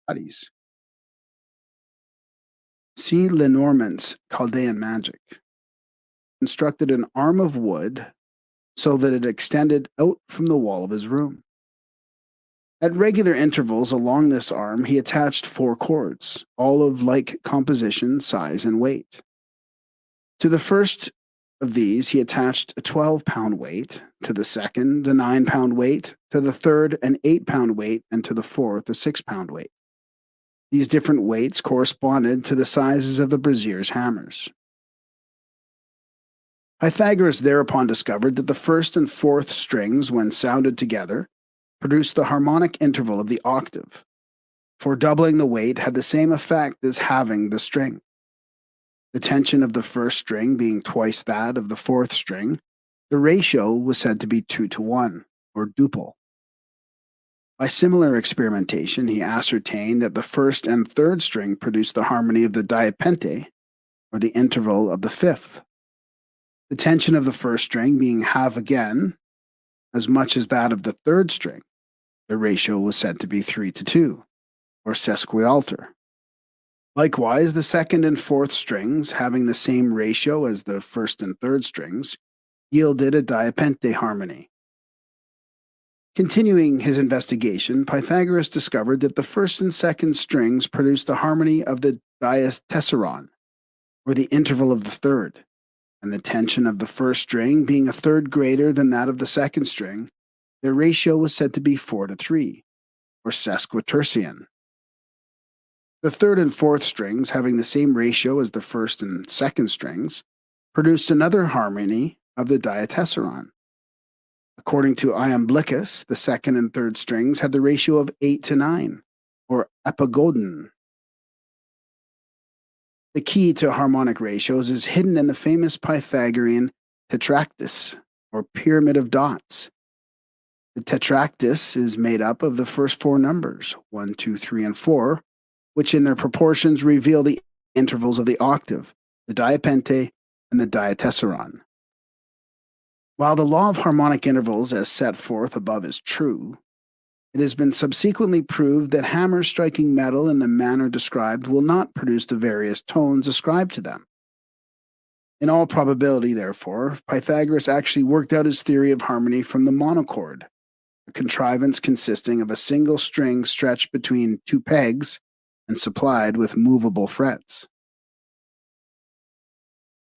Studies. C. Lenormand's Chaldean magic constructed an arm of wood so that it extended out from the wall of his room. At regular intervals along this arm, he attached 4 cords, all of like composition, size, and weight. To the first of these, he attached a 12-pound weight, to the second, a 9-pound weight, to the third, an 8-pound weight, and to the fourth, a 6-pound weight. These different weights corresponded to the sizes of the brazier's hammers. Pythagoras thereupon discovered that the first and fourth strings, when sounded together, produced the harmonic interval of the octave, for doubling the weight had the same effect as halving the string. The tension of the first string being twice that of the fourth string, the ratio was said to be 2-to-1, or duple. By similar experimentation, he ascertained that the first and third string produced the harmony of the diapente, or the interval of the fifth. The tension of the first string being half again, as much as that of the third string, the ratio was said to be 3-to-2, or sesquialter. Likewise, the second and fourth strings, having the same ratio as the first and third strings, yielded a diapente harmony. Continuing his investigation, Pythagoras discovered that the first and second strings produced the harmony of the diatessaron, or the interval of the third, and the tension of the first string being a third greater than that of the second string, their ratio was said to be 4-to-3, or sesquitercian. The third and fourth strings, having the same ratio as the first and second strings, produced another harmony of the diatessaron. According to Iamblichus, the second and third strings had the ratio of 8-to-9, or epigodon. The key to harmonic ratios is hidden in the famous Pythagorean tetractys, or pyramid of dots. The tetractys is made up of the first 4 numbers, 1, 2, 3, and 4, which in their proportions reveal the intervals of the octave, the diapente, and the diatessaron. While the law of harmonic intervals as set forth above is true, it has been subsequently proved that hammers striking metal in the manner described will not produce the various tones ascribed to them. In all probability, therefore, Pythagoras actually worked out his theory of harmony from the monochord, a contrivance consisting of a single string stretched between 2 pegs and supplied with movable frets.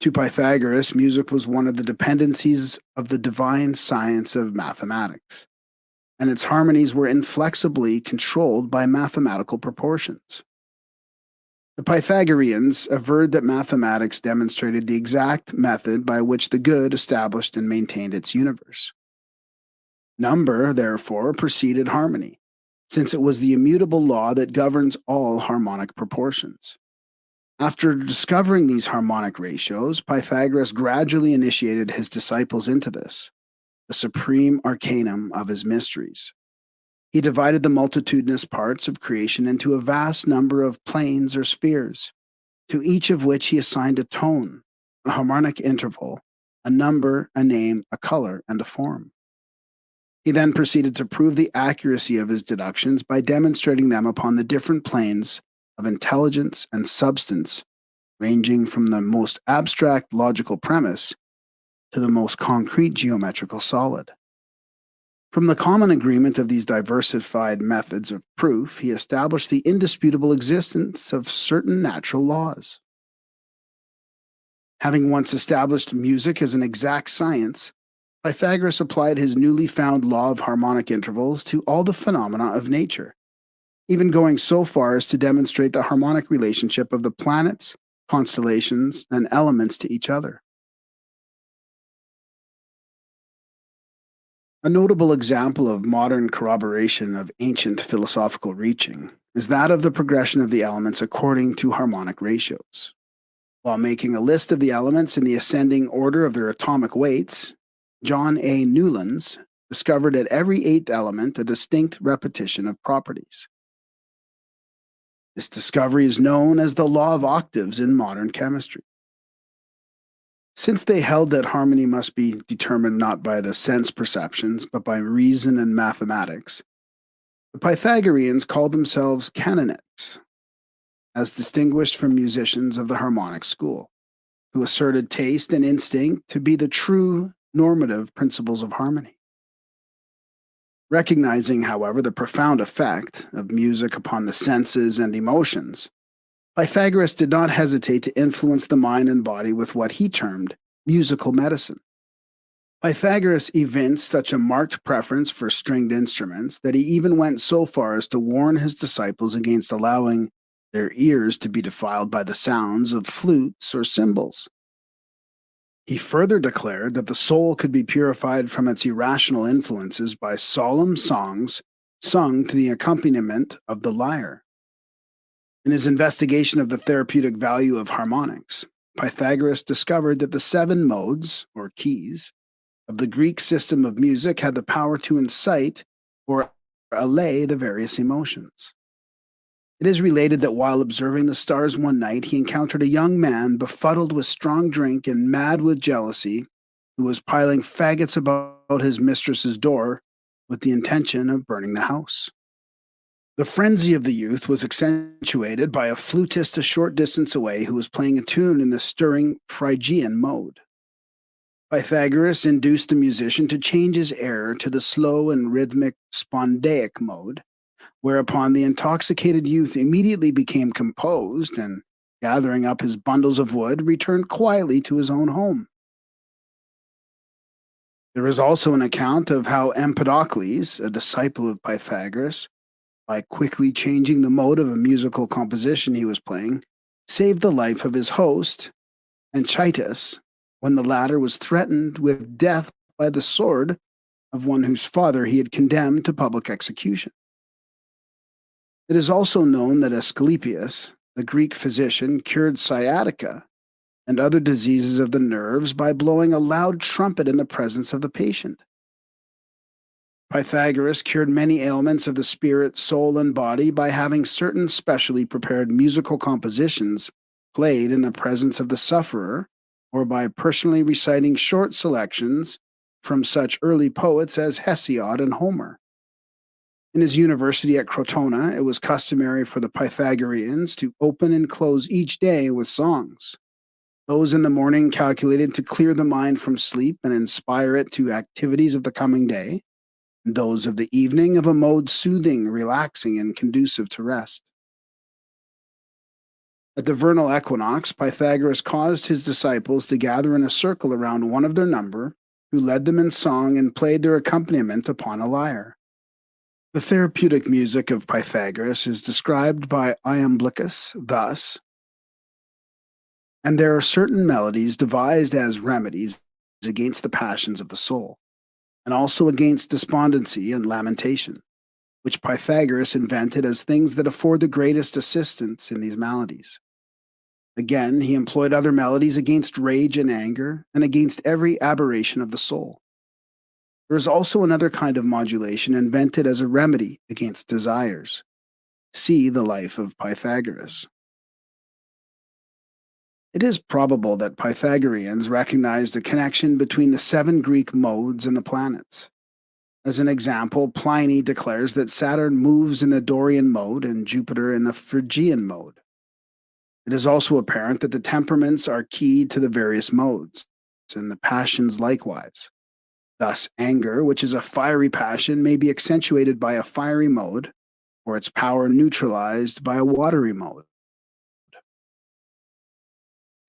To Pythagoras, music was one of the dependencies of the divine science of mathematics, and its harmonies were inflexibly controlled by mathematical proportions. The Pythagoreans averred that mathematics demonstrated the exact method by which the good established and maintained its universe. Number, therefore, preceded harmony, since it was the immutable law that governs all harmonic proportions. After discovering these harmonic ratios, Pythagoras gradually initiated his disciples into this, the supreme arcanum of his mysteries. He divided the multitudinous parts of creation into a vast number of planes or spheres, to each of which he assigned a tone, a harmonic interval, a number, a name, a color, and a form. He then proceeded to prove the accuracy of his deductions by demonstrating them upon the different planes of intelligence and substance, ranging from the most abstract logical premise to the most concrete geometrical solid. From the common agreement of these diversified methods of proof, he established the indisputable existence of certain natural laws. Having once established music as an exact science, Pythagoras applied his newly found law of harmonic intervals to all the phenomena of nature, even going so far as to demonstrate the harmonic relationship of the planets, constellations, and elements to each other. A notable example of modern corroboration of ancient philosophical reaching is that of the progression of the elements according to harmonic ratios. While making a list of the elements in the ascending order of their atomic weights, John A. Newlands discovered at every 8th element a distinct repetition of properties. This discovery is known as the law of octaves in modern chemistry. Since they held that harmony must be determined not by the sense perceptions, but by reason and mathematics, the Pythagoreans called themselves canonics, as distinguished from musicians of the harmonic school, who asserted taste and instinct to be the true normative principles of harmony. Recognizing, however, the profound effect of music upon the senses and emotions, Pythagoras did not hesitate to influence the mind and body with what he termed musical medicine. Pythagoras evinced such a marked preference for stringed instruments that he even went so far as to warn his disciples against allowing their ears to be defiled by the sounds of flutes or cymbals. He further declared that the soul could be purified from its irrational influences by solemn songs sung to the accompaniment of the lyre. In his investigation of the therapeutic value of harmonics, Pythagoras discovered that the seven modes, or keys, of the Greek system of music had the power to incite or allay the various emotions. It is related that while observing the stars one night, he encountered a young man befuddled with strong drink and mad with jealousy, who was piling faggots about his mistress's door with the intention of burning the house. The frenzy of the youth was accentuated by a flutist a short distance away who was playing a tune in the stirring Phrygian mode. Pythagoras induced the musician to change his air to the slow and rhythmic spondaic mode, whereupon the intoxicated youth immediately became composed and, gathering up his bundles of wood, returned quietly to his own home. There is also an account of how Empedocles, a disciple of Pythagoras, by quickly changing the mode of a musical composition he was playing, saved the life of his host, Anchitus, when the latter was threatened with death by the sword of one whose father he had condemned to public execution. It is also known that Asclepius, the Greek physician, cured sciatica and other diseases of the nerves by blowing a loud trumpet in the presence of the patient. Pythagoras cured many ailments of the spirit, soul, and body by having certain specially prepared musical compositions played in the presence of the sufferer, or by personally reciting short selections from such early poets as Hesiod and Homer. In his university at Crotona, it was customary for the Pythagoreans to open and close each day with songs. Those in the morning calculated to clear the mind from sleep and inspire it to activities of the coming day, and those of the evening of a mode soothing, relaxing, and conducive to rest. At the vernal equinox, Pythagoras caused his disciples to gather in a circle around one of their number, who led them in song and played their accompaniment upon a lyre. The therapeutic music of Pythagoras is described by Iamblichus thus: and there are certain melodies devised as remedies against the passions of the soul, and also against despondency and lamentation, which Pythagoras invented as things that afford the greatest assistance in these maladies. Again, he employed other melodies against rage and anger, and against every aberration of the soul. There is also another kind of modulation invented as a remedy against desires. See the life of Pythagoras. It is probable that Pythagoreans recognized a connection between the seven Greek modes and the planets. As an example, Pliny declares that Saturn moves in the Dorian mode and Jupiter in the Phrygian mode. It is also apparent that the temperaments are keyed to the various modes, and the passions likewise. Thus, anger, which is a fiery passion, may be accentuated by a fiery mode, or its power neutralized by a watery mode.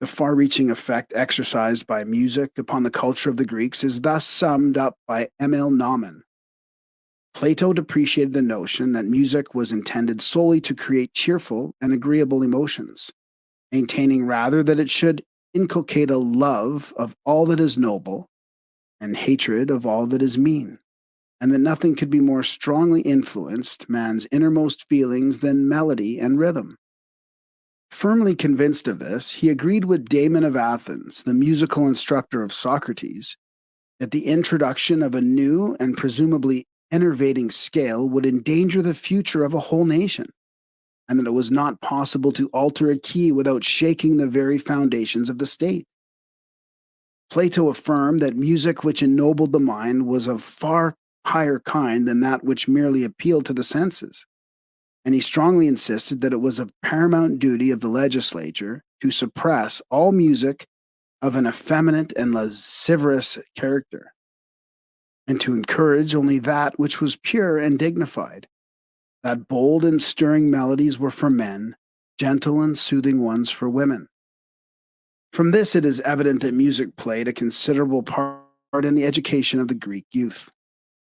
The far-reaching effect exercised by music upon the culture of the Greeks is thus summed up by Emil Naumann. Plato depreciated the notion that music was intended solely to create cheerful and agreeable emotions, maintaining rather that it should inculcate a love of all that is noble and hatred of all that is mean, and that nothing could be more strongly influenced man's innermost feelings than melody and rhythm. Firmly convinced of this, he agreed with Damon of Athens, the musical instructor of Socrates, that the introduction of a new and presumably enervating scale would endanger the future of a whole nation, and that it was not possible to alter a key without shaking the very foundations of the state. Plato affirmed that music which ennobled the mind was of far higher kind than that which merely appealed to the senses, and he strongly insisted that it was a paramount duty of the legislature to suppress all music of an effeminate and lascivious character, and to encourage only that which was pure and dignified, that bold and stirring melodies were for men, gentle and soothing ones for women. From this, it is evident that music played a considerable part in the education of the Greek youth.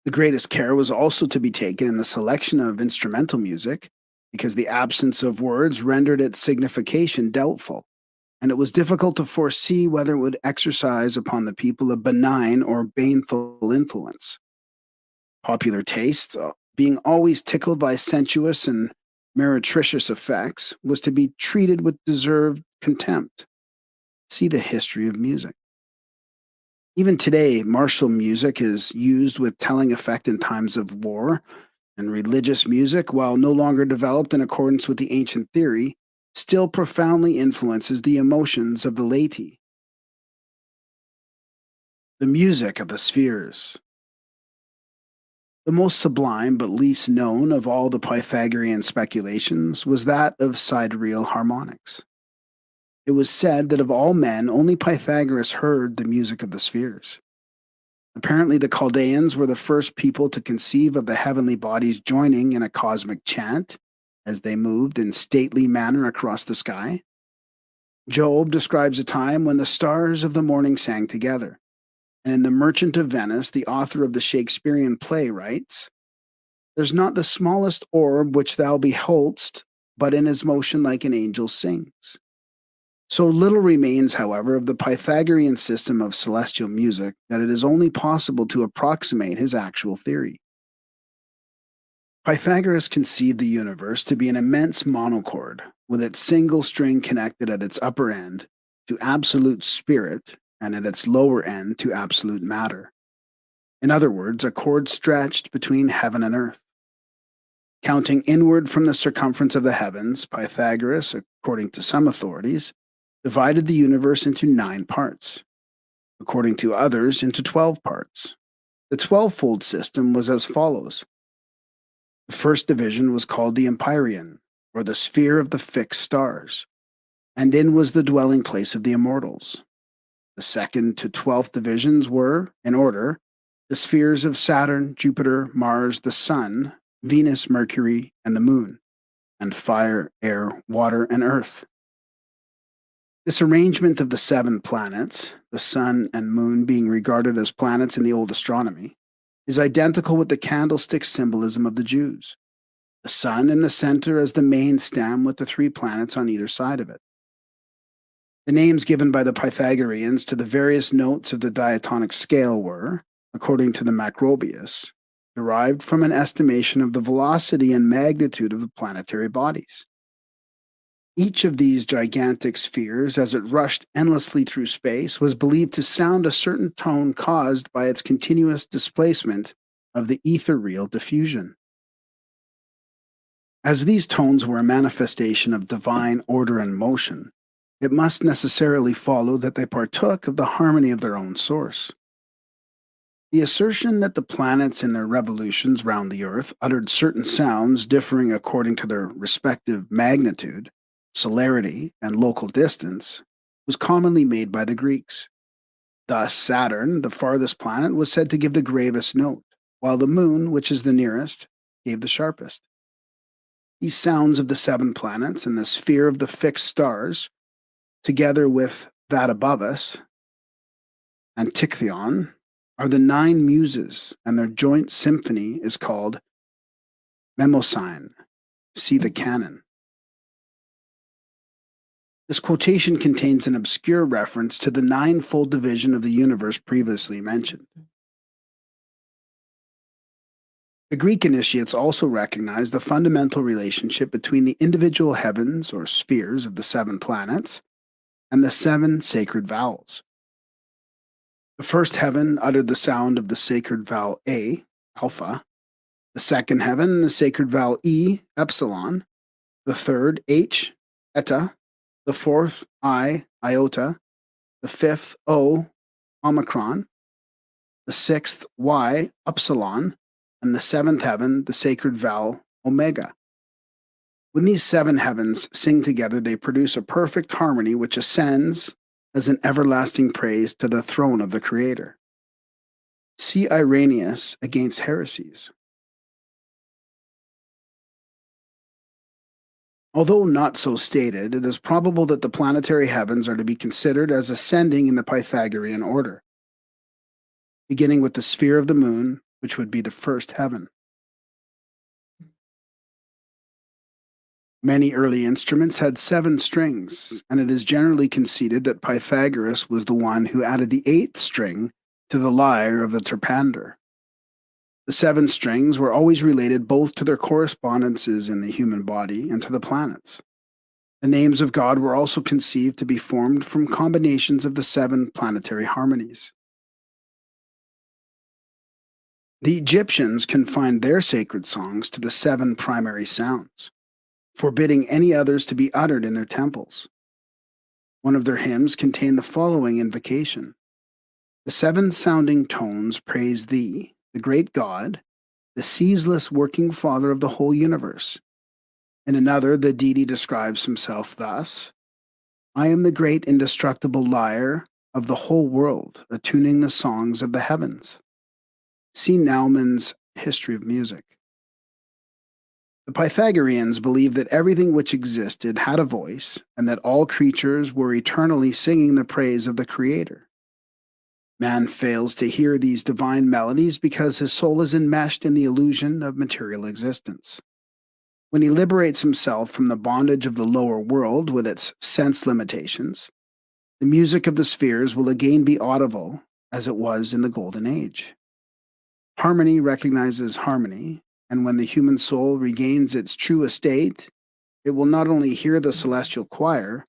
The greatest care was also to be taken in the selection of instrumental music, because the absence of words rendered its signification doubtful, and it was difficult to foresee whether it would exercise upon the people a benign or baneful influence. Popular taste, being always tickled by sensuous and meretricious effects, was to be treated with deserved contempt. See the history of music. Even today, martial music is used with telling effect in times of war, and religious music, while no longer developed in accordance with the ancient theory, still profoundly influences the emotions of the laity. The music of the spheres. The most sublime but least known of all the Pythagorean speculations was that of sidereal harmonics. It was said that of all men, only Pythagoras heard the music of the spheres. Apparently, the Chaldeans were the first people to conceive of the heavenly bodies joining in a cosmic chant as they moved in stately manner across the sky. Job describes a time when the stars of the morning sang together. And in The Merchant of Venice, the author of the Shakespearean play writes, "There's not the smallest orb which thou behold'st, but in his motion like an angel sings." So little remains, however, of the Pythagorean system of celestial music that it is only possible to approximate his actual theory. Pythagoras conceived the universe to be an immense monochord, with its single string connected at its upper end to absolute spirit and at its lower end to absolute matter. In other words, a chord stretched between heaven and earth. Counting inward from the circumference of the heavens, Pythagoras, according to some authorities, divided the universe into 9 parts, according to others, into 12 parts. The 12-fold system was as follows. The first division was called the Empyrean, or the sphere of the fixed stars, and in was the dwelling place of the immortals. The second to 12th divisions were, in order, the spheres of Saturn, Jupiter, Mars, the Sun, Venus, Mercury, and the Moon, and fire, air, water, and earth. This arrangement of the 7 planets, the Sun and Moon being regarded as planets in the old astronomy, is identical with the candlestick symbolism of the Jews. The Sun in the center as the main stem with the 3 planets on either side of it. The names given by the Pythagoreans to the various notes of the diatonic scale were, according to the Macrobius, derived from an estimation of the velocity and magnitude of the planetary bodies. Each of these gigantic spheres, as it rushed endlessly through space, was believed to sound a certain tone caused by its continuous displacement of the ethereal diffusion. As these tones were a manifestation of divine order and motion, it must necessarily follow that they partook of the harmony of their own source. The assertion that the planets in their revolutions round the Earth uttered certain sounds differing according to their respective magnitude, celerity, and local distance was commonly made by the Greeks. Thus, Saturn, the farthest planet, was said to give the gravest note, while the Moon, which is the nearest, gave the sharpest. These sounds of the 7 planets and the sphere of the fixed stars, together with that above us, Antikython, are the 9 muses, and their joint symphony is called Mnemosyne. See the canon. This quotation contains an obscure reference to the 9-fold division of the universe previously mentioned. The Greek initiates also recognized the fundamental relationship between the individual heavens or spheres of the 7 planets and the 7 sacred vowels. The first heaven uttered the sound of the sacred vowel A, alpha, the second heaven, the sacred vowel E, epsilon, the third, H, eta, the fourth, I, iota, the fifth, O, Omicron, the sixth Y, Upsilon, and the seventh heaven, the sacred vowel, Omega. When these seven heavens sing together, they produce a perfect harmony which ascends as an everlasting praise to the throne of the Creator. See Irenaeus against heresies. Although not so stated, it is probable that the planetary heavens are to be considered as ascending in the Pythagorean order, beginning with the sphere of the moon, which would be the first heaven. Many early instruments had 7 strings, and it is generally conceded that Pythagoras was the one who added the 8th string to the lyre of the terpander. The 7 strings were always related both to their correspondences in the human body and to the planets. The names of God were also conceived to be formed from combinations of the 7 planetary harmonies. The Egyptians confined their sacred songs to the 7 primary sounds, forbidding any others to be uttered in their temples. One of their hymns contained the following invocation: "The 7 sounding tones praise thee, the great God, the ceaseless working Father of the whole universe." In another, the deity describes himself thus: "I am the great indestructible lyre of the whole world, attuning the songs of the heavens." See Naumann's History of Music. The Pythagoreans believed that everything which existed had a voice, and that all creatures were eternally singing the praise of the Creator. Man fails to hear these divine melodies because his soul is enmeshed in the illusion of material existence. When he liberates himself from the bondage of the lower world with its sense limitations, the music of the spheres will again be audible as it was in the Golden Age. Harmony recognizes harmony, and when the human soul regains its true estate, it will not only hear the celestial choir,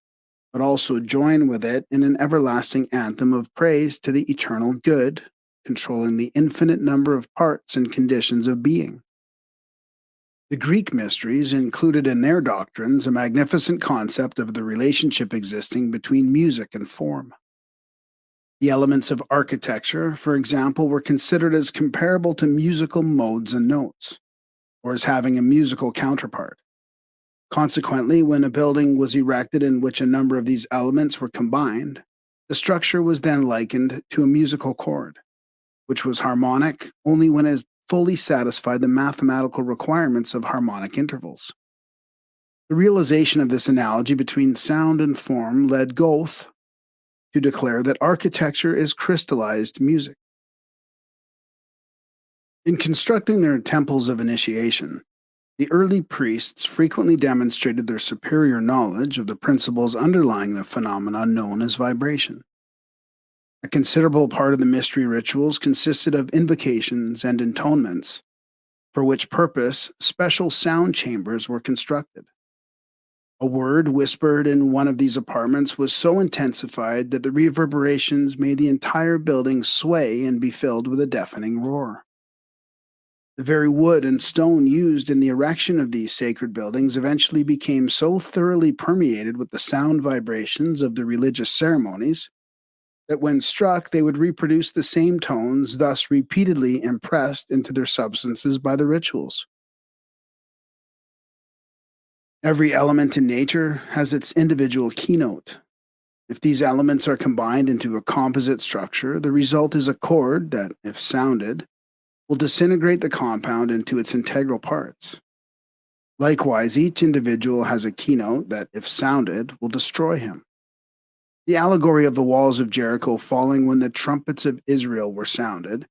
but also join with it in an everlasting anthem of praise to the eternal good, controlling the infinite number of parts and conditions of being. The Greek mysteries included in their doctrines a magnificent concept of the relationship existing between music and form. The elements of architecture, for example, were considered as comparable to musical modes and notes, or as having a musical counterpart. Consequently, when a building was erected in which a number of these elements were combined, the structure was then likened to a musical chord, which was harmonic only when it fully satisfied the mathematical requirements of harmonic intervals. The realization of this analogy between sound and form led Goethe to declare that architecture is crystallized music. In constructing their temples of initiation, the early priests frequently demonstrated their superior knowledge of the principles underlying the phenomenon known as vibration. A considerable part of the mystery rituals consisted of invocations and intonements, for which purpose special sound chambers were constructed. A word whispered in one of these apartments was so intensified that the reverberations made the entire building sway and be filled with a deafening roar. The very wood and stone used in the erection of these sacred buildings eventually became so thoroughly permeated with the sound vibrations of the religious ceremonies that when struck they would reproduce the same tones, thus repeatedly impressed into their substances by the rituals. Every element in nature has its individual keynote. If these elements are combined into a composite structure, the result is a chord that, if sounded, will disintegrate the compound into its integral parts. Likewise, each individual has a keynote that, if sounded, will destroy him. The allegory of the walls of Jericho falling when the trumpets of Israel were sounded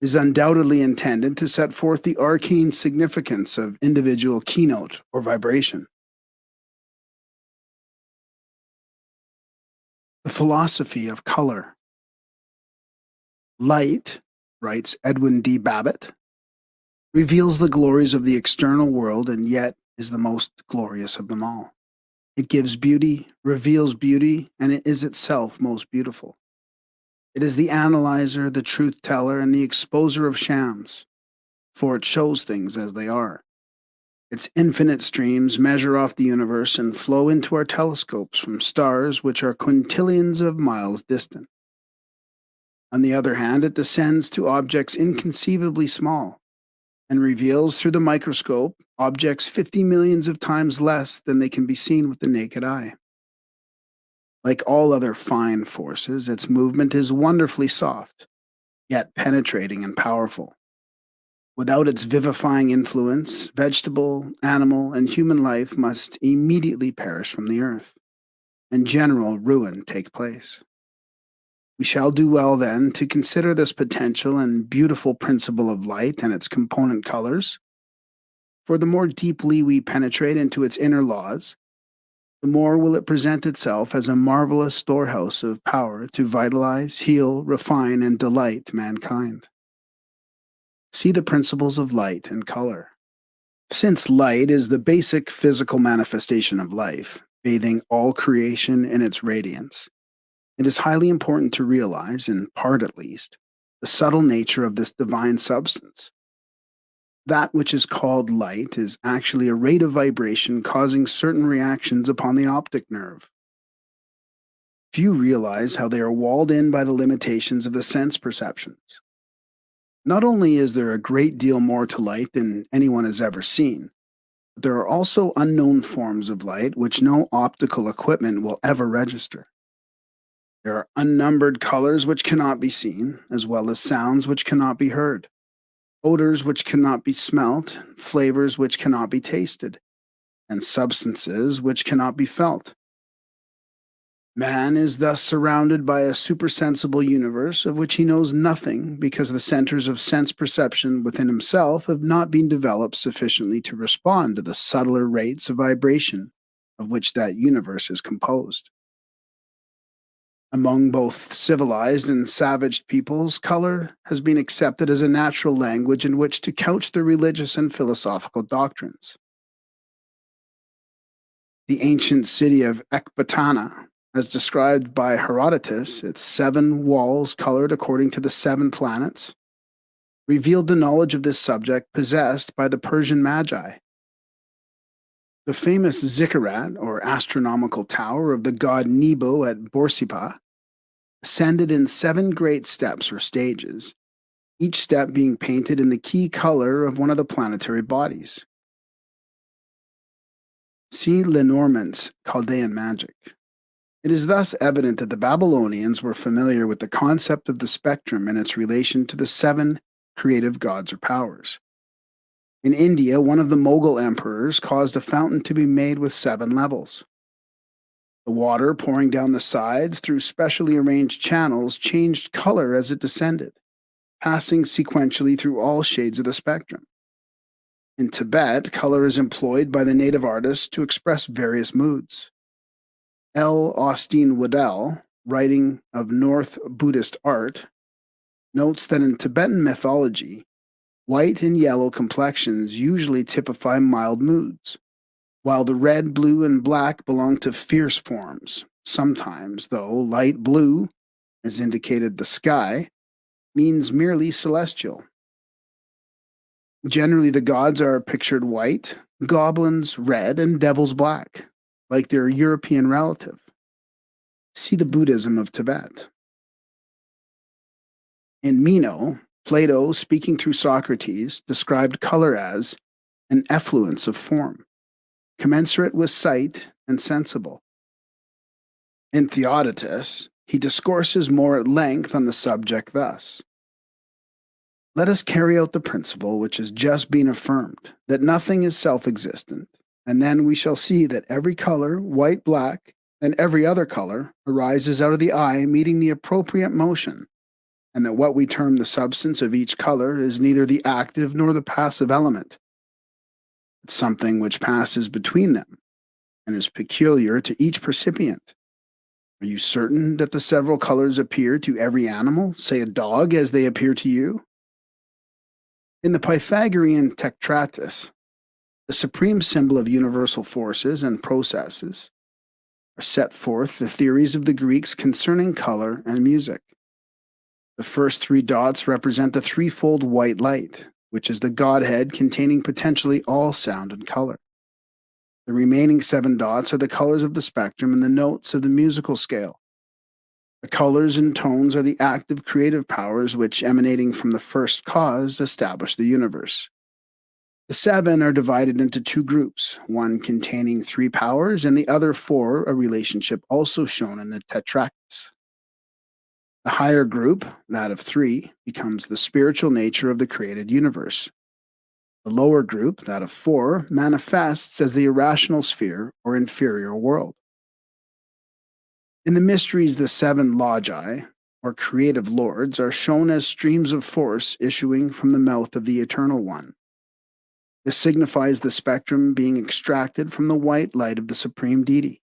is undoubtedly intended to set forth the arcane significance of individual keynote or vibration. The philosophy of color. Light, writes Edwin D. Babbitt, reveals the glories of the external world and yet is the most glorious of them all. It gives beauty, reveals beauty, and it is itself most beautiful. It is the analyzer, the truth teller, and the exposer of shams, for it shows things as they are. Its infinite streams measure off the universe and flow into our telescopes from stars which are quintillions of miles distant. On the other hand, it descends to objects inconceivably small and reveals through the microscope objects 50 millions of times less than they can be seen with the naked eye. Like all other fine forces, its movement is wonderfully soft, yet penetrating and powerful. Without its vivifying influence, vegetable, animal, and human life must immediately perish from the earth, and general ruin take place. We shall do well, then, to consider this potential and beautiful principle of light and its component colors, for the more deeply we penetrate into its inner laws, the more will it present itself as a marvelous storehouse of power to vitalize, heal, refine, and delight mankind. See the principles of light and color. Since light is the basic physical manifestation of life, bathing all creation in its radiance, it is highly important to realize, in part at least, the subtle nature of this divine substance. That which is called light is actually a rate of vibration causing certain reactions upon the optic nerve. Few realize how they are walled in by the limitations of the sense perceptions. Not only is there a great deal more to light than anyone has ever seen, but there are also unknown forms of light which no optical equipment will ever register. There are unnumbered colors which cannot be seen, as well as sounds which cannot be heard, odors which cannot be smelt, flavors which cannot be tasted, and substances which cannot be felt. Man is thus surrounded by a supersensible universe of which he knows nothing because the centers of sense perception within himself have not been developed sufficiently to respond to the subtler rates of vibration of which that universe is composed. Among both civilized and savage peoples, color has been accepted as a natural language in which to couch their religious and philosophical doctrines. The ancient city of Ecbatana, as described by Herodotus, its 7 walls colored according to the 7 planets, revealed the knowledge of this subject possessed by the Persian Magi. The famous zikkurat, or astronomical tower of the god Nebo at Borsippa, ascended in 7 great steps or stages, each step being painted in the key color of one of the planetary bodies. See Lenormand's Chaldean magic. It is thus evident that the Babylonians were familiar with the concept of the spectrum and its relation to the 7 creative gods or powers. In India, one of the Mughal emperors caused a fountain to be made with 7 levels. The water pouring down the sides through specially arranged channels changed color as it descended, passing sequentially through all shades of the spectrum. In Tibet, color is employed by the native artists to express various moods. L. Austin Waddell, writing of North Buddhist art, notes that in Tibetan mythology, white and yellow complexions usually typify mild moods, while the red, blue, and black belong to fierce forms. Sometimes, though, light blue, as indicated the sky, means merely celestial. Generally, the gods are pictured white, goblins red, and devils black, like their European relative. See the Buddhism of Tibet. In Meno, Plato, speaking through Socrates, described color as an effluence of form, commensurate with sight and sensible. In Theodotus, he discourses more at length on the subject thus: let us carry out the principle which has just been affirmed, that nothing is self-existent, and then we shall see that every color, white, black, and every other color, arises out of the eye meeting the appropriate motion, and that what we term the substance of each color is neither the active nor the passive element. It's something which passes between them, and is peculiar to each percipient. Are you certain that the several colors appear to every animal, say a dog, as they appear to you? In the Pythagorean Tetratus, the supreme symbol of universal forces and processes, are set forth the theories of the Greeks concerning color and music. The first 3 dots represent the threefold white light, which is the Godhead containing potentially all sound and color. The remaining 7 dots are the colors of the spectrum and the notes of the musical scale. The colors and tones are the active creative powers which, emanating from the first cause, establish the universe. The seven are divided into two groups, one containing three powers and the other four, a relationship also shown in the tetractys. The higher group, that of three, becomes the spiritual nature of the created universe. The lower group, that of four, manifests as the irrational sphere or inferior world. In the mysteries, the seven logi, or creative lords, are shown as streams of force issuing from the mouth of the Eternal One. This signifies the spectrum being extracted from the white light of the Supreme Deity.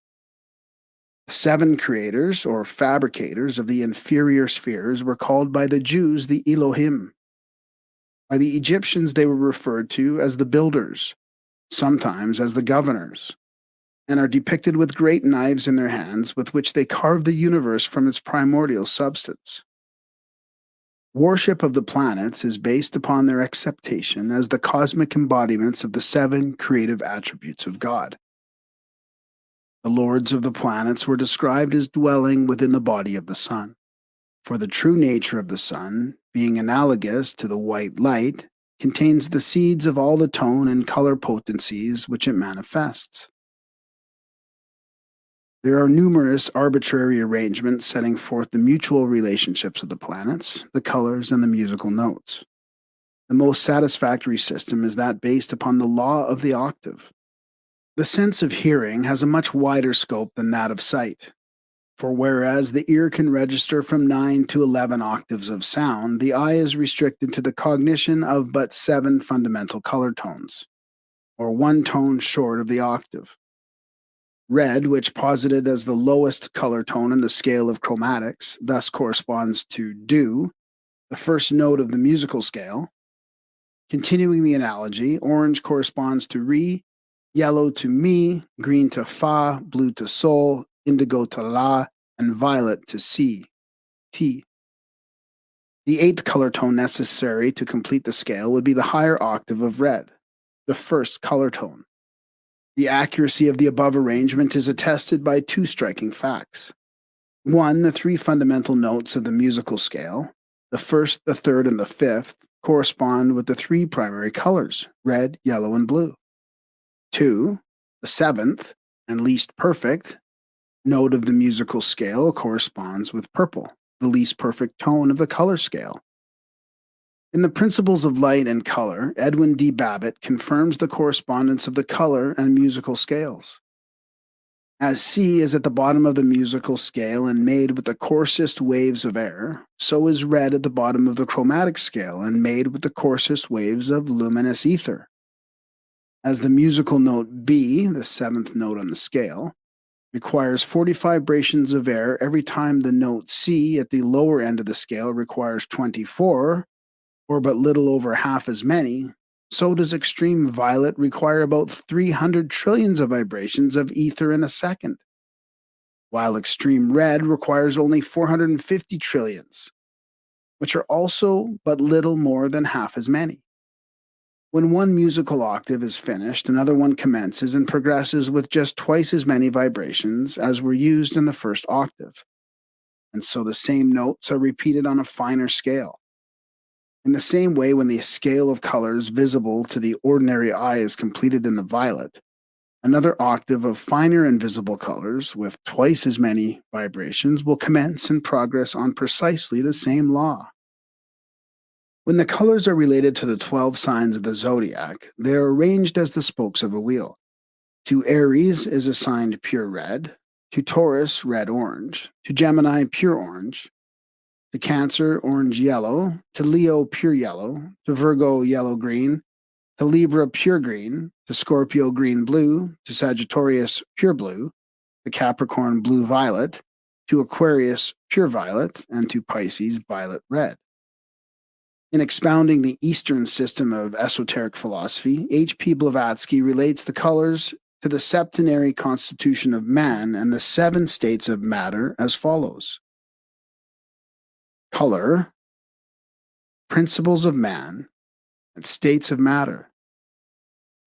The seven creators, or fabricators, of the inferior spheres were called by the Jews the Elohim. By the Egyptians, they were referred to as the builders, sometimes as the governors, and are depicted with great knives in their hands with which they carve the universe from its primordial substance. Worship of the planets is based upon their acceptation as the cosmic embodiments of the seven creative attributes of God. The lords of the planets were described as dwelling within the body of the sun. For the true nature of the sun, being analogous to the white light, contains the seeds of all the tone and color potencies which it manifests. There are numerous arbitrary arrangements setting forth the mutual relationships of the planets, the colors, and the musical notes. The most satisfactory system is that based upon the law of the octave. The sense of hearing has a much wider scope than that of sight. For whereas the ear can register from 9 to 11 octaves of sound, the eye is restricted to the cognition of but 7 fundamental color tones, or one tone short of the octave. Red, which posited as the lowest color tone in the scale of chromatics, thus corresponds to do, the first note of the musical scale. Continuing the analogy, orange corresponds to re, yellow to mi, green to fa, blue to sol, indigo to la, and violet to si, ti. The eighth color tone necessary to complete the scale would be the higher octave of red, the first color tone. The accuracy of the above arrangement is attested by two striking facts. One, the three fundamental notes of the musical scale, the first, the third, and the fifth, correspond with the three primary colors, red, yellow, and blue. Two, the seventh, and least perfect, note of the musical scale corresponds with purple, the least perfect tone of the color scale. In the Principles of Light and Color, Edwin D. Babbitt confirms the correspondence of the color and musical scales. As C is at the bottom of the musical scale and made with the coarsest waves of air, so is red at the bottom of the chromatic scale and made with the coarsest waves of luminous ether. As the musical note B, the seventh note on the scale, requires 40 vibrations of air every time the note C at the lower end of the scale requires 24, or but little over half as many, so does extreme violet require about 300 trillions of vibrations of ether in a second, while extreme red requires only 450 trillions, which are also but little more than half as many. When one musical octave is finished, another one commences and progresses with just twice as many vibrations as were used in the first octave, and so the same notes are repeated on a finer scale. In the same way, when the scale of colors visible to the ordinary eye is completed in the violet, another octave of finer invisible colors with twice as many vibrations will commence and progress on precisely the same law. When the colors are related to the 12 signs of the zodiac, they are arranged as the spokes of a wheel. To Aries is assigned pure red, to Taurus red-orange, to Gemini pure orange, to Cancer orange-yellow, to Leo pure yellow, to Virgo yellow-green, to Libra pure green, to Scorpio green-blue, to Sagittarius pure blue, to Capricorn blue-violet, to Aquarius pure violet, and to Pisces violet-red. In expounding the Eastern system of esoteric philosophy, H.P. Blavatsky relates the colors to the septenary constitution of man and the 7 states of matter as follows: color, principles of man, and states of matter.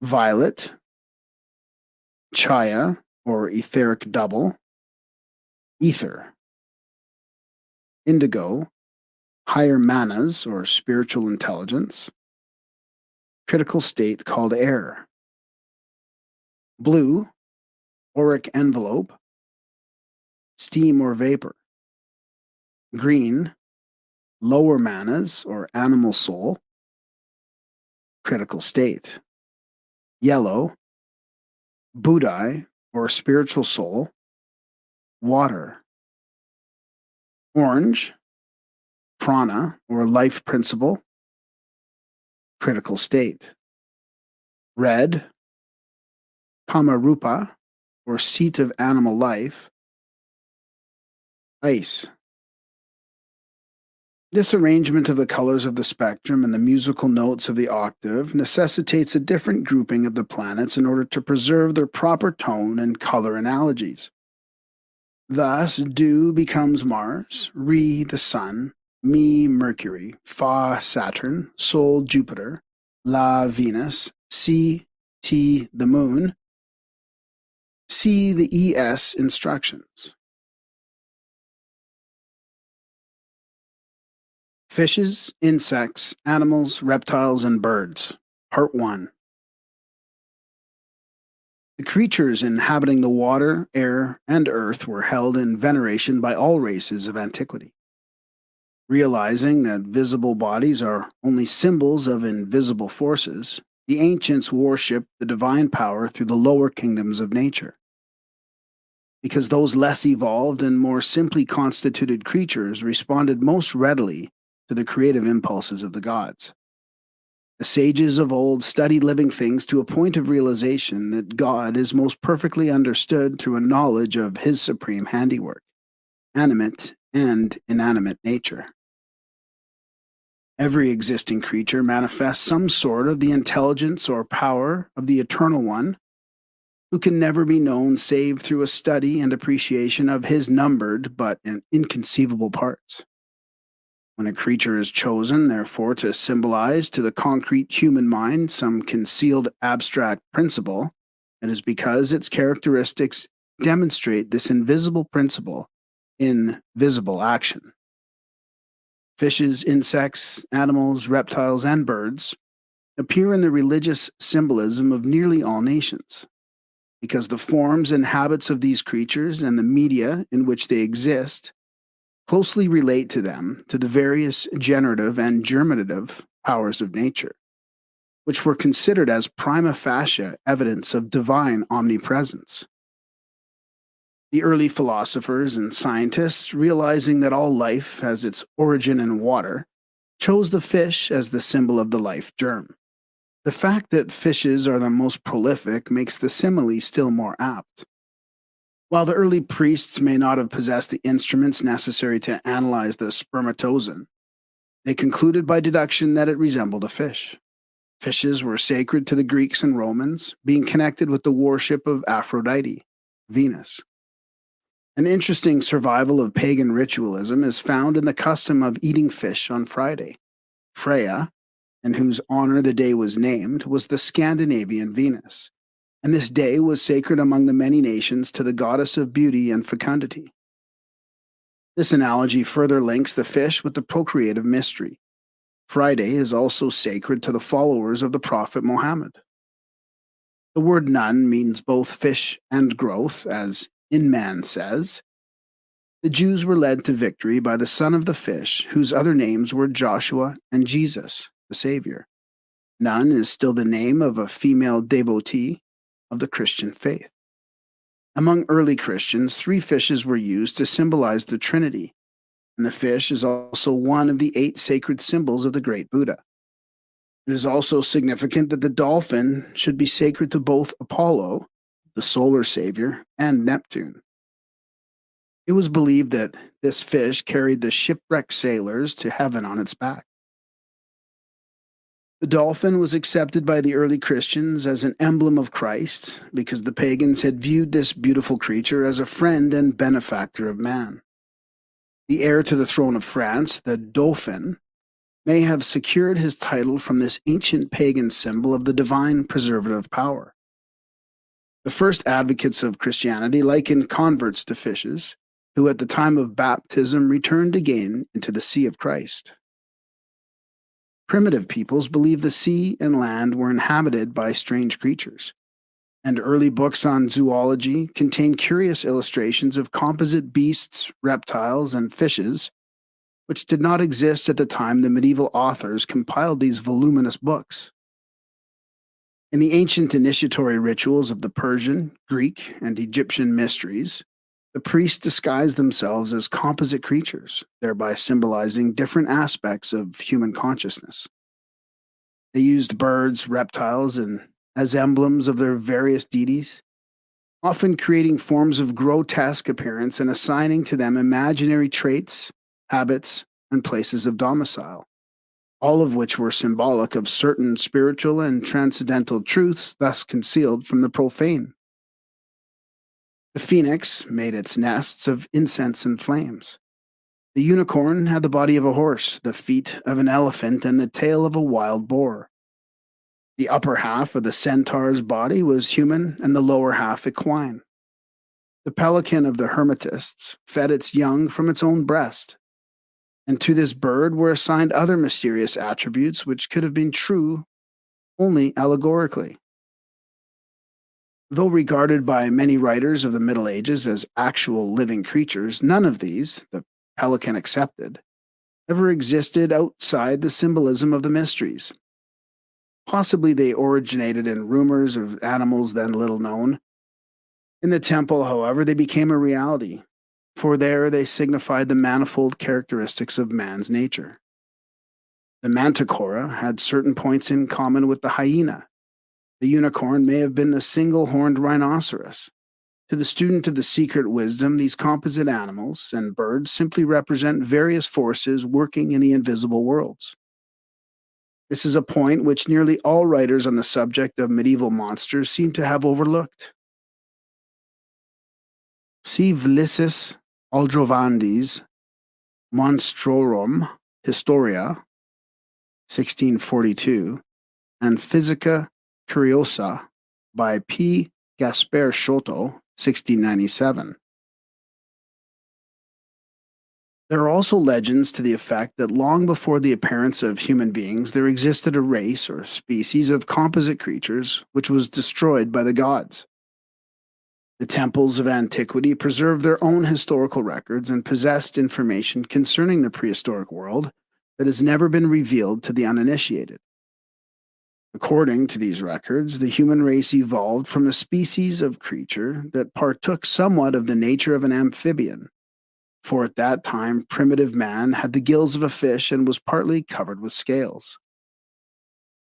Violet, chaya, or etheric double, ether. Indigo, higher manas or spiritual intelligence. Critical state called air. Blue, auric envelope, steam or vapor. Green, lower manas or animal soul, critical state. Yellow, Buddhi or spiritual soul, water. Orange, prana or life principle, critical state. Red, kamarupa or seat of animal life, ice. This arrangement of the colors of the spectrum and the musical notes of the octave necessitates a different grouping of the planets in order to preserve their proper tone and color analogies. Thus, dew becomes Mars, Re the Sun, Mi Mercury, Fa Saturn, Sol Jupiter, La Venus, C T the Moon. See the ES instructions. Fishes, insects, animals, reptiles, and birds. Part 1. The creatures inhabiting the water, air, and earth were held in veneration by all races of antiquity. Realizing that visible bodies are only symbols of invisible forces, the ancients worshipped the divine power through the lower kingdoms of nature. Because those less evolved and more simply constituted creatures responded most readily to the creative impulses of the gods. The sages of old studied living things to a point of realization that God is most perfectly understood through a knowledge of his supreme handiwork, animate and inanimate nature. Every existing creature manifests some sort of the intelligence or power of the Eternal One, who can never be known save through a study and appreciation of his numbered but inconceivable parts. When a creature is chosen, therefore, to symbolize to the concrete human mind some concealed abstract principle, it is because its characteristics demonstrate this invisible principle in visible action. Fishes, insects, animals, reptiles, and birds appear in the religious symbolism of nearly all nations, because the forms and habits of these creatures and the media in which they exist closely relate to them to the various generative and germinative powers of nature, which were considered as prima facie evidence of divine omnipresence. The early philosophers and scientists, realizing that all life has its origin in water, chose the fish as the symbol of the life germ. The fact that fishes are the most prolific makes the simile still more apt. While the early priests may not have possessed the instruments necessary to analyze the spermatozoon, they concluded by deduction that it resembled a fish. Fishes were sacred to the Greeks and Romans, being connected with the worship of Aphrodite, Venus. An interesting survival of pagan ritualism is found in the custom of eating fish on Friday. Freya, in whose honor the day was named, was the Scandinavian Venus, and this day was sacred among the many nations to the goddess of beauty and fecundity. This analogy further links the fish with the procreative mystery. Friday is also sacred to the followers of the Prophet Muhammad. The word nun means both fish and growth, as Inman says. The Jews were led to victory by the son of the fish, whose other names were Joshua and Jesus, the Savior. Nun is still the name of a female devotee of the Christian faith. Among early Christians, 3 fishes were used to symbolize the Trinity, and the fish is also one of the 8 sacred symbols of the great Buddha. It is also significant that the dolphin should be sacred to both Apollo, the solar savior, and Neptune. It was believed that this fish carried the shipwrecked sailors to heaven on its back. The dolphin was accepted by the early Christians as an emblem of Christ because the pagans had viewed this beautiful creature as a friend and benefactor of man. The heir to the throne of France, the Dauphin, may have secured his title from this ancient pagan symbol of the divine preservative power. The first advocates of Christianity likened converts to fishes, who at the time of baptism returned again into the sea of Christ. Primitive peoples believed the sea and land were inhabited by strange creatures, and early books on zoology contain curious illustrations of composite beasts, reptiles, and fishes, which did not exist at the time the medieval authors compiled these voluminous books. In the ancient initiatory rituals of the Persian, Greek, and Egyptian mysteries, the priests disguised themselves as composite creatures, thereby symbolizing different aspects of human consciousness. They used birds, reptiles, and as emblems of their various deities, often creating forms of grotesque appearance and assigning to them imaginary traits, habits, and places of domicile, all of which were symbolic of certain spiritual and transcendental truths thus concealed from the profane. The phoenix made its nests of incense and flames. The unicorn had the body of a horse, the feet of an elephant, and the tail of a wild boar. The upper half of the centaur's body was human and the lower half equine. The pelican of the Hermetists fed its young from its own breast, and to this bird were assigned other mysterious attributes which could have been true only allegorically. Though regarded by many writers of the Middle Ages as actual living creatures, none of these, the pelican excepted, ever existed outside the symbolism of the mysteries. Possibly they originated in rumors of animals then little known. In the temple, however, they became a reality, for there they signified the manifold characteristics of man's nature. The manticora had certain points in common with the hyena. The unicorn may have been the single-horned rhinoceros. To the student of the secret wisdom, these composite animals and birds simply represent various forces working in the invisible worlds. This is a point which nearly all writers on the subject of medieval monsters seem to have overlooked. See Vlissis Aldrovandi's Monstrorum Historia, 1642, and Physica Curiosa by P. Gaspar Schoto, 1697. There are also legends to the effect that long before the appearance of human beings, there existed a race or species of composite creatures which was destroyed by the gods. The temples of antiquity preserved their own historical records and possessed information concerning the prehistoric world that has never been revealed to the uninitiated. According to these records, the human race evolved from a species of creature that partook somewhat of the nature of an amphibian, for at that time primitive man had the gills of a fish and was partly covered with scales.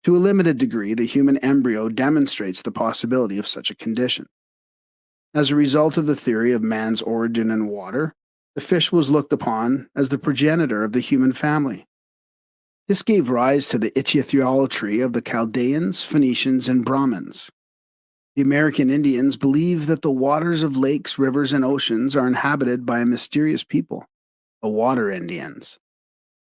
To a limited degree, the human embryo demonstrates the possibility of such a condition. As a result of the theory of man's origin in water, the fish was looked upon as the progenitor of the human family. This gave rise to the ichthyolatry of the Chaldeans, Phoenicians, and Brahmins. The American Indians believe that the waters of lakes, rivers, and oceans are inhabited by a mysterious people, the Water Indians.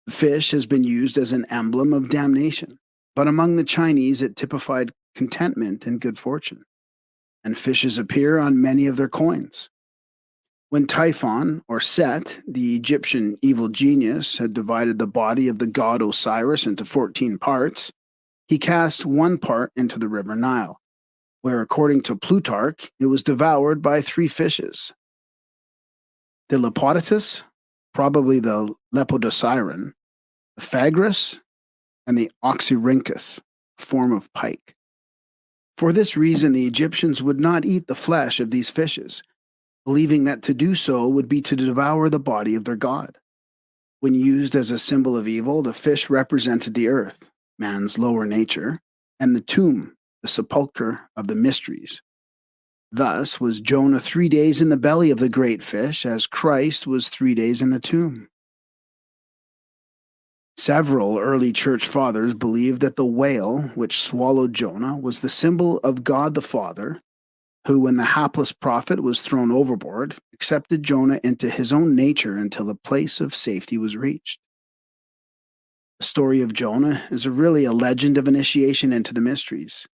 The fish has been used as an emblem of damnation, but among the Chinese it typified contentment and good fortune, and fishes appear on many of their coins. When Typhon, or Set, the Egyptian evil genius, had divided the body of the god Osiris into 14 parts, he cast one part into the river Nile, where, according to Plutarch, it was devoured by 3 fishes: the Lepodotus, probably the Lepidosiren, the Phagris, and the Oxyrhynchus, a form of pike. For this reason, the Egyptians would not eat the flesh of these fishes, believing that to do so would be to devour the body of their god. When used as a symbol of evil, the fish represented the earth, man's lower nature, and the tomb, the sepulchre of the mysteries. Thus was Jonah 3 days in the belly of the great fish, as Christ was 3 days in the tomb. Several early church fathers believed that the whale which swallowed Jonah was the symbol of God the Father, who, when the hapless prophet was thrown overboard, accepted Jonah into his own nature until a place of safety was reached. The story of Jonah is really a legend of initiation into the mysteries.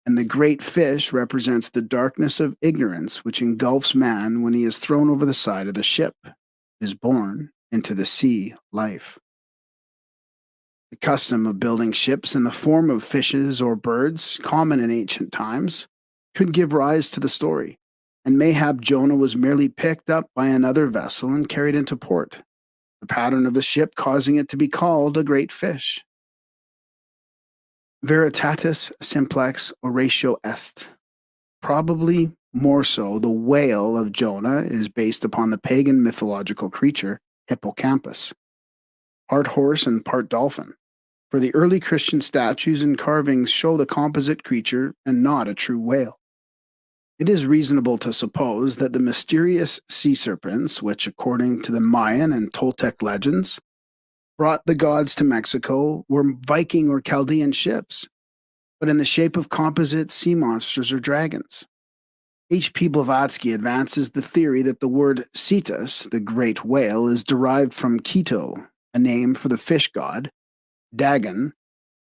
And the great fish represents the darkness of ignorance which engulfs man when he is thrown over the side of the ship, is born into the sea life. The custom of building ships in the form of fishes or birds, common in ancient times, could give rise to the story, and mayhap Jonah was merely picked up by another vessel and carried into port, the pattern of the ship causing it to be called a great fish. Veritatis simplex oratio est. Probably more so, the whale of Jonah is based upon the pagan mythological creature Hippocampus, part horse and part dolphin. For the early Christian statues and carvings show the composite creature and not a true whale. It is reasonable to suppose that the mysterious sea serpents, which, according to the Mayan and Toltec legends, brought the gods to Mexico, were Viking or Chaldean ships, but in the shape of composite sea monsters or dragons. H.P. Blavatsky advances the theory that the word Cetus, the great whale, is derived from Keto, a name for the fish god, Dagon,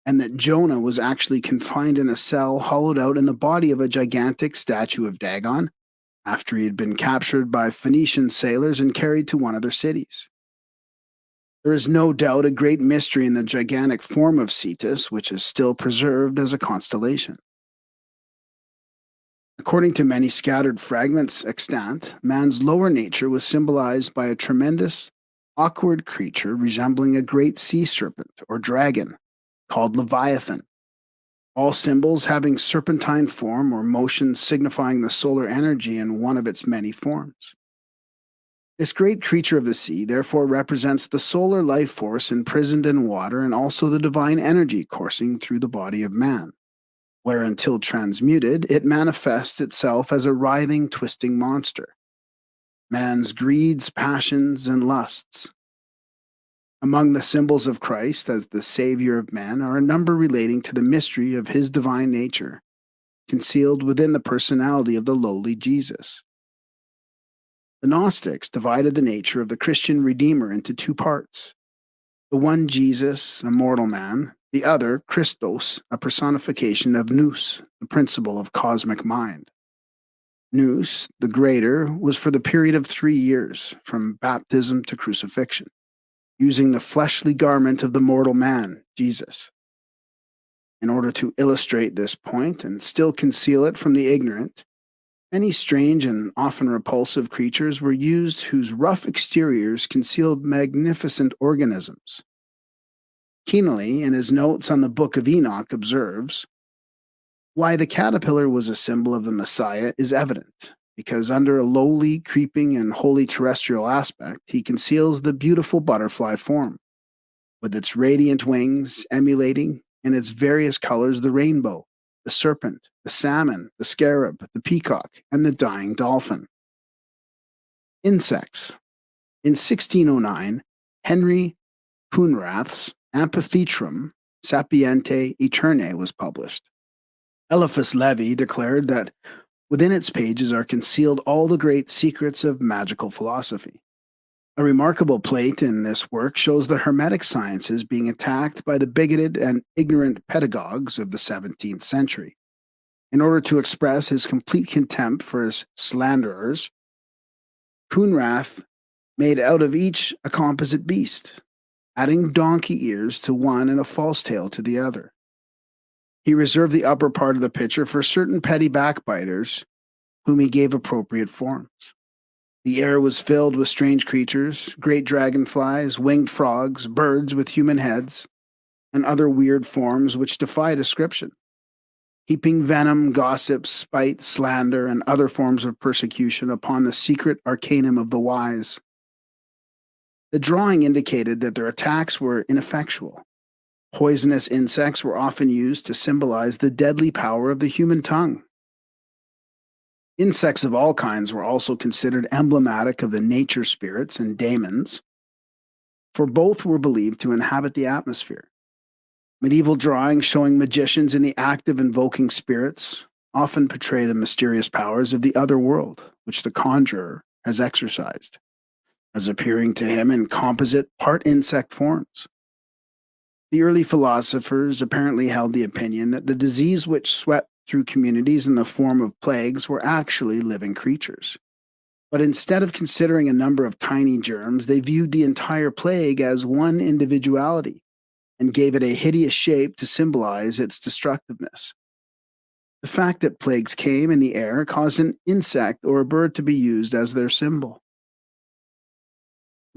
and that Jonah was actually confined in a cell hollowed out in the body of a gigantic statue of Dagon after he had been captured by Phoenician sailors and carried to one of their cities. There is no doubt a great mystery in the gigantic form of Cetus, which is still preserved as a constellation. According to many scattered fragments extant, man's lower nature was symbolized by a tremendous, awkward creature resembling a great sea serpent or dragon called Leviathan, all symbols having serpentine form or motion signifying the solar energy in one of its many forms. This great creature of the sea therefore represents the solar life force imprisoned in water and also the divine energy coursing through the body of man, where until transmuted, it manifests itself as a writhing, twisting monster. Man's greeds, passions, and lusts. Among the symbols of Christ as the Savior of man are a number relating to the mystery of his divine nature, concealed within the personality of the lowly Jesus. The Gnostics divided the nature of the Christian Redeemer into two parts. The one Jesus, a mortal man, the other Christos, a personification of Nous, the principle of cosmic mind. Nous, the greater, was for the period of 3 years, from baptism to crucifixion, using the fleshly garment of the mortal man, Jesus. In order to illustrate this point and still conceal it from the ignorant, many strange and often repulsive creatures were used whose rough exteriors concealed magnificent organisms. Keneally, in his notes on the Book of Enoch, observes, why the caterpillar was a symbol of the Messiah is evident, because under a lowly, creeping, and wholly terrestrial aspect, he conceals the beautiful butterfly form, with its radiant wings emulating, in its various colors, the rainbow, the serpent, the salmon, the scarab, the peacock, and the dying dolphin. Insects. In 1609, Henry Coenrath's Amphitheatrum Sapientiae Aeternae was published. Eliphas Levi declared that within its pages are concealed all the great secrets of magical philosophy. A remarkable plate in this work shows the Hermetic sciences being attacked by the bigoted and ignorant pedagogues of the 17th century. In order to express his complete contempt for his slanderers, Coenrath made out of each a composite beast, adding donkey ears to one and a false tail to the other. He reserved the upper part of the picture for certain petty backbiters, whom he gave appropriate forms. The air was filled with strange creatures, great dragonflies, winged frogs, birds with human heads, and other weird forms which defy description, heaping venom, gossip, spite, slander, and other forms of persecution upon the secret arcanum of the wise. The drawing indicated that their attacks were ineffectual. Poisonous insects were often used to symbolize the deadly power of the human tongue. Insects of all kinds were also considered emblematic of the nature spirits and daemons, for both were believed to inhabit the atmosphere. Medieval drawings showing magicians in the act of invoking spirits often portray the mysterious powers of the other world, which the conjurer has exercised, as appearing to him in composite part insect forms. The early philosophers apparently held the opinion that the disease which swept through communities in the form of plagues were actually living creatures. But instead of considering a number of tiny germs, they viewed the entire plague as one individuality and gave it a hideous shape to symbolize its destructiveness. The fact that plagues came in the air caused an insect or a bird to be used as their symbol.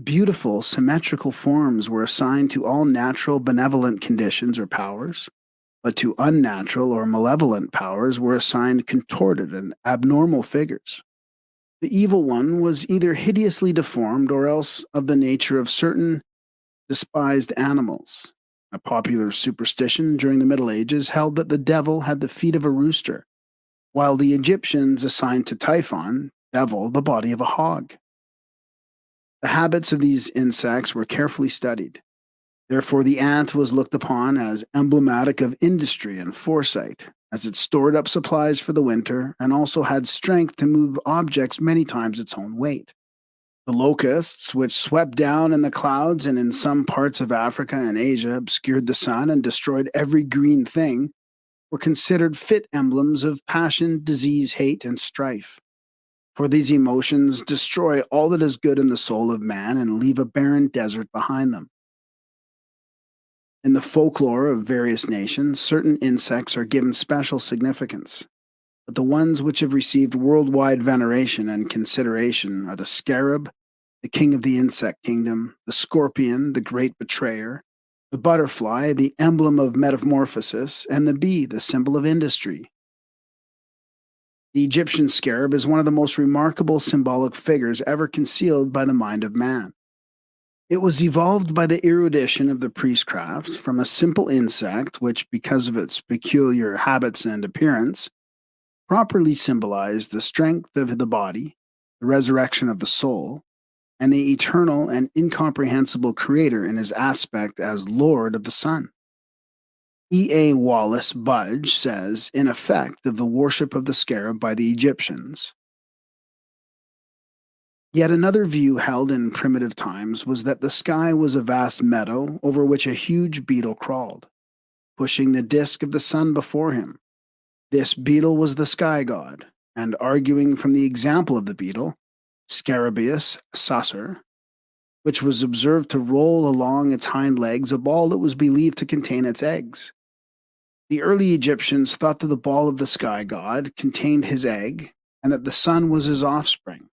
Beautiful, symmetrical forms were assigned to all natural, benevolent conditions or powers, but to unnatural or malevolent powers were assigned contorted and abnormal figures. The evil one was either hideously deformed or else of the nature of certain despised animals. A popular superstition during the Middle Ages held that the devil had the feet of a rooster, while the Egyptians assigned to Typhon, devil, the body of a hog. The habits of these insects were carefully studied. Therefore, the ant was looked upon as emblematic of industry and foresight, as it stored up supplies for the winter and also had strength to move objects many times its own weight. The locusts, which swept down in the clouds and in some parts of Africa and Asia obscured the sun and destroyed every green thing, were considered fit emblems of passion, disease, hate, and strife. For these emotions destroy all that is good in the soul of man and leave a barren desert behind them. In the folklore of various nations, certain insects are given special significance, but the ones which have received worldwide veneration and consideration are the scarab, the king of the insect kingdom, the scorpion, the great betrayer, the butterfly, the emblem of metamorphosis, and the bee, the symbol of industry. The Egyptian scarab is one of the most remarkable symbolic figures ever concealed by the mind of man. It was evolved by the erudition of the priestcraft from a simple insect which, because of its peculiar habits and appearance, properly symbolized the strength of the body, the resurrection of the soul, and the eternal and incomprehensible creator in his aspect as Lord of the Sun. E. A. Wallace Budge says, in effect, of the worship of the scarab by the Egyptians. Yet another view held in primitive times was that the sky was a vast meadow over which a huge beetle crawled, pushing the disk of the sun before him. This beetle was the sky god, and arguing from the example of the beetle, Scarabaeus sacer, which was observed to roll along its hind legs a ball that was believed to contain its eggs. The early Egyptians thought that the ball of the sky god contained his egg, and that the sun was his offspring.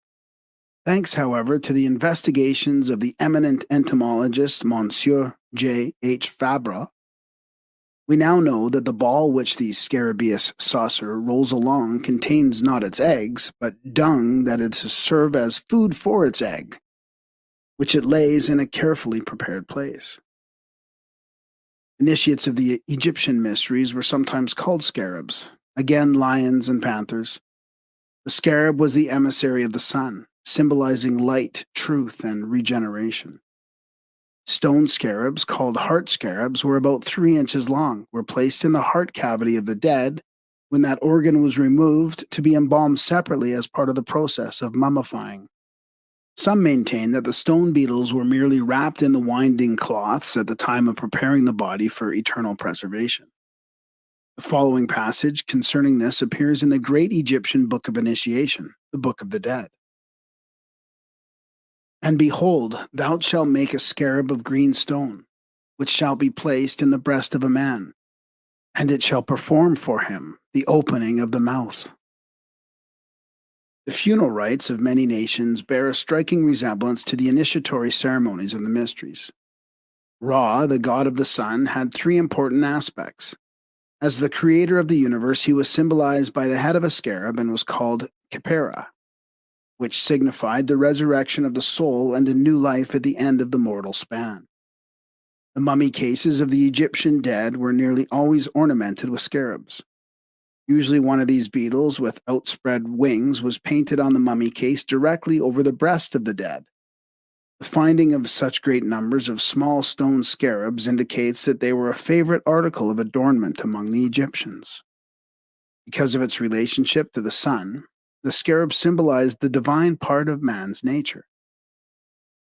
Thanks, however, to the investigations of the eminent entomologist Monsieur J. H. Fabre, we now know that the ball which the Scarabaeus saucer rolls along contains not its eggs, but dung that is to serve as food for its egg, which it lays in a carefully prepared place. Initiates of the Egyptian mysteries were sometimes called scarabs, again lions and panthers. The scarab was the emissary of the sun, symbolizing light, truth, and regeneration. Stone scarabs, called heart scarabs, were about 3 inches long, were placed in the heart cavity of the dead when that organ was removed to be embalmed separately as part of the process of mummifying. Some maintain that the stone beetles were merely wrapped in the winding cloths at the time of preparing the body for eternal preservation. The following passage concerning this appears in the great Egyptian Book of Initiation, the Book of the Dead. And behold, thou shalt make a scarab of green stone, which shall be placed in the breast of a man, and it shall perform for him the opening of the mouth. The funeral rites of many nations bear a striking resemblance to the initiatory ceremonies of the mysteries. Ra, the god of the sun, had 3 important aspects. As the creator of the universe, he was symbolized by the head of a scarab and was called Khepera, which signified the resurrection of the soul and a new life at the end of the mortal span. The mummy cases of the Egyptian dead were nearly always ornamented with scarabs. Usually one of these beetles with outspread wings was painted on the mummy case directly over the breast of the dead. The finding of such great numbers of small stone scarabs indicates that they were a favorite article of adornment among the Egyptians. Because of its relationship to the sun, the scarab symbolized the divine part of man's nature.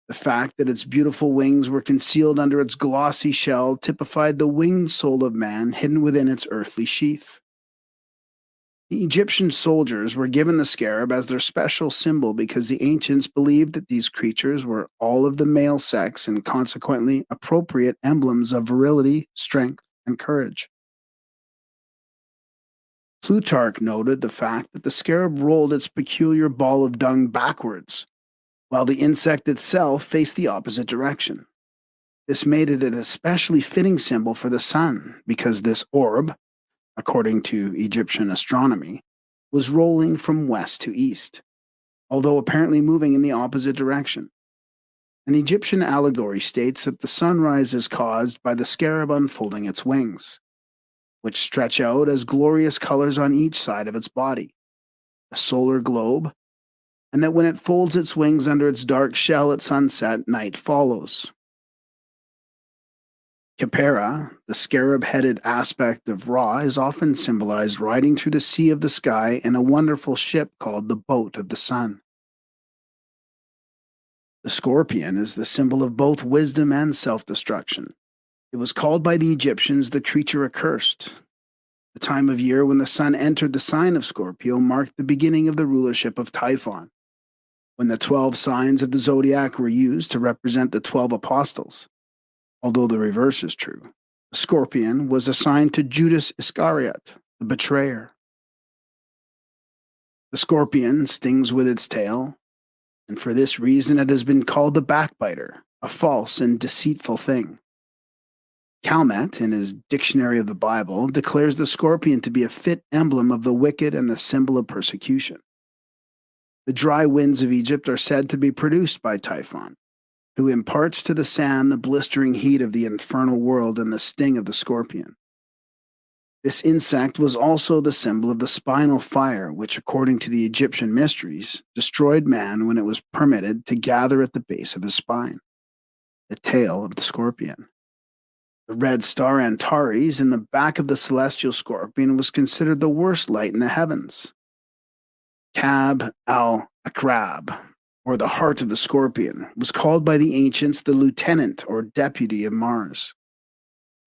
The fact that its beautiful wings were concealed under its glossy shell typified the winged soul of man hidden within its earthly sheath. The Egyptian soldiers were given the scarab as their special symbol because the ancients believed that these creatures were all of the male sex and consequently appropriate emblems of virility, strength, and courage. Plutarch noted the fact that the scarab rolled its peculiar ball of dung backwards, while the insect itself faced the opposite direction. This made it an especially fitting symbol for the sun because this orb, according to Egyptian astronomy, was rolling from west to east, although apparently moving in the opposite direction. An Egyptian allegory states that the sunrise is caused by the scarab unfolding its wings, which stretch out as glorious colors on each side of its body, a solar globe, and that when it folds its wings under its dark shell at sunset, night follows. Khepera, the scarab headed aspect of Ra, is often symbolized riding through the sea of the sky in a wonderful ship called the Boat of the Sun. The scorpion is the symbol of both wisdom and self destruction. It was called by the Egyptians the creature accursed. The time of year when the sun entered the sign of Scorpio marked the beginning of the rulership of Typhon, when the 12 signs of the zodiac were used to represent the 12 apostles. Although the reverse is true, the scorpion was assigned to Judas Iscariot, the betrayer. The scorpion stings with its tail, and for this reason it has been called the backbiter, a false and deceitful thing. Calmet, in his Dictionary of the Bible, declares the scorpion to be a fit emblem of the wicked and the symbol of persecution. The dry winds of Egypt are said to be produced by Typhon, who imparts to the sand the blistering heat of the infernal world and the sting of the scorpion. This insect was also the symbol of the spinal fire, which, according to the Egyptian mysteries, destroyed man when it was permitted to gather at the base of his spine, the tail of the scorpion. The red star Antares in the back of the celestial scorpion was considered the worst light in the heavens. Kab al-Akrab, or the heart of the scorpion, was called by the ancients the lieutenant or deputy of Mars.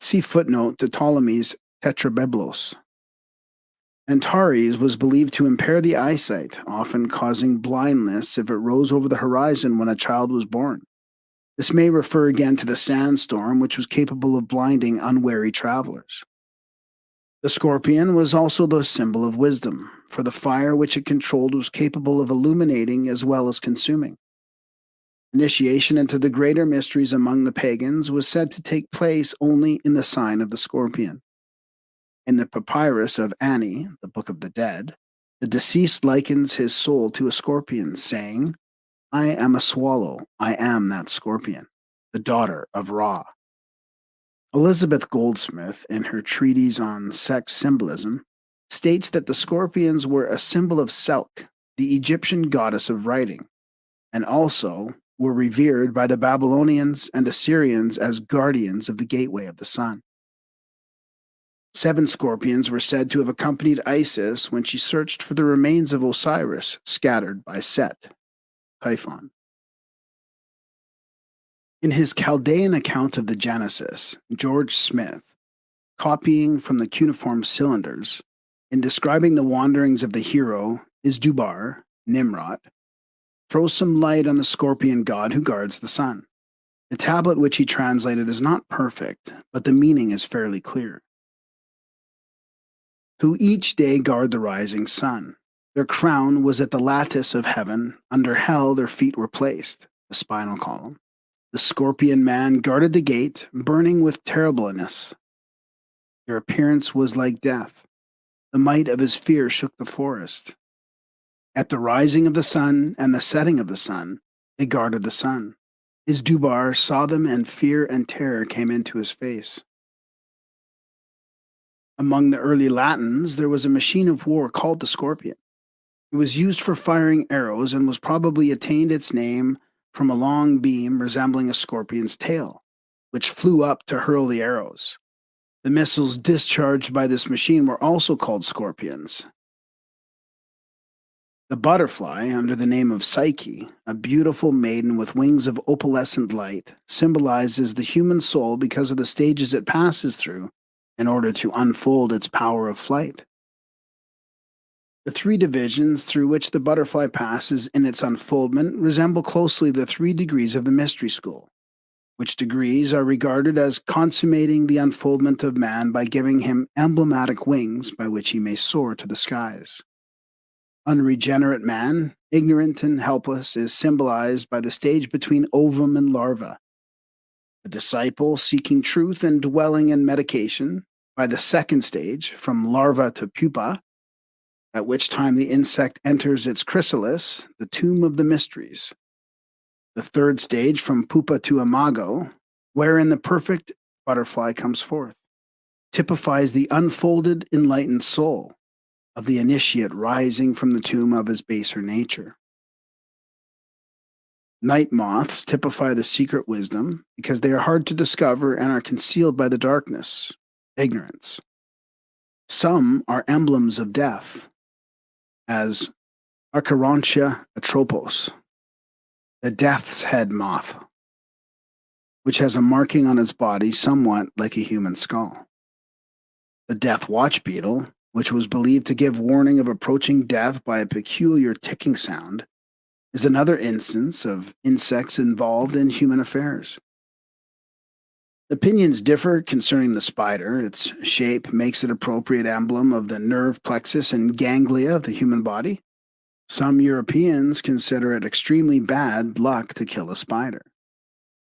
See footnote to Ptolemy's Tetrabiblos. Antares was believed to impair the eyesight, often causing blindness if it rose over the horizon when a child was born. This may refer again to the sandstorm, which was capable of blinding unwary travelers. The scorpion was also the symbol of wisdom, for the fire which it controlled was capable of illuminating as well as consuming. Initiation into the greater mysteries among the pagans was said to take place only in the sign of the scorpion. In the papyrus of Ani, the Book of the Dead, the deceased likens his soul to a scorpion, saying, "I am a swallow, I am that scorpion, the daughter of Ra." Elizabeth Goldsmith, in her treatise on sex symbolism, states that the scorpions were a symbol of Selk, the Egyptian goddess of writing, and also were revered by the Babylonians and Assyrians as guardians of the gateway of the sun. 7 scorpions were said to have accompanied Isis when she searched for the remains of Osiris scattered by Set, Typhon. In his Chaldean account of the Genesis, George Smith, copying from the cuneiform cylinders, in describing the wanderings of the hero Isdubar, Nimrod, throws some light on the scorpion god who guards the sun. The tablet which he translated is not perfect, but the meaning is fairly clear. Who each day guard the rising sun. Their crown was at the lattice of heaven, under hell their feet were placed, the spinal column. The scorpion man guarded the gate, burning with terribleness. Their appearance was like death. The might of his fear shook the forest. At the rising of the sun and the setting of the sun, they guarded the sun. Isdubar saw them, and fear and terror came into his face. Among the early Latins, there was a machine of war called the scorpion. It was used for firing arrows and was probably attained its name from a long beam resembling a scorpion's tail, which flew up to hurl the arrows. The missiles discharged by this machine were also called scorpions. The butterfly, under the name of Psyche, a beautiful maiden with wings of opalescent light, symbolizes the human soul because of the stages it passes through in order to unfold its power of flight. The three divisions through which the butterfly passes in its unfoldment resemble closely the 3 degrees of the mystery school, which degrees are regarded as consummating the unfoldment of man by giving him emblematic wings by which he may soar to the skies. Unregenerate man, ignorant and helpless, is symbolized by the stage between ovum and larva. The disciple seeking truth and dwelling in medication by the second stage, from larva to pupa, at which time the insect enters its chrysalis, the tomb of the mysteries. The third stage, from pupa to imago, wherein the perfect butterfly comes forth, typifies the unfolded, enlightened soul of the initiate rising from the tomb of his baser nature. Night moths typify the secret wisdom because they are hard to discover and are concealed by the darkness, ignorance. Some are emblems of death, as Acherontia atropos, the death's head moth, which has a marking on its body somewhat like a human skull. The death watch beetle, which was believed to give warning of approaching death by a peculiar ticking sound, is another instance of insects involved in human affairs. Opinions differ concerning the spider. Its shape makes it appropriate emblem of the nerve plexus and ganglia of the human body. Some Europeans consider it extremely bad luck to kill a spider,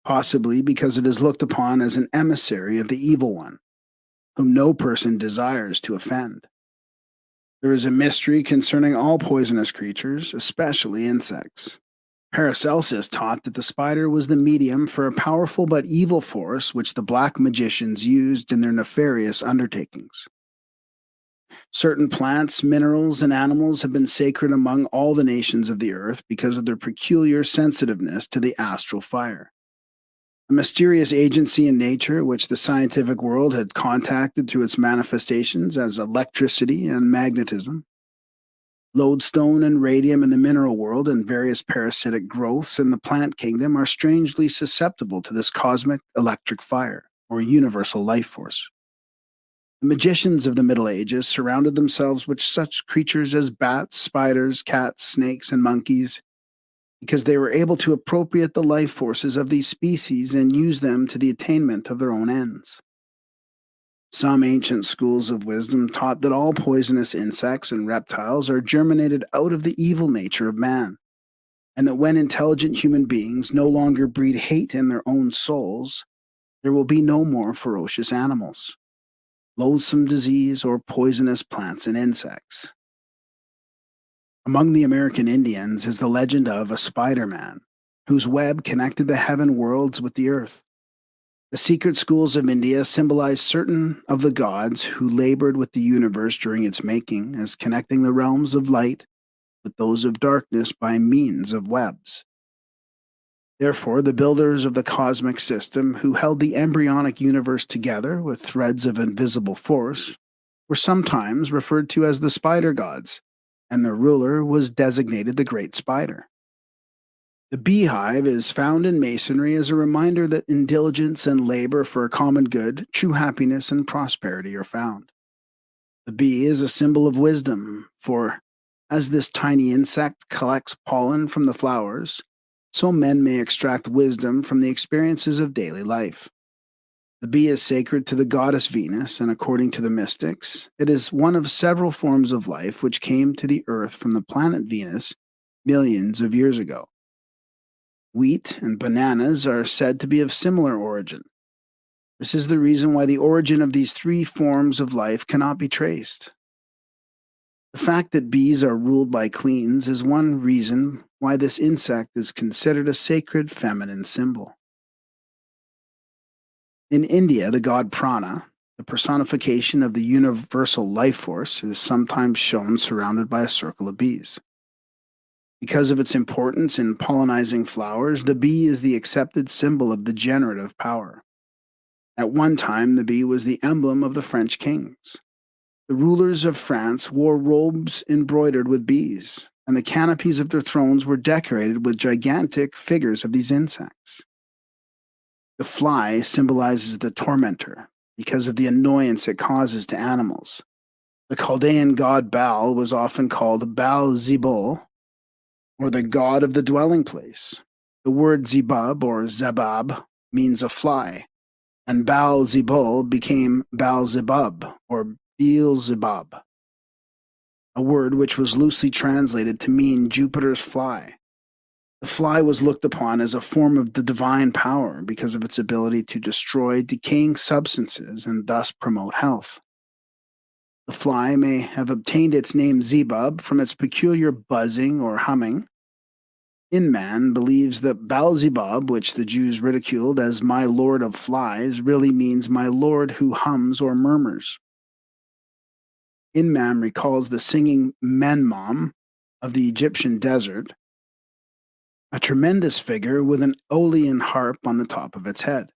possibly because it is looked upon as an emissary of the evil one, whom no person desires to offend. There is a mystery concerning all poisonous creatures, especially insects. Paracelsus taught that the spider was the medium for a powerful but evil force which the black magicians used in their nefarious undertakings. Certain plants, minerals, and animals have been sacred among all the nations of the earth because of their peculiar sensitiveness to the astral fire. A mysterious agency in nature which the scientific world had contacted through its manifestations as electricity and magnetism. Lodestone and radium in the mineral world and various parasitic growths in the plant kingdom are strangely susceptible to this cosmic electric fire, or universal life force. The magicians of the Middle Ages surrounded themselves with such creatures as bats, spiders, cats, snakes, and monkeys, because they were able to appropriate the life forces of these species and use them to the attainment of their own ends. Some ancient schools of wisdom taught that all poisonous insects and reptiles are germinated out of the evil nature of man, and that when intelligent human beings no longer breed hate in their own souls, there will be no more ferocious animals, loathsome disease, or poisonous plants and insects. Among the American Indians is the legend of a Spider-Man, whose web connected the heaven worlds with the earth. The secret schools of India symbolize certain of the gods who labored with the universe during its making, as connecting the realms of light with those of darkness by means of webs. Therefore, the builders of the cosmic system, who held the embryonic universe together with threads of invisible force, were sometimes referred to as the spider gods, and their ruler was designated the Great Spider. The beehive is found in masonry as a reminder that in diligence and labor for a common good, true happiness and prosperity are found. The bee is a symbol of wisdom, for as this tiny insect collects pollen from the flowers, so men may extract wisdom from the experiences of daily life. The bee is sacred to the goddess Venus, and according to the mystics, it is one of several forms of life which came to the earth from the planet Venus millions of years ago. Wheat and bananas are said to be of similar origin. This is the reason why the origin of these 3 forms of life cannot be traced. The fact that bees are ruled by queens is one reason why this insect is considered a sacred feminine symbol. In India, the god Prana, the personification of the universal life force, is sometimes shown surrounded by a circle of bees. Because of its importance in pollinizing flowers, the bee is the accepted symbol of the generative power. At one time, the bee was the emblem of the French kings. The rulers of France wore robes embroidered with bees, and the canopies of their thrones were decorated with gigantic figures of these insects. The fly symbolizes the tormentor because of the annoyance it causes to animals, The Chaldean god Baal was often called Baal Zebul, or the god of the dwelling place. The word Zebub or Zebab means a fly, and Baal Zebul became Baal Zebub or Beelzebub, a word which was loosely translated to mean Jupiter's fly. The fly was looked upon as a form of the divine power because of its ability to destroy decaying substances and thus promote health. The fly may have obtained its name Zebub from its peculiar buzzing or humming. Inman believes that Beelzebub, which the Jews ridiculed as my lord of flies, really means my lord who hums or murmurs. Inman recalls the singing Menmom of the Egyptian desert, a tremendous figure with an Aeolian harp on the top of its head.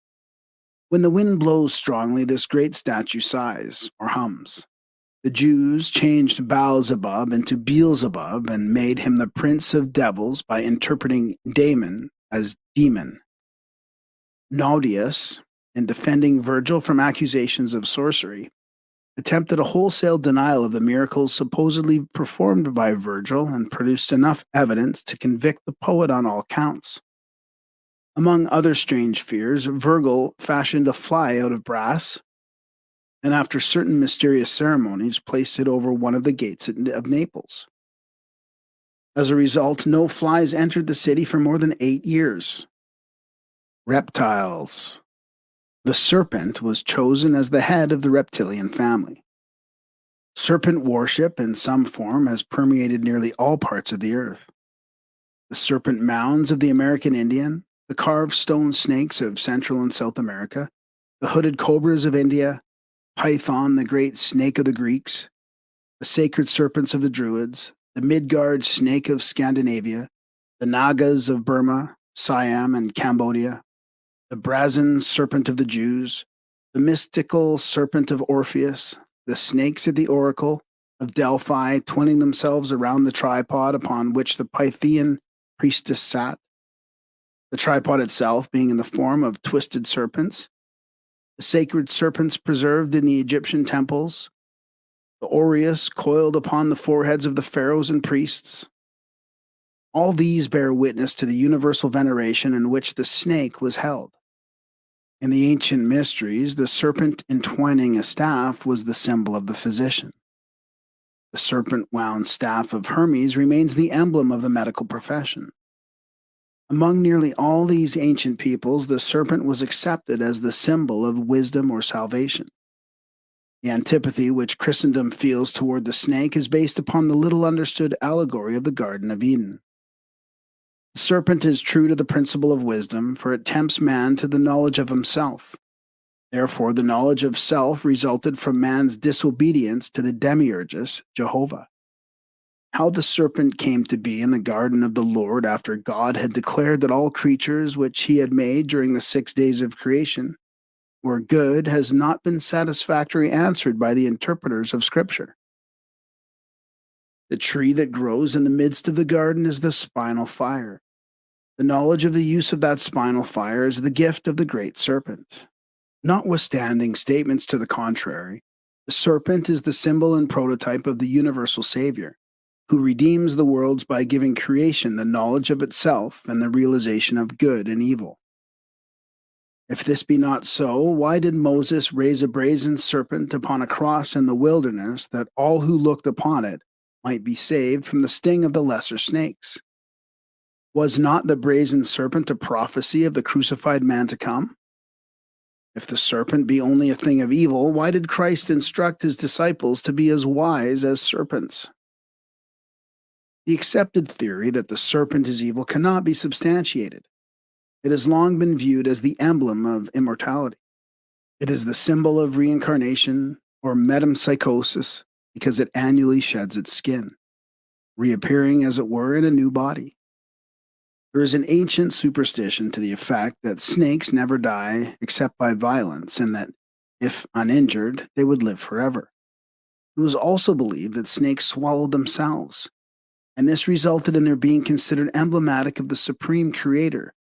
When the wind blows strongly, this great statue sighs or hums. The Jews changed Baalzebub into Beelzebub and made him the prince of devils by interpreting daemon as demon. Naudius, in defending Virgil from accusations of sorcery, attempted a wholesale denial of the miracles supposedly performed by Virgil and produced enough evidence to convict the poet on all counts. Among other strange fears, Virgil fashioned a fly out of brass and after certain mysterious ceremonies placed it over one of the gates of Naples. As a result, no flies entered the city for more than 8 years. Reptiles. The serpent was chosen as the head of the reptilian family. Serpent worship in some form has permeated nearly all parts of the earth. The serpent mounds of the American Indian, the carved stone snakes of Central and South America, the hooded cobras of India, Python, the great snake of the Greeks, the sacred serpents of the Druids, the Midgard snake of Scandinavia, the Nagas of Burma, Siam, and Cambodia, the brazen serpent of the Jews, the mystical serpent of Orpheus, the snakes at the oracle of Delphi twining themselves around the tripod upon which the Pythian priestess sat, the tripod itself being in the form of twisted serpents, the sacred serpents preserved in the Egyptian temples, the aureus coiled upon the foreheads of the pharaohs and priests. All these bear witness to the universal veneration in which the snake was held. In the ancient mysteries, the serpent entwining a staff was the symbol of the physician. The serpent-wound staff of Hermes remains the emblem of the medical profession. Among nearly all these ancient peoples, the serpent was accepted as the symbol of wisdom or salvation. The antipathy which Christendom feels toward the snake is based upon the little understood allegory of the Garden of Eden. The serpent is true to the principle of wisdom, for it tempts man to the knowledge of himself. Therefore, the knowledge of self resulted from man's disobedience to the demiurgus, Jehovah. How the serpent came to be in the garden of the Lord after God had declared that all creatures which he had made during the 6 days of creation were good has not been satisfactorily answered by the interpreters of Scripture. The tree that grows in the midst of the garden is the spinal fire. The knowledge of the use of that spinal fire is the gift of the great serpent. Notwithstanding statements to the contrary, the serpent is the symbol and prototype of the universal Savior, who redeems the worlds by giving creation the knowledge of itself and the realization of good and evil. If this be not so, why did Moses raise a brazen serpent upon a cross in the wilderness that all who looked upon it might be saved from the sting of the lesser snakes? Was not the brazen serpent a prophecy of the crucified man to come? If the serpent be only a thing of evil, why did Christ instruct his disciples to be as wise as serpents? The accepted theory that the serpent is evil cannot be substantiated. It has long been viewed as the emblem of immortality. It is the symbol of reincarnation or metempsychosis because it annually sheds its skin, reappearing as it were in a new body. There is an ancient superstition to the effect that snakes never die except by violence and that, if uninjured, they would live forever. It was also believed that snakes swallowed themselves, and this resulted in their being considered emblematic of the supreme creator,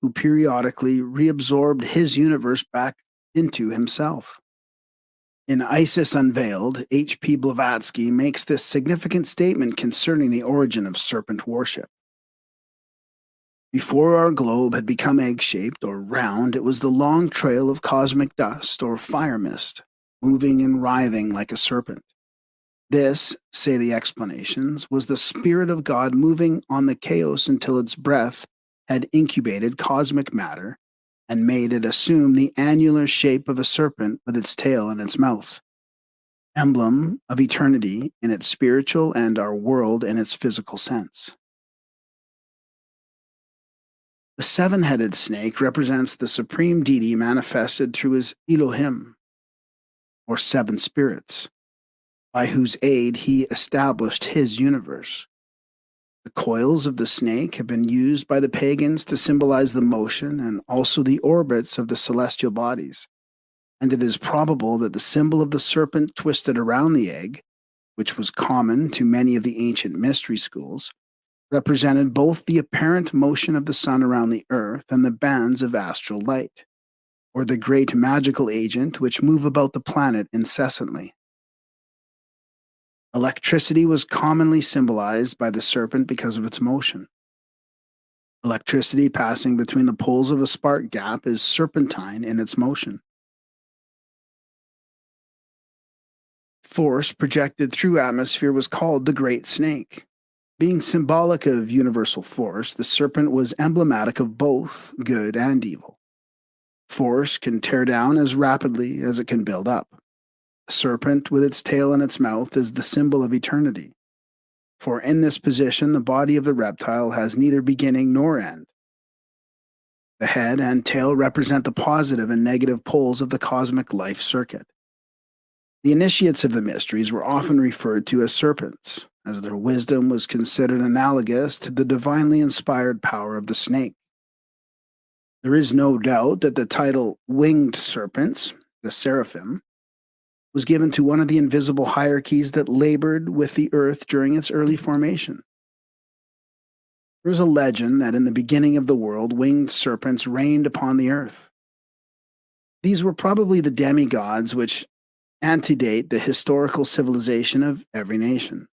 who periodically reabsorbed his universe back into himself. In Isis Unveiled, H.P. Blavatsky makes this significant statement concerning the origin of serpent worship. Before our globe had become egg-shaped or round, it was the long trail of cosmic dust or fire mist, moving and writhing like a serpent. This, say the explanations, was the Spirit of God moving on the chaos until its breath had incubated cosmic matter and made it assume the annular shape of a serpent with its tail and its mouth, emblem of eternity in its spiritual and our world in its physical sense. The seven-headed snake represents the supreme deity manifested through his Elohim, or seven spirits, by whose aid he established his universe. The coils of the snake have been used by the pagans to symbolize the motion and also the orbits of the celestial bodies, and it is probable that the symbol of the serpent twisted around the egg, which was common to many of the ancient mystery schools, represented both the apparent motion of the sun around the earth and the bands of astral light, or the great magical agent which move about the planet incessantly. Electricity was commonly symbolized by the serpent because of its motion. Electricity passing between the poles of a spark gap is serpentine in its motion. Force projected through atmosphere was called the Great Snake. Being symbolic of universal force, the serpent was emblematic of both good and evil. Force can tear down as rapidly as it can build up. The serpent, with its tail in its mouth, is the symbol of eternity. For in this position, the body of the reptile has neither beginning nor end. The head and tail represent the positive and negative poles of the cosmic life circuit. The initiates of the mysteries were often referred to as serpents, as their wisdom was considered analogous to the divinely inspired power of the snake. There is no doubt that the title winged serpents, the seraphim, was given to one of the invisible hierarchies that labored with the earth during its early formation. There is a legend that in the beginning of the world, winged serpents reigned upon the earth. These were probably the demigods which antedate the historical civilization of every nation.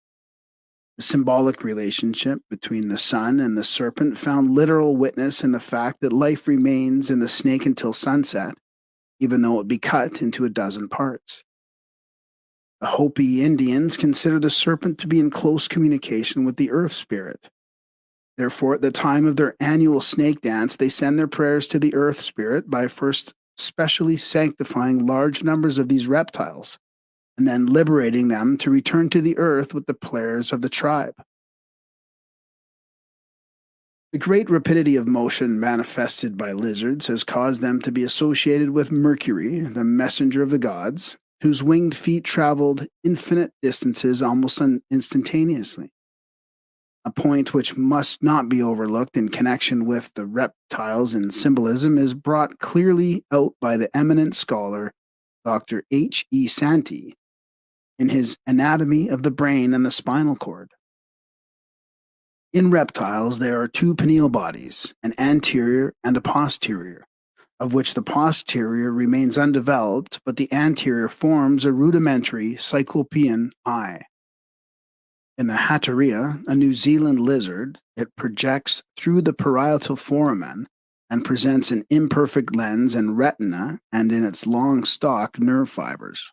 The symbolic relationship between the sun and the serpent found literal witness in the fact that life remains in the snake until sunset, even though it be cut into a dozen parts. The Hopi Indians consider the serpent to be in close communication with the earth spirit. Therefore, at the time of their annual snake dance, they send their prayers to the earth spirit by first specially sanctifying large numbers of these reptiles, and then liberating them to return to the earth with the prayers of the tribe. The great rapidity of motion manifested by lizards has caused them to be associated with Mercury, the messenger of the gods, whose winged feet traveled infinite distances almost instantaneously. A point which must not be overlooked in connection with the reptiles in symbolism is brought clearly out by the eminent scholar Dr. H. E. Santee in his Anatomy of the Brain and the Spinal Cord. In reptiles, there are two pineal bodies, an anterior and a posterior, of which the posterior remains undeveloped, but the anterior forms a rudimentary cyclopean eye. In the Hatteria, a New Zealand lizard, it projects through the parietal foramen and presents an imperfect lens and retina and in its long stalk nerve fibers.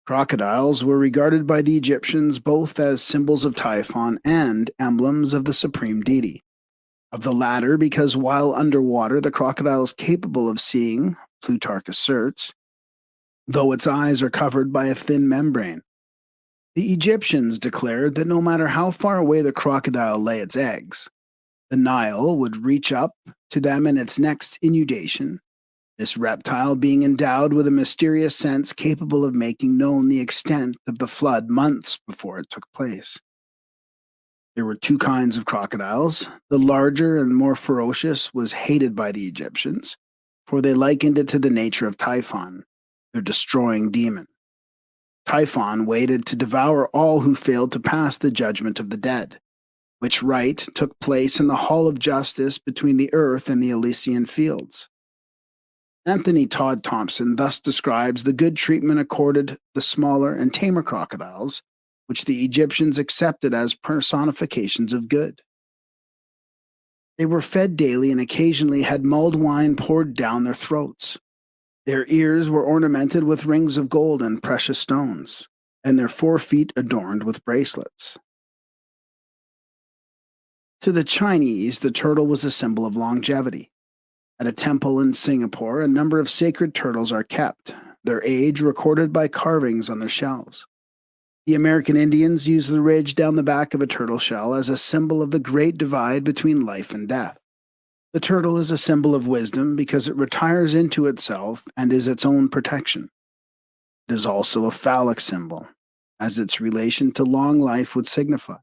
Crocodiles were regarded by the Egyptians both as symbols of Typhon and emblems of the supreme deity. Of the latter, because while underwater the crocodile is capable of seeing, Plutarch asserts, though its eyes are covered by a thin membrane. The Egyptians declared that no matter how far away the crocodile lay its eggs, the Nile would reach up to them in its next inundation, this reptile being endowed with a mysterious sense capable of making known the extent of the flood months before it took place. There were two kinds of crocodiles. The larger and more ferocious was hated by the Egyptians, for they likened it to the nature of Typhon, their destroying demon. Typhon waited to devour all who failed to pass the judgment of the dead, which rite took place in the hall of justice between the earth and the Elysian fields. Anthony Todd Thompson thus describes the good treatment accorded the smaller and tamer crocodiles, which the Egyptians accepted as personifications of good. They were fed daily and occasionally had mulled wine poured down their throats. Their ears were ornamented with rings of gold and precious stones, and their forefeet adorned with bracelets. To the Chinese, the turtle was a symbol of longevity. At a temple in Singapore, a number of sacred turtles are kept, their age recorded by carvings on their shells. The American Indians use the ridge down the back of a turtle shell as a symbol of the great divide between life and death. The turtle is a symbol of wisdom because it retires into itself and is its own protection. It is also a phallic symbol, as its relation to long life would signify.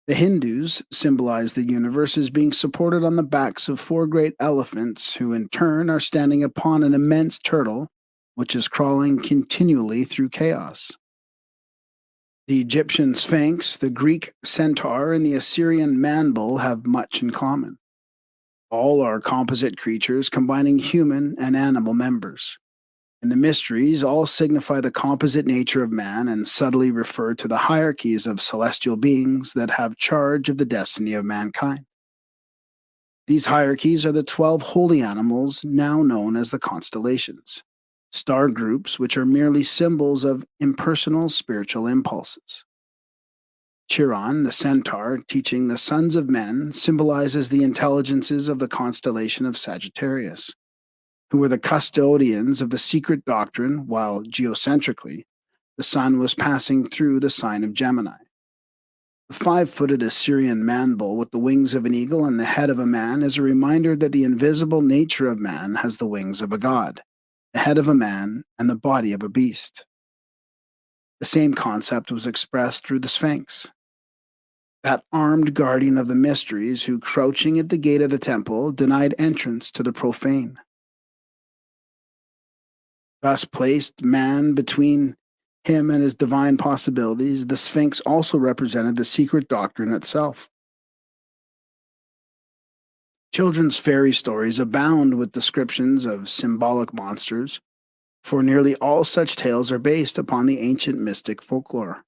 The Hindus symbolize the universe as being supported on the backs of four great elephants, who in turn are standing upon an immense turtle, which is crawling continually through chaos. The Egyptian Sphinx, the Greek centaur, and the Assyrian man-bull have much in common. All are composite creatures combining human and animal members. And the mysteries all signify the composite nature of man and subtly refer to the hierarchies of celestial beings that have charge of the destiny of mankind. These hierarchies are the 12 holy animals now known as the constellations, star groups which are merely symbols of impersonal spiritual impulses. Chiron, the centaur, teaching the sons of men, symbolizes the intelligences of the constellation of Sagittarius, who were the custodians of the secret doctrine, while geocentrically, the sun was passing through the sign of Gemini. The 5-footed Assyrian man-bull with the wings of an eagle and the head of a man is a reminder that the invisible nature of man has the wings of a god, the head of a man, and the body of a beast. The same concept was expressed through the Sphinx, that armed guardian of the mysteries who, crouching at the gate of the temple, denied entrance to the profane. Thus placed man between him and his divine possibilities, the Sphinx also represented the secret doctrine itself. Children's fairy stories abound with descriptions of symbolic monsters, for nearly all such tales are based upon the ancient mystic folklore.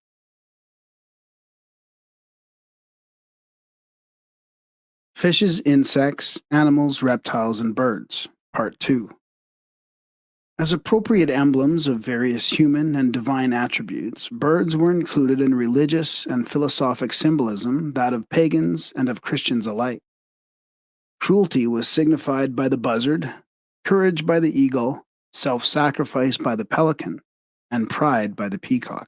Fishes, insects, animals, reptiles, and birds, Part 2. As appropriate emblems of various human and divine attributes, birds were included in religious and philosophic symbolism, that of pagans and of Christians alike. Cruelty was signified by the buzzard, courage by the eagle, self-sacrifice by the pelican, and pride by the peacock.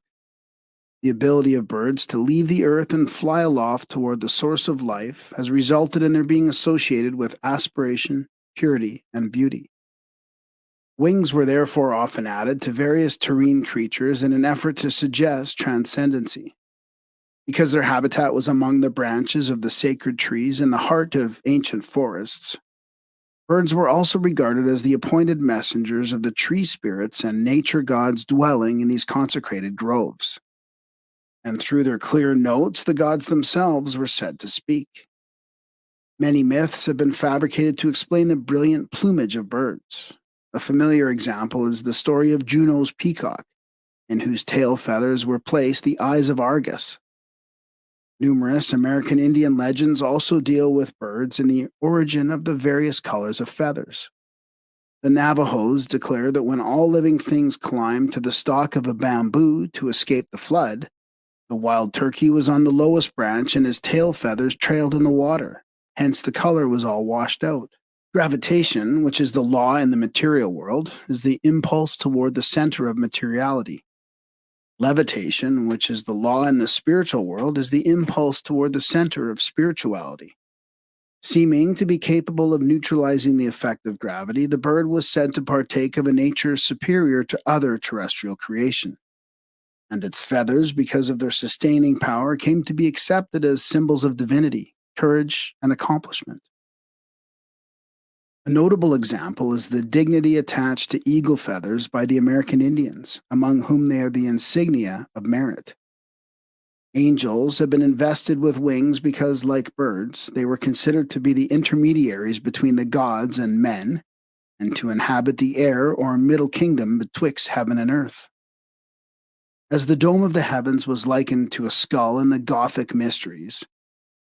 The ability of birds to leave the earth and fly aloft toward the source of life has resulted in their being associated with aspiration, purity, and beauty. Wings were therefore often added to various terrene creatures in an effort to suggest transcendency. Because their habitat was among the branches of the sacred trees in the heart of ancient forests, birds were also regarded as the appointed messengers of the tree spirits and nature gods dwelling in these consecrated groves. And through their clear notes, the gods themselves were said to speak. Many myths have been fabricated to explain the brilliant plumage of birds. A familiar example is the story of Juno's peacock, in whose tail feathers were placed the eyes of Argus. Numerous American Indian legends also deal with birds and the origin of the various colors of feathers. The Navajos declare that when all living things climbed to the stalk of a bamboo to escape the flood, the wild turkey was on the lowest branch and his tail feathers trailed in the water, hence the color was all washed out. Gravitation, which is the law in the material world, is the impulse toward the center of materiality. Levitation, which is the law in the spiritual world, is the impulse toward the center of spirituality. Seeming to be capable of neutralizing the effect of gravity, the bird was said to partake of a nature superior to other terrestrial creation. And its feathers, because of their sustaining power, came to be accepted as symbols of divinity, courage, and accomplishment. A notable example is the dignity attached to eagle feathers by the American Indians, among whom they are the insignia of merit. Angels have been invested with wings because, like birds, they were considered to be the intermediaries between the gods and men, and to inhabit the air or middle kingdom betwixt heaven and earth. As the dome of the heavens was likened to a skull in the Gothic mysteries,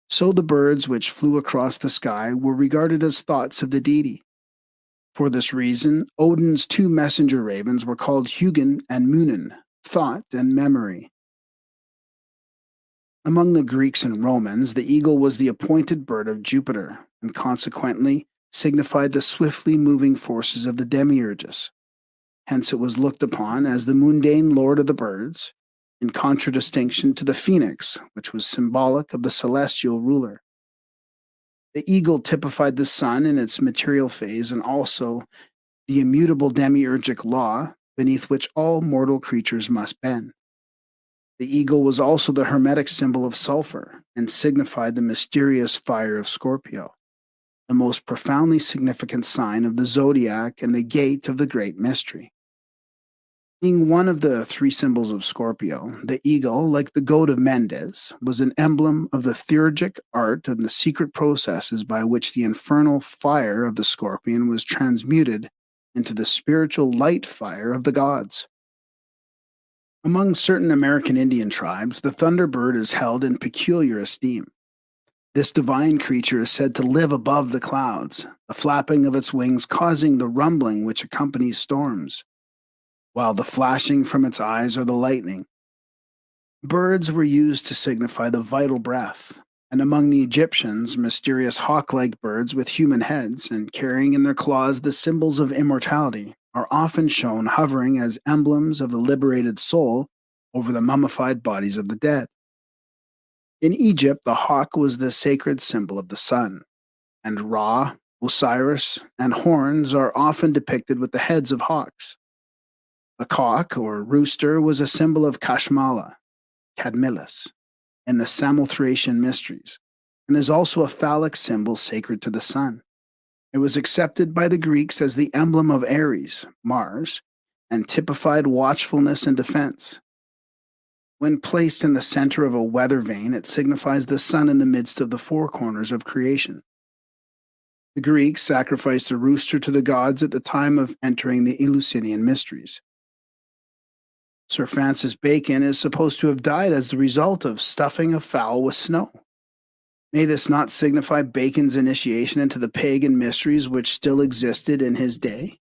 so the birds which flew across the sky were regarded as thoughts of the deity. For this reason, Odin's two messenger ravens were called Hugin and Munin, thought and memory. Among the Greeks and Romans, the eagle was the appointed bird of Jupiter, and consequently signified the swiftly moving forces of the demiurges. Hence it was looked upon as the mundane lord of the birds, in contradistinction to the phoenix, which was symbolic of the celestial ruler. The eagle typified the sun in its material phase and also the immutable demiurgic law beneath which all mortal creatures must bend. The eagle was also the hermetic symbol of sulfur and signified the mysterious fire of Scorpio, the most profoundly significant sign of the zodiac and the gate of the great mystery. Being one of the three symbols of Scorpio, the eagle, like the goat of Mendes, was an emblem of the theurgic art and the secret processes by which the infernal fire of the scorpion was transmuted into the spiritual light fire of the gods. Among certain American Indian tribes, the thunderbird is held in peculiar esteem. This divine creature is said to live above the clouds, the flapping of its wings causing the rumbling which accompanies storms, while the flashing from its eyes are the lightning. Birds were used to signify the vital breath, and among the Egyptians, mysterious hawk-like birds with human heads and carrying in their claws the symbols of immortality are often shown hovering as emblems of the liberated soul over the mummified bodies of the dead. In Egypt, the hawk was the sacred symbol of the sun, and Ra, Osiris, and horns are often depicted with the heads of hawks. The cock, or rooster, was a symbol of Kashmala, Cadmilus, in the Samothracian mysteries, and is also a phallic symbol sacred to the sun. It was accepted by the Greeks as the emblem of Ares, Mars, and typified watchfulness and defense. When placed in the center of a weather vane, it signifies the sun in the midst of the four corners of creation. The Greeks sacrificed a rooster to the gods at the time of entering the Eleusinian mysteries. Sir Francis Bacon is supposed to have died as the result of stuffing a fowl with snow. May this not signify Bacon's initiation into the pagan mysteries which still existed in his day?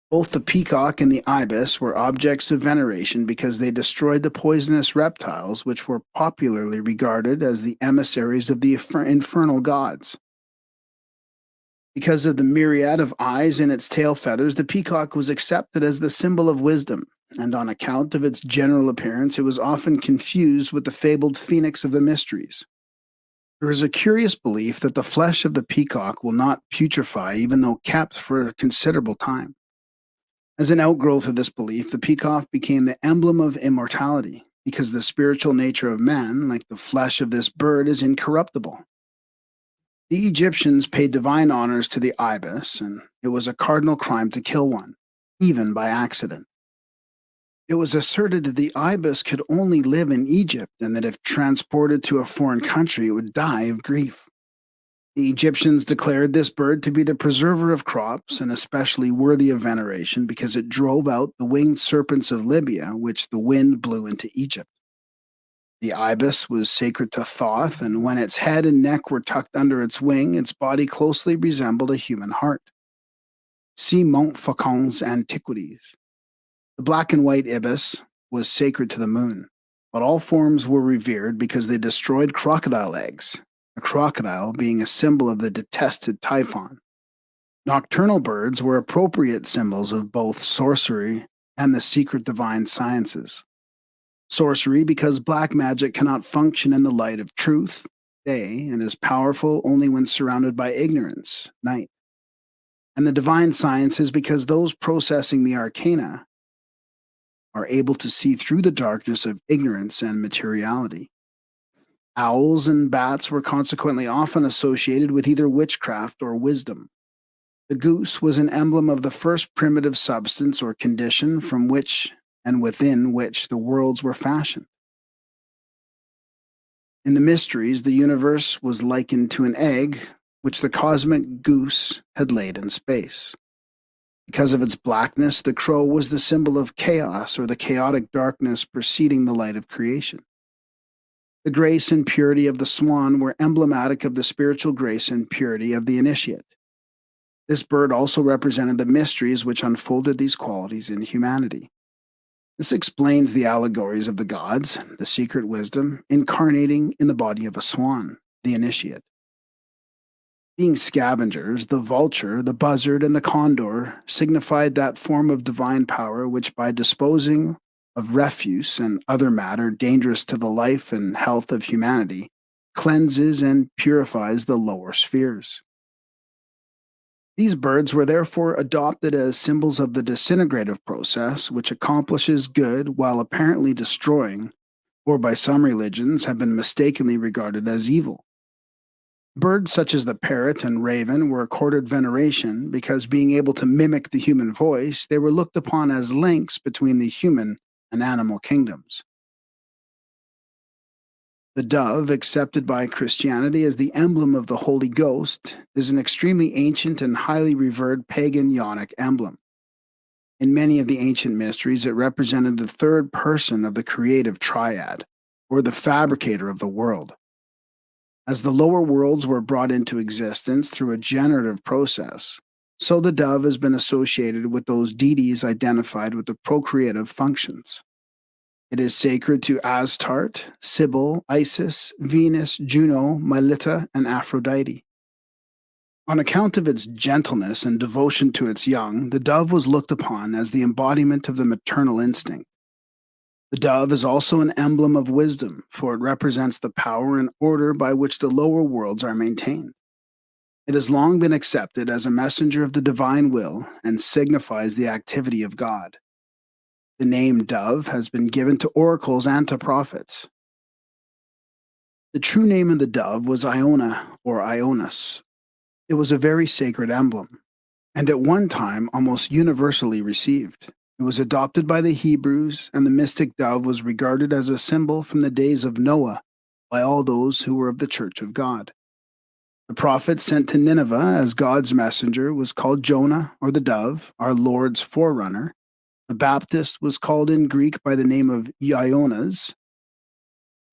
Both the peacock and the ibis were objects of veneration because they destroyed the poisonous reptiles which were popularly regarded as the emissaries of the infernal gods. Because of the myriad of eyes in its tail feathers, the peacock was accepted as the symbol of wisdom, and on account of its general appearance, it was often confused with the fabled phoenix of the mysteries. There is a curious belief that the flesh of the peacock will not putrefy even though kept for a considerable time. As an outgrowth of this belief, the peacock became the emblem of immortality, because the spiritual nature of man, like the flesh of this bird, is incorruptible. The Egyptians paid divine honors to the ibis, and it was a cardinal crime to kill one, even by accident. It was asserted that the ibis could only live in Egypt and that if transported to a foreign country, it would die of grief. The Egyptians declared this bird to be the preserver of crops and especially worthy of veneration because it drove out the winged serpents of Libya, which the wind blew into Egypt. The ibis was sacred to Thoth, and when its head and neck were tucked under its wing, its body closely resembled a human heart. See Montfaucon's Antiquities. The black and white ibis was sacred to the moon, but all forms were revered because they destroyed crocodile eggs, a crocodile being a symbol of the detested Typhon. Nocturnal birds were appropriate symbols of both sorcery and the secret divine sciences. Sorcery because black magic cannot function in the light of truth, day, and is powerful only when surrounded by ignorance, night. And the divine sciences because those processing the arcana are able to see through the darkness of ignorance and materiality. Owls and bats were consequently often associated with either witchcraft or wisdom. The goose was an emblem of the first primitive substance or condition from which and within which the worlds were fashioned. In the mysteries, the universe was likened to an egg which the cosmic goose had laid in space. Because of its blackness, the crow was the symbol of chaos or the chaotic darkness preceding the light of creation. The grace and purity of the swan were emblematic of the spiritual grace and purity of the initiate. This bird also represented the mysteries which unfolded these qualities in humanity. This explains the allegories of the gods, the secret wisdom, incarnating in the body of a swan, the initiate. Being scavengers, the vulture, the buzzard, and the condor signified that form of divine power which, by disposing of refuse and other matter dangerous to the life and health of humanity, cleanses and purifies the lower spheres. These birds were therefore adopted as symbols of the disintegrative process, which accomplishes good while apparently destroying, or by some religions have been mistakenly regarded as evil. Birds such as the parrot and raven were accorded veneration because, being able to mimic the human voice, they were looked upon as links between the human and animal kingdoms. The dove, accepted by Christianity as the emblem of the Holy Ghost, is an extremely ancient and highly revered pagan yonic emblem. In many of the ancient mysteries, it represented the third person of the creative triad, or the fabricator of the world. As the lower worlds were brought into existence through a generative process, so the dove has been associated with those deities identified with the procreative functions. It is sacred to Astarte, Cybele, Isis, Venus, Juno, Mylitta, and Aphrodite. On account of its gentleness and devotion to its young, the dove was looked upon as the embodiment of the maternal instinct. The dove is also an emblem of wisdom, for it represents the power and order by which the lower worlds are maintained. It has long been accepted as a messenger of the divine will and signifies the activity of God. The name dove has been given to oracles and to prophets. The true name of the dove was Iona or Ionis. It was a very sacred emblem, and at one time almost universally received. It was adopted by the Hebrews, and the mystic dove was regarded as a symbol from the days of Noah by all those who were of the Church of God. The prophet sent to Nineveh as God's messenger was called Jonah or the dove, our Lord's forerunner. The Baptist was called in Greek by the name of Ionas,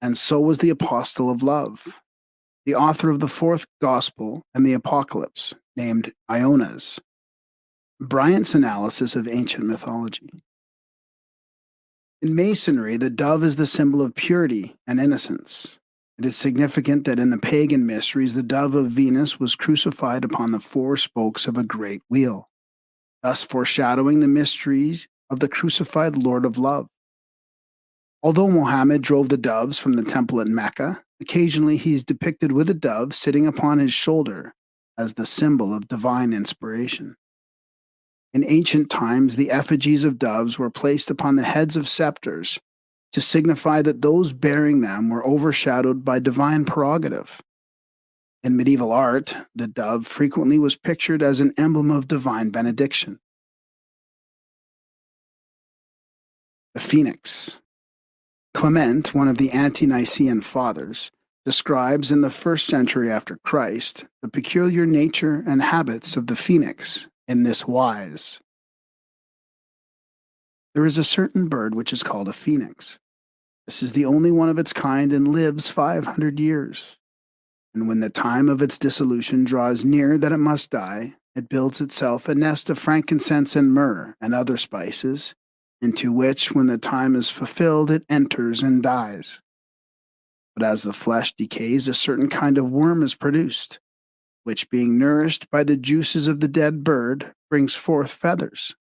and so was the apostle of love, the author of the fourth gospel and the apocalypse, named Ionas. Bryant's analysis of ancient mythology. In Masonry, the dove is the symbol of purity and innocence. It is significant that in the pagan mysteries, the dove of Venus was crucified upon the four spokes of a great wheel, thus foreshadowing the mysteries of the crucified Lord of Love. Although Mohammed drove the doves from the temple at Mecca, occasionally he is depicted with a dove sitting upon his shoulder as the symbol of divine inspiration. In ancient times, the effigies of doves were placed upon the heads of scepters to signify that those bearing them were overshadowed by divine prerogative. In medieval art, the dove frequently was pictured as an emblem of divine benediction. The phoenix. Clement, one of the ante-Nicene fathers, describes in the 1st century after Christ the peculiar nature and habits of the phoenix in this wise. There is a certain bird which is called a phoenix. This is the only one of its kind and lives 500 years. And when the time of its dissolution draws near that it must die, it builds itself a nest of frankincense and myrrh and other spices, into which, when the time is fulfilled, it enters and dies. But as the flesh decays, a certain kind of worm is produced, which, being nourished by the juices of the dead bird, brings forth feathers.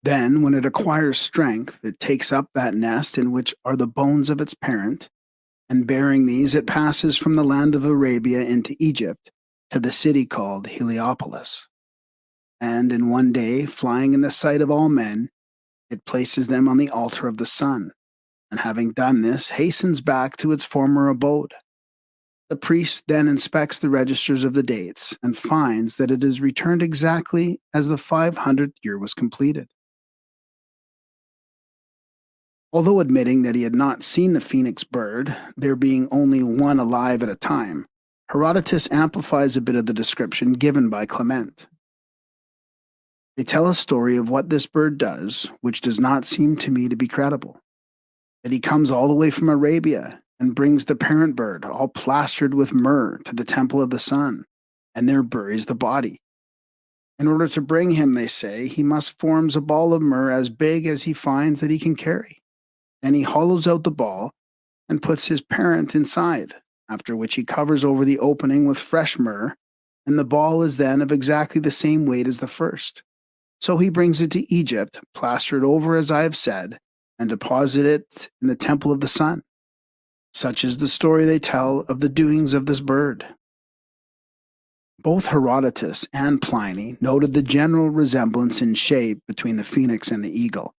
Then, when it acquires strength, it takes up that nest in which are the bones of its parent, and bearing these, it passes from the land of Arabia into Egypt to the city called Heliopolis. And in one day, flying in the sight of all men, it places them on the altar of the sun, and having done this, hastens back to its former abode. The priest then inspects the registers of the dates and finds that it is returned exactly as the 500th year was completed. Although admitting that he had not seen the phoenix bird, there being only one alive at a time, Herodotus amplifies a bit of the description given by Clement. They tell a story of what this bird does, which does not seem to me to be credible. That he comes all the way from Arabia and brings the parent bird, all plastered with myrrh, to the temple of the sun, and there buries the body. In order to bring him, they say, he must forms a ball of myrrh as big as he finds that he can carry. Then he hollows out the ball and puts his parent inside, after which he covers over the opening with fresh myrrh, and the ball is then of exactly the same weight as the first. So he brings it to Egypt, plastered over as I have said, and deposit it in the temple of the sun. Such is the story they tell of the doings of this bird. Both Herodotus and Pliny noted the general resemblance in shape between the phoenix and the eagle,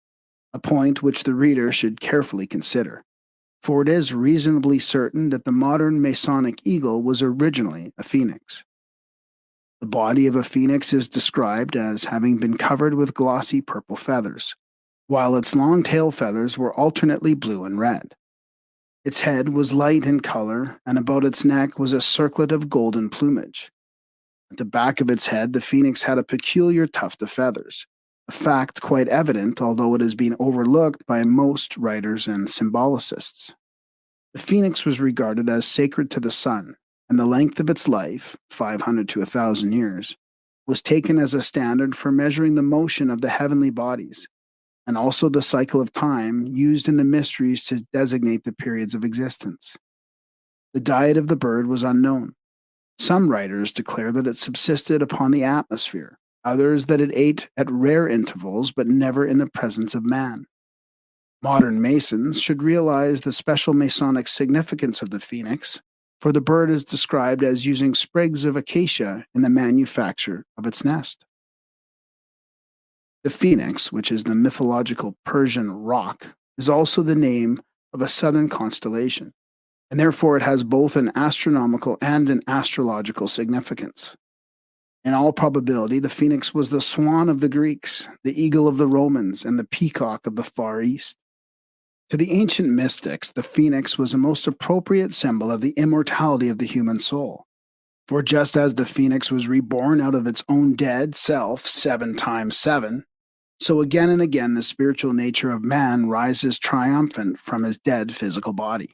a point which the reader should carefully consider, for it is reasonably certain that the modern Masonic eagle was originally a phoenix. The body of a phoenix is described as having been covered with glossy purple feathers, while its long tail feathers were alternately blue and red. Its head was light in color, and about its neck was a circlet of golden plumage. At the back of its head, the phoenix had a peculiar tuft of feathers, a fact quite evident, although it has been overlooked by most writers and symbolicists. The phoenix was regarded as sacred to the sun, and the length of its life, 500 to 1,000 years, was taken as a standard for measuring the motion of the heavenly bodies, and also the cycle of time used in the mysteries to designate the periods of existence. The diet of the bird was unknown. Some writers declare that it subsisted upon the atmosphere, others that it ate at rare intervals but never in the presence of man. Modern Masons should realize the special Masonic significance of the phoenix, for the bird is described as using sprigs of acacia in the manufacture of its nest. The phoenix, which is the mythological Persian roc, is also the name of a southern constellation, and therefore it has both an astronomical and an astrological significance. In all probability, the phoenix was the swan of the Greeks, the eagle of the Romans, and the peacock of the Far East. To the ancient mystics, the phoenix was a most appropriate symbol of the immortality of the human soul. For just as the phoenix was reborn out of its own dead self 7 times 7, so again and again the spiritual nature of man rises triumphant from his dead physical body.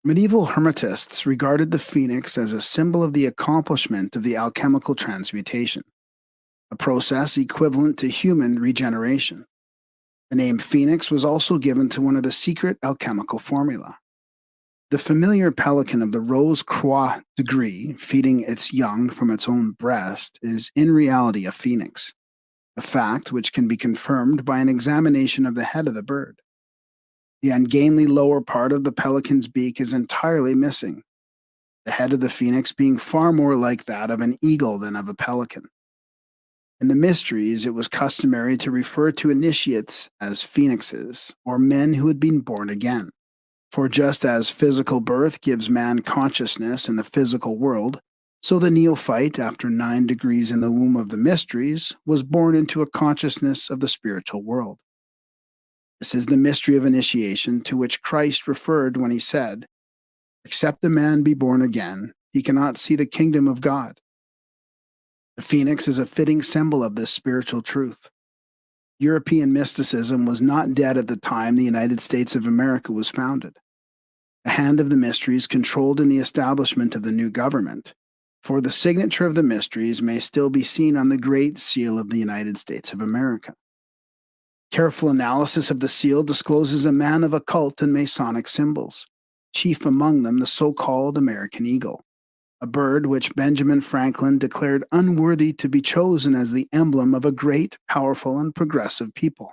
Medieval Hermetists regarded the phoenix as a symbol of the accomplishment of the alchemical transmutation, a process equivalent to human regeneration. The name phoenix was also given to one of the secret alchemical formula. The familiar pelican of the Rose-Croix degree, feeding its young from its own breast, is in reality a phoenix, a fact which can be confirmed by an examination of the head of the bird. The ungainly lower part of the pelican's beak is entirely missing, the head of the phoenix being far more like that of an eagle than of a pelican. In the mysteries, it was customary to refer to initiates as phoenixes, or men who had been born again. For just as physical birth gives man consciousness in the physical world, so the neophyte, after 9 degrees in the womb of the mysteries, was born into a consciousness of the spiritual world. This is the mystery of initiation to which Christ referred when he said, "Except a man be born again, he cannot see the kingdom of God." The phoenix is a fitting symbol of this spiritual truth. European mysticism was not dead at the time the United States of America was founded. The hand of the mysteries controlled in the establishment of the new government, for the signature of the mysteries may still be seen on the Great Seal of the United States of America. Careful analysis of the seal discloses a man of occult and Masonic symbols, chief among them the so-called American eagle, a bird which Benjamin Franklin declared unworthy to be chosen as the emblem of a great, powerful, and progressive people.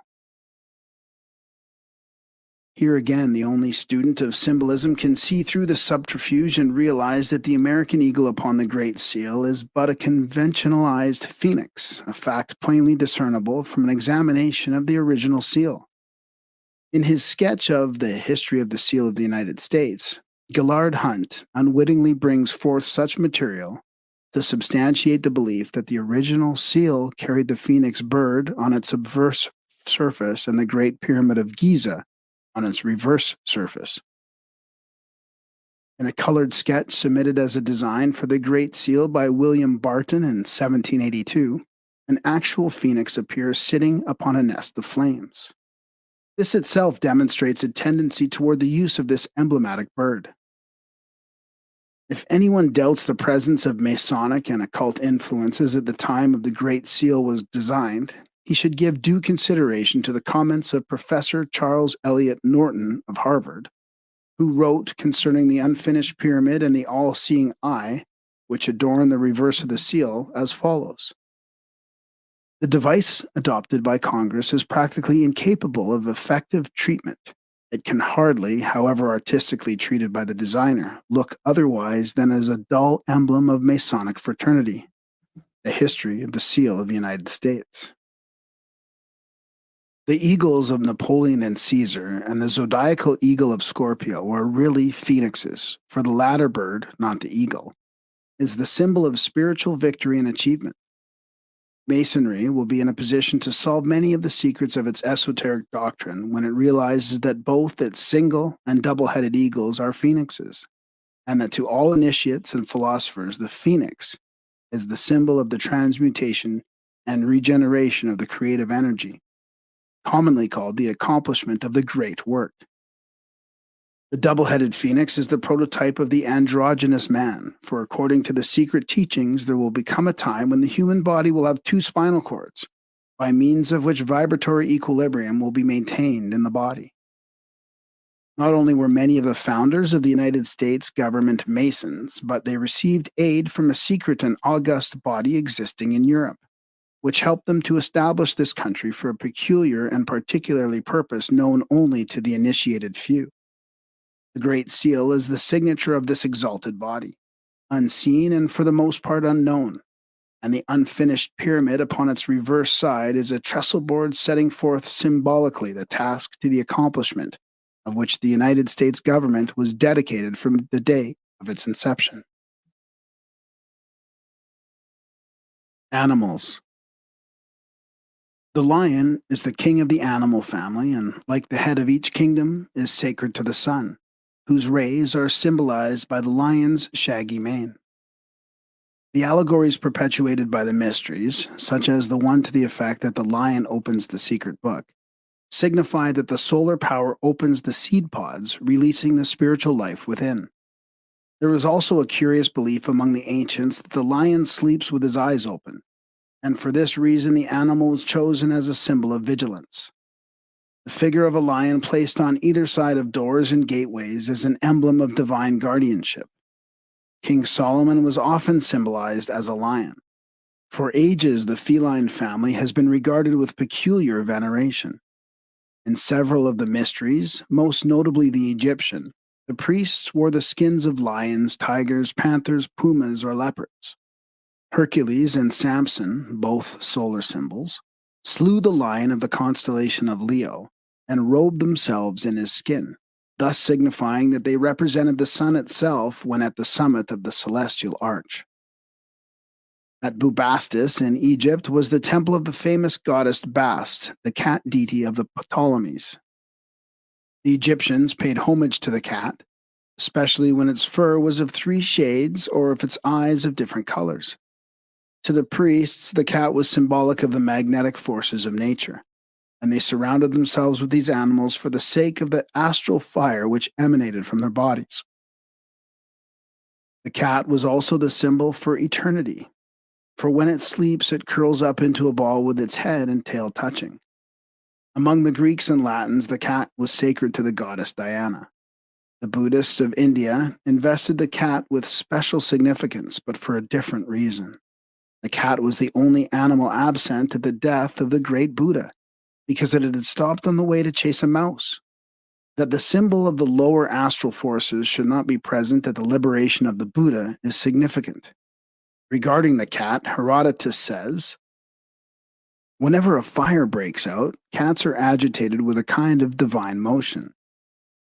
Here again, the only student of symbolism can see through the subterfuge and realize that the American eagle upon the Great Seal is but a conventionalized phoenix, a fact plainly discernible from an examination of the original seal. In his sketch of the history of the seal of the United States, Gillard Hunt unwittingly brings forth such material to substantiate the belief that the original seal carried the phoenix bird on its obverse surface and the Great Pyramid of Giza on its reverse surface. In a colored sketch submitted as a design for the Great Seal by William Barton in 1782, an actual phoenix appears sitting upon a nest of flames. This itself demonstrates a tendency toward the use of this emblematic bird. If anyone doubts the presence of Masonic and occult influences at the time of the Great Seal was designed, he should give due consideration to the comments of Professor Charles Eliot Norton of Harvard, who wrote concerning the unfinished pyramid and the all seeing eye, which adorn the reverse of the seal, as follows. The device adopted by Congress is practically incapable of effective treatment. It can hardly, however artistically treated by the designer, look otherwise than as a dull emblem of Masonic fraternity. A history of the seal of the United States. The eagles of Napoleon and Caesar and the zodiacal eagle of Scorpio were really phoenixes, for the latter bird, not the eagle, is the symbol of spiritual victory and achievement. Masonry will be in a position to solve many of the secrets of its esoteric doctrine when it realizes that both its single and double-headed eagles are phoenixes, and that to all initiates and philosophers, the phoenix is the symbol of the transmutation and regeneration of the creative energy, commonly called the accomplishment of the great work. The double-headed phoenix is the prototype of the androgynous man, for according to the secret teachings, there will become a time when the human body will have two spinal cords, by means of which vibratory equilibrium will be maintained in the body. Not only were many of the founders of the United States government Masons, but they received aid from a secret and august body existing in Europe, which helped them to establish this country for a peculiar and particularly purpose known only to the initiated few. The Great Seal is the signature of this exalted body, unseen and for the most part unknown, and the unfinished pyramid upon its reverse side is a trestle board setting forth symbolically the task to the accomplishment of which the United States government was dedicated from the day of its inception. Animals. The lion is the king of the animal family and, like the head of each kingdom, is sacred to the sun, whose rays are symbolized by the lion's shaggy mane. The allegories perpetuated by the mysteries, such as the one to the effect that the lion opens the secret book, signify that the solar power opens the seed pods, releasing the spiritual life within. There is also a curious belief among the ancients that the lion sleeps with his eyes open, and for this reason the animal was chosen as a symbol of vigilance. The figure of a lion placed on either side of doors and gateways is an emblem of divine guardianship. King Solomon was often symbolized as a lion. For ages, the feline family has been regarded with peculiar veneration. In several of the mysteries, most notably the Egyptian, the priests wore the skins of lions, tigers, panthers, pumas, or leopards. Hercules and Samson, both solar symbols, slew the lion of the constellation of Leo and robed themselves in his skin, thus signifying that they represented the sun itself when at the summit of the celestial arch. At Bubastis in Egypt was the temple of the famous goddess Bast, the cat deity of the Ptolemies. The Egyptians paid homage to the cat, especially when its fur was of three shades or if its eyes of different colors. To the priests, the cat was symbolic of the magnetic forces of nature, and they surrounded themselves with these animals for the sake of the astral fire which emanated from their bodies. The cat was also the symbol for eternity, for when it sleeps, it curls up into a ball with its head and tail touching. Among the Greeks and Latins, the cat was sacred to the goddess Diana. The Buddhists of India invested the cat with special significance, but for a different reason. The cat was the only animal absent at the death of the great Buddha, because it had stopped on the way to chase a mouse. That the symbol of the lower astral forces should not be present at the liberation of the Buddha is significant. Regarding the cat, Herodotus says, "Whenever a fire breaks out, cats are agitated with a kind of divine motion,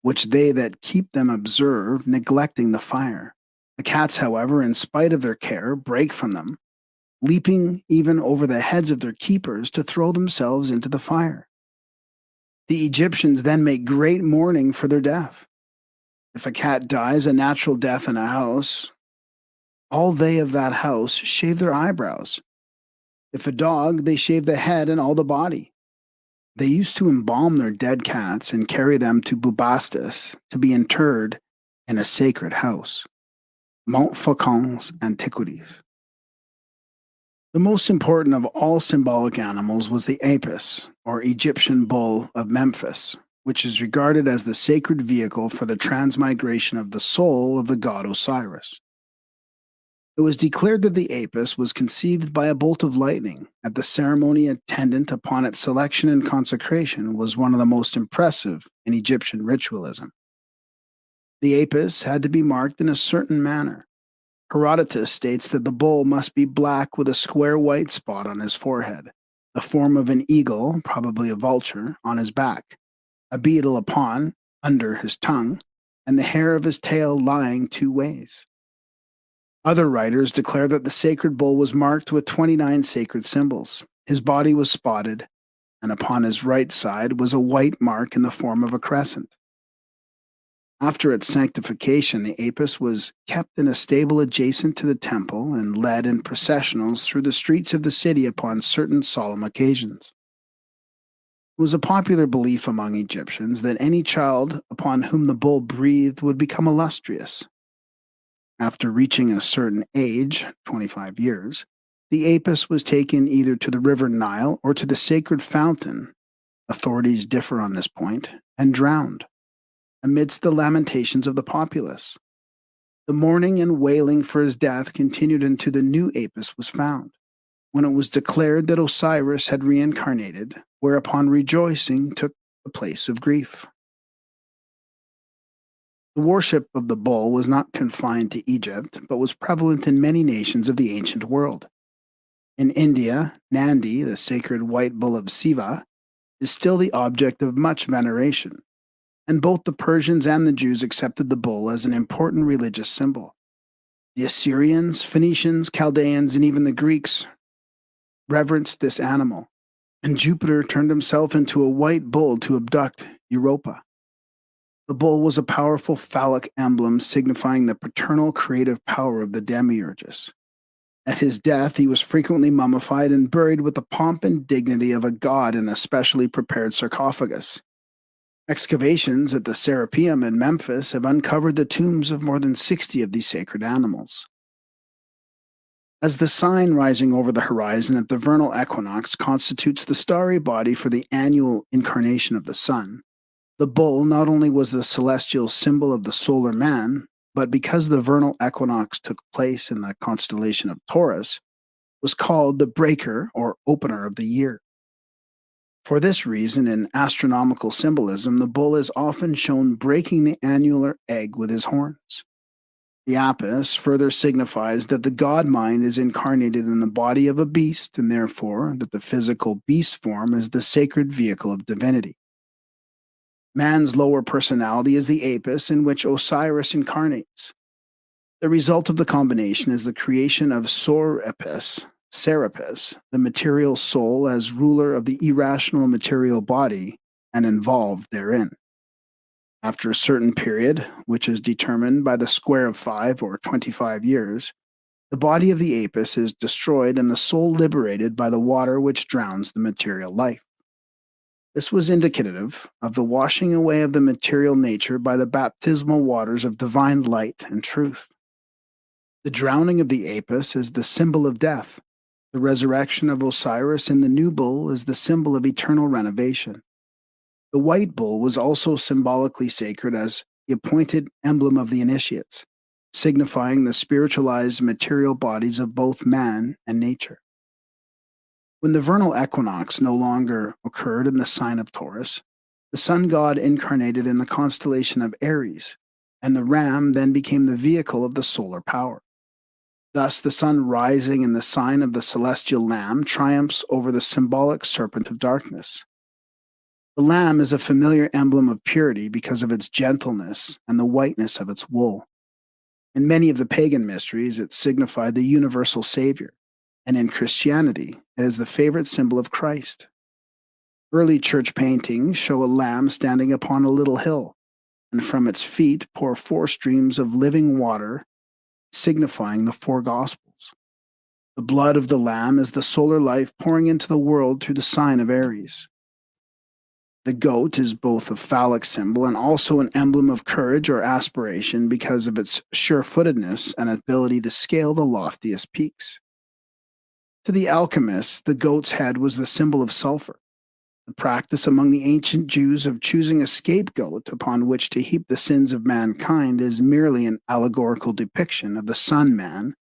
which they that keep them observe, neglecting the fire. The cats, however, in spite of their care, break from them, leaping even over the heads of their keepers to throw themselves into the fire. The Egyptians then make great mourning for their death. If a cat dies a natural death in a house, all they of that house shave their eyebrows. If a dog, they shave the head and all the body. They used to embalm their dead cats and carry them to Bubastis to be interred in a sacred house. Montfaucon's Antiquities. The most important of all symbolic animals was the apis, or Egyptian bull of Memphis, which is regarded as the sacred vehicle for the transmigration of the soul of the god Osiris. It was declared that the apis was conceived by a bolt of lightning, and the ceremony attendant upon its selection and consecration was one of the most impressive in Egyptian ritualism. The apis had to be marked in a certain manner. Herodotus states that the bull must be black with a square white spot on his forehead, the form of an eagle, probably a vulture, on his back, a beetle upon, under his tongue, and the hair of his tail lying two ways. Other writers declare that the sacred bull was marked with 29 sacred symbols. His body was spotted, and upon his right side was a white mark in the form of a crescent. After its sanctification, the apis was kept in a stable adjacent to the temple and led in processionals through the streets of the city upon certain solemn occasions. It was a popular belief among Egyptians that any child upon whom the bull breathed would become illustrious. After reaching a certain age, 25 years, the apis was taken either to the river Nile or to the sacred fountain, authorities differ on this point, and drowned, amidst the lamentations of the populace. The mourning and wailing for his death continued until the new apis was found, when it was declared that Osiris had reincarnated, whereupon rejoicing took the place of grief. The worship of the bull was not confined to Egypt, but was prevalent in many nations of the ancient world. In India, Nandi, the sacred white bull of Siva, is still the object of much veneration, and both the Persians and the Jews accepted the bull as an important religious symbol. The Assyrians, Phoenicians, Chaldeans, and even the Greeks reverenced this animal, and Jupiter turned himself into a white bull to abduct Europa. The bull was a powerful phallic emblem signifying the paternal creative power of the demiurges. At his death, he was frequently mummified and buried with the pomp and dignity of a god in a specially prepared sarcophagus. Excavations at the Serapeum in Memphis have uncovered the tombs of more than 60 of these sacred animals. As the sign rising over the horizon at the vernal equinox constitutes the starry body for the annual incarnation of the sun, the bull not only was the celestial symbol of the solar man, but because the vernal equinox took place in the constellation of Taurus, was called the breaker or opener of the year. For this reason, in astronomical symbolism, the bull is often shown breaking the annular egg with his horns. The apis further signifies that the god mind is incarnated in the body of a beast, and therefore that the physical beast form is the sacred vehicle of divinity. Man's lower personality is the apis in which Osiris incarnates. The result of the combination is the creation of Serapis, the material soul as ruler of the irrational material body and involved therein. After a certain period, which is determined by the square of 5 or 25 years, the body of the apis is destroyed and the soul liberated by the water which drowns the material life. This was indicative of the washing away of the material nature by the baptismal waters of divine light and truth. The drowning of the apis is the symbol of death. The resurrection of Osiris in the new bull is the symbol of eternal renovation. The white bull was also symbolically sacred as the appointed emblem of the initiates, signifying the spiritualized material bodies of both man and nature. When the vernal equinox no longer occurred in the sign of Taurus, the sun god incarnated in the constellation of Aries, and the ram then became the vehicle of the solar power. Thus, the sun rising in the sign of the celestial lamb triumphs over the symbolic serpent of darkness. The lamb is a familiar emblem of purity because of its gentleness and the whiteness of its wool. In many of the pagan mysteries, it signified the universal Savior, and in Christianity, it is the favorite symbol of Christ. Early church paintings show a lamb standing upon a little hill. and from its feet pour 4 streams of living water, signifying the 4 Gospels. The blood of the Lamb is the solar life pouring into the world through the sign of Aries. The goat is both a phallic symbol and also an emblem of courage or aspiration because of its sure-footedness and ability to scale the loftiest peaks. To the alchemists, the goat's head was the symbol of sulfur. The practice among the ancient Jews of choosing a scapegoat upon which to heap the sins of mankind is merely an allegorical depiction of the Son Man,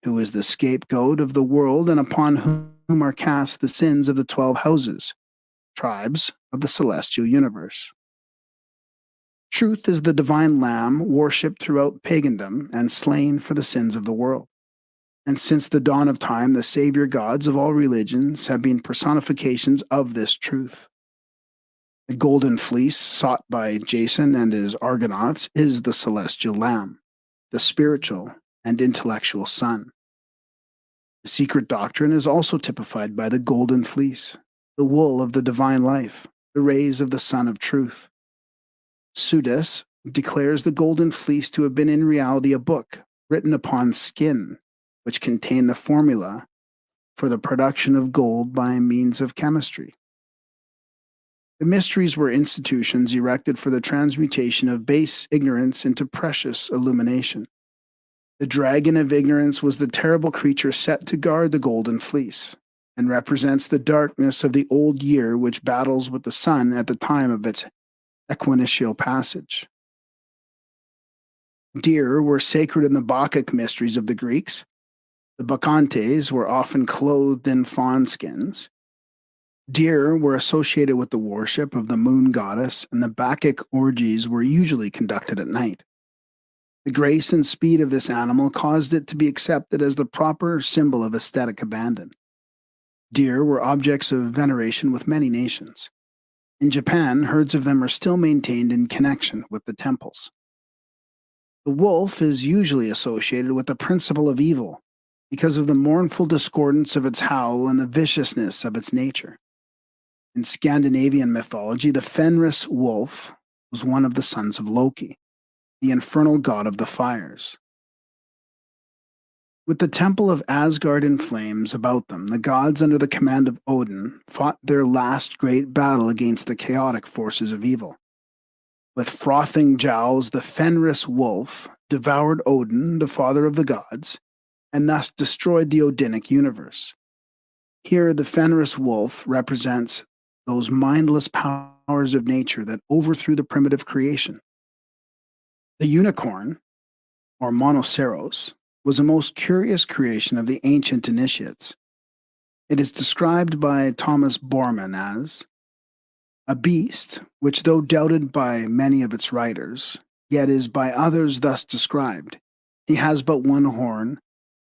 who is the scapegoat of the world and upon whom are cast the sins of the 12 houses, tribes of the celestial universe. Truth is the divine lamb worshipped throughout pagandom and slain for the sins of the world. And since the dawn of time, the savior gods of all religions have been personifications of this truth. The golden fleece sought by Jason and his Argonauts is the celestial lamb, the spiritual and intellectual sun. The secret doctrine is also typified by the golden fleece, the wool of the divine life, the rays of the sun of truth. Sudas declares the golden fleece to have been in reality a book written upon skin, which contained the formula for the production of gold by means of chemistry. The mysteries were institutions erected for the transmutation of base ignorance into precious illumination. The dragon of ignorance was the terrible creature set to guard the golden fleece, and represents the darkness of the old year which battles with the sun at the time of its equinoctial passage. Deer were sacred in the Bacchic mysteries of the Greeks. The Bacchantes were often clothed in fawn skins. Deer were associated with the worship of the moon goddess, and the Bacchic orgies were usually conducted at night. The grace and speed of this animal caused it to be accepted as the proper symbol of aesthetic abandon. Deer were objects of veneration with many nations. In Japan, herds of them are still maintained in connection with the temples. The wolf is usually associated with the principle of evil because of the mournful discordance of its howl and the viciousness of its nature. In Scandinavian mythology, the Fenris wolf was one of the sons of Loki, the infernal god of the fires. With the temple of Asgard in flames about them, the gods under the command of Odin fought their last great battle against the chaotic forces of evil. With frothing jowls, the Fenris wolf devoured Odin, the father of the gods, and thus destroyed the Odinic universe. Here, the Fenris wolf represents those mindless powers of nature that overthrew the primitive creation. The unicorn, or monoceros, was a most curious creation of the ancient initiates. It is described by Thomas Bormann as a beast which, though doubted by many of its writers, yet is by others thus described. He has but one horn,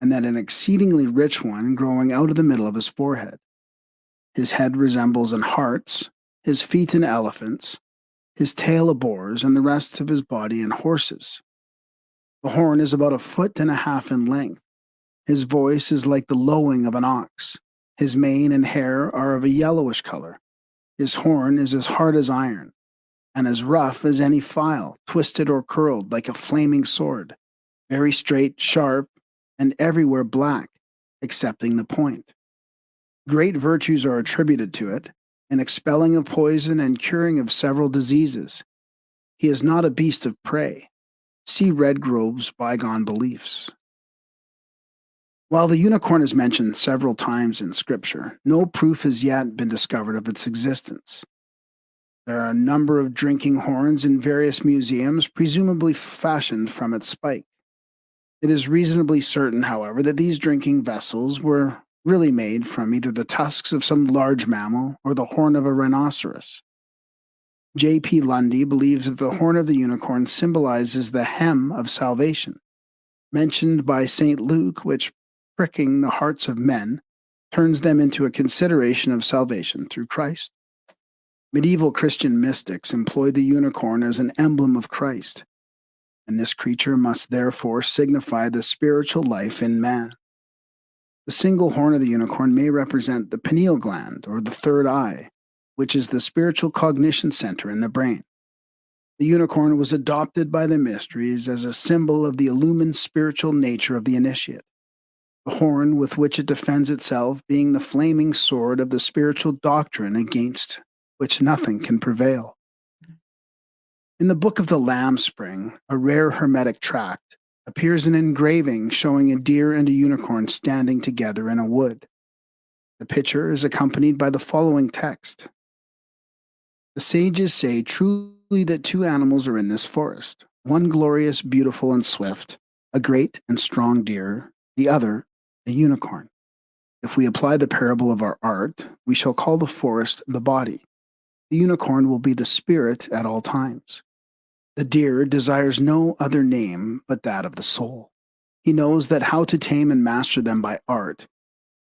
and that an exceedingly rich one growing out of the middle of his forehead. His head resembles an hart's, his feet an elephant's, his tail a boar's, and the rest of his body an horse's. The horn is about 1.5 feet in length. His voice is like the lowing of an ox. His mane and hair are of a yellowish color. His horn is as hard as iron, and as rough as any file, twisted or curled like a flaming sword, very straight, sharp, and everywhere black, excepting the point. Great virtues are attributed to it, in expelling of poison and curing of several diseases. He is not a beast of prey. See Redgrove's Bygone Beliefs. While the unicorn is mentioned several times in Scripture, no proof has yet been discovered of its existence. There are a number of drinking horns in various museums, presumably fashioned from its spike. It is reasonably certain, however, that these drinking vessels were really made from either the tusks of some large mammal or the horn of a rhinoceros. J.P. Lundy believes that the horn of the unicorn symbolizes the hem of salvation, mentioned by St. Luke, which, pricking the hearts of men, turns them into a consideration of salvation through Christ. Medieval Christian mystics employed the unicorn as an emblem of Christ, and this creature must therefore signify the spiritual life in man. The single horn of the unicorn may represent the pineal gland, or the third eye, which is the spiritual cognition center in the brain. The unicorn was adopted by the mysteries as a symbol of the illumined spiritual nature of the initiate, the horn with which it defends itself being the flaming sword of the spiritual doctrine against which nothing can prevail. In the Book of the Lamb Spring, a rare hermetic tract, appears an engraving showing a deer and a unicorn standing together in a wood. The picture is accompanied by the following text: "The sages say truly that two animals are in this forest, one glorious, beautiful, and swift, a great and strong deer, the other a unicorn. If we apply the parable of our art, we shall call the forest the body. The unicorn will be the spirit at all times. The deer desires no other name but that of the soul. He knows that how to tame and master them by art,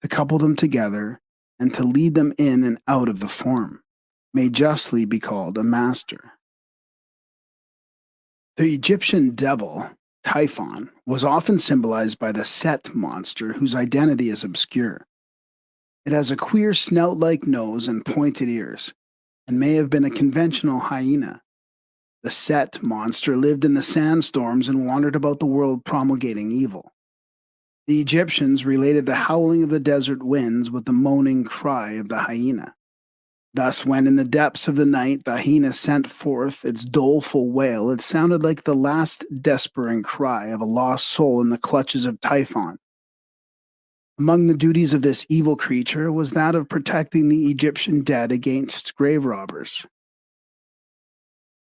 to couple them together, and to lead them in and out of the form, may justly be called a master." The Egyptian devil, Typhon, was often symbolized by the Set monster, whose identity is obscure. It has a queer snout-like nose and pointed ears, and may have been a conventional hyena. The Set monster lived in the sandstorms and wandered about the world promulgating evil. The Egyptians related the howling of the desert winds with the moaning cry of the hyena. Thus, when in the depths of the night the hyena sent forth its doleful wail, it sounded like the last despairing cry of a lost soul in the clutches of Typhon. Among the duties of this evil creature was that of protecting the Egyptian dead against grave robbers.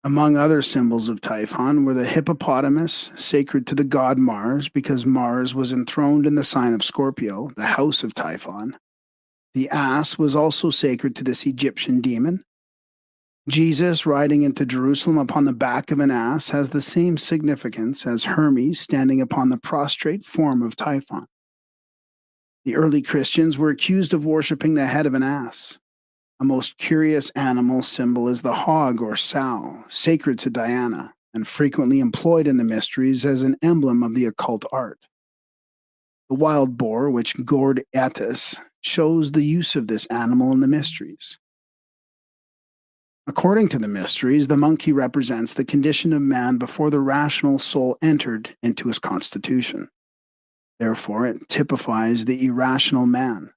Among other symbols of Typhon were the hippopotamus, sacred to the god Mars because Mars was enthroned in the sign of Scorpio, the house of Typhon. The ass was also sacred to this Egyptian demon. Jesus riding into Jerusalem upon the back of an ass has the same significance as Hermes standing upon the prostrate form of Typhon. The early Christians were accused of worshipping the head of an ass. A most curious animal symbol is the hog or sow, sacred to Diana, and frequently employed in the mysteries as an emblem of the occult art. The wild boar, which gored Attis, shows the use of this animal in the mysteries. According to the mysteries, the monkey represents the condition of man before the rational soul entered into his constitution. Therefore, it typifies the irrational man.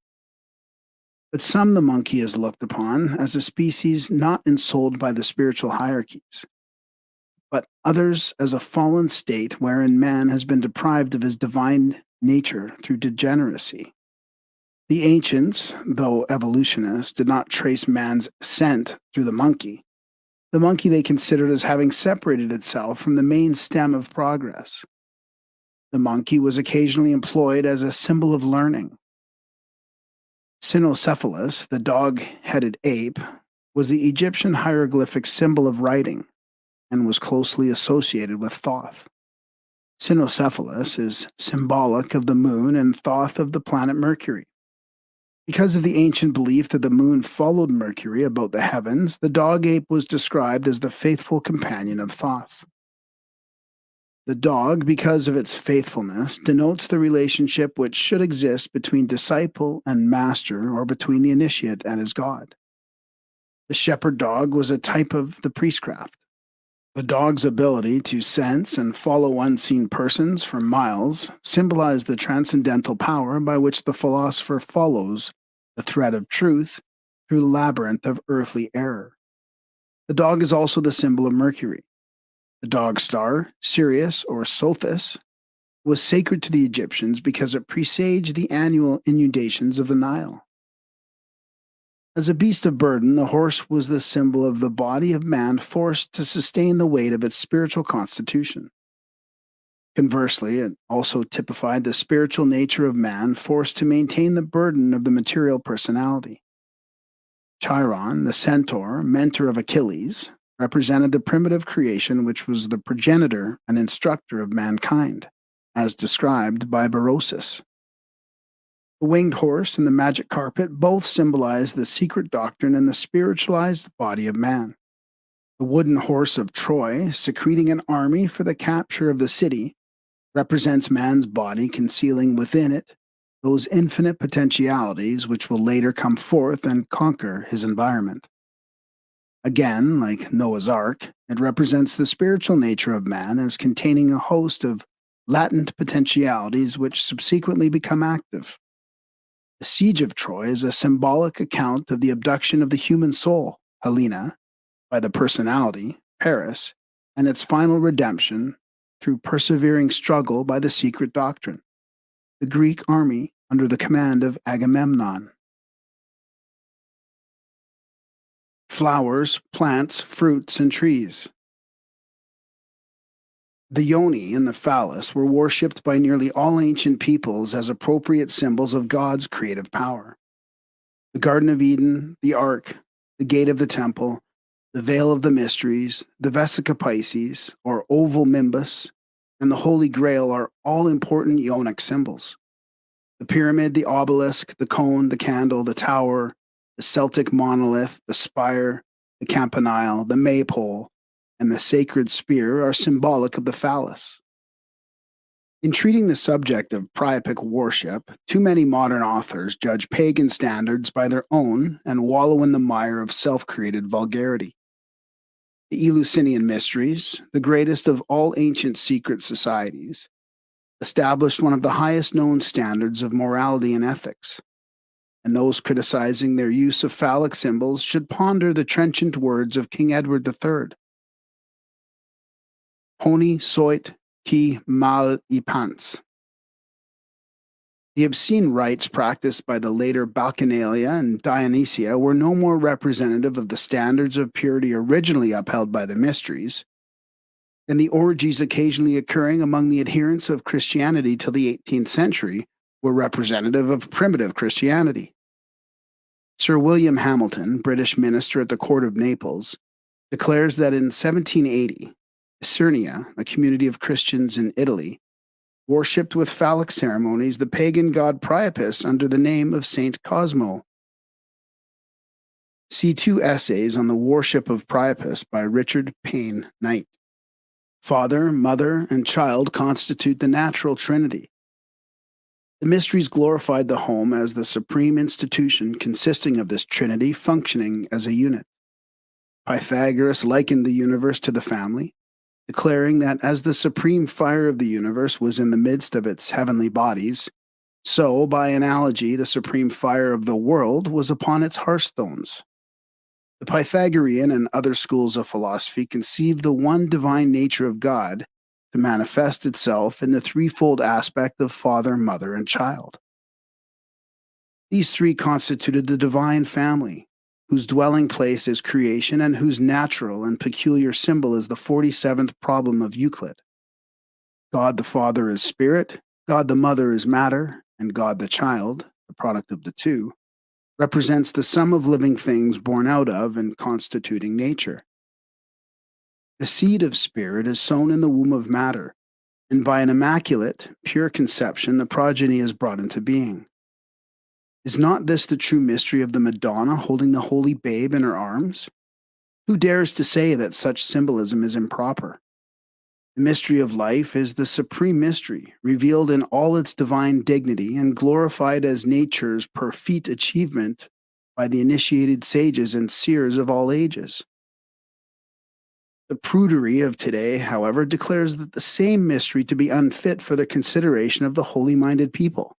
But some the monkey is looked upon as a species not ensouled by the spiritual hierarchies, but others as a fallen state wherein man has been deprived of his divine nature through degeneracy. The ancients, though evolutionists, did not trace man's ascent through the monkey they considered as having separated itself from the main stem of progress. The monkey was occasionally employed as a symbol of learning. Cynocephalus, the dog-headed ape, was the Egyptian hieroglyphic symbol of writing and was closely associated with Thoth. Cynocephalus is symbolic of the moon and Thoth of the planet Mercury. Because of the ancient belief that the moon followed Mercury about the heavens, the dog ape was described as the faithful companion of Thoth. The dog, because of its faithfulness, denotes the relationship which should exist between disciple and master, or between the initiate and his god. The shepherd dog was a type of the priestcraft. The dog's ability to sense and follow unseen persons for miles symbolized the transcendental power by which the philosopher follows the thread of truth through the labyrinth of earthly error. The dog is also the symbol of Mercury. The dog star, Sirius or Sothis, was sacred to the Egyptians because it presaged the annual inundations of the Nile. As a beast of burden, the horse was the symbol of the body of man forced to sustain the weight of its spiritual constitution. Conversely, it also typified the spiritual nature of man forced to maintain the burden of the material personality. Chiron, the centaur, mentor of Achilles, represented the primitive creation which was the progenitor and instructor of mankind, as described by Berosus. The winged horse and the magic carpet both symbolize the secret doctrine and the spiritualized body of man. The wooden horse of Troy, secreting an army for the capture of the city, represents man's body concealing within it those infinite potentialities which will later come forth and conquer his environment. Again, like Noah's Ark, it represents the spiritual nature of man as containing a host of latent potentialities which subsequently become active. The siege of Troy is a symbolic account of the abduction of the human soul, Helena, by the personality, Paris, and its final redemption through persevering struggle by the secret doctrine, the Greek army under the command of Agamemnon. Flowers, plants, fruits, and trees. The yoni and the phallus were worshipped by nearly all ancient peoples as appropriate symbols of God's creative power. The Garden of Eden, the Ark, the Gate of the Temple, the Veil of the Mysteries, the Vesica Pisces, or oval Mimbus, and the Holy Grail are all important yonic symbols. The pyramid, the obelisk, the cone, the candle, the tower, the Celtic monolith, the spire, the campanile, the maypole, and the sacred spear are symbolic of the phallus. In treating the subject of Priapic worship, too many modern authors judge pagan standards by their own and wallow in the mire of self-created vulgarity. The Eleusinian Mysteries, the greatest of all ancient secret societies, established one of the highest known standards of morality and ethics, and those criticizing their use of phallic symbols should ponder the trenchant words of King Edward III. Honi soit qui mal y pense. The obscene rites practiced by the later Bacchanalia and Dionysia were no more representative of the standards of purity originally upheld by the mysteries than the orgies occasionally occurring among the adherents of Christianity till the 18th century were representative of primitive Christianity. Sir William Hamilton, British minister at the court of Naples, declares that in 1780, Isernia, a community of Christians in Italy, worshipped with phallic ceremonies the pagan god Priapus under the name of Saint Cosmo. See two essays on the worship of Priapus by Richard Payne Knight. Father, mother, and child constitute the natural trinity. The mysteries glorified the home as the supreme institution consisting of this trinity functioning as a unit. Pythagoras likened the universe to the family, declaring that as the supreme fire of the universe was in the midst of its heavenly bodies, so, by analogy, the supreme fire of the world was upon its hearthstones. The Pythagorean and other schools of philosophy conceived the one divine nature of God to manifest itself in the threefold aspect of father, mother, and child. These three constituted the divine family, whose dwelling place is creation and whose natural and peculiar symbol is the 47th problem of Euclid. God the Father is spirit, God the Mother is matter, and God the Child, the product of the two, represents the sum of living things born out of and constituting nature. The seed of spirit is sown in the womb of matter, and by an immaculate, pure conception the progeny is brought into being. Is not this the true mystery of the Madonna holding the holy babe in her arms? Who dares to say that such symbolism is improper? The mystery of life is the supreme mystery, revealed in all its divine dignity and glorified as nature's perfect achievement by the initiated sages and seers of all ages. The prudery of today, however, declares that the same mystery to be unfit for the consideration of the holy-minded people.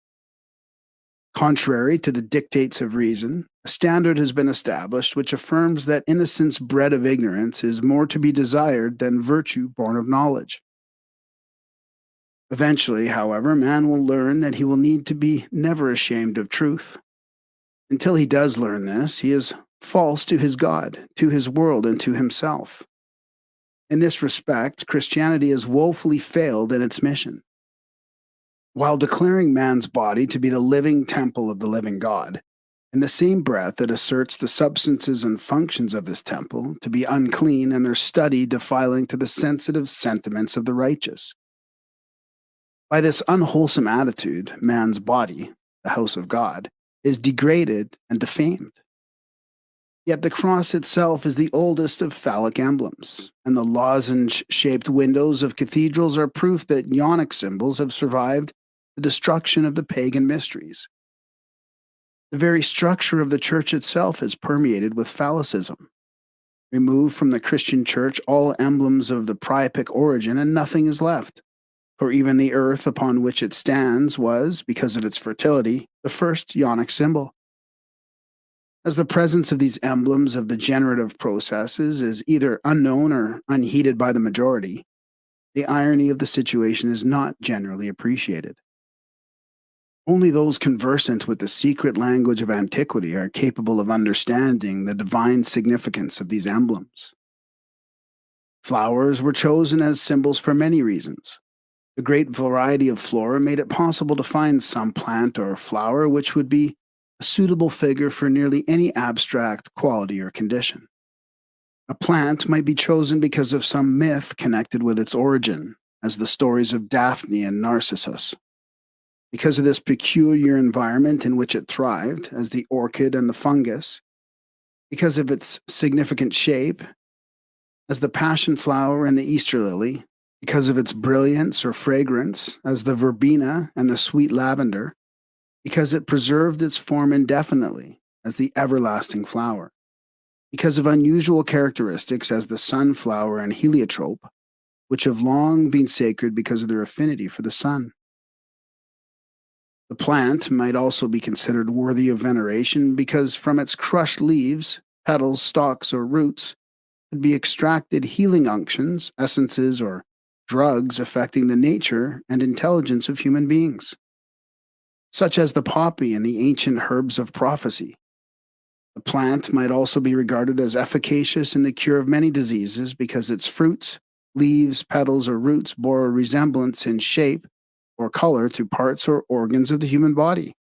Contrary to the dictates of reason, a standard has been established which affirms that innocence bred of ignorance is more to be desired than virtue born of knowledge. Eventually, however, man will learn that he will need to be never ashamed of truth. Until he does learn this, he is false to his God, to his world, and to himself. In this respect, Christianity has woefully failed in its mission. While declaring man's body to be the living temple of the living God, in the same breath it asserts the substances and functions of this temple to be unclean and their study defiling to the sensitive sentiments of the righteous. By this unwholesome attitude, man's body, the house of God, is degraded and defamed. Yet the cross itself is the oldest of phallic emblems, and the lozenge-shaped windows of cathedrals are proof that Ionic symbols have survived the destruction of the pagan mysteries. The very structure of the church itself is permeated with phallicism. Remove from the Christian church all emblems of the priapic origin, and nothing is left. For even the earth upon which it stands was, because of its fertility, the first yonic symbol. As the presence of these emblems of the generative processes is either unknown or unheeded by the majority, the irony of the situation is not generally appreciated. Only those conversant with the secret language of antiquity are capable of understanding the divine significance of these emblems. Flowers were chosen as symbols for many reasons. The great variety of flora made it possible to find some plant or flower which would be a suitable figure for nearly any abstract quality or condition. A plant might be chosen because of some myth connected with its origin, as the stories of Daphne and Narcissus. Because of this peculiar environment in which it thrived, as the orchid and the fungus, because of its significant shape, as the passion flower and the Easter lily, because of its brilliance or fragrance, as the verbena and the sweet lavender, because it preserved its form indefinitely, as the everlasting flower, because of unusual characteristics, as the sunflower and heliotrope, which have long been sacred because of their affinity for the sun. The plant might also be considered worthy of veneration because from its crushed leaves, petals, stalks, or roots could be extracted healing unctions, essences, or drugs affecting the nature and intelligence of human beings, such as the poppy and the ancient herbs of prophecy. The plant might also be regarded as efficacious in the cure of many diseases because its fruits, leaves, petals, or roots bore a resemblance in shape or color to parts or organs of the human body.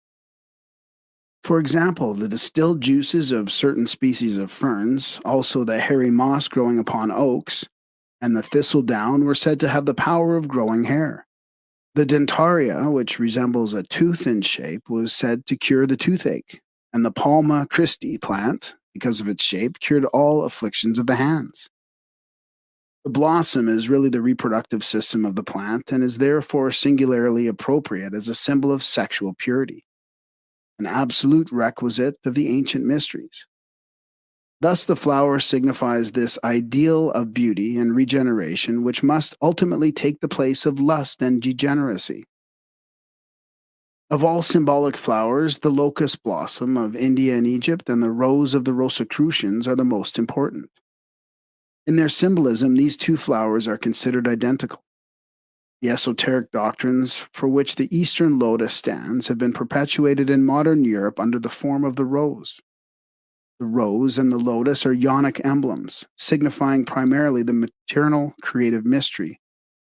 For example, the distilled juices of certain species of ferns, also the hairy moss growing upon oaks, and the thistledown were said to have the power of growing hair. The dentaria, which resembles a tooth in shape, was said to cure the toothache, and the Palma Christi plant, because of its shape, cured all afflictions of the hands. The blossom is really the reproductive system of the plant and is therefore singularly appropriate as a symbol of sexual purity, an absolute requisite of the ancient mysteries. Thus, the flower signifies this ideal of beauty and regeneration, which must ultimately take the place of lust and degeneracy. Of all symbolic flowers, the locust blossom of India and Egypt and the rose of the Rosicrucians are the most important. In their symbolism, these two flowers are considered identical. The esoteric doctrines for which the Eastern lotus stands have been perpetuated in modern Europe under the form of the rose. The rose and the lotus are yonic emblems, signifying primarily the maternal creative mystery,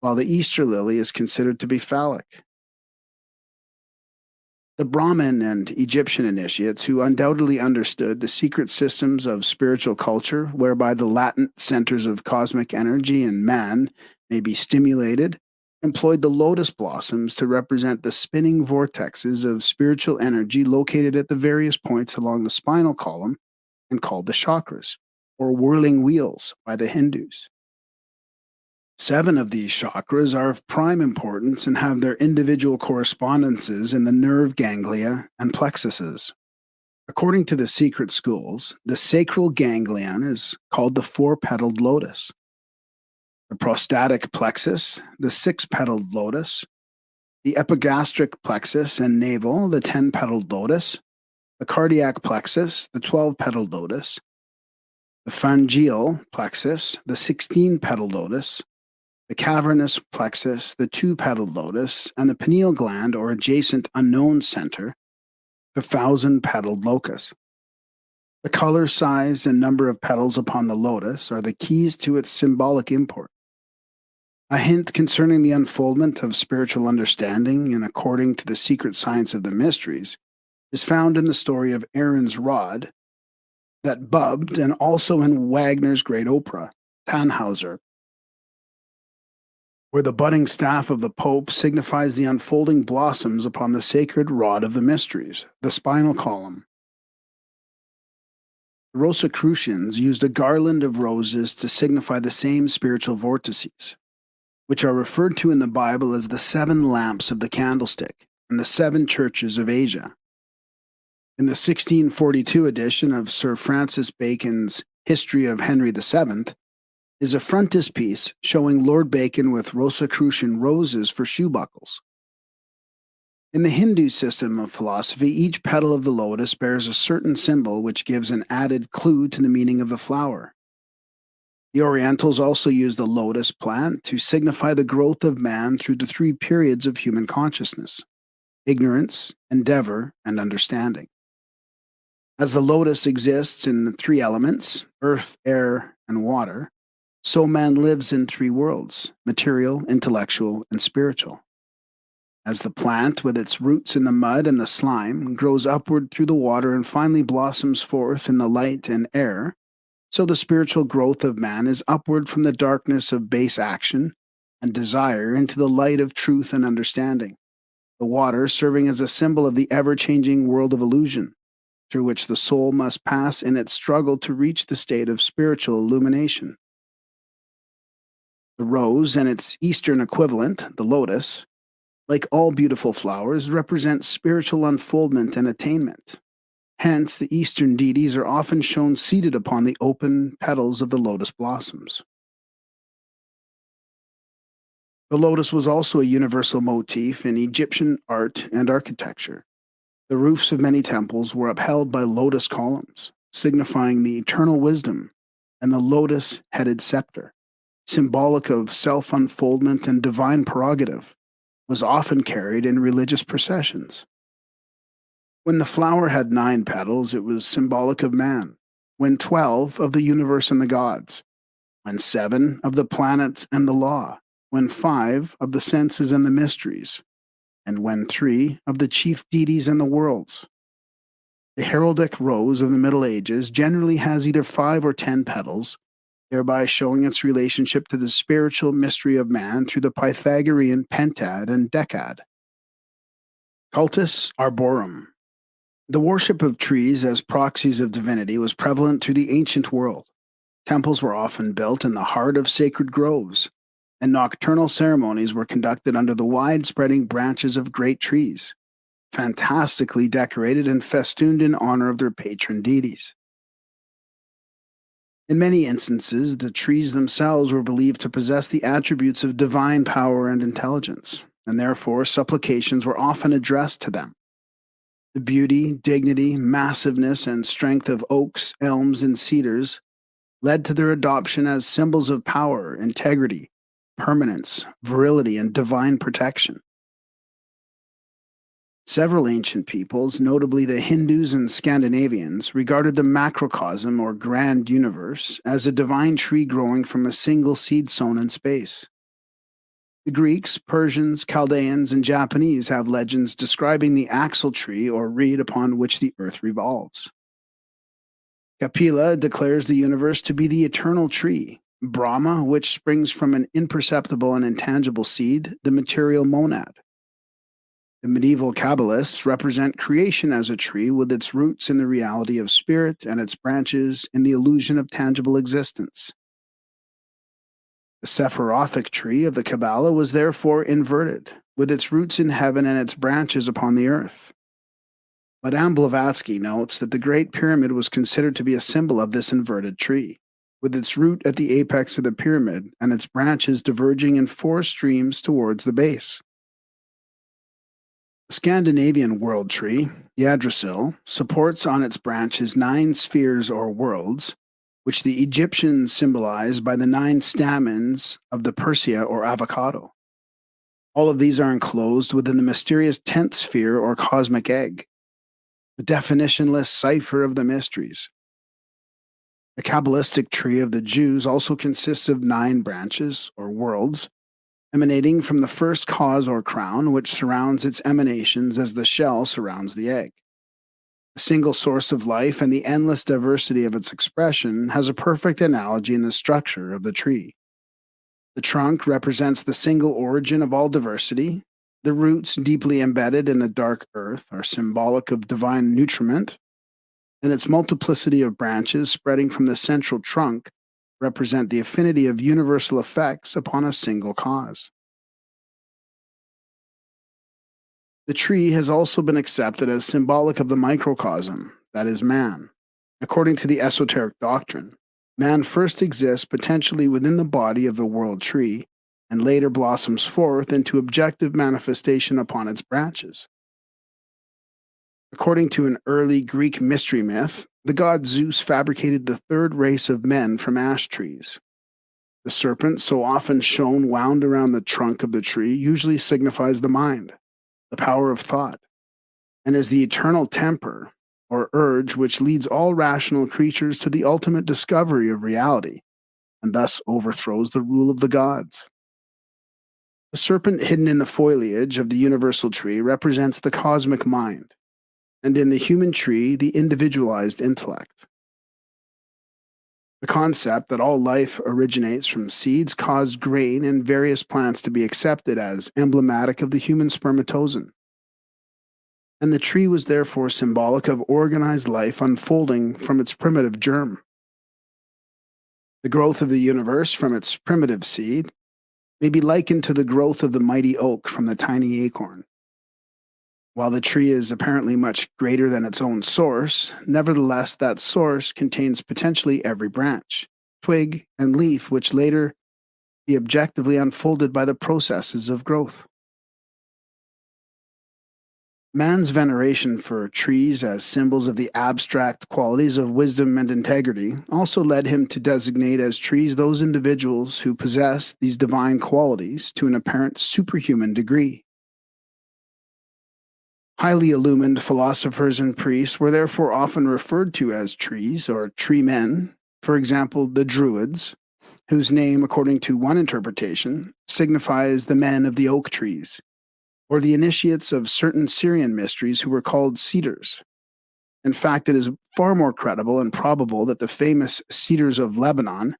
while the Easter lily is considered to be phallic. The Brahmin and Egyptian initiates, who undoubtedly understood the secret systems of spiritual culture whereby the latent centers of cosmic energy in man may be stimulated, employed the lotus blossoms to represent the spinning vortexes of spiritual energy located at the various points along the spinal column and called the chakras, or whirling wheels by the Hindus. 7 of these chakras are of prime importance and have their individual correspondences in the nerve ganglia and plexuses. According to the secret schools, the sacral ganglion is called the 4-petaled lotus, the prostatic plexus, the 6-petaled lotus, the epigastric plexus and navel, the 10-petaled lotus, the cardiac plexus, the 12-petaled lotus, the pharyngeal plexus, the 16-petaled lotus, the cavernous plexus, the 2-petaled lotus, and the pineal gland or adjacent unknown center, the 1,000-petaled locus. The color, size, and number of petals upon the lotus are the keys to its symbolic import. A hint concerning the unfoldment of spiritual understanding and according to the secret science of the mysteries is found in the story of Aaron's rod that bubbed and also in Wagner's great opera, Tannhauser, where the budding staff of the Pope signifies the unfolding blossoms upon the sacred rod of the mysteries, the spinal column. The Rosicrucians used a garland of roses to signify the same spiritual vortices, which are referred to in the Bible as the 7 lamps of the candlestick and the 7 churches of Asia. In the 1642 edition of Sir Francis Bacon's History of Henry VII, is a frontispiece showing Lord Bacon with Rosicrucian roses for shoe buckles. In the Hindu system of philosophy, each petal of the lotus bears a certain symbol which gives an added clue to the meaning of the flower. The Orientals also use the lotus plant to signify the growth of man through the three periods of human consciousness: ignorance, endeavor, and understanding. As the lotus exists in the three elements, earth, air, and water, so man lives in three worlds: material, intellectual, and spiritual. As the plant, with its roots in the mud and the slime, grows upward through the water and finally blossoms forth in the light and air, so the spiritual growth of man is upward from the darkness of base action and desire into the light of truth and understanding, the water serving as a symbol of the ever changing world of illusion, through which the soul must pass in its struggle to reach the state of spiritual illumination. The rose and its Eastern equivalent, the lotus, like all beautiful flowers, represent spiritual unfoldment and attainment. Hence, the Eastern deities are often shown seated upon the open petals of the lotus blossoms. The lotus was also a universal motif in Egyptian art and architecture. The roofs of many temples were upheld by lotus columns, signifying the eternal wisdom, and the lotus headed scepter, symbolic of self unfoldment and divine prerogative, was often carried in religious processions. When the flower had 9 petals, it was symbolic of man. When 12, of the universe and the gods. When 7, of the planets and the law. When 5, of the senses and the mysteries. And when 3, of the chief deities and the worlds. The heraldic rose of the Middle Ages generally has either 5 or 10 petals, thereby showing its relationship to the spiritual mystery of man through the Pythagorean pentad and decad. Cultus Arborum. The worship of trees as proxies of divinity was prevalent through the ancient world. Temples were often built in the heart of sacred groves, and nocturnal ceremonies were conducted under the wide-spreading branches of great trees, fantastically decorated and festooned in honor of their patron deities. In many instances, the trees themselves were believed to possess the attributes of divine power and intelligence, and therefore supplications were often addressed to them. The beauty, dignity, massiveness, and strength of oaks, elms, and cedars led to their adoption as symbols of power, integrity, permanence, virility, and divine protection. Several ancient peoples, notably the Hindus and Scandinavians, regarded the macrocosm or grand universe as a divine tree growing from a single seed sown in space. The Greeks, Persians, Chaldeans, and Japanese have legends describing the axle tree or reed upon which the earth revolves. Kapila declares the universe to be the eternal tree, Brahma, which springs from an imperceptible and intangible seed, the material monad. The medieval Kabbalists represent creation as a tree with its roots in the reality of spirit and its branches in the illusion of tangible existence. The Sephirothic tree of the Kabbalah was therefore inverted, with its roots in heaven and its branches upon the earth. Madame Blavatsky notes that the Great Pyramid was considered to be a symbol of this inverted tree, with its root at the apex of the pyramid and its branches diverging in 4 streams towards the base. The Scandinavian world tree, Yggdrasil, supports on its branches 9 spheres or worlds, which the Egyptians symbolized by the 9 stamens of the Persea or avocado. All of these are enclosed within the mysterious 10th sphere or cosmic egg, the definitionless cipher of the mysteries. The Kabbalistic tree of the Jews also consists of 9 branches or worlds, emanating from the first cause or crown, which surrounds its emanations as the shell surrounds the egg. The single source of life and the endless diversity of its expression has a perfect analogy in the structure of the tree. The trunk represents the single origin of all diversity. The roots, deeply embedded in the dark earth, are symbolic of divine nutriment, and its multiplicity of branches spreading from the central trunk represent the affinity of universal effects upon a single cause. The tree has also been accepted as symbolic of the microcosm, that is, man, according to the esoteric doctrine. Man first exists potentially within the body of the world tree and later blossoms forth into objective manifestation upon its branches. According to an early Greek mystery myth, the god Zeus fabricated the third race of men from ash trees. The serpent, so often shown wound around the trunk of the tree, usually signifies the mind, the power of thought, and is the eternal temper or urge which leads all rational creatures to the ultimate discovery of reality and thus overthrows the rule of the gods. The serpent hidden in the foliage of the universal tree represents the cosmic mind, and in the human tree, the individualized intellect. The concept that all life originates from seeds caused grain and various plants to be accepted as emblematic of the human spermatozoon. And the tree was therefore symbolic of organized life unfolding from its primitive germ. The growth of the universe from its primitive seed may be likened to the growth of the mighty oak from the tiny acorn. While the tree is apparently much greater than its own source, nevertheless, that source contains potentially every branch, twig, and leaf which later be objectively unfolded by the processes of growth. Man's veneration for trees as symbols of the abstract qualities of wisdom and integrity also led him to designate as trees those individuals who possess these divine qualities to an apparent superhuman degree. Highly illumined philosophers and priests were therefore often referred to as trees or tree men. For example, the Druids, whose name, according to one interpretation, signifies the men of the oak trees, or the initiates of certain Syrian mysteries who were called cedars. In fact, it is far more credible and probable that the famous cedars of Lebanon,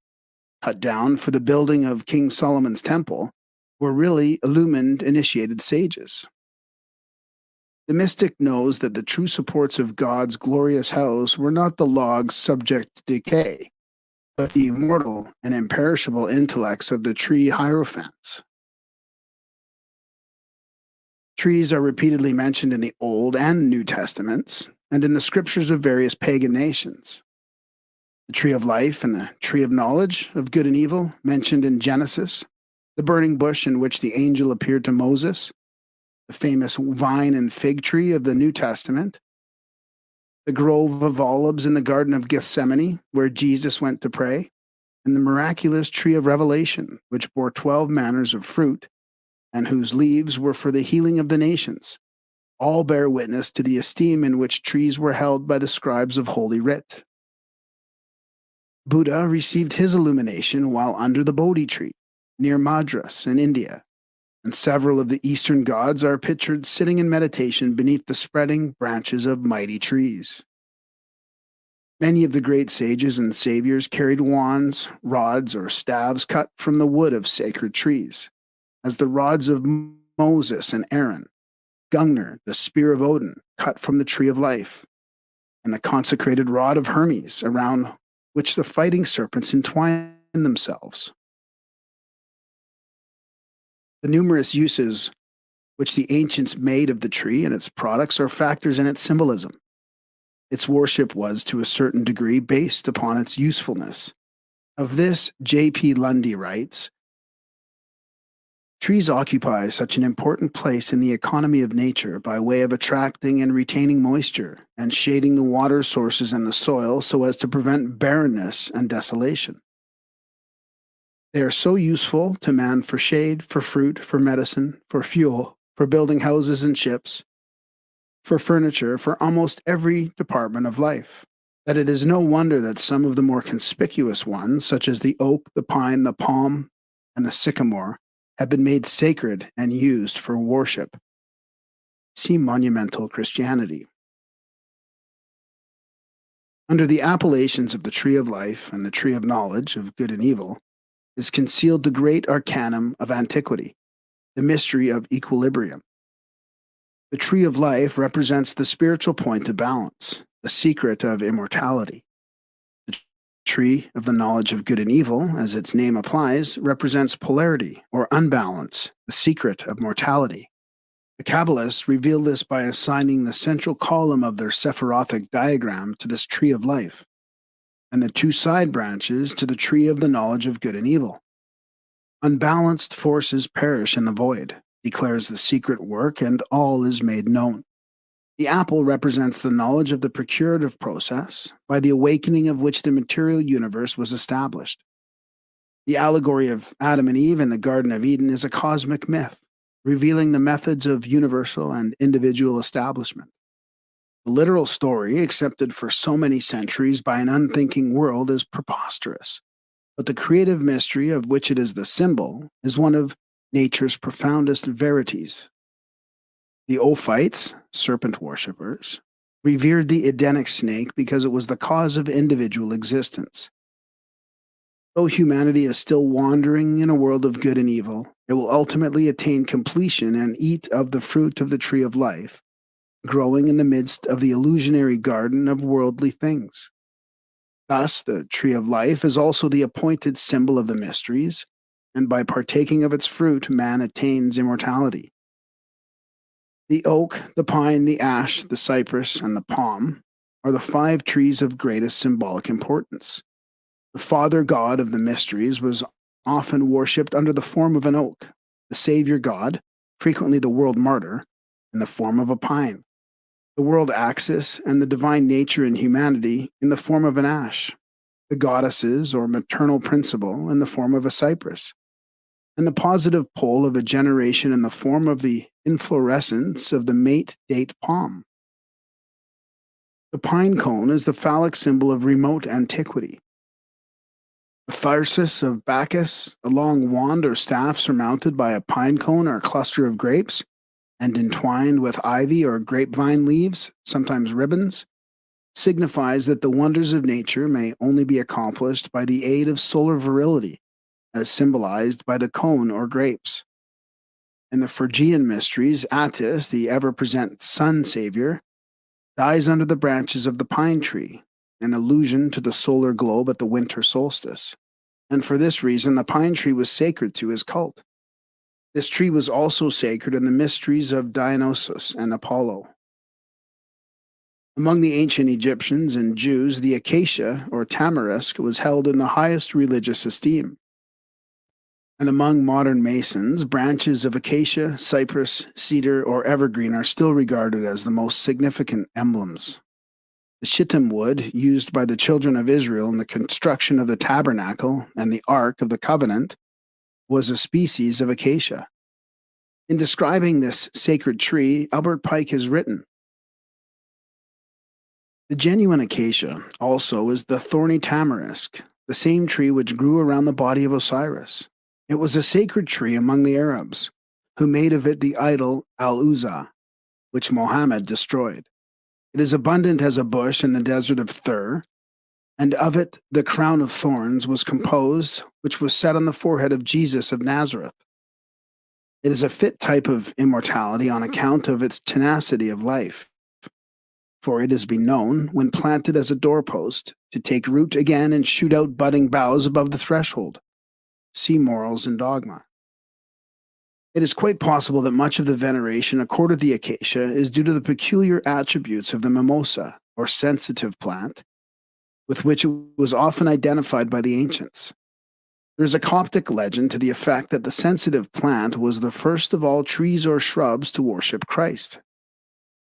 cut down for the building of King Solomon's temple, were really illumined initiated sages. The mystic knows that the true supports of God's glorious house were not the logs subject to decay, but the immortal and imperishable intellects of the tree hierophants. Trees are repeatedly mentioned in the Old and New Testaments and in the scriptures of various pagan nations. The tree of life and the tree of knowledge of good and evil mentioned in Genesis, the burning bush in which the angel appeared to Moses, the famous vine and fig tree of the New Testament, the grove of olives in the Garden of Gethsemane where Jesus went to pray, and the miraculous tree of Revelation, which bore 12 manners of fruit and whose leaves were for the healing of the nations, all bear witness to the esteem in which trees were held by the scribes of Holy Writ. Buddha received his illumination while under the Bodhi tree, near Madras in India, and several of the Eastern gods are pictured sitting in meditation beneath the spreading branches of mighty trees. Many of the great sages and saviors carried wands, rods, or staves cut from the wood of sacred trees, as the rods of Moses and Aaron, Gungnir, the spear of Odin, cut from the tree of life, and the consecrated rod of Hermes, around which the fighting serpents entwine themselves. The numerous uses which the ancients made of the tree and its products are factors in its symbolism. Its worship was, to a certain degree, based upon its usefulness. Of this, J.P. Lundy writes, trees occupy such an important place in the economy of nature by way of attracting and retaining moisture and shading the water sources and the soil so as to prevent barrenness and desolation. They are so useful to man for shade, for fruit, for medicine, for fuel, for building houses and ships, for furniture, for almost every department of life, that it is no wonder that some of the more conspicuous ones, such as the oak, the pine, the palm, and the sycamore, have been made sacred and used for worship. See Monumental Christianity. Under the appellations of the tree of life and the tree of knowledge of good and evil is concealed the great arcanum of antiquity, the mystery of equilibrium. The tree of life represents the spiritual point of balance, the secret of immortality. The tree of the knowledge of good and evil, as its name applies, represents polarity or unbalance, the secret of mortality. The Kabbalists reveal this by assigning the central column of their Sephirothic diagram to this tree of life, and the two side branches to the tree of the knowledge of good and evil. Unbalanced forces perish in the void, declares the secret work, and all is made known. The apple represents the knowledge of the procurative process, by the awakening of which the material universe was established. The allegory of Adam and Eve in the Garden of Eden is a cosmic myth, revealing the methods of universal and individual establishment. The literal story, accepted for so many centuries by an unthinking world, is preposterous, but the creative mystery of which it is the symbol is one of nature's profoundest verities. The Ophites, serpent worshippers, revered the Edenic snake because it was the cause of individual existence. Though humanity is still wandering in a world of good and evil, it will ultimately attain completion and eat of the fruit of the tree of life, growing in the midst of the illusionary garden of worldly things. Thus, the tree of life is also the appointed symbol of the mysteries, and by partaking of its fruit, man attains immortality. The oak, the pine, the ash, the cypress, and the palm are the five trees of greatest symbolic importance. The Father God of the mysteries was often worshipped under the form of an oak, the Savior God, frequently the world martyr, in the form of a pine, the world axis and the divine nature in humanity in the form of an ash, the goddesses or maternal principle in the form of a cypress, and the positive pole of a generation in the form of the inflorescence of the mate date palm. The pine cone is the phallic symbol of remote antiquity. The thyrsus of Bacchus, a long wand or staff surmounted by a pine cone or a cluster of grapes, and entwined with ivy or grapevine leaves, sometimes ribbons, signifies that the wonders of nature may only be accomplished by the aid of solar virility, as symbolized by the cone or grapes. In the Phrygian mysteries, Attis, the ever present sun savior, dies under the branches of the pine tree, an allusion to the solar globe at the winter solstice. And for this reason, the pine tree was sacred to his cult. This tree was also sacred in the mysteries of Dionysus and Apollo. Among the ancient Egyptians and Jews, the acacia, or tamarisk, was held in the highest religious esteem. And among modern Masons, branches of acacia, cypress, cedar, or evergreen are still regarded as the most significant emblems. The shittim wood used by the children of Israel in the construction of the tabernacle and the Ark of the Covenant was a species of acacia. In describing this sacred tree, Albert Pike has written, "The genuine acacia also is the thorny tamarisk, the same tree which grew around the body of Osiris. It was a sacred tree among the Arabs, who made of it the idol Al-Uzza, which Mohammed destroyed. It is abundant as a bush in the desert of Thur, and of it the crown of thorns was composed, which was set on the forehead of Jesus of Nazareth. It is a fit type of immortality on account of its tenacity of life. For it has been known, when planted as a doorpost, to take root again and shoot out budding boughs above the threshold. See Morals and Dogma." It is quite possible that much of the veneration accorded the acacia is due to the peculiar attributes of the mimosa, or sensitive plant, with which it was often identified by the ancients. There is a Coptic legend to the effect that the sensitive plant was the first of all trees or shrubs to worship Christ.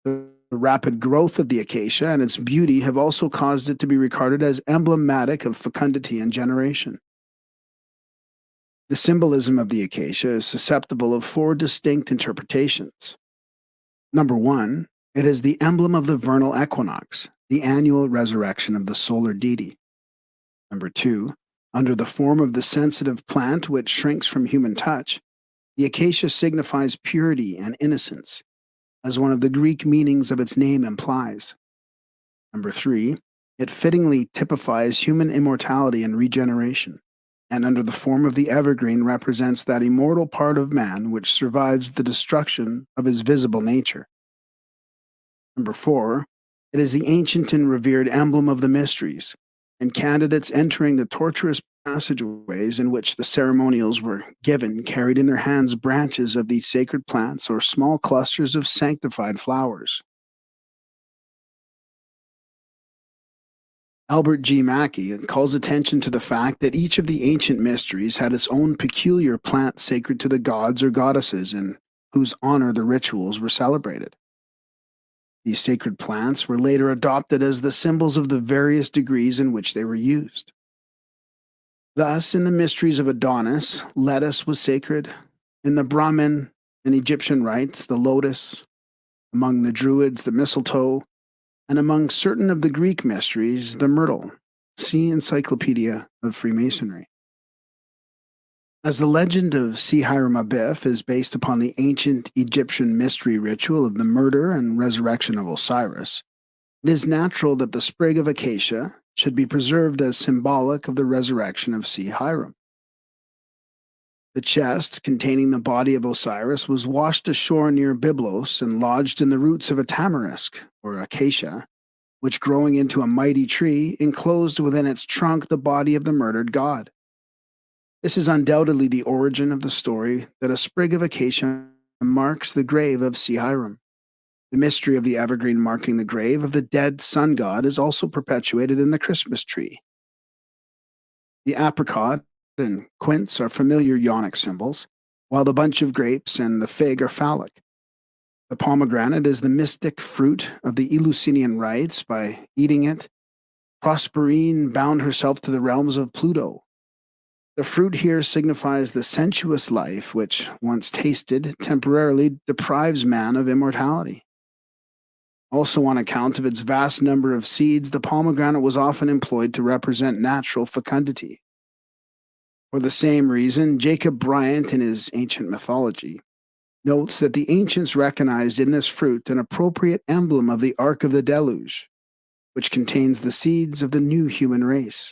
The rapid growth of the acacia and its beauty have also caused it to be regarded as emblematic of fecundity and generation. The symbolism of the acacia is susceptible of four distinct interpretations. Number one, it is the emblem of the vernal equinox, the annual resurrection of the solar deity. Number two, under the form of the sensitive plant which shrinks from human touch, the acacia signifies purity and innocence, as one of the Greek meanings of its name implies. Number three, it fittingly typifies human immortality and regeneration, and under the form of the evergreen represents that immortal part of man which survives the destruction of his visible nature. Number four, it is the ancient and revered emblem of the mysteries, and candidates entering the tortuous passageways in which the ceremonials were given carried in their hands branches of these sacred plants or small clusters of sanctified flowers. Albert G. Mackey calls attention to the fact that each of the ancient mysteries had its own peculiar plant sacred to the gods or goddesses in whose honor the rituals were celebrated. These sacred plants were later adopted as the symbols of the various degrees in which they were used. Thus, in the mysteries of Adonis, lettuce was sacred. In the Brahmin and Egyptian rites, the lotus. Among the Druids, the mistletoe. And among certain of the Greek mysteries, the myrtle. See Encyclopedia of Freemasonry. As the legend of Hiram Abiff is based upon the ancient Egyptian mystery ritual of the murder and resurrection of Osiris, it is natural that the sprig of acacia should be preserved as symbolic of the resurrection of Hiram. The chest containing the body of Osiris was washed ashore near Byblos and lodged in the roots of a tamarisk, or acacia, which growing into a mighty tree enclosed within its trunk the body of the murdered god. This is undoubtedly the origin of the story that a sprig of acacia marks the grave of Hiram. The mystery of the evergreen marking the grave of the dead sun god is also perpetuated in the Christmas tree. The apricot and quince are familiar Ionic symbols, while the bunch of grapes and the fig are phallic. The pomegranate is the mystic fruit of the Eleusinian rites. By eating it, Proserpine bound herself to the realms of Pluto. The fruit here signifies the sensuous life which, once tasted, temporarily deprives man of immortality. Also, on account of its vast number of seeds, the pomegranate was often employed to represent natural fecundity. For the same reason, Jacob Bryant, in his Ancient Mythology, notes that the ancients recognized in this fruit an appropriate emblem of the Ark of the Deluge, which contains the seeds of the new human race.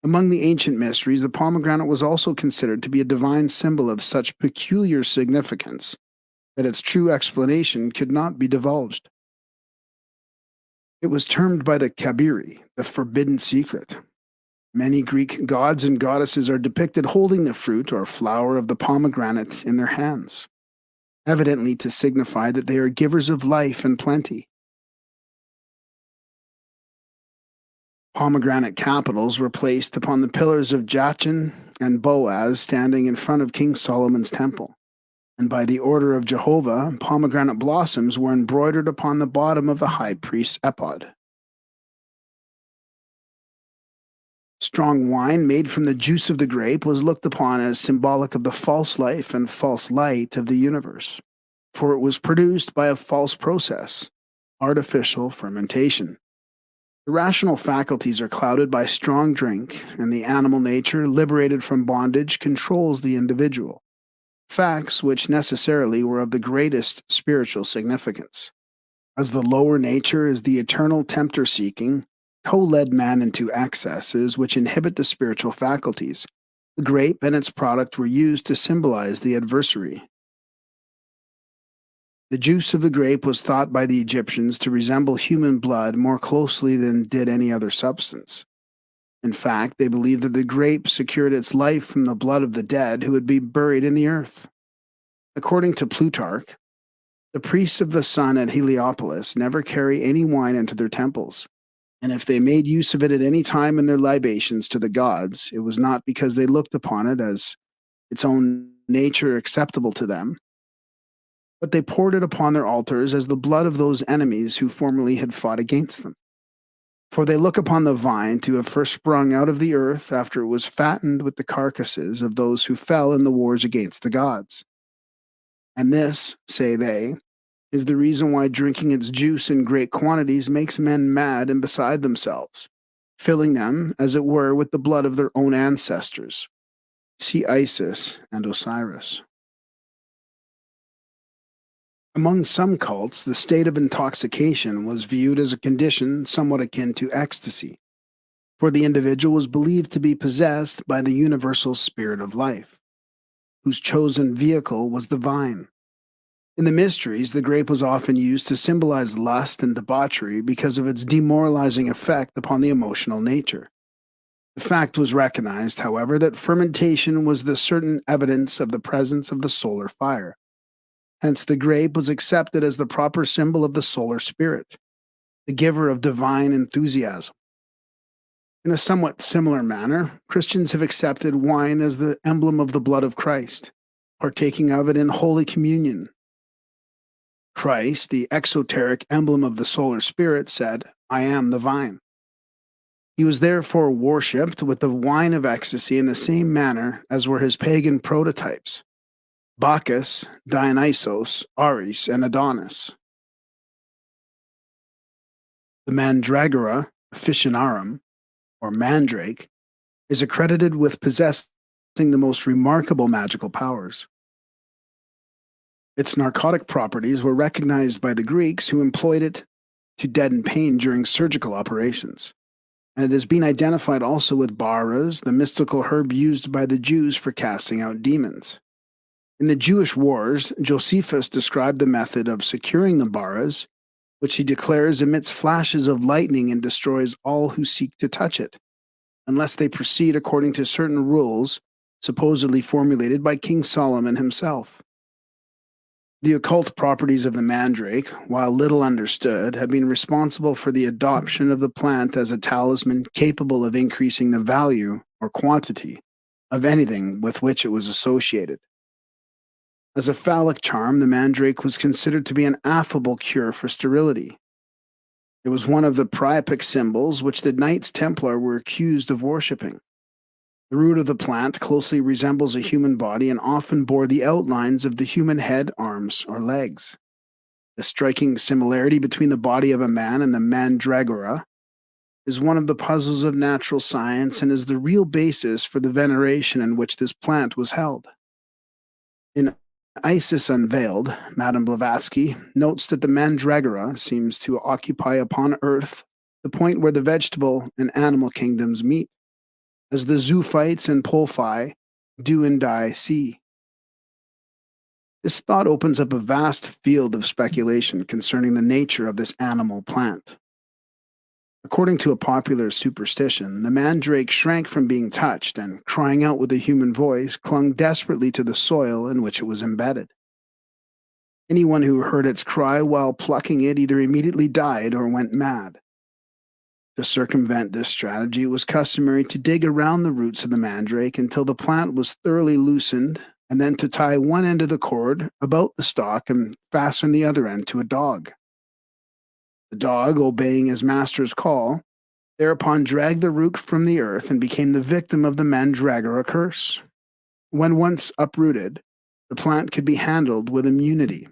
Among the ancient mysteries, the pomegranate was also considered to be a divine symbol of such peculiar significance that its true explanation could not be divulged. It was termed by the Kabiri the forbidden secret. Many Greek gods and goddesses are depicted holding the fruit or flower of the pomegranate in their hands, evidently to signify that they are givers of life and plenty. Pomegranate capitals were placed upon the pillars of Jachin and Boaz standing in front of King Solomon's temple, and by the order of Jehovah, pomegranate blossoms were embroidered upon the bottom of the high priest's ephod. Strong wine made from the juice of the grape was looked upon as symbolic of the false life and false light of the universe, for it was produced by a false process, artificial fermentation. The rational faculties are clouded by strong drink, and the animal nature, liberated from bondage, controls the individual. Facts which necessarily were of the greatest spiritual significance. As the lower nature is the eternal tempter seeking, co-led man into excesses which inhibit the spiritual faculties. The grape and its product were used to symbolize the adversary. The juice of the grape was thought by the Egyptians to resemble human blood more closely than did any other substance. In fact, they believed that the grape secured its life from the blood of the dead who would be buried in the earth. According to Plutarch, the priests of the sun at Heliopolis never carry any wine into their temples, and if they made use of it at any time in their libations to the gods, it was not because they looked upon it as its own nature acceptable to them, but they poured it upon their altars as the blood of those enemies who formerly had fought against them. For they look upon the vine to have first sprung out of the earth after it was fattened with the carcasses of those who fell in the wars against the gods. And this, say they, is the reason why drinking its juice in great quantities makes men mad and beside themselves, filling them, as it were, with the blood of their own ancestors. See Isis and Osiris. Among some cults, the state of intoxication was viewed as a condition somewhat akin to ecstasy, for the individual was believed to be possessed by the universal spirit of life, whose chosen vehicle was the vine. In the mysteries, the grape was often used to symbolize lust and debauchery because of its demoralizing effect upon the emotional nature. The fact was recognized, however, that fermentation was the certain evidence of the presence of the solar fire. Hence, the grape was accepted as the proper symbol of the solar spirit, the giver of divine enthusiasm. In a somewhat similar manner, Christians have accepted wine as the emblem of the blood of Christ, partaking of it in Holy Communion. Christ, the exoteric emblem of the solar spirit, said, I am the vine. He was therefore worshipped with the wine of ecstasy in the same manner as were his pagan prototypes, Bacchus, Dionysos, Ares, and Adonis. The Mandragora officinarum, or mandrake, is accredited with possessing the most remarkable magical powers. Its narcotic properties were recognized by the Greeks, who employed it to deaden pain during surgical operations. And it has been identified also with baras, the mystical herb used by the Jews for casting out demons. In the Jewish wars, Josephus described the method of securing the baras, which he declares emits flashes of lightning and destroys all who seek to touch it, unless they proceed according to certain rules supposedly formulated by King Solomon himself. The occult properties of the mandrake, while little understood, have been responsible for the adoption of the plant as a talisman capable of increasing the value or quantity of anything with which it was associated. As a phallic charm, the mandrake was considered to be an affable cure for sterility. It was one of the priapic symbols which the Knights Templar were accused of worshipping. The root of the plant closely resembles a human body and often bore the outlines of the human head, arms, or legs. The striking similarity between the body of a man and the mandragora is one of the puzzles of natural science and is the real basis for the veneration in which this plant was held. In Isis Unveiled, Madame Blavatsky notes that the mandragora seems to occupy upon Earth the point where the vegetable and animal kingdoms meet, as the zoophytes and polphi do and die see. This thought opens up a vast field of speculation concerning the nature of this animal plant. According to a popular superstition, the mandrake shrank from being touched and, crying out with a human voice, clung desperately to the soil in which it was embedded. Anyone who heard its cry while plucking it either immediately died or went mad. To circumvent this strategy, it was customary to dig around the roots of the mandrake until the plant was thoroughly loosened, and then to tie one end of the cord about the stalk and fasten the other end to a dog. The dog, obeying his master's call, thereupon dragged the root from the earth and became the victim of the mandragora curse. When once uprooted, the plant could be handled with immunity.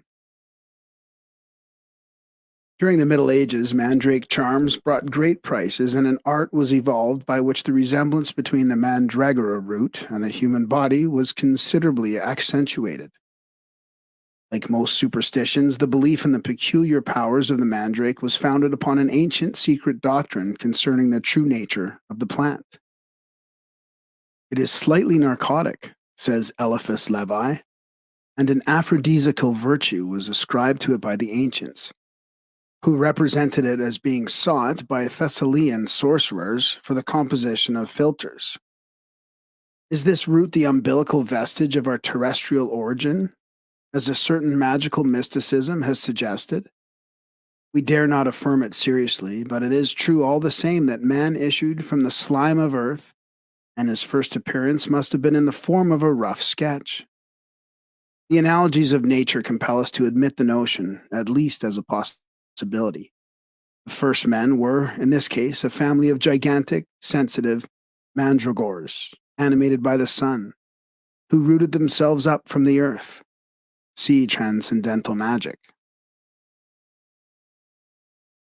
During the Middle Ages, mandrake charms brought great prices, and an art was evolved by which the resemblance between the mandragora root and the human body was considerably accentuated. Like most superstitions, the belief in the peculiar powers of the mandrake was founded upon an ancient secret doctrine concerning the true nature of the plant. It is slightly narcotic, says Eliphas Levi, and an aphrodisiacal virtue was ascribed to it by the ancients, who represented it as being sought by Thessalian sorcerers for the composition of philters. Is this root the umbilical vestige of our terrestrial origin, as a certain magical mysticism has suggested? We dare not affirm it seriously, but it is true all the same that man issued from the slime of earth, and his first appearance must have been in the form of a rough sketch. The analogies of nature compel us to admit the notion, at least as a possibility. The first men were, in this case, a family of gigantic, sensitive mandragores, animated by the sun, who rooted themselves up from the earth. See Transcendental Magic.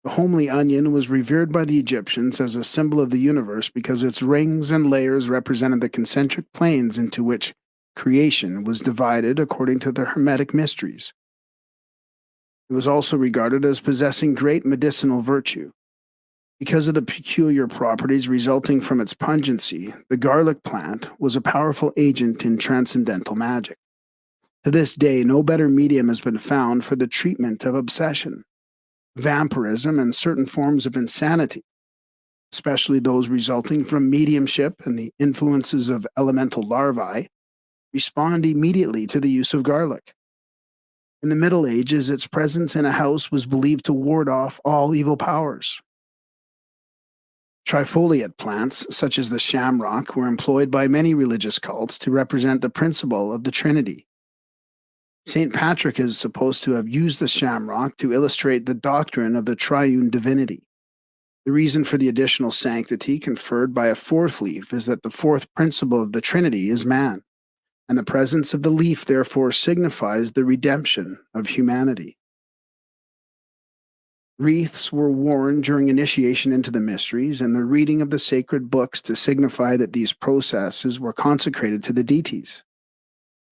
The homely onion was revered by the Egyptians as a symbol of the universe because its rings and layers represented the concentric planes into which creation was divided according to the Hermetic mysteries. It was also regarded as possessing great medicinal virtue. Because of the peculiar properties resulting from its pungency, the garlic plant was a powerful agent in transcendental magic. To this day, no better medium has been found for the treatment of obsession, vampirism, and certain forms of insanity, especially those resulting from mediumship and the influences of elemental larvae. Respond immediately to the use of garlic. In the Middle Ages, its presence in a house was believed to ward off all evil powers. Trifoliate plants, such as the shamrock, were employed by many religious cults to represent the principle of the Trinity. St. Patrick is supposed to have used the shamrock to illustrate the doctrine of the triune divinity. The reason for the additional sanctity conferred by a fourth leaf is that the fourth principle of the Trinity is man, and the presence of the leaf therefore signifies the redemption of humanity. Wreaths were worn during initiation into the mysteries and the reading of the sacred books to signify that these processes were consecrated to the deities.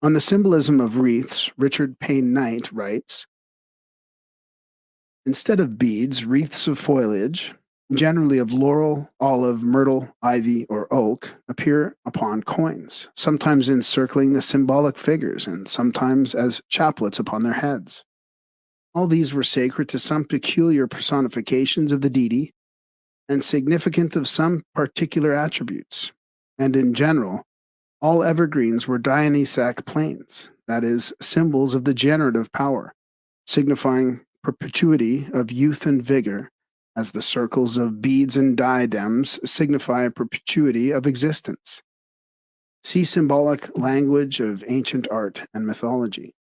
On the symbolism of wreaths, Richard Payne Knight writes, instead of beads, wreaths of foliage, generally of laurel, olive, myrtle, ivy, or oak, appear upon coins, sometimes encircling the symbolic figures and sometimes as chaplets upon their heads. All these were sacred to some peculiar personifications of the deity and significant of some particular attributes. And in general, all evergreens were Dionysiac planes, that is, symbols of the generative power, signifying perpetuity of youth and vigor, as the circles of beads and diadems signify perpetuity of existence. See symbolic language of ancient art and mythology.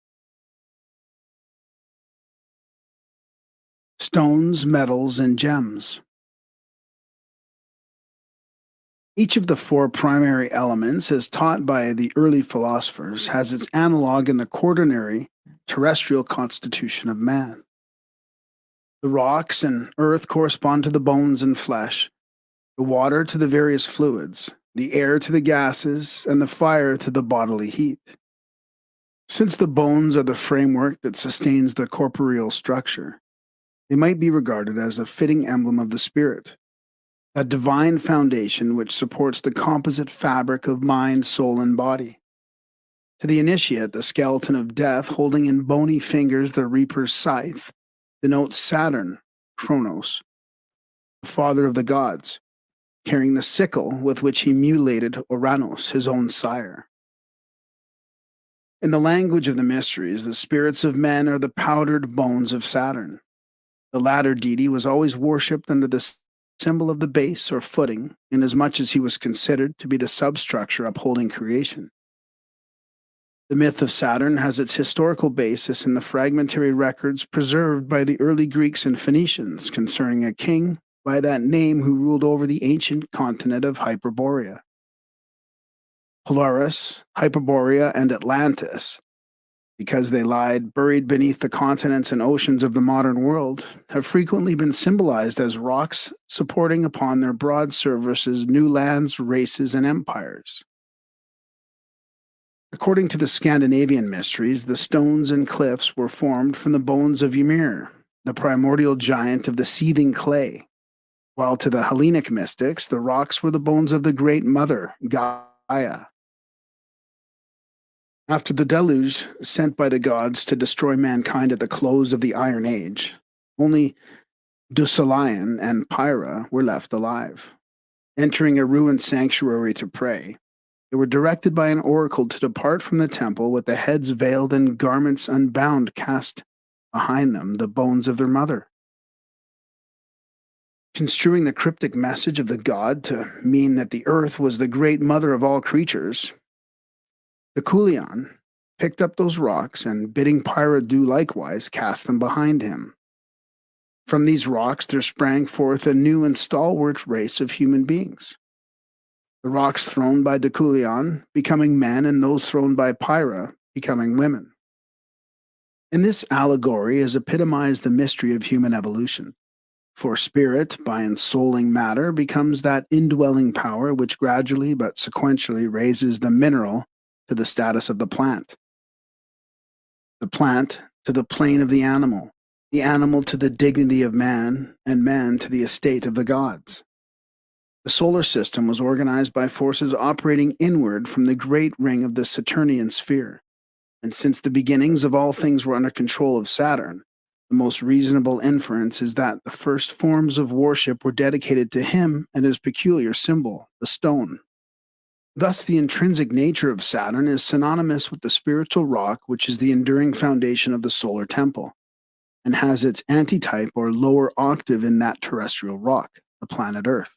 Stones, metals, and gems. Each of the four primary elements, as taught by the early philosophers, has its analog in the quaternary terrestrial constitution of man. The rocks and earth correspond to the bones and flesh, the water to the various fluids, the air to the gases, and the fire to the bodily heat. Since the bones are the framework that sustains the corporeal structure, they might be regarded as a fitting emblem of the spirit, a divine foundation which supports the composite fabric of mind, soul, and body. To the initiate, the skeleton of death, holding in bony fingers the reaper's scythe, denotes Saturn, Kronos, the father of the gods, carrying the sickle with which he mutilated Uranus, his own sire. In the language of the mysteries, the spirits of men are the powdered bones of Saturn. The latter deity was always worshipped under the symbol of the base or footing, inasmuch as he was considered to be the substructure upholding creation. The myth of Saturn has its historical basis in the fragmentary records preserved by the early Greeks and Phoenicians concerning a king by that name who ruled over the ancient continent of Hyperborea. Polaris, Hyperborea, and Atlantis, because they lied buried beneath the continents and oceans of the modern world, have frequently been symbolized as rocks supporting upon their broad surfaces new lands, races, and empires. According to the Scandinavian mysteries, the stones and cliffs were formed from the bones of Ymir, the primordial giant of the seething clay, while to the Hellenic mystics, the rocks were the bones of the great mother, Gaia. After the deluge sent by the gods to destroy mankind at the close of the Iron Age, only Deucalion and Pyrrha were left alive. Entering a ruined sanctuary to pray, they were directed by an oracle to depart from the temple with the heads veiled and garments unbound, cast behind them the bones of their mother. Construing the cryptic message of the god to mean that the earth was the great mother of all creatures, Deucalion picked up those rocks and, bidding Pyrrha do likewise, cast them behind him. From these rocks there sprang forth a new and stalwart race of human beings. The rocks thrown by Deucalion becoming men, and those thrown by Pyrrha becoming women. In this allegory is epitomized the mystery of human evolution. For spirit, by ensouling matter, becomes that indwelling power which gradually but sequentially raises the mineral to the status of the plant to the plane of the animal to the dignity of man, and man to the estate of the gods. The solar system was organized by forces operating inward from the great ring of the Saturnian sphere, and since the beginnings of all things were under control of Saturn, the most reasonable inference is that the first forms of worship were dedicated to him and his peculiar symbol, the stone. Thus, the intrinsic nature of Saturn is synonymous with the spiritual rock, which is the enduring foundation of the solar temple, and has its antitype or lower octave in that terrestrial rock, the planet Earth.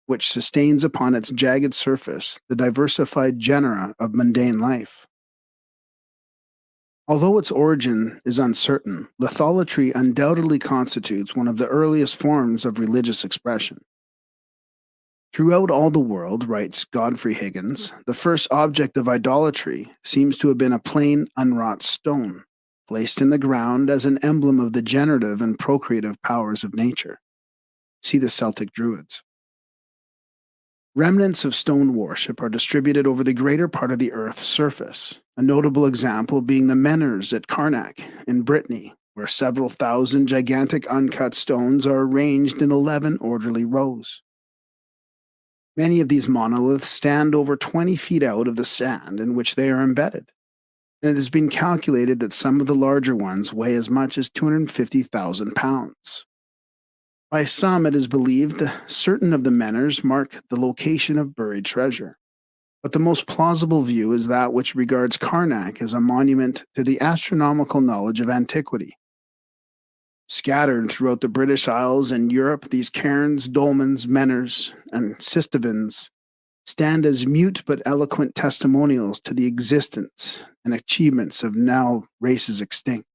which sustains upon its jagged surface the diversified genera of mundane life. Although its origin is uncertain, litholatry undoubtedly constitutes one of the earliest forms of religious expression. Throughout all the world, writes Godfrey Higgins, the first object of idolatry seems to have been a plain, unwrought stone, placed in the ground as an emblem of the generative and procreative powers of nature. See the Celtic Druids. Remnants of stone worship are distributed over the greater part of the Earth's surface, a notable example being the menhirs at Karnak in Brittany, where several thousand gigantic uncut stones are arranged in 11 orderly rows. Many of these monoliths stand over 20 feet out of the sand in which they are embedded, and it has been calculated that some of the larger ones weigh as much as 250,000 pounds. By some, it is believed certain of the menhirs mark the location of buried treasure, but the most plausible view is that which regards Karnak as a monument to the astronomical knowledge of antiquity. Scattered throughout the British Isles and Europe, these cairns, dolmens, menhirs, and sistevins stand as mute but eloquent testimonials to the existence and achievements of now races extinct.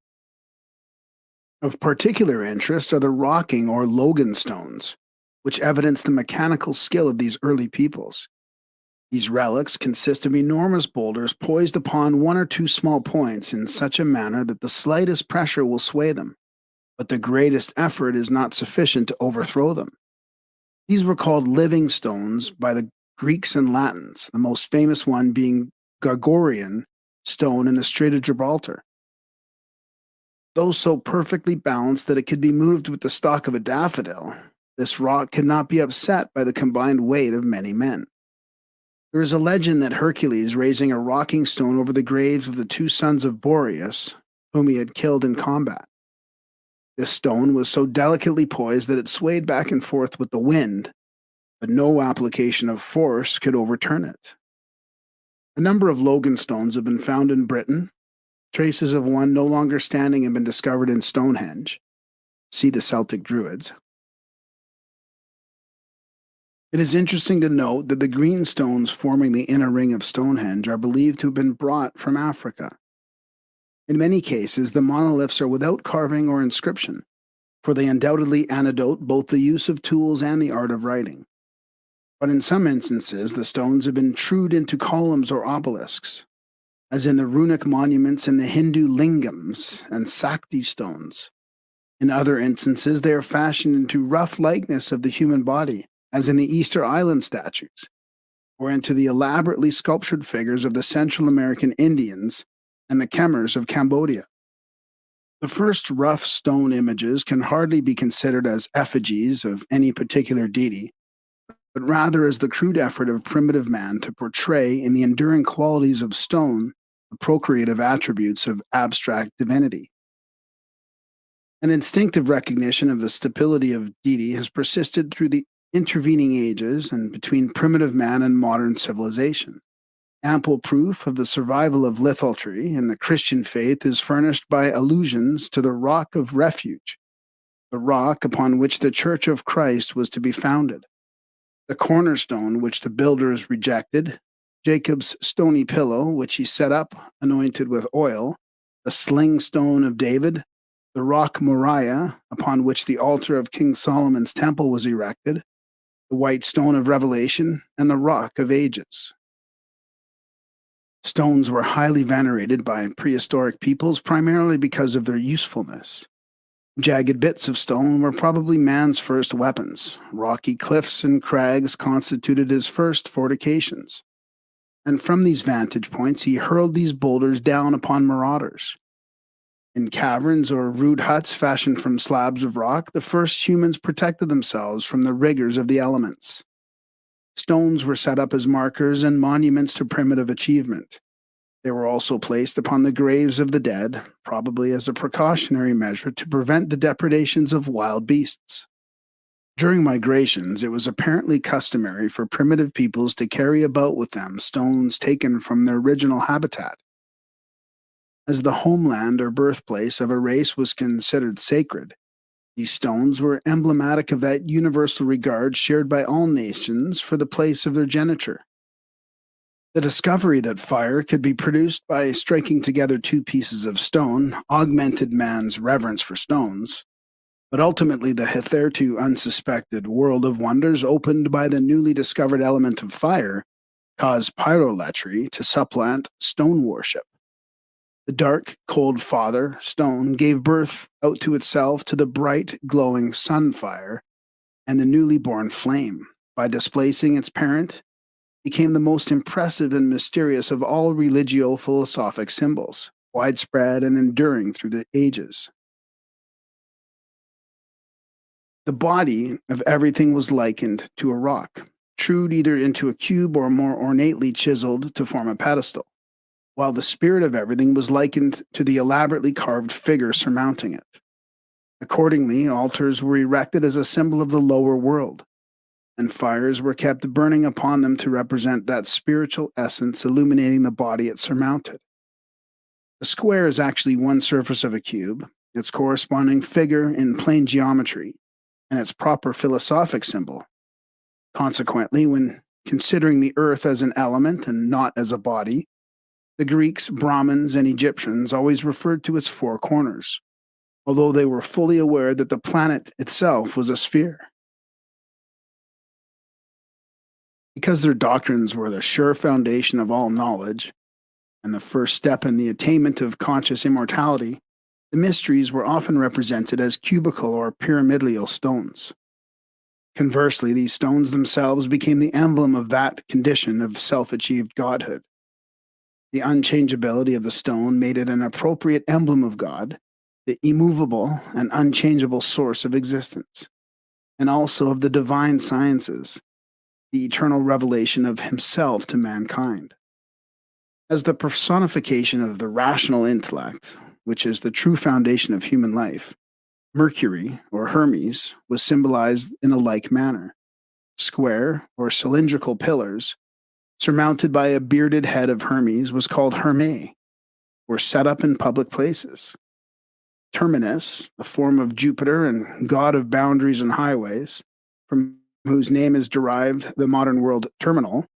Of particular interest are the rocking or Logan stones, which evidence the mechanical skill of these early peoples. These relics consist of enormous boulders poised upon one or two small points in such a manner that the slightest pressure will sway them, but the greatest effort is not sufficient to overthrow them. These were called living stones by the Greeks and Latins, the most famous one being Gargorian stone in the Strait of Gibraltar. Though so perfectly balanced that it could be moved with the stalk of a daffodil, this rock could not be upset by the combined weight of many men. There is a legend that Hercules, raising a rocking stone over the graves of the two sons of Boreas, whom he had killed in combat. This stone was so delicately poised that it swayed back and forth with the wind, but no application of force could overturn it. A number of Logan stones have been found in Britain. Traces of one no longer standing have been discovered in Stonehenge. See the Celtic Druids. It is interesting to note that the green stones forming the inner ring of Stonehenge are believed to have been brought from Africa. In many cases, the monoliths are without carving or inscription, for they undoubtedly antidote both the use of tools and the art of writing. But in some instances, the stones have been trued into columns or obelisks, as in the runic monuments in the Hindu lingams and Sakti stones. In other instances, they are fashioned into rough likeness of the human body, as in the Easter Island statues, or into the elaborately sculptured figures of the Central American Indians and the Khmers of Cambodia. The first rough stone images can hardly be considered as effigies of any particular deity, but rather as the crude effort of primitive man to portray in the enduring qualities of stone the procreative attributes of abstract divinity. An instinctive recognition of the stability of deity has persisted through the intervening ages and between primitive man and modern civilization. Ample proof of the survival of litholatry in the Christian faith is furnished by allusions to the rock of refuge, the rock upon which the Church of Christ was to be founded, the cornerstone which the builders rejected, Jacob's stony pillow which he set up, anointed with oil, the sling stone of David, the rock Moriah upon which the altar of King Solomon's temple was erected, the white stone of Revelation, and the rock of ages. Stones were highly venerated by prehistoric peoples primarily because of their usefulness. Jagged bits of stone were probably man's first weapons. Rocky cliffs and crags constituted his first fortifications. And from these vantage points, he hurled these boulders down upon marauders. In caverns or rude huts fashioned from slabs of rock, the first humans protected themselves from the rigors of the elements. Stones were set up as markers and monuments to primitive achievement. They were also placed upon the graves of the dead, probably as a precautionary measure to prevent the depredations of wild beasts. During migrations, it was apparently customary for primitive peoples to carry about with them stones taken from their original habitat. As the homeland or birthplace of a race was considered sacred, These stones were emblematic of that universal regard shared by all nations for the place of their geniture. The discovery that fire could be produced by striking together two pieces of stone augmented man's reverence for stones, but ultimately the hitherto unsuspected world of wonders opened by the newly discovered element of fire caused pyrolatry to supplant stone worship. The dark, cold father, stone, gave birth out to itself to the bright, glowing sun fire and the newly born flame. By displacing its parent, became the most impressive and mysterious of all religio-philosophic symbols, widespread and enduring through the ages. The body of everything was likened to a rock, trued either into a cube or more ornately chiseled to form a pedestal, while the spirit of everything was likened to the elaborately carved figure surmounting it. Accordingly, altars were erected as a symbol of the lower world, and fires were kept burning upon them to represent that spiritual essence illuminating the body it surmounted. A square is actually one surface of a cube, its corresponding figure in plane geometry, and its proper philosophic symbol. Consequently, when considering the earth as an element and not as a body, the Greeks, Brahmins, and Egyptians always referred to its four corners, although they were fully aware that the planet itself was a sphere. Because their doctrines were the sure foundation of all knowledge and the first step in the attainment of conscious immortality, the mysteries were often represented as cubical or pyramidal stones. Conversely, these stones themselves became the emblem of that condition of self-achieved godhood. The unchangeability of the stone made it an appropriate emblem of God, the immovable and unchangeable source of existence, and also of the divine sciences, the eternal revelation of himself to mankind. As the personification of the rational intellect, which is the true foundation of human life, Mercury, or Hermes, was symbolized in a like manner. Square, or cylindrical pillars, surmounted by a bearded head of Hermes, was called Herme, were set up in public places. Terminus, a form of Jupiter and god of boundaries and highways, from whose name is derived the modern word terminal,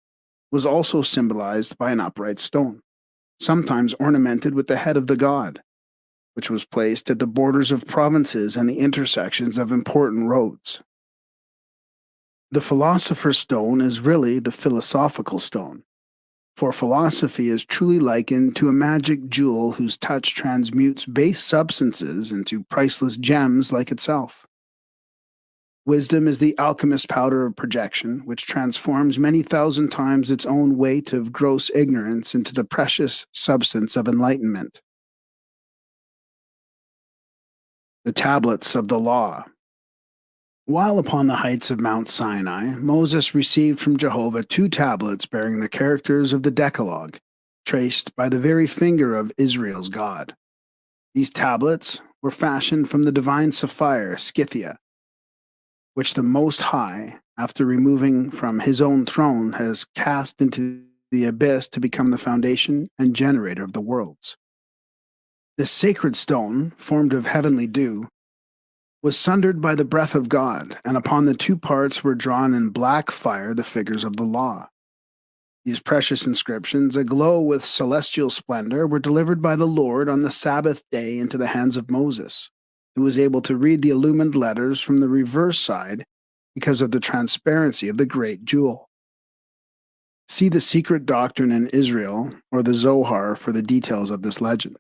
was also symbolized by an upright stone, sometimes ornamented with the head of the god, which was placed at the borders of provinces and the intersections of important roads. The philosopher's stone is really the philosophical stone, for philosophy is truly likened to a magic jewel whose touch transmutes base substances into priceless gems like itself. Wisdom is the alchemist's powder of projection, which transforms many thousand times its own weight of gross ignorance into the precious substance of enlightenment. The tablets of the law. While upon the heights of Mount Sinai, Moses received from Jehovah two tablets bearing the characters of the Decalogue, traced by the very finger of Israel's God. These tablets were fashioned from the divine sapphire, Scythia, which the Most High, after removing from his own throne, has cast into the abyss to become the foundation and generator of the worlds. This sacred stone, formed of heavenly dew, was sundered by the breath of God, and upon the two parts were drawn in black fire the figures of the law. These precious inscriptions, aglow with celestial splendor, were delivered by the Lord on the Sabbath day into the hands of Moses, who was able to read the illumined letters from the reverse side because of the transparency of the great jewel. See the Secret Doctrine in Israel, or the Zohar, for the details of this legend.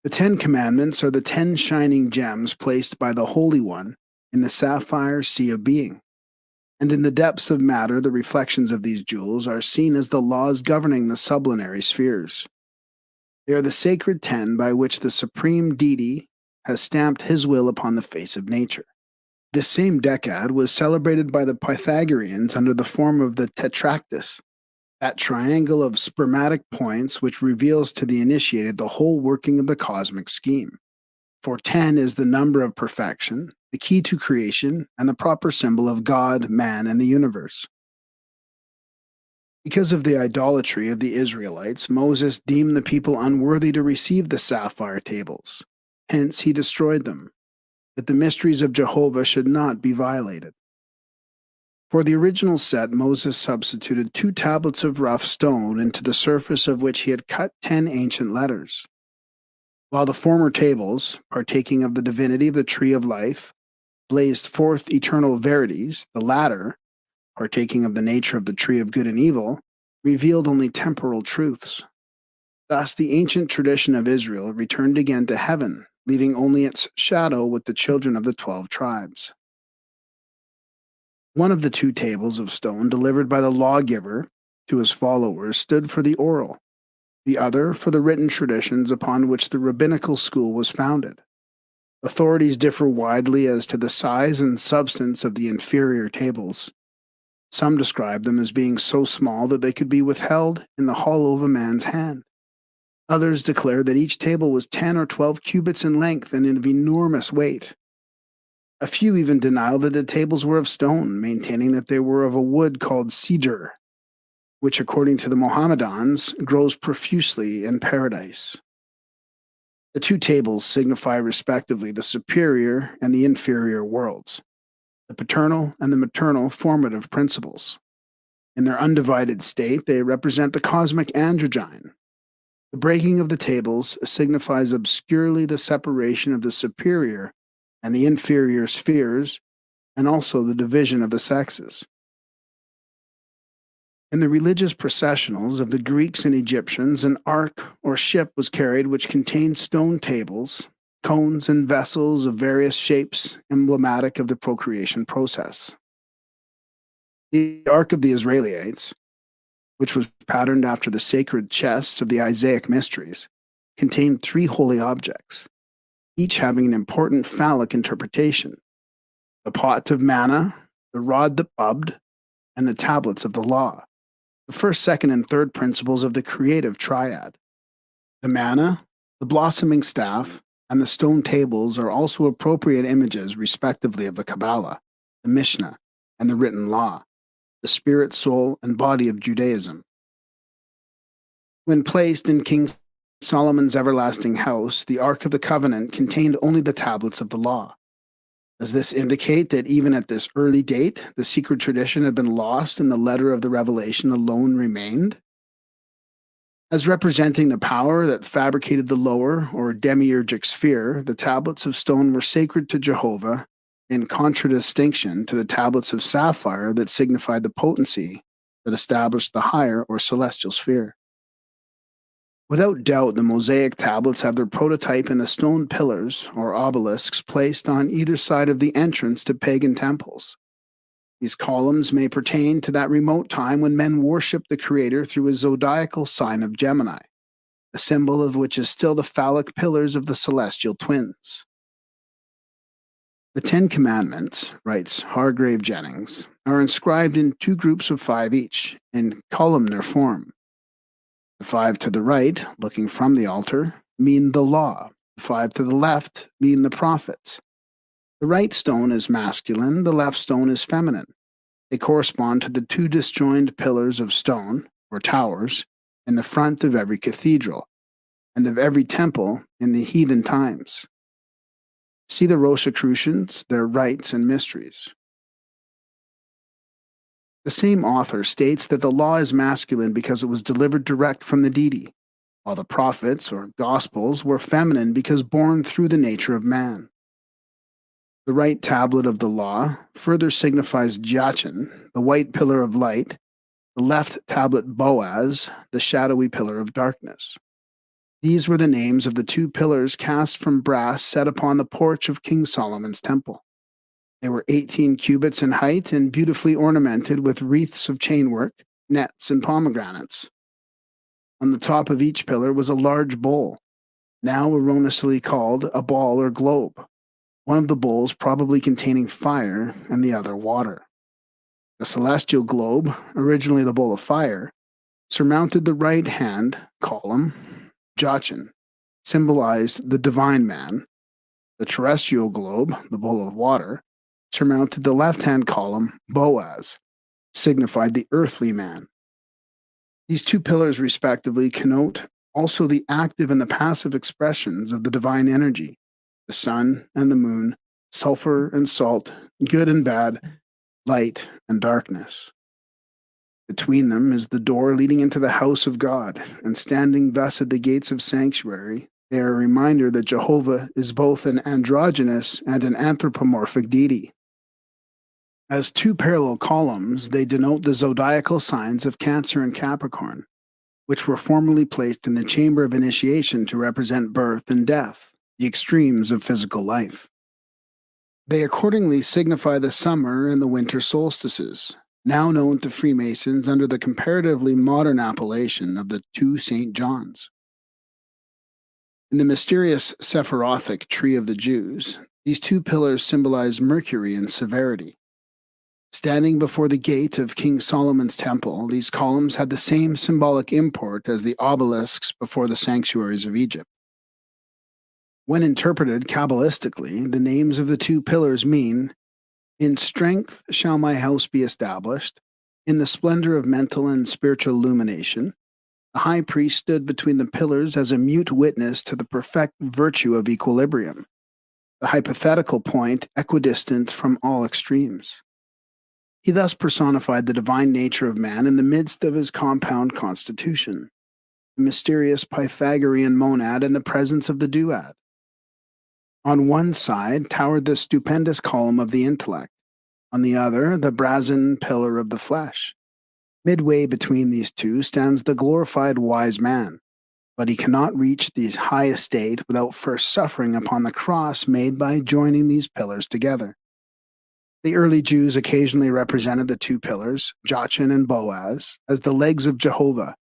The 10 Commandments are the 10 shining gems placed by the Holy One in the sapphire sea of being. And in the depths of matter, the reflections of these jewels are seen as the laws governing the sublunary spheres. They are the sacred 10 by which the supreme deity has stamped his will upon the face of nature. This same decad was celebrated by the Pythagoreans under the form of the tetractys, that triangle of spermatic points which reveals to the initiated the whole working of the cosmic scheme. For 10 is the number of perfection, the key to creation, and the proper symbol of God, man, and the universe. Because of the idolatry of the Israelites, Moses deemed the people unworthy to receive the sapphire tables. Hence, he destroyed them. that the mysteries of Jehovah should not be violated. For the original set, Moses substituted 2 tablets of rough stone into the surface of which he had cut 10 ancient letters. While the former tables, partaking of the divinity of the tree of life, blazed forth eternal verities, the latter, partaking of the nature of the tree of good and evil, revealed only temporal truths. Thus, the ancient tradition of Israel returned again to heaven, leaving only its shadow with the children of the 12 tribes. One of the 2 tables of stone delivered by the lawgiver to his followers stood for the oral, the other for the written traditions upon which the rabbinical school was founded. Authorities differ widely as to the size and substance of the inferior tables. Some describe them as being so small that they could be withheld in the hollow of a man's hand. Others declare that each table was 10 or 12 cubits in length and of enormous weight. A few even deny that the tables were of stone, maintaining that they were of a wood called cedar, which, according to the Mohammedans, grows profusely in paradise. The 2 tables signify respectively the superior and the inferior worlds, the paternal and the maternal formative principles. In their undivided state, they represent the cosmic androgyne. The breaking of the tables signifies obscurely the separation of the superior and the inferior spheres, and also the division of the sexes. In the religious processionals of the Greeks and Egyptians, an ark or ship was carried which contained stone tables, cones, and vessels of various shapes emblematic of the procreation process. The Ark of the Israelites, which was patterned after the sacred chests of the Isaic mysteries, contained 3 holy objects, each having an important phallic interpretation: the pot of manna, the rod that bubbed, and the tablets of the law, the first, second, and third principles of the creative triad. The manna, the blossoming staff, and the stone tables are also appropriate images, respectively, of the Kabbalah, the Mishnah, and the written law, the spirit, soul, and body of Judaism. When placed in King Solomon's everlasting house, the Ark of the Covenant contained only the tablets of the law. Does this indicate that even at this early date, the secret tradition had been lost and the letter of the revelation alone remained? As representing the power that fabricated the lower or demiurgic sphere, the tablets of stone were sacred to Jehovah, in contradistinction to the tablets of sapphire that signified the potency that established the higher or celestial sphere. Without doubt, the Mosaic tablets have their prototype in the stone pillars or obelisks placed on either side of the entrance to pagan temples. These columns may pertain to that remote time when men worshipped the Creator through a zodiacal sign of Gemini, a symbol of which is still the phallic pillars of the celestial twins. The 10 Commandments, writes Hargrave Jennings, are inscribed in 2 groups of 5 each, in columnar form. The 5 to the right, looking from the altar, mean the law. The 5 to the left mean the prophets. The right stone is masculine, the left stone is feminine. They correspond to the 2 disjoined pillars of stone, or towers, in the front of every cathedral, and of every temple in the heathen times. See the Rosicrucians, their rites and mysteries. The same author states that the law is masculine because it was delivered direct from the deity, while the prophets, or gospels, were feminine because born through the nature of man. The right tablet of the law further signifies Jachin, the white pillar of light, the left tablet Boaz, the shadowy pillar of darkness. These were the names of the 2 pillars cast from brass set upon the porch of King Solomon's temple. They were 18 cubits in height and beautifully ornamented with wreaths of chainwork, nets, and pomegranates. On the top of each pillar was a large bowl, now erroneously called a ball or globe, one of the bowls probably containing fire and the other water. The celestial globe, originally the bowl of fire, surmounted the right-hand column, Jachin, symbolized the divine man. The terrestrial globe, the bowl of water, surmounted the left-hand column, Boaz, signified the earthly man. These 2 pillars, respectively, connote also the active and the passive expressions of the divine energy, the sun and the moon, sulfur and salt, good and bad, light and darkness. Between them is the door leading into the house of God, and standing thus at the gates of sanctuary, they are a reminder that Jehovah is both an androgynous and an anthropomorphic deity. As two parallel columns, they denote the zodiacal signs of Cancer and Capricorn, which were formerly placed in the chamber of initiation to represent birth and death, the extremes of physical life. They accordingly signify the summer and the winter solstices, now known to Freemasons under the comparatively modern appellation of the two St. Johns. In the mysterious Sephirothic tree of the Jews, these two pillars symbolize Mercury and severity. Standing before the gate of King Solomon's temple, these columns had the same symbolic import as the obelisks before the sanctuaries of Egypt. When interpreted Kabbalistically, the names of the two pillars mean, "In strength shall my house be established, in the splendor of mental and spiritual illumination." The high priest stood between the pillars as a mute witness to the perfect virtue of equilibrium, the hypothetical point equidistant from all extremes. He thus personified the divine nature of man in the midst of his compound constitution, the mysterious Pythagorean monad in the presence of the duad. On one side towered the stupendous column of the intellect, on the other the brazen pillar of the flesh. Midway between these two stands the glorified wise man, but he cannot reach the high estate without first suffering upon the cross made by joining these pillars together. The early Jews occasionally represented the two pillars, Jachin and Boaz, as the legs of Jehovah,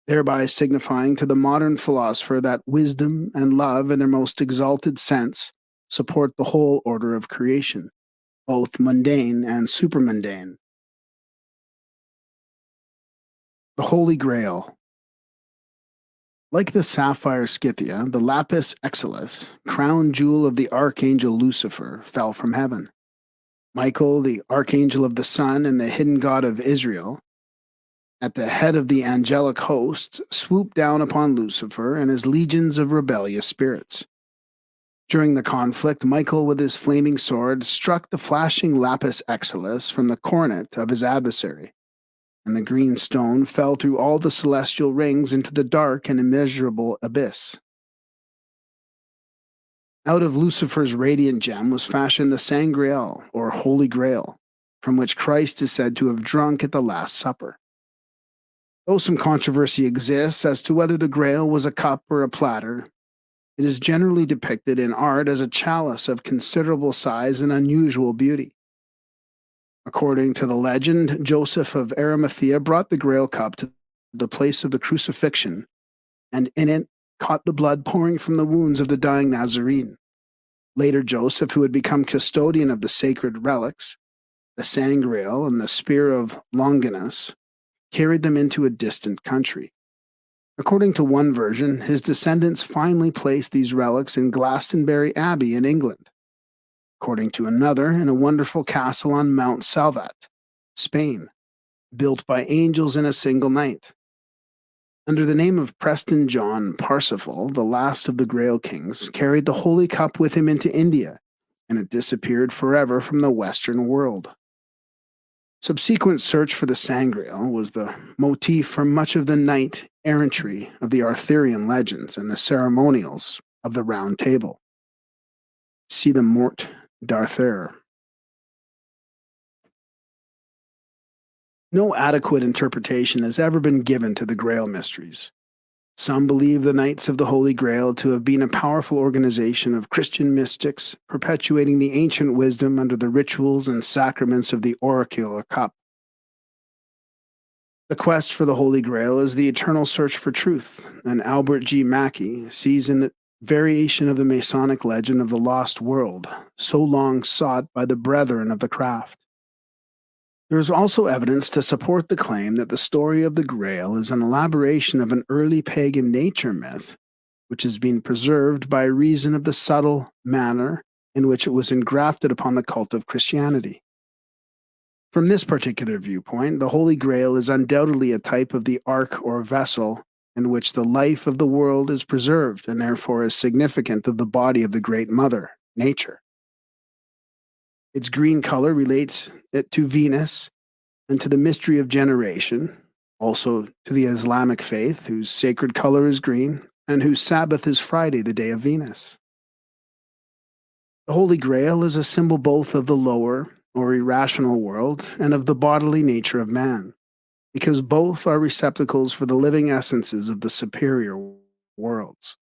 thereby signifying to the modern philosopher that wisdom and love in their most exalted sense support the whole order of creation, both mundane and supermundane. The Holy Grail. Like the sapphire Scythia, the lapis exilis, crown jewel of the archangel Lucifer, fell from heaven. Michael, the archangel of the sun and the hidden god of Israel, at the head of the angelic hosts, swooped down upon Lucifer and his legions of rebellious spirits. During the conflict, Michael, with his flaming sword, struck the flashing lapis exilis from the coronet of his adversary, and the green stone fell through all the celestial rings into the dark and immeasurable abyss. Out of Lucifer's radiant gem was fashioned the Sangreal, or Holy Grail, from which Christ is said to have drunk at the Last Supper. Though some controversy exists as to whether the Grail was a cup or a platter, it is generally depicted in art as a chalice of considerable size and unusual beauty. According to the legend, Joseph of Arimathea brought the Grail cup to the place of the crucifixion, and in it caught the blood pouring from the wounds of the dying Nazarene. Later, Joseph, who had become custodian of the sacred relics, the Sangreal and the spear of Longinus, carried them into a distant country. According to one version, his descendants finally placed these relics in Glastonbury Abbey in England. According to another, in a wonderful castle on Mount Salvat, Spain, built by angels in a single night. Under the name of Preston John Parsifal, the last of the Grail kings, carried the holy cup with him into India, and it disappeared forever from the Western world. Subsequent search for the Sangreal was the motif for much of the knight errantry of the Arthurian legends and the ceremonials of the Round Table. See the Morte d'Arthur. No adequate interpretation has ever been given to the Grail mysteries. Some believe the Knights of the Holy Grail to have been a powerful organization of Christian mystics, perpetuating the ancient wisdom under the rituals and sacraments of the oracular cup. The quest for the Holy Grail is the eternal search for truth, and Albert G. Mackey sees in it variation of the Masonic legend of the lost world, so long sought by the brethren of the craft. There is also evidence to support the claim that the story of the Grail is an elaboration of an early pagan nature myth, which has been preserved by reason of the subtle manner in which it was engrafted upon the cult of Christianity. From this particular viewpoint, the Holy Grail is undoubtedly a type of the ark or vessel in which the life of the world is preserved and therefore is significant of the body of the Great Mother, nature. Its green color relates it to Venus and to the mystery of generation, also to the Islamic faith, whose sacred color is green and whose Sabbath is Friday, the day of Venus. The Holy Grail is a symbol both of the lower or irrational world and of the bodily nature of man, because both are receptacles for the living essences of the superior worlds.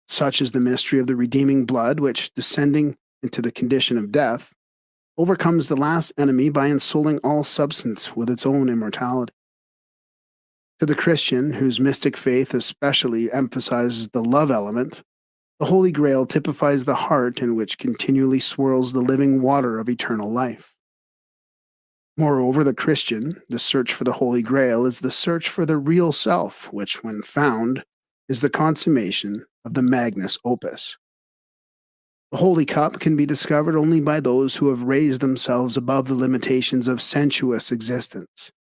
Such is the mystery of the redeeming blood, which, descending into the condition of death, overcomes the last enemy by ensouling all substance with its own immortality. To the Christian, whose mystic faith especially emphasizes the love element, the Holy Grail typifies the heart in which continually swirls the living water of eternal life. Moreover, the Christian, the search for the Holy Grail is the search for the real self, which, when found, is the consummation of the magnus opus. The Holy Cup can be discovered only by those who have raised themselves above the limitations of sensuous existence.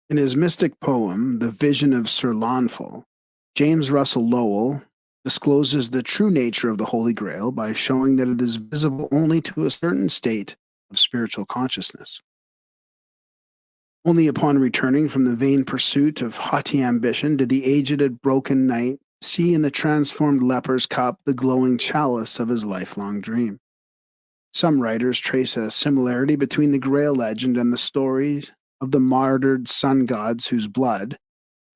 In his mystic poem, The Vision of Sir Launfal, James Russell Lowell discloses the true nature of the Holy Grail by showing that it is visible only to a certain state of spiritual consciousness. Only upon returning from the vain pursuit of haughty ambition did the aged and broken knight see in the transformed leper's cup the glowing chalice of his lifelong dream. Some writers trace a similarity between the Grail legend and the stories of the martyred sun gods whose blood,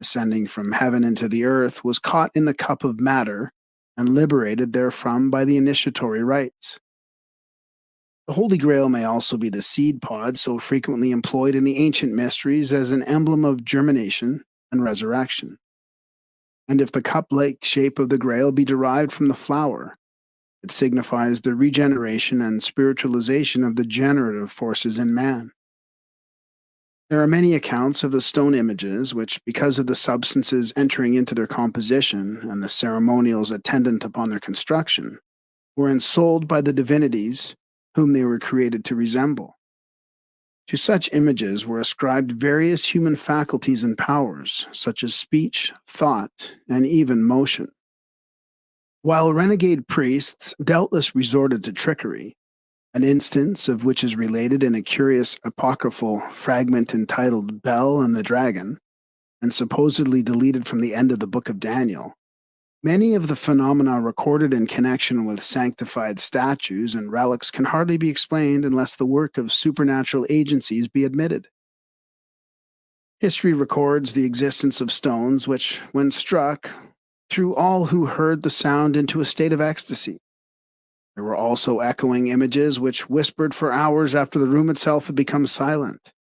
descending from heaven into the earth, was caught in the cup of matter and liberated therefrom by the initiatory rites. The Holy Grail may also be the seed pod so frequently employed in the ancient mysteries as an emblem of germination and resurrection. And if the cup-like shape of the Grail be derived from the flower, it signifies the regeneration and spiritualization of the generative forces in man. There are many accounts of the stone images which, because of the substances entering into their composition and the ceremonials attendant upon their construction, were ensouled by the divinities whom they were created to resemble. To such images were ascribed various human faculties and powers, such as speech, thought, and even motion. While renegade priests doubtless resorted to trickery, an instance of which is related in a curious apocryphal fragment entitled Bel and the Dragon, and supposedly deleted from the end of the book of Daniel, many of the phenomena recorded in connection with sanctified statues and relics can hardly be explained unless the work of supernatural agencies be admitted. History records the existence of stones which, when struck, threw all who heard the sound into a state of ecstasy. There were also echoing images which whispered for hours after the room itself had become silent,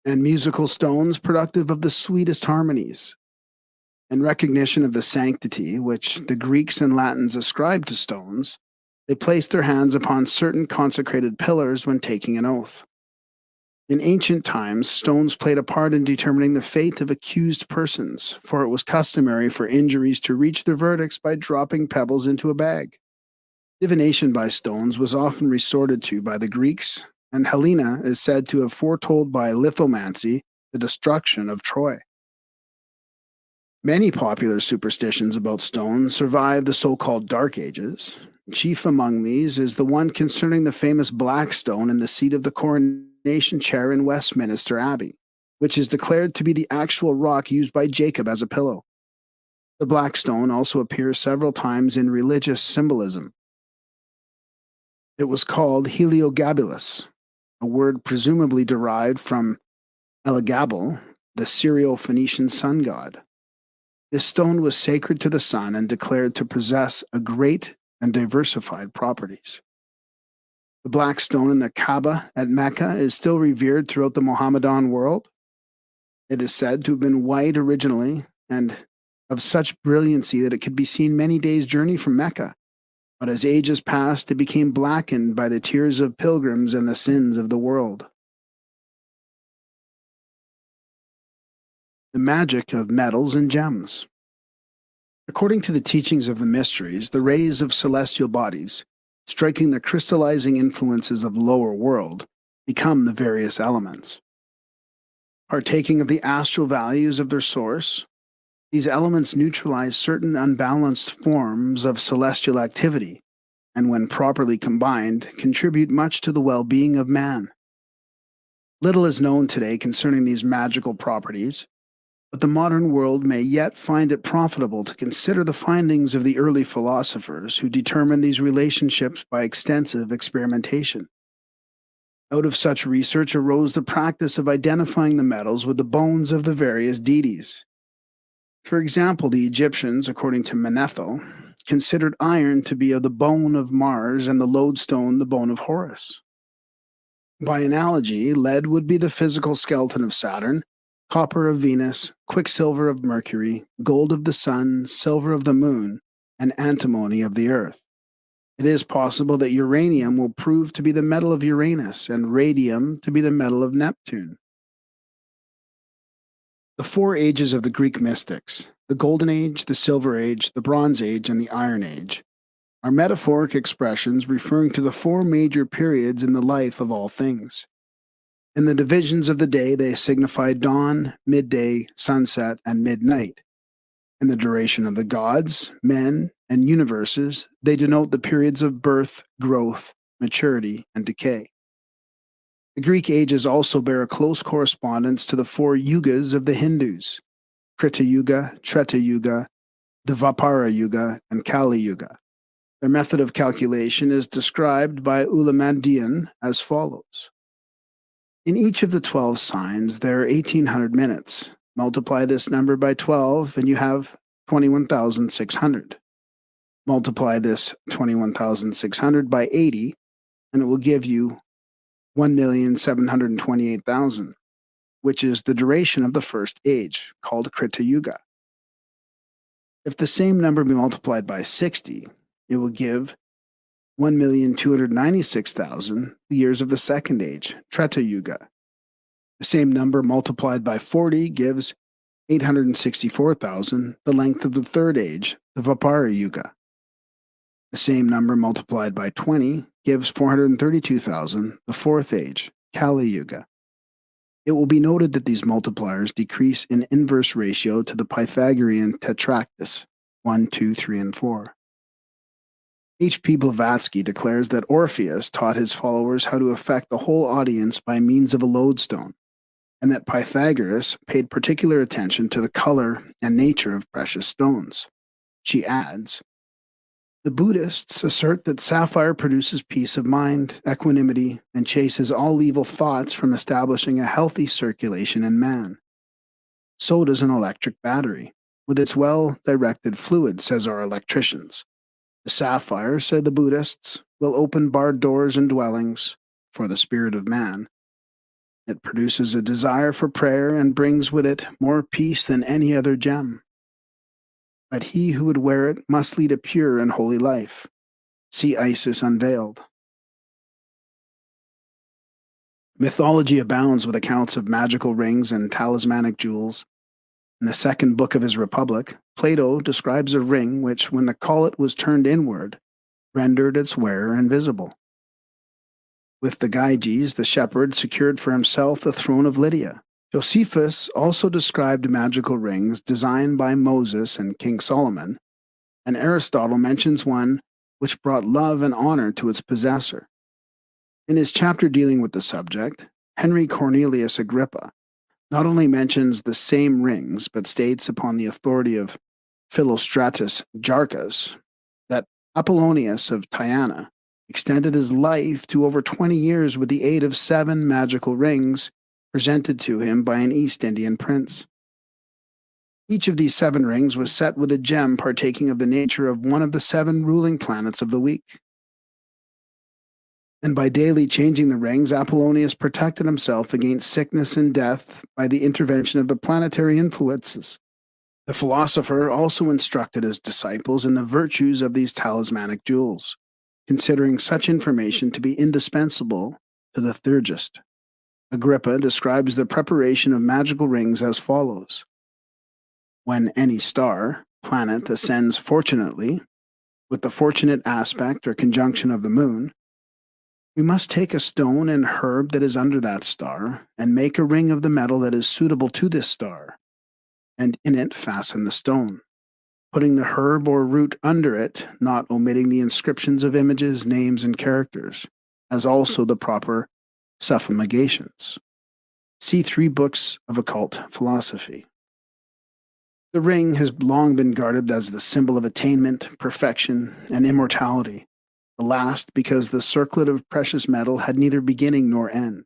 and musical stones productive of the sweetest harmonies. In recognition of the sanctity which the Greeks and Latins ascribed to stones, they placed their hands upon certain consecrated pillars when taking an oath. In ancient times, stones played a part in determining the fate of accused persons, for it was customary for injuries to reach their verdicts by dropping pebbles into a bag. Divination by stones was often resorted to by the Greeks, and Helena is said to have foretold by lithomancy the destruction of Troy. Many popular superstitions about stones survive the so-called Dark Ages. Chief among these is the one concerning the famous black stone in the seat of the coronation chair in Westminster Abbey, which is declared to be the actual rock used by Jacob as a pillow. The black stone also appears several times in religious symbolism. It was called Heliogabalus, a word presumably derived from Elagabal, the Syro-Phoenician sun god. This stone was sacred to the sun and declared to possess a great and diversified properties. The black stone in the Kaaba at Mecca is still revered throughout the Mohammedan world. It is said to have been white originally and of such brilliancy that it could be seen many days' journey from Mecca. But as ages passed, it became blackened by the tears of pilgrims and the sins of the world. The magic of metals and gems. According to the teachings of the mysteries, the rays of celestial bodies, striking the crystallizing influences of the lower world, become the various elements. Partaking of the astral values of their source, these elements neutralize certain unbalanced forms of celestial activity and when properly combined, contribute much to the well-being of man. Little is known today concerning these magical properties, but the modern world may yet find it profitable to consider the findings of the early philosophers who determined these relationships by extensive experimentation. Out of such research arose the practice of identifying the metals with the bones of the various deities. For example, the Egyptians, according to Manetho, considered iron to be of the bone of Mars and the lodestone the bone of Horus. By analogy, lead would be the physical skeleton of Saturn, copper of Venus, quicksilver of Mercury, gold of the Sun, silver of the Moon, and antimony of the Earth. It is possible that uranium will prove to be the metal of Uranus and radium to be the metal of Neptune. The four ages of the Greek mystics, the Golden Age, the Silver Age, the Bronze Age, and the Iron Age, are metaphoric expressions referring to the four major periods in the life of all things. In the divisions of the day, they signify dawn, midday, sunset, and midnight. In the duration of the gods, men, and universes, they denote the periods of birth, growth, maturity, and decay. The Greek ages also bear a close correspondence to the four yugas of the Hindus: Krita Yuga, Treta Yuga, Dvapara Yuga, and Kali Yuga. Their method of calculation is described by Ulamandian as follows. In each of the 12 signs, there are 1,800 minutes. Multiply this number by 12, and you have 21,600. Multiply this 21,600 by 80, and it will give you 1,728,000, which is the duration of the first age, called Krita Yuga. If the same number be multiplied by 60, it will give 1,296,000, the years of the second age, Treta Yuga. The same number multiplied by 40 gives 864,000, the length of the third age, the Dvapara Yuga. The same number multiplied by 20 gives 432,000, the fourth age, Kali Yuga. It will be noted that these multipliers decrease in inverse ratio to the Pythagorean tetractys, 1, 2, 3, and 4. H. P. Blavatsky declares that Orpheus taught his followers how to affect the whole audience by means of a lodestone, and that Pythagoras paid particular attention to the color and nature of precious stones. She adds, the Buddhists assert that sapphire produces peace of mind, equanimity, and chases all evil thoughts from establishing a healthy circulation in man. So does an electric battery, with its well-directed fluid, says our electricians. The sapphire, say the Buddhists, will open barred doors and dwellings for the spirit of man. It produces a desire for prayer and brings with it more peace than any other gem. But he who would wear it must lead a pure and holy life. See Isis Unveiled. Mythology abounds with accounts of magical rings and talismanic jewels. In the second book of his Republic, Plato describes a ring which, when the collet was turned inward, rendered its wearer invisible. With the Gyges, the shepherd secured for himself the throne of Lydia. Josephus also described magical rings designed by Moses and King Solomon, and Aristotle mentions one which brought love and honor to its possessor. In his chapter dealing with the subject, Henry Cornelius Agrippa not only mentions the same rings, but states upon the authority of Philostratus Jarchus that Apollonius of Tyana extended his life to over 20 years with the aid of 7 magical rings presented to him by an East Indian prince. Each of these 7 rings was set with a gem partaking of the nature of one of the 7 ruling planets of the week. And by daily changing the rings, Apollonius protected himself against sickness and death by the intervention of the planetary influences. The philosopher also instructed his disciples in the virtues of these talismanic jewels, considering such information to be indispensable to the theurgist. Agrippa describes the preparation of magical rings as follows. When any star, planet ascends fortunately, with the fortunate aspect or conjunction of the moon, we must take a stone and herb that is under that star, and make a ring of the metal that is suitable to this star, and in it fasten the stone. putting the herb or root under it, not omitting the inscriptions of images, names, and characters, as also the proper suffumagations. See 3 books of occult philosophy. The ring has long been guarded as the symbol of attainment, perfection, and immortality. The last because the circlet of precious metal had neither beginning nor end.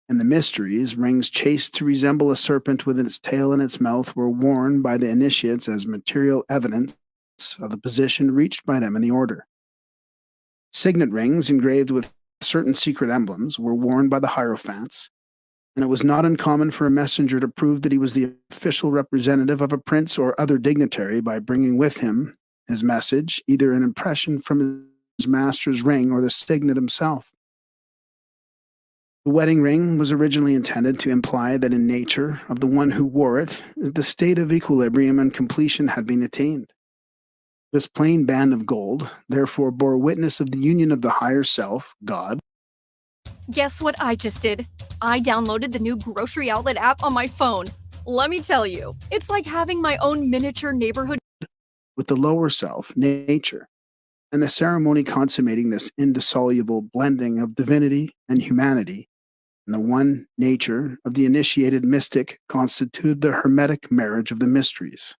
And the mysteries, rings chased to resemble a serpent with its tail in its mouth, were worn by the initiates as material evidence of the position reached by them in the order. Signet rings engraved with certain secret emblems were worn by the Hierophants, and it was not uncommon for a messenger to prove that he was the official representative of a prince or other dignitary by bringing with him his message, either an impression from his master's ring or the signet himself. The wedding ring was originally intended to imply that in nature of the one who wore it, the state of equilibrium and completion had been attained. This plain band of gold, therefore, bore witness of the union of the higher self, God. Guess what I just did? I downloaded the new grocery outlet app on my phone. Let me tell you, it's like having my own miniature neighborhood With the lower self, nature, and the ceremony consummating this indissoluble blending of divinity and humanity, and the one nature of the initiated mystic constituted the hermetic marriage of the mysteries.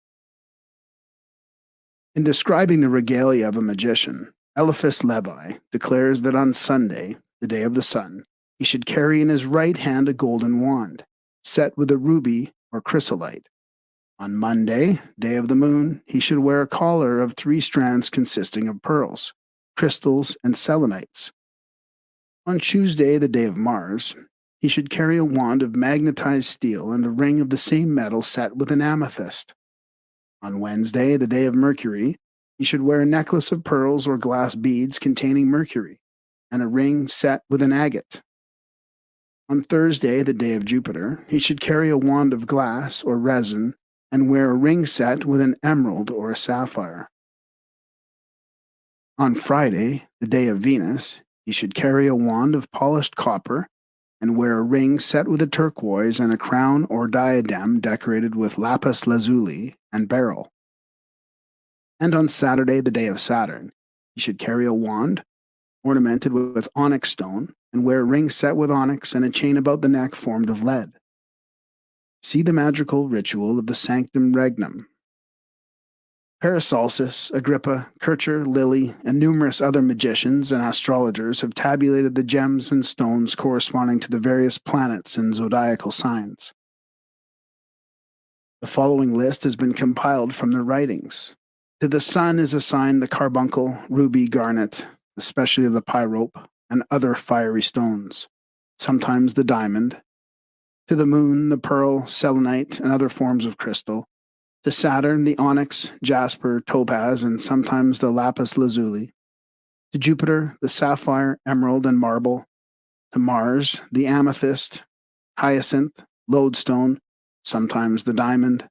In describing the regalia of a magician, Eliphas Levi declares that on Sunday, the day of the sun, he should carry in his right hand a golden wand, set with a ruby or chrysolite. On Monday, day of the moon, he should wear a collar of 3 strands consisting of pearls, crystals, and selenites. On Tuesday, the day of Mars, he should carry a wand of magnetized steel and a ring of the same metal set with an amethyst. On Wednesday, the day of Mercury, he should wear a necklace of pearls or glass beads containing mercury, and a ring set with an agate. On Thursday, the day of Jupiter, he should carry a wand of glass or resin and wear a ring set with an emerald or a sapphire. On Friday, the day of Venus, he should carry a wand of polished copper and wear a ring set with a turquoise and a crown or diadem decorated with lapis lazuli and beryl. And on Saturday, the day of Saturn, he should carry a wand ornamented with onyx stone and wear a ring set with onyx and a chain about the neck formed of lead. See the magical ritual of the Sanctum Regnum. Paracelsus, Agrippa, Kircher, Lilly, and numerous other magicians and astrologers have tabulated the gems and stones corresponding to the various planets and zodiacal signs. The following list has been compiled from their writings. To the sun is assigned the carbuncle, ruby, garnet, especially the pyrope, and other fiery stones, sometimes the diamond. To the moon, the pearl, selenite, and other forms of crystal. To Saturn, the onyx, jasper, topaz, and sometimes the lapis lazuli. To Jupiter, the sapphire, emerald, and marble. To Mars, the amethyst, hyacinth, lodestone, sometimes the diamond.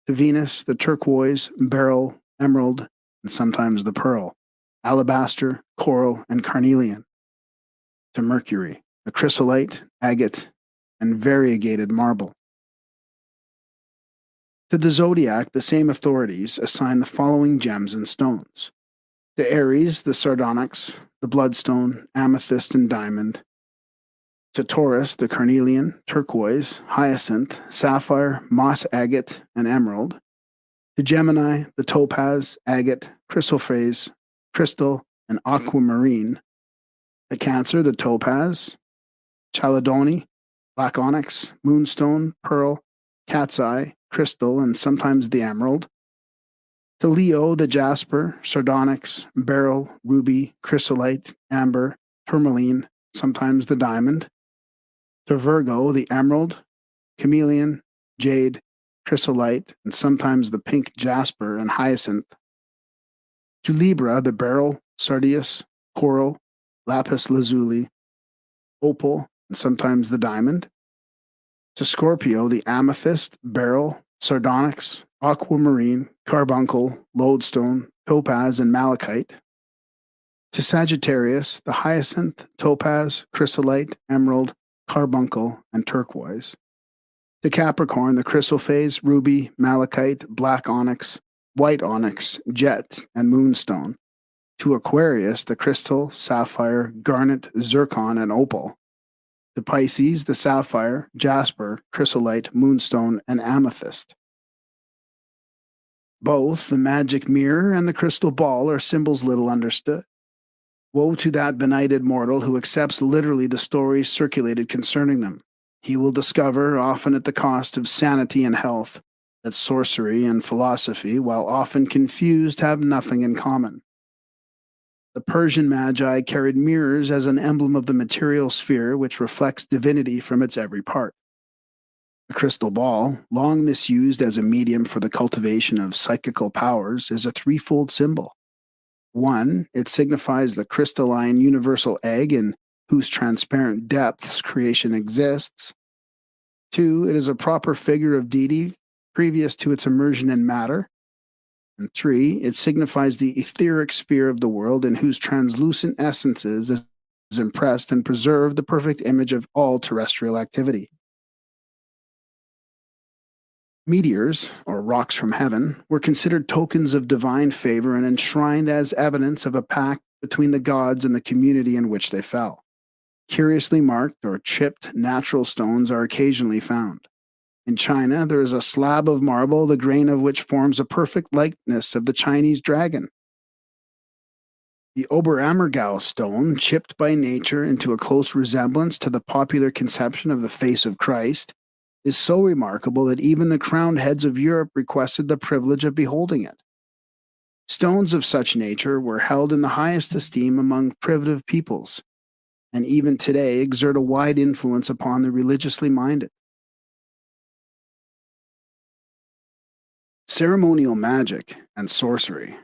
To Venus, the turquoise, beryl, emerald, and sometimes the pearl, alabaster, coral, and carnelian. To Mercury, the chrysolite, agate, and variegated marble. To the zodiac, the same authorities assign the following gems and stones. To Aries, the sardonyx, the bloodstone, amethyst, and diamond. To Taurus, the carnelian, turquoise, hyacinth, sapphire, moss agate, and emerald. To Gemini, the topaz, agate, chrysoprase, crystal, and aquamarine. To Cancer, the topaz, chalcedony, black onyx, moonstone, pearl, cat's eye, crystal, and sometimes the emerald. To Leo, the jasper, sardonyx, beryl, ruby, chrysolite, amber, tourmaline, sometimes the diamond. To Virgo, the emerald, chameleon, jade, chrysolite, and sometimes the pink jasper and hyacinth. To Libra, the beryl, sardius, coral, lapis lazuli, opal, and sometimes the diamond. To Scorpio, the amethyst, beryl, sardonyx, aquamarine, carbuncle, lodestone, topaz, and malachite. To Sagittarius, the hyacinth, topaz, chrysolite, emerald, carbuncle, and turquoise. To Capricorn, the chrysoprase, ruby, malachite, black onyx, white onyx, jet, and moonstone, to Aquarius, the crystal, sapphire, garnet, zircon, and opal, to Pisces, the sapphire, jasper, chrysolite, moonstone, and amethyst. Both the magic mirror and the crystal ball are symbols little understood. Woe to that benighted mortal who accepts literally the stories circulated concerning them. He will discover, often at the cost of sanity and health, that sorcery and philosophy, while often confused, have nothing in common. The Persian magi carried mirrors as an emblem of the material sphere which reflects divinity from its every part. The crystal ball, long misused as a medium for the cultivation of psychical powers, is a threefold symbol. One, it signifies the crystalline universal egg in whose transparent depths creation exists. Two, it is a proper figure of deity previous to its immersion in matter. And three, it signifies the etheric sphere of the world in whose translucent essences is impressed and preserved the perfect image of all terrestrial activity. Meteors, or rocks from heaven, were considered tokens of divine favor and enshrined as evidence of a pact between the gods and the community in which they fell. Curiously marked or chipped natural stones are occasionally found. In China, there is a slab of marble, the grain of which forms a perfect likeness of the Chinese dragon. The Oberammergau stone, chipped by nature into a close resemblance to the popular conception of the face of Christ, is so remarkable that even the crowned heads of Europe requested the privilege of beholding it. Stones of such nature were held in the highest esteem among primitive peoples, and even today exert a wide influence upon the religiously minded. Ceremonial magic and sorcery.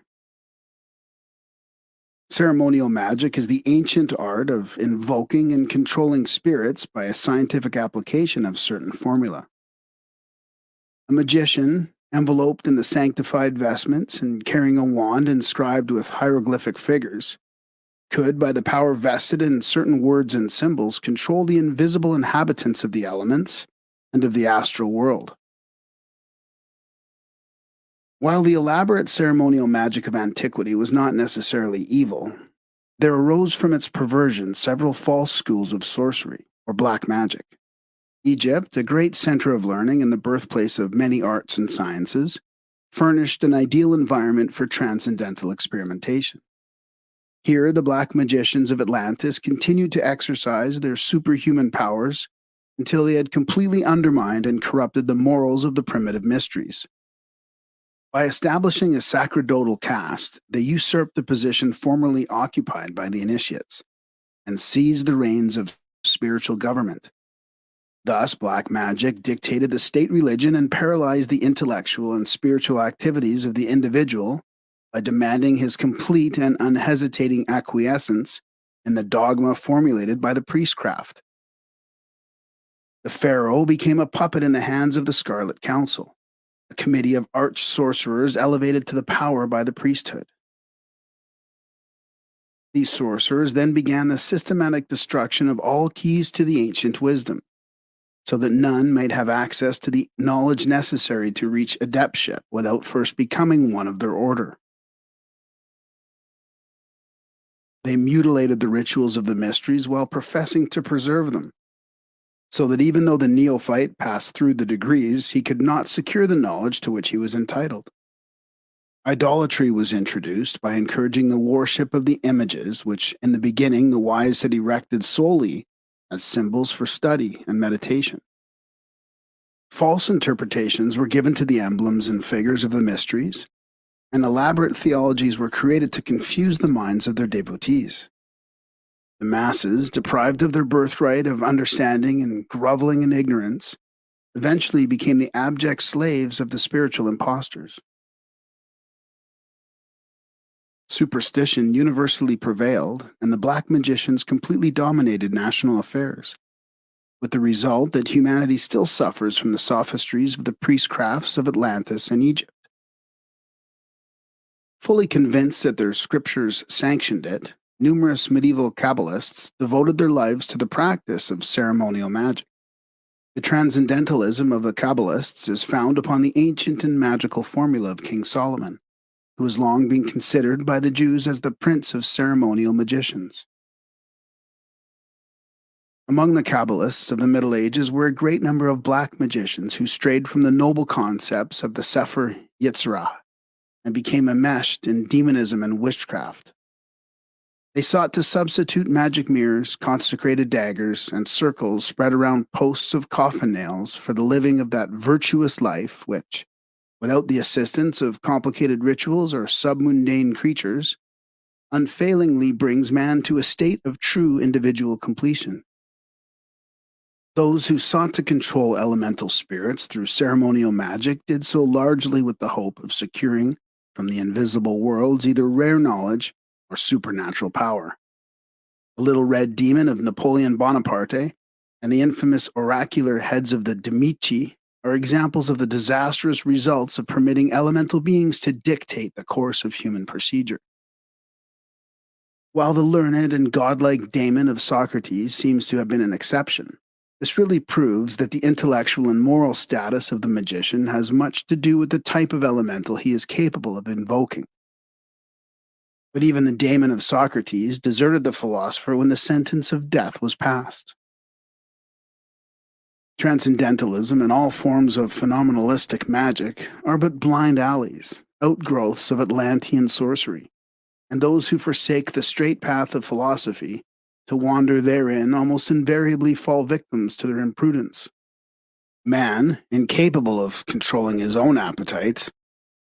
Ceremonial magic is the ancient art of invoking and controlling spirits by a scientific application of certain formula. A magician, enveloped in the sanctified vestments and carrying a wand inscribed with hieroglyphic figures, could, by the power vested in certain words and symbols, control the invisible inhabitants of the elements and of the astral world. While the elaborate ceremonial magic of antiquity was not necessarily evil, there arose from its perversion several false schools of sorcery, or black magic. Egypt, a great center of learning and the birthplace of many arts and sciences, furnished an ideal environment for transcendental experimentation. Here, the black magicians of Atlantis continued to exercise their superhuman powers until they had completely undermined and corrupted the morals of the primitive mysteries. By establishing a sacerdotal caste, they usurped the position formerly occupied by the initiates and seized the reins of spiritual government. Thus, black magic dictated the state religion and paralyzed the intellectual and spiritual activities of the individual by demanding his complete and unhesitating acquiescence in the dogma formulated by the priestcraft. The pharaoh became a puppet in the hands of the Scarlet Council, a committee of arch sorcerers elevated to the power by the priesthood. These sorcerers then began the systematic destruction of all keys to the ancient wisdom, so that none might have access to the knowledge necessary to reach adeptship without first becoming one of their order. They mutilated the rituals of the mysteries while professing to preserve them, so that even though the neophyte passed through the degrees, he could not secure the knowledge to which he was entitled. Idolatry was introduced by encouraging the worship of the images which, in the beginning, the wise had erected solely as symbols for study and meditation. False interpretations were given to the emblems and figures of the mysteries, and elaborate theologies were created to confuse the minds of their devotees. The masses, deprived of their birthright of understanding and groveling in ignorance, eventually became the abject slaves of the spiritual impostors. Superstition universally prevailed, and the black magicians completely dominated national affairs, with the result that humanity still suffers from the sophistries of the priestcrafts of Atlantis and Egypt. Fully convinced that their scriptures sanctioned it, numerous medieval Kabbalists devoted their lives to the practice of ceremonial magic. The transcendentalism of the Kabbalists is found upon the ancient and magical formula of King Solomon, who has long been considered by the Jews as the prince of ceremonial magicians. Among the Kabbalists of the Middle Ages were a great number of black magicians who strayed from the noble concepts of the Sefer Yetzirah and became enmeshed in demonism and witchcraft. They sought to substitute magic mirrors, consecrated daggers, and circles spread around posts of coffin nails for the living of that virtuous life which, without the assistance of complicated rituals or submundane creatures, unfailingly brings man to a state of true individual completion. Those who sought to control elemental spirits through ceremonial magic did so largely with the hope of securing from the invisible worlds either rare knowledge or supernatural power. The little red demon of Napoleon Bonaparte and the infamous oracular heads of the Demichi are examples of the disastrous results of permitting elemental beings to dictate the course of human procedure. While the learned and godlike daemon of Socrates seems to have been an exception, this really proves that the intellectual and moral status of the magician has much to do with the type of elemental he is capable of invoking. But even the daemon of Socrates deserted the philosopher when the sentence of death was passed. Transcendentalism and all forms of phenomenalistic magic are but blind alleys, outgrowths of Atlantean sorcery, and those who forsake the straight path of philosophy to wander therein almost invariably fall victims to their imprudence. Man, incapable of controlling his own appetites,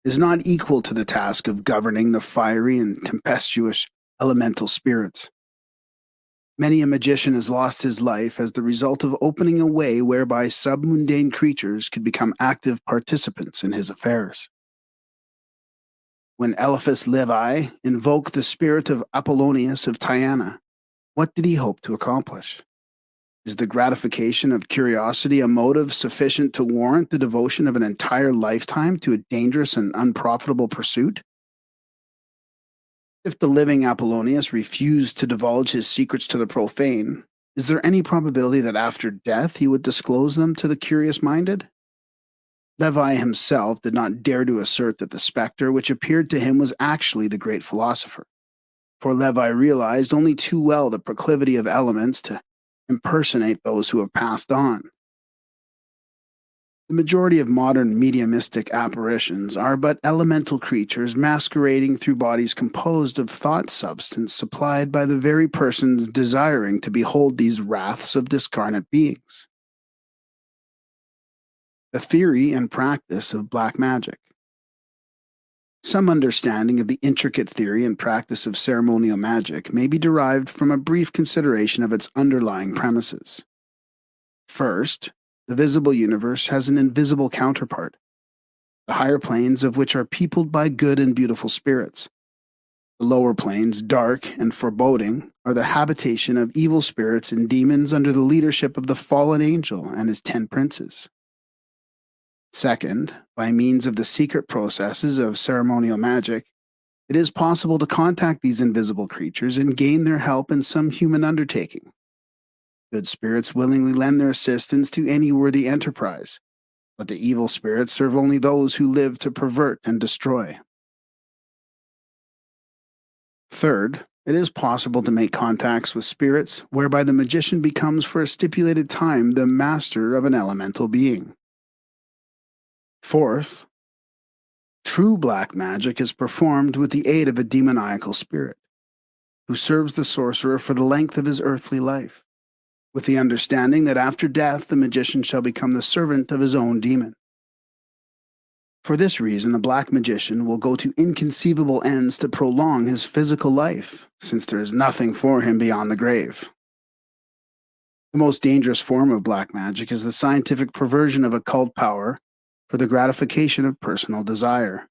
is not equal to the task of governing the fiery and tempestuous elemental spirits. Many a magician has lost his life as the result of opening a way whereby submundane creatures could become active participants in his affairs. When Eliphas Levi invoked the spirit of Apollonius of Tyana, what did he hope to accomplish? Is the gratification of curiosity a motive sufficient to warrant the devotion of an entire lifetime to a dangerous and unprofitable pursuit? If the living Apollonius refused to divulge his secrets to the profane, is there any probability that after death he would disclose them to the curious-minded? Levi himself did not dare to assert that the spectre which appeared to him was actually the great philosopher, for Levi realized only too well the proclivity of elements to impersonate those who have passed on. The majority of modern mediumistic apparitions are but elemental creatures masquerading through bodies composed of thought substance supplied by the very persons desiring to behold these wraths of discarnate beings. The theory and practice of black magic. Some understanding of the intricate theory and practice of ceremonial magic may be derived from a brief consideration of its underlying premises. First, the visible universe has an invisible counterpart, the higher planes of which are peopled by good and beautiful spirits. The lower planes, dark and foreboding, are the habitation of evil spirits and demons under the leadership of the fallen angel and his 10 princes. Second, by means of the secret processes of ceremonial magic, it is possible to contact these invisible creatures and gain their help in some human undertaking. Good spirits willingly lend their assistance to any worthy enterprise, but the evil spirits serve only those who live to pervert and destroy. Third, it is possible to make contacts with spirits whereby the magician becomes for a stipulated time the master of an elemental being. Fourth, true black magic is performed with the aid of a demoniacal spirit, who serves the sorcerer for the length of his earthly life, with the understanding that after death the magician shall become the servant of his own demon. For this reason, a black magician will go to inconceivable ends to prolong his physical life, since there is nothing for him beyond the grave. The most dangerous form of black magic is the scientific perversion of occult power for the gratification of personal desire.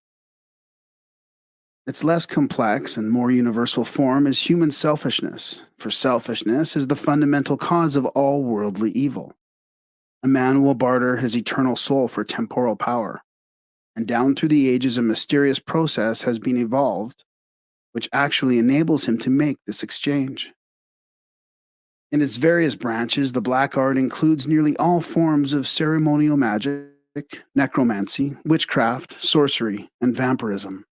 Its less complex and more universal form is human selfishness, for selfishness is the fundamental cause of all worldly evil. A man will barter his eternal soul for temporal power, and down through the ages a mysterious process has been evolved which actually enables him to make this exchange. In its various branches, the black art includes nearly all forms of ceremonial magic, necromancy, witchcraft, sorcery, and vampirism.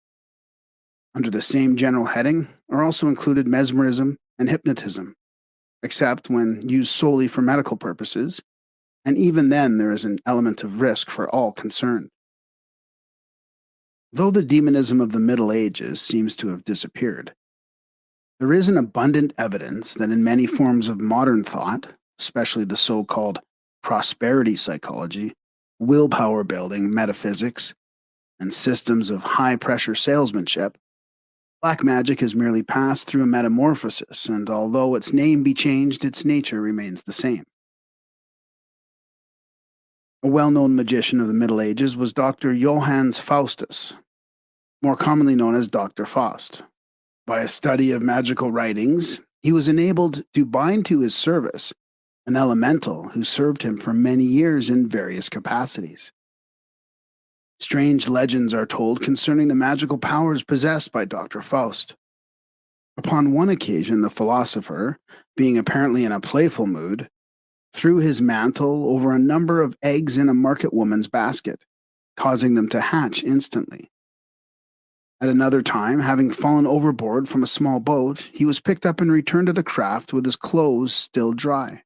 Under the same general heading are also included mesmerism and hypnotism, except when used solely for medical purposes, and even then there is an element of risk for all concerned. Though the demonism of the Middle Ages seems to have disappeared, there is an abundant evidence that in many forms of modern thought, especially the so called prosperity psychology, willpower building, metaphysics, and systems of high pressure salesmanship, black magic has merely passed through a metamorphosis, and although its name be changed, its nature remains the same. A well known magician of the Middle Ages was Dr. Johannes Faustus, more commonly known as Dr. Faust. By a study of magical writings, he was enabled to bind to his service an elemental who served him for many years in various capacities. Strange legends are told concerning the magical powers possessed by Dr. Faust. Upon one occasion, the philosopher, being apparently in a playful mood, threw his mantle over a number of eggs in a market woman's basket, causing them to hatch instantly. At another time, having fallen overboard from a small boat, he was picked up and returned to the craft with his clothes still dry.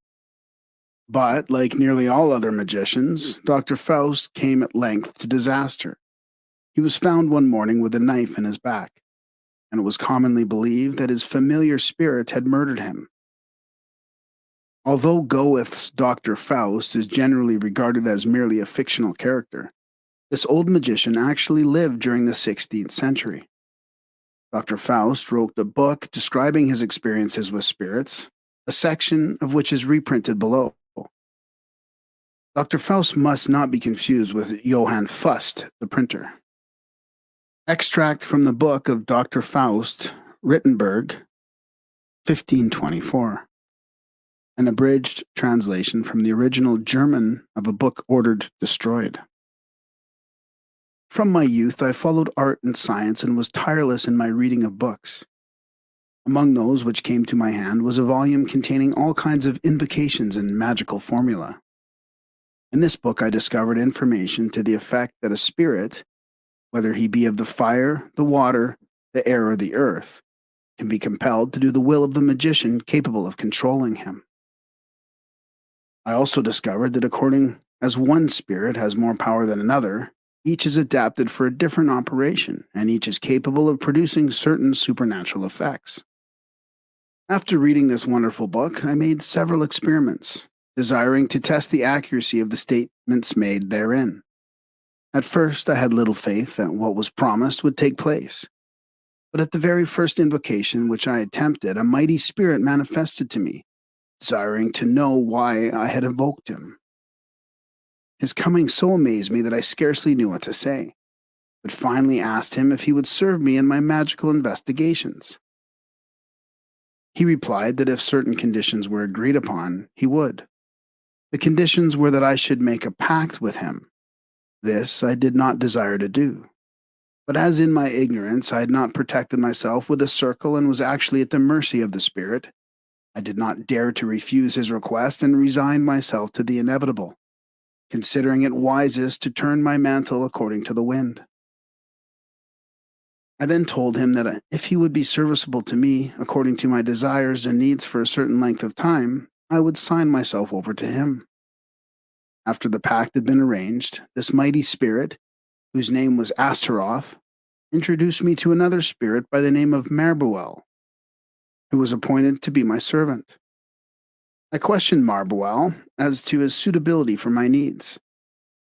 But, like nearly all other magicians, Dr. Faust came at length to disaster. He was found one morning with a knife in his back, and it was commonly believed that his familiar spirit had murdered him. Although Goethe's Dr. Faust is generally regarded as merely a fictional character, this old magician actually lived during the 16th century. Dr. Faust wrote a book describing his experiences with spirits, a section of which is reprinted below. Dr. Faust must not be confused with Johann Fust, the printer. Extract from the book of Dr. Faust, Rittenberg, 1524. An abridged translation from the original German of a book ordered destroyed. From my youth, I followed art and science and was tireless in my reading of books. Among those which came to my hand was a volume containing all kinds of invocations and magical formula. In this book, I discovered information to the effect that a spirit, whether he be of the fire, the water, the air, or the earth, can be compelled to do the will of the magician capable of controlling him. I also discovered that according as one spirit has more power than another, each is adapted for a different operation, and each is capable of producing certain supernatural effects. After reading this wonderful book, I made several experiments, desiring to test the accuracy of the statements made therein. At first, I had little faith that what was promised would take place. But at the very first invocation which I attempted, a mighty spirit manifested to me, desiring to know why I had invoked him. His coming so amazed me that I scarcely knew what to say, but finally asked him if he would serve me in my magical investigations. He replied that if certain conditions were agreed upon, he would. The conditions were that I should make a pact with him. This I did not desire to do. But as in my ignorance I had not protected myself with a circle and was actually at the mercy of the spirit, I did not dare to refuse his request and resigned myself to the inevitable, considering it wisest to turn my mantle according to the wind. I then told him that if he would be serviceable to me according to my desires and needs for a certain length of time, I would sign myself over to him. After the pact had been arranged, this mighty spirit, whose name was Astaroth, introduced me to another spirit by the name of Marbuel, who was appointed to be my servant. I questioned Marbuel as to his suitability for my needs.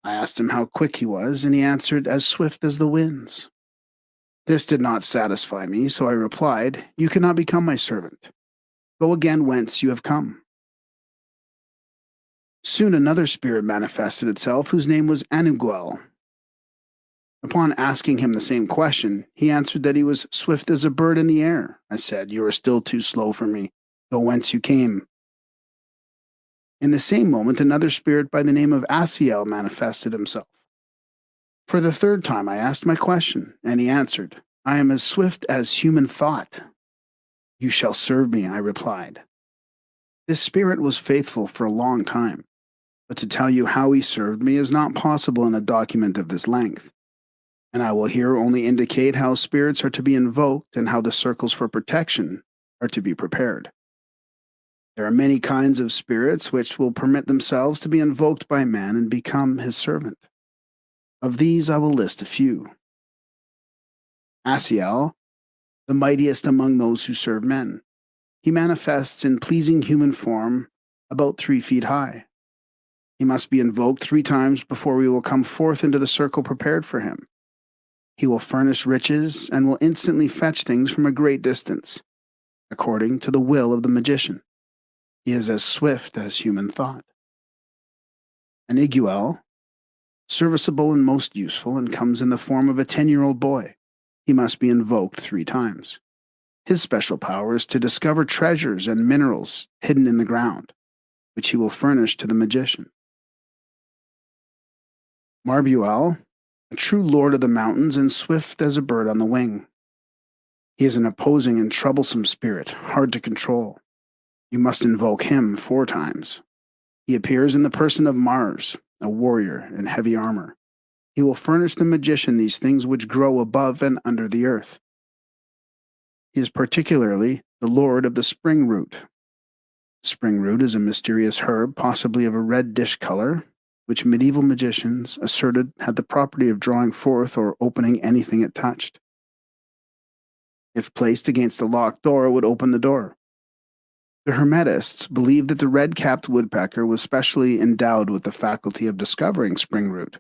I asked him how quick he was, and he answered, as swift as the winds. This did not satisfy me, so I replied, "You cannot become my servant. Go again whence you have come." Soon another spirit manifested itself, whose name was Anuguel. Upon asking him the same question, he answered that he was swift as a bird in the air. I said, "You are still too slow for me. Go whence you came." In the same moment, another spirit by the name of Asiel manifested himself. For the third time, I asked my question, and he answered, "I am as swift as human thought." "You shall serve me," I replied. This spirit was faithful for a long time, but to tell you how he served me is not possible in a document of this length, and I will here only indicate how spirits are to be invoked and how the circles for protection are to be prepared. There are many kinds of spirits which will permit themselves to be invoked by man and become his servant. Of these I will list a few. Asiel, the mightiest among those who serve men. He manifests in pleasing human form, about 3 feet high. He must be invoked 3 times before we will come forth into the circle prepared for him. He will furnish riches and will instantly fetch things from a great distance, according to the will of the magician. He is as swift as human thought. An Iguel, serviceable and most useful, and comes in the form of a 10-year-old boy. He must be invoked 3 times. His special power is to discover treasures and minerals hidden in the ground, which he will furnish to the magician. Marbuel, a true lord of the mountains and swift as a bird on the wing. He is an opposing and troublesome spirit, hard to control. You must invoke him 4 times. He appears in the person of Mars, a warrior in heavy armor. He will furnish the magician these things which grow above and under the earth. He is particularly the lord of the spring root. Spring root is a mysterious herb, possibly of a red dish color, which medieval magicians asserted had the property of drawing forth or opening anything it touched. If placed against a locked door, it would open the door. The Hermetists believed that the red-capped woodpecker was specially endowed with the faculty of discovering spring root.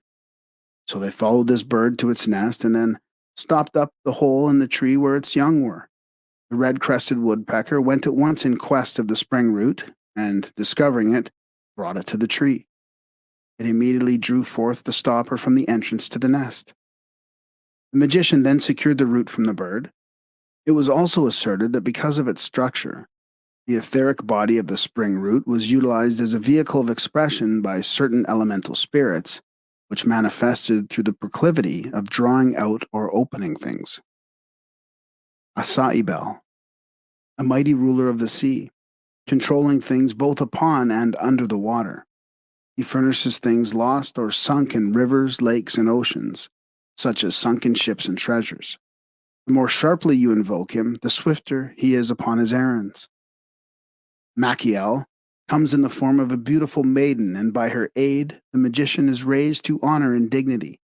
So they followed this bird to its nest and then stopped up the hole in the tree where its young were. The red-crested woodpecker went at once in quest of the spring root, and, discovering it, brought it to the tree. It immediately drew forth the stopper from the entrance to the nest. The magician then secured the root from the bird. It was also asserted that because of its structure, the etheric body of the spring root was utilized as a vehicle of expression by certain elemental spirits, which manifested through the proclivity of drawing out or opening things. Asaibel, a mighty ruler of the sea, controlling things both upon and under the water. He furnishes things lost or sunk in rivers, lakes, and oceans, such as sunken ships and treasures. The more sharply you invoke him, the swifter he is upon his errands. Machiel comes in the form of a beautiful maiden, and by her aid, the magician is raised to honor and dignity.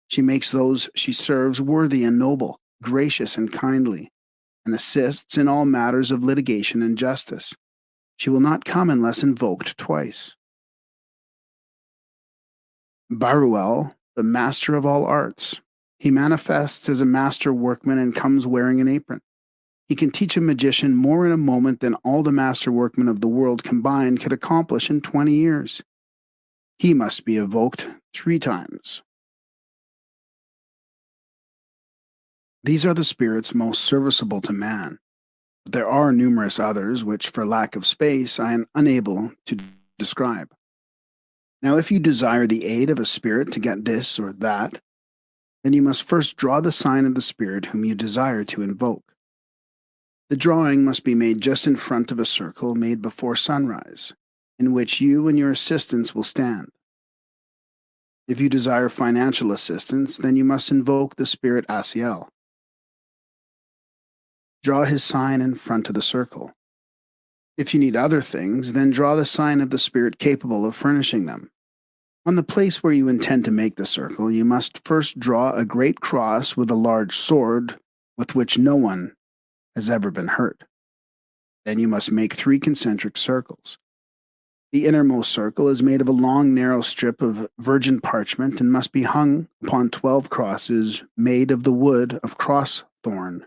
She makes those she serves worthy and noble, gracious and kindly, and assists in all matters of litigation and justice. She will not come unless invoked twice. Baruel, the master of all arts. He manifests as a master workman and comes wearing an apron. He can teach a magician more in a moment than all the master workmen of the world combined could accomplish in 20 years. He must be evoked 3 times. These are the spirits most serviceable to man, but there are numerous others which, for lack of space, I am unable to describe. Now, if you desire the aid of a spirit to get this or that, then you must first draw the sign of the spirit whom you desire to invoke. The drawing must be made just in front of a circle made before sunrise, in which you and your assistants will stand. If you desire financial assistance, then you must invoke the spirit Asiel. Draw his sign in front of the circle. If you need other things, then draw the sign of the spirit capable of furnishing them. On the place where you intend to make the circle, you must first draw a great cross with a large sword with which no one has ever been hurt. Then you must make 3 concentric circles. The innermost circle is made of a long, narrow strip of virgin parchment and must be hung upon 12 crosses made of the wood of cross thorn.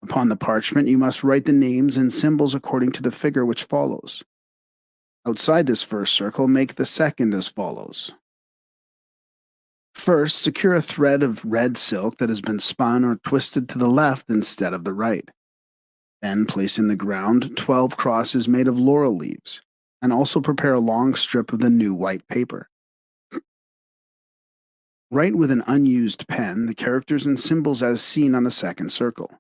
Upon the parchment, you must write the names and symbols according to the figure which follows. Outside this first circle, make the second as follows. First, secure a thread of red silk that has been spun or twisted to the left instead of the right. Then place in the ground 12 crosses made of laurel leaves, and also prepare a long strip of the new white paper. Write with an unused pen the characters and symbols as seen on the second circle.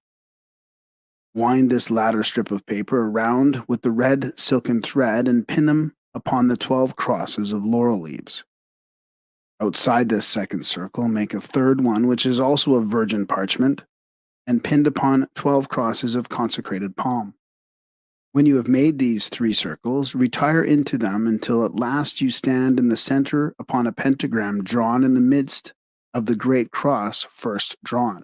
Wind this latter strip of paper around with the red silken thread and pin them upon the 12 crosses of laurel leaves. Outside this second circle, make a third one, which is also of virgin parchment, and pinned upon 12 crosses of consecrated palm. When you have made these 3 circles, retire into them until at last you stand in the center upon a pentagram drawn in the midst of the great cross first drawn.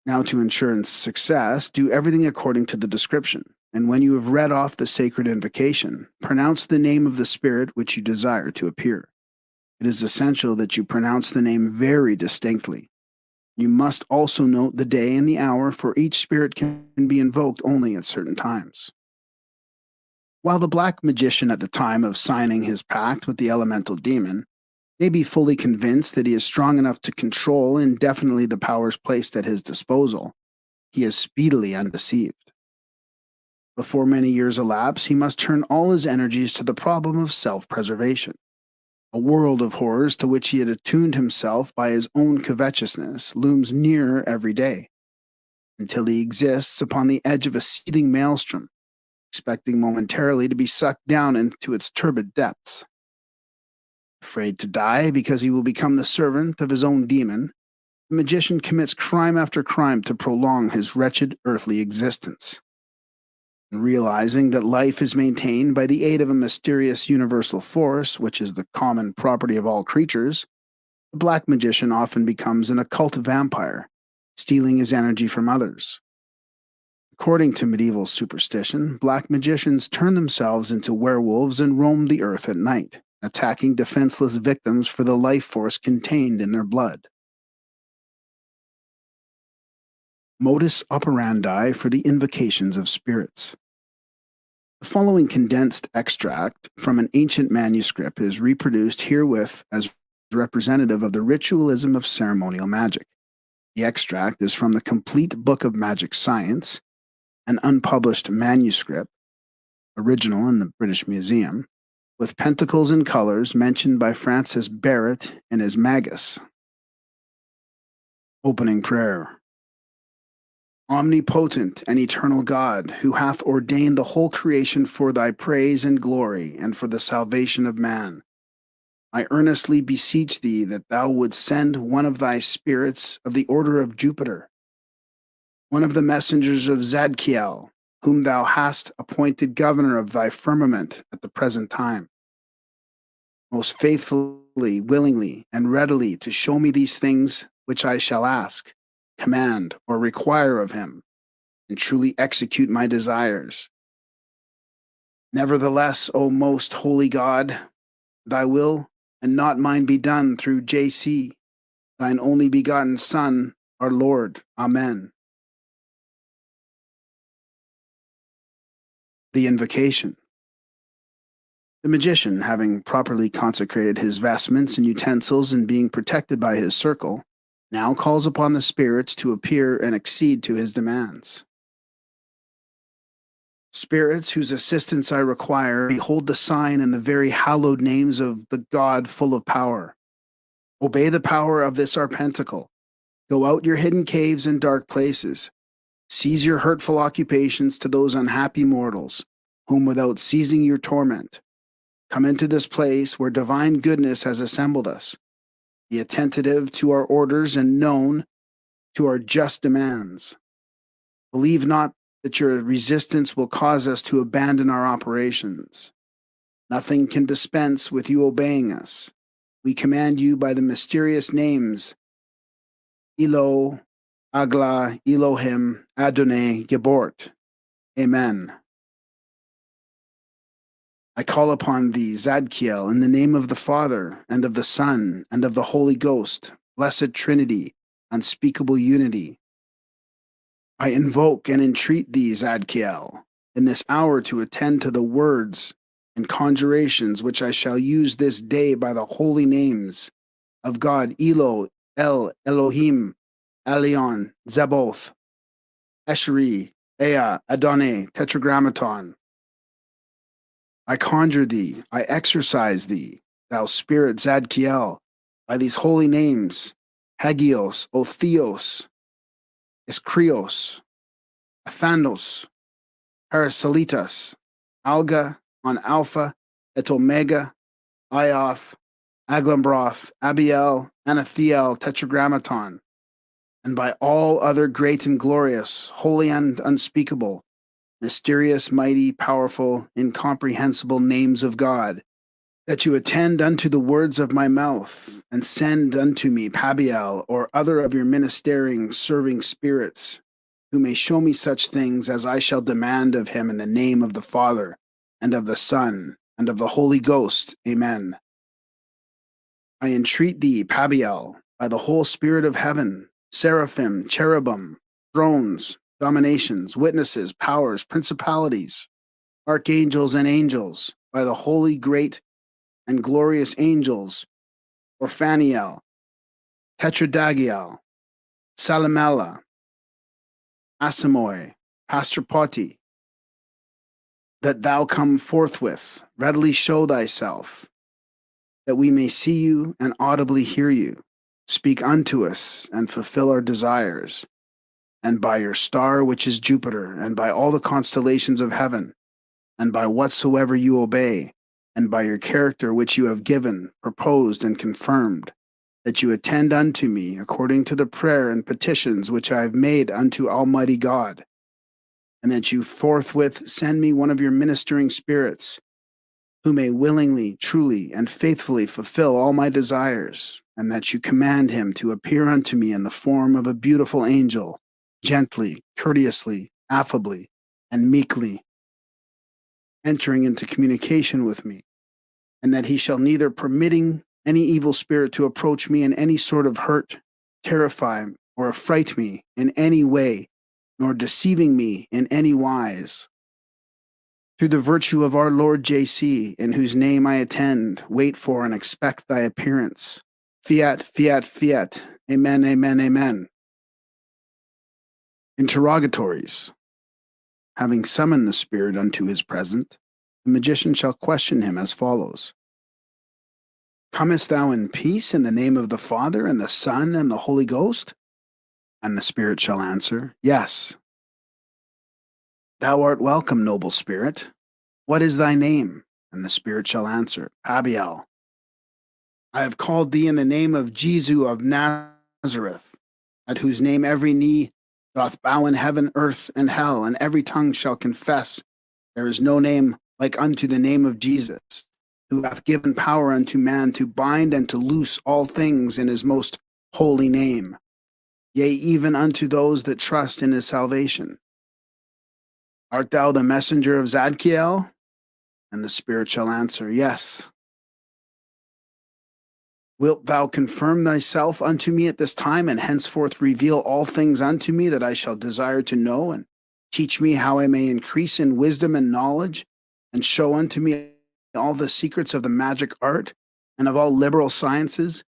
Now, to ensure success, do everything according to the description. And when you have read off the sacred invocation, pronounce the name of the spirit which you desire to appear. It is essential that you pronounce the name very distinctly. You must also note the day and the hour, for each spirit can be invoked only at certain times. While the black magician at the time of signing his pact with the elemental demon may be fully convinced that he is strong enough to control indefinitely the powers placed at his disposal, he is speedily undeceived. Before many years elapse, he must turn all his energies to the problem of self-preservation. A world of horrors to which he had attuned himself by his own covetousness looms nearer every day, until he exists upon the edge of a seething maelstrom, expecting momentarily to be sucked down into its turbid depths. Afraid to die because he will become the servant of his own demon, the magician commits crime after crime to prolong his wretched earthly existence. And realizing that life is maintained by the aid of a mysterious universal force, which is the common property of all creatures, the black magician often becomes an occult vampire, stealing his energy from others. According to medieval superstition, black magicians turn themselves into werewolves and roam the earth at night, attacking defenseless victims for the life force contained in their blood. Modus operandi for the invocations of spirits. The following condensed extract from an ancient manuscript is reproduced herewith as representative of the ritualism of ceremonial magic. The extract is from the Complete Book of Magic Science, an unpublished manuscript, original in the British Museum, with pentacles and colors mentioned by Francis Barrett in his Magus. Opening prayer. Omnipotent and eternal God, who hath ordained the whole creation for thy praise and glory and for the salvation of man, I earnestly beseech thee that thou wouldst send one of thy spirits of the order of Jupiter, one of the messengers of Zadkiel, whom thou hast appointed governor of thy firmament at the present time, most faithfully, willingly, and readily to show me these things which I shall ask, command, or require of him, and truly execute my desires. Nevertheless, O most holy God, thy will and not mine be done through J.C., thine only begotten Son, our Lord. Amen. The invocation. The magician, having properly consecrated his vestments and utensils and being protected by his circle, now calls upon the spirits to appear and accede to his demands. Spirits whose assistance I require, behold the sign and the very hallowed names of the God full of power. Obey the power of this our pentacle. Go out your hidden caves and dark places. Seize your hurtful occupations to those unhappy mortals, whom without ceasing your torment. Come into this place where divine goodness has assembled us. Be attentive to our orders and known to our just demands. Believe not that your resistance will cause us to abandon our operations. Nothing can dispense with you obeying us. We command you by the mysterious names Elo, Agla, Elohim, Adonai, Gebort. Amen. I call upon thee, Zadkiel, in the name of the Father, and of the Son, and of the Holy Ghost, blessed Trinity, unspeakable unity. I invoke and entreat thee, Zadkiel, in this hour to attend to the words and conjurations which I shall use this day by the holy names of God Elo, El, Elohim, Elion, Zeboth, Eshri, Ea, Adonai, Tetragrammaton. I conjure thee, I exorcise thee, thou spirit Zadkiel, by these holy names, Hagios, O Theos, Iskrios, Athanos, Parasilitas, Alga, on Alpha, et Omega, Ioth, Aglambroth, Abiel, Anathiel, Tetragrammaton, and by all other great and glorious, holy and unspeakable, mysterious, mighty, powerful, incomprehensible names of God, that you attend unto the words of my mouth, and send unto me Pabiel or other of your ministering, serving spirits, who may show me such things as I shall demand of him in the name of the Father, and of the Son, and of the Holy Ghost. Amen. I entreat thee, Pabiel, by the whole spirit of heaven, seraphim, cherubim, thrones, dominations, witnesses, powers, principalities, archangels, and angels, by the holy, great, and glorious angels, Orphaniel, Tetradagiel, Salamela, Asamoy, Pastrapoti, that thou come forthwith, readily show thyself, that we may see you and audibly hear you. Speak unto us and fulfill our desires. And by your star, which is Jupiter, and by all the constellations of heaven, and by whatsoever you obey, and by your character which you have given, proposed, and confirmed, that you attend unto me according to the prayer and petitions which I have made unto Almighty God, and that you forthwith send me one of your ministering spirits, who may willingly, truly, and faithfully fulfill all my desires, and that you command him to appear unto me in the form of a beautiful angel, gently, courteously, affably, and meekly, entering into communication with me, and that he shall neither permitting any evil spirit to approach me in any sort of hurt, terrify, or affright me in any way, nor deceiving me in any wise. Through the virtue of our Lord JC, in whose name I attend, wait for, and expect thy appearance. Fiat, fiat, fiat. Amen, amen, amen. Interrogatories. Having summoned the spirit unto his presence, the magician shall question him as follows. Comest thou in peace in the name of the Father, and the Son, and the Holy Ghost? And the spirit shall answer, Yes. Thou art welcome, noble spirit. What is thy name? And the spirit shall answer, Pabiel. I have called thee in the name of Jesus of Nazareth, at whose name every knee doth bow in heaven, earth, and hell, and every tongue shall confess there is no name like unto the name of Jesus, who hath given power unto man to bind and to loose all things in his most holy name, yea, even unto those that trust in his salvation. Art thou the messenger of Zadkiel? And the spirit shall answer, Yes. Wilt thou confirm thyself unto me at this time, and henceforth reveal all things unto me that I shall desire to know, and teach me how I may increase in wisdom and knowledge, and show unto me all the secrets of the magic art, and of all liberal sciences,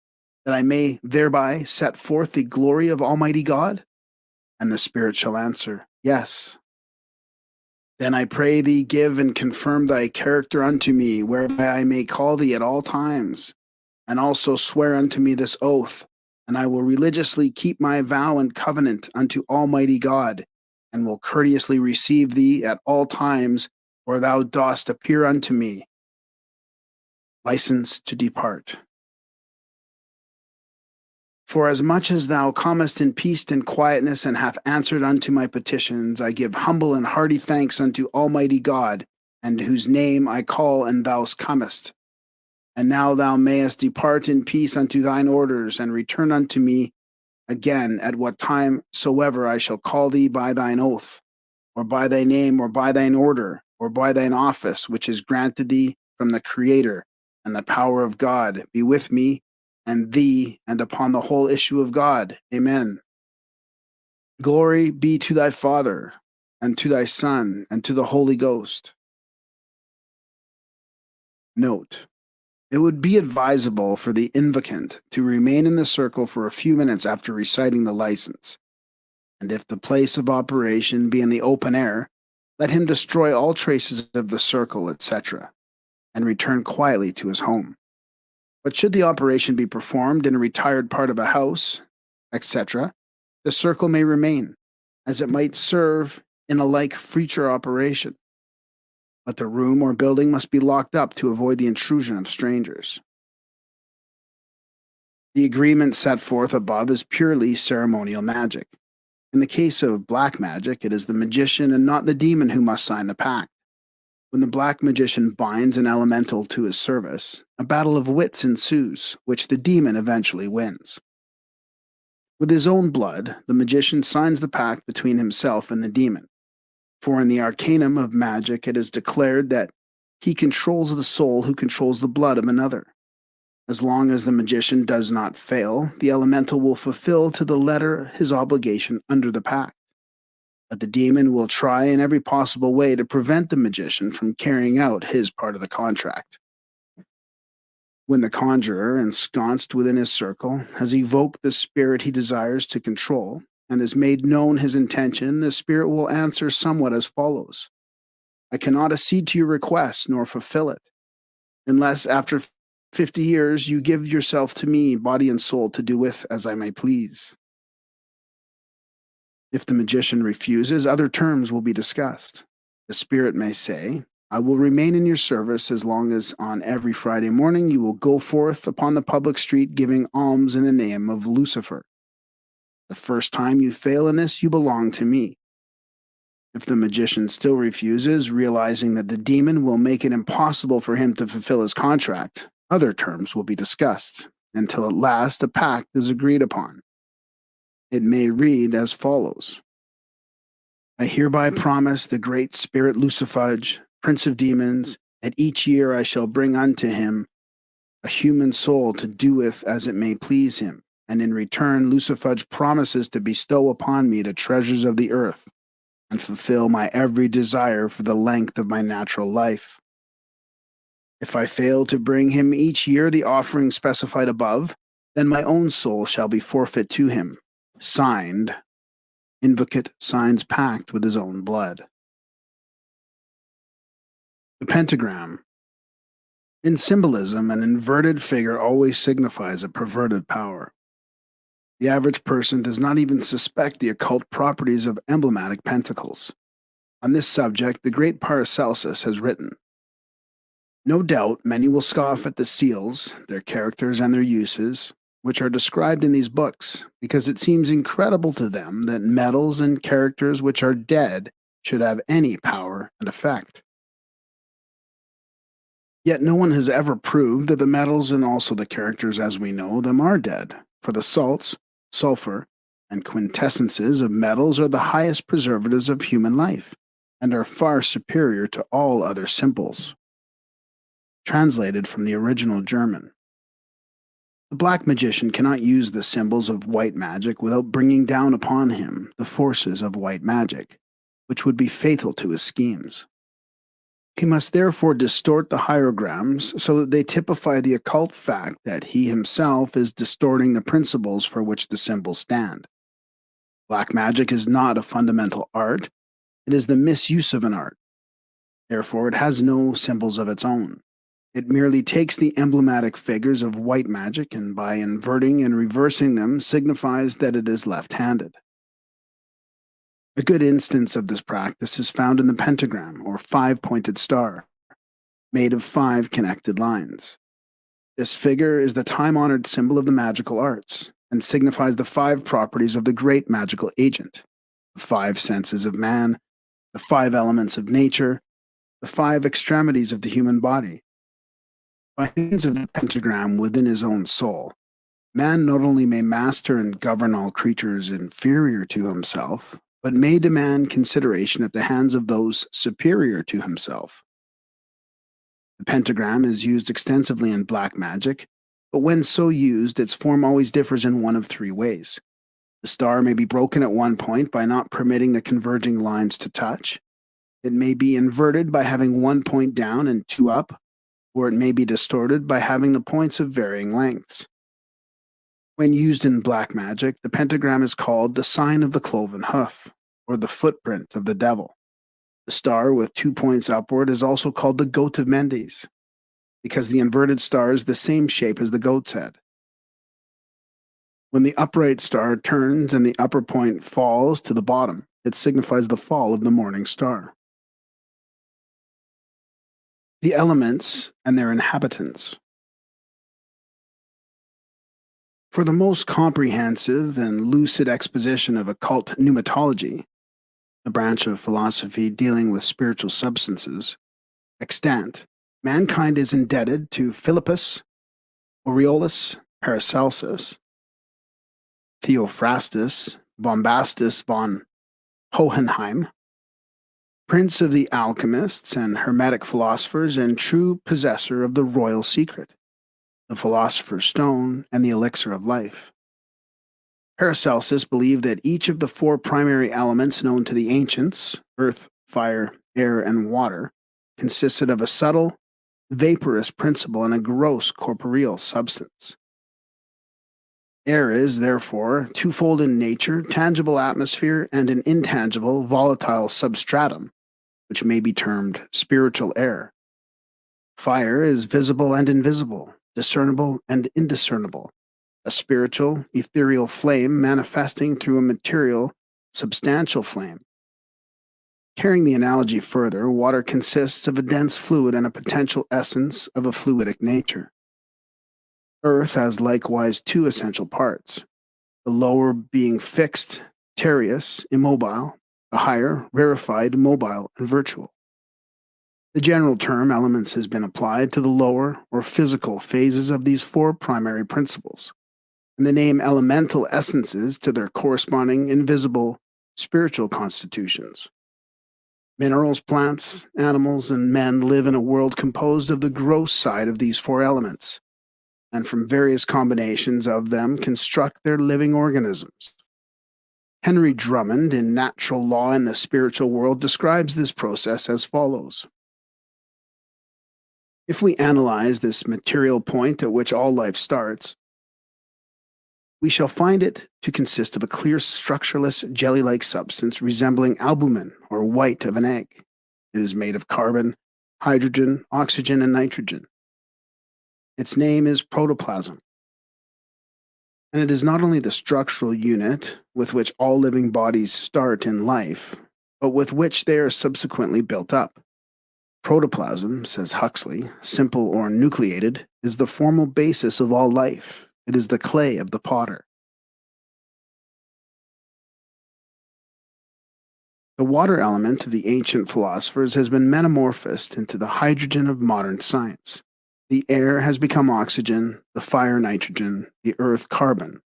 that I may thereby set forth the glory of Almighty God? And the spirit shall answer, Yes. Then I pray thee, give and confirm thy character unto me, whereby I may call thee at all times, and also swear unto me this oath, and I will religiously keep my vow and covenant unto Almighty God, and will courteously receive thee at all times where thou dost appear unto me. License to depart. For as much as thou comest in peace and quietness, and hath answered unto my petitions, I give humble and hearty thanks unto Almighty God, and whose name I call, and thou comest. And now thou mayest depart in peace unto thine orders, and return unto me again at what time soever I shall call thee by thine oath, or by thy name, or by thine order, or by thine office, which is granted thee from the Creator, and the power of God be with me and thee, and upon the whole issue of God. Amen. Glory be to thy Father, and to thy Son, and to the Holy Ghost. Note: it would be advisable for the invocant to remain in the circle for a few minutes after reciting the license, and if the place of operation be in the open air, let him destroy all traces of the circle, etc., and return quietly to his home. But should the operation be performed in a retired part of a house, etc., the circle may remain, as it might serve in a like future operation. But the room or building must be locked up to avoid the intrusion of strangers. The agreement set forth above is purely ceremonial magic. In the case of black magic, it is the magician and not the demon who must sign the pact. When the black magician binds an elemental to his service, a battle of wits ensues, which the demon eventually wins. With his own blood, the magician signs the pact between himself and the demon. For in the arcanum of magic, it is declared that he controls the soul who controls the blood of another. As long as the magician does not fail, the elemental will fulfill to the letter his obligation under the pact. But the demon will try in every possible way to prevent the magician from carrying out his part of the contract. When the conjurer, ensconced within his circle, has evoked the spirit he desires to control and has made known his intention, the spirit will answer somewhat as follows: I cannot accede to your request nor fulfill it, unless after 50 years you give yourself to me, body and soul, to do with as I may please. If the magician refuses, other terms will be discussed. The spirit may say, I will remain in your service as long as on every Friday morning you will go forth upon the public street giving alms in the name of Lucifer. The first time you fail in this, you belong to me. If the magician still refuses, realizing that the demon will make it impossible for him to fulfill his contract, other terms will be discussed, until at last a pact is agreed upon. It may read as follows: I hereby promise the great spirit Lucifuge, prince of demons, that each year I shall bring unto him a human soul to do with as it may please him, and in return Lucifuge promises to bestow upon me the treasures of the earth, and fulfill my every desire for the length of my natural life. If I fail to bring him each year the offering specified above, then my own soul shall be forfeit to him. Signed, Invocate signs pact with his own blood. The pentagram. In symbolism, an inverted figure always signifies a perverted power. The average person does not even suspect the occult properties of emblematic pentacles. On this subject, the great Paracelsus has written, no doubt many will scoff at the seals, their characters and their uses, which are described in these books, because it seems incredible to them that metals and characters which are dead should have any power and effect. Yet no one has ever proved that the metals and also the characters as we know them are dead, for the salts, sulfur, and quintessences of metals are the highest preservatives of human life, and are far superior to all other simples. Translated from the original German. The black magician cannot use the symbols of white magic without bringing down upon him the forces of white magic, which would be fatal to his schemes. He must therefore distort the hieroglyphs so that they typify the occult fact that he himself is distorting the principles for which the symbols stand. Black magic is not a fundamental art, it is the misuse of an art. Therefore, it has no symbols of its own. It merely takes the emblematic figures of white magic and by inverting and reversing them signifies that it is left-handed. A good instance of this practice is found in the pentagram, or five-pointed star, made of 5 connected lines. This figure is the time-honored symbol of the magical arts and signifies the 5 properties of the great magical agent, the 5 senses of man, the 5 elements of nature, the 5 extremities of the human body. By means of the pentagram within his own soul, man not only may master and govern all creatures inferior to himself, but may demand consideration at the hands of those superior to himself. The pentagram is used extensively in black magic, but when so used, its form always differs in one of 3 ways. The star may be broken at one point by not permitting the converging lines to touch. It may be inverted by having 1 point down and 2 up, or it may be distorted by having the points of varying lengths. When used in black magic, the pentagram is called the sign of the cloven hoof, or the footprint of the devil. The star with 2 points upward is also called the goat of Mendes, because the inverted star is the same shape as the goat's head. When the upright star turns and the upper point falls to the bottom, It signifies the fall of the morning star. The elements and their inhabitants. For the most comprehensive and lucid exposition of occult pneumatology, a branch of philosophy dealing with spiritual substances, extant, mankind is indebted to Philippus, Aureolus Paracelsus, Theophrastus Bombastus von Hohenheim, prince of the alchemists and hermetic philosophers and true possessor of the royal secret, the philosopher's stone and the elixir of life. Paracelsus believed that each of the four primary elements known to the ancients, earth, fire, air, and water, consisted of a subtle, vaporous principle and a gross corporeal substance. Air is, therefore, twofold in nature, tangible atmosphere and an intangible, volatile substratum, which may be termed spiritual air. Fire is visible and invisible, discernible and indiscernible, a spiritual, ethereal flame manifesting through a material, substantial flame. Carrying the analogy further, water consists of a dense fluid and a potential essence of a fluidic nature. Earth has likewise two essential parts, the lower being fixed, terreous, immobile, the higher, rarefied, mobile, and virtual. The general term elements has been applied to the lower or physical phases of these four primary principles, and the name elemental essences to their corresponding invisible spiritual constitutions. Minerals, plants, animals, and men live in a world composed of the gross side of these four elements, and from various combinations of them construct their living organisms. Henry Drummond, in Natural Law in the Spiritual World, describes this process as follows. If we analyze this material point at which all life starts, we shall find it to consist of a clear, structureless, jelly-like substance resembling albumin or white of an egg. It is made of carbon, hydrogen, oxygen, and nitrogen. Its name is protoplasm. And it is not only the structural unit with which all living bodies start in life, but with which they are subsequently built up. Protoplasm, says Huxley, simple or nucleated, is the formal basis of all life. It is the clay of the potter. The water element of the ancient philosophers has been metamorphosed into the hydrogen of modern science. The air has become oxygen, the fire nitrogen, the earth carbon.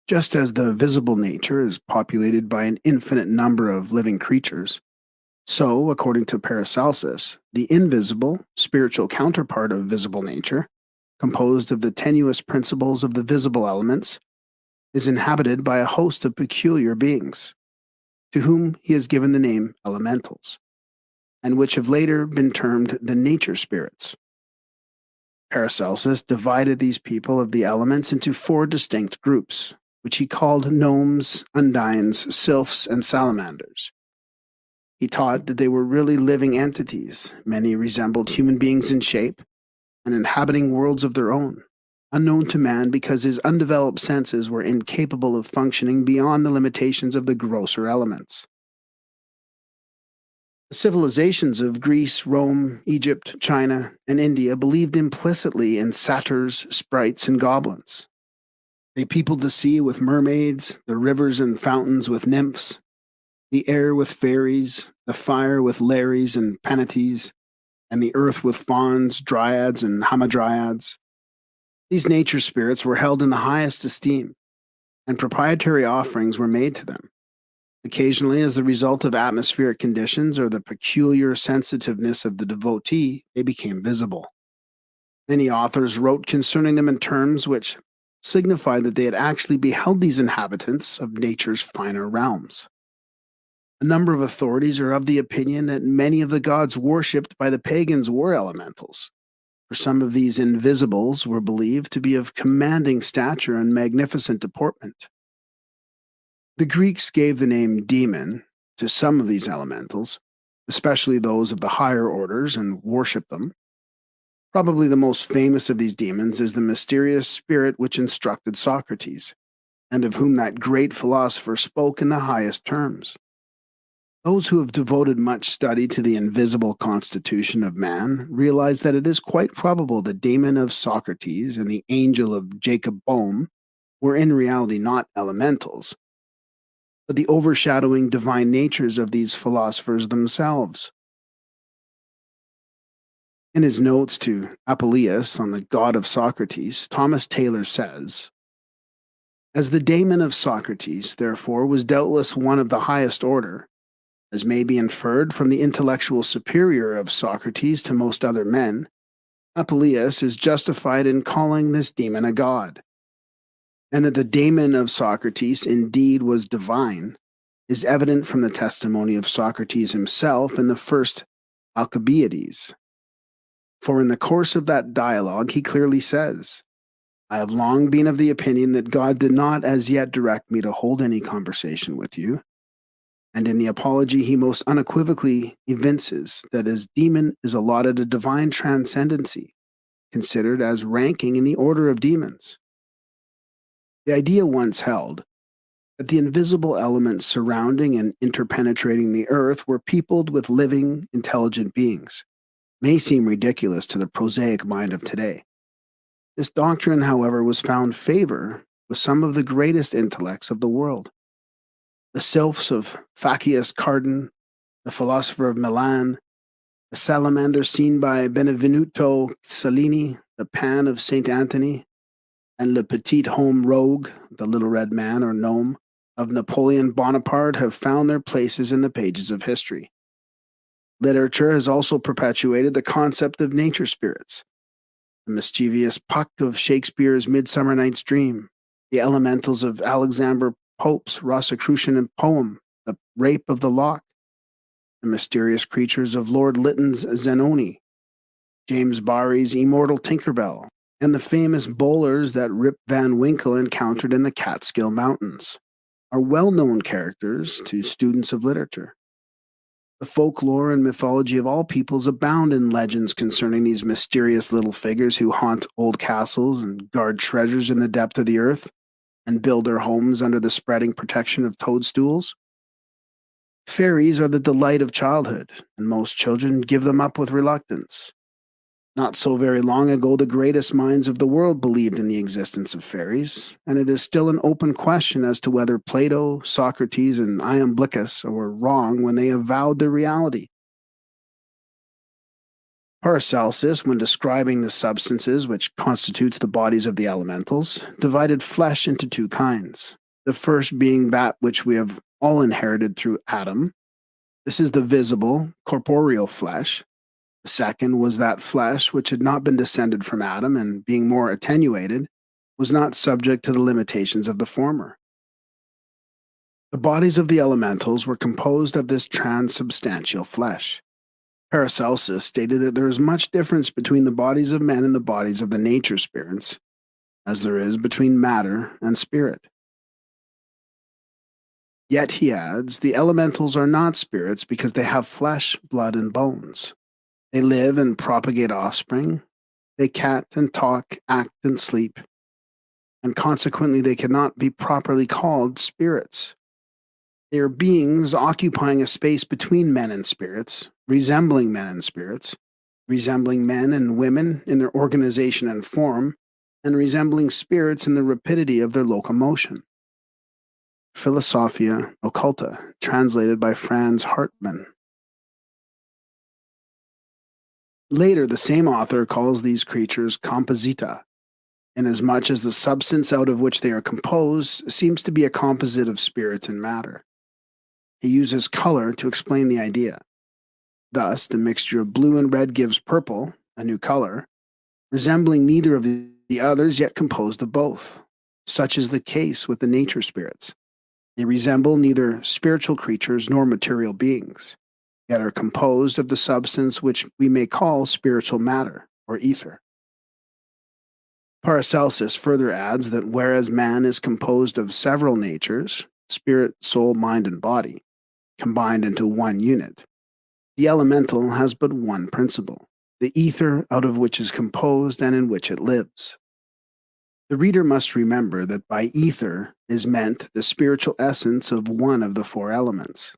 Just as the visible nature is populated by an infinite number of living creatures, so, according to Paracelsus, the invisible, spiritual counterpart of visible nature, composed of the tenuous principles of the visible elements, is inhabited by a host of peculiar beings, to whom he has given the name elementals, and which have later been termed the nature spirits. Paracelsus divided these people of the elements into four distinct groups, which he called gnomes, undines, sylphs, and salamanders. He taught that they were really living entities. Many resembled human beings in shape, and inhabiting worlds of their own, unknown to man because his undeveloped senses were incapable of functioning beyond the limitations of the grosser elements. The civilizations of Greece, Rome, Egypt, China, and India believed implicitly in satyrs, sprites, and goblins. They peopled the sea with mermaids, the rivers and fountains with nymphs, the air with fairies, the fire with lares and penates, and the earth with fauns, dryads, and hamadryads. These nature spirits were held in the highest esteem, and proprietary offerings were made to them. Occasionally, as the result of atmospheric conditions or the peculiar sensitiveness of the devotee, they became visible. Many authors wrote concerning them in terms which signified that they had actually beheld these inhabitants of nature's finer realms. A number of authorities are of the opinion that many of the gods worshipped by the pagans were elementals, for some of these invisibles were believed to be of commanding stature and magnificent deportment. The Greeks gave the name demon to some of these elementals, especially those of the higher orders, and worshipped them. Probably the most famous of these demons is the mysterious spirit which instructed Socrates, and of whom that great philosopher spoke in the highest terms. Those who have devoted much study to the invisible constitution of man realize that it is quite probable the daemon of Socrates and the angel of Jacob Boehme were in reality not elementals, but the overshadowing divine natures of these philosophers themselves. In his notes to Apuleius on the god of Socrates, Thomas Taylor says, as the daemon of Socrates, therefore, was doubtless one of the highest order, as may be inferred from the intellectual superior of Socrates to most other men, Apuleius is justified in calling this daemon a god. And that the daemon of Socrates indeed was divine is evident from the testimony of Socrates himself in the first Alcibiades. For in the course of that dialogue, he clearly says, I have long been of the opinion that God did not as yet direct me to hold any conversation with you. And in the apology, he most unequivocally evinces that his demon is allotted a divine transcendency, considered as ranking in the order of demons. The idea once held that the invisible elements surrounding and interpenetrating the earth were peopled with living, intelligent beings may seem ridiculous to the prosaic mind of today. This doctrine, however, was found favor with some of the greatest intellects of the world. The sylphs of Facius Cardan, the philosopher of Milan, the salamander seen by Benvenuto Cellini, the Pan of St. Anthony, and Le Petit Homme Rogue, the little red man or gnome, of Napoleon Bonaparte have found their places in the pages of history. Literature has also perpetuated the concept of nature spirits. The mischievous Puck of Shakespeare's Midsummer Night's Dream, the elementals of Alexander Pope's Rosicrucian poem, The Rape of the Lock, the mysterious creatures of Lord Lytton's Zanoni, James Barrie's Immortal Tinkerbell, and the famous bowlers that Rip Van Winkle encountered in the Catskill Mountains are well-known characters to students of literature. The folklore and mythology of all peoples abound in legends concerning these mysterious little figures who haunt old castles and guard treasures in the depth of the earth and build their homes under the spreading protection of toadstools. Fairies are the delight of childhood, and most children give them up with reluctance. Not so very long ago, the greatest minds of the world believed in the existence of fairies, and it is still an open question as to whether Plato, Socrates, and Iamblichus were wrong when they avowed their reality. Paracelsus, when describing the substances which constitutes the bodies of the elementals, divided flesh into two kinds. The first being that which we have all inherited through Adam. This is the visible, corporeal flesh. The second was that flesh which had not been descended from Adam and, being more attenuated, was not subject to the limitations of the former. The bodies of the elementals were composed of this transubstantial flesh. Paracelsus stated that there is much difference between the bodies of men and the bodies of the nature spirits, as there is between matter and spirit. Yet, he adds, the elementals are not spirits because they have flesh, blood, and bones. They live and propagate offspring. They cat and talk, act and sleep. And consequently, they cannot be properly called spirits. They are beings occupying a space between men and spirits, resembling men and spirits, resembling men and women in their organization and form, and resembling spirits in the rapidity of their locomotion. Philosophia Occulta, translated by Franz Hartmann. Later, the same author calls these creatures composita, inasmuch as the substance out of which they are composed seems to be a composite of spirit and matter. He uses color to explain the idea. Thus, the mixture of blue and red gives purple, a new color, resembling neither of the others, yet composed of both. Such is the case with the nature spirits. They resemble neither spiritual creatures nor material beings, yet are composed of the substance which we may call spiritual matter, or ether. Paracelsus further adds that whereas man is composed of several natures, spirit, soul, mind, and body, combined into one unit, the elemental has but one principle, the ether out of which is composed and in which it lives. The reader must remember that by ether is meant the spiritual essence of one of the four elements.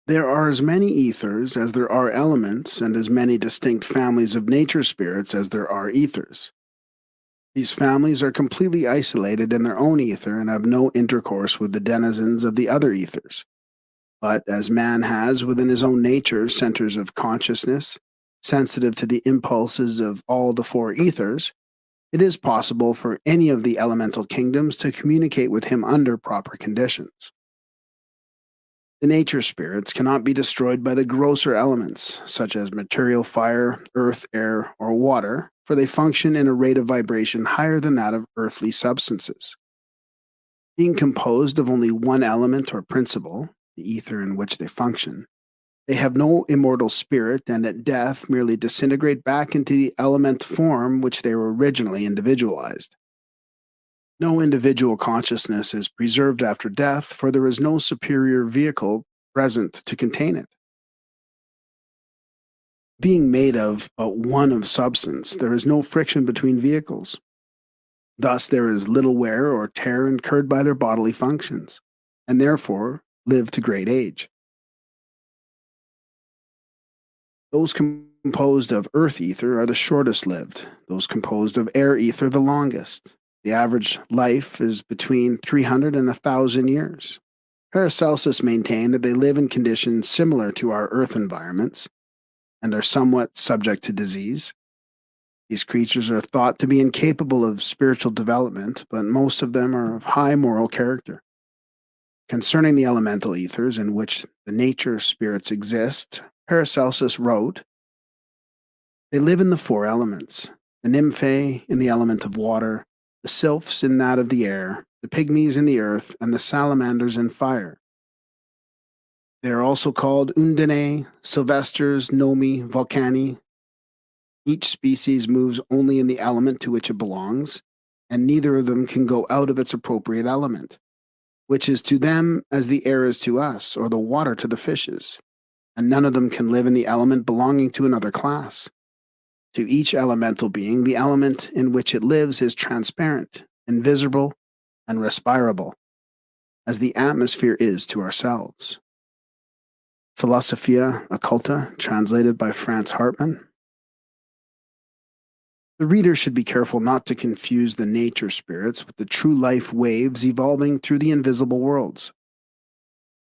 There are as many ethers as there are elements, and as many distinct families of nature spirits as there are ethers. These families are completely isolated in their own ether and have no intercourse with the denizens of the other ethers. But as man has within his own nature centers of consciousness, sensitive to the impulses of all the four ethers, it is possible for any of the elemental kingdoms to communicate with him under proper conditions. The nature spirits cannot be destroyed by the grosser elements, such as material fire, earth, air, or water, for they function in a rate of vibration higher than that of earthly substances. Being composed of only one element or principle, the ether in which they function, they have no immortal spirit and at death merely disintegrate back into the element form which they were originally individualized. No individual consciousness is preserved after death, for there is no superior vehicle present to contain it. Being made of but one of substance, there is no friction between vehicles. Thus, there is little wear or tear incurred by their bodily functions, and therefore live to great age. Those composed of earth ether are the shortest lived, those composed of air ether the longest. The average life is between 300 and 1,000 years. Paracelsus maintained that they live in conditions similar to our earth environments and are somewhat subject to disease. These creatures are thought to be incapable of spiritual development, but most of them are of high moral character. Concerning the elemental ethers in which the nature spirits exist, Paracelsus wrote, "They live in the four elements, the nymphae in the element of water, the sylphs in that of the air, the pygmies in the earth, and the salamanders in fire. They are also called undinae, sylvesters, gnomi, volcani. Each species moves only in the element to which it belongs, and neither of them can go out of its appropriate element, which is to them as the air is to us, or the water to the fishes, and none of them can live in the element belonging to another class. To each elemental being, the element in which it lives is transparent, invisible, and respirable, as the atmosphere is to ourselves." Philosophia Occulta, translated by Franz Hartmann. The reader should be careful not to confuse the nature spirits with the true life waves evolving through the invisible worlds.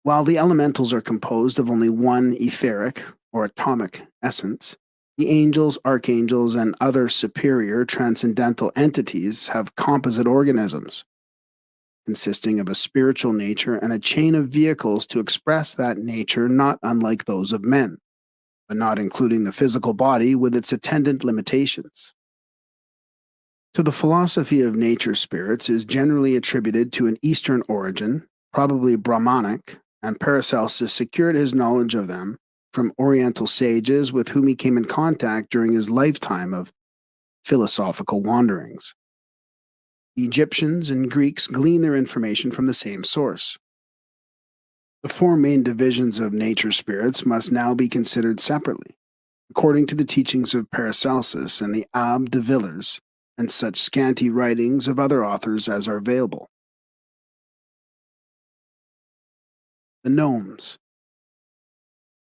While the elementals are composed of only one etheric or atomic essence, the angels, archangels, and other superior transcendental entities have composite organisms, consisting of a spiritual nature and a chain of vehicles to express that nature not unlike those of men, but not including the physical body with its attendant limitations. To the philosophy of nature spirits is generally attributed to an Eastern origin, probably Brahmanic, and Paracelsus secured his knowledge of them from Oriental sages with whom he came in contact during his lifetime of philosophical wanderings. The Egyptians and Greeks gleaned their information from the same source. The four main divisions of nature spirits must now be considered separately, according to the teachings of Paracelsus and the Abbé de Villers, and such scanty writings of other authors as are available. The gnomes.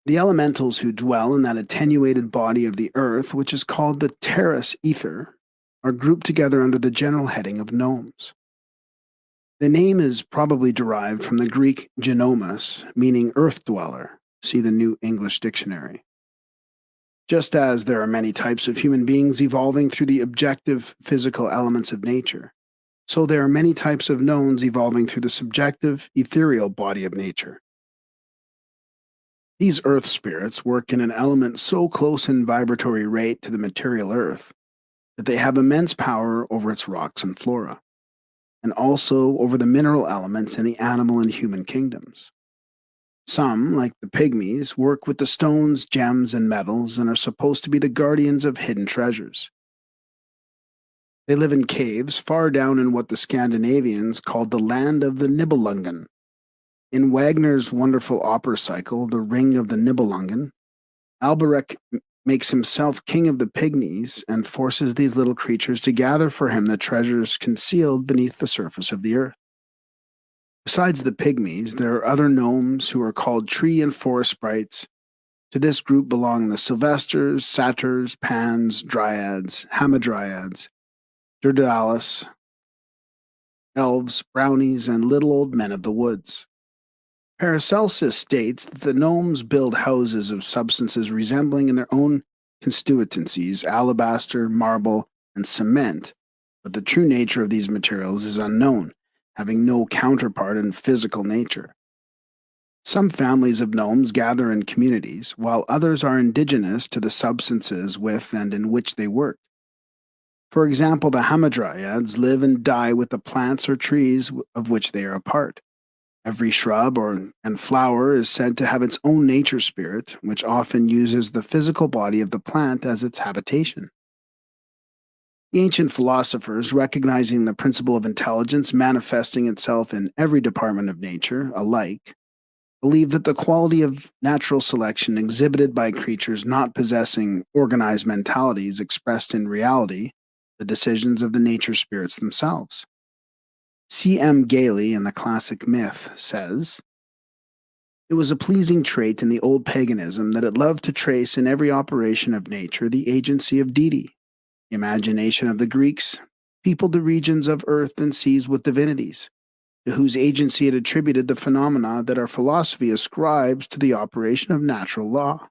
The elementals who dwell in that attenuated body of the earth, which is called the terras ether, are grouped together under the general heading of gnomes. The name is probably derived from the Greek genomus, meaning earth dweller. See the New English Dictionary. Just as there are many types of human beings evolving through the objective physical elements of nature, so there are many types of gnomes evolving through the subjective ethereal body of nature. These earth spirits work in an element so close in vibratory rate to the material earth that they have immense power over its rocks and flora, and also over the mineral elements in the animal and human kingdoms. Some, like the pygmies, work with the stones, gems, and metals and are supposed to be the guardians of hidden treasures. They live in caves far down in what the Scandinavians called the land of the Nibelungen. In Wagner's wonderful opera cycle, The Ring of the Nibelungen, Alberic makes himself king of the pygmies and forces these little creatures to gather for him the treasures concealed beneath the surface of the earth. Besides the pygmies, there are other gnomes who are called tree and forest sprites. To this group belong the sylvesters, satyrs, pans, dryads, hamadryads, dirdalis, elves, brownies, and little old men of the woods. Paracelsus states that the gnomes build houses of substances resembling in their own constituencies alabaster, marble, and cement, but the true nature of these materials is unknown, having no counterpart in physical nature. Some families of gnomes gather in communities, while others are indigenous to the substances with and in which they work. For example, the hamadryads live and die with the plants or trees of which they are a part. Every shrub and flower is said to have its own nature spirit, which often uses the physical body of the plant as its habitation. The ancient philosophers, recognizing the principle of intelligence manifesting itself in every department of nature alike, believed that the quality of natural selection exhibited by creatures not possessing organized mentalities expressed in reality the decisions of the nature spirits themselves. C.M. Gailey in the classic Myth says, "It was a pleasing trait in the old paganism that it loved to trace in every operation of nature the agency of deity. The imagination of the Greeks peopled the regions of earth and seas with divinities, to whose agency it attributed the phenomena that our philosophy ascribes to the operation of natural law."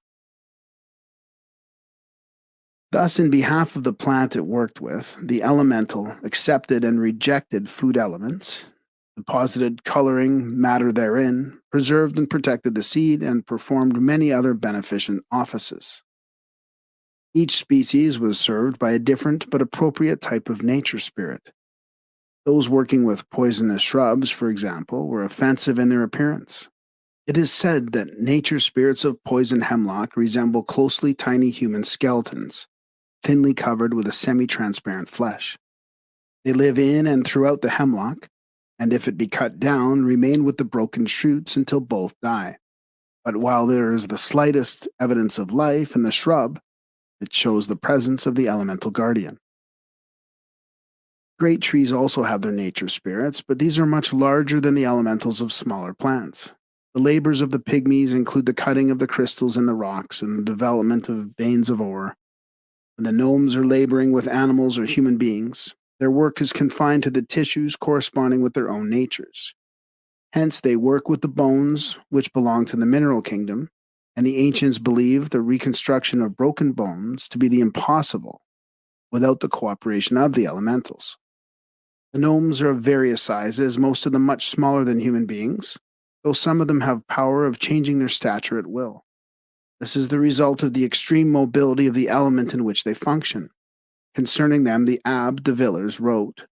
Thus, in behalf of the plant it worked with, the elemental accepted and rejected food elements, deposited coloring matter therein, preserved and protected the seed, and performed many other beneficent offices. Each species was served by a different but appropriate type of nature spirit. Those working with poisonous shrubs, for example, were offensive in their appearance. It is said that nature spirits of poison hemlock resemble closely tiny human skeletons, thinly covered with a semi-transparent flesh. They live in and throughout the hemlock, and if it be cut down, remain with the broken shoots until both die. But while there is the slightest evidence of life in the shrub, it shows the presence of the elemental guardian. Great trees also have their nature spirits, but these are much larger than the elementals of smaller plants. The labors of the pygmies include the cutting of the crystals in the rocks and the development of veins of ore. When the gnomes are laboring with animals or human beings, their work is confined to the tissues corresponding with their own natures. Hence, they work with the bones, which belong to the mineral kingdom, and the ancients believed the reconstruction of broken bones to be the impossible without the cooperation of the elementals. The gnomes are of various sizes, most of them much smaller than human beings, though some of them have power of changing their stature at will. This is the result of the extreme mobility of the element in which they function. Concerning them, the Abbé de Villers wrote,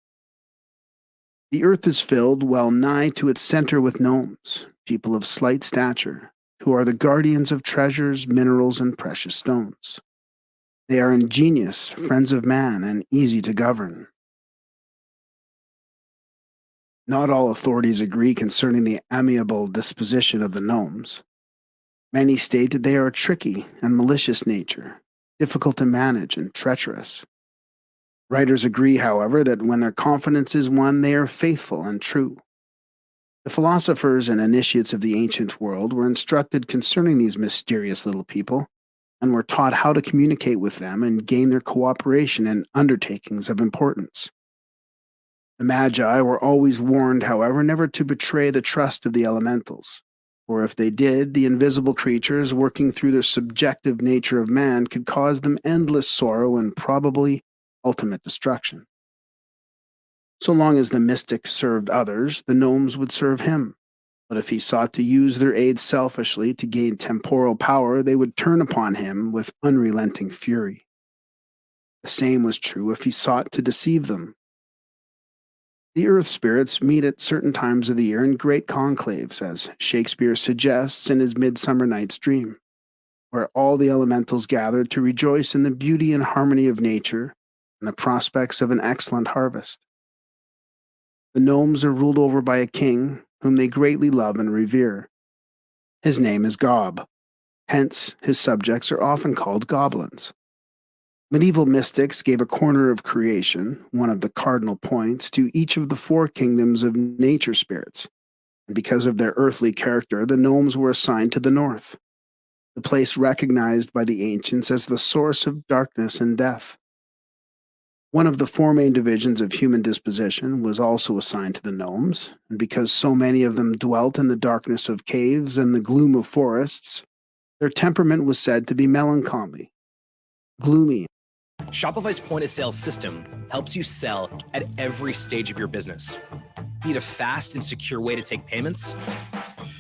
"The earth is filled well nigh to its center with gnomes, people of slight stature, who are the guardians of treasures, minerals, and precious stones. They are ingenious, friends of man, and easy to govern." Not all authorities agree concerning the amiable disposition of the gnomes. Many state that they are a tricky and malicious nature, difficult to manage and treacherous. Writers agree, however, that when their confidence is won, they are faithful and true. The philosophers and initiates of the ancient world were instructed concerning these mysterious little people, and were taught how to communicate with them and gain their cooperation in undertakings of importance. The Magi were always warned, however, never to betray the trust of the elementals. For if they did, the invisible creatures, working through the subjective nature of man, could cause them endless sorrow and probably ultimate destruction. So long as the mystic served others, the gnomes would serve him. But if he sought to use their aid selfishly to gain temporal power, they would turn upon him with unrelenting fury. The same was true if he sought to deceive them. The earth spirits meet at certain times of the year in great conclaves, as Shakespeare suggests in his Midsummer Night's Dream, where all the elementals gather to rejoice in the beauty and harmony of nature and the prospects of an excellent harvest. The gnomes are ruled over by a king whom they greatly love and revere. His name is Gob. Hence, his subjects are often called goblins. Medieval mystics gave a corner of creation, one of the cardinal points, to each of the four kingdoms of nature spirits, And because of their earthly character, the gnomes were assigned to the north, the place recognized by the ancients as the source of darkness and death. One of the four main divisions of human disposition was also assigned to the gnomes, and because so many of them dwelt in the darkness of caves and the gloom of forests, their temperament was said to be melancholy, gloomy. Shopify's point of sale system helps you sell at every stage of your business. Need a fast and secure way to take payments?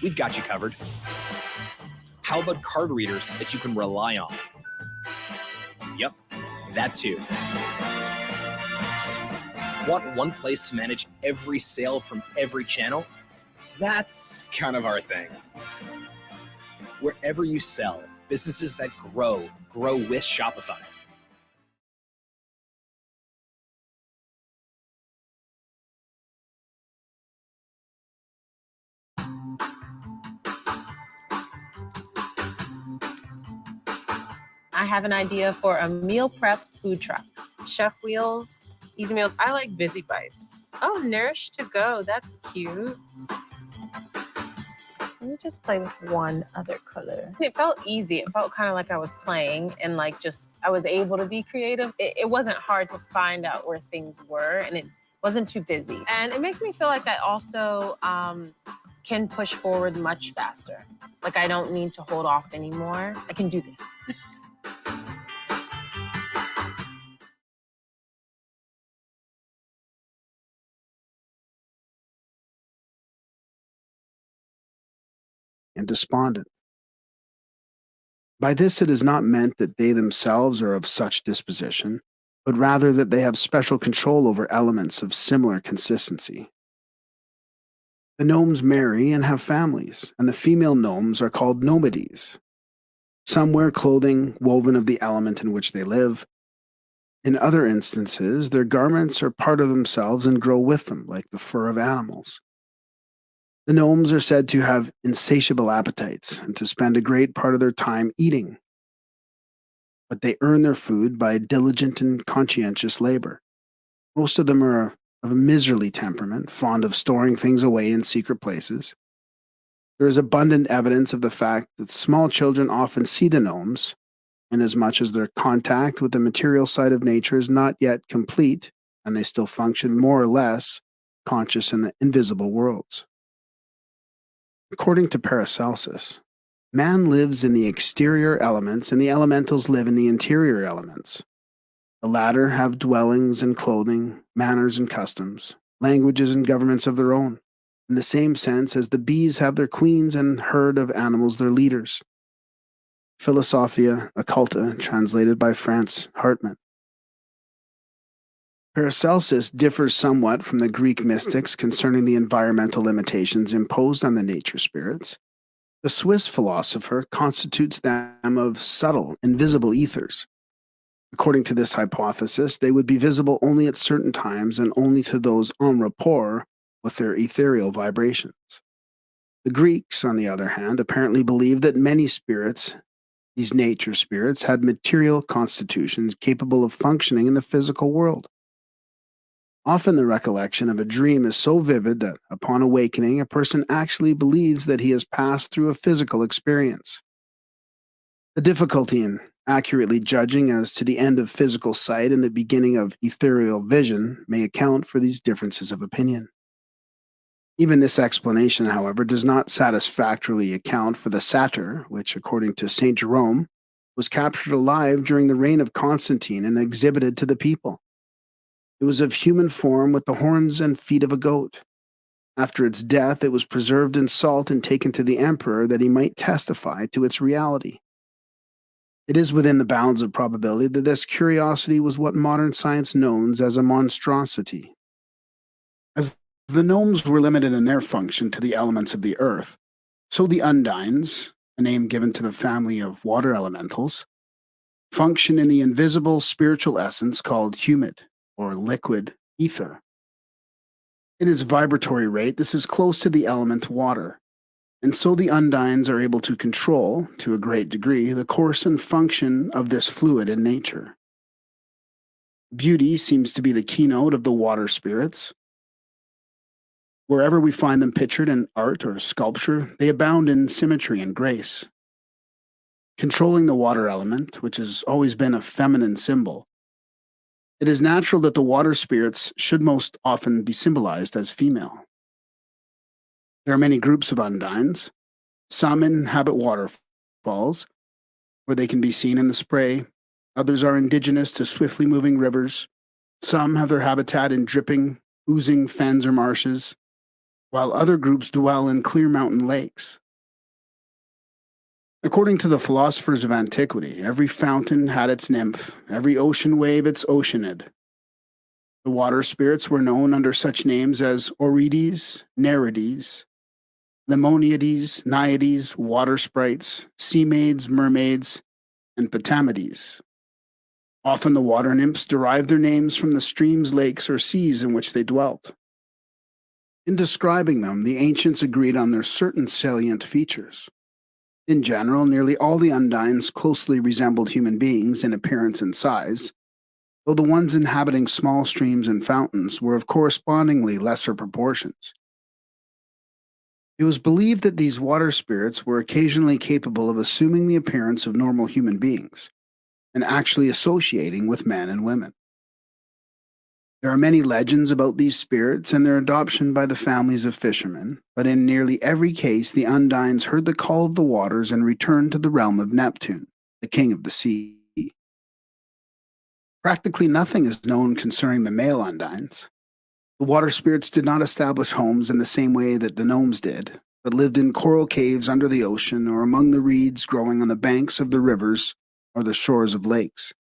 We've got you covered. How about card readers that you can rely on? Yep, that too. Want one place to manage every sale from every channel? That's kind of our thing. Wherever you sell, businesses that grow with Shopify. I have an idea for a meal prep food truck. Chef wheels, easy meals. I like Busy Bites. Oh, Nourish to Go. That's cute. Let me just play with one other color. It felt easy. It felt kind of like I was playing and like just I was able to be creative. It wasn't hard to find out where things were, and it wasn't too busy. And it makes me feel like I also can push forward much faster. Like I don't need to hold off anymore. I can do this. And despondent. By this, it is not meant that they themselves are of such disposition, but rather that they have special control over elements of similar consistency. The gnomes marry and have families, and the female gnomes are called nomades. Some wear clothing woven of the element in which they live. In other instances, their garments are part of themselves and grow with them, like the fur of animals. The gnomes are said to have insatiable appetites and to spend a great part of their time eating. But they earn their food by diligent and conscientious labor. Most of them are of a miserly temperament, fond of storing things away in secret places. There is abundant evidence of the fact that small children often see the gnomes, inasmuch as their contact with the material side of nature is not yet complete, and they still function more or less conscious in the invisible worlds. According to Paracelsus, man lives in the exterior elements and the elementals live in the interior elements. The latter have dwellings and clothing, manners and customs, languages and governments of their own, in the same sense as the bees have their queens and herd of animals their leaders. Philosophia Occulta, translated by Franz Hartmann. Paracelsus differs somewhat from the Greek mystics concerning the environmental limitations imposed on the nature spirits. The Swiss philosopher constitutes them of subtle, invisible ethers. According to this hypothesis, they would be visible only at certain times and only to those en rapport with their ethereal vibrations. The Greeks, on the other hand, apparently believed that many spirits, these nature spirits, had material constitutions capable of functioning in the physical world. Often the recollection of a dream is so vivid that, upon awakening, a person actually believes that he has passed through a physical experience. The difficulty in accurately judging as to the end of physical sight and the beginning of ethereal vision may account for these differences of opinion. Even this explanation, however, does not satisfactorily account for the satyr, which, according to St. Jerome, was captured alive during the reign of Constantine and exhibited to the people. It was of human form with the horns and feet of a goat. After its death, it was preserved in salt and taken to the emperor that he might testify to its reality. It is within the bounds of probability that this curiosity was what modern science knows as a monstrosity. As the gnomes were limited in their function to the elements of the earth, so the undines, a name given to the family of water elementals, function in the invisible spiritual essence called humid, or liquid ether. In its vibratory rate, this is close to the element water, and so the undines are able to control, to a great degree, the course and function of this fluid in nature. Beauty seems to be the keynote of the water spirits. Wherever we find them pictured in art or sculpture, they abound in symmetry and grace. Controlling the water element, which has always been a feminine symbol, it is natural that the water spirits should most often be symbolized as female. There are many groups of undines. Some inhabit waterfalls, where they can be seen in the spray. Others are indigenous to swiftly moving rivers. Some have their habitat in dripping, oozing fens or marshes, while other groups dwell in clear mountain lakes. According to the philosophers of antiquity, every fountain had its nymph, every ocean wave its oceanid. The water spirits were known under such names as Oreades, Nereides, Lemoniades, Naiades, water sprites, sea maids, mermaids, and Potamides. Often the water nymphs derived their names from the streams, lakes, or seas in which they dwelt. In describing them, the ancients agreed on their certain salient features. In general, nearly all the undines closely resembled human beings in appearance and size, though the ones inhabiting small streams and fountains were of correspondingly lesser proportions. It was believed that these water spirits were occasionally capable of assuming the appearance of normal human beings and actually associating with men and women. There are many legends about these spirits and their adoption by the families of fishermen, but in nearly every case the undines heard the call of the waters and returned to the realm of Neptune, the king of the sea. Practically nothing is known concerning the male undines. The water spirits did not establish homes in the same way that the gnomes did, but lived in coral caves under the ocean or among the reeds growing on the banks of the rivers or the shores of lakes.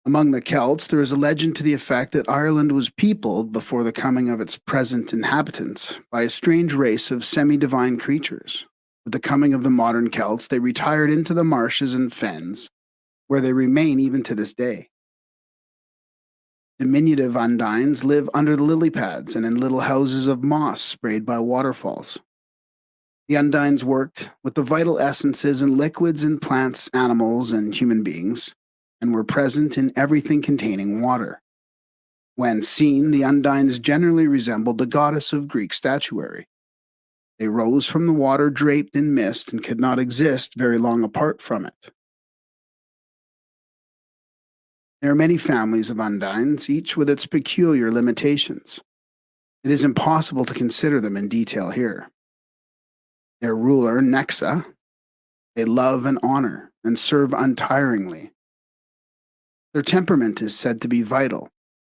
Among the Celts, there is a legend to the effect that Ireland was peopled before the coming of its present inhabitants by a strange race of semi-divine creatures. With the coming of the modern Celts, they retired into the marshes and fens, where they remain even to this day. Diminutive undines live under the lily pads and in little houses of moss sprayed by waterfalls. The undines worked with the vital essences and liquids in plants, animals, and human beings, and were present in everything containing water. When seen, the undines generally resembled the goddess of Greek statuary. They rose from the water draped in mist and could not exist very long apart from it. There are many families of undines, each with its peculiar limitations. It is impossible to consider them in detail here. Their ruler, Nexa, they love and honor and serve untiringly. Their temperament is said to be vital,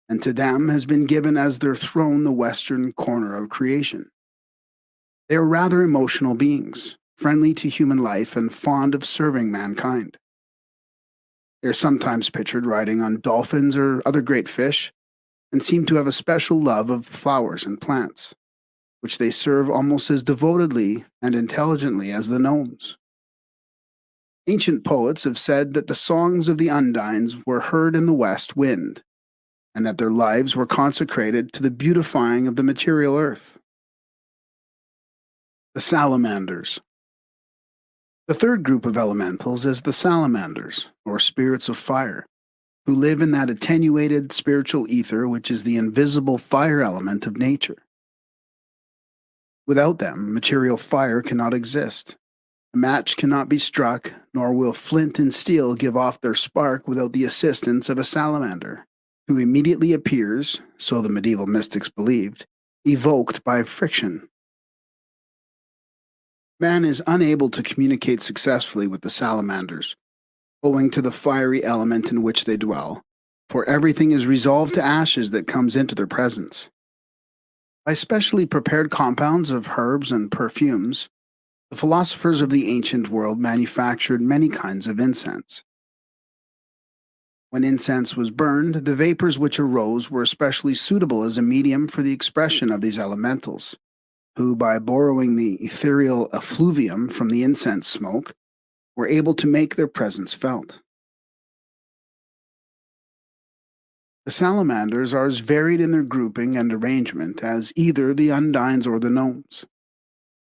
and to them has been given as their throne the western corner of creation. They are rather emotional beings, friendly to human life and fond of serving mankind. They are sometimes pictured riding on dolphins or other great fish, and seem to have a special love of flowers and plants, which they serve almost as devotedly and intelligently as the gnomes. Ancient poets have said that the songs of the undines were heard in the west wind, and that their lives were consecrated to the beautifying of the material earth. The salamanders. The third group of elementals is the salamanders, or spirits of fire, who live in that attenuated spiritual ether which is the invisible fire element of nature. Without them, material fire cannot exist. A match cannot be struck, nor will flint and steel give off their spark without the assistance of a salamander, who immediately appears, so the medieval mystics believed, evoked by friction. Man is unable to communicate successfully with the salamanders, owing to the fiery element in which they dwell, for everything is resolved to ashes that comes into their presence. By specially prepared compounds of herbs and perfumes, the philosophers of the ancient world manufactured many kinds of incense. When incense was burned, the vapors which arose were especially suitable as a medium for the expression of these elementals, who, by borrowing the ethereal effluvium from the incense smoke, were able to make their presence felt. The salamanders are as varied in their grouping and arrangement as either the undines or the gnomes.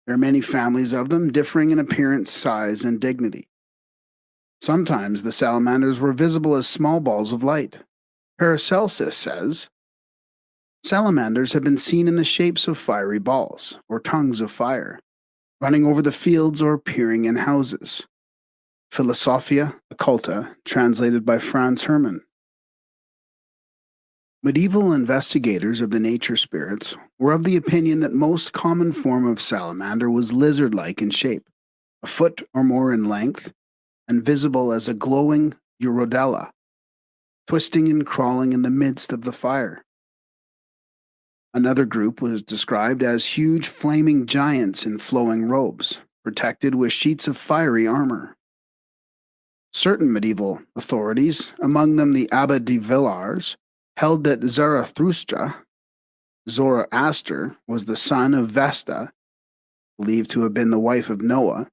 There are many families of them, differing in appearance, size, and dignity. Sometimes the salamanders were visible as small balls of light. Paracelsus says, Salamanders have been seen in the shapes of fiery balls, or tongues of fire, running over the fields or peering in houses. Philosophia Occulta, translated by Franz Hermann. Medieval investigators of the nature spirits were of the opinion that most common form of salamander was lizard-like in shape, a foot or more in length, and visible as a glowing urodela, twisting and crawling in the midst of the fire. Another group was described as huge flaming giants in flowing robes, protected with sheets of fiery armor. Certain medieval authorities, among them the Abbé de Villars, held that Zarathustra, Zoroaster, was the son of Vesta, believed to have been the wife of Noah,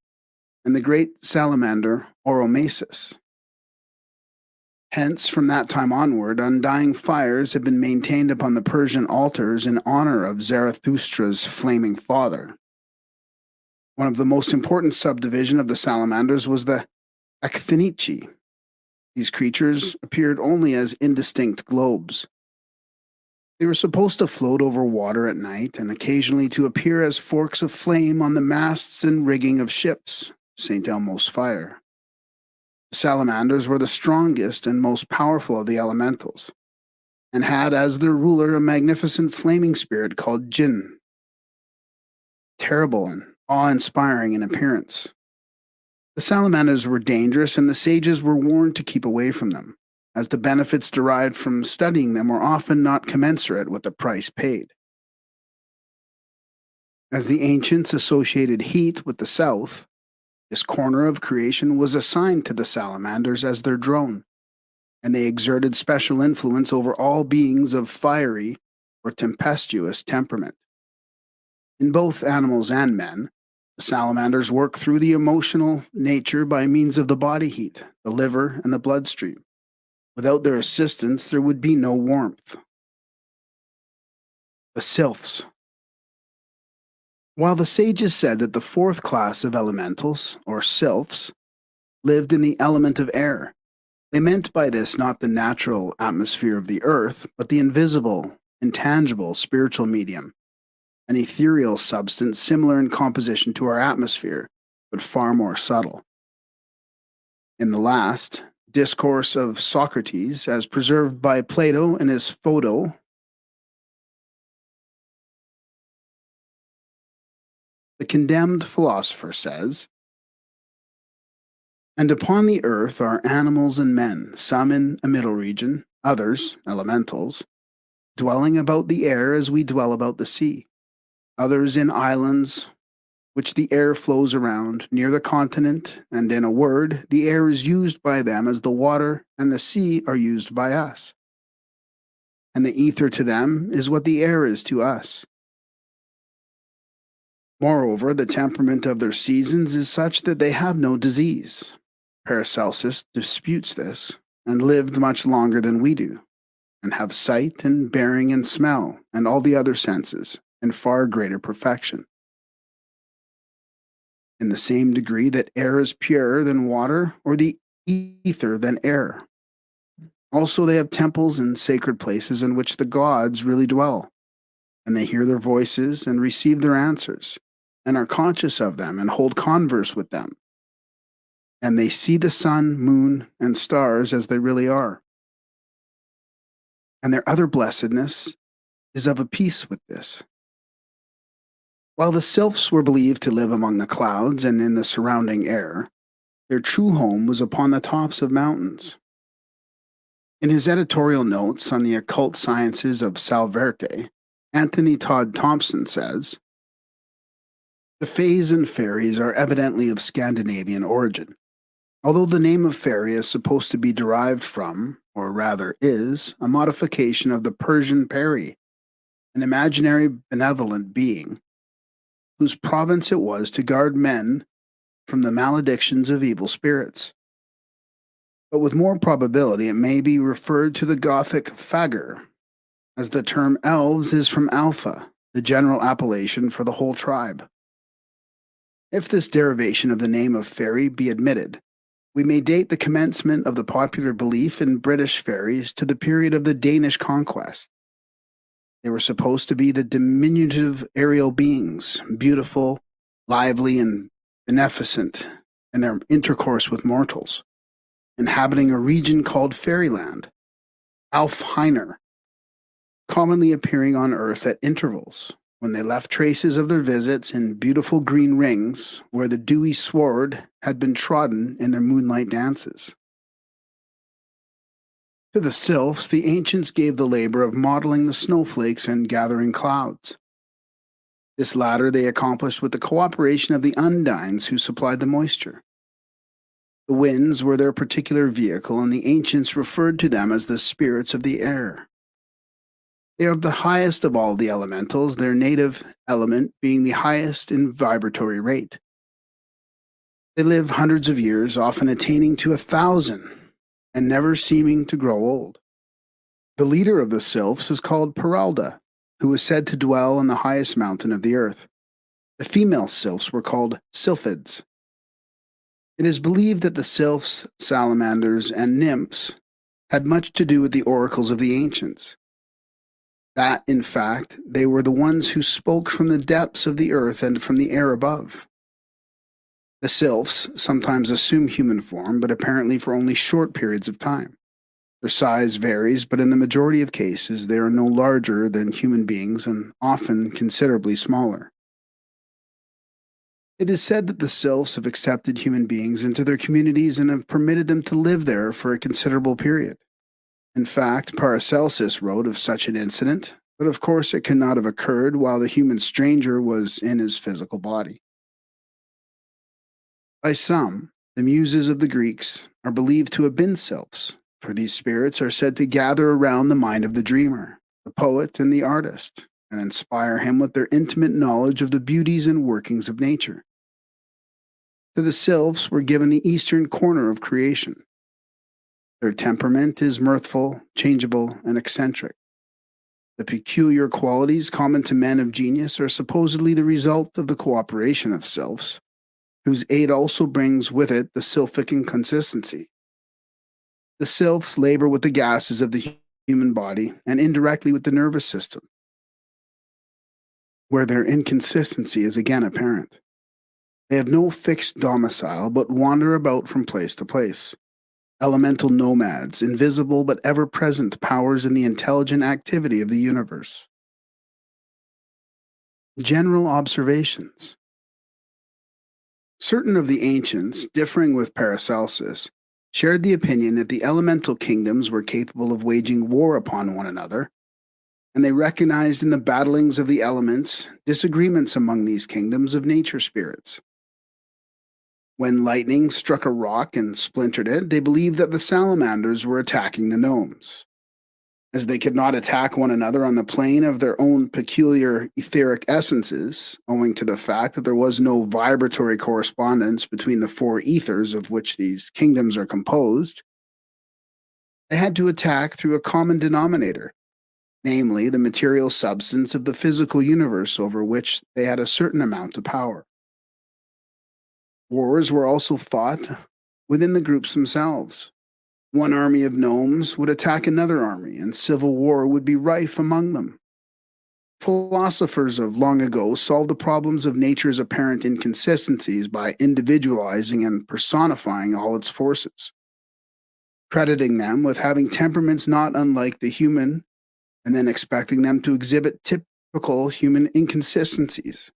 and the great salamander Oromasis. Hence, from that time onward, undying fires have been maintained upon the Persian altars in honor of Zarathustra's flaming father. One of the most important subdivisions of the salamanders was the Akthinichi. These creatures appeared only as indistinct globes. They were supposed to float over water at night and occasionally to appear as forks of flame on the masts and rigging of ships, St. Elmo's fire. The salamanders were the strongest and most powerful of the elementals, and had as their ruler a magnificent flaming spirit called Jinn, terrible and awe-inspiring in appearance. The salamanders were dangerous, and the sages were warned to keep away from them, as the benefits derived from studying them were often not commensurate with the price paid. As the ancients associated heat with the south, this corner of creation was assigned to the salamanders as their drone, and they exerted special influence over all beings of fiery or tempestuous temperament. In both animals and men, the salamanders work through the emotional nature by means of the body heat, the liver, and the bloodstream. Without their assistance, there would be no warmth. The sylphs. While the sages said that the fourth class of elementals, or sylphs, lived in the element of air, they meant by this not the natural atmosphere of the earth, but the invisible, intangible spiritual medium, an ethereal substance similar in composition to our atmosphere, but far more subtle. In the last, Discourse of Socrates, as preserved by Plato in his Photo, the condemned philosopher says, "And upon the earth are animals and men, some in a middle region, others, elementals, dwelling about the air as we dwell about the sea, others in islands which the air flows around, near the continent, and in a word, the air is used by them as the water and the sea are used by us. And the ether to them is what the air is to us. Moreover, the temperament of their seasons is such that they have no disease." Paracelsus disputes this, and lived much longer than we do, and have sight and bearing and smell, and all the other senses, in far greater perfection. In the same degree that air is purer than water, or the ether than air. Also, they have temples and sacred places in which the gods really dwell, and they hear their voices and receive their answers, and are conscious of them and hold converse with them. And they see the sun, moon, and stars as they really are. And their other blessedness is of a piece with this. While the sylphs were believed to live among the clouds and in the surrounding air, their true home was upon the tops of mountains. In his editorial notes on the occult sciences of Salverte, Anthony Todd Thompson says, "The fays and fairies are evidently of Scandinavian origin. Although the name of fairy is supposed to be derived from, or rather is, a modification of the Persian peri, an imaginary benevolent being, whose province it was to guard men from the maledictions of evil spirits. But with more probability it may be referred to the Gothic fagr, as the term elves is from alpha, the general appellation for the whole tribe. If this derivation of the name of fairy be admitted, we may date the commencement of the popular belief in British fairies to the period of the Danish conquest. They were supposed to be the diminutive aerial beings, beautiful, lively, and beneficent in their intercourse with mortals, inhabiting a region called Fairyland, Alfheiner, commonly appearing on Earth at intervals, when they left traces of their visits in beautiful green rings where the dewy sward had been trodden in their moonlight dances. To the sylphs, the ancients gave the labor of modeling the snowflakes and gathering clouds. This latter they accomplished with the cooperation of the undines who supplied the moisture. The winds were their particular vehicle, and the ancients referred to them as the spirits of the air. They are the highest of all the elementals, their native element being the highest in vibratory rate. They live hundreds of years, often attaining to 1,000, and never seeming to grow old. The leader of the sylphs is called Peralda, who was said to dwell on the highest mountain of the earth. The female sylphs were called sylphids. It is believed that the sylphs, salamanders, and nymphs had much to do with the oracles of the ancients. That, in fact, they were the ones who spoke from the depths of the earth and from the air above. The sylphs sometimes assume human form, but apparently for only short periods of time. Their size varies, but in the majority of cases, they are no larger than human beings and often considerably smaller. It is said that the sylphs have accepted human beings into their communities and have permitted them to live there for a considerable period. In fact, Paracelsus wrote of such an incident, but of course it cannot have occurred while the human stranger was in his physical body. By some, the muses of the Greeks are believed to have been sylphs, for these spirits are said to gather around the mind of the dreamer, the poet, and the artist, and inspire him with their intimate knowledge of the beauties and workings of nature. To the sylphs were given the eastern corner of creation. Their temperament is mirthful, changeable, and eccentric. The peculiar qualities common to men of genius are supposedly the result of the cooperation of sylphs, whose aid also brings with it the sylphic inconsistency. The sylphs labor with the gases of the human body and indirectly with the nervous system, where their inconsistency is again apparent. They have no fixed domicile, but wander about from place to place. Elemental nomads, invisible but ever-present powers in the intelligent activity of the universe. General observations. Certain of the ancients, differing with Paracelsus, shared the opinion that the elemental kingdoms were capable of waging war upon one another, and they recognized in the battlings of the elements disagreements among these kingdoms of nature spirits. When lightning struck a rock and splintered it, they believed that the salamanders were attacking the gnomes. As they could not attack one another on the plane of their own peculiar etheric essences, owing to the fact that there was no vibratory correspondence between the four ethers of which these kingdoms are composed, they had to attack through a common denominator, namely the material substance of the physical universe over which they had a certain amount of power. Wars were also fought within the groups themselves. One army of gnomes would attack another army, and civil war would be rife among them. Philosophers of long ago solved the problems of nature's apparent inconsistencies by individualizing and personifying all its forces, crediting them with having temperaments not unlike the human, and then expecting them to exhibit typical human inconsistencies.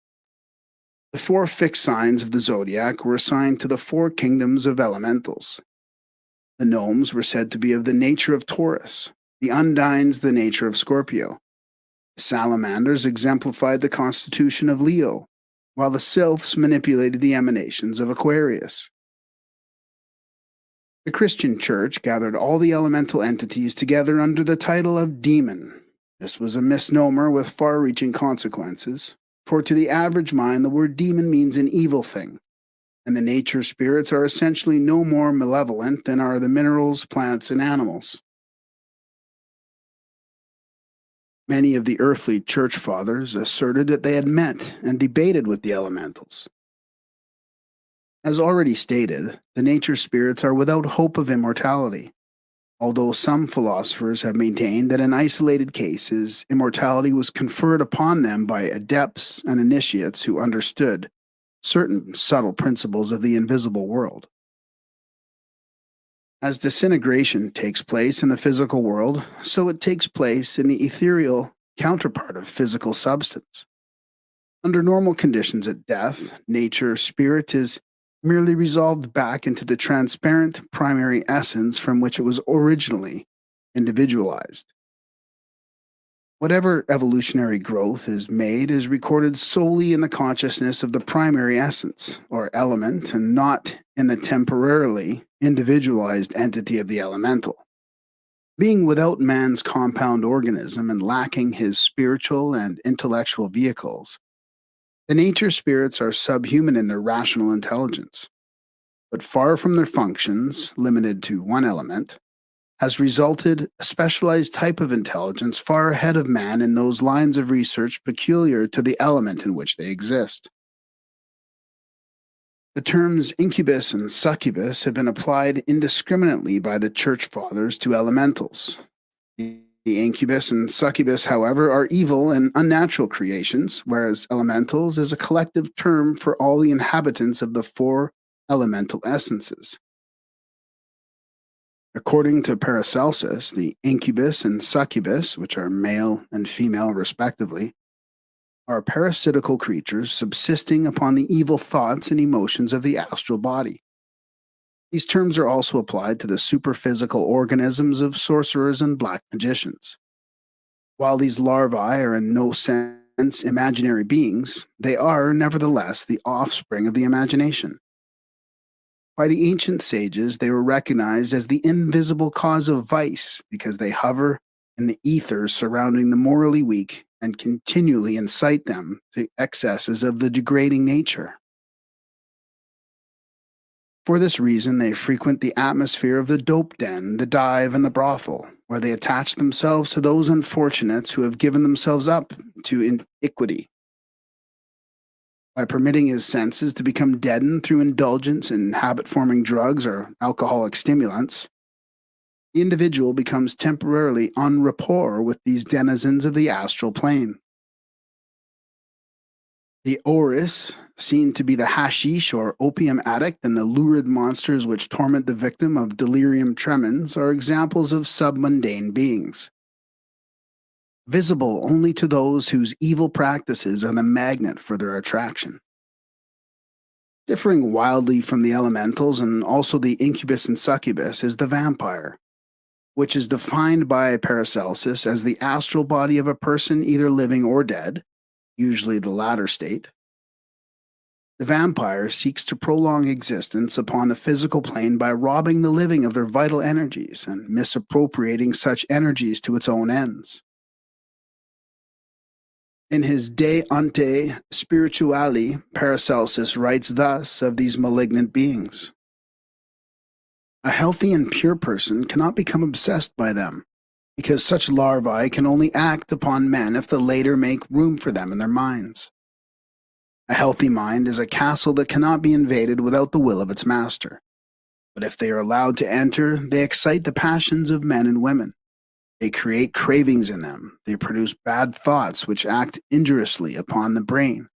The four fixed signs of the zodiac were assigned to the four kingdoms of elementals. The gnomes were said to be of the nature of Taurus, the undines the nature of Scorpio. The salamanders exemplified the constitution of Leo, while the sylphs manipulated the emanations of Aquarius. The Christian Church gathered all the elemental entities together under the title of demon. This was a misnomer with far-reaching consequences, for to the average mind the word demon means an evil thing, and the nature spirits are essentially no more malevolent than are the minerals, plants, and animals. Many of the earthly church fathers asserted that they had met and debated with the elementals. As already stated, the nature spirits are without hope of immortality. although some philosophers have maintained that in isolated cases, immortality was conferred upon them by adepts and initiates who understood certain subtle principles of the invisible world. As disintegration takes place in the physical world, so it takes place in the ethereal counterpart of physical substance. Under normal conditions at death, nature, spirit is merely resolved back into the transparent primary essence from which it was originally individualized. Whatever evolutionary growth is made is recorded solely in the consciousness of the primary essence, or element, and not in the temporarily individualized entity of the elemental. Being without man's compound organism and lacking his spiritual and intellectual vehicles, the nature spirits are subhuman in their rational intelligence, but far from their functions, limited to one element, has resulted a specialized type of intelligence far ahead of man in those lines of research peculiar to the element in which they exist. The terms incubus and succubus have been applied indiscriminately by the church fathers to elementals. The incubus and succubus, however, are evil and unnatural creations, whereas elementals is a collective term for all the inhabitants of the four elemental essences. According to Paracelsus, the incubus and succubus, which are male and female respectively, are parasitical creatures subsisting upon the evil thoughts and emotions of the astral body. These terms are also applied to the superphysical organisms of sorcerers and black magicians. While these larvae are in no sense imaginary beings, they are nevertheless the offspring of the imagination. By the ancient sages, they were recognized as the invisible cause of vice because they hover in the ethers surrounding the morally weak and continually incite them to excesses of the degrading nature. For this reason, they frequent the atmosphere of the dope den, the dive, and the brothel, where they attach themselves to those unfortunates who have given themselves up to iniquity. By permitting his senses to become deadened through indulgence in habit-forming drugs or alcoholic stimulants, the individual becomes temporarily en rapport with these denizens of the astral plane. The oris, seen to be the hashish or opium addict and the lurid monsters which torment the victim of delirium tremens, are examples of submundane beings, visible only to those whose evil practices are the magnet for their attraction. Differing wildly from the elementals and also the incubus and succubus is the vampire, which is defined by Paracelsus as the astral body of a person either living or dead, usually the latter state. The vampire seeks to prolong existence upon the physical plane by robbing the living of their vital energies and misappropriating such energies to its own ends. In his De Ante Spirituali, Paracelsus writes thus of these malignant beings: a healthy and pure person cannot become obsessed by them, because such larvae can only act upon men if the latter make room for them in their minds. A healthy mind is a castle that cannot be invaded without the will of its master, but if they are allowed to enter, they excite the passions of men and women. They create cravings in them. They produce bad thoughts which act injuriously upon the brain.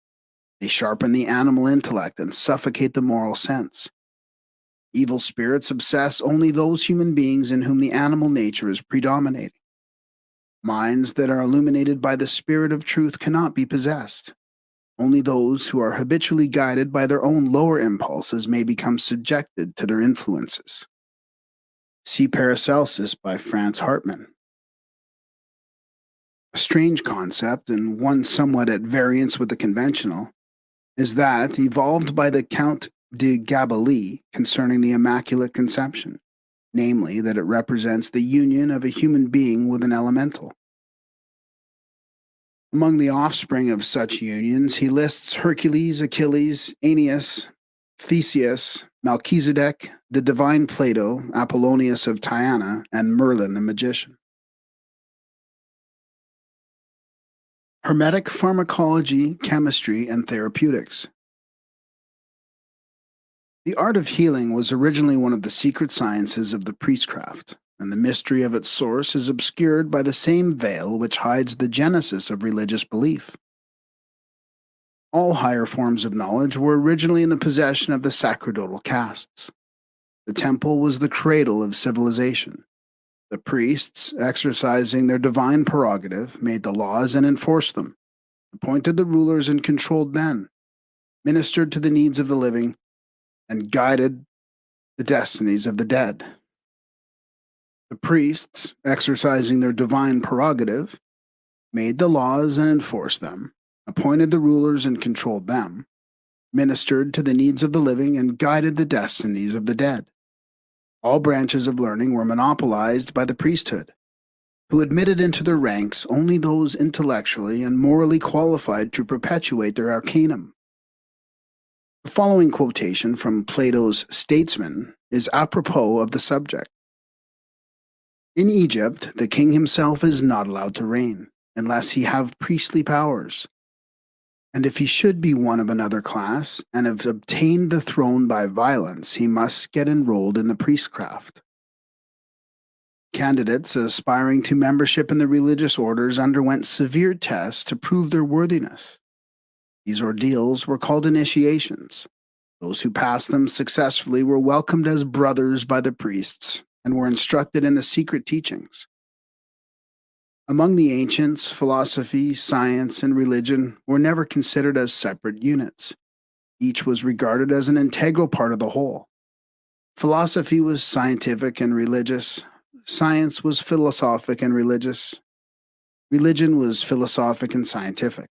They sharpen the animal intellect and suffocate the moral sense. Evil spirits obsess only those human beings in whom the animal nature is predominating. Minds that are illuminated by the spirit of truth cannot be possessed. Only those who are habitually guided by their own lower impulses may become subjected to their influences. See Paracelsus by Franz Hartmann. A strange concept, and one somewhat at variance with the conventional, is that evolved by the Count de Gabalis concerning the Immaculate Conception, namely that it represents the union of a human being with an elemental. Among the offspring of such unions, he lists Hercules, Achilles, Aeneas, Theseus, Melchizedek, the divine Plato, Apollonius of Tyana, and Merlin the magician. Hermetic pharmacology, chemistry, and therapeutics. The art of healing was originally one of the secret sciences of the priestcraft, and the mystery of its source is obscured by the same veil which hides the genesis of religious belief. All higher forms of knowledge were originally in the possession of the sacerdotal castes. The temple was the cradle of civilization. The priests, exercising their divine prerogative, made the laws and enforced them, appointed the rulers and controlled men, ministered to the needs of the living, and guided the destinies of the dead. The priests, exercising their divine prerogative, made the laws and enforced them, appointed the rulers and controlled them, ministered to the needs of the living, and guided the destinies of the dead. All branches of learning were monopolized by the priesthood, who admitted into their ranks only those intellectually and morally qualified to perpetuate their arcanum. The following quotation from Plato's Statesman is apropos of the subject. In Egypt, the king himself is not allowed to reign, unless he have priestly powers. And if he should be one of another class, and have obtained the throne by violence, he must get enrolled in the priestcraft. Candidates aspiring to membership in the religious orders underwent severe tests to prove their worthiness. These ordeals were called initiations. Those who passed them successfully were welcomed as brothers by the priests and were instructed in the secret teachings. Among the ancients, philosophy, science, and religion were never considered as separate units. Each was regarded as an integral part of the whole. Philosophy was scientific and religious. Science was philosophic and religious. Religion was philosophic and scientific.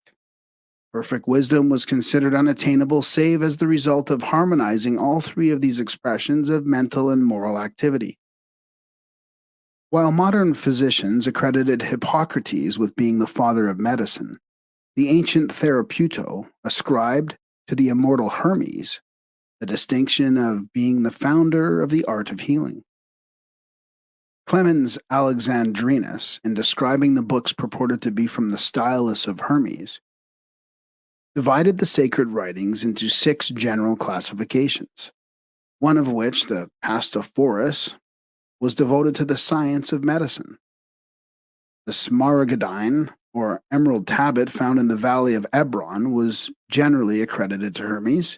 Perfect wisdom was considered unattainable save as the result of harmonizing all three of these expressions of mental and moral activity. While modern physicians accredited Hippocrates with being the father of medicine, the ancient Therapeuto ascribed to the immortal Hermes the distinction of being the founder of the art of healing. Clemens Alexandrinus, in describing the books purported to be from the stylus of Hermes, divided the sacred writings into 6 general classifications, one of which, the Pastophorus, was devoted to the science of medicine. The Smaragdine, or emerald tablet found in the valley of Ebron, was generally accredited to Hermes,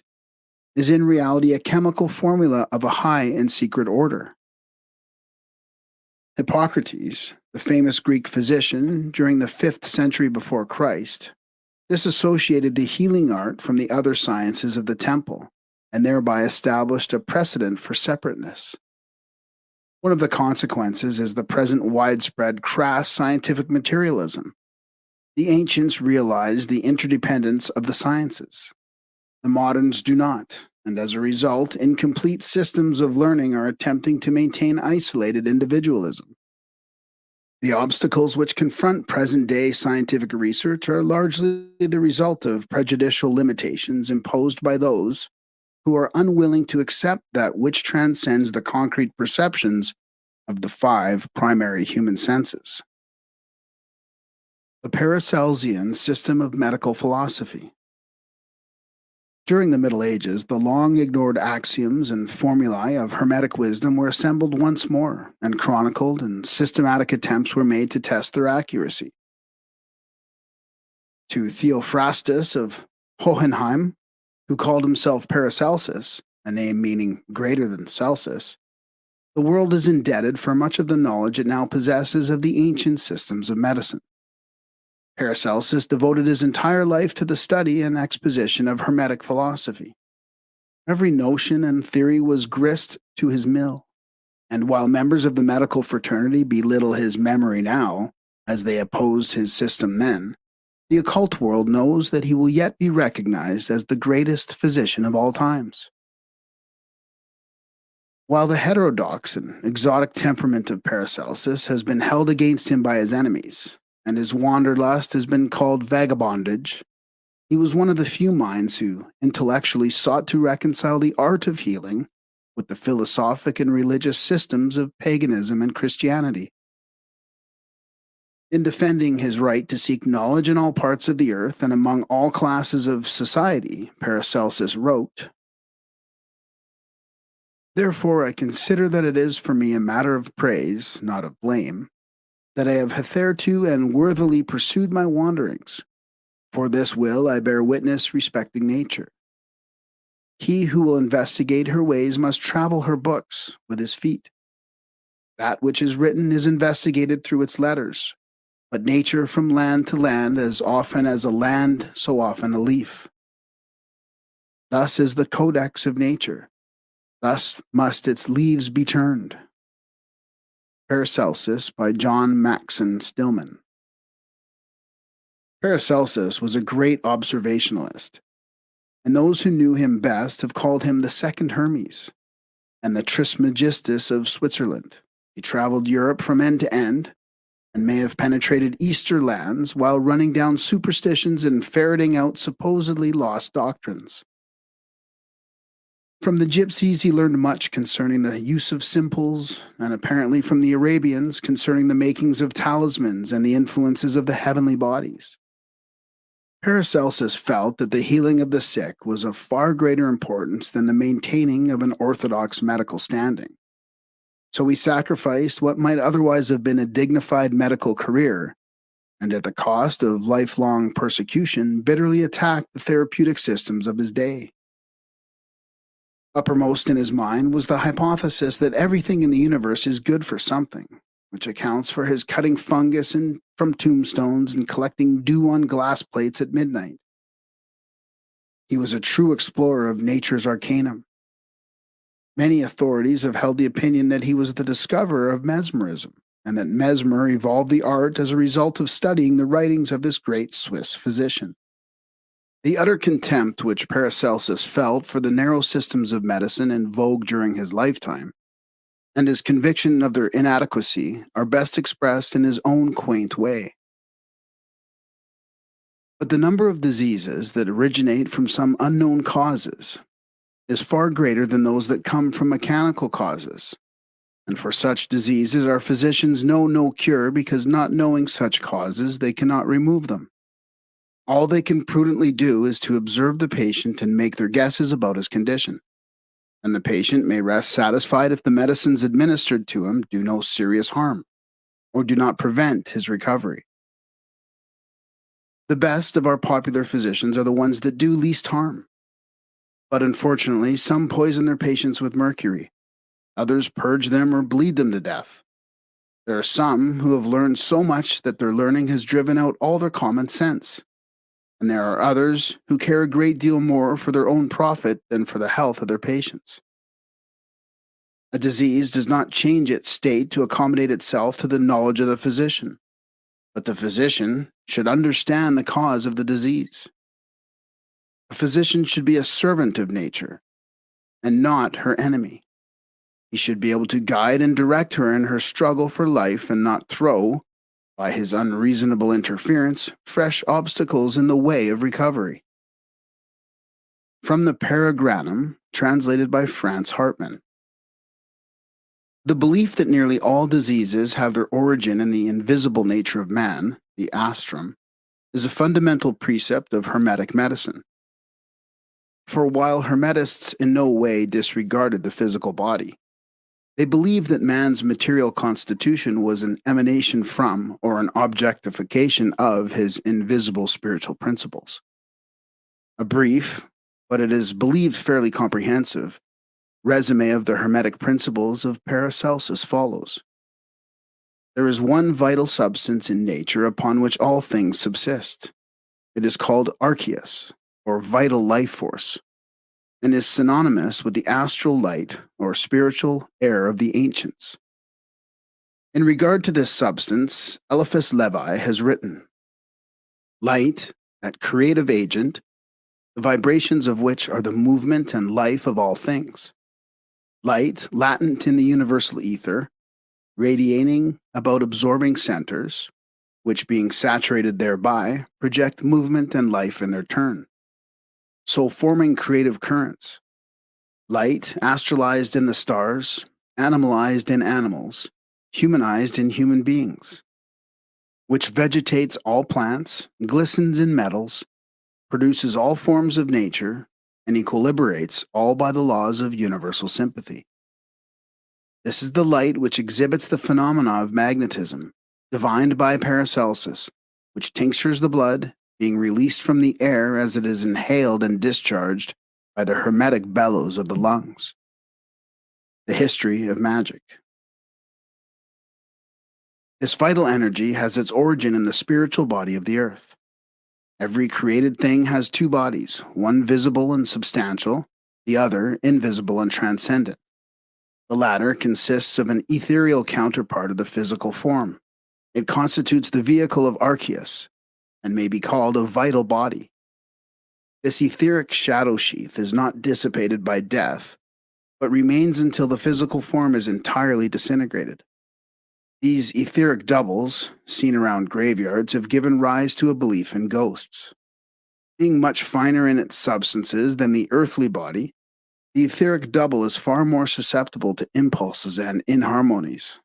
is in reality a chemical formula of a high and secret order. Hippocrates, the famous Greek physician during the 5th century before Christ, disassociated the healing art from the other sciences of the temple, and thereby established a precedent for separateness. One of the consequences is the present widespread crass scientific materialism. The ancients realized the interdependence of the sciences. The moderns do not, and as a result, incomplete systems of learning are attempting to maintain isolated individualism. The obstacles which confront present-day scientific research are largely the result of prejudicial limitations imposed by those who are unwilling to accept that which transcends the concrete perceptions of the 5 primary human senses. The Paracelsian system of medical philosophy. During the Middle Ages, the long-ignored axioms and formulae of Hermetic wisdom were assembled once more and chronicled, and systematic attempts were made to test their accuracy. To Theophrastus of Hohenheim, who called himself Paracelsus, a name meaning greater than Celsus, the world is indebted for much of the knowledge it now possesses of the ancient systems of medicine. Paracelsus devoted his entire life to the study and exposition of Hermetic philosophy. Every notion and theory was grist to his mill, and while members of the medical fraternity belittle his memory now, as they opposed his system then, the occult world knows that he will yet be recognized as the greatest physician of all times. While the heterodox and exotic temperament of Paracelsus has been held against him by his enemies, and his wanderlust has been called vagabondage, he was one of the few minds who intellectually sought to reconcile the art of healing with the philosophic and religious systems of paganism and Christianity. In defending his right to seek knowledge in all parts of the earth and among all classes of society, Paracelsus wrote, Therefore, I consider that it is for me a matter of praise, not of blame, that I have hitherto and worthily pursued my wanderings. For this will I bear witness respecting nature. He who will investigate her ways must travel her books with his feet. That which is written is investigated through its letters, but nature from land to land, as often as a land, so often a leaf. Thus is the codex of nature. Thus must its leaves be turned. Paracelsus by John Maxon Stillman. Paracelsus was a great observationalist, and those who knew him best have called him the second Hermes and the Trismegistus of Switzerland. He traveled Europe from end to end and may have penetrated Easter lands while running down superstitions and ferreting out supposedly lost doctrines. From the gypsies, he learned much concerning the use of simples, and apparently from the Arabians concerning the makings of talismans and the influences of the heavenly bodies. Paracelsus felt that the healing of the sick was of far greater importance than the maintaining of an orthodox medical standing. So he sacrificed what might otherwise have been a dignified medical career, and at the cost of lifelong persecution, bitterly attacked the therapeutic systems of his day. Uppermost in his mind was the hypothesis that everything in the universe is good for something, which accounts for his cutting fungus from tombstones and collecting dew on glass plates at midnight. He was a true explorer of nature's arcanum. Many authorities have held the opinion that he was the discoverer of mesmerism, and that Mesmer evolved the art as a result of studying the writings of this great Swiss physician. The utter contempt which Paracelsus felt for the narrow systems of medicine in vogue during his lifetime, and his conviction of their inadequacy, are best expressed in his own quaint way. But the number of diseases that originate from some unknown causes is far greater than those that come from mechanical causes, and for such diseases our physicians know no cure, because not knowing such causes they cannot remove them. All they can prudently do is to observe the patient and make their guesses about his condition, and the patient may rest satisfied if the medicines administered to him do no serious harm, or do not prevent his recovery. The best of our popular physicians are the ones that do least harm. But unfortunately, some poison their patients with mercury, others purge them or bleed them to death. There are some who have learned so much that their learning has driven out all their common sense. And there are others who care a great deal more for their own profit than for the health of their patients. A disease does not change its state to accommodate itself to the knowledge of the physician, but the physician should understand the cause of the disease. A physician should be a servant of nature, and not her enemy. He should be able to guide and direct her in her struggle for life, and not throw, by his unreasonable interference, fresh obstacles in the way of recovery. From the Paragranum, translated by Franz Hartmann. The belief that nearly all diseases have their origin in the invisible nature of man, the astrum, is a fundamental precept of Hermetic medicine. For while Hermetists in no way disregarded the physical body, they believed that man's material constitution was an emanation from, or an objectification of, his invisible spiritual principles. A brief, but it is believed fairly comprehensive, resume of the Hermetic principles of Paracelsus follows. There is one vital substance in nature upon which all things subsist. It is called archeus, or vital life force, and is synonymous with the astral light or spiritual air of the ancients. In regard to this substance, Eliphas Levi has written, "Light, that creative agent, the vibrations of which are the movement and life of all things. Light, latent in the universal ether, radiating about absorbing centers, which being saturated thereby, project movement and life in their turn, so forming creative currents. Light, astralized in the stars, animalized in animals, humanized in human beings, which vegetates all plants, glistens in metals, produces all forms of nature, and equilibrates all by the laws of universal sympathy." This is the light which exhibits the phenomena of magnetism, divined by Paracelsus, which tinctures the blood, being released from the air as it is inhaled and discharged by the hermetic bellows of the lungs. The history of magic. This vital energy has its origin in the spiritual body of the earth. Every created thing has two bodies, one visible and substantial, the other invisible and transcendent. The latter consists of an ethereal counterpart of the physical form. It constitutes the vehicle of Arceus and may be called a vital body. This etheric shadow sheath is not dissipated by death, but remains until the physical form is entirely disintegrated. These etheric doubles, seen around graveyards, have given rise to a belief in ghosts. Being much finer in its substances than the earthly body, the etheric double is far more susceptible to impulses and inharmonies.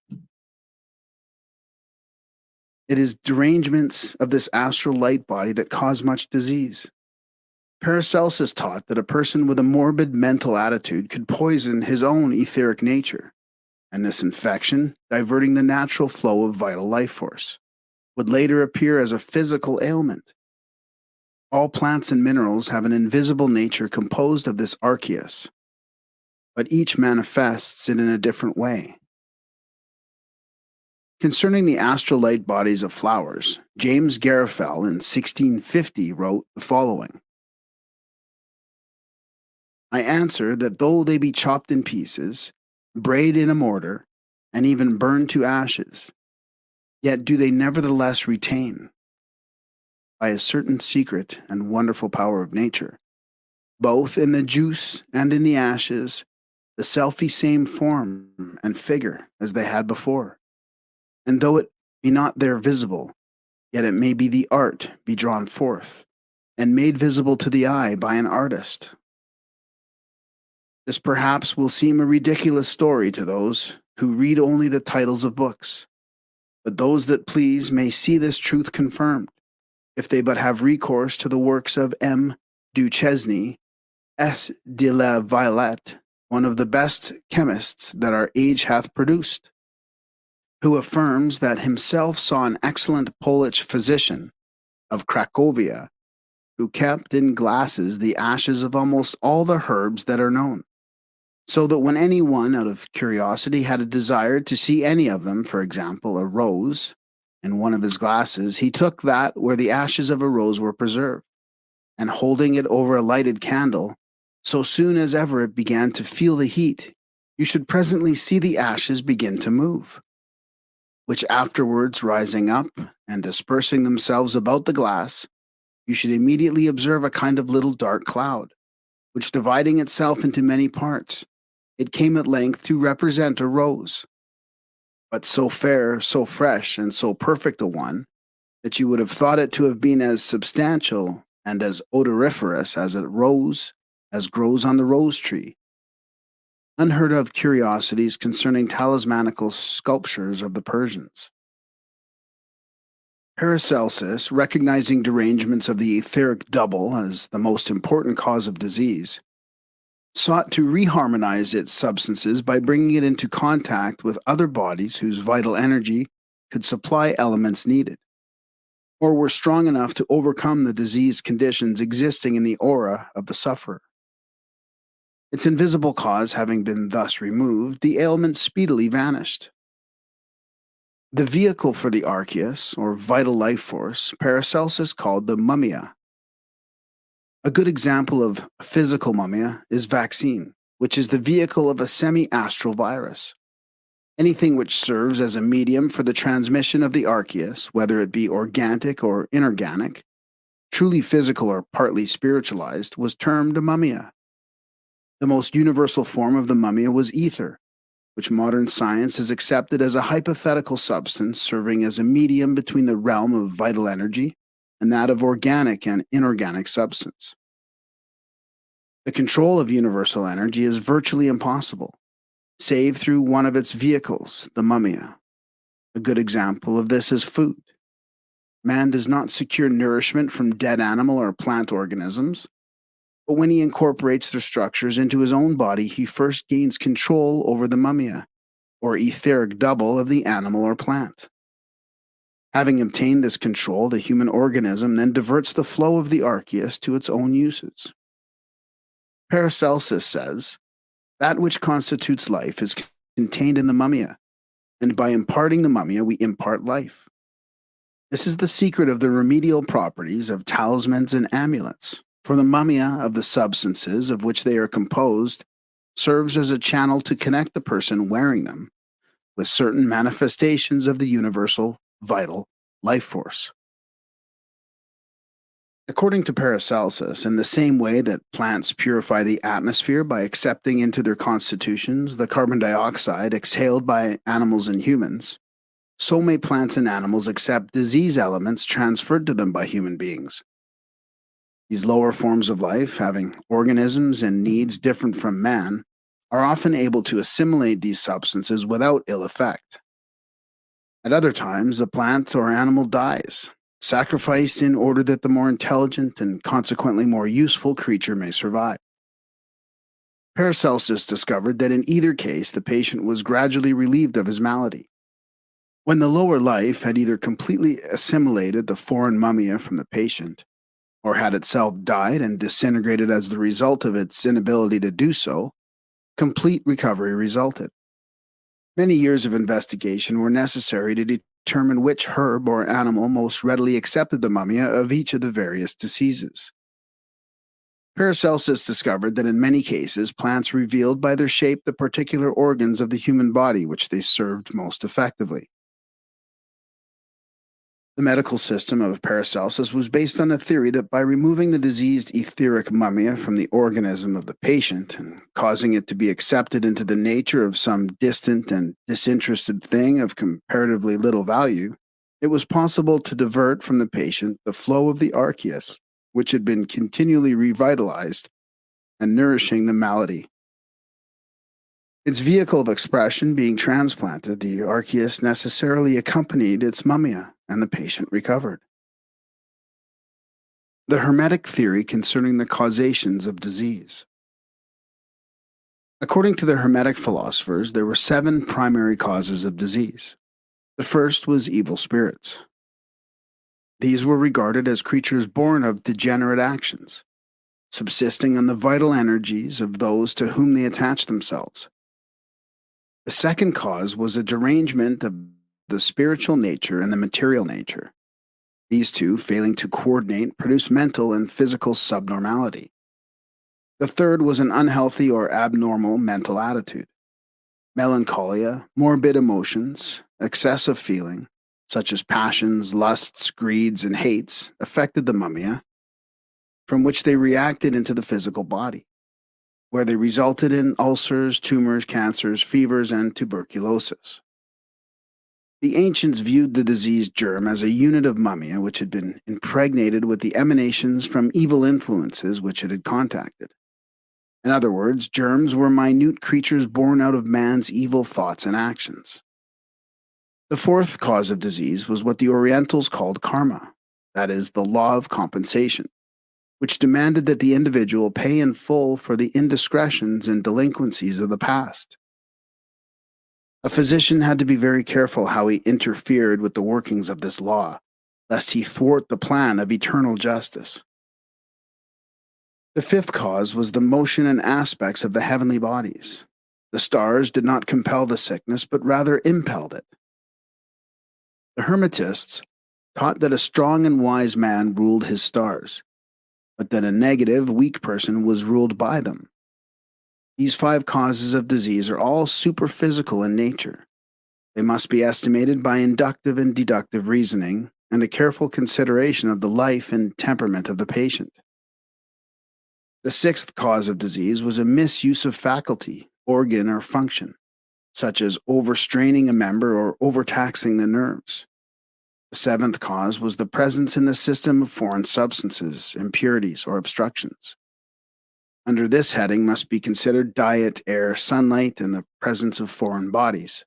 It is derangements of this astral light body that cause much disease. Paracelsus taught that a person with a morbid mental attitude could poison his own etheric nature, and this infection, diverting the natural flow of vital life force, would later appear as a physical ailment. All plants and minerals have an invisible nature composed of this arceus, but each manifests it in a different way. Concerning the astral light bodies of flowers, James Garofel in 1650 wrote the following: I answer that though they be chopped in pieces, brayed in a mortar, and even burned to ashes, yet do they nevertheless retain, by a certain secret and wonderful power of nature, both in the juice and in the ashes, the selfie-same form and figure as they had before. And though it be not there visible, yet it may be the art be drawn forth, and made visible to the eye by an artist. This perhaps will seem a ridiculous story to those who read only the titles of books, but those that please may see this truth confirmed, if they but have recourse to the works of M. Duchesne, S. de la Violette, one of the best chemists that our age hath produced, who affirms that himself saw an excellent Polish physician of Cracovia, who kept in glasses the ashes of almost all the herbs that are known, so that when any one out of curiosity had a desire to see any of them, for example, a rose, in one of his glasses, he took that where the ashes of a rose were preserved, and holding it over a lighted candle, so soon as ever it began to feel the heat, you should presently see the ashes begin to move, which afterwards rising up and dispersing themselves about the glass, you should immediately observe a kind of little dark cloud, which dividing itself into many parts, it came at length to represent a rose, but so fair, so fresh, and so perfect a one, that you would have thought it to have been as substantial and as odoriferous as a rose as grows on the rose tree. Unheard of curiosities concerning talismanical sculptures of the Persians. Paracelsus, recognizing derangements of the etheric double as the most important cause of disease, sought to reharmonize its substances by bringing it into contact with other bodies whose vital energy could supply elements needed, or were strong enough to overcome the disease conditions existing in the aura of the sufferer. Its invisible cause having been thus removed, the ailment speedily vanished. The vehicle for the arceus, or vital life force, Paracelsus called the mummia. A good example of a physical mummia is vaccine, which is the vehicle of a semi-astral virus. Anything which serves as a medium for the transmission of the arceus, whether it be organic or inorganic, truly physical or partly spiritualized, was termed a mummia. The most universal form of the mummia was ether, which modern science has accepted as a hypothetical substance serving as a medium between the realm of vital energy and that of organic and inorganic substance. The control of universal energy is virtually impossible, save through one of its vehicles, the mummia. A good example of this is food. Man does not secure nourishment from dead animal or plant organisms, but when he incorporates their structures into his own body, he first gains control over the mummia, or etheric double of the animal or plant. Having obtained this control, the human organism then diverts the flow of the archeus to its own uses. Paracelsus says, "That which constitutes life is contained in the mummia, and by imparting the mummia, we impart life." This is the secret of the remedial properties of talismans and amulets, for the mummia of the substances of which they are composed serves as a channel to connect the person wearing them with certain manifestations of the universal, vital life force. According to Paracelsus, in the same way that plants purify the atmosphere by accepting into their constitutions the carbon dioxide exhaled by animals and humans, so may plants and animals accept disease elements transferred to them by human beings. These lower forms of life, having organisms and needs different from man, are often able to assimilate these substances without ill effect. At other times, the plant or animal dies, sacrificed in order that the more intelligent and consequently more useful creature may survive. Paracelsus discovered that in either case the patient was gradually relieved of his malady. When the lower life had either completely assimilated the foreign mummia from the patient, or had itself died and disintegrated as the result of its inability to do so, complete recovery resulted. Many years of investigation were necessary to determine which herb or animal most readily accepted the mummia of each of the various diseases. Paracelsus discovered that in many cases plants revealed by their shape the particular organs of the human body which they served most effectively. The medical system of Paracelsus was based on the theory that by removing the diseased etheric mummia from the organism of the patient and causing it to be accepted into the nature of some distant and disinterested thing of comparatively little value, it was possible to divert from the patient the flow of the archeus, which had been continually revitalized and nourishing the malady. Its vehicle of expression being transplanted, the archeus necessarily accompanied its mummia, and the patient recovered. The Hermetic theory concerning the causations of disease. According to the Hermetic philosophers, there were 7 primary causes of disease. The first was evil spirits. These were regarded as creatures born of degenerate actions, subsisting on the vital energies of those to whom they attached themselves. The second cause was a derangement of the spiritual nature and the material nature. These two, failing to coordinate, produce mental and physical subnormality. The third was an unhealthy or abnormal mental attitude. Melancholia, morbid emotions, excessive feeling, such as passions, lusts, greeds, and hates, affected the mummia, from which they reacted into the physical body, where they resulted in ulcers, tumors, cancers, fevers, and tuberculosis. The ancients viewed the diseased germ as a unit of mummia which had been impregnated with the emanations from evil influences which it had contacted. In other words, germs were minute creatures born out of man's evil thoughts and actions. The fourth cause of disease was what the Orientals called karma, that is, the law of compensation, which demanded that the individual pay in full for the indiscretions and delinquencies of the past. A physician had to be very careful how he interfered with the workings of this law, lest he thwart the plan of eternal justice. The fifth cause was the motion and aspects of the heavenly bodies. The stars did not compel the sickness, but rather impelled it. The Hermetists taught that a strong and wise man ruled his stars, but that a negative, weak person was ruled by them. These 5 causes of disease are all superphysical in nature. They must be estimated by inductive and deductive reasoning and a careful consideration of the life and temperament of the patient. The 6th cause of disease was a misuse of faculty, organ, or function, such as overstraining a member or overtaxing the nerves. The 7th cause was the presence in the system of foreign substances, impurities, or obstructions. Under this heading must be considered diet, air, sunlight, and the presence of foreign bodies.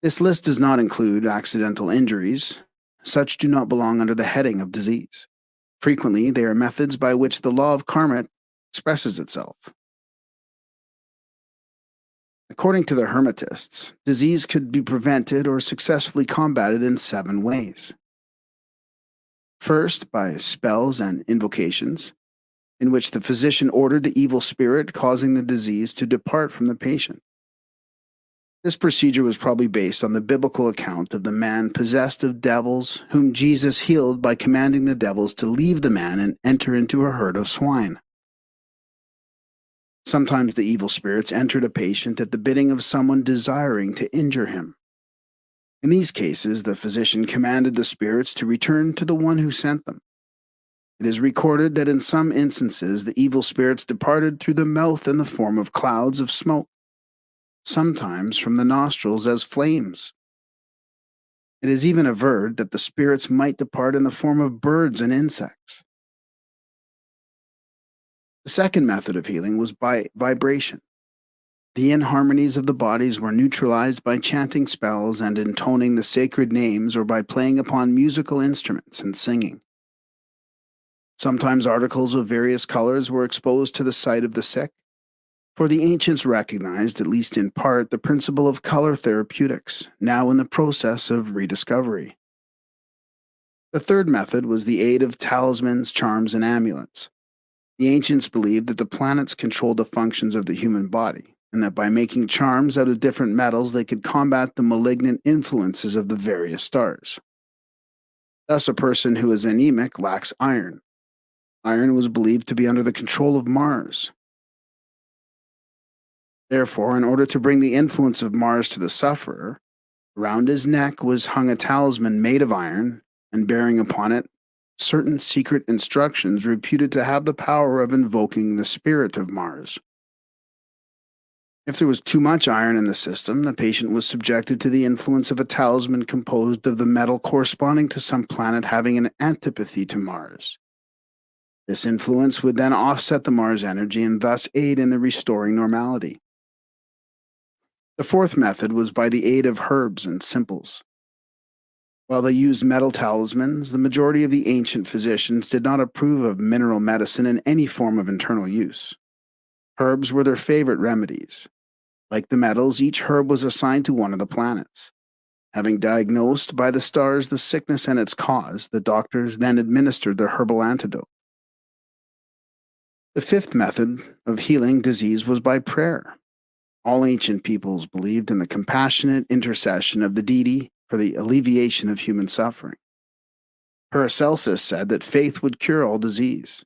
This list does not include accidental injuries. Such do not belong under the heading of disease. Frequently, they are methods by which the law of karma expresses itself. According to the Hermetists, disease could be prevented or successfully combated in 7 ways. First, by spells and invocations, in which the physician ordered the evil spirit causing the disease to depart from the patient. This procedure was probably based on the biblical account of the man possessed of devils, whom Jesus healed by commanding the devils to leave the man and enter into a herd of swine. Sometimes the evil spirits entered a patient at the bidding of someone desiring to injure him. In these cases, the physician commanded the spirits to return to the one who sent them. It is recorded that in some instances the evil spirits departed through the mouth in the form of clouds of smoke, sometimes from the nostrils as flames. It is even averred that the spirits might depart in the form of birds and insects. The second method of healing was by vibration. The inharmonies of the bodies were neutralized by chanting spells and intoning the sacred names or by playing upon musical instruments and singing. Sometimes articles of various colors were exposed to the sight of the sick, for the ancients recognized, at least in part, the principle of color therapeutics, now in the process of rediscovery. The third method was the aid of talismans, charms, and amulets. The ancients believed that the planets controlled the functions of the human body, and that by making charms out of different metals they could combat the malignant influences of the various stars. Thus, a person who is anemic lacks iron. Iron was believed to be under the control of Mars. Therefore, in order to bring the influence of Mars to the sufferer, around his neck was hung a talisman made of iron, and bearing upon it certain secret instructions reputed to have the power of invoking the spirit of Mars. If there was too much iron in the system, the patient was subjected to the influence of a talisman composed of the metal corresponding to some planet having an antipathy to Mars. This influence would then offset the Mars energy and thus aid in the restoring normality. The fourth method was by the aid of herbs and simples. While they used metal talismans, the majority of the ancient physicians did not approve of mineral medicine in any form of internal use. Herbs were their favorite remedies. Like the metals, each herb was assigned to one of the planets. Having diagnosed by the stars the sickness and its cause, the doctors then administered the herbal antidote. The fifth method of healing disease was by prayer. All ancient peoples believed in the compassionate intercession of the deity for the alleviation of human suffering. Paracelsus said that faith would cure all disease.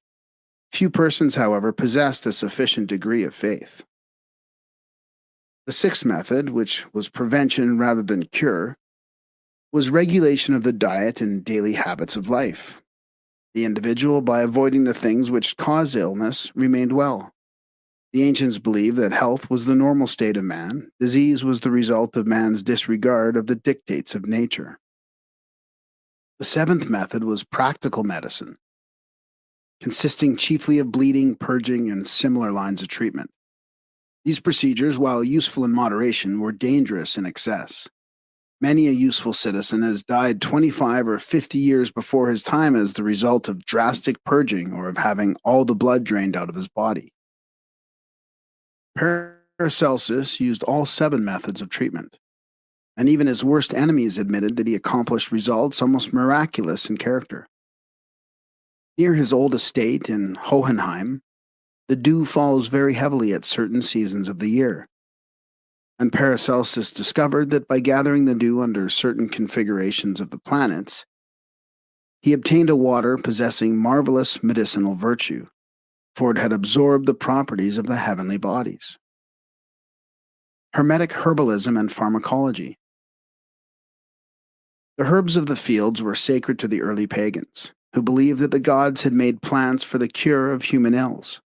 Few persons, however, possessed a sufficient degree of faith. The sixth method, which was prevention rather than cure, was regulation of the diet and daily habits of life. The individual, by avoiding the things which cause illness, remained well. The ancients believed that health was the normal state of man, disease was the result of man's disregard of the dictates of nature. The seventh method was practical medicine, consisting chiefly of bleeding, purging, and similar lines of treatment. These procedures, while useful in moderation, were dangerous in excess. Many a useful citizen has died 25 or 50 years before his time as the result of drastic purging or of having all the blood drained out of his body. Paracelsus used all 7 methods of treatment, and even his worst enemies admitted that he accomplished results almost miraculous in character. Near his old estate in Hohenheim, the dew falls very heavily at certain seasons of the year, and Paracelsus discovered that by gathering the dew under certain configurations of the planets, he obtained a water possessing marvelous medicinal virtue, for it had absorbed the properties of the heavenly bodies. Hermetic herbalism and pharmacology. The herbs of the fields were sacred to the early pagans, who believed that the gods had made plants for the cure of human ills.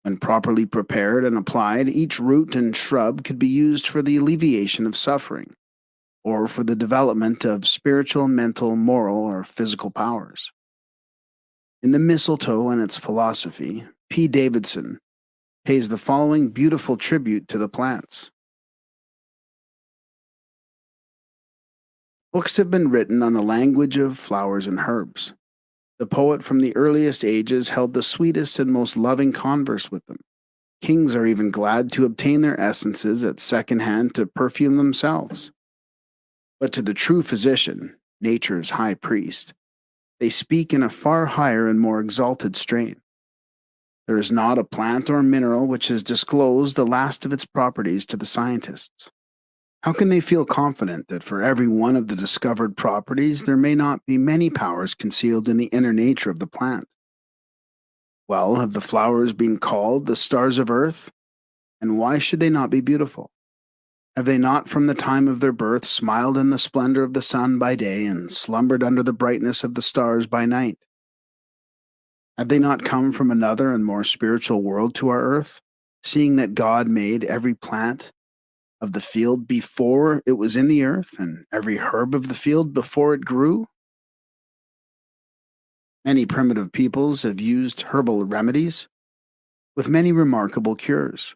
When properly prepared and applied, each root and shrub could be used for the alleviation of suffering, or for the development of spiritual, mental, moral, or physical powers. In The Mistletoe and Its Philosophy, P. Davidson pays the following beautiful tribute to the plants. Books have been written on the language of flowers and herbs. The poet from the earliest ages held the sweetest and most loving converse with them. Kings are even glad to obtain their essences at second hand to perfume themselves. But to the true physician, nature's high priest, they speak in a far higher and more exalted strain. There is not a plant or mineral which has disclosed the last of its properties to the scientists. How can they feel confident that for every one of the discovered properties there may not be many powers concealed in the inner nature of the plant? Well, have the flowers been called the stars of earth? And why should they not be beautiful? Have they not from the time of their birth smiled in the splendor of the sun by day and slumbered under the brightness of the stars by night? Have they not come from another and more spiritual world to our earth, seeing that God made every plant of the field before it was in the earth, and every herb of the field before it grew? Many primitive peoples have used herbal remedies with many remarkable cures.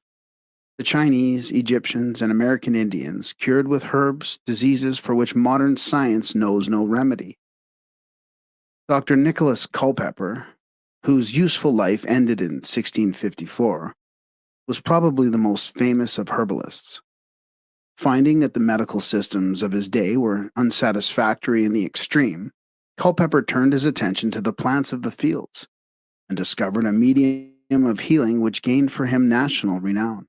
The Chinese, Egyptians, and American Indians cured with herbs diseases for which modern science knows no remedy. Dr. Nicholas Culpeper, whose useful life ended in 1654, was probably the most famous of herbalists. Finding that the medical systems of his day were unsatisfactory in the extreme, Culpeper turned his attention to the plants of the fields and discovered a medium of healing which gained for him national renown.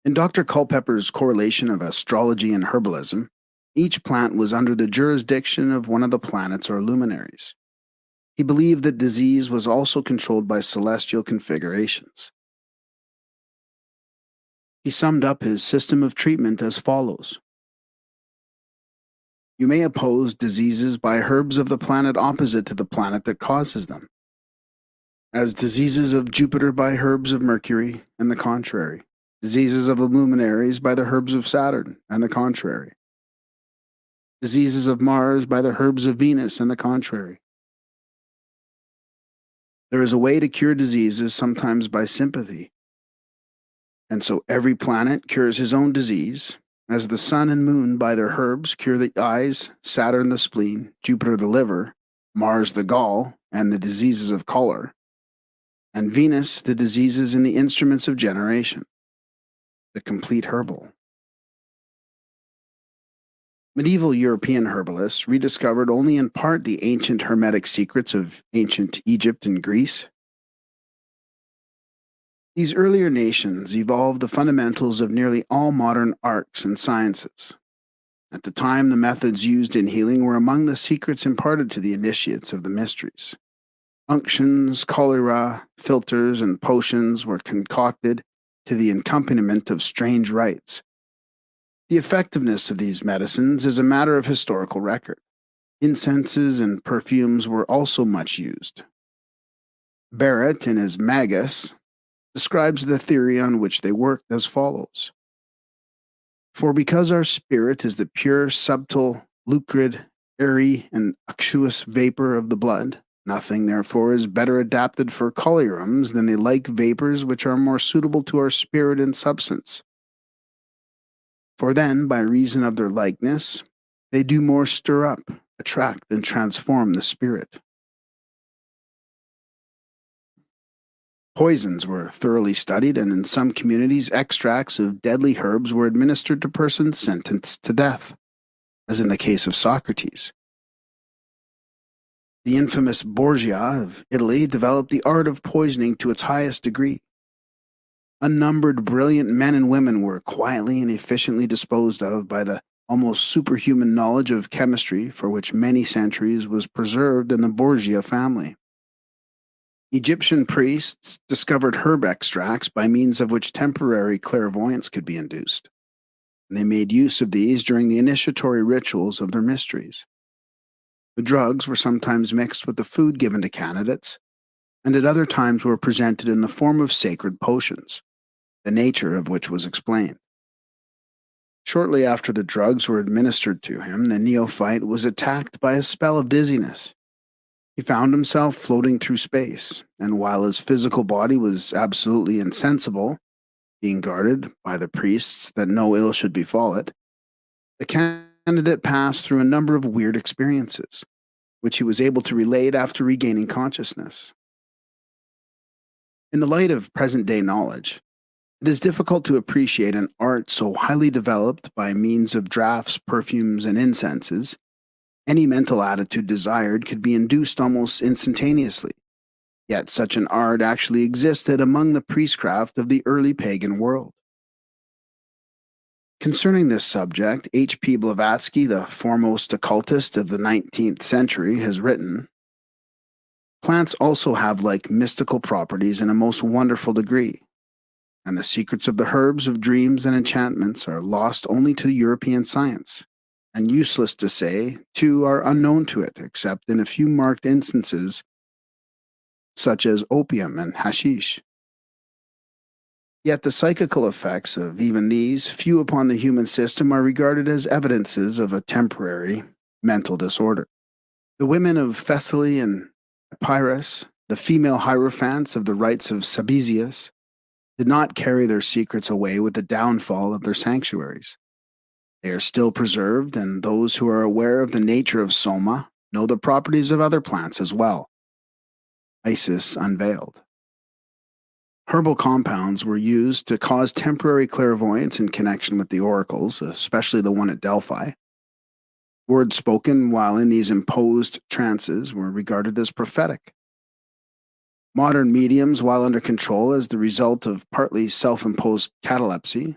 In Dr. Culpeper's correlation of astrology and herbalism, each plant was under the jurisdiction of one of the planets or luminaries. He believed that disease was also controlled by celestial configurations. He summed up his system of treatment as follows. You may oppose diseases by herbs of the planet opposite to the planet that causes them, as diseases of Jupiter by herbs of Mercury, and the contrary, diseases of the luminaries by the herbs of Saturn, and the contrary, diseases of Mars by the herbs of Venus, and the contrary. There is a way to cure diseases sometimes by sympathy, and so every planet cures his own disease, as the sun and moon by their herbs cure the eyes, Saturn the spleen, Jupiter the liver, Mars the gall, and the diseases of color, and Venus the diseases in the instruments of generation, the complete herbal. Medieval European herbalists rediscovered only in part the ancient hermetic secrets of ancient Egypt and Greece. These earlier nations evolved the fundamentals of nearly all modern arts and sciences. At the time, the methods used in healing were among the secrets imparted to the initiates of the mysteries. Unctions, cholera, philters, and potions were concocted to the accompaniment of strange rites. The effectiveness of these medicines is a matter of historical record. Incenses and perfumes were also much used. Barrett, in his Magus, describes the theory on which they worked as follows. For because our spirit is the pure, subtle, lucrid, airy, and unctuous vapor of the blood, nothing, therefore, is better adapted for collyriums than the like vapors which are more suitable to our spirit and substance. For then, by reason of their likeness, they do more stir up, attract, and transform the spirit. Poisons were thoroughly studied, and in some communities, extracts of deadly herbs were administered to persons sentenced to death, as in the case of Socrates. The infamous Borgia of Italy developed the art of poisoning to its highest degree. Unnumbered brilliant men and women were quietly and efficiently disposed of by the almost superhuman knowledge of chemistry for which many centuries was preserved in the Borgia family. Egyptian priests discovered herb extracts by means of which temporary clairvoyance could be induced, and they made use of these during the initiatory rituals of their mysteries. The drugs were sometimes mixed with the food given to candidates, and at other times were presented in the form of sacred potions, the nature of which was explained. Shortly after the drugs were administered to him, the neophyte was attacked by a spell of dizziness. He found himself floating through space, and while his physical body was absolutely insensible, being guarded by the priests that no ill should befall it, the candidate passed through a number of weird experiences, which he was able to relate after regaining consciousness. In the light of present day knowledge, it is difficult to appreciate an art so highly developed by means of drafts, perfumes, and incenses. Any mental attitude desired could be induced almost instantaneously. Yet such an art actually existed among the priestcraft of the early pagan world. Concerning this subject, H.P. Blavatsky, the foremost occultist of the 19th century, has written, "Plants also have like mystical properties in a most wonderful degree, and the secrets of the herbs of dreams and enchantments are lost only to European science, and useless to say, too, are unknown to it, except in a few marked instances, such as opium and hashish. Yet the psychical effects of even these, few upon the human system, are regarded as evidences of a temporary mental disorder. The women of Thessaly and Epirus, the female hierophants of the rites of Sabazius, did not carry their secrets away with the downfall of their sanctuaries. They are still preserved, and those who are aware of the nature of soma know the properties of other plants as well." Isis unveiled. Herbal compounds were used to cause temporary clairvoyance in connection with the oracles, especially the one at Delphi. Words spoken while in these imposed trances were regarded as prophetic. Modern mediums, while under control as the result of partly self-imposed catalepsy,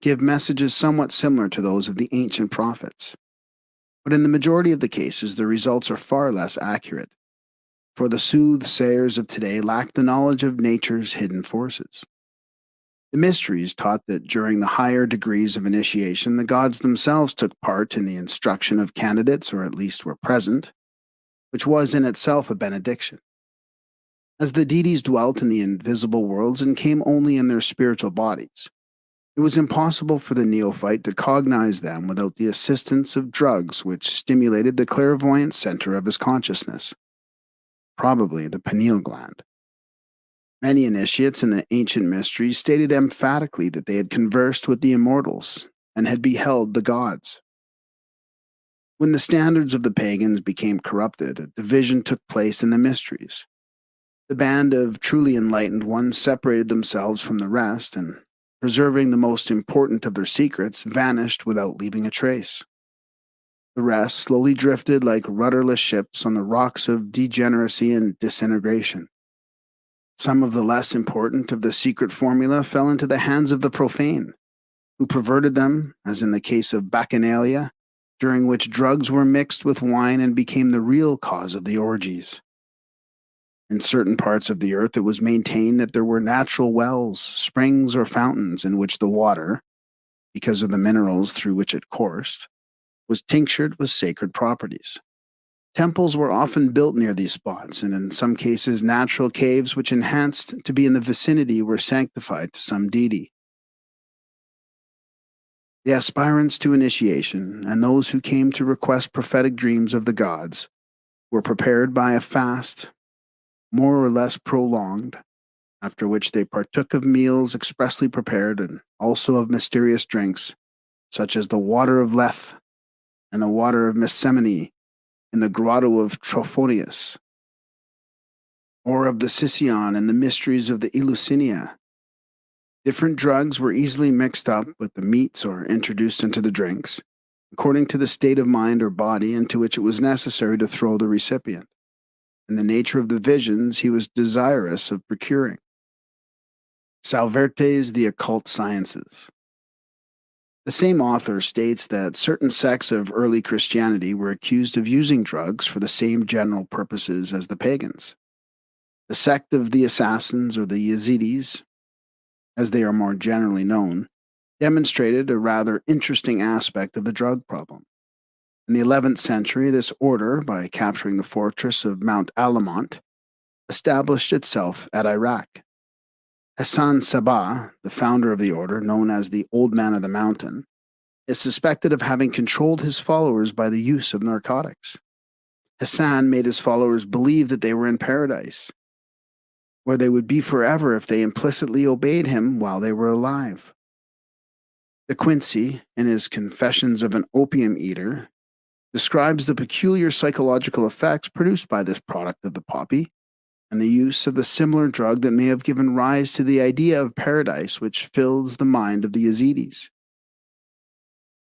give messages somewhat similar to those of the ancient prophets. But in the majority of the cases, the results are far less accurate, for the soothsayers of today lack the knowledge of nature's hidden forces. The mysteries taught that during the higher degrees of initiation, the gods themselves took part in the instruction of candidates, or at least were present, which was in itself a benediction. As the deities dwelt in the invisible worlds and came only in their spiritual bodies, it was impossible for the neophyte to cognize them without the assistance of drugs which stimulated the clairvoyant center of his consciousness, probably the pineal gland. Many initiates in the ancient mysteries stated emphatically that they had conversed with the immortals and had beheld the gods. When the standards of the pagans became corrupted, a division took place in the mysteries. The band of truly enlightened ones separated themselves from the rest and, preserving the most important of their secrets, vanished without leaving a trace. The rest slowly drifted like rudderless ships on the rocks of degeneracy and disintegration. Some of the less important of the secret formula fell into the hands of the profane, who perverted them, as in the case of Bacchanalia, during which drugs were mixed with wine and became the real cause of the orgies. In certain parts of the earth, it was maintained that there were natural wells, springs, or fountains in which the water, because of the minerals through which it coursed, was tinctured with sacred properties. Temples were often built near these spots, and in some cases natural caves which enhanced to be in the vicinity were sanctified to some deity. The aspirants to initiation and those who came to request prophetic dreams of the gods were prepared by a fast, more or less prolonged, after which they partook of meals expressly prepared and also of mysterious drinks, such as the water of Lethe and the water of Messemene in the grotto of Trophonius, or of the Sicyon and the mysteries of the Eleusinian. Different drugs were easily mixed up with the meats or introduced into the drinks, according to the state of mind or body into which it was necessary to throw the recipient, and the nature of the visions he was desirous of procuring. Salvertes, The Occult Sciences. The same author states that certain sects of early Christianity were accused of using drugs for the same general purposes as the pagans. The sect of the Assassins, or the Yazidis, as they are more generally known, demonstrated a rather interesting aspect of the drug problem. In the 11th century, this order, by capturing the fortress of Mount Alamont, established itself at Iraq. Hassan Sabah, the founder of the order, known as the Old Man of the Mountain, is suspected of having controlled his followers by the use of narcotics. Hassan made his followers believe that they were in paradise, where they would be forever if they implicitly obeyed him while they were alive. De Quincey, in his Confessions of an Opium Eater, describes the peculiar psychological effects produced by this product of the poppy, and the use of the similar drug that may have given rise to the idea of paradise which fills the mind of the Yazidis.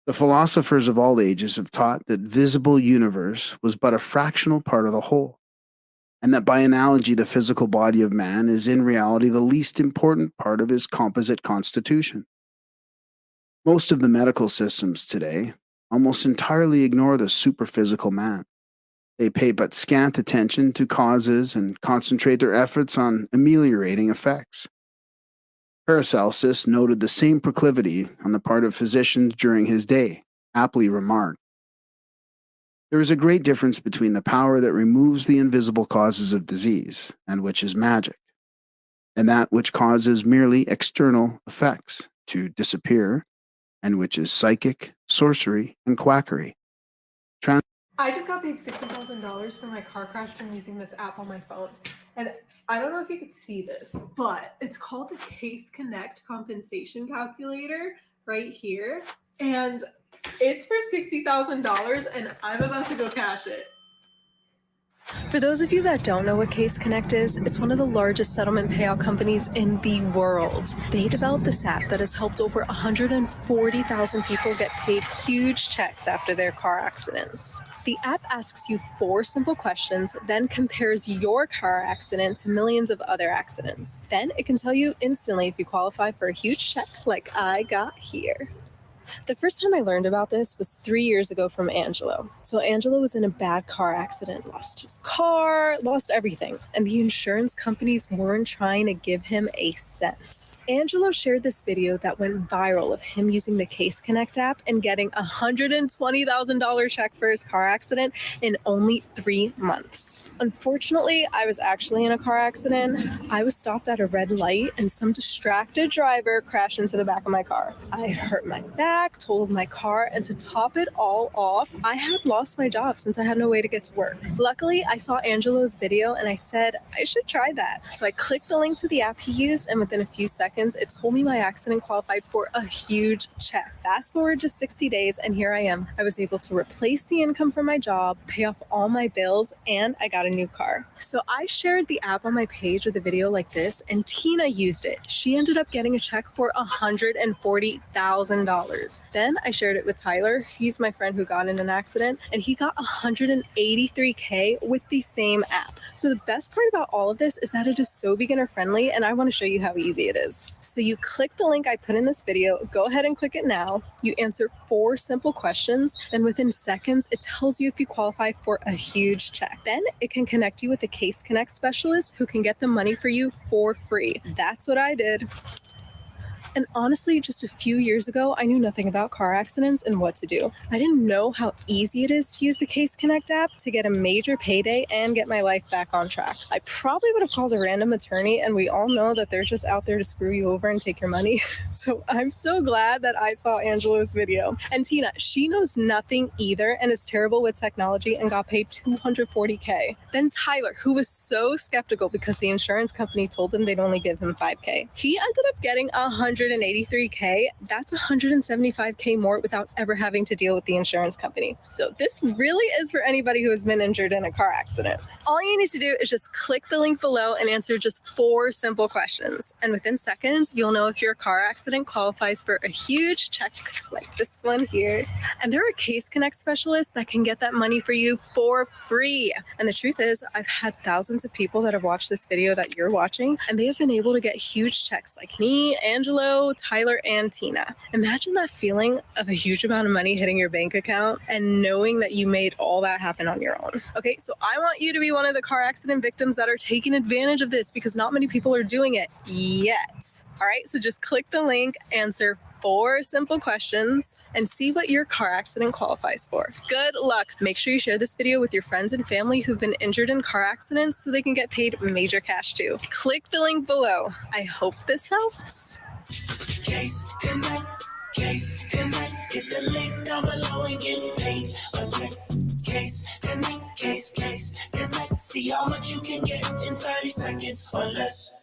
The philosophers of all ages have taught that visible universe was but a fractional part of the whole, and that by analogy the physical body of man is in reality the least important part of his composite constitution. Most of the medical systems today almost entirely ignore the superphysical man. They pay but scant attention to causes and concentrate their efforts on ameliorating effects. Paracelsus noted the same proclivity on the part of physicians during his day, aptly remarked, "There is a great difference between the power that removes the invisible causes of disease, and which is magic, and that which causes merely external effects to disappear, and which is psychic, sorcery, and quackery." I just got paid $60,000 for my car crash from using this app on my phone. And I don't know if you could see this, but it's called the Case Connect Compensation Calculator right here. And it's for $60,000 and I'm about to go cash it. For those of you that don't know what Case Connect is, it's one of the largest settlement payout companies in the world. They developed this app that has helped over 140,000 people get paid huge checks after their car accidents. The app asks you 4 simple questions, then compares your car accident to millions of other accidents. Then it can tell you instantly if you qualify for a huge check like I got here. The first time I learned about this was 3 years ago from Angelo. So Angelo was in a bad car accident, lost his car, lost everything, and the insurance companies weren't trying to give him a cent. Angelo shared this video that went viral of him using the Case Connect app and getting a $120,000 check for his car accident in only 3 months. Unfortunately, I was actually in a car accident. I was stopped at a red light and some distracted driver crashed into the back of my car. I hurt my back, totaled my car, and to top it all off, I had lost my job since I had no way to get to work. Luckily, I saw Angelo's video and I said, I should try that. So I clicked the link to the app he used, and within a few seconds, it told me my accident qualified for a huge check. Fast forward to 60 days, and here I am. I was able to replace the income from my job, pay off all my bills, and I got a new car. So I shared the app on my page with a video like this, and Tina used it. She ended up getting a check for $140,000. Then I shared it with Tyler. He's my friend who got in an accident, and he got $183K with the same app. So the best part about all of this is that it is so beginner friendly, and I want to show you how easy it is. So you click the link I put in this video, go ahead and click it now. You answer 4 simple questions, and within seconds, it tells you if you qualify for a huge check. Then it can connect you with a Case Connect specialist who can get the money for you for free. That's what I did. And honestly, just a few years ago, I knew nothing about car accidents and what to do. I didn't know how easy it is to use the Case Connect app to get a major payday and get my life back on track. I probably would have called a random attorney, and we all know that they're just out there to screw you over and take your money. So I'm so glad that I saw Angelo's video. And Tina, she knows nothing either and is terrible with technology and got paid $240K. Then Tyler, who was so skeptical because the insurance company told him they'd only give him $5K. He ended up getting $183K. That's $175K more without ever having to deal with the insurance company. So this really is for anybody who has been injured in a car accident. All you need to do is just click the link below and answer just 4 simple questions. And within seconds, you'll know if your car accident qualifies for a huge check like this one here. And there are Case Connect specialists that can get that money for you for free. And the truth is, I've had thousands of people that have watched this video that you're watching, and they have been able to get huge checks like me, Angelo, Tyler, and Tina. Imagine that feeling of a huge amount of money hitting your bank account and knowing that you made all that happen on your own. Okay, so I want you to be one of the car accident victims that are taking advantage of this because not many people are doing it yet. All right, so just click the link, answer 4 simple questions, and see what your car accident qualifies for. Good luck. Make sure you share this video with your friends and family who've been injured in car accidents so they can get paid major cash too. Click the link below. I hope this helps. Case Connect, Case Connect. Get the link down below and get paid. Okay. Case Connect, Case Connect. See how much you can get in 30 seconds or less.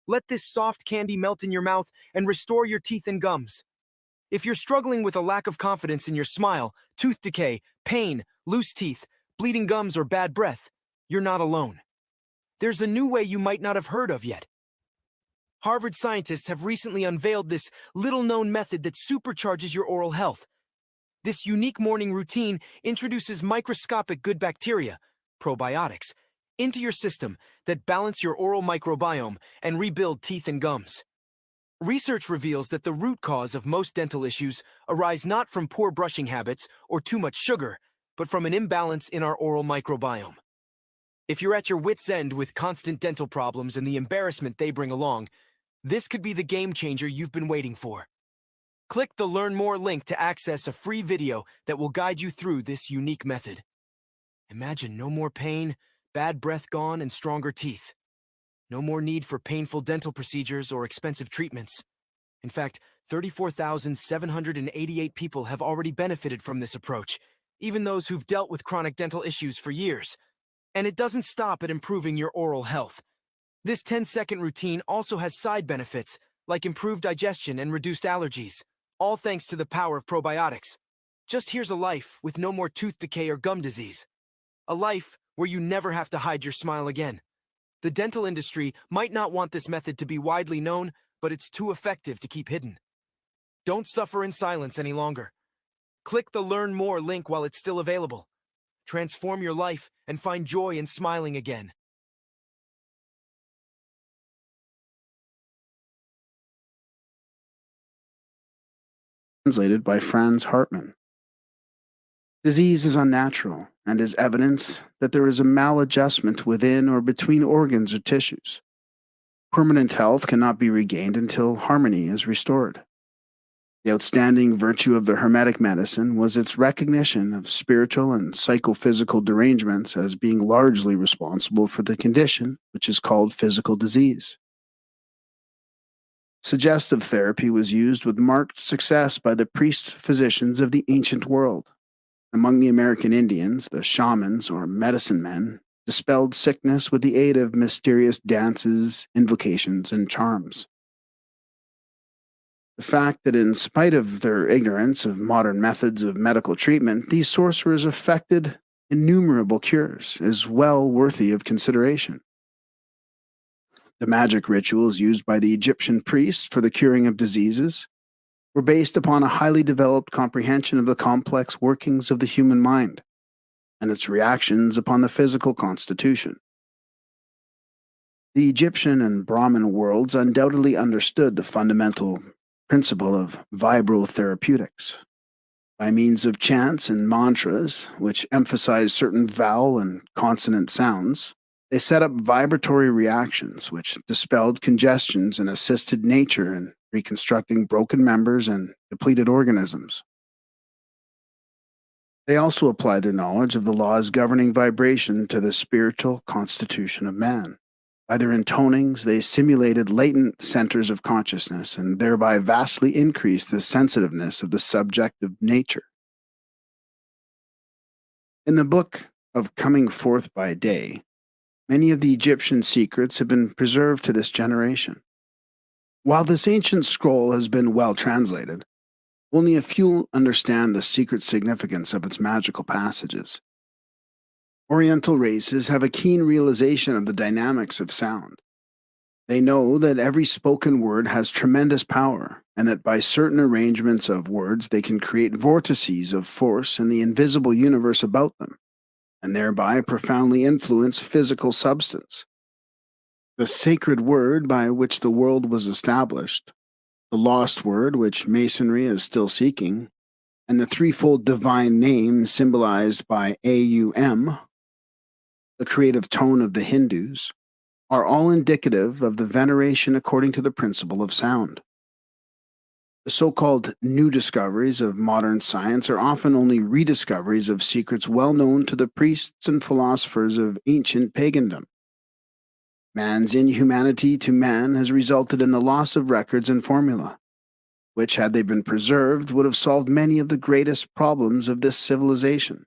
Let this soft candy melt in your mouth and restore your teeth and gums. If you're struggling with a lack of confidence in your smile, tooth decay, pain, loose teeth, bleeding gums, or bad breath, you're not alone. There's a new way you might not have heard of yet. Harvard scientists have recently unveiled this little-known method that supercharges your oral health. This unique morning routine introduces microscopic good bacteria, probiotics, into your system that balance your oral microbiome and rebuild teeth and gums. Research reveals that the root cause of most dental issues arise not from poor brushing habits or too much sugar, but from an imbalance in our oral microbiome. If you're at your wit's end with constant dental problems and the embarrassment they bring along, this could be the game changer you've been waiting for. Click the Learn More link to access a free video that will guide you through this unique method. Imagine no more pain, bad breath gone, and stronger teeth. No more need for painful dental procedures or expensive treatments. In fact, 34,788 people have already benefited from this approach, even those who've dealt with chronic dental issues for years. And it doesn't stop at improving your oral health. This 10-second routine also has side benefits, like improved digestion and reduced allergies, all thanks to the power of probiotics. Just here's a life with no more tooth decay or gum disease. A life where you never have to hide your smile again. The dental industry might not want this method to be widely known, but it's too effective to keep hidden. Don't suffer in silence any longer. Click the Learn More link while it's still available. Transform your life and find joy in smiling again. Translated by Franz Hartmann. Disease is unnatural and is evidence that there is a maladjustment within or between organs or tissues. Permanent health cannot be regained until harmony is restored. The outstanding virtue of the Hermetic medicine was its recognition of spiritual and psychophysical derangements as being largely responsible for the condition which is called physical disease. Suggestive therapy was used with marked success by the priest-physicians of the ancient world. Among the American Indians, the shamans or medicine men dispelled sickness with the aid of mysterious dances, invocations, and charms. The fact that in spite of their ignorance of modern methods of medical treatment, these sorcerers effected innumerable cures is well worthy of consideration. The magic rituals used by the Egyptian priests for the curing of diseases were based upon a highly developed comprehension of the complex workings of the human mind and its reactions upon the physical constitution. The Egyptian and Brahmin worlds undoubtedly understood the fundamental principle of vibrotherapeutics. By means of chants and mantras, which emphasize certain vowel and consonant sounds, they set up vibratory reactions which dispelled congestions and assisted nature in reconstructing broken members and depleted organisms. They also applied their knowledge of the laws governing vibration to the spiritual constitution of man. By their intonings, they simulated latent centers of consciousness and thereby vastly increased the sensitiveness of the subjective nature. In the book of Coming Forth by Day, many of the Egyptian secrets have been preserved to this generation. While this ancient scroll has been well translated, only a few understand the secret significance of its magical passages. Oriental races have a keen realization of the dynamics of sound. They know that every spoken word has tremendous power, and that by certain arrangements of words they can create vortices of force in the invisible universe about them, and thereby profoundly influence physical substance. The sacred word by which the world was established, the lost word which Masonry is still seeking, and the threefold divine name symbolized by AUM, the creative tone of the Hindus, are all indicative of the veneration according to the principle of sound. The so-called new discoveries of modern science are often only rediscoveries of secrets well known to the priests and philosophers of ancient pagandom. Man's inhumanity to man has resulted in the loss of records and formula, which, had they been preserved, would have solved many of the greatest problems of this civilization.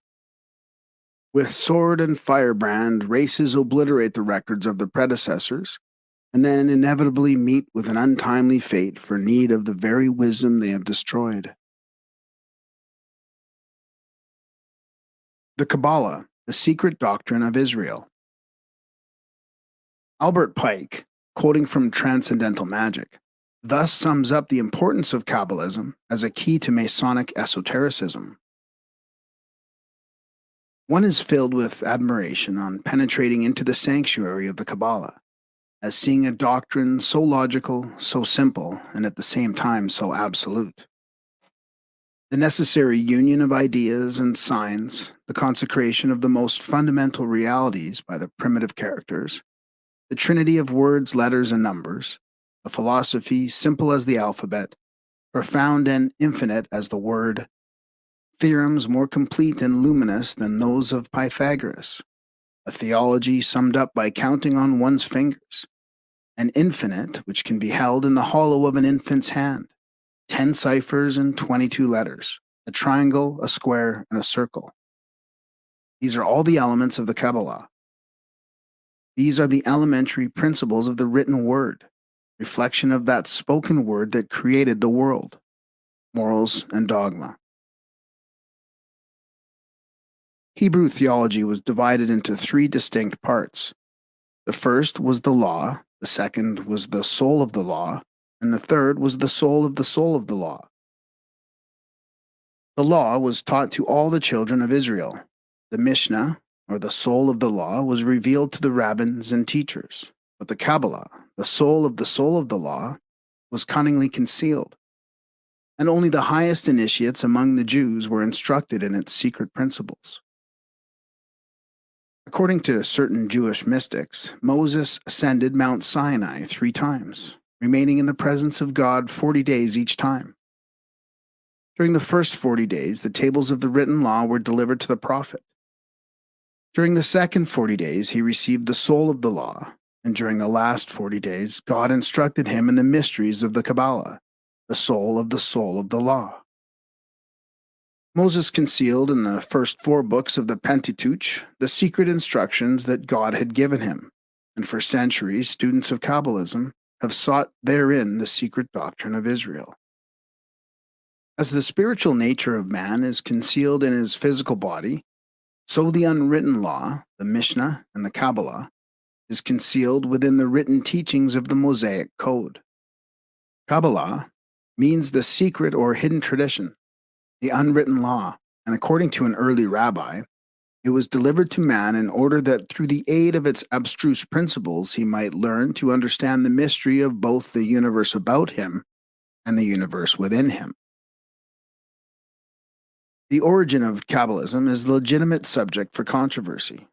With sword and firebrand, races obliterate the records of their predecessors, and then inevitably meet with an untimely fate for need of the very wisdom they have destroyed. The Kabbalah, the secret doctrine of Israel. Albert Pike, quoting from Transcendental Magic, thus sums up the importance of Kabbalism as a key to Masonic esotericism. One is filled with admiration on penetrating into the sanctuary of the Kabbalah, as seeing a doctrine so logical, so simple, and at the same time so absolute. The necessary union of ideas and signs, the consecration of the most fundamental realities by the primitive characters, the trinity of words, letters, and numbers, a philosophy simple as the alphabet, profound and infinite as the word, theorems more complete and luminous than those of Pythagoras, a theology summed up by counting on one's fingers, an infinite which can be held in the hollow of an infant's hand, 10 ciphers and 22 letters, a triangle, a square, and a circle. These are all the elements of the Kabbalah. These are the elementary principles of the written word, reflection of that spoken word that created the world, morals and dogma. Hebrew theology was divided into 3 distinct parts. The first was the law, the second was the soul of the law, and the third was the soul of the law. The law was taught to all the children of Israel. The Mishnah, or the soul of the law, was revealed to the rabbins and teachers, but the Kabbalah, the soul of the law, was cunningly concealed, and only the highest initiates among the Jews were instructed in its secret principles. According to certain Jewish mystics, Moses ascended Mount Sinai 3 times, remaining in the presence of God 40 days each time. During the first 40 days, the tables of the written law were delivered to the prophet. During the second 40 days, he received the soul of the law, and during the last 40 days, God instructed him in the mysteries of the Kabbalah, the soul of the law. Moses concealed in the first 4 books of the Pentateuch the secret instructions that God had given him, and for centuries, students of Kabbalism have sought therein the secret doctrine of Israel. As the spiritual nature of man is concealed in his physical body, so the unwritten law, the Mishnah and the Kabbalah, is concealed within the written teachings of the Mosaic Code. Kabbalah means the secret or hidden tradition, the unwritten law, and according to an early rabbi, it was delivered to man in order that through the aid of its abstruse principles he might learn to understand the mystery of both the universe about him and the universe within him. The origin of Kabbalism is a legitimate subject for controversy.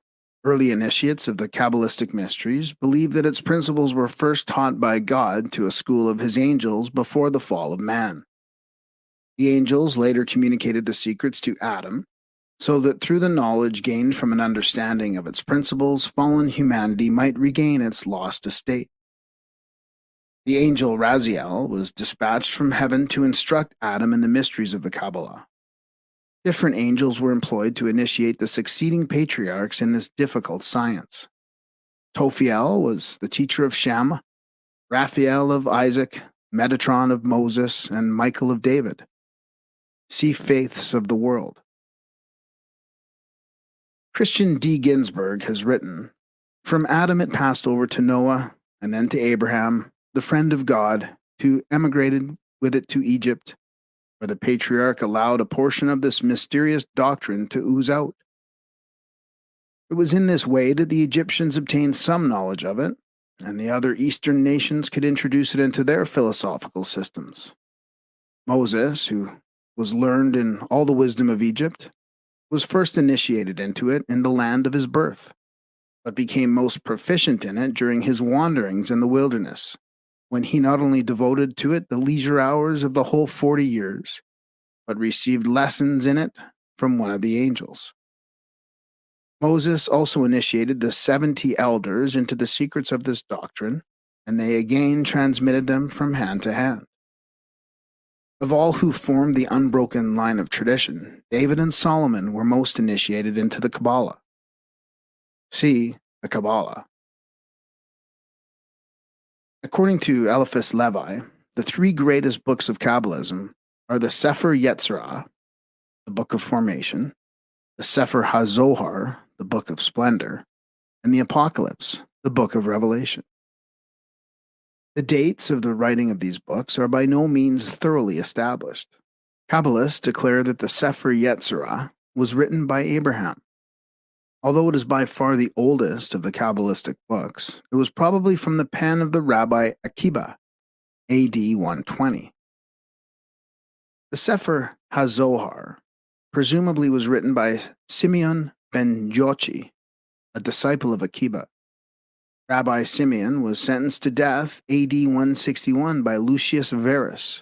Early initiates of the Kabbalistic mysteries believe that its principles were first taught by God to a school of his angels before the fall of man. The angels later communicated the secrets to Adam, so that through the knowledge gained from an understanding of its principles, fallen humanity might regain its lost estate. The angel Raziel was dispatched from heaven to instruct Adam in the mysteries of the Kabbalah. Different angels were employed to initiate the succeeding patriarchs in this difficult science. Tophiel was the teacher of Shem, Raphael of Isaac, Metatron of Moses, and Michael of David. See Faiths of the World. Christian D. Ginsburg has written, "From Adam it passed over to Noah, and then to Abraham, the friend of God, who emigrated with it to Egypt, where the patriarch allowed a portion of this mysterious doctrine to ooze out. It was in this way that the Egyptians obtained some knowledge of it, and the other Eastern nations could introduce it into their philosophical systems. Moses, who was learned in all the wisdom of Egypt, was first initiated into it in the land of his birth, but became most proficient in it during his wanderings in the wilderness, when he not only devoted to it the leisure hours of the whole 40 years, but received lessons in it from one of the angels. Moses also initiated the 70 elders into the secrets of this doctrine, and they again transmitted them from hand to hand. Of all who formed the unbroken line of tradition, David and Solomon were most initiated into the Kabbalah. See the Kabbalah. According to Eliphas Levi, the three greatest books of Kabbalism are the Sefer Yetzirah, the Book of Formation, the Sefer HaZohar, the Book of Splendor, and the Apocalypse, the Book of Revelation. The dates of the writing of these books are by no means thoroughly established. Kabbalists declare that the Sefer Yetzirah was written by Abraham. Although it is by far the oldest of the Kabbalistic books, it was probably from the pen of the Rabbi Akiba, AD 120. The Sefer HaZohar presumably was written by Simeon ben Jochi, a disciple of Akiba. Rabbi Simeon was sentenced to death AD 161 by Lucius Verus,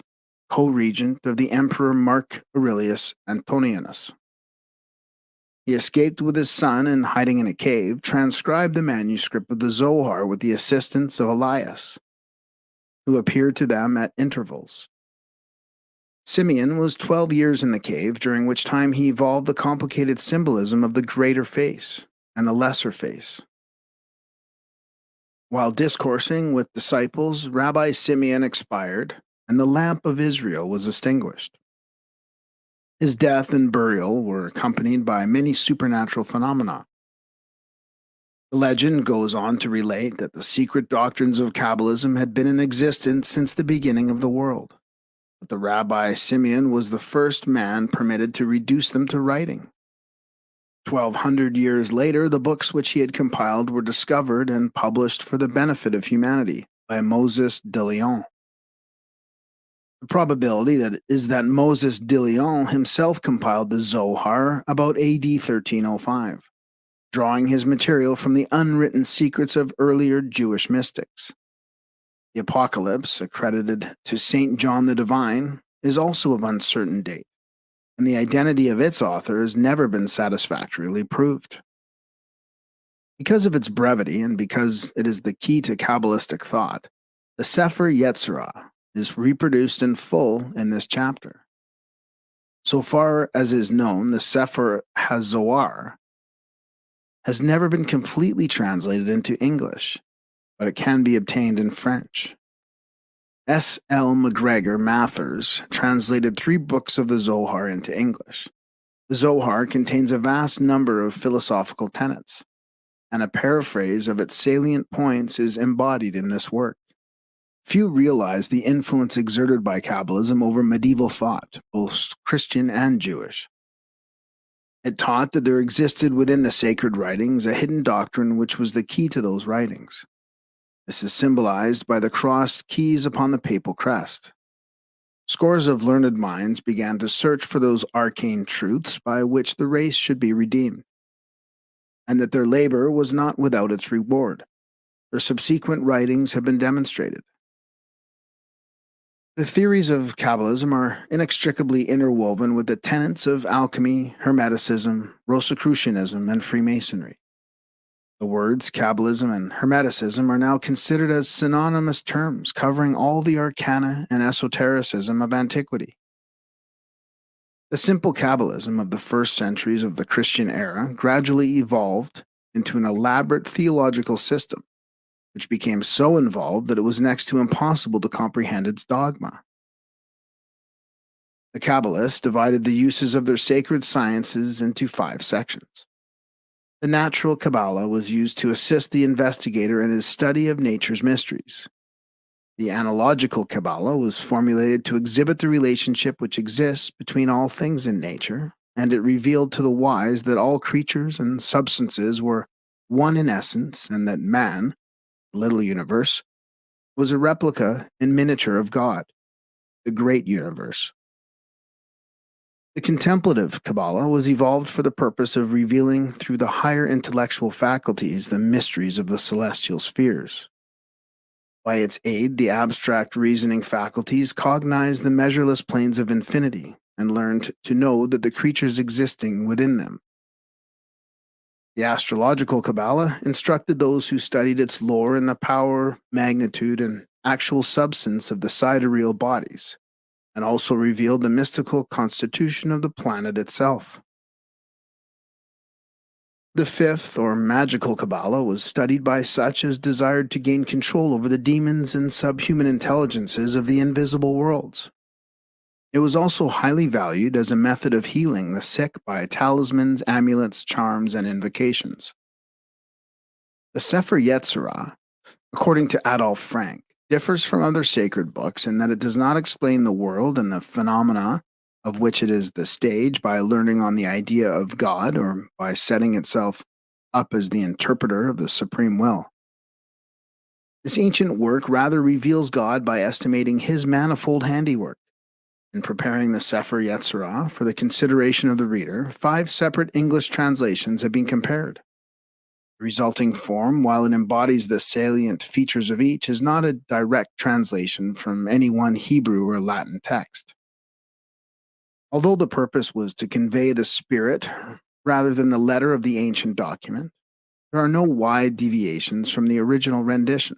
co-regent of the Emperor Mark Aurelius Antoninus. He escaped with his son and, hiding in a cave, transcribed the manuscript of the Zohar with the assistance of Elias, who appeared to them at intervals. Simeon was 12 years in the cave, during which time he evolved the complicated symbolism of the greater face and the lesser face. While discoursing with disciples, Rabbi Simeon expired, and the lamp of Israel was extinguished. His death and burial were accompanied by many supernatural phenomena. The legend goes on to relate that the secret doctrines of Kabbalism had been in existence since the beginning of the world, but the Rabbi Simeon was the first man permitted to reduce them to writing. 1,200 years later, the books which he had compiled were discovered and published for the benefit of humanity by Moses de Leon. The probability is that Moses de Leon himself compiled the Zohar about AD 1305, drawing his material from the unwritten secrets of earlier Jewish mystics. The Apocalypse, accredited to Saint John the Divine, is also of uncertain date, and the identity of its author has never been satisfactorily proved. Because of its brevity and because it is the key to Kabbalistic thought, the Sefer Yetzirah is reproduced in full in this chapter. So far as is known, the Sefer HaZohar has never been completely translated into English, but it can be obtained in French. S. L. McGregor Mathers translated 3 books of the Zohar into English. The Zohar contains a vast number of philosophical tenets, and a paraphrase of its salient points is embodied in this work. Few realize the influence exerted by Kabbalism over medieval thought, both Christian and Jewish. It taught that there existed within the sacred writings a hidden doctrine which was the key to those writings. This is symbolized by the crossed keys upon the papal crest. Scores of learned minds began to search for those arcane truths by which the race should be redeemed, and that their labor was not without its reward. Their subsequent writings have been demonstrated. The theories of Kabbalism are inextricably interwoven with the tenets of alchemy, Hermeticism, Rosicrucianism, and Freemasonry. The words Kabbalism and Hermeticism are now considered as synonymous terms covering all the arcana and esotericism of antiquity. The simple Kabbalism of the first centuries of the Christian era gradually evolved into an elaborate theological system, which became so involved that it was next to impossible to comprehend its dogma. The Kabbalists divided the uses of their sacred sciences into 5 sections. The natural Kabbalah was used to assist the investigator in his study of nature's mysteries. The analogical Kabbalah was formulated to exhibit the relationship which exists between all things in nature, and it revealed to the wise that all creatures and substances were one in essence, and that man, little universe, was a replica in miniature of God, the great universe. The contemplative Kabbalah was evolved for the purpose of revealing through the higher intellectual faculties the mysteries of the celestial spheres. By its aid, the abstract reasoning faculties cognized the measureless planes of infinity and learned to know that the creatures existing within them. The astrological Kabbalah instructed those who studied its lore in the power, magnitude, and actual substance of the sidereal bodies, and also revealed the mystical constitution of the planet itself. The fifth, or magical Kabbalah, was studied by such as desired to gain control over the demons and subhuman intelligences of the invisible worlds. It was also highly valued as a method of healing the sick by talismans, amulets, charms, and invocations. The Sefer Yetzirah, according to Adolf Frank, differs from other sacred books in that it does not explain the world and the phenomena of which it is the stage by learning on the idea of God or by setting itself up as the interpreter of the supreme will. This ancient work rather reveals God by estimating his manifold handiwork. In preparing the Sefer Yetzirah for the consideration of the reader, 5 separate English translations have been compared. The resulting form, while it embodies the salient features of each, is not a direct translation from any one Hebrew or Latin text. Although the purpose was to convey the spirit rather than the letter of the ancient document, there are no wide deviations from the original rendition.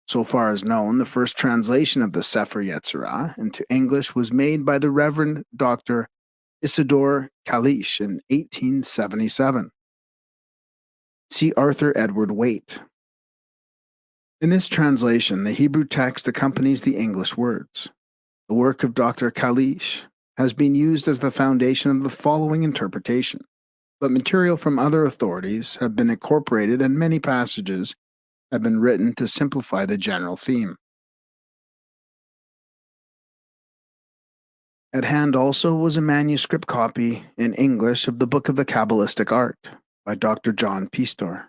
So far as known, the first translation of the Sefer Yetzirah into English was made by the Reverend Dr. Isidore Kalish in 1877. See Arthur Edward Waite. In this translation, the Hebrew text accompanies the English words. The work of Dr. Kalish has been used as the foundation of the following interpretation, but material from other authorities have been incorporated and many passages have been written to simplify the general theme. At hand also was a manuscript copy in English of the Book of the Kabbalistic Art by Dr. John Pistor.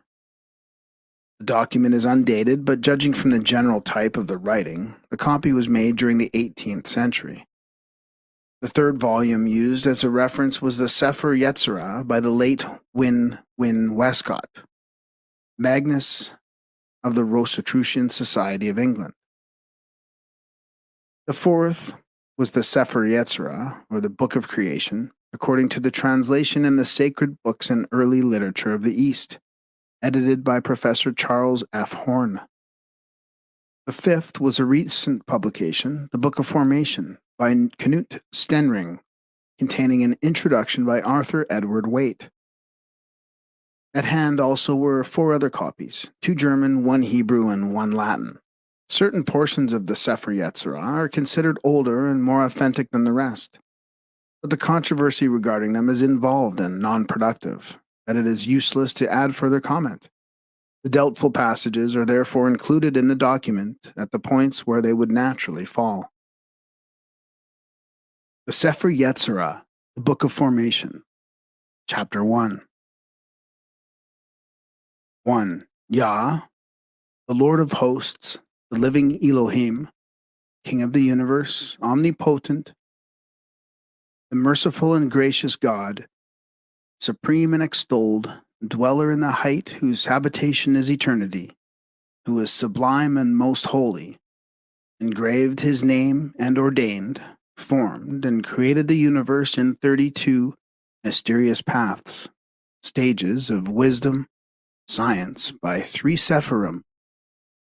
The document is undated, but judging from the general type of the writing, the copy was made during the 18th century. The third volume used as a reference was the Sefer Yetzirah by the late Wynne Westcott, Magnus of the Rosicrucian Society of England. The fourth was the Sefer Yetzirah, or the Book of Creation, according to the translation in the Sacred Books and Early Literature of the East, edited by Professor Charles F. Horn. The fifth was a recent publication, the Book of Formation, by Knut Stenring, containing an introduction by Arthur Edward Waite. At hand also were 4 other copies, 2 German, 1 Hebrew, and 1 Latin. Certain portions of the Sefer Yetzirah are considered older and more authentic than the rest, but the controversy regarding them is involved and non-productive, that it is useless to add further comment. The doubtful passages are therefore included in the document at the points where they would naturally fall. The Sefer Yetzirah, the Book of Formation, Chapter 1. 1. Yah, the Lord of hosts, the living Elohim, King of the universe, omnipotent, the merciful and gracious God, supreme and extolled, dweller in the height whose habitation is eternity, who is sublime and most holy, engraved his name and ordained, formed and created the universe in 32 mysterious paths, stages of wisdom, science by 3 Sephirim,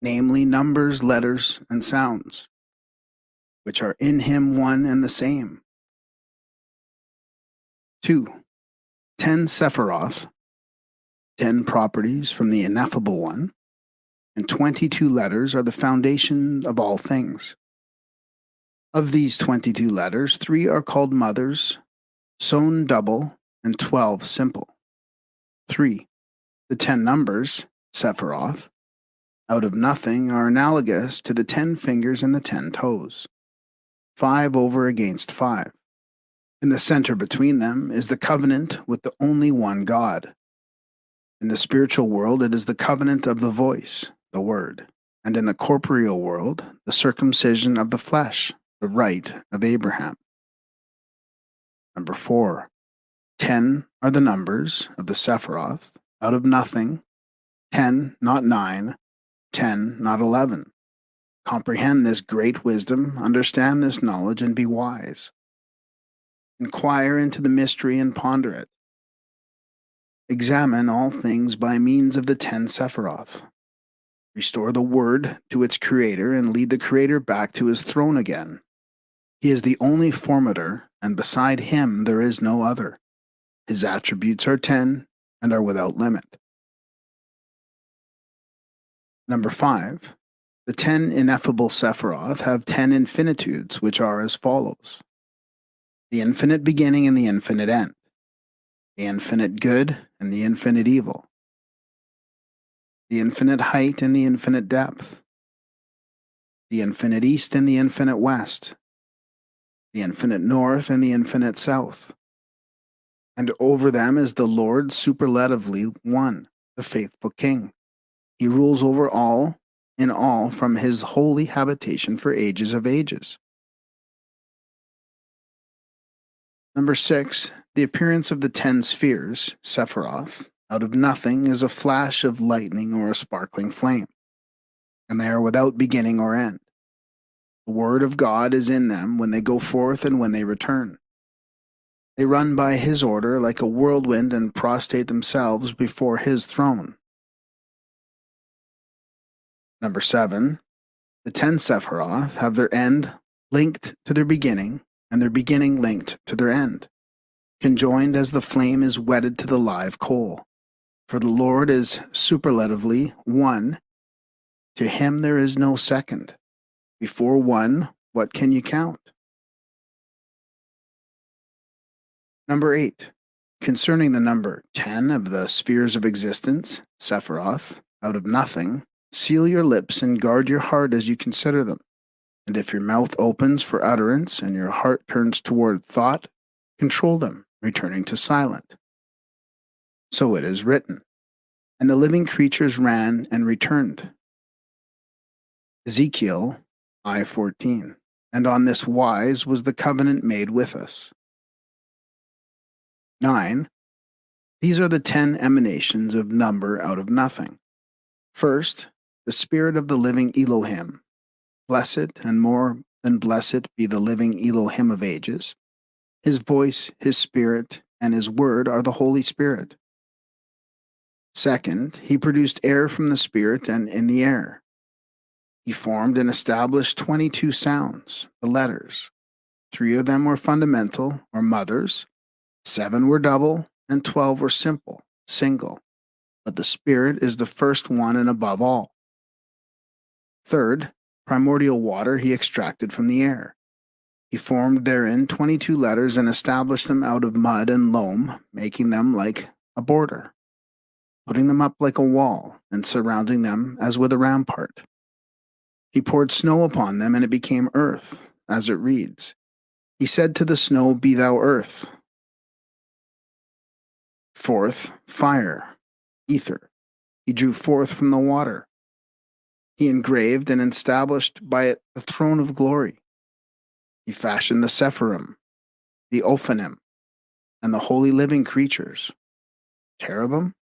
namely numbers, letters, and sounds, which are in him one and the same. 2. 10 Sephiroth, 10 properties from the Ineffable One, and 22 letters are the foundation of all things. Of these 22 letters, 3 are called mothers, sewn double, and 12 simple. 3. The 10 numbers, Sephiroth, out of nothing, are analogous to the 10 fingers and the 10 toes. 5 over against 5. In the center between them is the covenant with the only one God. In the spiritual world, it is the covenant of the voice, the word, and in the corporeal world, the circumcision of the flesh, the rite of Abraham. Number 4. 10 are the numbers of the Sephiroth, out of nothing, 10, not 9, 10, not 11. Comprehend this great wisdom, understand this knowledge, and be wise. Inquire into the mystery and ponder it. Examine all things by means of the 10 Sephiroth. Restore the Word to its Creator and lead the Creator back to his throne again. He is the only formator, and beside him there is no other. His attributes are 10, and are without limit. Number 5. The 10 ineffable Sephiroth have 10 infinitudes, which are as follows: the infinite beginning and the infinite end, the infinite good and the infinite evil, the infinite height and the infinite depth, the infinite east and the infinite west, the infinite north and the infinite south. And over them is the Lord superlatively one, the faithful King. He rules over all, in all, from his holy habitation for ages of ages. Number 6, the appearance of the 10 spheres, Sephiroth, out of nothing is a flash of lightning or a sparkling flame, and they are without beginning or end. The word of God is in them when they go forth and when they return. They run by his order like a whirlwind and prostrate themselves before his throne. Number 7, the 10 Sephiroth have their end linked to their beginning and their beginning linked to their end, conjoined as the flame is wedded to the live coal. For the Lord is superlatively one. To him there is no second. Before one, what can you count? Number 8, concerning the number 10 of the spheres of existence, Sephiroth, out of nothing, seal your lips and guard your heart as you consider them. And if your mouth opens for utterance and your heart turns toward thought, control them, returning to silent. So it is written, and the living creatures ran and returned. Ezekiel I-14. And on this wise was the covenant made with us. 9. These are the 10 emanations of number out of nothing. First, the spirit of the living Elohim. Blessed and more than blessed be the living Elohim of ages. His voice, his spirit, and his word are the Holy Spirit. Second, he produced air from the spirit and in the air. He formed and established 22 sounds, the letters. 3 of them were fundamental, or mothers, 7 were double, and 12 were simple, single. But the spirit is the first one and above all. Third, primordial water he extracted from the air. He formed therein 22 letters and established them out of mud and loam, making them like a border, putting them up like a wall, and surrounding them as with a rampart. He poured snow upon them, and it became earth, as it reads. He said to the snow, Be thou earth. Fourth, fire, ether. He drew forth from the water. He engraved and established by it the throne of glory. He fashioned the Sephirim, the Ophanim, and the holy living creatures, cherubim,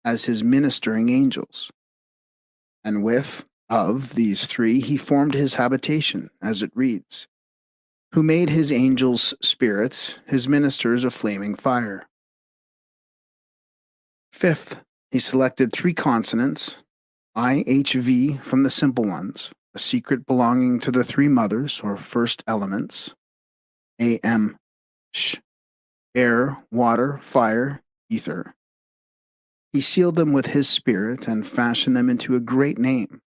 as his ministering angels. And of these 3 he formed his habitation, as it reads, who made his angels spirits, his ministers a flaming fire. Fifth, he selected 3 consonants, IHV from the simple ones, a secret belonging to the 3 mothers, or first elements, AM, sh, air, water, fire, ether. He sealed them with his spirit and fashioned them into a great name.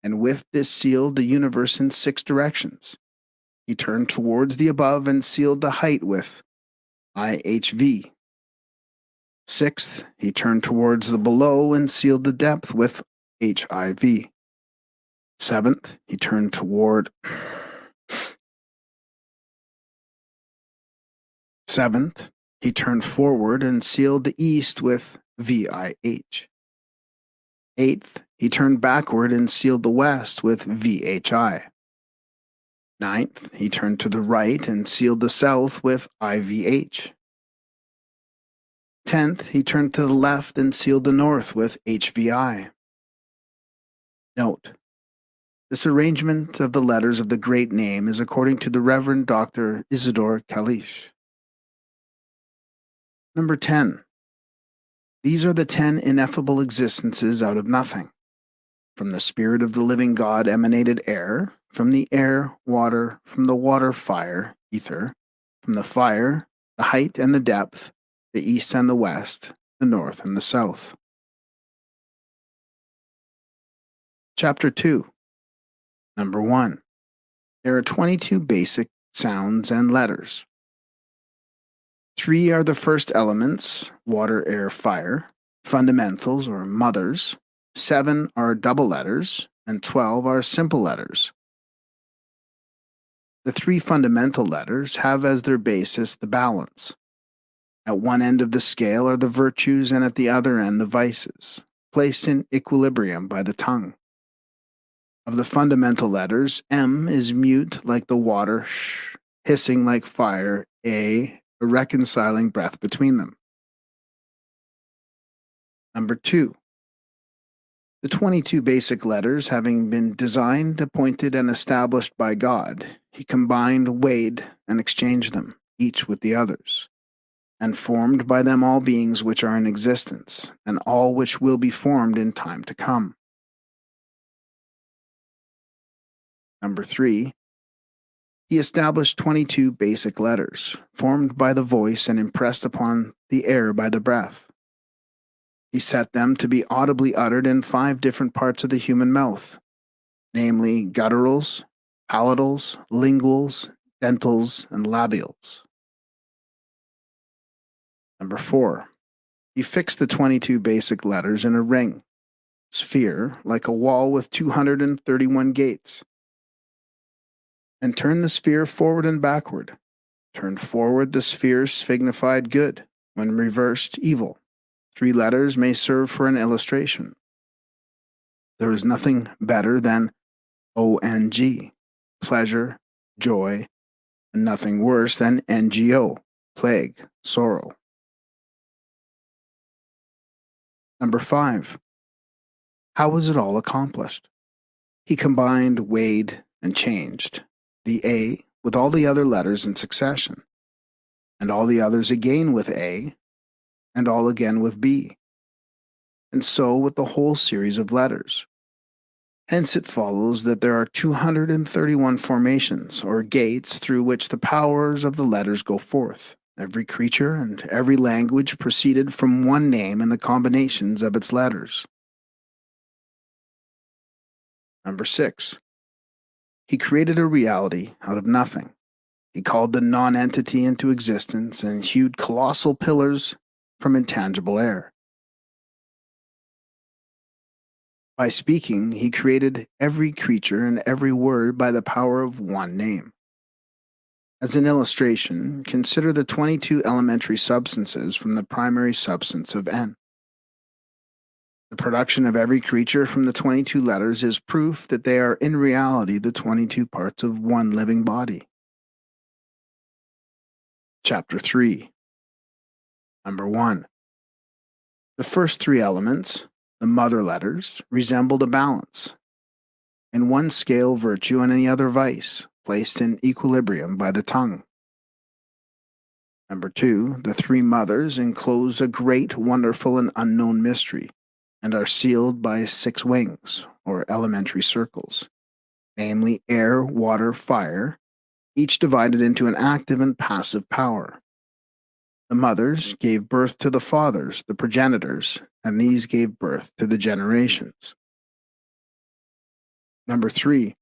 And with this sealed the universe in 6 directions. He turned towards the above and sealed the height with IHV. Sixth, he turned towards the below and sealed the depth with HIV. Seventh, he turned toward Seventh, he turned forward and sealed the east with VIH. Eighth, he turned backward and sealed the west with VHI. Ninth, he turned to the right and sealed the south with IVH. 10th, he turned to the left and sealed the north with HVI. Note: this arrangement of the letters of the great name is according to the Reverend Dr. Isidore Kalish. Number 10. These are the 10 ineffable existences out of nothing. From the Spirit of the living God emanated air, from the air, water, from the water, fire, ether, from the fire, the height and the depth, the east and the west, the north, and the south. Chapter 2. Number 1. There are 22 basic sounds and letters. 3 are the first elements, water, air, fire, fundamentals or mothers. 7 are double letters, and 12 are simple letters. The 3 fundamental letters have as their basis the balance. At one end of the scale are the virtues, and at the other end the vices, placed in equilibrium by the tongue. Of the fundamental letters, M is mute like the water, sh, hissing like fire, a reconciling breath between them. Number 2. The 22 basic letters having been designed, appointed, and established by God, he combined, weighed, and exchanged them, each with the others, and formed by them all beings which are in existence, and all which will be formed in time to come. Number 3. He established 22 basic letters, formed by the voice and impressed upon the air by the breath. He set them to be audibly uttered in 5 different parts of the human mouth, namely gutturals, palatals, linguals, dentals, and labials. Number 4. He fixed the 22 basic letters in a ring, sphere, like a wall with 231 gates, and turned the sphere forward and backward. Turned forward, the sphere signified good, when reversed, evil. 3 letters may serve for an illustration. There is nothing better than ONG, pleasure, joy, and nothing worse than NGO, plague, sorrow. Number 5. How was it all accomplished? He combined, weighed, and changed the A with all the other letters in succession, and all the others again with A, and all again with B, and so with the whole series of letters. Hence it follows that there are 231 formations, or gates, through which the powers of the letters go forth. Every creature and every language proceeded from one name and the combinations of its letters. Number 6. He created a reality out of nothing. He called the non-entity into existence and hewed colossal pillars from intangible air. By speaking, he created every creature and every word by the power of one name. As an illustration, consider the 22 elementary substances from the primary substance of N. The production of every creature from the 22 letters is proof that they are in reality the 22 parts of one living body. Chapter 3. Number 1. The first 3 elements, the mother letters, resembled a balance. In one scale virtue and in the other vice, placed in equilibrium by the tongue. Number 2. The 3 mothers enclose a great, wonderful, and unknown mystery, and are sealed by 6 wings, or elementary circles, namely air, water, fire, each divided into an active and passive power. The mothers gave birth to the fathers, the progenitors, and these gave birth to the generations. Number 3.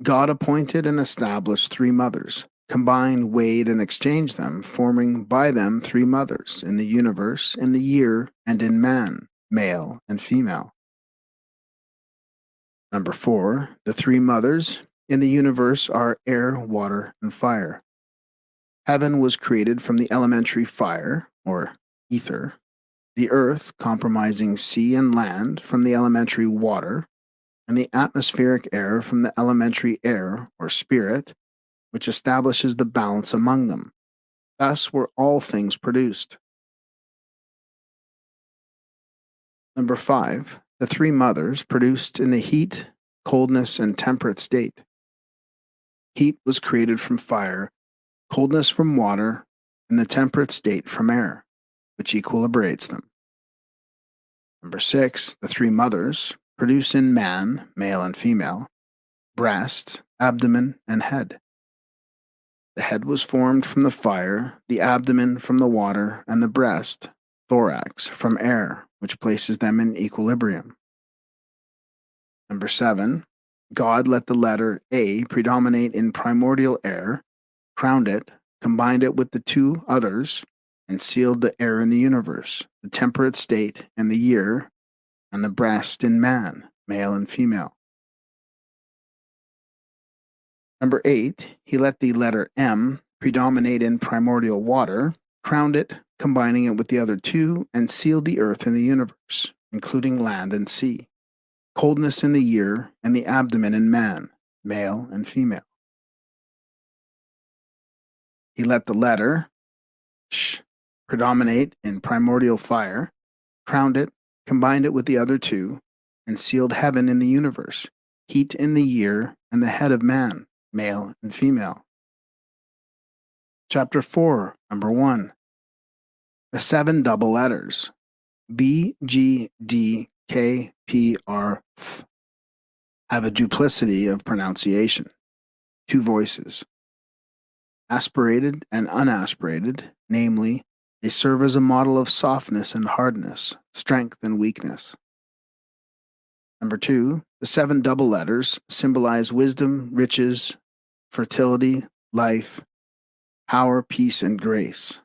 God appointed and established 3 mothers, combined, weighed, and exchanged them, forming by them 3 mothers in the universe, in the year, and in man, male and female. Number 4. The 3 mothers in the universe are air, water, and fire. Heaven was created from the elementary fire, or ether, the earth, comprising sea and land, from the elementary water, and the atmospheric air from the elementary air, or spirit, which establishes the balance among them. Thus were all things produced. Number 5. The 3 mothers produced in the heat, coldness, and temperate state. Heat was created from fire, coldness from water, and the temperate state from air, which equilibrates them. Number 6. The 3 mothers produce in man, male and female, breast, abdomen, and head. The head was formed from the fire, the abdomen from the water, and the breast thorax, from air, which places them in equilibrium. Number 7, God let the letter A predominate in primordial air, crowned it, combined it with the two others, and sealed the air in the universe, the temperate state and the year, and the breast in man, male and female. Number 8, he let the letter M predominate in primordial water, crowned it, combining it with the other two, and sealed the earth and the universe, including land and sea, coldness in the year, and the abdomen in man, male and female. He let the letter Sh predominate in primordial fire, crowned it, combined it with the other two, and sealed heaven in the universe, heat in the year, and the head of man, male and female. Chapter 4, number 1. The 7 double letters B, G, D, K, P, R, Th have a duplicity of pronunciation, 2 voices. Aspirated and unaspirated, namely, they serve as a model of softness and hardness, strength and weakness. Number 2, the 7 double letters symbolize wisdom, riches, fertility, life, power, peace, and grace.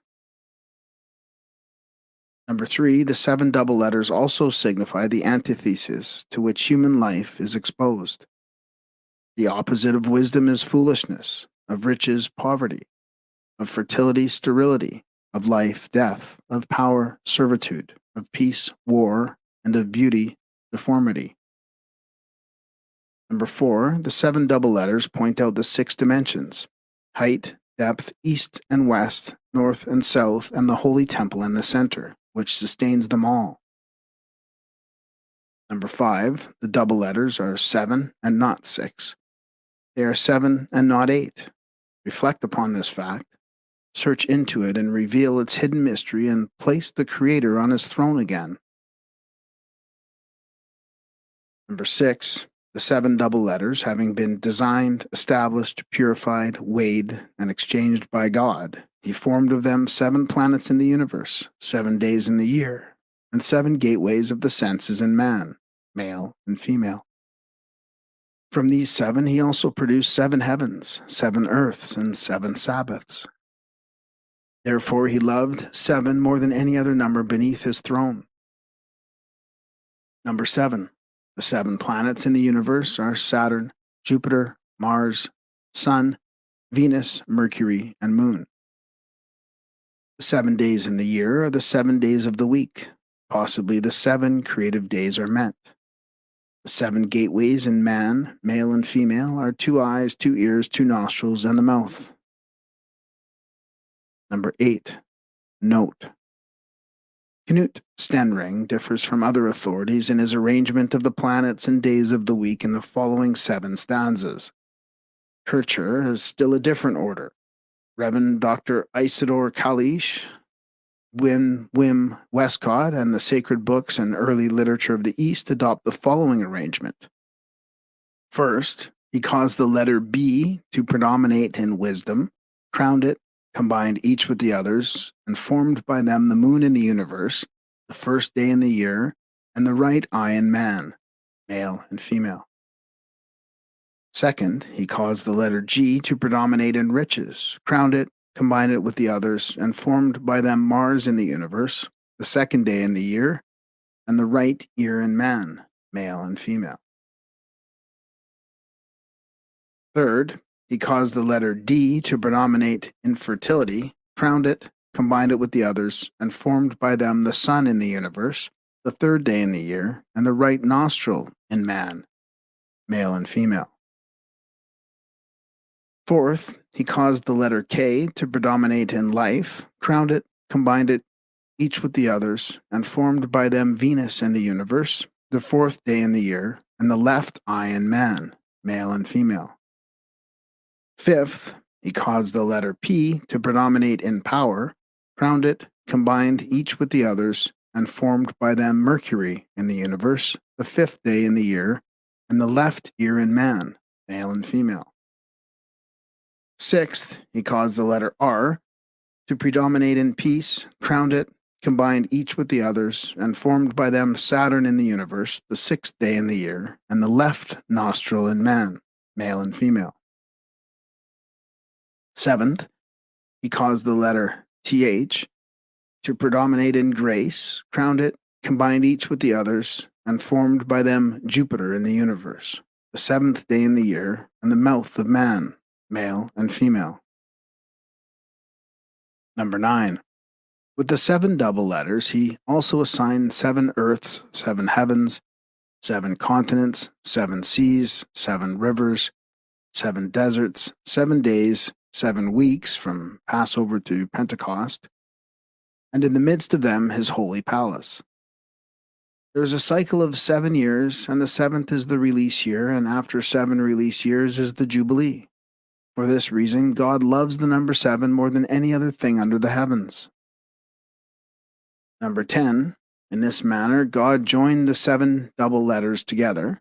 Number 3, the 7 double letters also signify the antithesis to which human life is exposed. The opposite of wisdom is foolishness, of riches, poverty, of fertility, sterility, of life, death, of power, servitude, of peace, war, and of beauty, deformity. Number 4, the 7 double letters point out the 6 dimensions: height, depth, east and west, north and south, and the holy temple in the center, which sustains them all. Number 5, the double letters are 7 and not 6. They are 7 and not 8. Reflect upon this fact, search into it, and reveal its hidden mystery, and place the Creator on his throne again. Number 6, the 7 double letters, having been designed, established, purified, weighed, and exchanged by God, he formed of them 7 planets in the universe, 7 days in the year, and 7 gateways of the senses in man, male and female. From these 7, he also produced 7 heavens, 7 earths, and 7 Sabbaths. Therefore, he loved 7 more than any other number beneath his throne. Number 7, the 7 planets in the universe are Saturn, Jupiter, Mars, Sun, Venus, Mercury, and Moon. The 7 days in the year are the 7 days of the week. Possibly the 7 creative days are meant. The 7 gateways in man, male and female, are 2 eyes, 2 ears, 2 nostrils, and the mouth. Number 8, note. Knut Stenring differs from other authorities in his arrangement of the planets and days of the week in the following 7 stanzas. Kircher has still a different order. Reverend Dr. Isidore Kalish, Wim Westcott, and the sacred books and early literature of the East adopt the following arrangement. First, he caused the letter B to predominate in wisdom, crowned it, combined each with the others, and formed by them the moon in the universe, the first day in the year, and the right eye in man, male and female. Second, he caused the letter G to predominate in riches, crowned it, combined it with the others, and formed by them Mars in the universe, the second day in the year, and the right ear in man, male and female. Third, he caused the letter D to predominate in fertility, crowned it, combined it with the others, and formed by them the sun in the universe, the third day in the year, and the right nostril in man, male and female. Fourth, he caused the letter K to predominate in life, crowned it, combined it each with the others, and formed by them Venus in the universe, the fourth day in the year, and the left eye in man, male and female. Fifth, he caused the letter P to predominate in power, crowned it, combined each with the others, and formed by them Mercury in the universe, the fifth day in the year, and the left ear in man, male and female. Sixth, he caused the letter R to predominate in peace, crowned it, combined each with the others, and formed by them Saturn in the universe, the sixth day in the year, and the left nostril in man, male and female. Seventh, he caused the letter TH to predominate in grace, crowned it, combined each with the others, and formed by them Jupiter in the universe, the seventh day in the year, and the mouth of man, male and female. Number 9. With the 7 double letters, he also assigned 7 earths, 7 heavens, 7 continents, 7 seas, 7 rivers, 7 deserts, 7 days, 7 weeks from Passover to Pentecost, and in the midst of them his holy palace. There is a cycle of 7 years, and the 7th is the release year, and after 7 release years is the Jubilee. For this reason, God loves the number 7 more than any other thing under the heavens. Number 10. In this manner, God joined the 7 double letters together.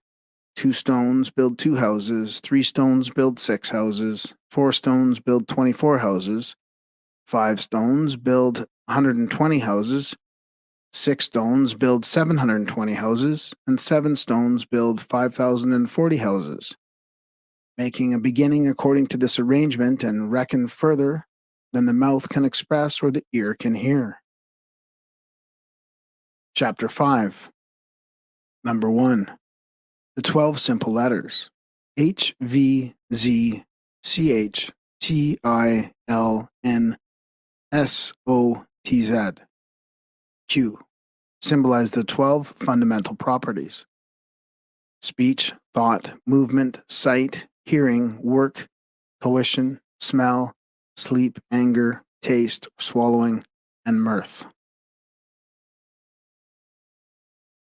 2 stones build 2 houses, 3 stones build 6 houses, 4 stones build 24 houses, 5 stones build 120 houses, 6 stones build 720 houses, and 7 stones build 5,040 houses. Making a beginning according to this arrangement and reckon further than the mouth can express or the ear can hear. Chapter 5. Number 1. The 12 simple letters. H, V, Z, C, H, T, I, L, N, S, O, T, Z. Q. Symbolize the 12 fundamental properties. Speech, thought, movement, sight, hearing, work, coition, smell, sleep, anger, taste, swallowing, and mirth.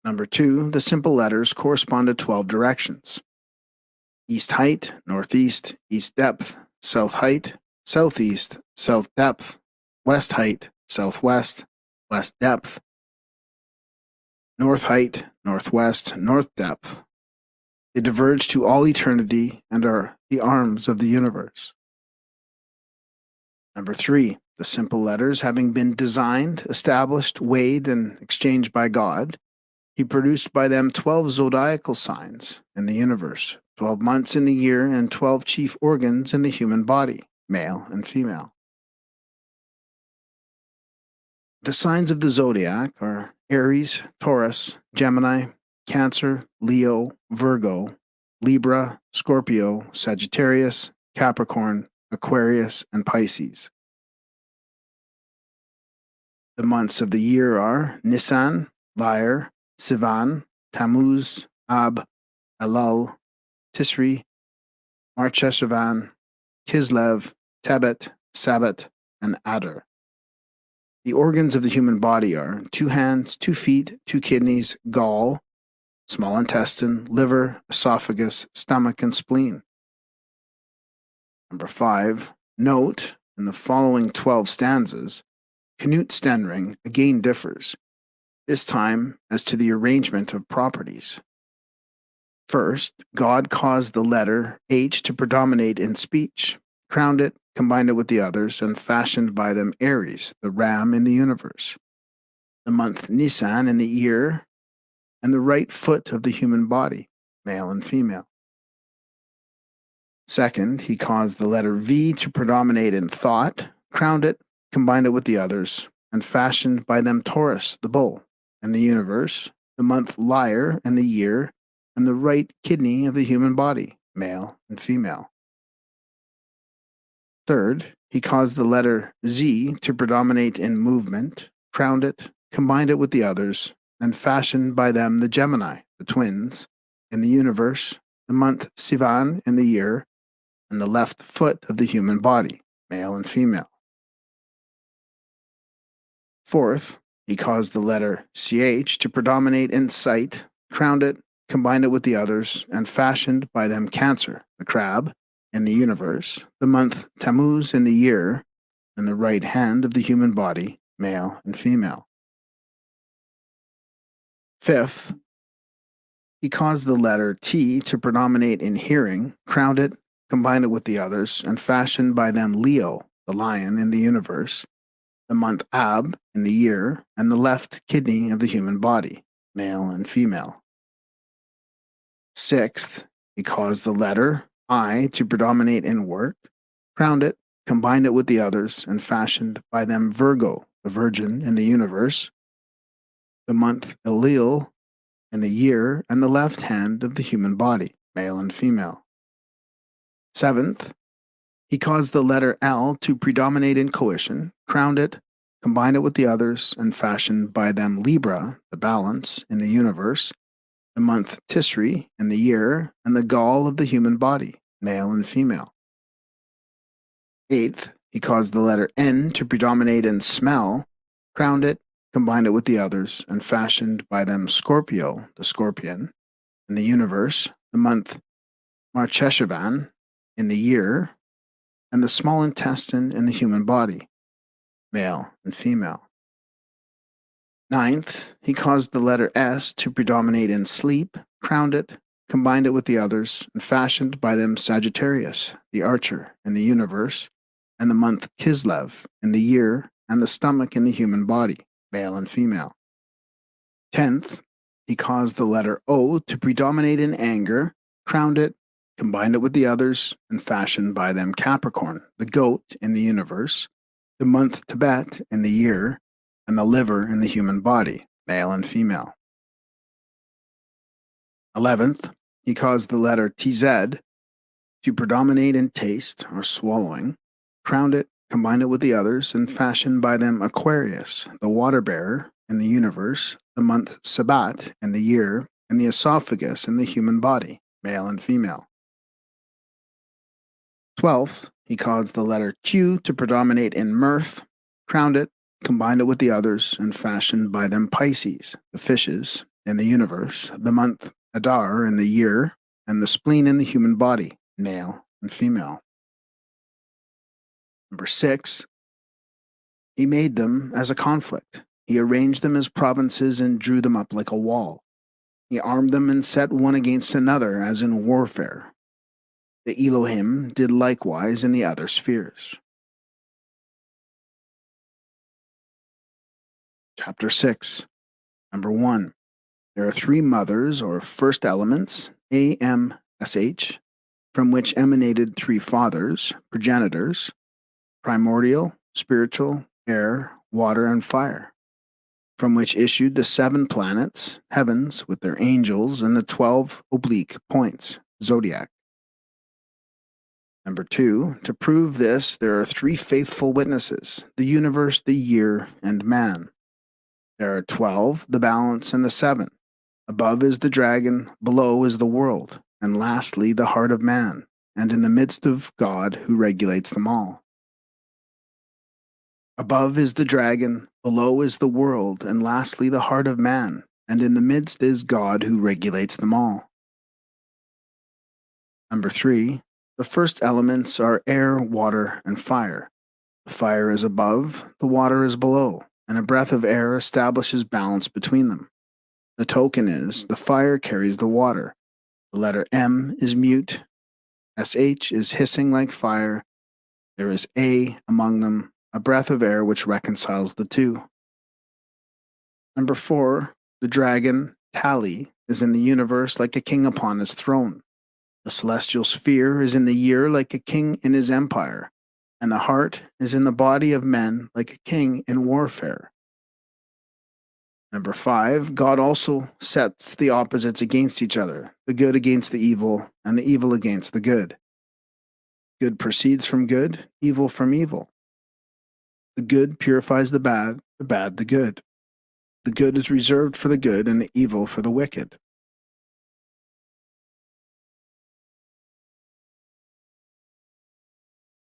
Number 2, the simple letters correspond to 12 directions. East height, northeast, east depth, south height, southeast, south depth, west height, southwest, west depth, north height, northwest, north depth. They diverge to all eternity and are the arms of the universe. Number 3, the simple letters having been designed, established, weighed, and exchanged by God, he produced by them 12 zodiacal signs in the universe, 12 months in the year, and 12 chief organs in the human body, male and female. The signs of the zodiac are Aries, Taurus, Gemini, Cancer, Leo, Virgo, Libra, Scorpio, Sagittarius, Capricorn, Aquarius, and Pisces. The months of the year are Nisan, Lyre, Sivan, Tammuz, Ab, Elul, Tisri, Marcheshavan, Kislev, Tebet, Sabat, and Adar. The organs of the human body are 2 hands, 2 feet, 2 kidneys, gall, small intestine, liver, esophagus, stomach, and spleen. Number 5, note in the following 12 stanzas, Knut Stenring again differs, this time as to the arrangement of properties. First, God caused the letter H to predominate in speech, crowned it, combined it with the others, and fashioned by them Aries, the ram in the universe, the month Nisan in the ear, and the right foot of the human body, male and female. Second, he caused the letter V to predominate in thought, crowned it, combined it with the others, and fashioned by them Taurus, the bull, in the universe, the month Lyre in the year, and the right kidney of the human body, male and female. Third, he caused the letter Z to predominate in movement, crowned it, combined it with the others, and fashioned by them the Gemini, the twins, in the universe, the month Sivan in the year, and the left foot of the human body, male and female. Fourth, he caused the letter CH to predominate in sight, crowned it, combined it with the others, and fashioned by them Cancer, the crab, in the universe, the month Tammuz in the year, and the right hand of the human body, male and female. Fifth, he caused the letter T to predominate in hearing, crowned it, combined it with the others, and fashioned by them Leo, the lion in the universe, the month Ab in the year, and the left kidney of the human body, male and female. 6th, he caused the letter I to predominate in work, crowned it, combined it with the others, and fashioned by them Virgo, the virgin in the universe, the month Elul in the year, and the left hand of the human body, male and female. 7th, he caused the letter L to predominate in coition, crowned it, combined it with the others, and fashioned by them Libra, the balance in the universe, the month Tisri in the year, and the gall of the human body, male and female. 8th, he caused the letter N to predominate in smell, crowned it, combined it with the others, and fashioned by them Scorpio, the scorpion, in the universe, the month Marcheshavan in the year, and the small intestine in the human body, male and female. 9th, he caused the letter S to predominate in sleep, crowned it, combined it with the others, and fashioned by them Sagittarius, the archer, in the universe, and the month Kislev in the year, and the stomach in the human body, male and female. 10th, he caused the letter O to predominate in anger, crowned it, combined it with the others, and fashioned by them Capricorn, the goat in the universe, the month Tibet in the year, and the liver in the human body, male and female. 11th, he caused the letter TZ to predominate in taste or swallowing, crowned it, combined it with the others, and fashioned by them Aquarius, the water bearer in the universe, the month Sabat in the year, and the esophagus in the human body, male and female. 12th, he caused the letter Q to predominate in mirth, crowned it, combined it with the others, and fashioned by them Pisces, the fishes, in the universe, the month Adar in the year, and the spleen in the human body, male and female. Number 6, he made them as a conflict. He arranged them as provinces and drew them up like a wall. He armed them and set one against another as in warfare. The Elohim did likewise in the other spheres. Chapter 6. Number 1. There are 3 mothers or first elements, AMSH, from which emanated 3 fathers, progenitors, primordial, spiritual, air, water, and fire, from which issued the 7 planets, heavens, with their angels, and the 12 oblique points, zodiac. Number 2, to prove this, there are 3 faithful witnesses, the universe, the year, and man. There are 12, the balance, and the 7. Above is the dragon, below is the world, and lastly the heart of man, and in the midst of God who regulates them all. Above is the dragon, below is the world, and lastly the heart of man, and in the midst is God who regulates them all. Number 3, the first elements are air, water, and fire. The fire is above, the water is below, and a breath of air establishes balance between them. The token is the fire carries the water. The letter M is mute. SH is hissing like fire. There is A among them, a breath of air which reconciles the two. Number 4, the dragon, Tali, is in the universe like a king upon his throne. The celestial sphere is in the year like a king in his empire, and the heart is in the body of men like a king in warfare. Number 5, God also sets the opposites against each other, the good against the evil, and the evil against the good. Good proceeds from good, evil from evil. The good purifies the bad the good. The good is reserved for the good, and the evil for the wicked.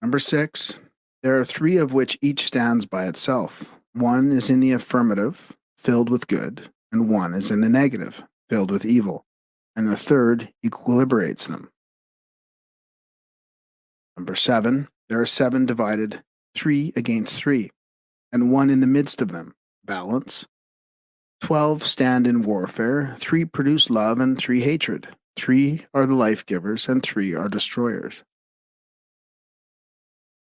Number 6, there are 3 of which each stands by itself. 1 is in the affirmative, filled with good, and 1 is in the negative, filled with evil, and the third equilibrates them. Number 7, there are 7 divided, 3 against 3, and 1 in the midst of them, balance. 12 stand in warfare, 3 produce love, and 3 hatred. 3 are the life givers, and 3 are destroyers.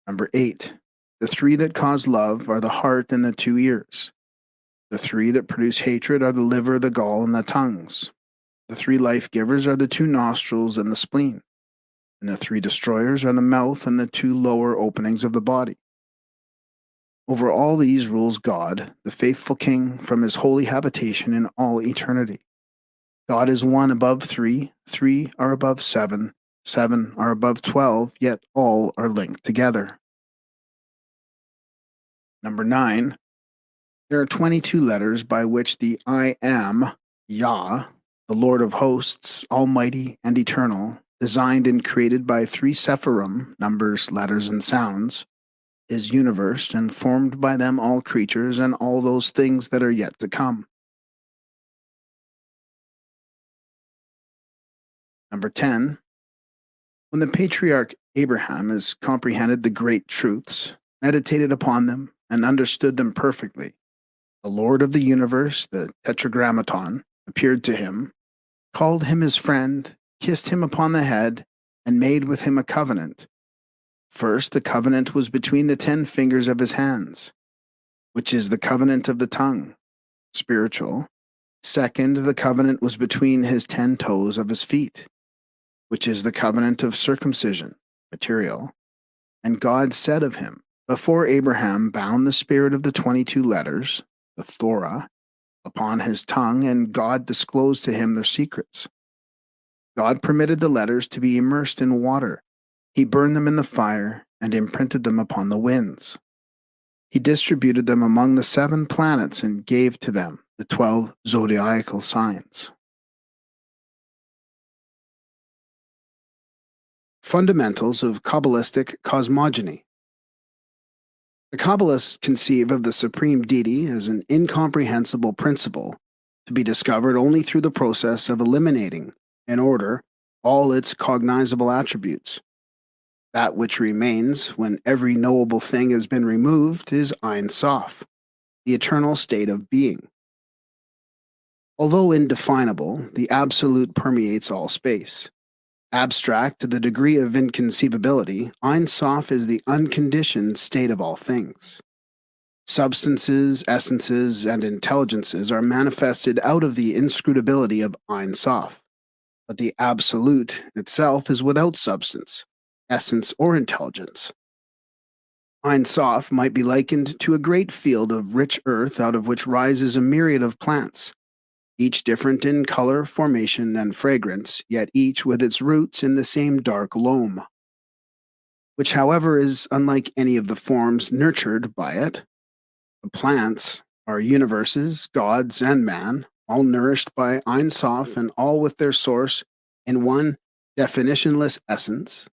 Number 8, The three that cause love are the heart and the two ears. The three that produce hatred are the liver, the gall, and the tongues. The three life givers are the two nostrils and the spleen. And the three destroyers are the mouth and the two lower openings of the body. Over all these rules God, the faithful King, from his holy habitation in all eternity. God is one above three, three are above seven, seven are above 12, yet all are linked together. Number 9. There are 22 letters by which the I Am, Yah, the Lord of hosts, almighty and eternal, designed and created by three Sephirim, numbers, letters, and sounds, is universe, and formed by them all creatures and all those things that are yet to come. Number 10. When the patriarch Abraham has comprehended the great truths, meditated upon them, and understood them perfectly, the Lord of the universe, the Tetragrammaton, appeared to him, called him his friend, kissed him upon the head, and made with him a covenant. First, the covenant was between the 10 fingers of his hands, which is the covenant of the tongue, spiritual. Second, the covenant was between his 10 toes of his feet, which is the covenant of circumcision, material. And God said of him, before Abraham bound the spirit of the 22 letters, the Torah, upon his tongue, and God disclosed to him their secrets. God permitted the letters to be immersed in water. He burned them in the fire and imprinted them upon the winds. He distributed them among the 7 planets and gave to them the 12 zodiacal signs. Fundamentals of Kabbalistic cosmogony. The Kabbalists conceive of the supreme deity as an incomprehensible principle to be discovered only through the process of eliminating, in order, all its cognizable attributes. That which remains, when every knowable thing has been removed, is Ein Sof, the eternal state of being. Although indefinable, the absolute permeates all space. Abstract to the degree of inconceivability, Ein Sof is the unconditioned state of all things. Substances, essences, and intelligences are manifested out of the inscrutability of Ein Sof, but the Absolute itself is without substance, essence, or intelligence. Ein Sof might be likened to a great field of rich earth out of which rises a myriad of plants, each different in color, formation, and fragrance, yet each with its roots in the same dark loam, which, however, is unlike any of the forms nurtured by it. The plants are universes, gods, and man, all nourished by Ein Sof and all with their source in one definitionless essence,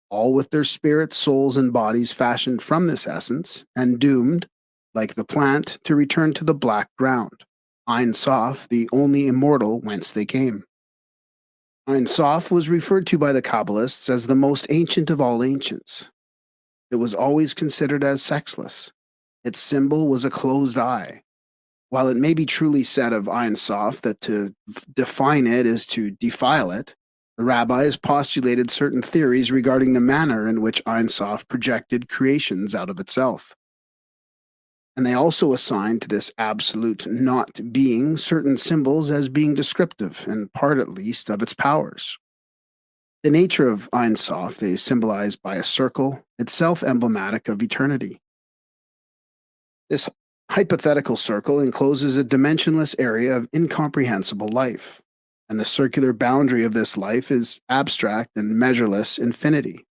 all with their spirits, souls, and bodies fashioned from this essence, and doomed, like the plant, to return to the black ground. Ein Sof, the only immortal whence they came. Ein Sof was referred to by the Kabbalists as the most ancient of all ancients. It was always considered as sexless. Its symbol was a closed eye. While it may be truly said of Ein Sof that to define it is to defile it, the rabbis postulated certain theories regarding the manner in which Ein Sof projected creations out of itself. And they also assigned to this absolute not being certain symbols as being descriptive, in part at least, of its powers. The nature of Ein Sof they symbolized by a circle, itself emblematic of eternity. This hypothetical circle encloses a dimensionless area of incomprehensible life, and the circular boundary of this life is abstract and measureless infinity.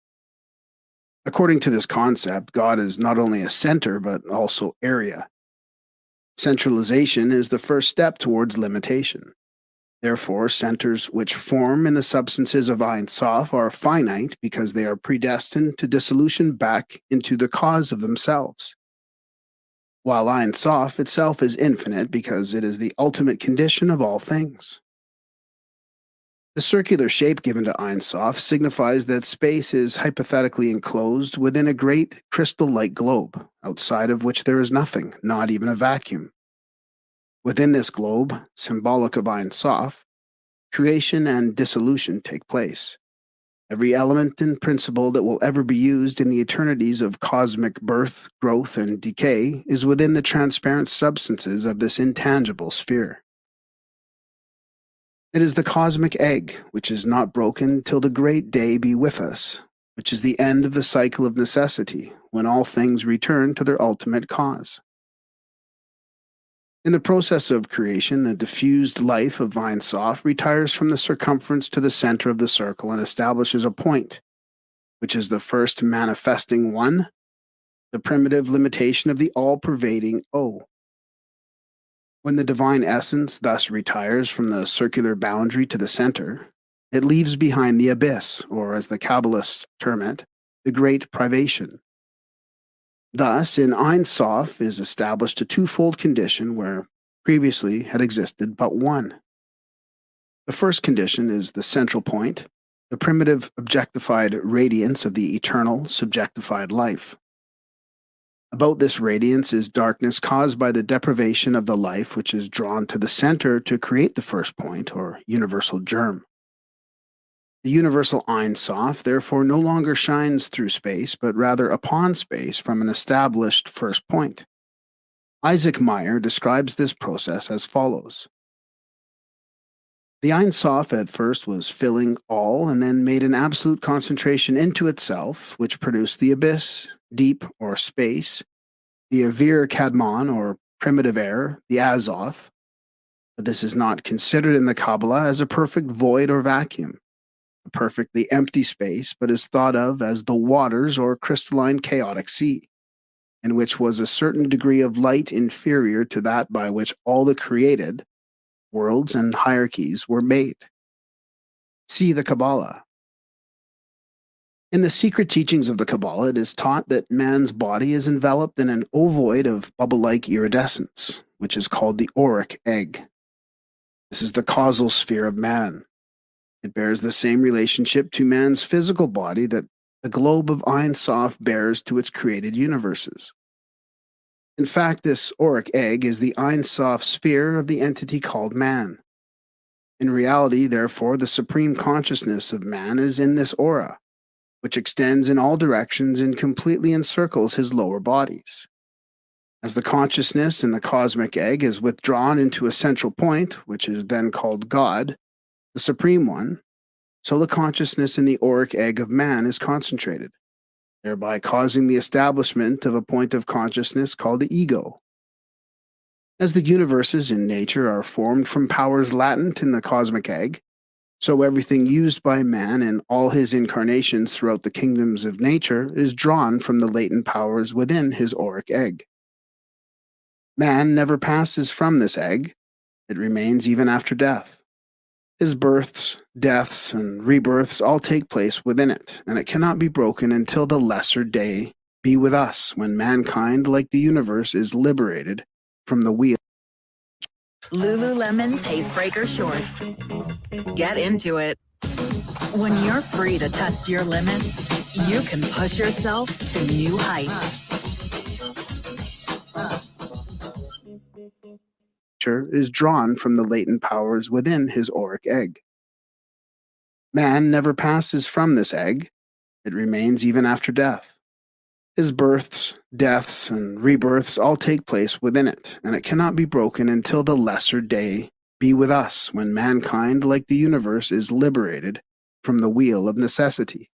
According to this concept, God is not only a center, but also area. Centralization is the first step towards limitation. Therefore, centers which form in the substances of Ein Sof are finite because they are predestined to dissolution back into the cause of themselves. While Ein Sof itself is infinite because it is the ultimate condition of all things. The circular shape given to Ein Sof signifies that space is hypothetically enclosed within a great crystal-like globe, outside of which there is nothing, not even a vacuum. Within this globe, symbolic of Ein Sof, creation and dissolution take place. Every element and principle that will ever be used in the eternities of cosmic birth, growth, and decay is within the transparent substances of this intangible sphere. It is the cosmic egg, which is not broken till the great day be with us, which is the end of the cycle of necessity, when all things return to their ultimate cause. In the process of creation, the diffused life of Ein Sof retires from the circumference to the center of the circle and establishes a point, which is the first manifesting one, the primitive limitation of the all-pervading O. When the divine essence thus retires from the circular boundary to the center, it leaves behind the abyss, or as the Kabbalists term it, the great privation. Thus, in Ein Sof is established a twofold condition where previously had existed but one. The first condition is the central point, the primitive objectified radiance of the eternal subjectified life. About this radiance is darkness caused by the deprivation of the life which is drawn to the center to create the first point, or universal germ. The universal Ein Sof therefore no longer shines through space, but rather upon space from an established first point. Isaac Meyer describes this process as follows. The Ein Sof at first was filling all and then made an absolute concentration into itself, which produced the abyss, deep or space, the Avir Kadmon or primitive air, the Azoth. But this is not considered in the Kabbalah as a perfect void or vacuum, a perfectly empty space, but is thought of as the waters or crystalline chaotic sea, in which was a certain degree of light inferior to that by which all the created worlds and hierarchies were made. See the Kabbalah. In the secret teachings of the Kabbalah, it is taught that man's body is enveloped in an ovoid of bubble-like iridescence, which is called the auric egg. This is the causal sphere of man. It bears the same relationship to man's physical body that the globe of Ein Sof bears to its created universes. In fact, this auric egg is the Ein Sof sphere of the entity called man. In reality, therefore, the supreme consciousness of man is in this aura, which extends in all directions and completely encircles his lower bodies. As the consciousness in the cosmic egg is withdrawn into a central point, which is then called God, the Supreme One, so the consciousness in the auric egg of man is concentrated, thereby causing the establishment of a point of consciousness called the ego. As the universes in nature are formed from powers latent in the cosmic egg, so everything used by man in all his incarnations throughout the kingdoms of nature is drawn from the latent powers within his auric egg. Man never passes from this egg. It remains even after death. His births, deaths, and rebirths all take place within it, and it cannot be broken until the lesser day be with us, when mankind, like the universe, is liberated from the wheel. Lululemon Pace Breaker Shorts. Get into it. When you're free to test your limits, you can push yourself to new heights. Is drawn from the latent powers within his auric egg. Man never passes from this egg. It remains even after death. His births, deaths, and rebirths all take place within it, and it cannot be broken until the lesser day be with us, when mankind, like the universe, is liberated from the wheel of necessity.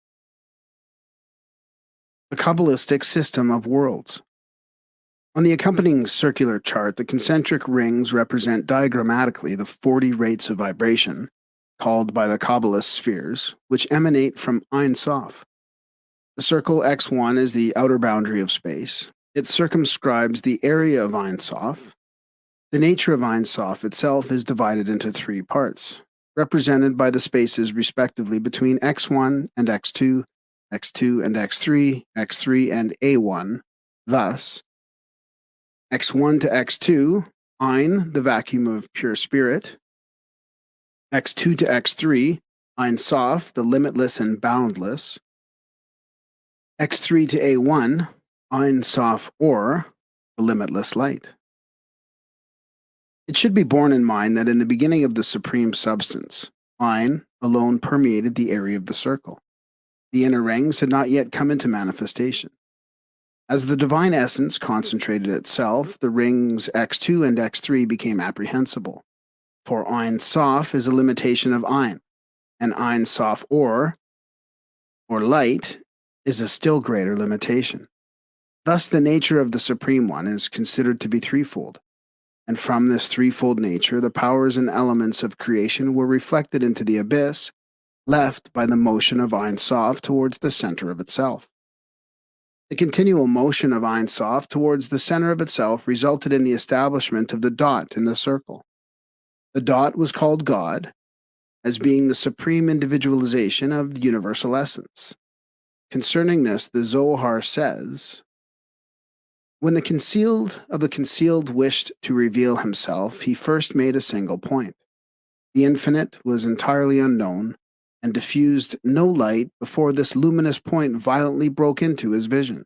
The Kabbalistic system of worlds. On the accompanying circular chart, the concentric rings represent diagrammatically the 40 rates of vibration, called by the Kabbalist spheres, which emanate from Ein Sof. The circle X1 is the outer boundary of space. It circumscribes the area of Ein Sof. The nature of Ein Sof itself is divided into three parts, represented by the spaces respectively between X1 and X2, X2 and X3, X3 and A1. Thus, X1 to X2, Ein, the vacuum of pure spirit. X2 to X3, Ein Sof, the limitless and boundless. X3 to A1, Ein Sof Or, the limitless light. It should be borne in mind that in the beginning of the supreme substance, Ein alone permeated the area of the circle. The inner rings had not yet come into manifestation. As the divine essence concentrated itself, the rings X2 and X3 became apprehensible. For Ein Sof is a limitation of Ein, and Ein Sof or light, is a still greater limitation. Thus, the nature of the Supreme One is considered to be threefold, and from this threefold nature, the powers and elements of creation were reflected into the abyss, left by the motion of Ein Sof towards the center of itself. The continual motion of Ein Sof towards the center of itself resulted in the establishment of the dot in the circle. The dot was called God, as being the supreme individualization of the universal essence. Concerning this, the Zohar says, when the concealed wished to reveal himself, he first made a single point. The infinite was entirely unknown and diffused no light before this luminous point violently broke into his vision.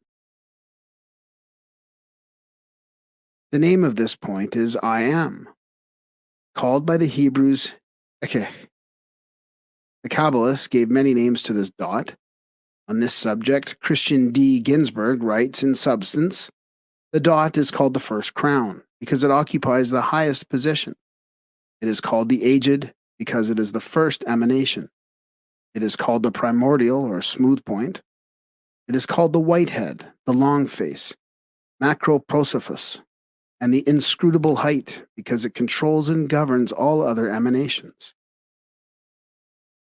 The name of this point is I am, called by the Hebrews Ekeh. The Kabbalists gave many names to this dot. On this subject, Christian D. Ginsburg writes, in substance, the dot is called the first crown because it occupies the highest position. It is called the aged because it is the first emanation. It is called the primordial or smooth point. It is called the whitehead, the long face, macroprosophus, and the inscrutable height because it controls and governs all other emanations.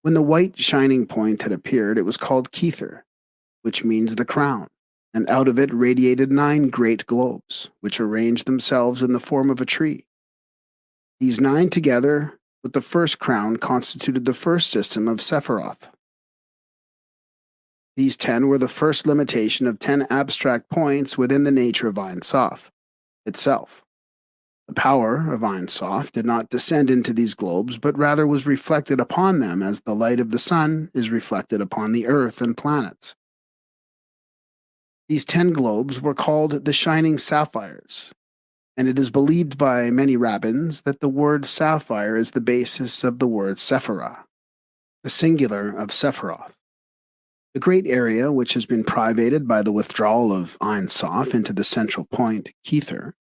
When the white shining point had appeared, it was called Kether, which means the crown, and out of it radiated 9 great globes, which arranged themselves in the form of a tree. These 9 together with the first crown constituted the first system of Sephiroth. These 10 were the first limitation of 10 abstract points within the nature of Ein Sof itself. The power of Ein Sof did not descend into these globes, but rather was reflected upon them as the light of the sun is reflected upon the earth and planets. These 10 globes were called the shining sapphires, and it is believed by many rabbins that the word sapphire is the basis of the word Sephirah, the singular of Sephiroth. The great area which has been privated by the withdrawal of Ein Sof into the central point, Kether,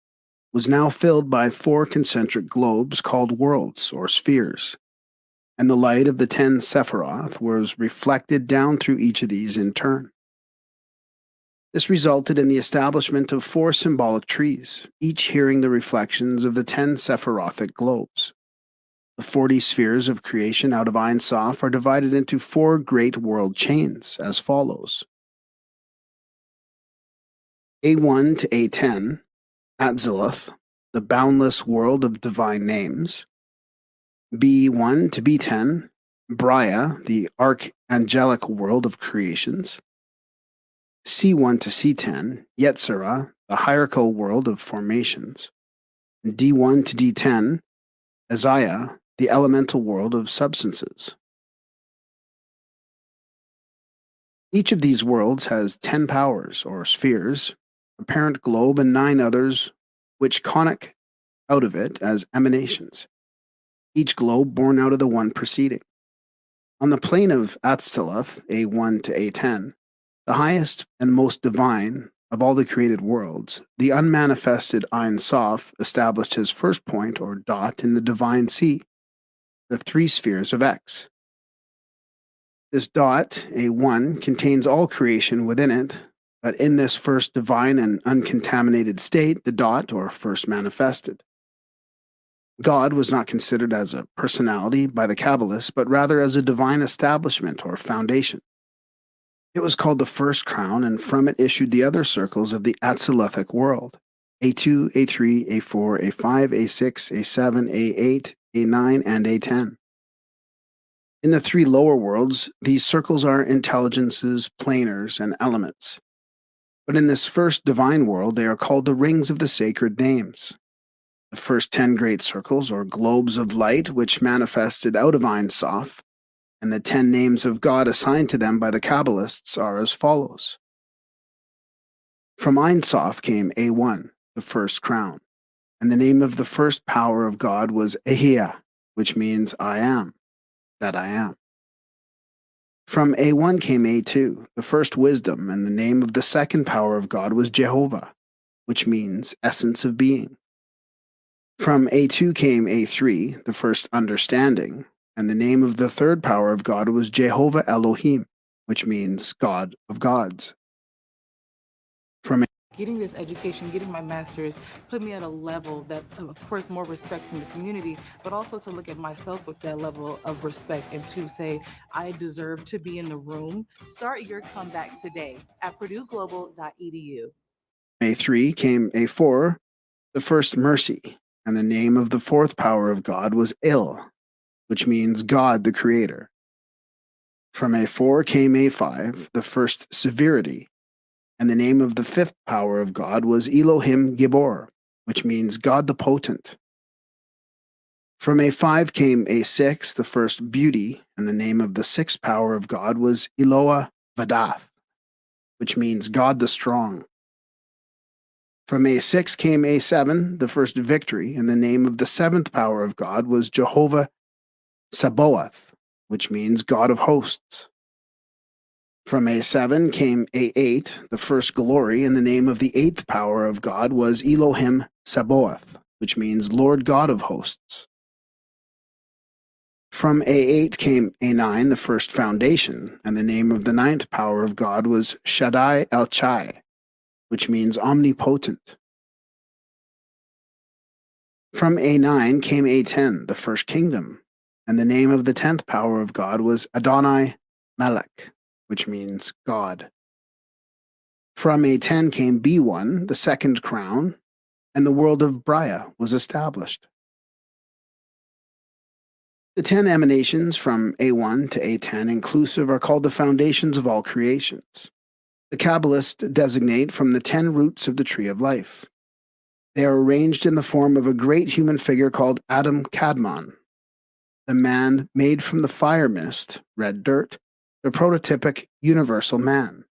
was now filled by 4 concentric globes called worlds or spheres, and the light of the 10 Sephiroth was reflected down through each of these in turn. This resulted in the establishment of 4 symbolic trees, each hearing the reflections of the 10 Sephirothic globes. The 40 spheres of creation out of Ein Sof are divided into 4 great world chains as follows. A1 to A10, Atziluth, the boundless world of divine names. B1 to B10, Braya, the archangelic world of creations. C1 to C10, Yetzirah, the hierarchical world of formations. D1 to D10, Azaya, the elemental world of substances. Each of these worlds has 10 powers, or spheres, a parent globe, and 9 others which conic out of it as emanations, each globe born out of the one preceding. On the plane of Atziluth, A1 to A10, the highest and most divine of all the created worlds, the unmanifested Ein Sof established his first point or dot in the divine sea, the 3 spheres of X. This dot, A1, contains all creation within it, but in this first divine and uncontaminated state, the dot, or first manifested. God was not considered as a personality by the Kabbalists, but rather as a divine establishment or foundation. It was called the first crown, and from it issued the other circles of the Atziluthic world, A2, A3, A4, A5, A6, A7, A8, A9, and A10. In the 3 lower worlds, these circles are intelligences, planars, and elements. But in this first divine world, they are called the rings of the sacred names. The first 10 great circles, or globes of light, which manifested out of Ein Sof, and the 10 names of God assigned to them by the Kabbalists are as follows. From Ein Sof came A1, the first crown, and the name of the first power of God was Ahia, which means I am, that I am. From A1 came A2, the first wisdom, and the name of the second power of God was Jehovah, which means essence of being. From A2 came A3, the first understanding, and the name of the third power of God was Jehovah Elohim, which means God of gods. From Getting this education, getting my master's, put me at a level that, of course, more respect from the community, but also to look at myself with that level of respect and to say, I deserve to be in the room. Start your comeback today at purdueglobal.edu. A3 came A4, the first mercy, and the name of the fourth power of God was Il, which means God the Creator. From A4 came A5, the first severity, and the name of the fifth power of God was Elohim Gibor, which means God the Potent. From A5 came A6, the first beauty, and the name of the sixth power of God was Eloah Vadath, which means God the Strong. From A6 came A7, the first victory, and the name of the seventh power of God was Jehovah Sabaoth, which means God of Hosts. From A7 came A8, the first glory, and the name of the eighth power of God was Elohim Sabaoth, which means Lord God of Hosts. From A8 came A9, the first foundation, and the name of the ninth power of God was Shaddai El Chai, which means omnipotent. From A9 came A10, the first kingdom, and the name of the 10th power of God was Adonai Melech, which means God. From A10 came B1, the second crown, and the world of Braya was established. The 10 emanations from A1 to A10 inclusive are called the foundations of all creations. The Kabbalists designate from the 10 roots of the tree of life. They are arranged in the form of a great human figure called Adam Kadmon, the man made from the fire mist, red dirt, the prototypic universal man.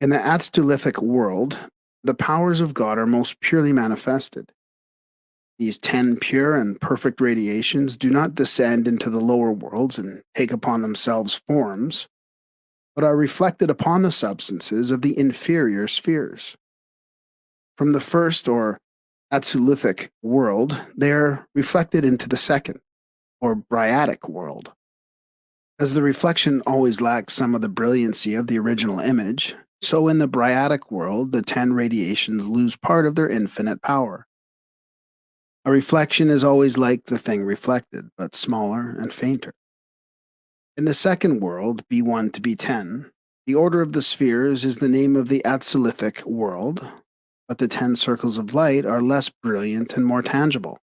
In the Atstolithic world, the powers of God are most purely manifested. These 10 pure and perfect radiations do not descend into the lower worlds and take upon themselves forms, but are reflected upon the substances of the inferior spheres. From the first, or Atsulithic world, they are reflected into the second, or Bryatic world. As the reflection always lacks some of the brilliancy of the original image, so in the Bryatic world, the 10 radiations lose part of their infinite power. A reflection is always like the thing reflected, but smaller and fainter. In the second world, B1 to B10, the order of the spheres is the name of the Atsulithic world, but the 10 circles of light are less brilliant and more tangible,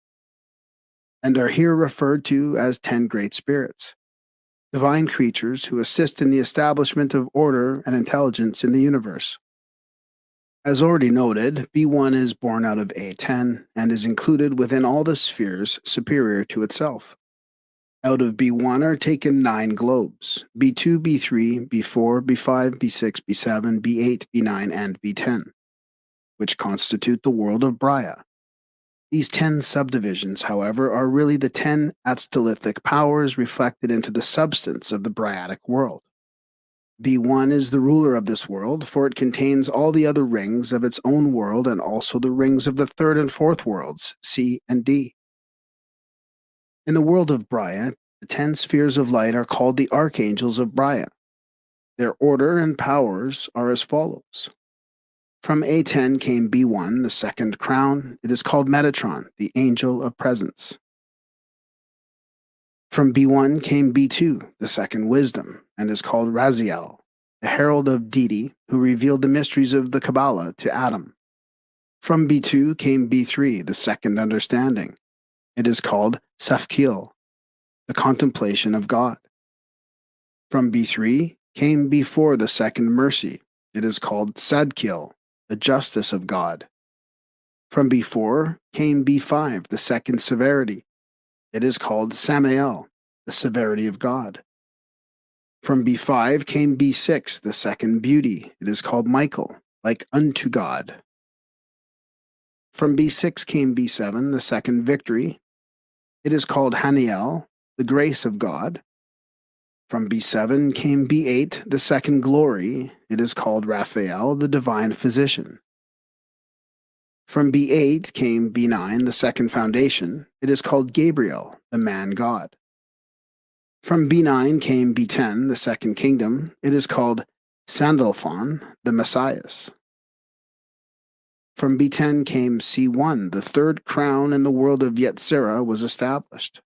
and are here referred to as 10 great spirits, divine creatures who assist in the establishment of order and intelligence in the universe. As already noted, B1 is born out of A10 and is included within all the spheres superior to itself. Out of B1 are taken 9 globes, B2, B3, B4, B5, B6, B7, B8, B9, and B10, which constitute the world of Braya. These 10 subdivisions, however, are really the 10 Atstolithic powers reflected into the substance of the Bryatic world. B1 is the ruler of this world, for it contains all the other rings of its own world and also the rings of the third and fourth worlds, C and D. In the world of Braya, the 10 spheres of light are called the archangels of Braya. Their order and powers are as follows. From A10 came B1, the second crown. It is called Metatron, the angel of presence. From B1 came B2, the second wisdom, and is called Raziel, the herald of Deity, who revealed the mysteries of the Kabbalah to Adam. From B2 came B3, the second understanding. It is called Safkil, the contemplation of God. From B3 came B4, the second mercy. It is called Sadkil, the justice of God. From B4 came B5, the second severity. It is called Samael, the severity of God. From B5 came B6, the second beauty. It is called Michael, like unto God. From B6 came B7, the second victory. It is called Haniel, the grace of God. From B7 came B8, the second glory. It is called Raphael, the divine physician. From B8 came B9, the second foundation. It is called Gabriel, the man God. From B9 came B10, the second kingdom. It is called Sandalphon, the Messias. From B10 came C1, the third crown in the world of Yetzirah was established.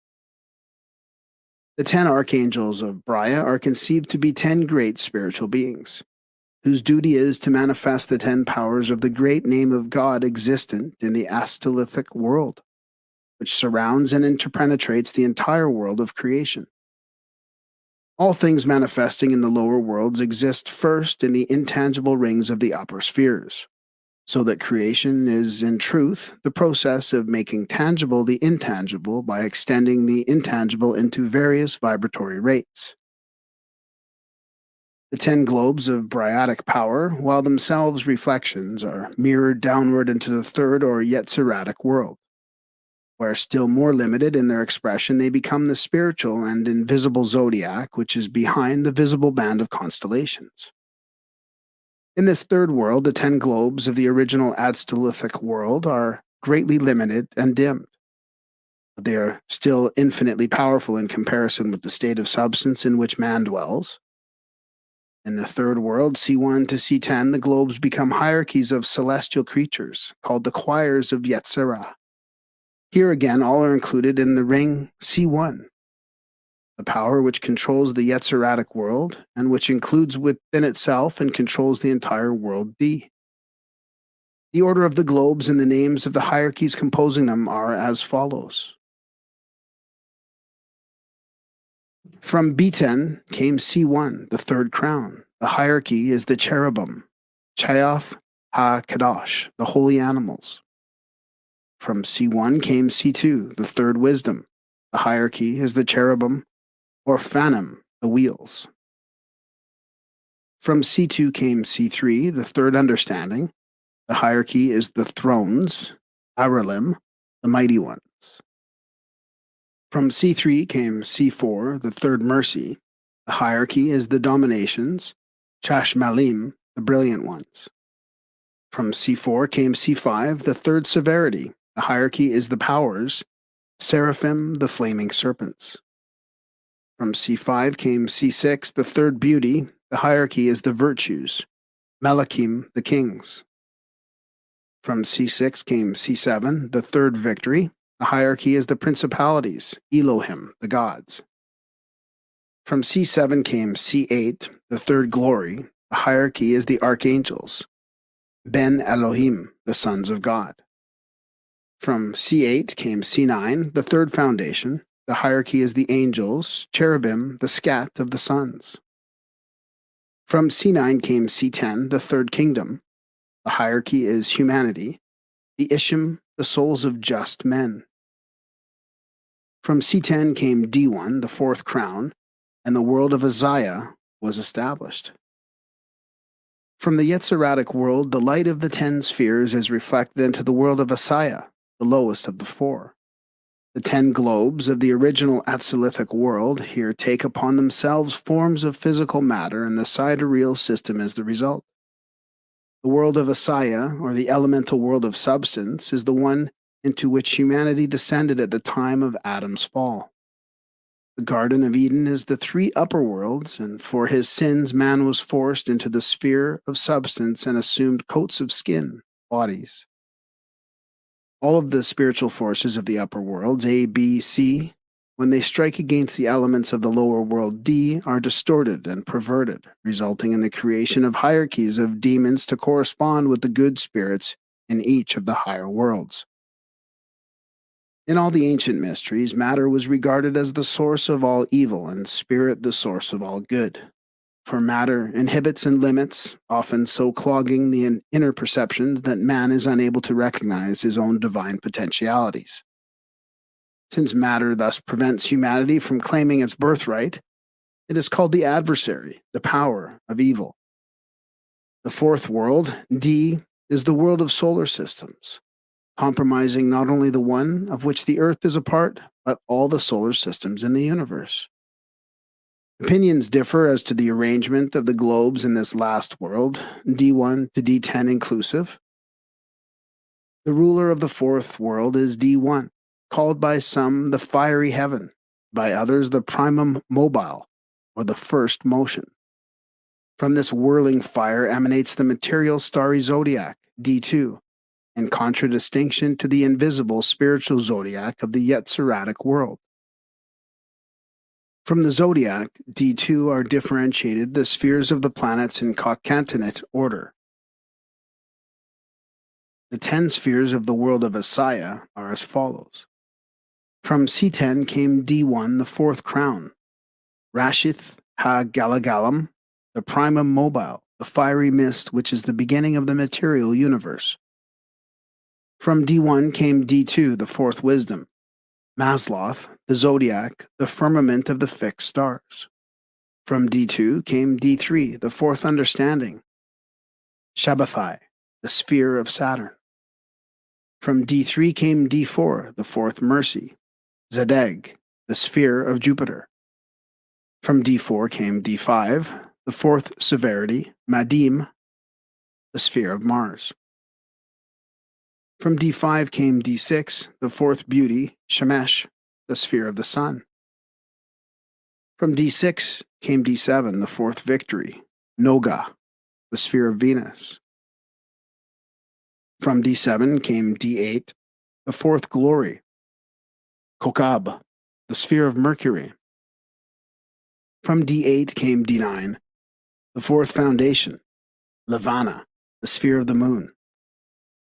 The 10 archangels of Brya are conceived to be 10 great spiritual beings, whose duty is to manifest the 10 powers of the great name of God existent in the Astolithic world, which surrounds and interpenetrates the entire world of creation. All things manifesting in the lower worlds exist first in the intangible rings of the upper spheres, so that creation is, in truth, the process of making tangible the intangible by extending the intangible into various vibratory rates. The 10 globes of Bryatic power, while themselves reflections, are mirrored downward into the third or Yetziratic world, where still more limited in their expression they become the spiritual and invisible zodiac which is behind the visible band of constellations. In this third world, the 10 globes of the original Astolithic world are greatly limited and dimmed, but they are still infinitely powerful in comparison with the state of substance in which man dwells. In the third world, C1 to C10, the globes become hierarchies of celestial creatures, called the choirs of Yetzirah. Here again, all are included in the ring C1, the power which controls the Yetziratic world, and which includes within itself and controls the entire world D. The order of the globes and the names of the hierarchies composing them are as follows. From B10 came C1, the third crown. The hierarchy is the cherubim, Chayof HaKadosh, the holy animals. From C1 came C2, the third wisdom. The hierarchy is the cherubim, or Phanim, the wheels. From C2 came C3, the third understanding. The hierarchy is the thrones, Aralim, the mighty ones. From C3 came C4, the third mercy. The hierarchy is the dominations, Chashmalim, the brilliant ones. From C4 came C5, the third severity. The hierarchy is the powers, Seraphim, the flaming serpents. From C5 came C6, the third beauty. The hierarchy is the virtues, Melachim, the kings. From C6 came C7, the third victory. The hierarchy is the principalities, Elohim, the gods. From C7 came C8, the third glory. The hierarchy is the archangels, Ben Elohim, the sons of God. From C8 came C9, the third foundation. The hierarchy is the angels, cherubim, the scat of the sons. From C9 came C10, the third kingdom. The hierarchy is humanity, the Ishim, the souls of just men. From C10 came D1, the fourth crown, and the world of Isaiah was established. From the Yetziratic world, the light of the 10 spheres is reflected into the world of Isaiah, the lowest of the 4. The 10 globes of the original Astolithic world here take upon themselves forms of physical matter, and the sidereal system is the result. The world of Isaiah, or the elemental world of substance, is the one into which humanity descended at the time of Adam's fall. The Garden of Eden is the 3 upper worlds, and for his sins man was forced into the sphere of substance and assumed coats of skin, bodies. All of the spiritual forces of the upper worlds, A, B, C, when they strike against the elements of the lower world, D, are distorted and perverted, resulting in the creation of hierarchies of demons to correspond with the good spirits in each of the higher worlds. In all the ancient mysteries, matter was regarded as the source of all evil and spirit the source of all good. For matter inhibits and limits, often so clogging the inner perceptions that man is unable to recognize his own divine potentialities. Since matter thus prevents humanity from claiming its birthright, it is called the adversary, the power of evil. The fourth world, D, is the world of solar systems, compromising not only the one of which the Earth is a part, but all the solar systems in the universe. Opinions differ as to the arrangement of the globes in this last world, D1 to D10 inclusive. The ruler of the fourth world is D1, called by some the fiery heaven, by others the primum mobile, or the first motion. From this whirling fire emanates the material starry zodiac, D2, in contradistinction to the invisible spiritual zodiac of the Yetziratic world. From the zodiac, D2 are differentiated the spheres of the planets in concatenate order. The 10 spheres of the world of Asaya are as follows. From C10 came D1, the fourth crown, Rashith ha-Galagalam, the primum mobile, the fiery mist which is the beginning of the material universe. From D1 came D2, the fourth wisdom, Masloth, the zodiac, the firmament of the fixed stars. From D2 came D3, the fourth understanding, Shabbathai, the sphere of Saturn. From D3 came D4, the fourth mercy, Zadeg, the sphere of Jupiter. From D4 came D5, the fourth severity, Madim, the sphere of Mars. From D5 came D6, the fourth beauty, Shemesh, the sphere of the sun. From D6 came D7, the fourth victory, Noga, the sphere of Venus. From D7 came D8, the fourth glory, Kokab, the sphere of Mercury. From D8 came D9, the fourth foundation, Levana, the sphere of the moon.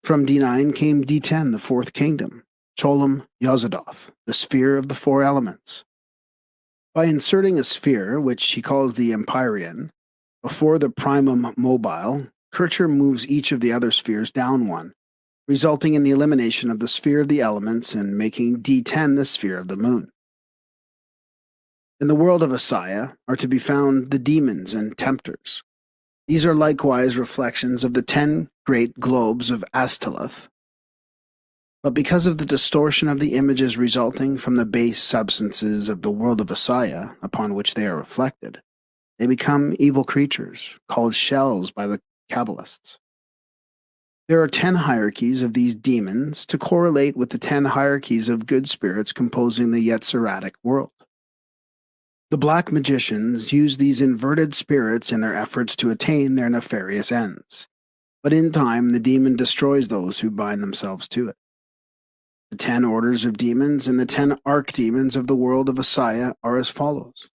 From D9 came D10, the fourth kingdom, Cholam Yozadov, the sphere of the four elements. By inserting a sphere, which he calls the Empyrean, before the primum mobile, Kircher moves each of the other spheres down one, resulting in the elimination of the sphere of the elements and making D10 the sphere of the moon. In the world of Asaya are to be found the demons and tempters. These are likewise reflections of the 10 great globes of Astaleth. But because of the distortion of the images resulting from the base substances of the world of Asaya upon which they are reflected, they become evil creatures, called shells by the Kabbalists. There are 10 hierarchies of these demons to correlate with the 10 hierarchies of good spirits composing the Yetziratic world. The black magicians use these inverted spirits in their efforts to attain their nefarious ends, but in time the demon destroys those who bind themselves to it. The 10 orders of demons and the 10 archdemons of the world of Asaya are as follows.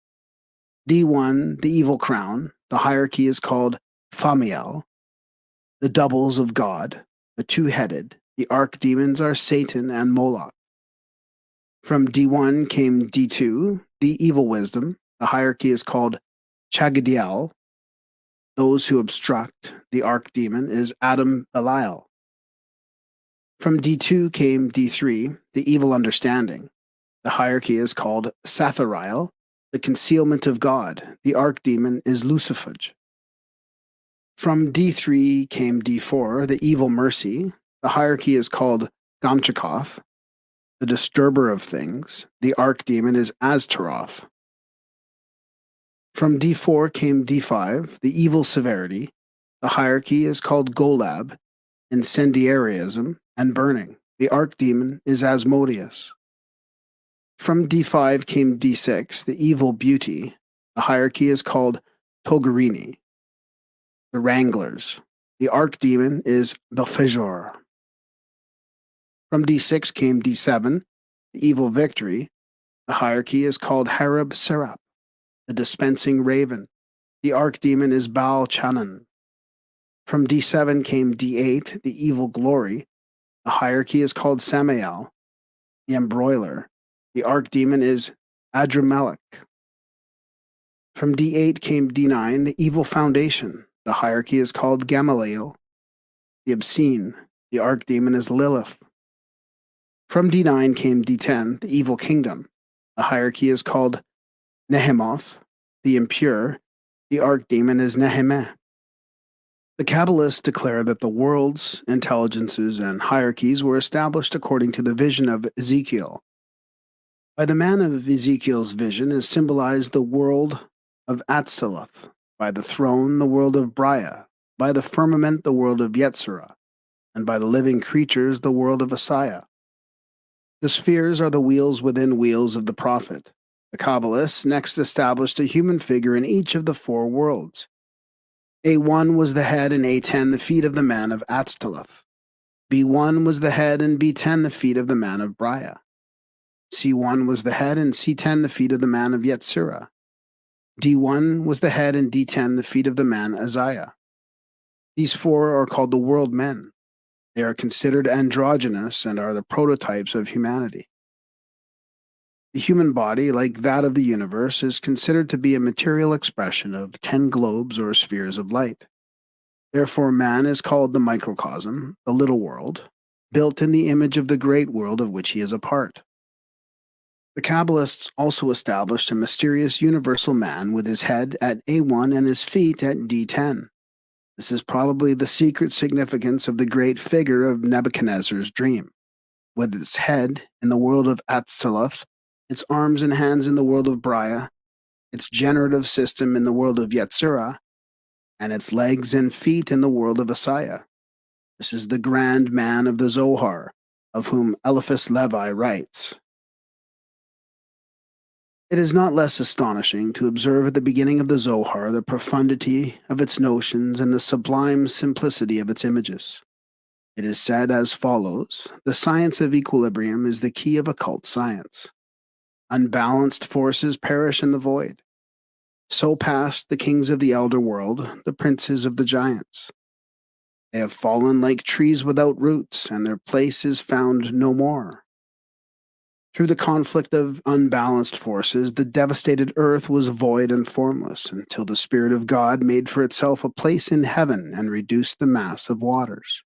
D1, the evil crown, the hierarchy is called Thamiel. The doubles of God, the two-headed, the archdemons are Satan and Moloch. From D1 came D2, the evil wisdom, the hierarchy is called Chagadiel. Those who obstruct, the archdemon is Adam Belial. From D2 came D3, the evil understanding. The hierarchy is called Sathariel, the concealment of God. The archdemon is Lucifuge. From D3 came D4, the evil mercy. The hierarchy is called Gamchakov, the disturber of things. The archdemon is Aztaroth. From D4 came D5, the evil severity. The hierarchy is called Golab, incendiarism and burning. The archdemon is Asmodeus. From D5 came D6, the evil beauty. The hierarchy is called Togarini, the wranglers. The archdemon is Belphegor. From D6 came D7, the evil victory. The hierarchy is called Harab Serap, the dispensing raven. The archdemon is Baal Chanan. From D7 came D8, the evil glory. The hierarchy is called Samael, the embroiler. The archdemon is Adramelech. From D8 came D9, the evil foundation. The hierarchy is called Gamaliel, the obscene. The archdemon is Lilith. From D9 came D10, the evil kingdom. The hierarchy is called Nehemoth, the impure. The archdemon is Nehemeh. The Kabbalists declare that the worlds, intelligences, and hierarchies were established according to the vision of Ezekiel. By the man of Ezekiel's vision is symbolized the world of Atztaloth, by the throne the world of Brya, by the firmament the world of Yetzirah, and by the living creatures the world of Asaya. The spheres are the wheels within wheels of the prophet. The Kabbalists next established a human figure in each of the four worlds. A1 was the head and A10 the feet of the man of Atztaloth. B1 was the head and B10 the feet of the man of Brya. C1 was the head and C10 the feet of the man of Yetzirah. D1 was the head and D10 the feet of the man Azariah. These four are called the world men. They are considered androgynous and are the prototypes of humanity. The human body, like that of the universe, is considered to be a material expression of 10 globes or spheres of light. Therefore, man is called the microcosm, the little world, built in the image of the great world of which he is a part. The Kabbalists also established a mysterious universal man with his head at A1 and his feet at D10. This is probably the secret significance of the great figure of Nebuchadnezzar's dream. With its head in the world of Atztaloth, its arms and hands in the world of Brya, its generative system in the world of Yetzirah, and its legs and feet in the world of Asaya. This is the grand man of the Zohar, of whom Eliphas Levi writes. It is not less astonishing to observe at the beginning of the Zohar the profundity of its notions and the sublime simplicity of its images. It is said as follows: the science of equilibrium is the key of occult science. Unbalanced forces perish in the void. So passed the kings of the elder world, the princes of the giants. They have fallen like trees without roots, and their place is found no more. Through the conflict of unbalanced forces, the devastated earth was void and formless until the Spirit of God made for itself a place in heaven and reduced the mass of waters.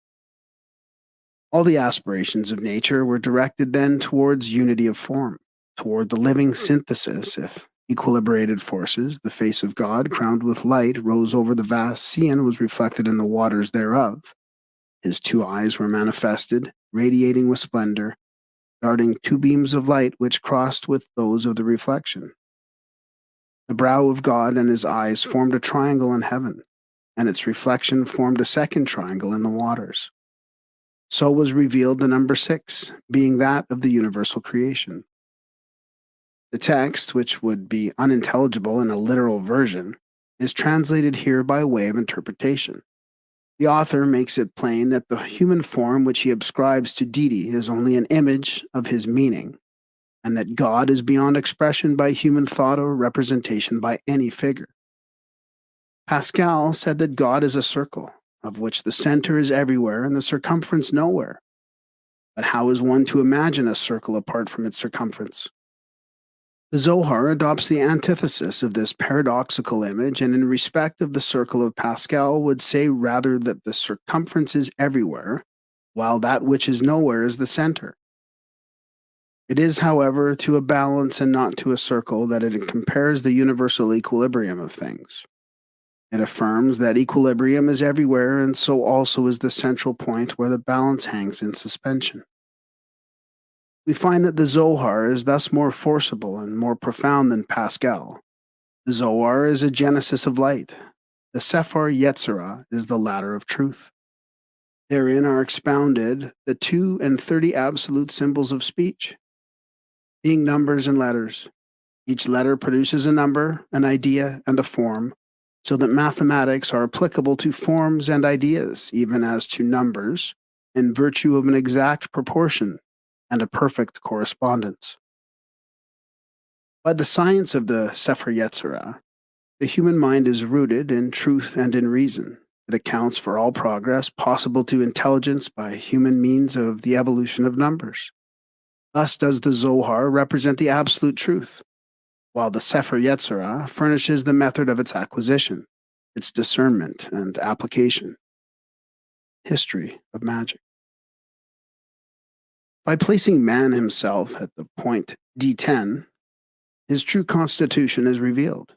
All the aspirations of nature were directed then towards unity of form, toward the living synthesis. If equilibrated forces, the face of God, crowned with light, rose over the vast sea and was reflected in the waters thereof. His two eyes were manifested, radiating with splendor, darting two beams of light which crossed with those of the reflection. The brow of God and his eyes formed a triangle in heaven, and its reflection formed a second triangle in the waters. So was revealed the number 6, being that of the universal creation. The text, which would be unintelligible in a literal version, is translated here by way of interpretation. The author makes it plain that the human form which he ascribes to deity is only an image of his meaning, and that God is beyond expression by human thought or representation by any figure. Pascal said that God is a circle, of which the center is everywhere and the circumference nowhere. But how is one to imagine a circle apart from its circumference? The Zohar adopts the antithesis of this paradoxical image, and in respect of the circle of Pascal would say rather that the circumference is everywhere, while that which is nowhere is the center. It is, however, to a balance and not to a circle that it compares the universal equilibrium of things. It affirms that equilibrium is everywhere, and so also is the central point where the balance hangs in suspension. We find that the Zohar is thus more forcible and more profound than Pascal. The Zohar is a genesis of light. The Sefer Yetzirah is the ladder of truth. Therein are expounded the 2 and 30 absolute symbols of speech, being numbers and letters. Each letter produces a number, an idea, and a form, so that mathematics are applicable to forms and ideas, even as to numbers, in virtue of an exact proportion and a perfect correspondence. By the science of the Sefer Yetzirah, the human mind is rooted in truth and in reason. It accounts for all progress possible to intelligence by human means of the evolution of numbers. Thus does the Zohar represent the absolute truth, while the Sefer Yetzirah furnishes the method of its acquisition, its discernment and application. History of magic. By placing man himself at the point D10, his true constitution is revealed.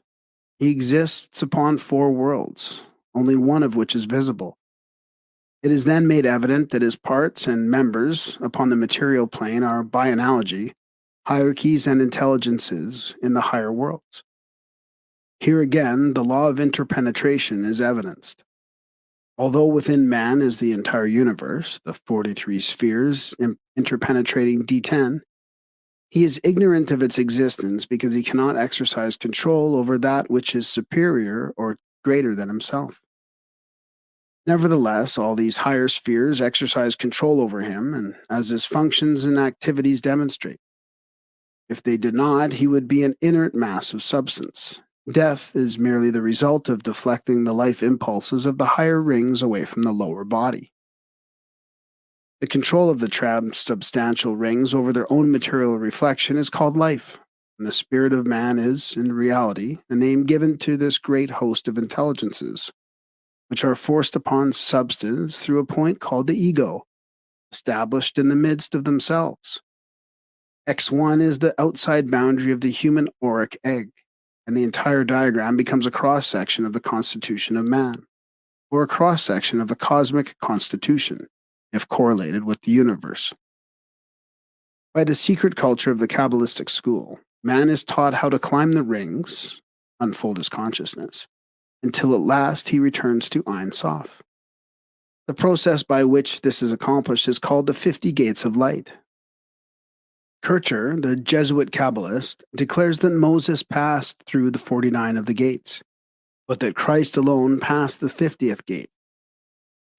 He exists upon 4 worlds, only one of which is visible. It is then made evident that his parts and members upon the material plane are, by analogy, hierarchies and intelligences in the higher worlds. Here again, the law of interpenetration is evidenced. Although within man is the entire universe, the 43 spheres interpenetrating D10, he is ignorant of its existence because he cannot exercise control over that which is superior or greater than himself. Nevertheless, all these higher spheres exercise control over him, and as his functions and activities demonstrate. If they did not, he would be an inert mass of substance. Death is merely the result of deflecting the life impulses of the higher rings away from the lower body. The control of the transubstantial rings over their own material reflection is called life, and the spirit of man is, in reality, a name given to this great host of intelligences, which are forced upon substance through a point called the ego, established in the midst of themselves. X1 is the outside boundary of the human auric egg, and the entire diagram becomes a cross-section of the constitution of man, or a cross-section of the cosmic constitution, if correlated with the universe. By the secret culture of the Kabbalistic school, man is taught how to climb the rings, unfold his consciousness, until at last he returns to Ein Sof. The process by which this is accomplished is called the 50 Gates of Light. Kircher, the Jesuit Kabbalist, declares that Moses passed through the 49 of the gates, but that Christ alone passed the 50th gate.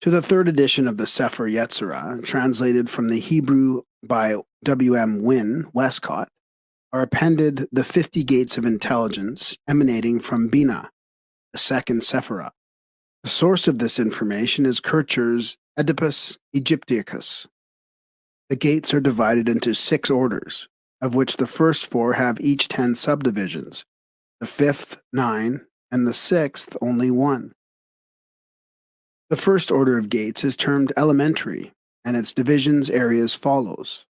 To the third edition of the Sefer Yetzirah, translated from the Hebrew by W.M. Wynne Westcott, are appended the 50 gates of intelligence emanating from Bina, the second Sephirah. The source of this information is Kircher's Oedipus Egypticus. The gates are divided into 6 orders, of which the first 4 have each 10 subdivisions, the 5th 9, and the 6th only 1. The first order of gates is termed elementary, and its divisions area as follows.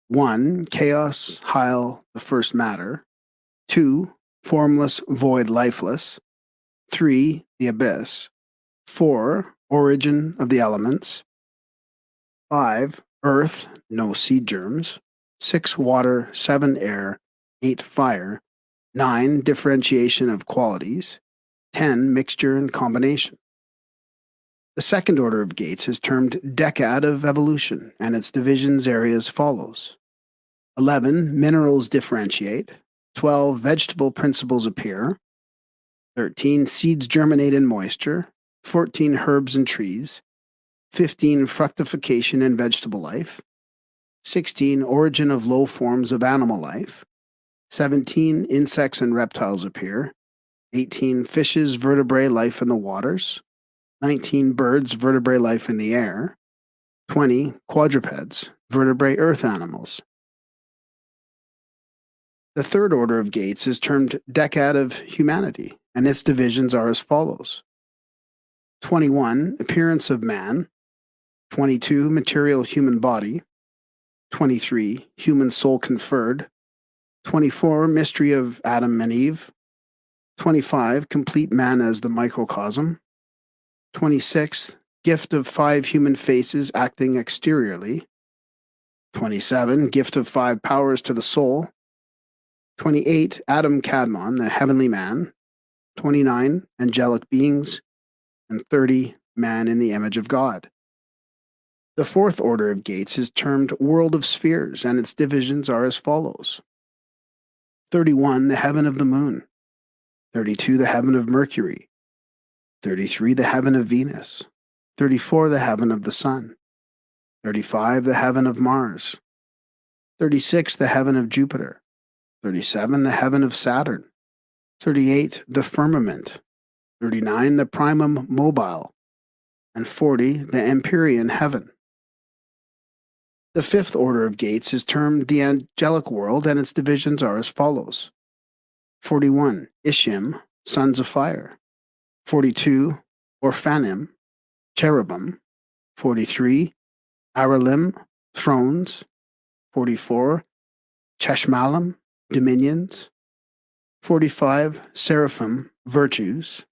1. Chaos, Heil, the first matter. 2. Formless, void, lifeless. 3. The abyss. 4. Origin of the elements. 5. Earth, no seed germs. 6. Water. 7. Air. 8. Fire. 9. Differentiation of qualities. 10. Mixture and combination. The second order of gates is termed decad of evolution, and its divisions area as follows. 11. Minerals differentiate. 12. Vegetable principles appear. 13. Seeds germinate in moisture. 14. Herbs and trees. 15. Fructification and vegetable life. 16. Origin of low forms of animal life. 17. Insects and reptiles appear. 18. Fishes, vertebrae, life in the waters. 19. Birds, vertebrae, life in the air. 20. Quadrupeds, vertebrae, earth animals. The third order of gates is termed decad of humanity, and its divisions are as follows. 21. Appearance of man. 22. Material human body. 23. Human soul conferred. 24. Mystery of Adam and Eve. 25. Complete man as the microcosm. 26. Gift of 5 human faces acting exteriorly. 27. Gift of 5 powers to the soul. 28. Adam Kadmon, the heavenly man. 29. Angelic beings. And 30. Man in the image of God. The fourth order of gates is termed world of spheres, and its divisions are as follows. 31. The heaven of the moon. 32. The heaven of Mercury. 33. The heaven of Venus. 34. The heaven of the sun. 35. The heaven of Mars. 36. The heaven of Jupiter. 37. The heaven of Saturn. 38. The firmament. 39. The primum mobile. And 40. The empyrean heaven. The fifth order of gates is termed the angelic world, and its divisions are as follows. 41. Ishim, sons of fire. 42. Orphanim, cherubim. 43. Aralim, thrones. 44. Cheshmalim, dominions. 45. Seraphim, virtues.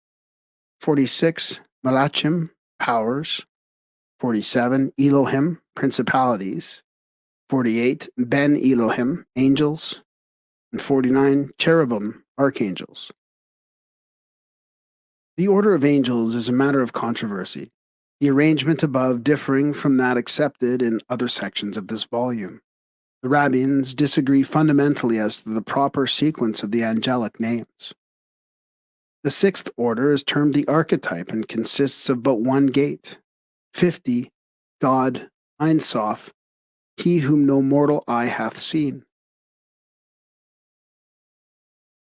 46. Malachim, powers. 47. Elohim, principalities. 48. Ben Elohim, angels. And 49. Cherubim, archangels. The order of angels is a matter of controversy, the arrangement above differing from that accepted in other sections of this volume. The rabbins disagree fundamentally as to the proper sequence of the angelic names. The sixth order is termed the archetype and consists of but one gate. 50, God, Ein Sof, he whom no mortal eye hath seen.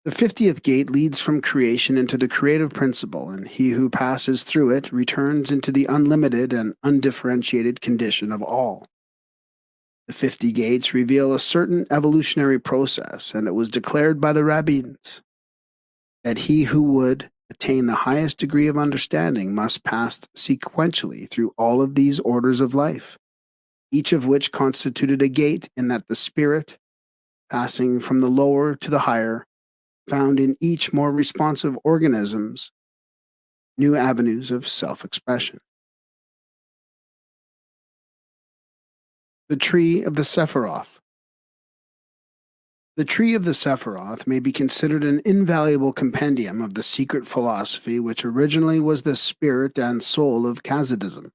The 50th gate leads from creation into the creative principle, and he who passes through it returns into the unlimited and undifferentiated condition of all. The 50 gates reveal a certain evolutionary process, and it was declared by the rabbins that he who would attain the highest degree of understanding must pass sequentially through all of these orders of life, each of which constituted a gate in that the spirit, passing from the lower to the higher, found in each more responsive organisms new avenues of self-expression. The Tree of the Sephiroth. The Tree of the Sephiroth may be considered an invaluable compendium of the secret philosophy which originally was the spirit and soul of Chassidism.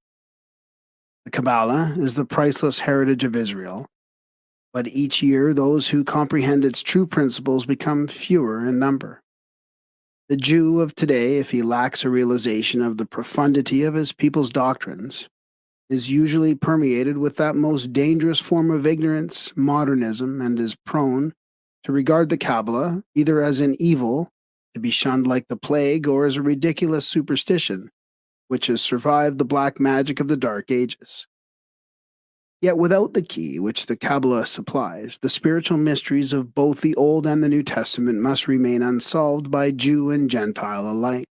The Kabbalah is the priceless heritage of Israel, but each year those who comprehend its true principles become fewer in number. The Jew of today, if he lacks a realization of the profundity of his people's doctrines, is usually permeated with that most dangerous form of ignorance, modernism, and is prone to regard the Kabbalah either as an evil, to be shunned like the plague, or as a ridiculous superstition, which has survived the black magic of the Dark Ages. Yet without the key which the Kabbalah supplies, the spiritual mysteries of both the Old and the New Testament must remain unsolved by Jew and Gentile alike.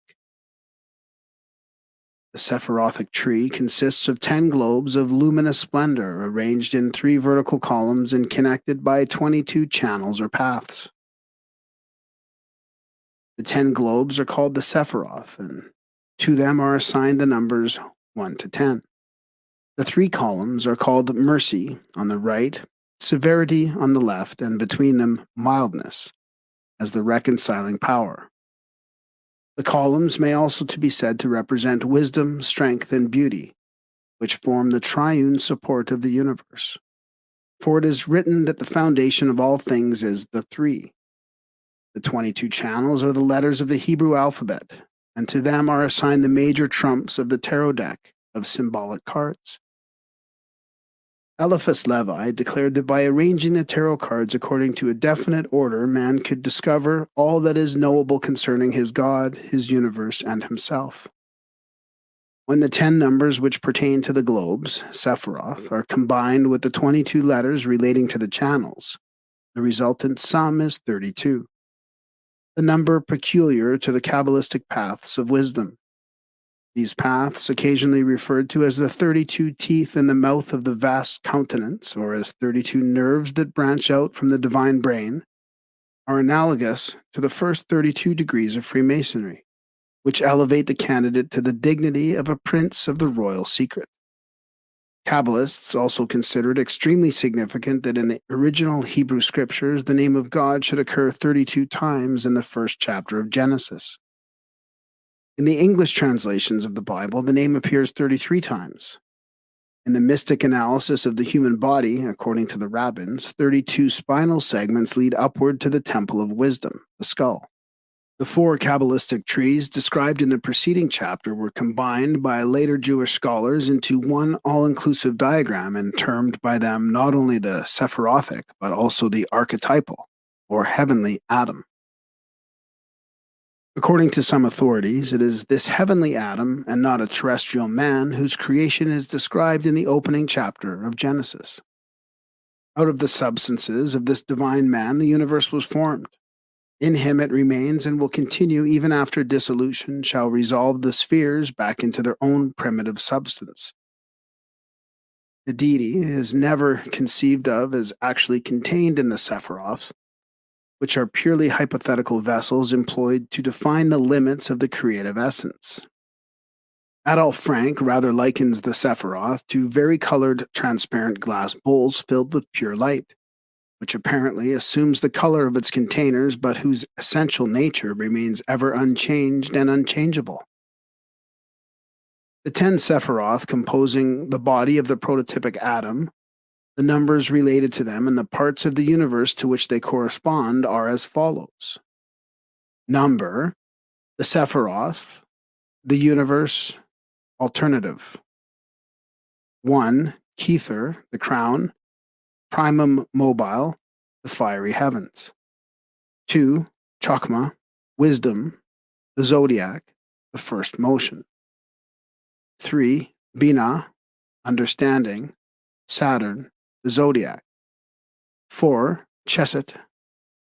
The Sephirothic tree consists of 10 globes of luminous splendor arranged in 3 vertical columns and connected by 22 channels or paths. The 10 globes are called the Sephiroth, and to them are assigned the numbers 1 to 10. The 3 columns are called mercy on the right, severity on the left, and between them mildness as the reconciling power. The columns may also be said to represent wisdom, strength, and beauty, which form the triune support of the universe. For it is written that the foundation of all things is the 3. The 22 channels are the letters of the Hebrew alphabet, and to them are assigned the major trumps of the tarot deck of symbolic cards. Eliphas Levi declared that by arranging the tarot cards according to a definite order, man could discover all that is knowable concerning his God, his universe, and himself. When the 10 numbers which pertain to the globes, Sephiroth, are combined with the 22 letters relating to the channels, the resultant sum is 32, the number peculiar to the Kabbalistic paths of wisdom. These paths, occasionally referred to as the 32 teeth in the mouth of the vast countenance, or as 32 nerves that branch out from the divine brain, are analogous to the first 32 degrees of Freemasonry, which elevate the candidate to the dignity of a prince of the royal secret. Kabbalists also consider it extremely significant that in the original Hebrew scriptures, the name of God should occur 32 times in the first chapter of Genesis. In the English translations of the Bible, the name appears 33 times. In the mystic analysis of the human body, according to the rabbins, 32 spinal segments lead upward to the temple of wisdom, the skull. The 4 Kabbalistic trees described in the preceding chapter were combined by later Jewish scholars into one all-inclusive diagram and termed by them not only the Sephirothic, but also the archetypal, or heavenly Adam. According to some authorities, it is this heavenly Adam and not a terrestrial man whose creation is described in the opening chapter of Genesis. Out of the substances of this divine man, the universe was formed. In him it remains and will continue even after dissolution shall resolve the spheres back into their own primitive substance. The deity is never conceived of as actually contained in the Sephiroth, which are purely hypothetical vessels employed to define the limits of the creative essence. Adolf Frank rather likens the Sephiroth to varicolored transparent glass bowls filled with pure light. which apparently assumes the color of its containers but whose essential nature remains ever unchanged and unchangeable. The 10 Sephiroth composing the body of the prototypic atom, the numbers related to them, and the parts of the universe to which they correspond are as follows. Number, the Sephiroth, the universe, alternative. 1. Kether, the crown, primum mobile, the fiery heavens. 2. Chokmah, wisdom, the zodiac, the first motion. 3. Binah, understanding, Saturn, the zodiac. 4. Chesed,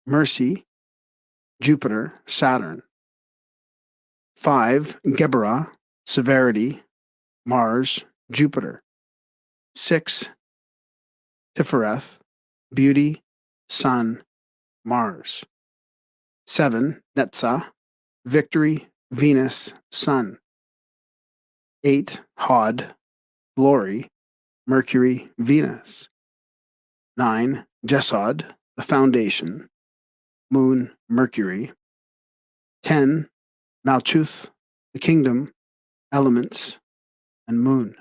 mercy, Jupiter, Saturn. 5. Geburah, severity, Mars, Jupiter. 6. Tifereth, beauty, Sun, Mars. 7. Netzah, victory, Venus, Sun. 8. Hod, glory, Mercury, Venus. 9. Jesod, the foundation, Moon, Mercury. 10. Malchuth, the kingdom, elements, and Moon.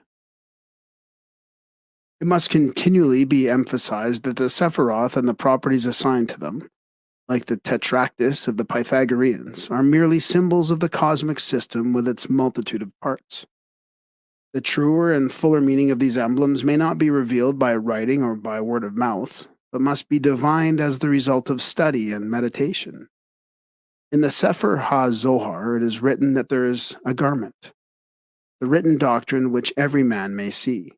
It must continually be emphasized that the Sephiroth and the properties assigned to them, like the tetractys of the Pythagoreans, are merely symbols of the cosmic system with its multitude of parts. The truer and fuller meaning of these emblems may not be revealed by writing or by word of mouth, but must be divined as the result of study and meditation. In the Sefer HaZohar, it is written that there is a garment, the written doctrine which every man may see.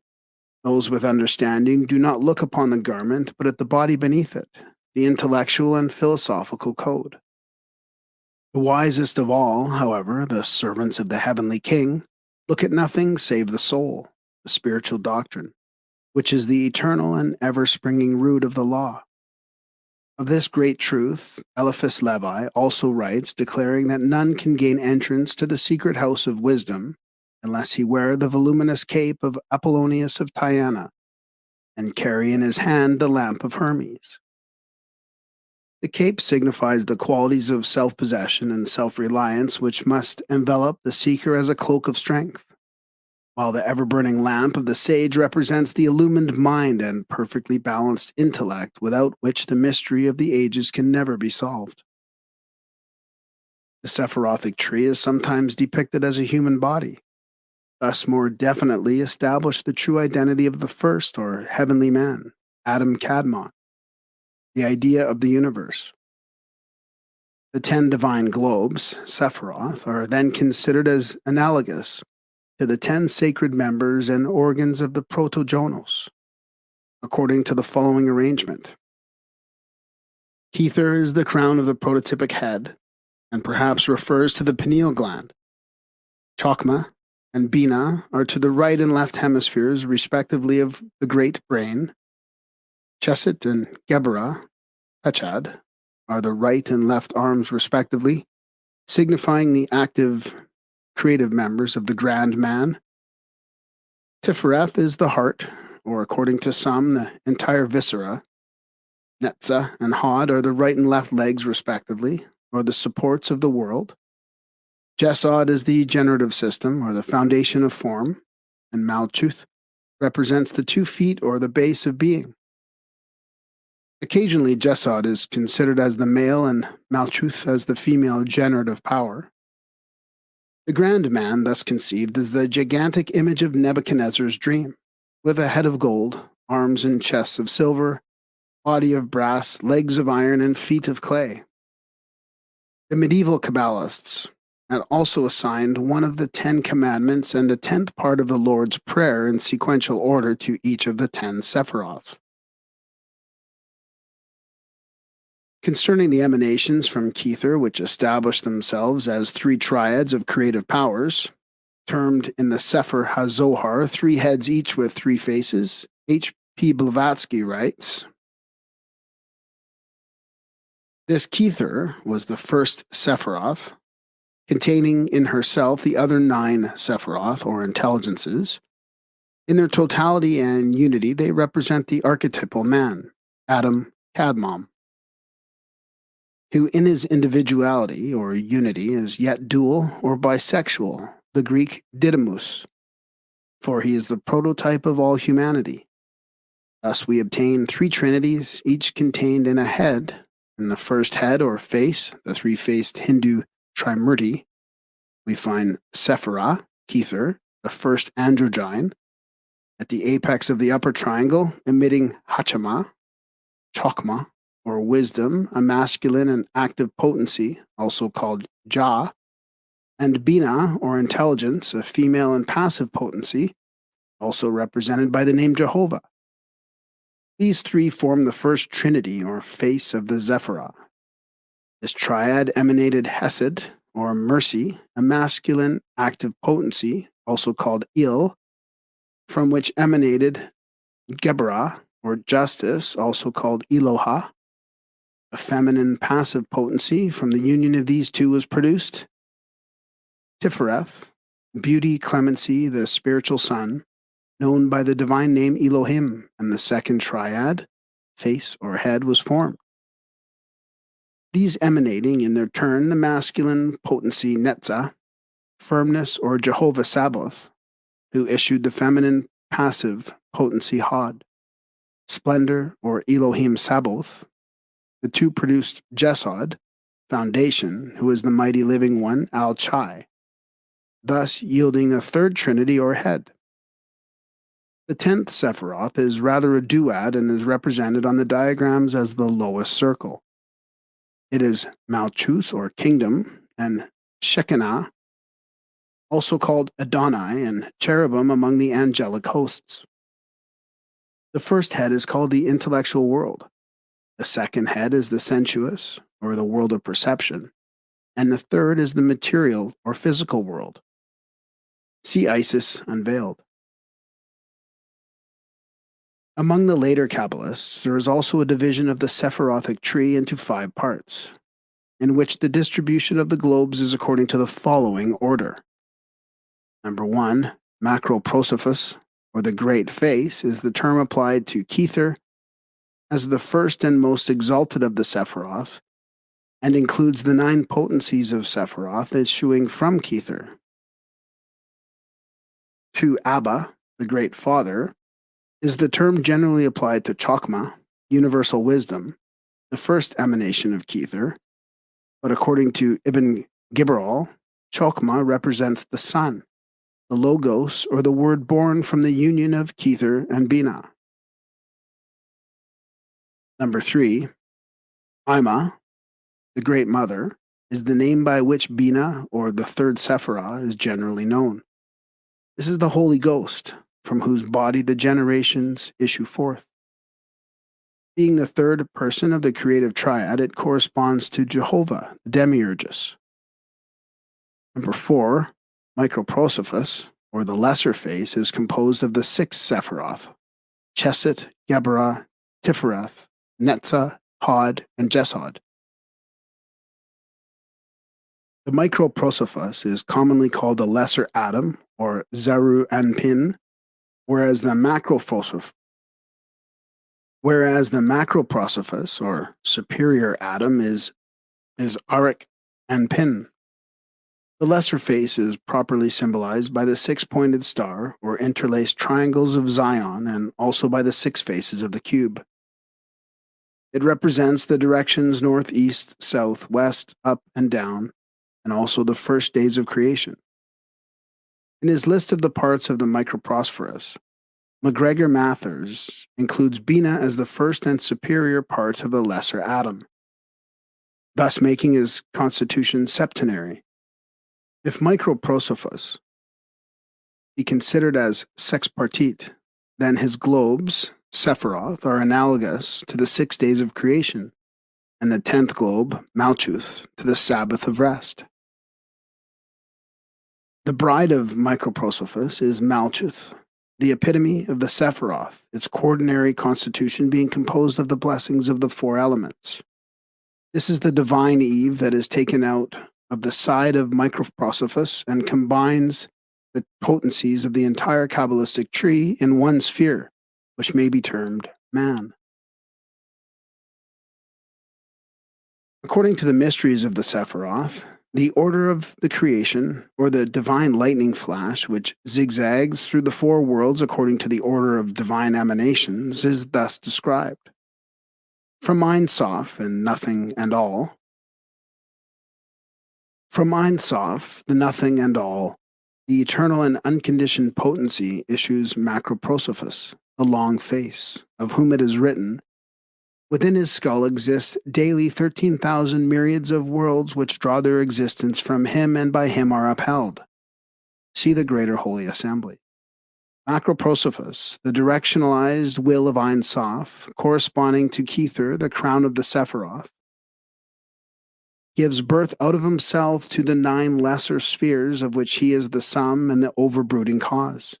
Those with understanding do not look upon the garment, but at the body beneath it, the intellectual and philosophical code. The wisest of all, however, the servants of the heavenly king, look at nothing save the soul, the spiritual doctrine, which is the eternal and ever-springing root of the law. Of this great truth, Eliphas Levi also writes, declaring that none can gain entrance to the secret house of wisdom unless he wear the voluminous cape of Apollonius of Tyana and carry in his hand the lamp of Hermes. The cape signifies the qualities of self-possession and self-reliance which must envelop the seeker as a cloak of strength, while the ever-burning lamp of the sage represents the illumined mind and perfectly balanced intellect without which the mystery of the ages can never be solved. The Sephirothic tree is sometimes depicted as a human body, thus more definitely establish the true identity of the first or heavenly man, Adam Kadmon, the idea of the universe. The 10 divine globes, Sephiroth, are then considered as analogous to the 10 sacred members and organs of the protogenos, according to the following arrangement. Kether is the crown of the prototypic head, and perhaps refers to the pineal gland. Chokmah and Binah are to the right and left hemispheres, respectively, of the great brain. Chesed and Geburah, Pechad, are the right and left arms, respectively, signifying the active, creative members of the grand man. Tifereth is the heart, or according to some, the entire viscera. Netzah and Hod are the right and left legs, respectively, or the supports of the world. Jesod is the generative system, or the foundation of form, and Malchuth represents the 2 feet, or the base of being. Occasionally, Jesod is considered as the male and Malchuth as the female generative power. The grand man, thus conceived, is the gigantic image of Nebuchadnezzar's dream, with a head of gold, arms and chests of silver, body of brass, legs of iron, and feet of clay. The medieval Kabbalists had also assigned one of the 10 commandments and a 10th part of the Lord's Prayer in sequential order to each of the 10 Sephiroth. Concerning the emanations from Kether, which established themselves as 3 triads of creative powers, termed in the Sefer HaZohar 3 heads each with 3 faces, H.P. Blavatsky writes, this Kether was the first Sephiroth, containing in herself the other 9 Sephiroth, or intelligences. In their totality and unity, they represent the archetypal man, Adam Cadmon, who in his individuality or unity is yet dual or bisexual, the Greek Didymus, for he is the prototype of all humanity. Thus we obtain three trinities, each contained in a head. In the first head or face, the three-faced Hindu Trimurti, we find Sephira, Kether, the first androgyne, at the apex of the upper triangle, emitting Hachama, Chokma, or wisdom, a masculine and active potency, also called Ja, and Bina, or intelligence, a female and passive potency, also represented by the name Jehovah. These three form the first trinity, or face of the Zephirah. This triad emanated Hesed, or mercy, a masculine active potency, also called Il, from which emanated Geburah, or justice, also called Eloha. A feminine passive potency from the union of these two was produced Tifereth, beauty, clemency, the spiritual sun, known by the divine name Elohim, and the second triad, face or head, was formed. These emanating in their turn the masculine potency Netzah, firmness or Jehovah Sabaoth, who issued the feminine passive potency Hod, splendor or Elohim Sabaoth. The two produced Jesod, foundation, who is the mighty living one Al-Chai, thus yielding a third trinity or head. The 10th Sephiroth is rather a duad and is represented on the diagrams as the lowest circle. It is Malchuth or kingdom and Shekinah, also called Adonai and cherubim among the angelic hosts. The first head is called the intellectual world. The second head is the sensuous, or the world of perception, and the third is the material or physical world. See Isis Unveiled. Among the later Kabbalists, there is also a division of the Sephirothic tree into 5 parts, in which the distribution of the globes is according to the following order. Number 1, Macroprosophus, or the Great Face, is the term applied to Kether as the first and most exalted of the Sephiroth, and includes the 9 potencies of Sephiroth issuing from Kether. To Abba, the Great Father, is the term generally applied to Chokma, universal wisdom, the first emanation of Kether, but according to Ibn Gibral, Chokma represents the sun, the Logos, or the word born from the union of Kether and Bina. Number 3, Ima, the Great Mother, is the name by which Bina, or the third Sephirah, is generally known. This is the Holy Ghost, from whose body the generations issue forth. Being the third person of the creative triad, it corresponds to Jehovah, the Demiurgus. Number 4, Microprosophus, or the lesser face, is composed of the 6 Sephiroth, Chesed, Geburah, Tifereth, Netzah, Hod, and Jesod. The Microprosophus is commonly called the lesser Adam, or Zeru Anpin, whereas the Macroprosophus, or superior Adam, is Arik Anpin. The lesser face is properly symbolized by the 6-pointed star, or interlaced triangles of Zion, and also by the 6 faces of the cube. It represents the directions north, east, south, west, up, and down, and also the first days of creation. In his list of the parts of the Microprosphorus, MacGregor Mathers includes Bina as the first and superior part of the lesser Adam, thus making his constitution septenary. If Microprosophus be considered as sexpartite, then his globes, Sephiroth, are analogous to the 6 days of creation, and the 10th globe, Malchuth, to the Sabbath of rest. The bride of Microprosophus is Malchuth, the epitome of the Sephiroth, its quaternary constitution being composed of the blessings of the 4 elements. This is the divine Eve that is taken out of the side of Microprosophus and combines the potencies of the entire Kabbalistic tree in one sphere, which may be termed man. According to the mysteries of the Sephiroth, the order of the creation, or the divine lightning flash, which zigzags through the four worlds according to the order of divine emanations, is thus described. From Ein Sof and nothing and all. From Ein Sof, the nothing and all, the eternal and unconditioned potency issues Macroprosophus, the long face, of whom it is written, within his skull exist daily 13,000 myriads of worlds which draw their existence from him and by him are upheld. See the Greater Holy Assembly. Macroprosophus, the directionalized will of Ein Sof, corresponding to Kether, the crown of the Sephiroth, gives birth out of himself to the 9 lesser spheres of which he is the sum and the overbrooding cause.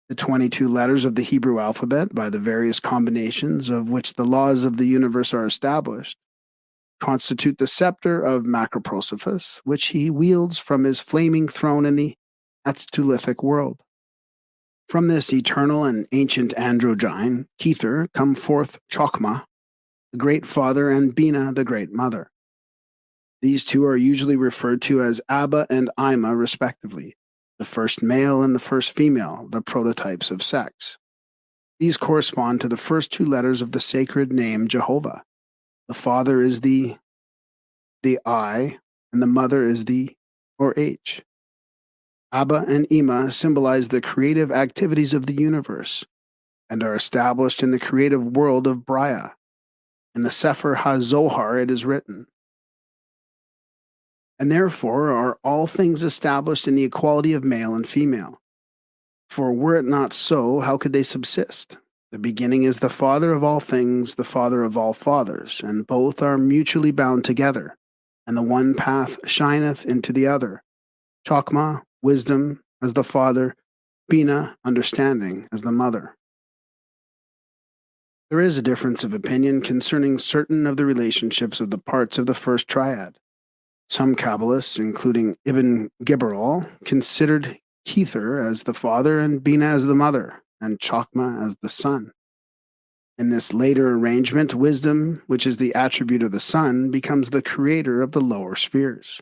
The 22 letters of the Hebrew alphabet, by the various combinations of which the laws of the universe are established, constitute the scepter of Macroprosophus, which he wields from his flaming throne in the Atztulithic world. From this eternal and ancient androgyne, Kether, come forth Chokmah, the great father, and Bina, the great mother. These two are usually referred to as Abba and Ima, respectively, the first male and the first female, the prototypes of sex. These correspond to the first 2 letters of the sacred name Jehovah. The father is the I, and the mother is the, or H. Abba and Ima symbolize the creative activities of the universe and are established in the creative world of Briah. In the Sefer HaZohar it is written, and therefore are all things established in the equality of male and female. For were it not so, how could they subsist? The beginning is the father of all things, the father of all fathers, and both are mutually bound together, and the one path shineth into the other. Chokmah, wisdom, as the father, Bina, understanding, as the mother. There is a difference of opinion concerning certain of the relationships of the parts of the first triad. Some Kabbalists, including Ibn Gibral, considered Kether as the father and Bina as the mother, and Chokmah as the son. In this later arrangement, wisdom, which is the attribute of the sun, becomes the creator of the lower spheres.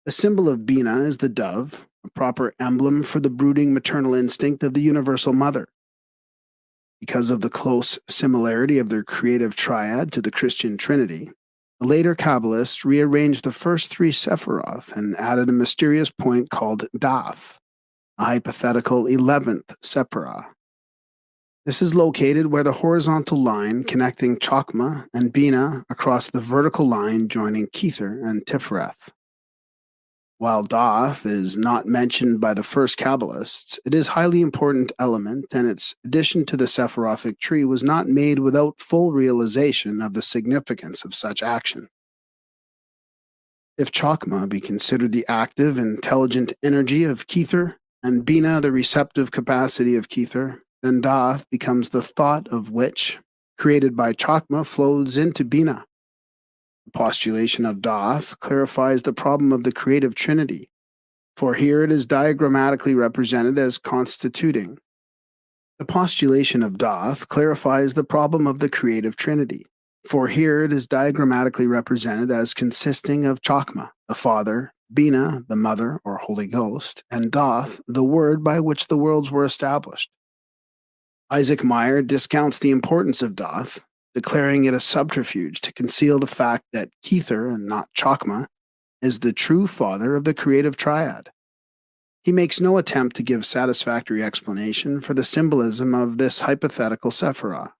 The symbol of Bina is the dove, a proper emblem for the brooding maternal instinct of the universal mother. Because of the close similarity of their creative triad to the Christian Trinity, the later Kabbalists rearranged the first 3 Sephiroth and added a mysterious point called Dath, a hypothetical 11th Sephirah. This is located where the horizontal line connecting Chokmah and Bina across the vertical line joining Kether and Tiferet. While Dath is not mentioned by the first Kabbalists, it is a highly important element, and its addition to the Sephirothic tree was not made without full realization of the significance of such action. If Chokmah be considered the active, intelligent energy of Kether, and Bina the receptive capacity of Kether, then Dath becomes the thought of which, created by Chokmah, flows into Bina. The postulation of Dath clarifies the problem of the creative trinity, for here it is diagrammatically represented as constituting. The postulation of Dath clarifies the problem of the creative trinity, for here it is diagrammatically represented as consisting of Chokmah, the Father, Bina, the Mother or Holy Ghost, and Dath, the Word by which the worlds were established. Isaac Meyer discounts the importance of Dath, declaring it a subterfuge to conceal the fact that Kether, and not Chokmah, is the true father of the creative triad. He makes no attempt to give satisfactory explanation for the symbolism of this hypothetical Sephirah.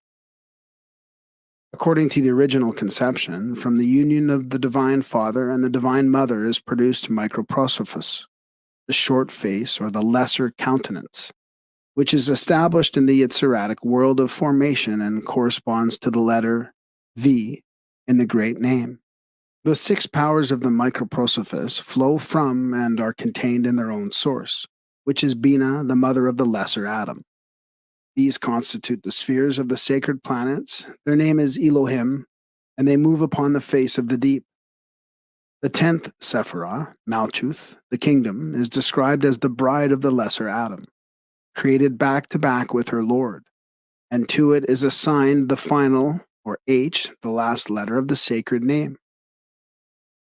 According to the original conception, from the union of the Divine Father and the Divine Mother is produced Microprosophus, the short face or the lesser countenance, which is established in the Yitzharatic world of formation and corresponds to the letter V in the great name. The 6 powers of the Microprosophus flow from and are contained in their own source, which is Bina, the mother of the lesser atom. These constitute the spheres of the sacred planets. Their name is Elohim, and they move upon the face of the deep. The 10th Sephirah, Malchuth, the kingdom, is described as the bride of the lesser atom, created back to back with her Lord, and to it is assigned the final or H, the last letter of the sacred name.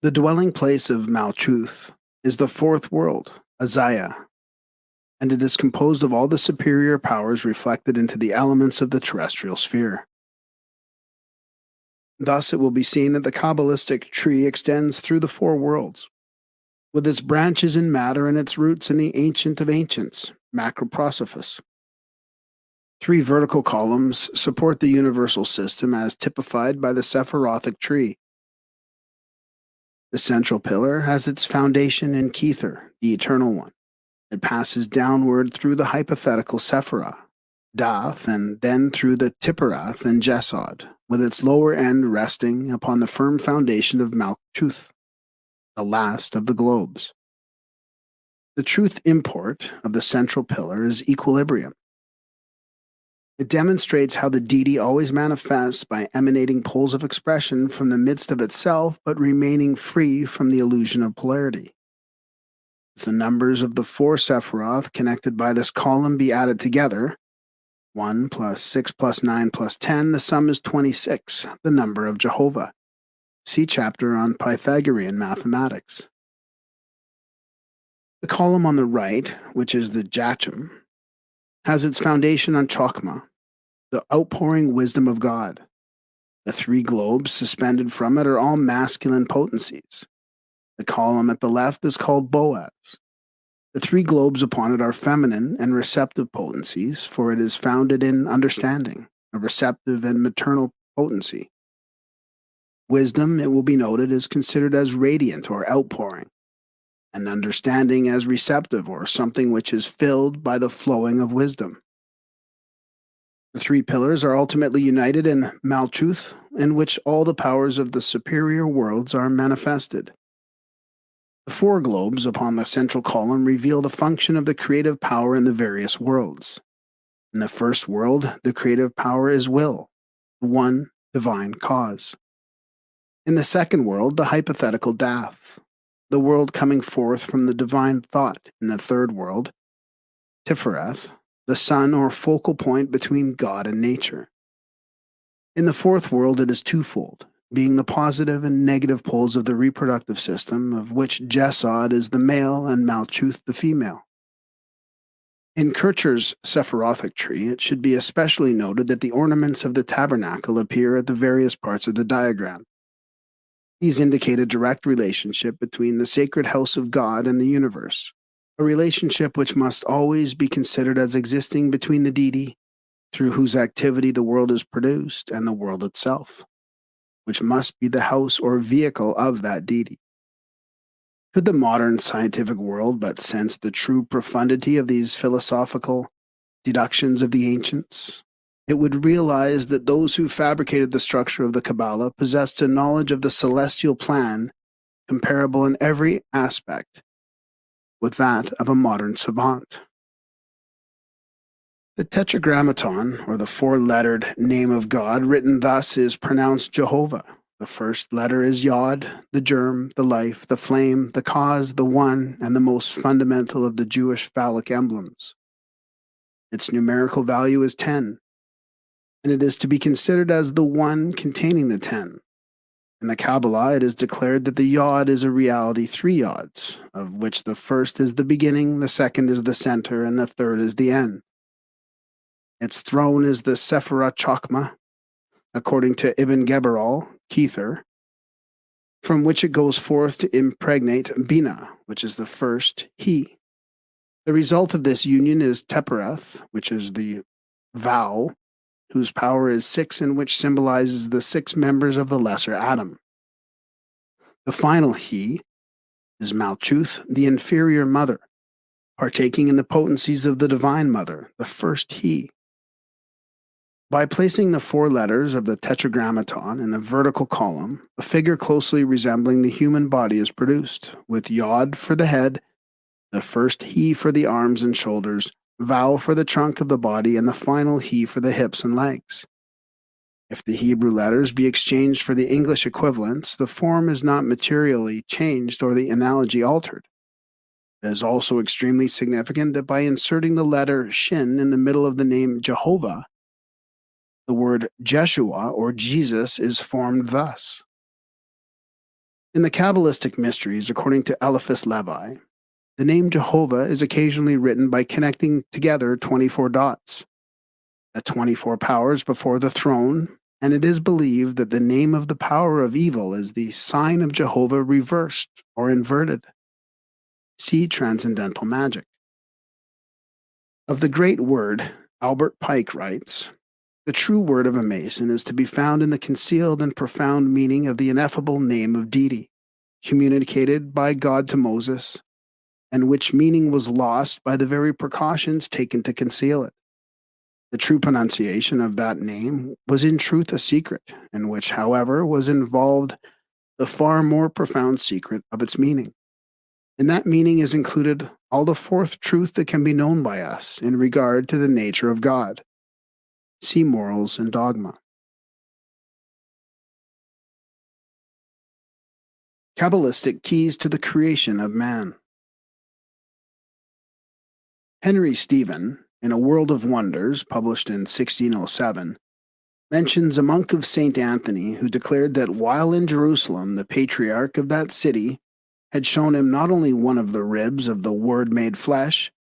The dwelling place of Malchuth is the fourth world, Azaya, and it is composed of all the superior powers reflected into the elements of the terrestrial sphere. Thus, it will be seen that the Kabbalistic tree extends through the four worlds, with its branches in matter and its roots in the ancient of ancients, Macroprosophus. 3 vertical columns support the universal system as typified by the Sephirothic tree. The central pillar has its foundation in Kether, the Eternal One. It passes downward through the hypothetical Sephirah, Dath, and then through the Tipperath and Jesod, with its lower end resting upon the firm foundation of Malkuth, the last of the globes. The truth import of the central pillar is equilibrium. It demonstrates how the deity always manifests by emanating poles of expression from the midst of itself, but remaining free from the illusion of polarity. If the numbers of the 4 Sephiroth connected by this column be added together, 1 plus 6 plus 9 plus 10, the sum is 26, the number of Jehovah. See chapter on Pythagorean mathematics. The column on the right, which is the Jachim, has its foundation on Chokmah, the outpouring wisdom of God. The 3 globes suspended from it are all masculine potencies. The column at the left is called Boaz. The 3 globes upon it are feminine and receptive potencies, for it is founded in understanding, a receptive and maternal potency. Wisdom, it will be noted, is considered as radiant or outpouring, and understanding as receptive or something which is filled by the flowing of wisdom. The 3 pillars are ultimately united in Malchuth, in which all the powers of the superior worlds are manifested. The 4 globes upon the central column reveal the function of the creative power in the various worlds. In the first world, the creative power is will, the one divine cause. In the second world, the hypothetical Dath, the world coming forth from the divine thought. In the third world, Tifereth, the sun or focal point between God and nature. In the fourth world, it is twofold, being the positive and negative poles of the reproductive system, of which Jesod is the male and Malchuth the female. In Kircher's Sephirothic tree, it should be especially noted that the ornaments of the tabernacle appear at the various parts of the diagram. These indicate a direct relationship between the sacred house of God and the universe, a relationship which must always be considered as existing between the deity, through whose activity the world is produced, and the world itself, which must be the house or vehicle of that deity. Could the modern scientific world but sense the true profundity of these philosophical deductions of the ancients, it would realize that those who fabricated the structure of the Kabbalah possessed a knowledge of the celestial plan comparable in every aspect with that of a modern savant. The Tetragrammaton, or the 4-lettered name of God, written thus, is pronounced Jehovah. The first letter is Yod, the germ, the life, the flame, the cause, the one, and the most fundamental of the Jewish phallic emblems. Its numerical value is 10, and it is to be considered as the one containing the 10. In the Kabbalah, it is declared that the Yod is a reality 3 Yods, of which the first is the beginning, the second is the center, and the third is the end. Its throne is the Sephirah Chokmah, according to Ibn Geberal, Kether, from which it goes forth to impregnate Bina, which is the first He. The result of this union is Teperath, which is the vow, whose power is 6 and which symbolizes the 6 members of the lesser atom. The final He is Malchuth, the inferior mother, partaking in the potencies of the divine mother, the first He. By placing the 4 letters of the Tetragrammaton in the vertical column, a figure closely resembling the human body is produced, with Yod for the head, the first He for the arms and shoulders, Vau for the trunk of the body, and the final He for the hips and legs. If the Hebrew letters be exchanged for the English equivalents, the form is not materially changed or the analogy altered. It is also extremely significant that by inserting the letter Shin in the middle of the name Jehovah, The word Jeshua or Jesus is formed thus. In the Kabbalistic mysteries, according to Eliphas Levi, the name Jehovah is occasionally written by connecting together 24 dots, the 24 powers before the throne, and it is believed that the name of the power of evil is the sign of Jehovah reversed or inverted. See Transcendental Magic. Of the great word, Albert Pike writes, "The true word of a Mason is to be found in the concealed and profound meaning of the ineffable name of deity, communicated by God to Moses, and which meaning was lost by the very precautions taken to conceal it. The true pronunciation of that name was in truth a secret, in which, however, was involved the far more profound secret of its meaning. In that meaning is included all the fourth truth that can be known by us in regard to the nature of God. See Morals and Dogma." Kabbalistic Keys to the Creation of Man. Henry Stephen, in A World of Wonders, published in 1607, mentions a monk of St. Anthony who declared that while in Jerusalem, the patriarch of that city had shown him not only one of the ribs of the Word made flesh,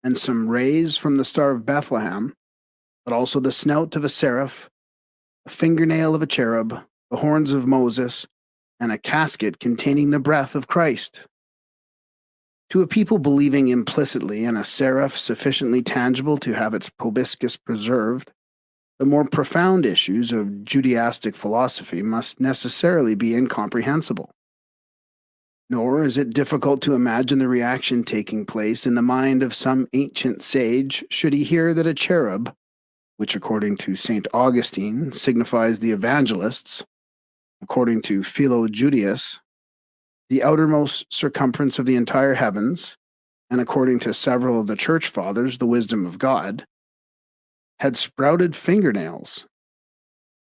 and some rays from the Star of Bethlehem, but also the snout of a seraph, a fingernail of a cherub, the horns of Moses, and a casket containing the breath of Christ. To a people believing implicitly in a seraph sufficiently tangible to have its proboscis preserved, the more profound issues of Judaistic philosophy must necessarily be incomprehensible. Nor is it difficult to imagine the reaction taking place in the mind of some ancient sage should he hear that a cherub, which according to St. Augustine signifies the evangelists, according to Philo Judaeus, the outermost circumference of the entire heavens, and according to several of the church fathers, the wisdom of God, had sprouted fingernails.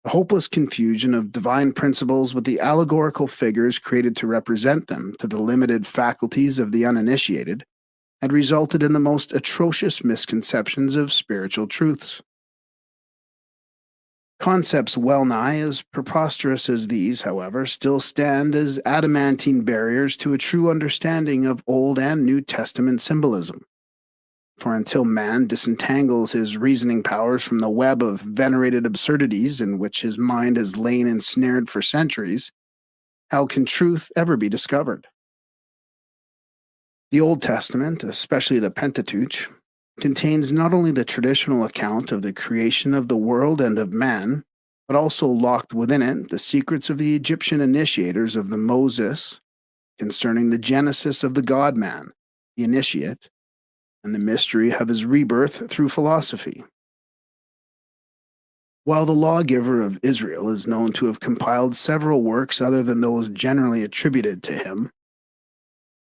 The hopeless confusion of divine principles with the allegorical figures created to represent them to the limited faculties of the uninitiated had resulted in the most atrocious misconceptions of spiritual truths. Concepts well nigh as preposterous as these, however, still stand as adamantine barriers to a true understanding of Old and New Testament symbolism. For until man disentangles his reasoning powers from the web of venerated absurdities in which his mind has lain ensnared for centuries, how can truth ever be discovered? The Old Testament, especially the Pentateuch, contains not only the traditional account of the creation of the world and of man, but also locked within it the secrets of the Egyptian initiators of the Moses concerning the genesis of the God-man, the initiate, and the mystery of his rebirth through philosophy. While the lawgiver of Israel is known to have compiled several works other than those generally attributed to him,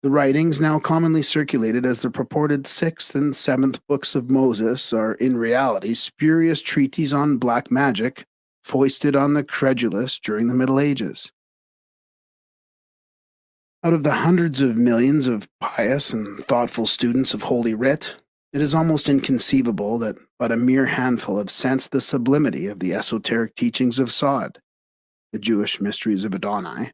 the writings now commonly circulated as the purported 6th and 7th books of Moses are in reality spurious treatises on black magic foisted on the credulous during the Middle Ages. Out of the hundreds of millions of pious and thoughtful students of Holy Writ, it is almost inconceivable that but a mere handful have sensed the sublimity of the esoteric teachings of Sod, the Jewish mysteries of Adonai.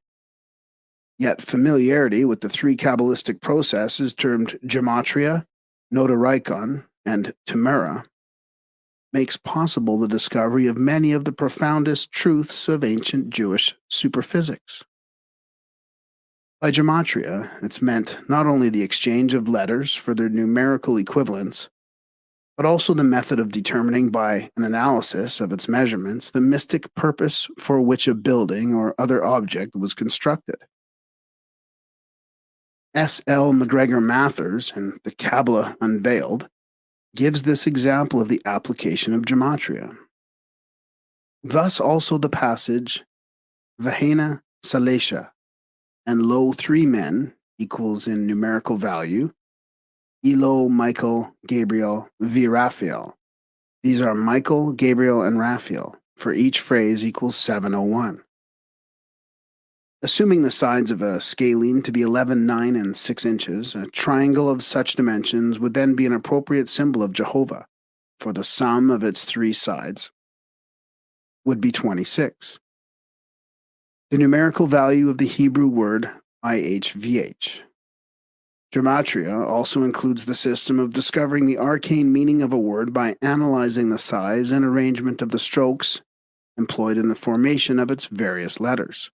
Yet familiarity with the three Kabbalistic processes termed Gematria, Notarikon, and Temura makes possible the discovery of many of the profoundest truths of ancient Jewish superphysics. By gematria, it's meant not only the exchange of letters for their numerical equivalents, but also the method of determining by an analysis of its measurements the mystic purpose for which a building or other object was constructed. S. L. McGregor Mathers, in The Kabbalah Unveiled, gives this example of the application of gematria. Thus also the passage, Vahena Salesha, and lo 3 men equals in numerical value, Elo, Michael, Gabriel, V. Raphael. These are Michael, Gabriel, and Raphael. For each phrase equals 701. Assuming the sides of a scalene to be 11, 9, and 6 inches, a triangle of such dimensions would then be an appropriate symbol of Jehovah for the sum of its 3 sides. would be 26. The numerical value of the Hebrew word IHVH. Gematria also includes the system of discovering the arcane meaning of a word by analyzing the size and arrangement of the strokes employed in the formation of its various letters.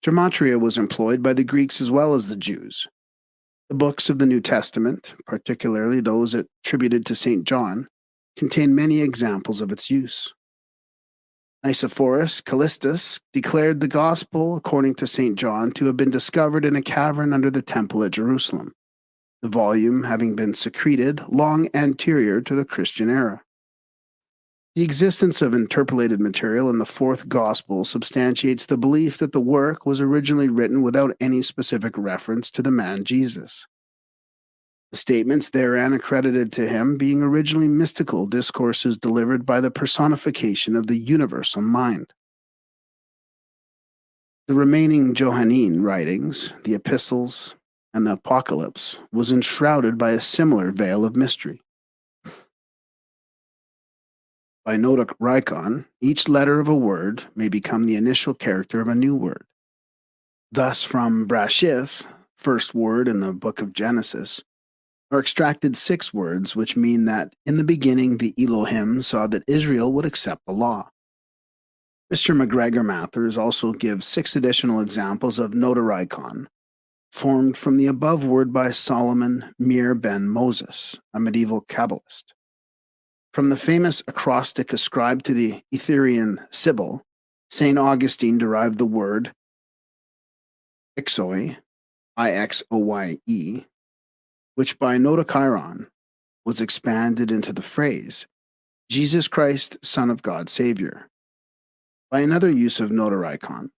Gematria was employed by the Greeks as well as the Jews. The books of the New Testament, particularly those attributed to St. John, contain many examples of its use. Nicephorus Callistus declared the Gospel according to St. John to have been discovered in a cavern under the temple at Jerusalem, the volume having been secreted long anterior to the Christian era. The existence of interpolated material in the fourth Gospel substantiates the belief that the work was originally written without any specific reference to the man Jesus. The statements therein accredited to him being originally mystical discourses delivered by the personification of the universal mind. The remaining Johannine writings, the epistles, and the apocalypse, was enshrouded by a similar veil of mystery. By notoricon, each letter of a word may become the initial character of a new word. Thus, from Brashith, first word in the book of Genesis, are extracted 6 words which mean that in the beginning the Elohim saw that Israel would accept the law. Mr. McGregor Mathers also gives 6 additional examples of notoricon, formed from the above word by Solomon Mir ben Moses, a medieval Kabbalist. From the famous acrostic ascribed to the Etherian Sibyl, St. Augustine derived the word ixoi, I-X-O-Y-E, which by notochiron was expanded into the phrase, Jesus Christ, Son of God, Savior. By another use of notoricon,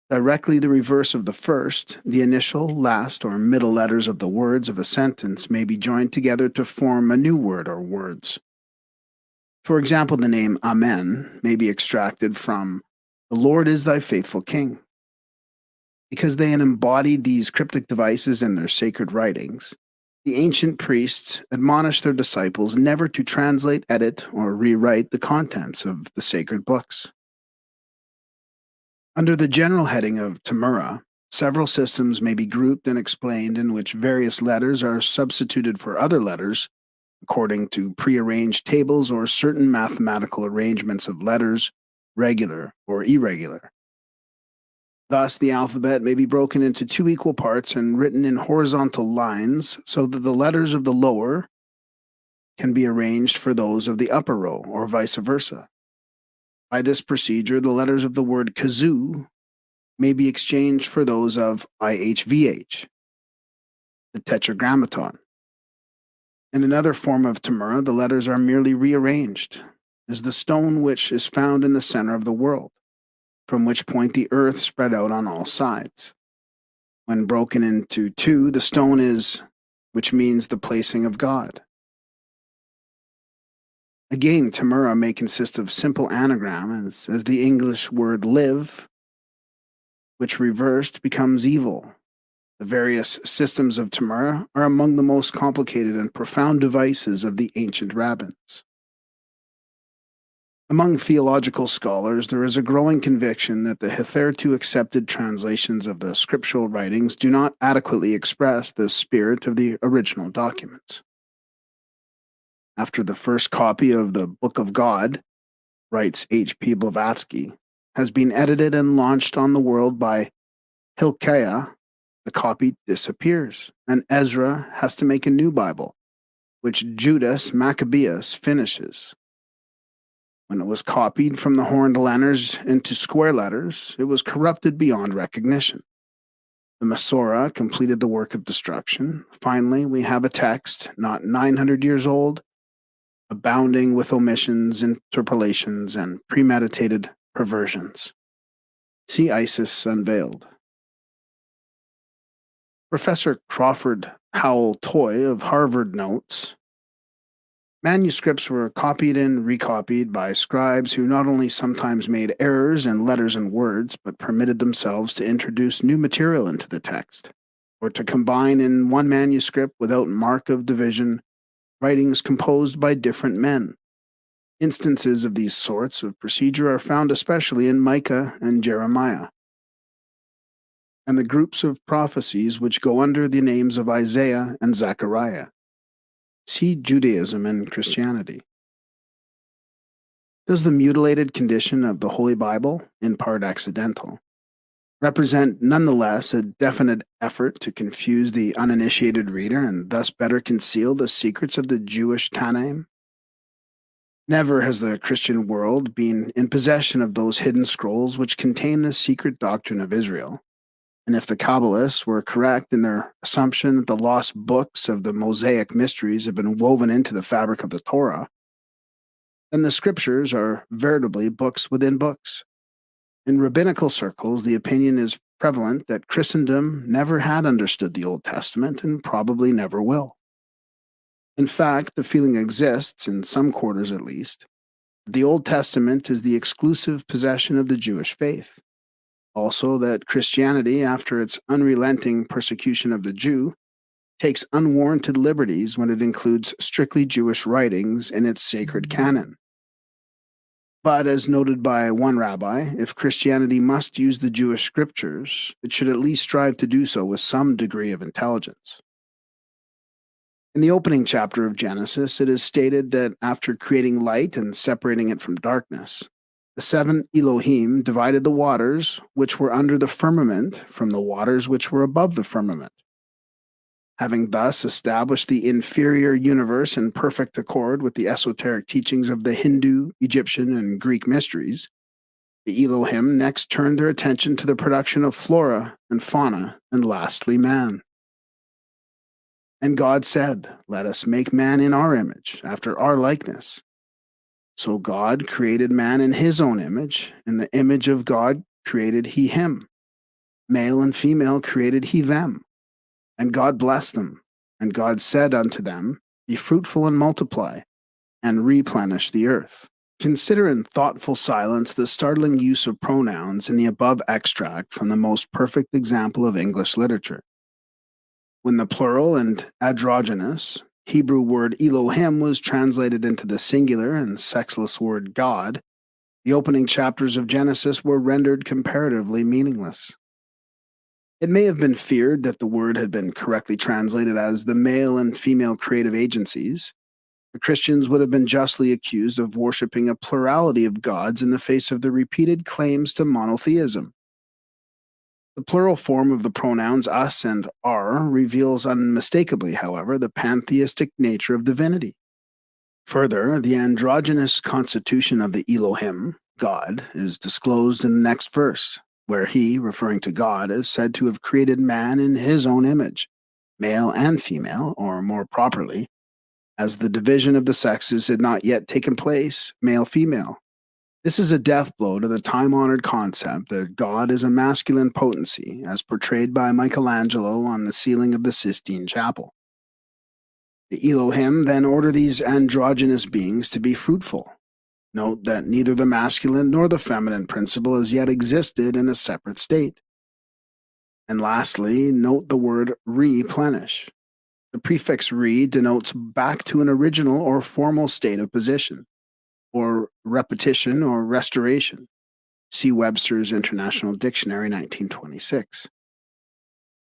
directly the reverse of the first, the initial, last, or middle letters of the words of a sentence may be joined together to form a new word or words. For example, the name Amen may be extracted from the Lord is thy faithful King. Because they had embodied these cryptic devices in their sacred writings, the ancient priests admonished their disciples never to translate, edit, or rewrite the contents of the sacred books. Under the general heading of Tamura, several systems may be grouped and explained in which various letters are substituted for other letters according to prearranged tables or certain mathematical arrangements of letters, regular or irregular. Thus, the alphabet may be broken into 2 equal parts and written in horizontal lines so that the letters of the lower can be arranged for those of the upper row, or vice versa. By this procedure, the letters of the word kazoo may be exchanged for those of IHVH, the tetragrammaton. In another form of Tamura, the letters are merely rearranged, as the stone which is found in the center of the world, from which point the earth spread out on all sides. When broken into 2, the stone is, which means the placing of God. Again, Tamura may consist of simple anagrams, as the English word live, which reversed becomes evil. The various systems of Tamura are among the most complicated and profound devices of the ancient rabbins. Among theological scholars, there is a growing conviction that the hitherto accepted translations of the scriptural writings do not adequately express the spirit of the original documents. After the first copy of the Book of God, writes H.P. Blavatsky, has been edited and launched on the world by Hilkiah, the copy disappears, and Ezra has to make a new Bible, which Judas Maccabeus finishes. When it was copied from the horned letters into square letters, it was corrupted beyond recognition. The Masorah completed the work of destruction. Finally, we have a text not 900 years old, abounding with omissions, interpolations, and premeditated perversions. See Isis Unveiled. Professor Crawford Howell Toy of Harvard notes, manuscripts were copied and recopied by scribes who not only sometimes made errors in letters and words, but permitted themselves to introduce new material into the text, or to combine in one manuscript without mark of division writings composed by different men. Instances of these sorts of procedure are found especially in Micah and Jeremiah, and the groups of prophecies which go under the names of Isaiah and Zechariah. See Judaism and Christianity. Does the mutilated condition of the Holy Bible, in part accidental, represent nonetheless a definite effort to confuse the uninitiated reader and thus better conceal the secrets of the Jewish Tanaim? Never has the Christian world been in possession of those hidden scrolls which contain the secret doctrine of Israel. And if the Kabbalists were correct in their assumption that the lost books of the Mosaic mysteries have been woven into the fabric of the Torah, then the scriptures are veritably books within books. In rabbinical circles, the opinion is prevalent that Christendom never had understood the Old Testament and probably never will. In fact, the feeling exists, in some quarters at least, that the Old Testament is the exclusive possession of the Jewish faith. Also, that Christianity, after its unrelenting persecution of the Jew, takes unwarranted liberties when it includes strictly Jewish writings in its sacred canon. But as noted by one rabbi, if Christianity must use the Jewish scriptures, it should at least strive to do so with some degree of intelligence. In the opening chapter of Genesis, it is stated that after creating light and separating it from darkness, the 7 Elohim divided the waters which were under the firmament from the waters which were above the firmament. Having thus established the inferior universe in perfect accord with the esoteric teachings of the Hindu, Egyptian, and Greek mysteries, the Elohim next turned their attention to the production of flora and fauna, and lastly man. And God said, "Let us make man in our image, after our likeness." So God created man in his own image. In the image of God created he him. Male and female created he them. And God blessed them. And God said unto them, "Be fruitful and multiply, and replenish the earth." Consider in thoughtful silence the startling use of pronouns in the above extract from the most perfect example of English literature. When the plural and androgynous Hebrew word Elohim was translated into the singular and sexless word God, the opening chapters of Genesis were rendered comparatively meaningless. It may have been feared that the word had been correctly translated as the male and female creative agencies. The Christians would have been justly accused of worshiping a plurality of gods in the face of the repeated claims to monotheism. The plural form of the pronouns us and our reveals unmistakably, however, the pantheistic nature of divinity. Further, the androgynous constitution of the Elohim, God, is disclosed in the next verse, where he, referring to God, is said to have created man in his own image, male and female, or more properly, as the division of the sexes had not yet taken place, male-female. This is a death blow to the time-honored concept that God is a masculine potency, as portrayed by Michelangelo on the ceiling of the Sistine Chapel. The Elohim then order these androgynous beings to be fruitful. Note that neither the masculine nor the feminine principle has yet existed in a separate state. And lastly, note the word replenish. The prefix re denotes back to an original or formal state of position, or repetition or restoration. See Webster's International Dictionary, 1926.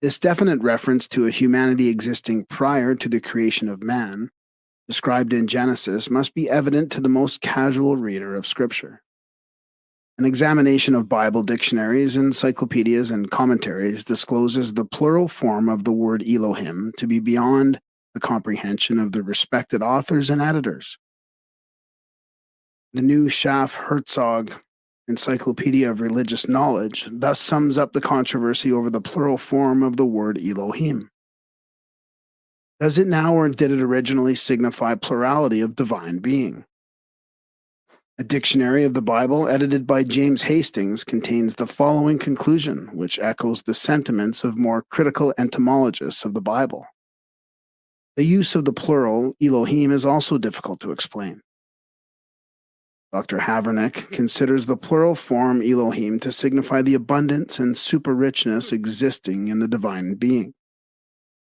This definite reference to a humanity existing prior to the creation of man, described in Genesis, must be evident to the most casual reader of Scripture. An examination of Bible dictionaries, encyclopedias, and commentaries discloses the plural form of the word Elohim to be beyond the comprehension of the respected authors and editors. The new Schaff-Herzog Encyclopedia of Religious Knowledge thus sums up the controversy over the plural form of the word Elohim. Does it now, or did it originally signify plurality of divine being? A dictionary of the Bible edited by James Hastings contains the following conclusion, which echoes the sentiments of more critical entomologists of the Bible. The use of the plural Elohim is also difficult to explain. Dr. Havernick considers the plural form Elohim to signify the abundance and super-richness existing in the divine being.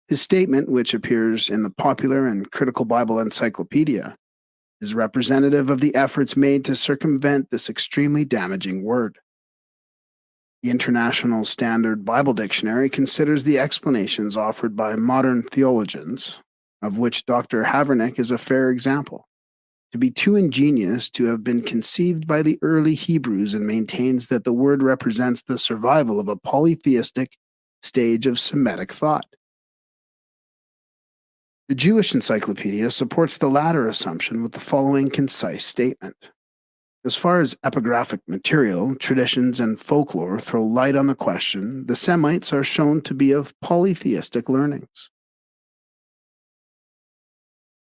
His statement, which appears in the Popular and Critical Bible Encyclopedia, is representative of the efforts made to circumvent this extremely damaging word. The International Standard Bible Dictionary considers the explanations offered by modern theologians, of which Dr. Havernick is a fair example, to be too ingenious to have been conceived by the early Hebrews, and maintains that the word represents the survival of a polytheistic stage of Semitic thought. The Jewish Encyclopedia supports the latter assumption with the following concise statement. As far as epigraphic material, traditions, and folklore throw light on the question, the Semites are shown to be of polytheistic learnings.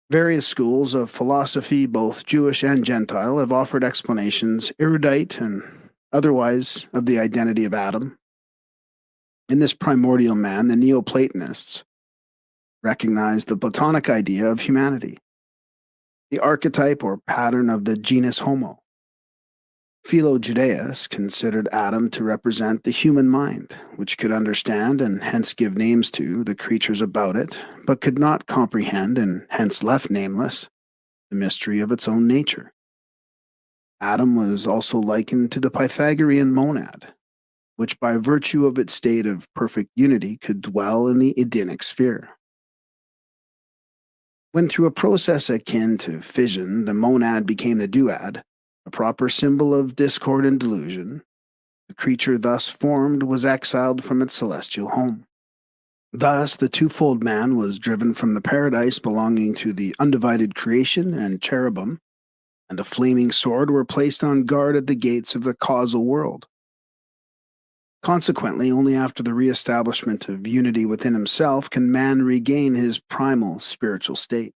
Various schools of philosophy, both Jewish and Gentile, have offered explanations, erudite and otherwise, of the identity of Adam. In this primordial man, the Neoplatonists recognized the Platonic idea of humanity, the archetype or pattern of the genus Homo. Philo-Judaeus considered Adam to represent the human mind, which could understand and hence give names to the creatures about it, but could not comprehend and hence left nameless the mystery of its own nature. Adam was also likened to the Pythagorean monad, which by virtue of its state of perfect unity could dwell in the Edenic sphere. When through a process akin to fission, the monad became the duad, a proper symbol of discord and delusion, the creature thus formed was exiled from its celestial home. Thus, the twofold man was driven from the paradise belonging to the undivided creation and cherubim, and a flaming sword were placed on guard at the gates of the causal world. Consequently, only after the reestablishment of unity within himself can man regain his primal spiritual state.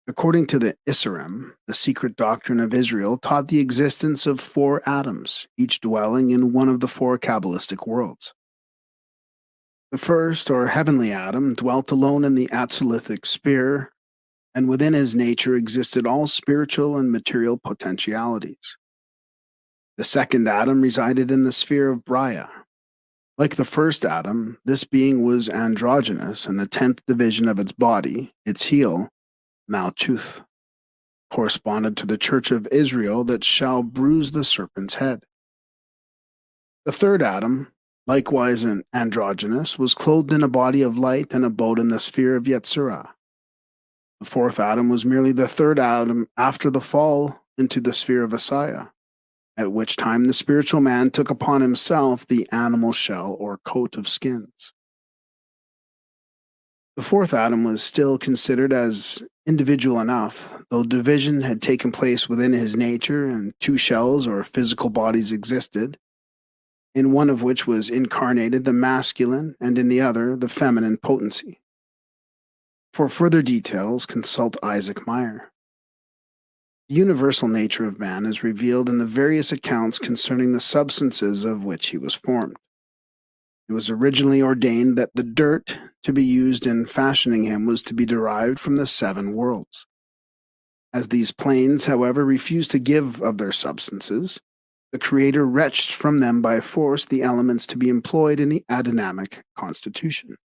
According to the Isurim, the secret doctrine of Israel taught the existence of 4 Adams, each dwelling in one of the 4 Kabbalistic worlds. The first, or heavenly Adam, dwelt alone in the Atzulithic sphere, and within his nature existed all spiritual and material potentialities. The second Adam resided in the sphere of Braya. Like the first Adam, this being was androgynous, and the 10th division of its body, its heel, Malchuth, corresponded to the church of Israel that shall bruise the serpent's head. The third Adam, likewise an androgynous, was clothed in a body of light and abode in the sphere of Yetzirah. The fourth Adam was merely the third Adam after the fall into the sphere of Asaya, at which time the spiritual man took upon himself the animal shell or coat of skins. The fourth Adam was still considered as individual enough, though division had taken place within his nature and 2 shells or physical bodies existed, in one of which was incarnated the masculine and in the other the feminine potency. For further details, consult Isaac Meyer. The universal nature of man is revealed in the various accounts concerning the substances of which he was formed. It was originally ordained that the dirt to be used in fashioning him was to be derived from the 7 worlds. As these planes, however, refused to give of their substances, the Creator wrenched from them by force the elements to be employed in the Adamic constitution.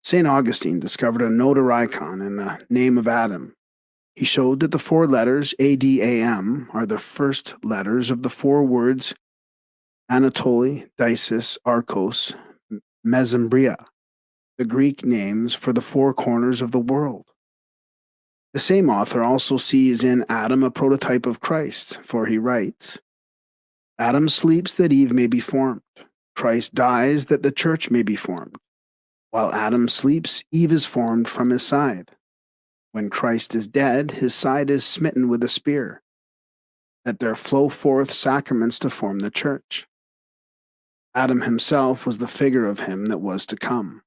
St. Augustine discovered a notarikon in the name of Adam. He showed that the 4 letters Adam are the first letters of the 4 words Anatoli, Dices, Arcos, Mesembria, the Greek names for the 4 corners of the world. The same author also sees in Adam a prototype of Christ, for he writes, Adam sleeps that Eve may be formed. Christ dies that the church may be formed. While Adam sleeps, Eve is formed from his side. When Christ is dead, his side is smitten with a spear, that there flow forth sacraments to form the church. Adam himself was the figure of him that was to come.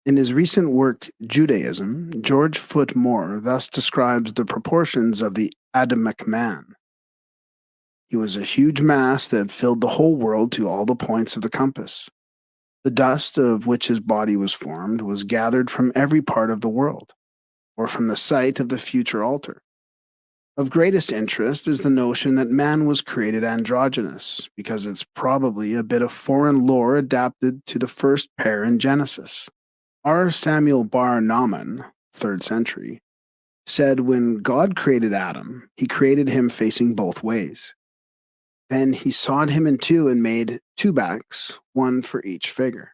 In his recent work, Judaism, George Foot Moore thus describes the proportions of the Adamic man. He was a huge mass that filled the whole world to all the points of the compass. The dust of which his body was formed was gathered from every part of the world, or from the site of the future altar. Of greatest interest is the notion that man was created androgynous, because it's probably a bit of foreign lore adapted to the first pair in Genesis. R. Samuel Bar Naaman 3rd century, said when God created Adam, he created him facing both ways. Then he sawed him in two and made two backs, one for each figure.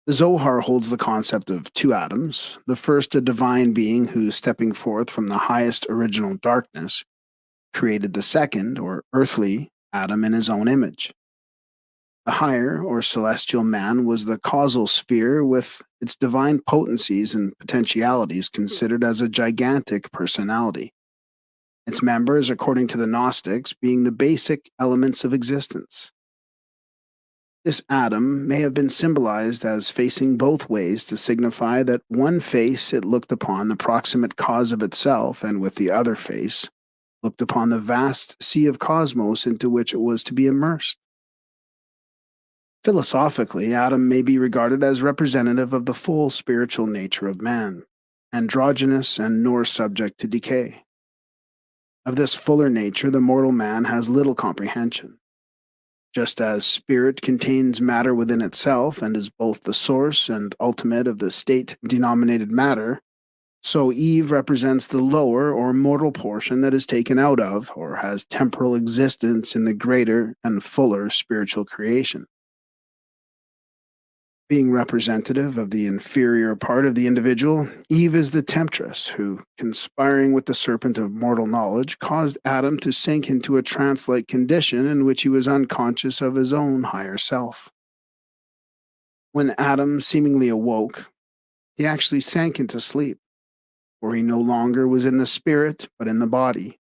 The Zohar holds the concept of two Adams, the first a divine being who, stepping forth from the highest original darkness, created the second, or earthly, Adam in his own image. The higher, or celestial man, was the causal sphere with its divine potencies and potentialities considered as a gigantic personality. Its members, according to the Gnostics, being the basic elements of existence. This Adam may have been symbolized as facing both ways to signify that one face it looked upon the proximate cause of itself, and with the other face looked upon the vast sea of cosmos into which it was to be immersed. Philosophically, Adam may be regarded as representative of the full spiritual nature of man, androgynous and nor subject to decay. Of this fuller nature, the mortal man has little comprehension. Just as spirit contains matter within itself and is both the source and ultimate of the state denominated matter, so Eve represents the lower or mortal portion that is taken out of, or has temporal existence in the greater and fuller spiritual creation. Being representative of the inferior part of the individual, Eve is the temptress who, conspiring with the serpent of mortal knowledge, caused Adam to sink into a trance-like condition in which he was unconscious of his own higher self. When Adam seemingly awoke, he actually sank into sleep, for he no longer was in the spirit but in the body.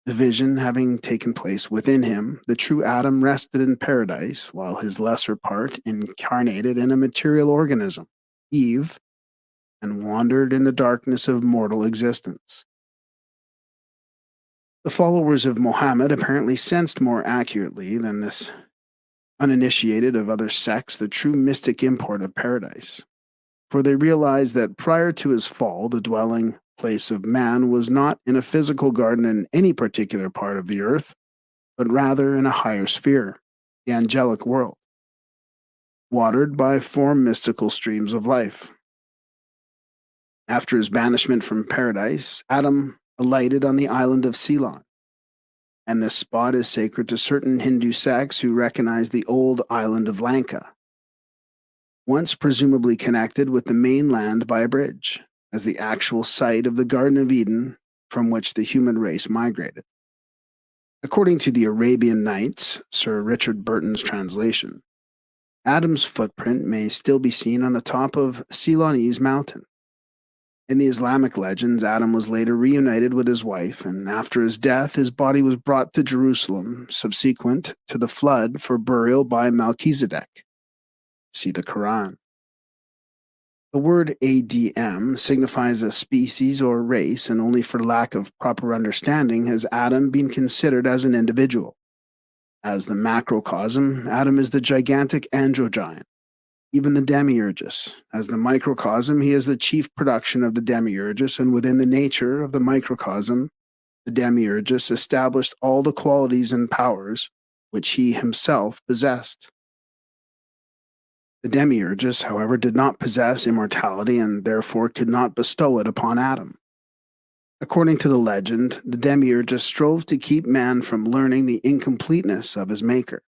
The vision having taken place within him, the true Adam rested in paradise, while his lesser part incarnated in a material organism, Eve, and wandered in the darkness of mortal existence. The followers of Mohammed apparently sensed more accurately than this uninitiated of other sects the true mystic import of paradise, for they realized that prior to his fall, the dwelling place of man was not in a physical garden in any particular part of the earth, but rather in a higher sphere, the angelic world, watered by four mystical streams of life. After his banishment from paradise, Adam alighted on the island of Ceylon, and this spot is sacred to certain Hindu sects who recognize the old island of Lanka, once presumably connected with the mainland by a bridge, as the actual site of the Garden of Eden from which the human race migrated. According to the Arabian Nights, Sir Richard Burton's translation, Adam's footprint may still be seen on the top of Ceylonese mountain. In the Islamic legends, Adam was later reunited with his wife, and after his death, his body was brought to Jerusalem, subsequent to the flood, for burial by Melchizedek. See the Quran. The word ADM signifies a species or race, and only for lack of proper understanding has Adam been considered as an individual. As the macrocosm, Adam is the gigantic androgiant, even the demiurgus. As the microcosm, he is the chief production of the demiurgus, and within the nature of the microcosm, the demiurgus established all the qualities and powers which he himself possessed. The demiurgus, however, did not possess immortality and therefore could not bestow it upon Adam. According to the legend, the demiurgus strove to keep man from learning the incompleteness of his maker.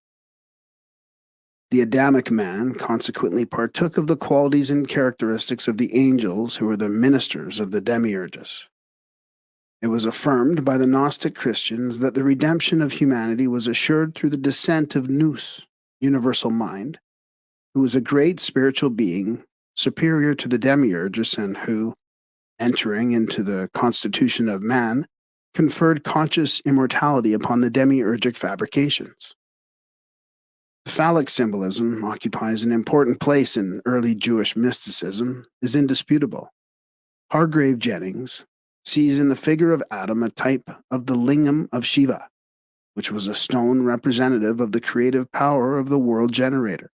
The Adamic man consequently partook of the qualities and characteristics of the angels who were the ministers of the demiurgus. It was affirmed by the Gnostic Christians that the redemption of humanity was assured through the descent of Nous, universal mind, who was a great spiritual being superior to the demiurgus and who, entering into the constitution of man, conferred conscious immortality upon the demiurgic fabrications. The phallic symbolism occupies an important place in early Jewish mysticism, is indisputable. Hargrave Jennings sees in the figure of Adam a type of the lingam of Shiva, which was a stone representative of the creative power of the world generator.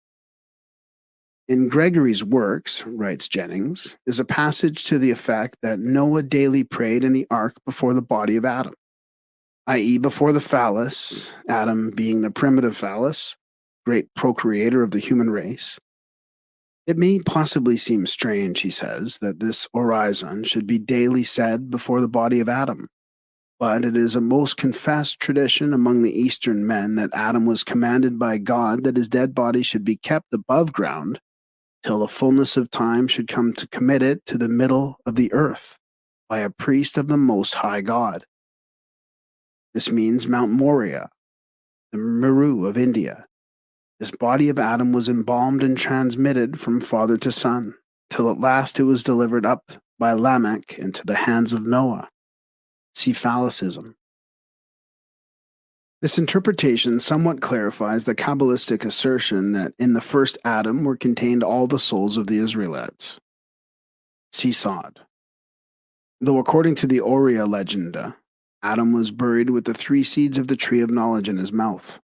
In Gregory's works, writes Jennings, is a passage to the effect that Noah daily prayed in the ark before the body of Adam, i.e., before the phallus, Adam being the primitive phallus, great procreator of the human race. It may possibly seem strange, he says, that this orison should be daily said before the body of Adam, but it is a most confessed tradition among the Eastern men that Adam was commanded by God that his dead body should be kept above ground till the fullness of time should come to commit it to the middle of the earth by a priest of the Most High God. This means Mount Moriah, the Meru of India. This body of Adam was embalmed and transmitted from father to son, till at last it was delivered up by Lamech into the hands of Noah. See phallicism. This interpretation somewhat clarifies the Kabbalistic assertion that in the first Adam were contained all the souls of the Israelites. See Sod. Though according to the Oriya legenda, Adam was buried with the 3 seeds of the tree of knowledge in his mouth.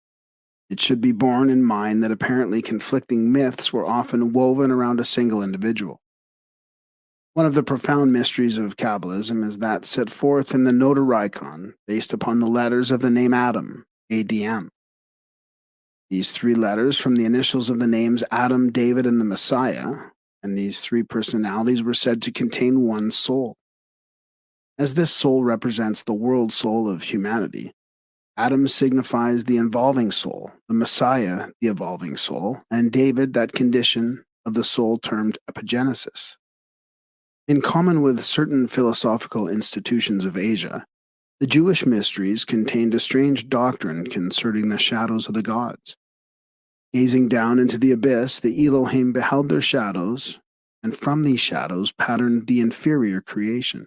It should be borne in mind that apparently conflicting myths were often woven around a single individual. One of the profound mysteries of Kabbalism is that set forth in the Notarikon, based upon the letters of the name Adam, ADM. These 3 letters from the initials of the names Adam, David, and the Messiah, and these 3 personalities were said to contain one soul. As this soul represents the world soul of humanity, Adam signifies the involving soul, the Messiah, the evolving soul, and David, that condition of the soul termed epigenesis. In common with certain philosophical institutions of Asia, the Jewish mysteries contained a strange doctrine concerning the shadows of the gods. Gazing down into the abyss, the Elohim beheld their shadows, and from these shadows patterned the inferior creation.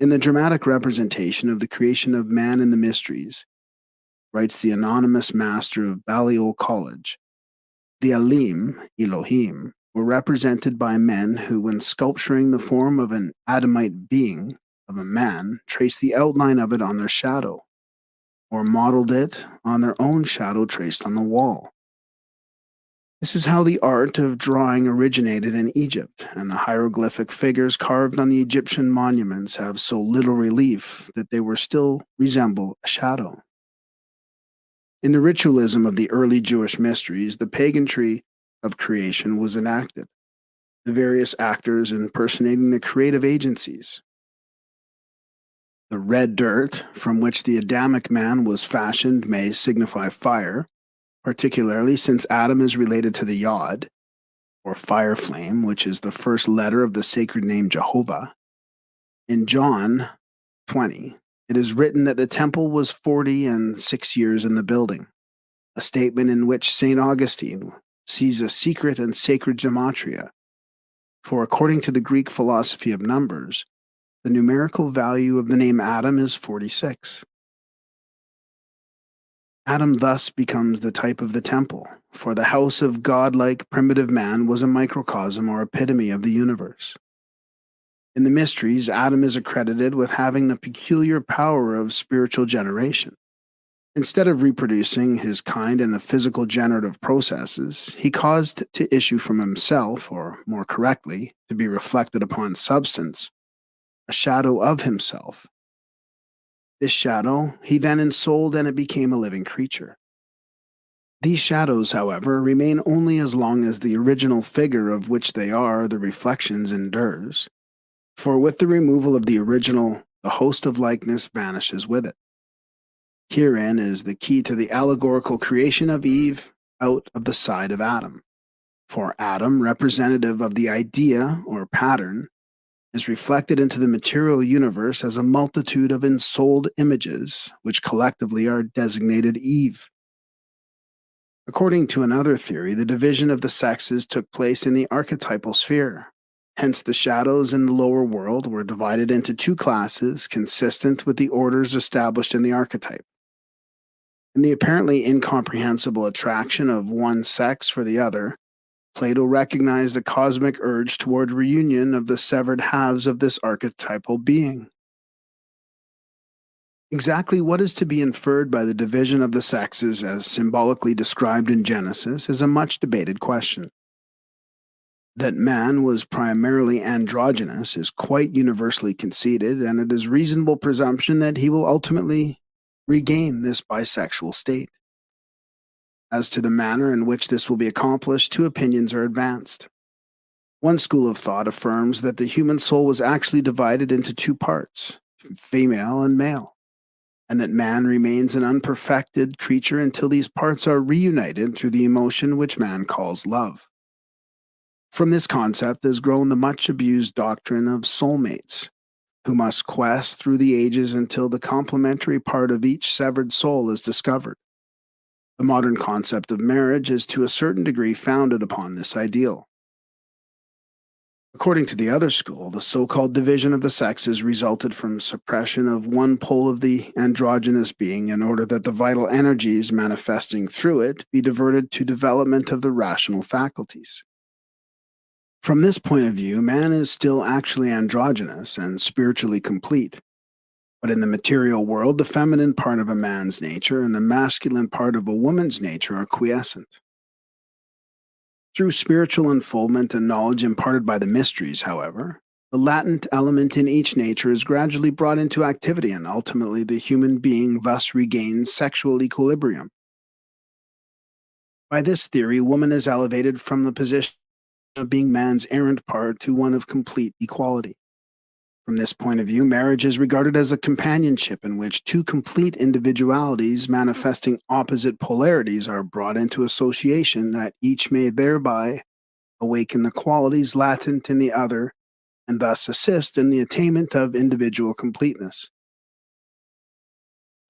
In the dramatic representation of the creation of man in the mysteries, writes the anonymous master of Balliol College, the Elim, Elohim, were represented by men who, when sculpturing the form of an Adamite being, of a man, traced the outline of it on their shadow, or modeled it on their own shadow traced on the wall. This is how the art of drawing originated in Egypt, and the hieroglyphic figures carved on the Egyptian monuments have so little relief that they were still resemble a shadow. In the ritualism of the early Jewish mysteries, the pageantry of creation was enacted, the various actors impersonating the creative agencies. The red dirt from which the Adamic man was fashioned may signify fire, particularly since Adam is related to the Yod, or fire flame, which is the first letter of the sacred name Jehovah. In John 20, it is written that the temple was 46 years in the building, a statement in which St. Augustine sees a secret and sacred gematria. For according to the Greek philosophy of numbers, the numerical value of the name Adam is 46. Adam thus becomes the type of the temple, for the house of godlike primitive man was a microcosm or epitome of the universe. In the mysteries, Adam is accredited with having the peculiar power of spiritual generation. Instead of reproducing his kind in the physical generative processes, he caused to issue from himself, or more correctly, to be reflected upon substance, a shadow of himself. This shadow he then ensouled, and it became a living creature. These shadows, however, remain only as long as the original figure of which they are the reflections endures, for with the removal of the original, the host of likeness vanishes with it. Herein is the key to the allegorical creation of Eve out of the side of Adam. For Adam, representative of the idea or pattern, is reflected into the material universe as a multitude of ensouled images, which collectively are designated Eve. According to another theory, the division of the sexes took place in the archetypal sphere. Hence, the shadows in the lower world were divided into 2 classes consistent with the orders established in the archetype. In the apparently incomprehensible attraction of one sex for the other, Plato recognized a cosmic urge toward reunion of the severed halves of this archetypal being. Exactly what is to be inferred by the division of the sexes as symbolically described in Genesis is a much debated question. That man was primarily androgynous is quite universally conceded, and it is reasonable presumption that he will ultimately regain this bisexual state. As to the manner in which this will be accomplished, two opinions are advanced. One school of thought affirms that the human soul was actually divided into two parts, female and male, and that man remains an unperfected creature until these parts are reunited through the emotion which man calls love. From this concept has grown the much abused doctrine of soulmates, who must quest through the ages until the complementary part of each severed soul is discovered. The modern concept of marriage is to a certain degree founded upon this ideal. According to the other school, the so-called division of the sexes resulted from suppression of one pole of the androgynous being in order that the vital energies manifesting through it be diverted to development of the rational faculties. From this point of view, man is still actually androgynous and spiritually complete. But in the material world, the feminine part of a man's nature and the masculine part of a woman's nature are quiescent. Through spiritual unfoldment and knowledge imparted by the mysteries, however, the latent element in each nature is gradually brought into activity, and ultimately the human being thus regains sexual equilibrium. By this theory, woman is elevated from the position of being man's errant part to one of complete equality. From this point of view, marriage is regarded as a companionship in which two complete individualities manifesting opposite polarities are brought into association, that each may thereby awaken the qualities latent in the other and thus assist in the attainment of individual completeness.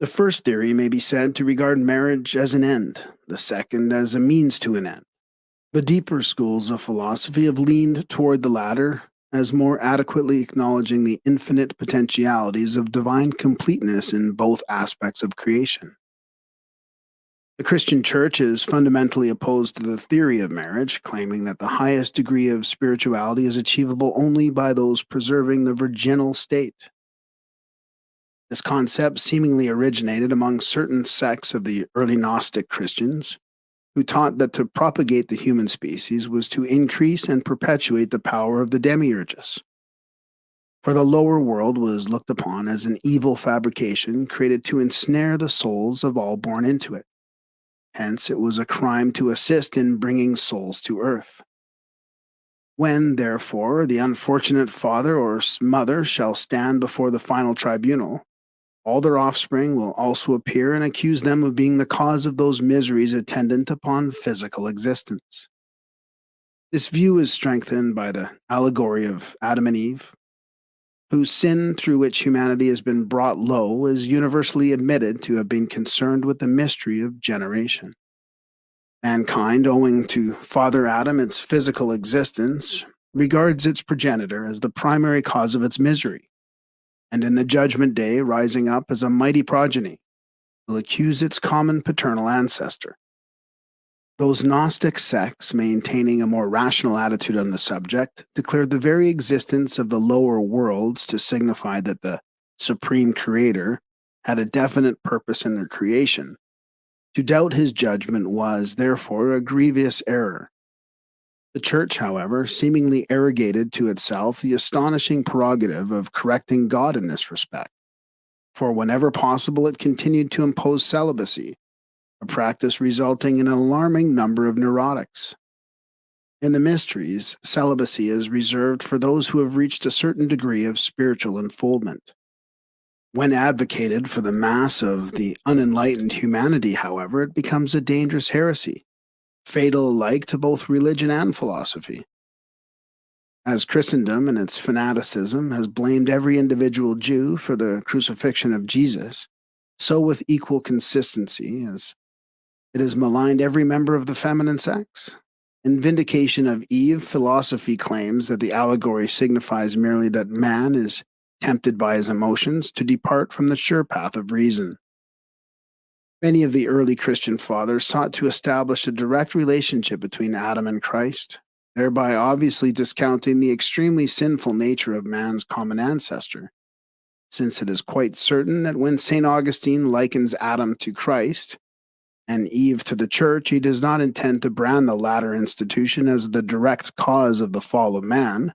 The first theory may be said to regard marriage as an end, the second as a means to an end. The deeper schools of philosophy have leaned toward the latter, as more adequately acknowledging the infinite potentialities of divine completeness in both aspects of creation. The Christian Church is fundamentally opposed to the theory of marriage, claiming that the highest degree of spirituality is achievable only by those preserving the virginal state. This concept seemingly originated among certain sects of the early Gnostic Christians, who taught that to propagate the human species was to increase and perpetuate the power of the demiurgus. For the lower world was looked upon as an evil fabrication created to ensnare the souls of all born into it. Hence, it was a crime to assist in bringing souls to earth. When, therefore, the unfortunate father or mother shall stand before the final tribunal, all their offspring will also appear and accuse them of being the cause of those miseries attendant upon physical existence. This view is strengthened by the allegory of Adam and Eve, whose sin through which humanity has been brought low is universally admitted to have been concerned with the mystery of generation. Mankind, owing to Father Adam its physical existence, regards its progenitor as the primary cause of its misery, and in the judgment day, rising up as a mighty progeny, will accuse its common paternal ancestor. Those Gnostic sects, maintaining a more rational attitude on the subject, declared the very existence of the lower worlds to signify that the Supreme Creator had a definite purpose in their creation. To doubt his judgment was, therefore, a grievous error. The Church, however, seemingly arrogated to itself the astonishing prerogative of correcting God in this respect, for whenever possible it continued to impose celibacy, a practice resulting in an alarming number of neurotics. In the mysteries, celibacy is reserved for those who have reached a certain degree of spiritual unfoldment. When advocated for the mass of the unenlightened humanity, however, it becomes a dangerous heresy, fatal alike to both religion and philosophy. As Christendom in its fanaticism has blamed every individual Jew for the crucifixion of Jesus, so with equal consistency as it has maligned every member of the feminine sex. In vindication of Eve, philosophy claims that the allegory signifies merely that man is tempted by his emotions to depart from the sure path of reason. Many of the early Christian fathers sought to establish a direct relationship between Adam and Christ, thereby obviously discounting the extremely sinful nature of man's common ancestor, since it is quite certain that when St. Augustine likens Adam to Christ and Eve to the Church, he does not intend to brand the latter institution as the direct cause of the fall of man.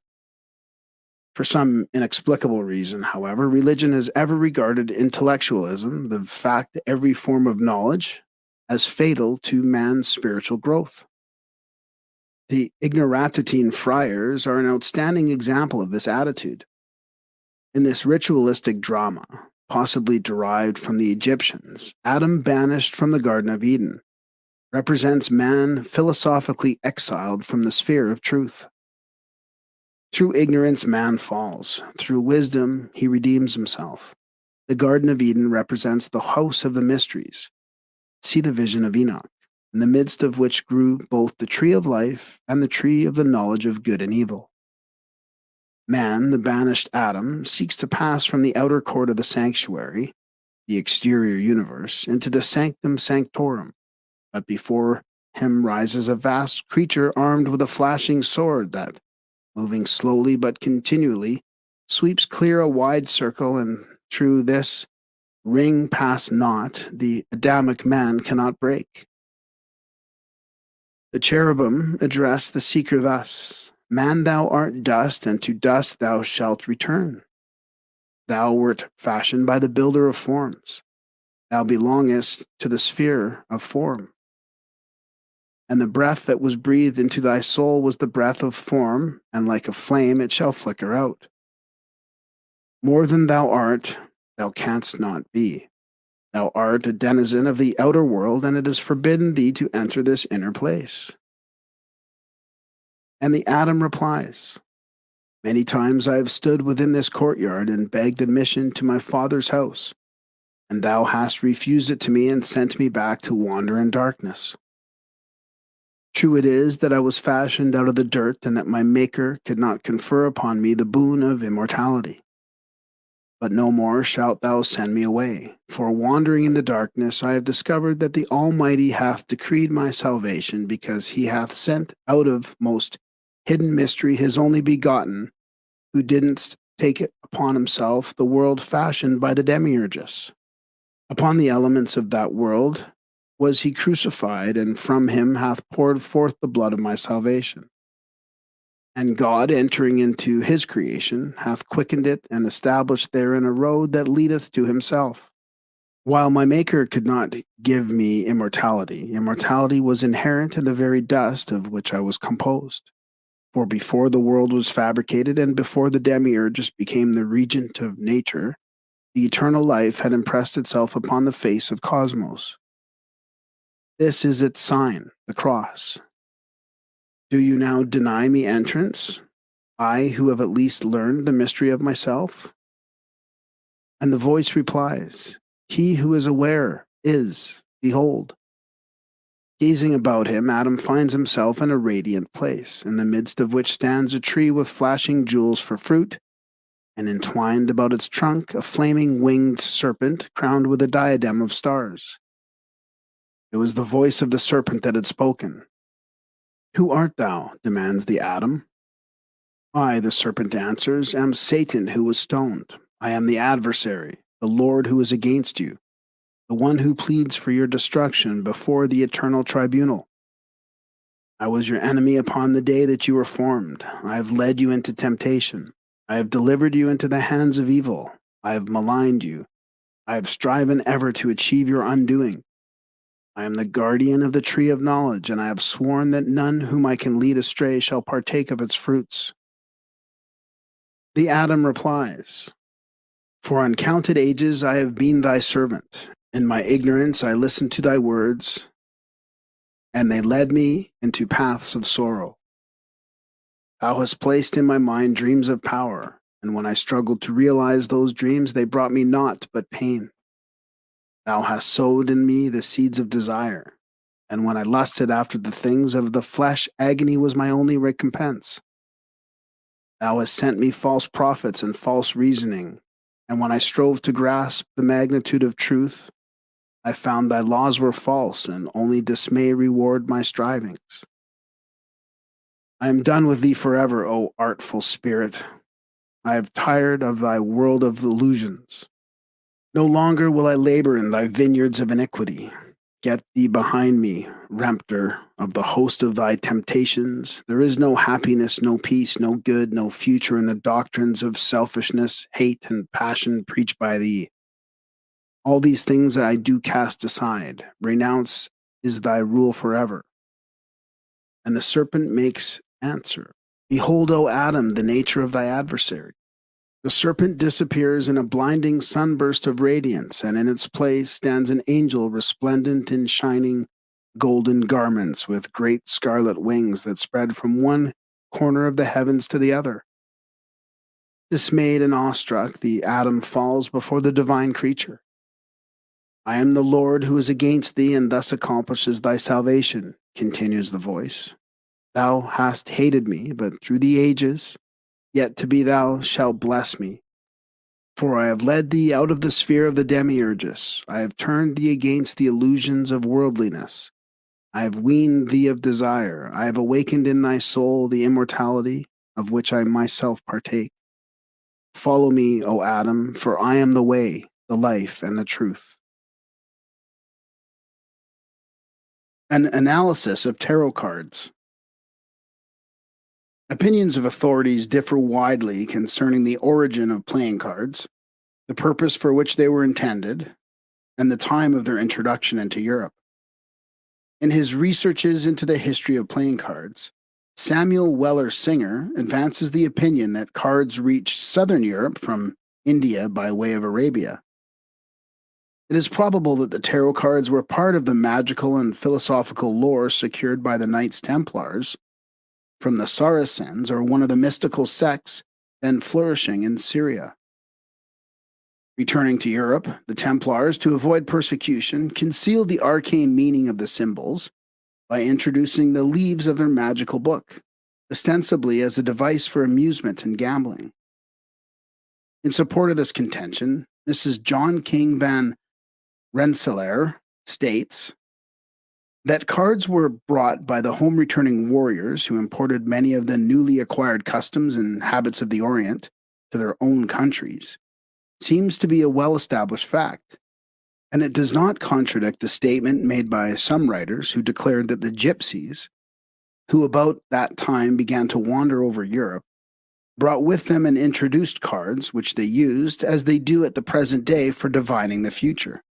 For some inexplicable reason, however, religion has ever regarded intellectualism, the fact that every form of knowledge, as fatal to man's spiritual growth. The Ignorantatine friars are an outstanding example of this attitude. In this ritualistic drama, possibly derived from the Egyptians, Adam banished from the Garden of Eden represents man philosophically exiled from the sphere of truth. Through ignorance, man falls. Through wisdom, he redeems himself. The Garden of Eden represents the house of the mysteries. See the vision of Enoch, in the midst of which grew both the tree of life and the tree of the knowledge of good and evil. Man, the banished Adam, seeks to pass from the outer court of the sanctuary, the exterior universe, into the sanctum sanctorum, but before him rises a vast creature armed with a flashing sword that, moving slowly but continually, sweeps clear a wide circle, and through this ring pass not the Adamic man cannot break. The cherubim address the seeker thus: Man, thou art dust, and to dust thou shalt return. Thou wert fashioned by the builder of forms. Thou belongest to the sphere of form. And the breath that was breathed into thy soul was the breath of form, and like a flame it shall flicker out. More than thou art, thou canst not be. Thou art a denizen of the outer world, and it is forbidden thee to enter this inner place. And the Adam replies, Many times I have stood within this courtyard and begged admission to my father's house, and thou hast refused it to me and sent me back to wander in darkness. True it is that I was fashioned out of the dirt, and that my Maker could not confer upon me the boon of immortality. But no more shalt thou send me away, for wandering in the darkness I have discovered that the Almighty hath decreed my salvation, because he hath sent out of most hidden mystery his only begotten, who didn't take it upon himself the world fashioned by the demiurgus. Upon the elements of that world was he crucified, and from him hath poured forth the blood of my salvation. And God, entering into his creation, hath quickened it and established therein a road that leadeth to himself. While my Maker could not give me immortality, immortality was inherent in the very dust of which I was composed. For before the world was fabricated, and before the demiurgus became the regent of nature, the eternal life had impressed itself upon the face of cosmos. This is its sign, the cross. Do you now deny me entrance, I who have at least learned the mystery of myself? And the voice replies, He who is aware is, behold. Gazing about him, Adam finds himself in a radiant place, in the midst of which stands a tree with flashing jewels for fruit, and entwined about its trunk a flaming winged serpent crowned with a diadem of stars. It was the voice of the serpent that had spoken. Who art thou? Demands the Adam. I, the serpent answers, am Satan who was stoned. I am the adversary, the Lord who is against you, the one who pleads for your destruction before the eternal tribunal. I was your enemy upon the day that you were formed. I have led you into temptation. I have delivered you into the hands of evil. I have maligned you. I have striven ever to achieve your undoing. I am the guardian of the tree of knowledge, and I have sworn that none whom I can lead astray shall partake of its fruits. The Adam replies, For uncounted ages I have been thy servant. In my ignorance I listened to thy words, and they led me into paths of sorrow. Thou hast placed in my mind dreams of power, and when I struggled to realize those dreams, they brought me naught but pain. Thou hast sowed in me the seeds of desire, and when I lusted after the things of the flesh, agony was my only recompense. Thou hast sent me false prophets and false reasoning, and when I strove to grasp the magnitude of truth, I found thy laws were false, and only dismay reward my strivings. I am done with thee forever, O artful spirit. I have tired of thy world of illusions. No longer will I labor in thy vineyards of iniquity. Get thee behind me, rempter of the host of thy temptations. There is no happiness, no peace, no good, no future in the doctrines of selfishness, hate, and passion preached by thee. All these things I do cast aside, renounce is thy rule forever? And the serpent makes answer, Behold, O Adam, the nature of thy adversary. The serpent disappears in a blinding sunburst of radiance, and in its place stands an angel resplendent in shining golden garments with great scarlet wings that spread from one corner of the heavens to the other. Dismayed and awestruck, the Adam falls before the divine creature. I am the Lord who is against thee, and thus accomplishes thy salvation, continues the voice. Thou hast hated me, but through the ages, yet to be thou shalt bless me. For I have led thee out of the sphere of the demiurgus. I have turned thee against the illusions of worldliness. I have weaned thee of desire. I have awakened in thy soul the immortality of which I myself partake. Follow me, O Adam, for I am the way, the life, and the truth. An analysis of tarot cards. Opinions of authorities differ widely concerning the origin of playing cards, the purpose for which they were intended, and the time of their introduction into Europe. In his researches into the history of playing cards, Samuel Weller Singer advances the opinion that cards reached southern Europe from India by way of Arabia. It is probable that the tarot cards were part of the magical and philosophical lore secured by the Knights Templars from the Saracens, or one of the mystical sects then flourishing in Syria. Returning to Europe, the Templars, to avoid persecution, concealed the arcane meaning of the symbols by introducing the leaves of their magical book, ostensibly as a device for amusement and gambling. In support of this contention, Mrs. John King van Rensselaer states that cards were brought by the home-returning warriors who imported many of the newly acquired customs and habits of the Orient to their own countries seems to be a well-established fact, and it does not contradict the statement made by some writers who declared that the gypsies, who about that time began to wander over Europe, brought with them and introduced cards which they used, as they do at the present day, for divining the future.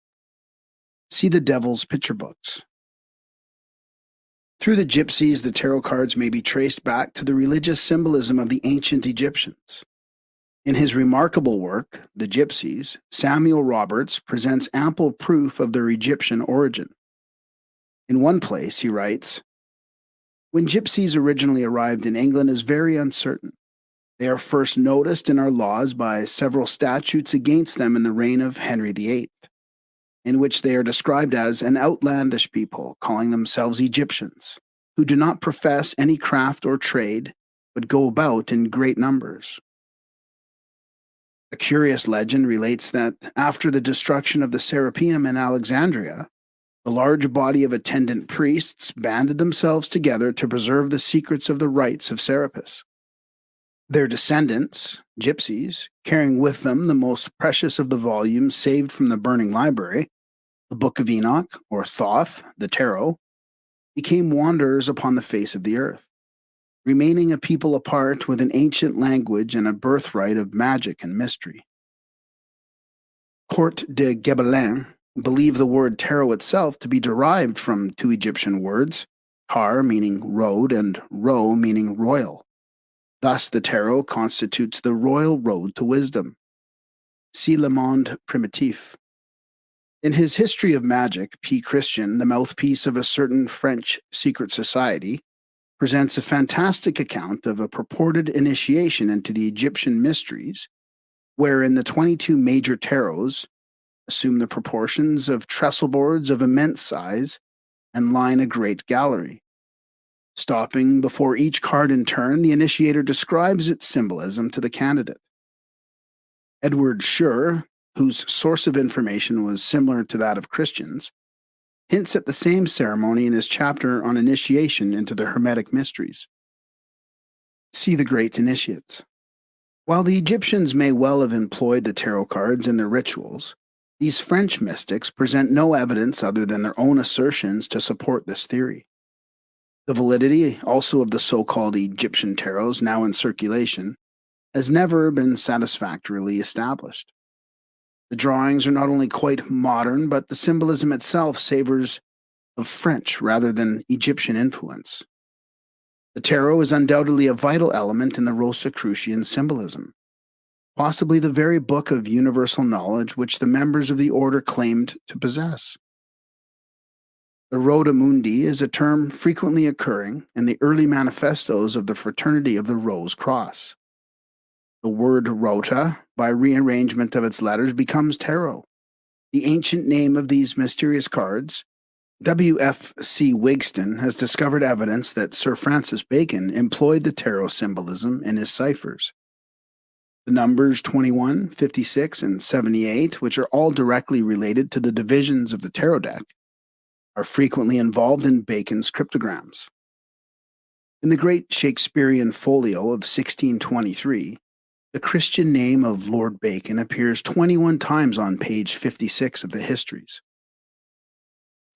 See the Devil's Picture Books. Through the gypsies, the tarot cards may be traced back to the religious symbolism of the ancient Egyptians. In his remarkable work, The Gypsies, Samuel Roberts presents ample proof of their Egyptian origin. In one place, he writes, When gypsies originally arrived in England is very uncertain. They are first noticed in our laws by several statutes against them in the reign of Henry VIII, in which they are described as an outlandish people, calling themselves Egyptians, who do not profess any craft or trade, but go about in great numbers. A curious legend relates that after the destruction of the Serapeum in Alexandria, a large body of attendant priests banded themselves together to preserve the secrets of the rites of Serapis. Their descendants, gypsies, carrying with them the most precious of the volumes saved from the burning library, the Book of Enoch, or Thoth, the Tarot, became wanderers upon the face of the earth, remaining a people apart with an ancient language and a birthright of magic and mystery. Court de Gebelin believed the word tarot itself to be derived from two Egyptian words, tar meaning road and ro meaning royal. Thus the tarot constitutes the royal road to wisdom. See Le Monde Primitif. In his History of Magic, P. Christian, the mouthpiece of a certain French secret society, presents a fantastic account of a purported initiation into the Egyptian mysteries, wherein the 22 major tarots assume the proportions of trestle boards of immense size and line a great gallery. Stopping before each card in turn, the initiator describes its symbolism to the candidate. Edward Schur, whose source of information was similar to that of Christian's, hints at the same ceremony in his chapter on initiation into the Hermetic mysteries. See the Great Initiates. While the Egyptians may well have employed the tarot cards in their rituals, these French mystics present no evidence other than their own assertions to support this theory. The validity also of the so-called Egyptian tarots now in circulation has never been satisfactorily established. The drawings are not only quite modern, but the symbolism itself savors of French rather than Egyptian influence. The tarot is undoubtedly a vital element in the Rosicrucian symbolism, possibly the very book of universal knowledge which the members of the order claimed to possess. The Rota Mundi is a term frequently occurring in the early manifestos of the Fraternity of the Rose Cross. The word Rota, by rearrangement of its letters, becomes tarot. The ancient name of these mysterious cards, W.F.C. Wigston has discovered evidence that Sir Francis Bacon employed the tarot symbolism in his ciphers. The numbers 21, 56, and 78, which are all directly related to the divisions of the tarot deck, are frequently involved in Bacon's cryptograms. In the great Shakespearean folio of 1623, the Christian name of Lord Bacon appears 21 times on page 56 of the Histories.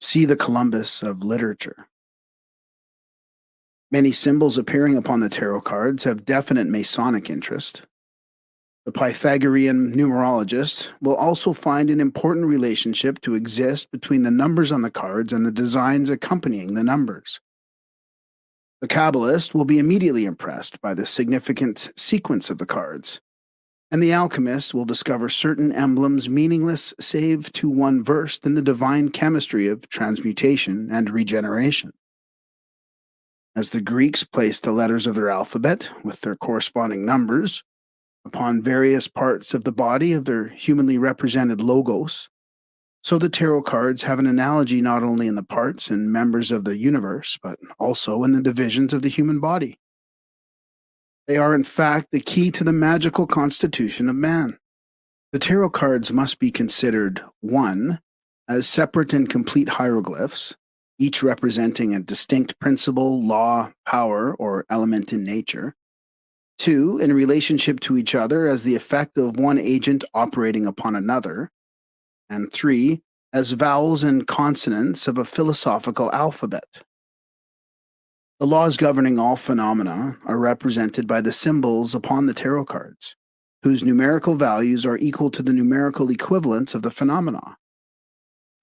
See the Columbus of literature. Many symbols appearing upon the tarot cards have definite Masonic interest. The Pythagorean numerologist will also find an important relationship to exist between the numbers on the cards and the designs accompanying the numbers. The Kabbalist will be immediately impressed by the significant sequence of the cards, and the alchemist will discover certain emblems meaningless save to one versed in the divine chemistry of transmutation and regeneration. As the Greeks placed the letters of their alphabet, with their corresponding numbers, upon various parts of the body of their humanly represented logos, so the tarot cards have an analogy not only in the parts and members of the universe, but also in the divisions of the human body. They are, in fact, the key to the magical constitution of man. The tarot cards must be considered, 1, as separate and complete hieroglyphs, each representing a distinct principle, law, power, or element in nature. 2, in relationship to each other as the effect of one agent operating upon another. And 3, as vowels and consonants of a philosophical alphabet. The laws governing all phenomena are represented by the symbols upon the tarot cards, whose numerical values are equal to the numerical equivalents of the phenomena.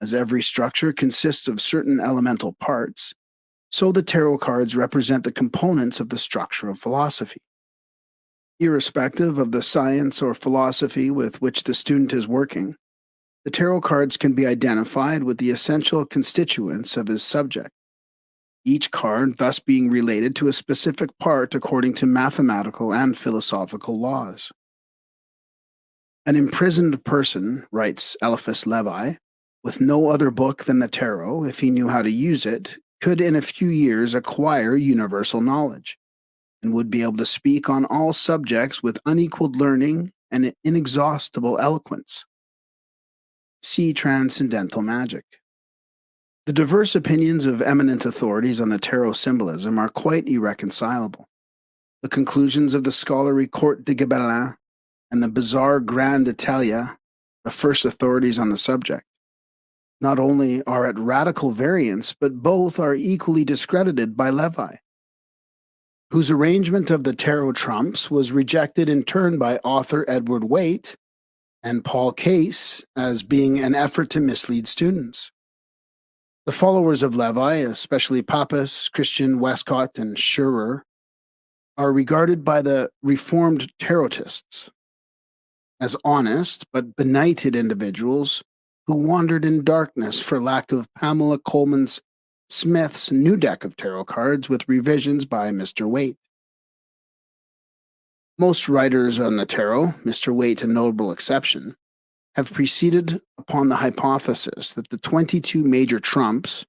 As every structure consists of certain elemental parts, so the tarot cards represent the components of the structure of philosophy. Irrespective of the science or philosophy with which the student is working, the tarot cards can be identified with the essential constituents of his subject, each card thus being related to a specific part according to mathematical and philosophical laws. An imprisoned person, writes Eliphas Levi, with no other book than the tarot, if he knew how to use it, could in a few years acquire universal knowledge, and would be able to speak on all subjects with unequaled learning and inexhaustible eloquence. See Transcendental Magic. The diverse opinions of eminent authorities on the tarot symbolism are quite irreconcilable. The conclusions of the scholarly Court de Gabelin and the bizarre Grand Italia, the first authorities on the subject, not only are at radical variance, but both are equally discredited by Levi, whose arrangement of the tarot trumps was rejected in turn by author Edward Waite and Paul Case as being an effort to mislead students. The followers of Levi, especially Pappas, Christian, Westcott, and Scherer, are regarded by the Reformed tarotists as honest but benighted individuals who wandered in darkness for lack of Pamela Coleman Smith's new deck of tarot cards with revisions by Mr. Waite. Most writers on the tarot, Mr. Waite a notable exception, have proceeded upon the hypothesis that the 22 major trumps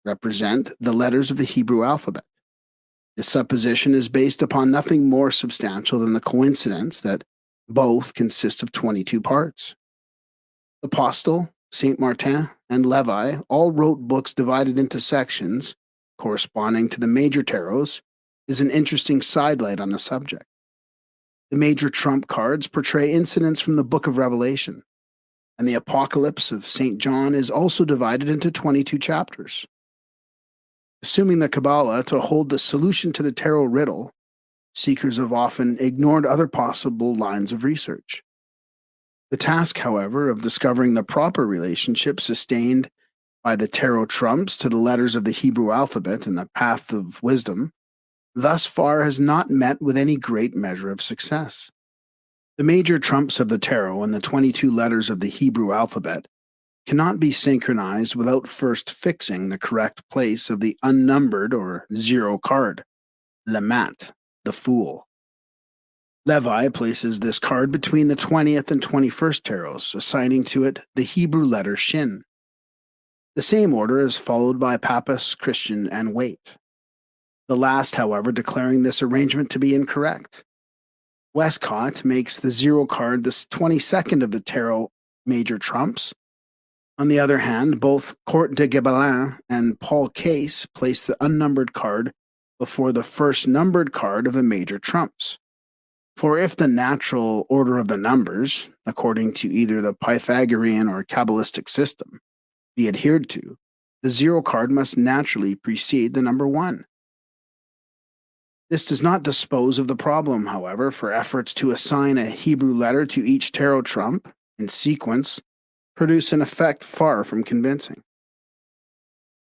represent the letters of the Hebrew alphabet. This supposition is based upon nothing more substantial than the coincidence that both consist of 22 parts. Apostle, Saint Martin, and Levi all wrote books divided into sections corresponding to the major tarots is an interesting sidelight on the subject. The major trump cards portray incidents from the Book of Revelation, and the Apocalypse of St. John is also divided into 22 chapters. Assuming the Kabbalah to hold the solution to the tarot riddle, seekers have often ignored other possible lines of research. The task, however, of discovering the proper relationship sustained by the tarot trumps to the letters of the Hebrew alphabet and the path of wisdom, thus far has not met with any great measure of success. The major trumps of the tarot and the 22 letters of the Hebrew alphabet cannot be synchronized without first fixing the correct place of the unnumbered or zero card, Lamat, the Fool. Levi places this card between the 20th and 21st tarots, assigning to it the Hebrew letter Shin. The same order is followed by Pappas, Christian, and Waite. The last, however, declaring this arrangement to be incorrect. Westcott makes the zero card the 22nd of the tarot major trumps. On the other hand, both Court de Gébelin and Paul Case place the unnumbered card before the first numbered card of the major trumps. For if the natural order of the numbers, according to either the Pythagorean or Kabbalistic system, be adhered to, the zero card must naturally precede the number 1. This does not dispose of the problem, however, for efforts to assign a Hebrew letter to each tarot trump in sequence produce an effect far from convincing.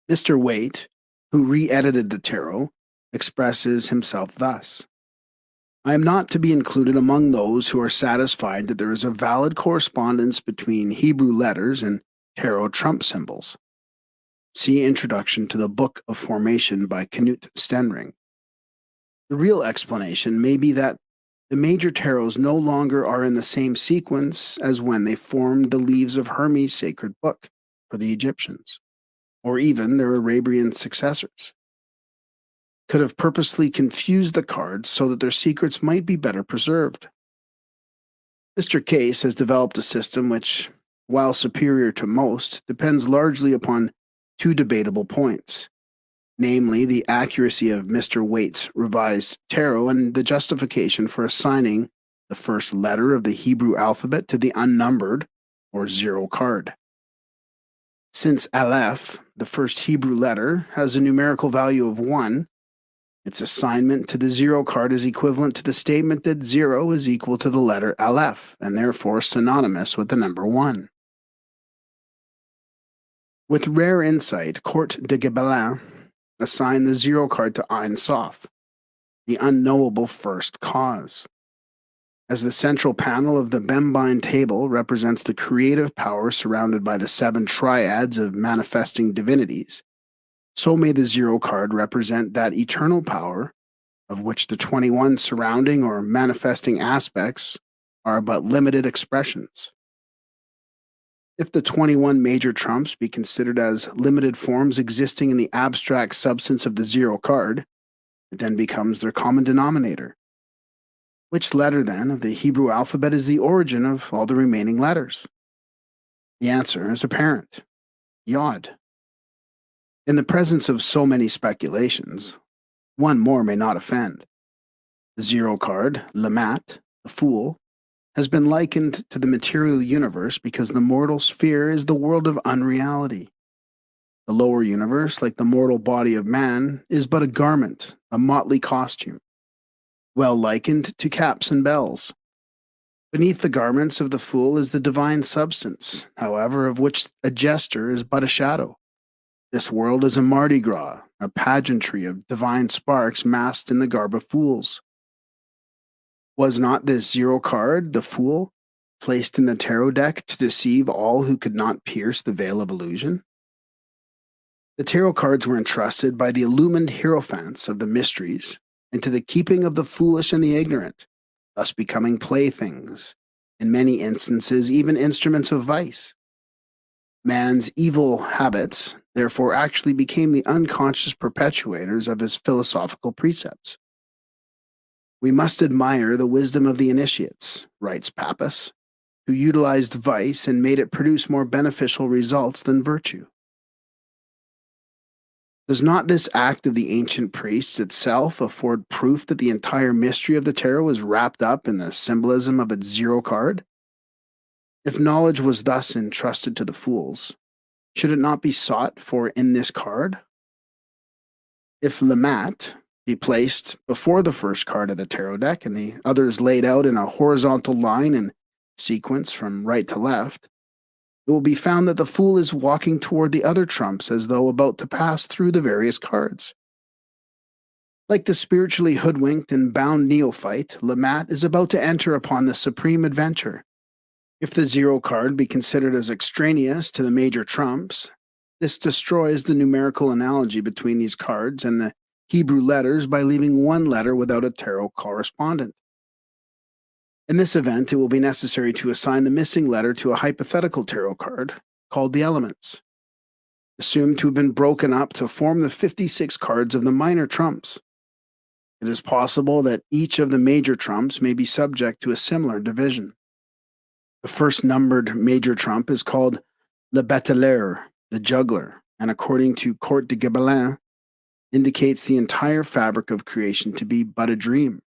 Mr. Waite, who re-edited the tarot, expresses himself thus: I am not to be included among those who are satisfied that there is a valid correspondence between Hebrew letters and tarot trump symbols. See Introduction to the Book of Formation by Knut Stenring. The real explanation may be that the major tarots no longer are in the same sequence as when they formed the leaves of Hermes' sacred book for the Egyptians, or even their Arabian successors. Could have purposely confused the cards so that their secrets might be better preserved. Mr. Case has developed a system which, while superior to most, depends largely upon two debatable points, namely the accuracy of Mr. Waite's revised tarot and the justification for assigning the first letter of the Hebrew alphabet to the unnumbered or zero card. Since Aleph, the first Hebrew letter, has a numerical value of 1, its assignment to the zero card is equivalent to the statement that 0 is equal to the letter Aleph and therefore synonymous with the number 1. With rare insight, Court de Gébelin assigned the zero card to Ein Sof, the unknowable first cause. As the central panel of the Bembine table represents the creative power surrounded by the 7 triads of manifesting divinities, so may the zero card represent that eternal power of which the 21 surrounding or manifesting aspects are but limited expressions. If the 21 major trumps be considered as limited forms existing in the abstract substance of the zero card, it then becomes their common denominator. Which letter, then, of the Hebrew alphabet is the origin of all the remaining letters? The answer is apparent: Yod. In the presence of so many speculations, one more may not offend. The zero card, Lamat, the Fool, has been likened to the material universe because the mortal sphere is the world of unreality. The lower universe, like the mortal body of man, is but a garment, a motley costume, well likened to caps and bells. Beneath the garments of the Fool is the divine substance, however, of which a jester is but a shadow. This world is a Mardi Gras, a pageantry of divine sparks masked in the garb of fools. Was not this zero card, the Fool, placed in the tarot deck to deceive all who could not pierce the veil of illusion? The tarot cards were entrusted by the illumined hierophants of the mysteries into the keeping of the foolish and the ignorant, thus becoming playthings, in many instances even instruments of vice. Man's evil habits, therefore, actually became the unconscious perpetuators of his philosophical precepts. We must admire the wisdom of the initiates, writes Pappas, who utilized vice and made it produce more beneficial results than virtue. Does not this act of the ancient priests itself afford proof that the entire mystery of the tarot is wrapped up in the symbolism of its zero card? If knowledge was thus entrusted to the fools, should it not be sought for in this card? If Lamat be placed before the first card of the tarot deck and the others laid out in a horizontal line and sequence from right to left, it it will be found that the fool is walking toward the other trumps as though about to pass through the various cards. Like the spiritually hoodwinked and bound neophyte, Lamont is about to enter upon the supreme adventure. If the 0 card be considered as extraneous to the major trumps, this destroys the numerical analogy between these cards and the Hebrew letters by leaving one letter without a tarot correspondent. In this event, it will be necessary to assign the missing letter to a hypothetical tarot card called the elements, assumed to have been broken up to form the 56 cards of the minor trumps. It is possible that each of the major trumps may be subject to a similar division. The first numbered major trump is called le bateleur, the juggler, and according to Court de Gébelin, indicates the entire fabric of creation to be but a dream,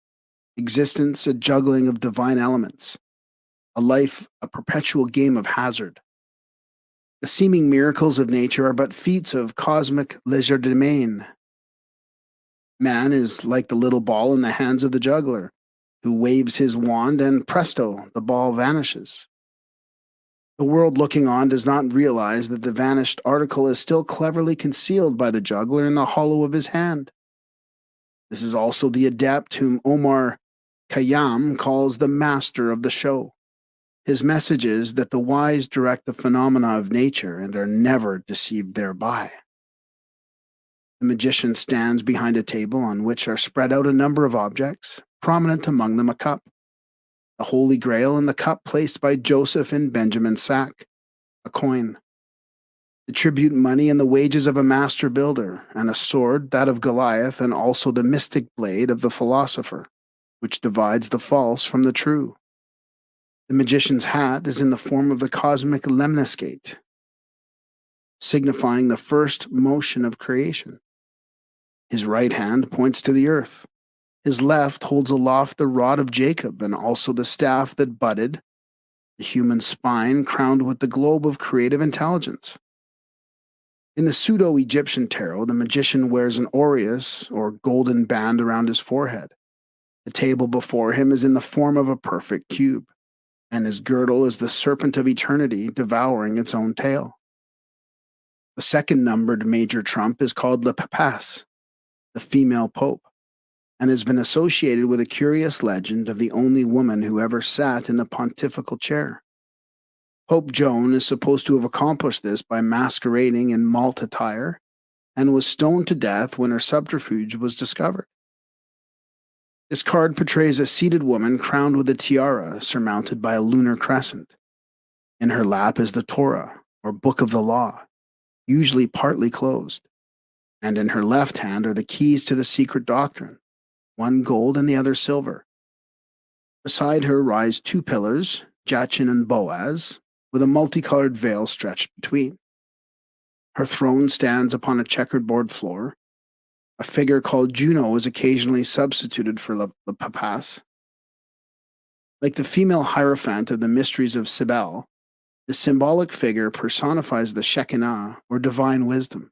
existence a juggling of divine elements, a life a perpetual game of hazard. The seeming miracles of nature are but feats of cosmic legerdemain. Man is like the little ball in the hands of the juggler, who waves his wand and presto, the ball vanishes. The world looking on does not realize that the vanished article is still cleverly concealed by the juggler in the hollow of his hand. This is also the adept whom Omar Khayyam calls the master of the show. His message is that the wise direct the phenomena of nature and are never deceived thereby. The magician stands behind a table on which are spread out a number of objects, prominent among them a cup, the Holy Grail, and the cup placed by Joseph in Benjamin's sack, a coin, the tribute money and the wages of a master builder, and a sword, that of Goliath, and also the mystic blade of the philosopher, which divides the false from the true. The magician's hat is in the form of the cosmic lemniscate, signifying the first motion of creation. His right hand points to the earth. His left holds aloft the rod of Jacob and also the staff that budded, the human spine crowned with the globe of creative intelligence. In the pseudo-Egyptian tarot, the magician wears an aureus, or golden band, around his forehead. The table before him is in the form of a perfect cube, and his girdle is the serpent of eternity devouring its own tail. The second numbered major trump is called Le Papace, the female pope, and has been associated with a curious legend of the only woman who ever sat in the pontifical chair. Pope Joan is supposed to have accomplished this by masquerading in malt attire and was stoned to death when her subterfuge was discovered. This card portrays a seated woman crowned with a tiara surmounted by a lunar crescent. In her lap is the Torah, or Book of the Law, usually partly closed, and in her left hand are the keys to the secret doctrine, one gold and the other silver. Beside her rise 2 pillars, Jachin and Boaz, with a multicolored veil stretched between. Her throne stands upon a checkerboard floor. A figure called Juno is occasionally substituted for the Papace. Like the female hierophant of the Mysteries of Cybele, the symbolic figure personifies the Shekinah, or divine wisdom.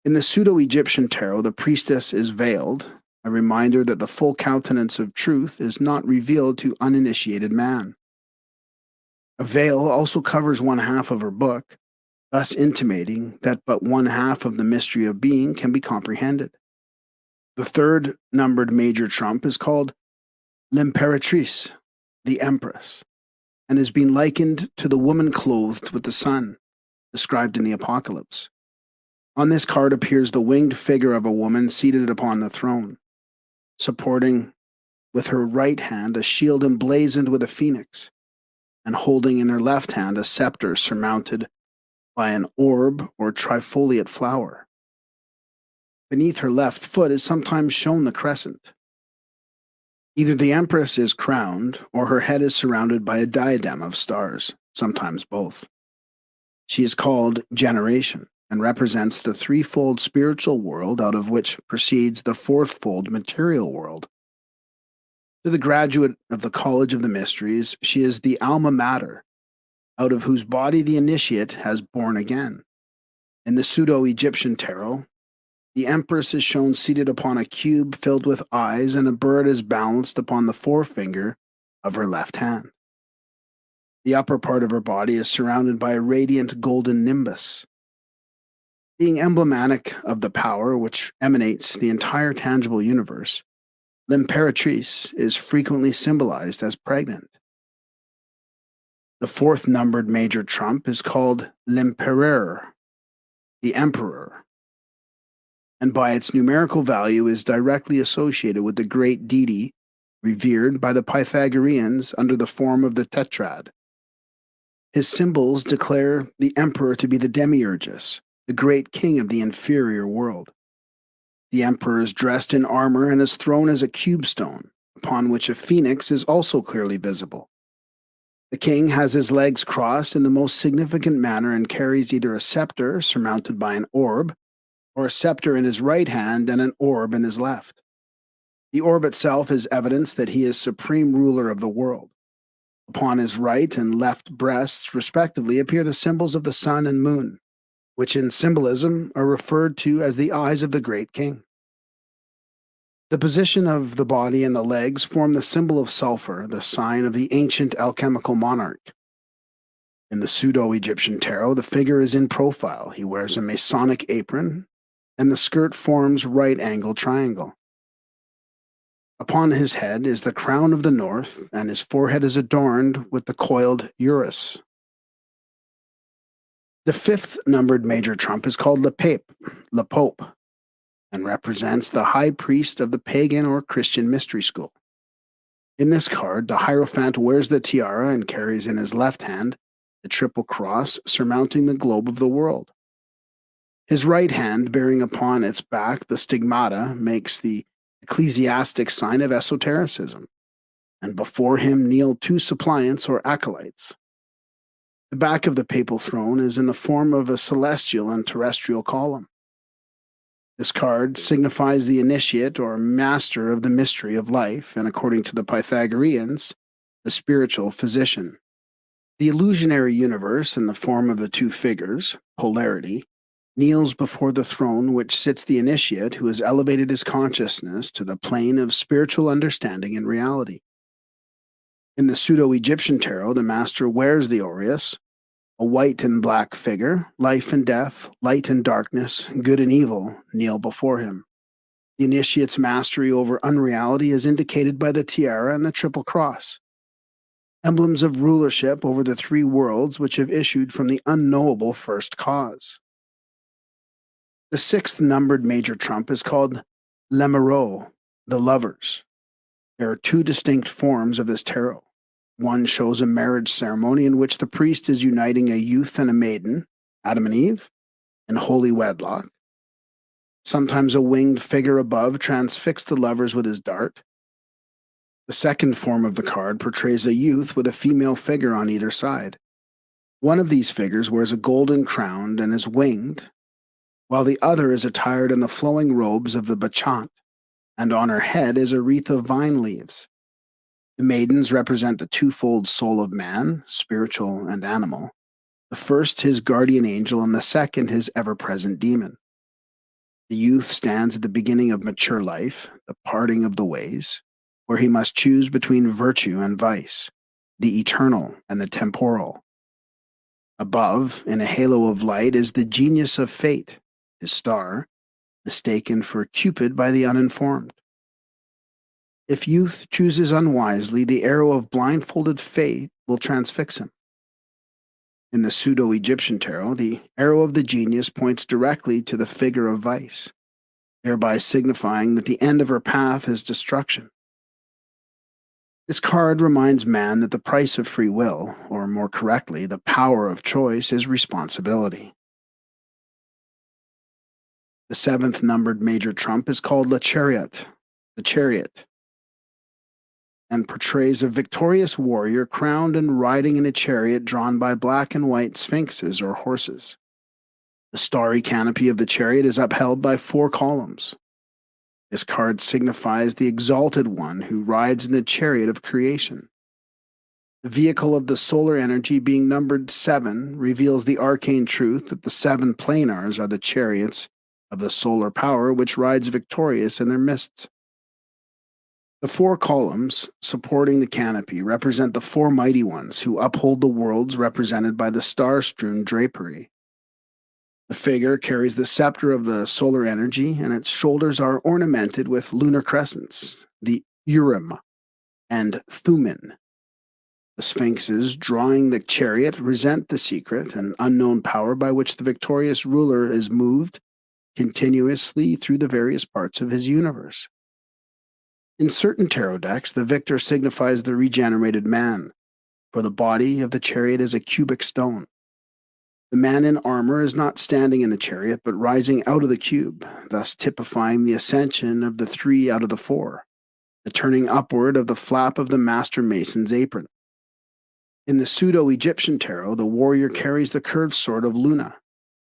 In the pseudo-Egyptian tarot, the priestess is veiled, a reminder that the full countenance of truth is not revealed to uninitiated man. A veil also covers one half of her book, thus intimating that but one half of the mystery of being can be comprehended. The third numbered major trump is called L'Impératrice, the Empress, and has been likened to the woman clothed with the sun, described in the Apocalypse. On this card appears the winged figure of a woman seated upon the throne, supporting with her right hand a shield emblazoned with a phoenix, and holding in her left hand a scepter surmounted by an orb or trifoliate flower. Beneath her left foot is sometimes shown the crescent. Either the Empress is crowned, or her head is surrounded by a diadem of stars, sometimes both. She is called Generation, and represents the threefold spiritual world out of which proceeds the fourthfold material world. To the graduate of the College of the Mysteries, she is the alma mater, out of whose body the initiate has born again. In the pseudo-Egyptian tarot, the Empress is shown seated upon a cube filled with eyes, and a bird is balanced upon the forefinger of her left hand. The upper part of her body is surrounded by a radiant golden nimbus. Being emblematic of the power which emanates the entire tangible universe, L'Imperatrice is frequently symbolized as pregnant. The fourth numbered major trump is called L'Empereur, the Emperor, and by its numerical value is directly associated with the great deity revered by the Pythagoreans under the form of the tetrad. His symbols declare the emperor to be the demiurgus, the great king of the inferior world. The emperor is dressed in armor and is thrown as a cubestone, upon which a phoenix is also clearly visible. The king has his legs crossed in the most significant manner and carries either a scepter surmounted by an orb, or a scepter in his right hand and an orb in his left. The orb itself is evidence that he is supreme ruler of the world. Upon his right and left breasts, respectively, appear the symbols of the sun and moon, which in symbolism are referred to as the eyes of the great king. The position of the body and the legs form the symbol of sulfur, the sign of the ancient alchemical monarch. In the pseudo-Egyptian tarot, the figure is in profile. He wears a Masonic apron, and the skirt forms right-angle triangle. Upon his head is the crown of the north, and his forehead is adorned with the coiled urus. The fifth numbered major trump is called Le Pope, and represents the high priest of the pagan or Christian mystery school. In this card, the Hierophant wears the tiara and carries in his left hand the triple cross surmounting the globe of the world. His right hand, bearing upon its back the stigmata, makes the ecclesiastic sign of esotericism, and before him kneel two suppliants or acolytes. The back of the papal throne is in the form of a celestial and terrestrial column. This card signifies the initiate or master of the mystery of life, and according to the Pythagoreans, the spiritual physician. The illusionary universe, in the form of the two figures, polarity, kneels before the throne which sits the initiate who has elevated his consciousness to the plane of spiritual understanding and reality. In the pseudo-Egyptian tarot, the master wears the aureus, a white and black figure. Life and death, light and darkness, good and evil kneel before him. The initiate's mastery over unreality is indicated by the tiara and the triple cross, emblems of rulership over the three worlds which have issued from the unknowable first cause. The sixth numbered major trump is called L'Amoureux, the lovers. There are two distinct forms of this tarot. One shows a marriage ceremony in which the priest is uniting a youth and a maiden, Adam and Eve, in holy wedlock. Sometimes a winged figure above transfixed the lovers with his dart. The second form of the card portrays a youth with a female figure on either side. One of these figures wears a golden crown and is winged, while the other is attired in the flowing robes of the bacchante, and on her head is a wreath of vine leaves. The maidens represent the twofold soul of man, spiritual and animal, the first his guardian angel and the second his ever-present demon. The youth stands at the beginning of mature life, the parting of the ways, where he must choose between virtue and vice, the eternal and the temporal. Above, in a halo of light, is the genius of fate, his star, mistaken for Cupid by the uninformed. If youth chooses unwisely, the arrow of blindfolded fate will transfix him. In the pseudo-Egyptian tarot, the arrow of the genius points directly to the figure of vice, thereby signifying that the end of her path is destruction. This card reminds man that the price of free will, or more correctly, the power of choice, is responsibility. The seventh numbered major trump is called the Chariot, and portrays a victorious warrior crowned and riding in a chariot drawn by black and white sphinxes or horses. The starry canopy of the chariot is upheld by 4 columns. This card signifies the exalted one who rides in the chariot of creation. The vehicle of the solar energy, being numbered 7, reveals the arcane truth that the 7 planars are the chariots of the solar power which rides victorious in their midst. The four columns supporting the canopy represent the four mighty ones who uphold the worlds represented by the star-strewn drapery. The figure carries the scepter of the solar energy, and its shoulders are ornamented with lunar crescents, the Urim and Thummim. The sphinxes drawing the chariot resent the secret and unknown power by which the victorious ruler is moved continuously through the various parts of his universe. In certain tarot decks, the victor signifies the regenerated man, for the body of the chariot is a cubic stone. The man in armor is not standing in the chariot, but rising out of the cube, thus typifying the ascension of the three out of the four, the turning upward of the flap of the master mason's apron. In the pseudo-Egyptian tarot, the warrior carries the curved sword of Luna,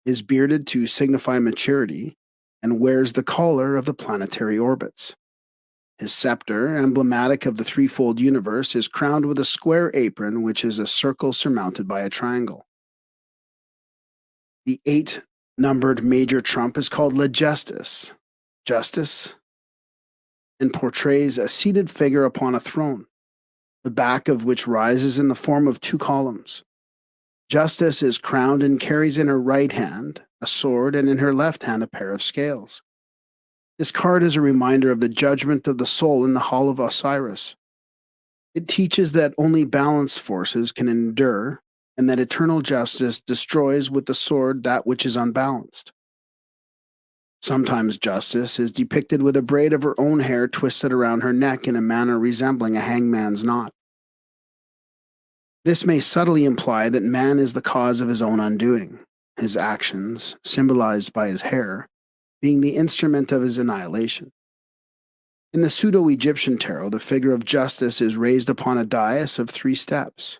is bearded to signify maturity, and wears the collar of the planetary orbits. His scepter, emblematic of the threefold universe, is crowned with a square apron, which is a circle surmounted by a triangle. The 8-numbered major trump is called La Justice, and portrays a seated figure upon a throne, the back of which rises in the form of two columns. Justice is crowned and carries in her right hand a sword, and in her left hand a pair of scales. This card is a reminder of the judgment of the soul in the Hall of Osiris. It teaches that only balanced forces can endure, and that eternal justice destroys with the sword that which is unbalanced. Sometimes justice is depicted with a braid of her own hair twisted around her neck in a manner resembling a hangman's knot. This may subtly imply that man is the cause of his own undoing, his actions, symbolized by his hair, being the instrument of his annihilation. In the pseudo-Egyptian tarot, the figure of justice is raised upon a dais of 3 steps,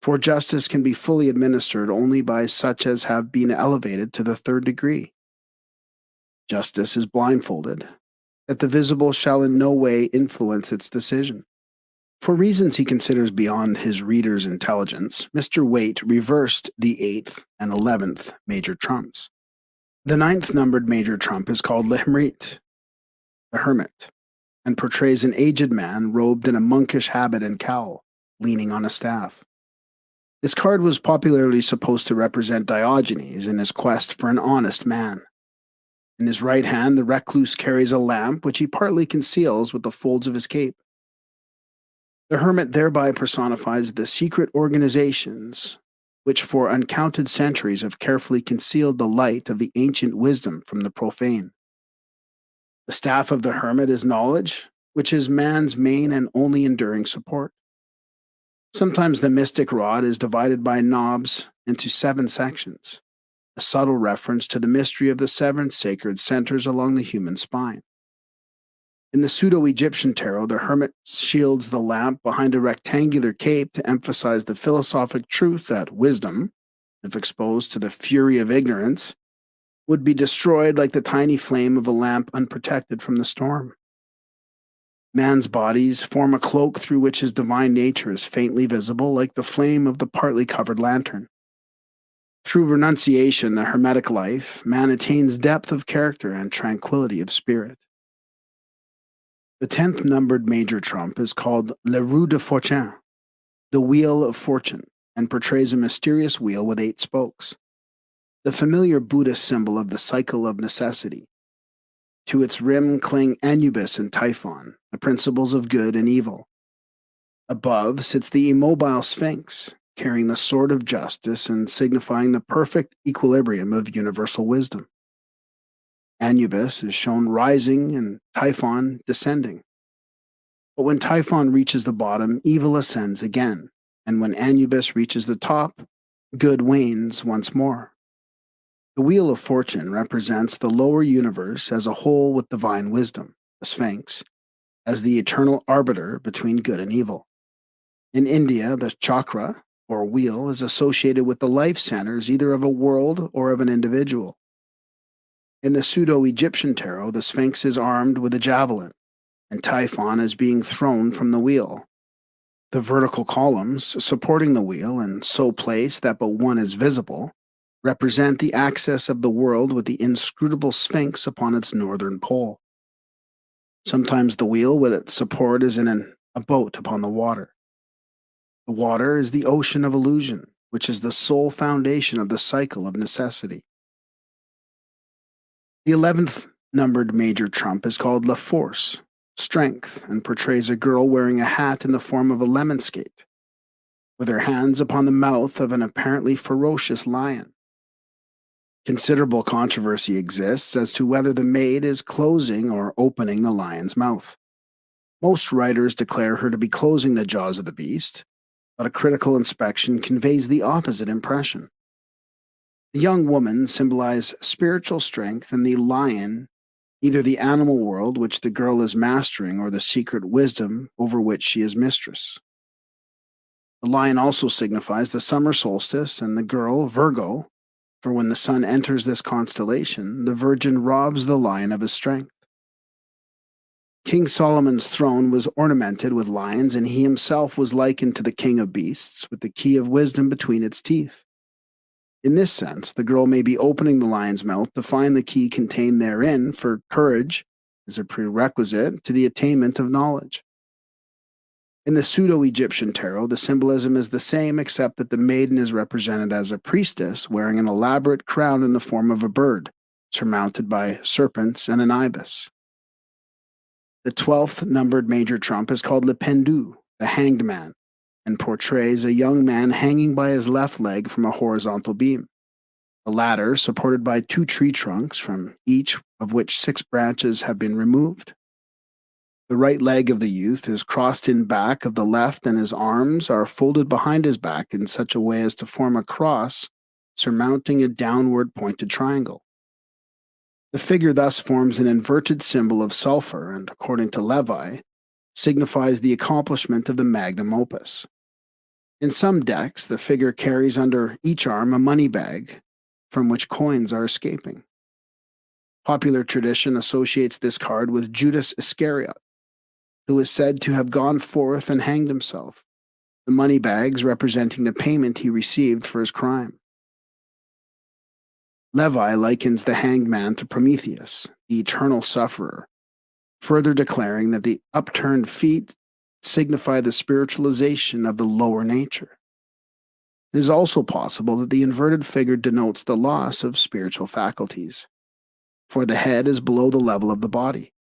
for justice can be fully administered only by such as have been elevated to the 3rd degree. Justice is blindfolded, that the visible shall in no way influence its decision. For reasons he considers beyond his reader's intelligence, Mr. Waite reversed the 8th and 11th major trumps. The 9th numbered major trump is called Le Hermite, the hermit, and portrays an aged man robed in a monkish habit and cowl, leaning on a staff. This card was popularly supposed to represent Diogenes in his quest for an honest man. In his right hand, the recluse carries a lamp, which he partly conceals with the folds of his cape. The hermit thereby personifies the secret organizations which for uncounted centuries have carefully concealed the light of the ancient wisdom from the profane. The staff of the hermit is knowledge, which is man's main and only enduring support. Sometimes the mystic rod is divided by knobs into 7 sections, a subtle reference to the mystery of the 7 sacred centers along the human spine. In the pseudo-Egyptian tarot, the hermit shields the lamp behind a rectangular cape to emphasize the philosophic truth that wisdom, if exposed to the fury of ignorance, would be destroyed like the tiny flame of a lamp unprotected from the storm. Man's bodies form a cloak through which his divine nature is faintly visible, like the flame of the partly covered lantern. Through renunciation, the hermetic life, man attains depth of character and tranquility of spirit. The 10th numbered major trump is called Le Roue de Fortune, the Wheel of Fortune, and portrays a mysterious wheel with 8 spokes, the familiar Buddhist symbol of the cycle of necessity. To its rim cling Anubis and Typhon, the principles of good and evil. Above sits the immobile Sphinx, carrying the sword of justice and signifying the perfect equilibrium of universal wisdom. Anubis is shown rising and Typhon descending. But when Typhon reaches the bottom, evil ascends again, and when Anubis reaches the top, good wanes once more. The Wheel of Fortune represents the lower universe as a whole with divine wisdom, the Sphinx, as the eternal arbiter between good and evil. In India, the chakra, or wheel, is associated with the life centers either of a world or of an individual. In the pseudo-Egyptian tarot, the Sphinx is armed with a javelin, and Typhon is being thrown from the wheel. The vertical columns supporting the wheel, and so placed that but one is visible, represent the access of the world with the inscrutable Sphinx upon its northern pole. Sometimes the wheel with its support is in a boat upon the water. The water is the ocean of illusion, which is the sole foundation of the cycle of necessity. The 11th numbered major trump is called La Force, strength, and portrays a girl wearing a hat in the form of a lemon scape, with her hands upon the mouth of an apparently ferocious lion. Considerable controversy exists as to whether the maid is closing or opening the lion's mouth. Most writers declare her to be closing the jaws of the beast, but a critical inspection conveys the opposite impression. The young woman symbolizes spiritual strength, and the lion, either the animal world which the girl is mastering or the secret wisdom over which she is mistress. The lion also signifies the summer solstice, and the girl, Virgo, for when the sun enters this constellation, the virgin robs the lion of his strength. King Solomon's throne was ornamented with lions, and he himself was likened to the king of beasts, with the key of wisdom between its teeth. In this sense, the girl may be opening the lion's mouth to find the key contained therein, for courage is a prerequisite to the attainment of knowledge. In the pseudo-Egyptian tarot, the symbolism is the same, except that the maiden is represented as a priestess wearing an elaborate crown in the form of a bird, surmounted by serpents and an ibis. The 12th numbered major trump is called Le Pendu, the hanged man, and portrays a young man hanging by his left leg from a horizontal beam, the latter supported by 2 tree trunks, from each of which 6 branches have been removed. The right leg of the youth is crossed in back of the left, and his arms are folded behind his back in such a way as to form a cross surmounting a downward pointed triangle. The figure thus forms an inverted symbol of sulfur, and according to Levi, signifies the accomplishment of the magnum opus. In some decks, the figure carries under each arm a money bag from which coins are escaping. Popular tradition associates this card with Judas Iscariot, who is said to have gone forth and hanged himself, the money bags representing the payment he received for his crime. Levi likens the hanged man to Prometheus, the eternal sufferer, further declaring that the upturned feet signify the spiritualization of the lower nature. It is also possible that the inverted figure denotes the loss of spiritual faculties, for the head is below the level of the body.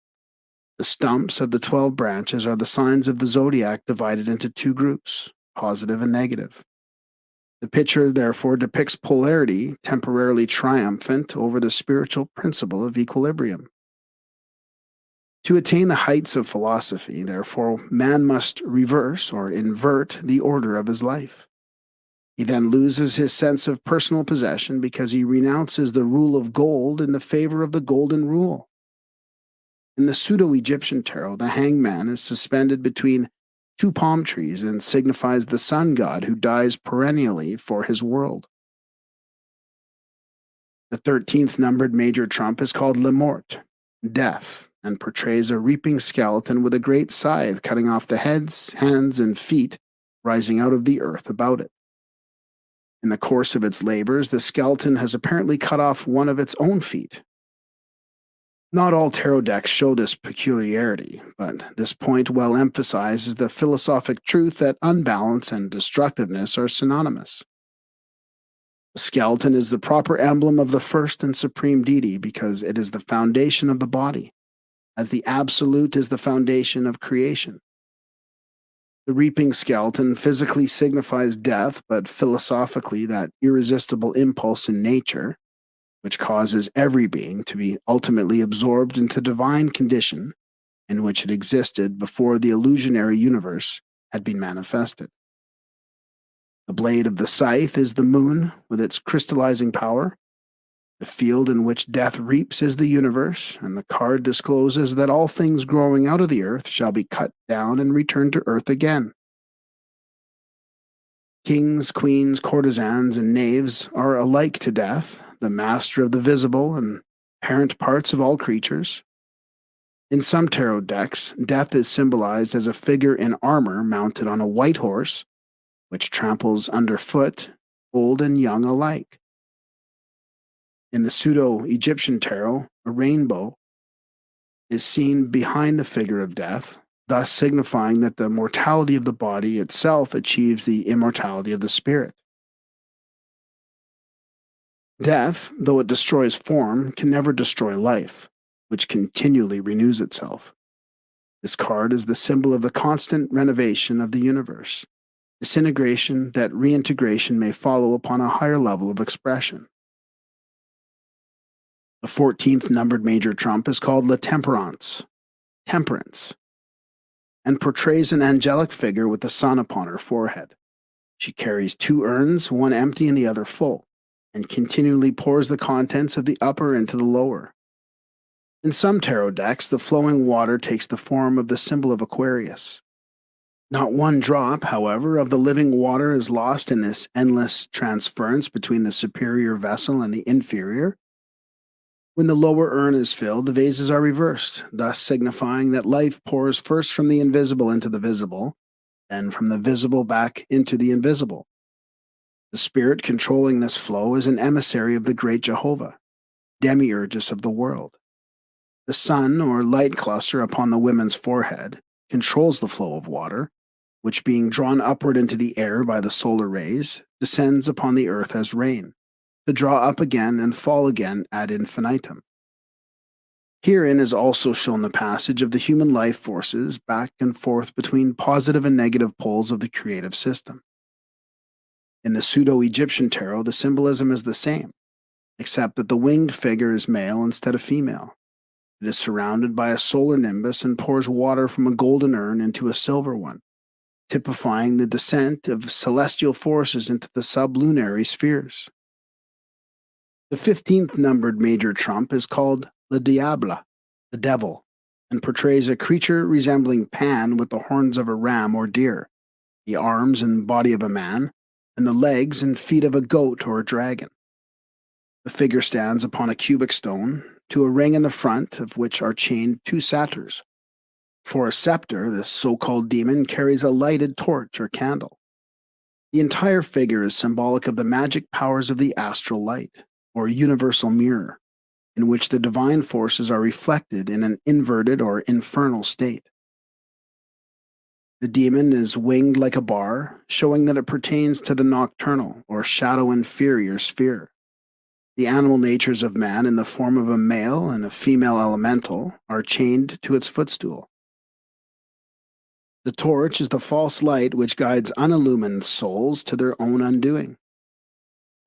The stumps of the 12 branches are the signs of the zodiac divided into 2 groups, positive and negative. The picture therefore depicts polarity temporarily triumphant over the spiritual principle of equilibrium. To attain the heights of philosophy, therefore, man must reverse or invert the order of his life. He then loses his sense of personal possession because he renounces the rule of gold in the favor of the golden rule. In the pseudo-Egyptian tarot, the hanged man is suspended between 2 palm trees and signifies the sun god who dies perennially for his world. The 13th numbered major trump is called Le Mort, death, and portrays a reaping skeleton with a great scythe cutting off the heads, hands, and feet rising out of the earth about it. In the course of its labors, the skeleton has apparently cut off one of its own feet. Not all tarot decks show this peculiarity, but this point well emphasizes the philosophic truth that unbalance and destructiveness are synonymous. The skeleton is the proper emblem of the first and supreme deity because it is the foundation of the body, as the absolute is the foundation of creation. The reaping skeleton physically signifies death, but philosophically that irresistible impulse in nature, which causes every being to be ultimately absorbed into the divine condition in which it existed before the illusionary universe had been manifested. The blade of the scythe is the moon with its crystallizing power. The field in which death reaps is the universe, and the card discloses that all things growing out of the earth shall be cut down and return to earth again. Kings, queens, courtesans, and knaves are alike to death, the master of the visible and parent parts of all creatures. In some tarot decks, death is symbolized as a figure in armor mounted on a white horse, which tramples underfoot old and young alike. In the pseudo-Egyptian tarot, a rainbow is seen behind the figure of death, thus signifying that the mortality of the body itself achieves the immortality of the spirit. Death, though it destroys form, can never destroy life, which continually renews itself. This card is the symbol of the constant renovation of the universe, disintegration that reintegration may follow upon a higher level of expression. The 14th numbered major trump is called La Temperance, temperance, and portrays an angelic figure with the sun upon her forehead. She carries two urns, one empty and the other full, and continually pours the contents of the upper into the lower. In some tarot decks, the flowing water takes the form of the symbol of Aquarius. Not one drop, however, of the living water is lost in this endless transference between the superior vessel and the inferior. When the lower urn is filled, the vases are reversed, thus signifying that life pours first from the invisible into the visible, then from the visible back into the invisible. The spirit controlling this flow is an emissary of the great Jehovah, demiurgus of the world. The sun, or light cluster upon the woman's forehead, controls the flow of water, which, being drawn upward into the air by the solar rays, descends upon the earth as rain, to draw up again and fall again ad infinitum. Herein is also shown the passage of the human life forces back and forth between positive and negative poles of the creative system. In the pseudo-Egyptian tarot, the symbolism is the same, except that the winged figure is male instead of female. It is surrounded by a solar nimbus and pours water from a golden urn into a silver one, typifying the descent of celestial forces into the sublunary spheres. The 15th numbered major trump is called Le Diable, the devil, and portrays a creature resembling Pan with the horns of a ram or deer, the arms and body of a man, and the legs and feet of a goat or a dragon. The figure stands upon a cubic stone, to a ring in the front of which are chained two satyrs. For a scepter, this so-called demon carries a lighted torch or candle. The entire figure is symbolic of the magic powers of the astral light, or universal mirror, in which the divine forces are reflected in an inverted or infernal state. The demon is winged like a bar, showing that it pertains to the nocturnal or shadow inferior sphere. The animal natures of man in the form of a male and a female elemental are chained to its footstool. The torch is the false light which guides unillumined souls to their own undoing.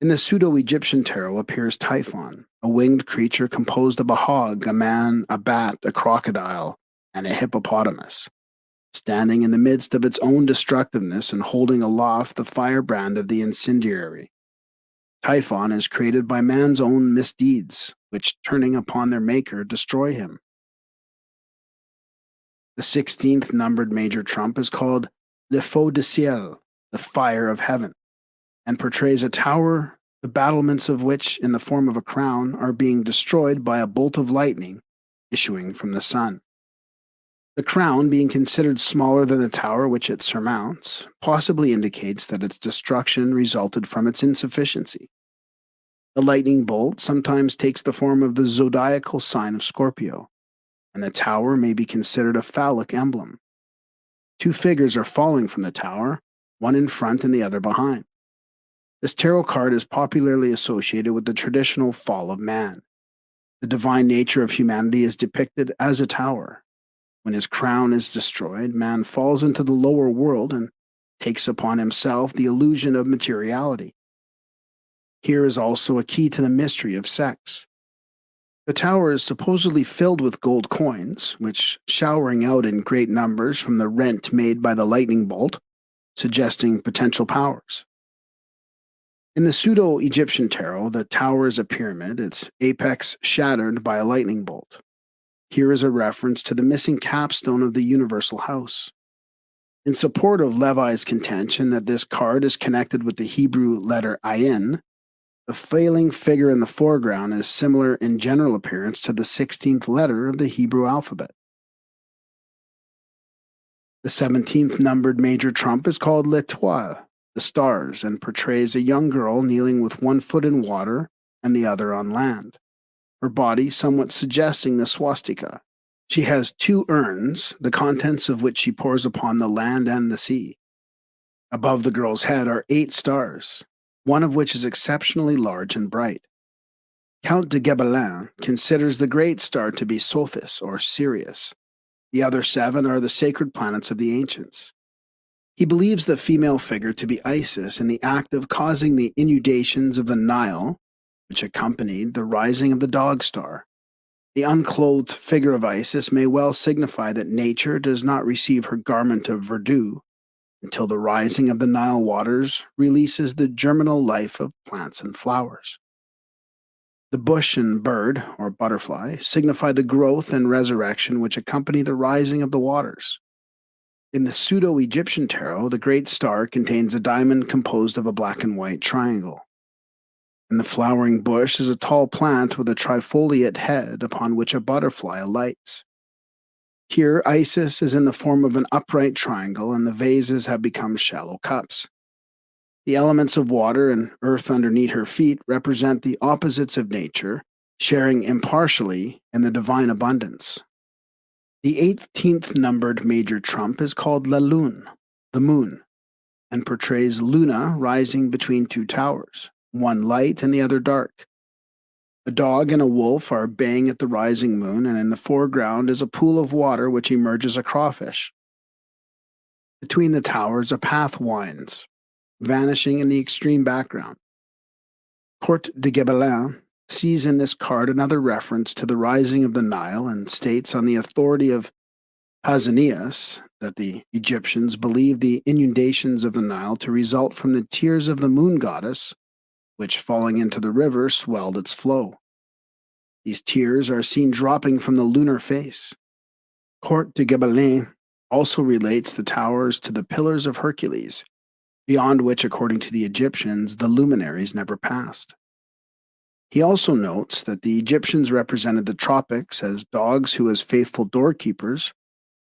In the pseudo-Egyptian tarot appears Typhon, a winged creature composed of a hog, a man, a bat, a crocodile, and a hippopotamus, standing in the midst of its own destructiveness and holding aloft the firebrand of the incendiary. Typhon is created by man's own misdeeds, which, turning upon their maker, destroy him. The 16th numbered major trump is called Le Feu de Ciel, the fire of heaven, and portrays a tower, the battlements of which, in the form of a crown, are being destroyed by a bolt of lightning issuing from the sun. The crown, being considered smaller than the tower which it surmounts, possibly indicates that its destruction resulted from its insufficiency. The lightning bolt sometimes takes the form of the zodiacal sign of Scorpio, and the tower may be considered a phallic emblem. Two figures are falling from the tower, one in front and the other behind. This tarot card is popularly associated with the traditional fall of man. The divine nature of humanity is depicted as a tower. When his crown is destroyed, man falls into the lower world and takes upon himself the illusion of materiality. Here is also a key to the mystery of sex. The tower is supposedly filled with gold coins, which, showering out in great numbers from the rent made by the lightning bolt, suggesting potential powers. In the pseudo-Egyptian tarot, the tower is a pyramid, its apex shattered by a lightning bolt. Here is a reference to the missing capstone of the universal house. In support of Levi's contention that this card is connected with the Hebrew letter Ayin, the failing figure in the foreground is similar in general appearance to the 16th letter of the Hebrew alphabet. The 17th numbered major trump is called L'Étoile, the stars, and portrays a young girl kneeling with one foot in water and the other on land, her body somewhat suggesting the swastika, She has 2 urns, the contents of which she pours upon the land and the sea. Above the girl's head are 8 stars, one of which is exceptionally large and bright. Count de Gebelin considers the great star to be Sothis or Sirius. The other 7 are the sacred planets of the ancients. He believes the female figure to be Isis in the act of causing the inundations of the Nile, which accompanied the rising of the dog star. The unclothed figure of Isis may well signify that nature does not receive her garment of verdure until the rising of the Nile waters releases the germinal life of plants and flowers. The bush and bird, or butterfly, signify the growth and resurrection which accompany the rising of the waters. In the pseudo-Egyptian tarot, the great star contains a diamond composed of a black and white triangle. And the flowering bush is a tall plant with a trifoliate head upon which a butterfly alights. Here, Isis is in the form of an upright triangle, and the vases have become shallow cups. The elements of water and earth underneath her feet represent the opposites of nature, sharing impartially in the divine abundance. The 18th numbered major trump is called La Lune, the moon, and portrays Luna rising between 2 towers, one light and the other dark. A dog and a wolf are baying at the rising moon, and in the foreground is a pool of water which emerges a crawfish. Between the towers, a path winds, vanishing in the extreme background. Court de Gebelin sees in this card another reference to the rising of the Nile and states on the authority of Pausanias that the Egyptians believed the inundations of the Nile to result from the tears of the moon goddess, which falling into the river swelled its flow. These tears are seen dropping from the lunar face. Court de Gebelin also relates the towers to the pillars of Hercules, beyond which, according to the Egyptians, the luminaries never passed. He also notes that the Egyptians represented the tropics as dogs who, as faithful doorkeepers,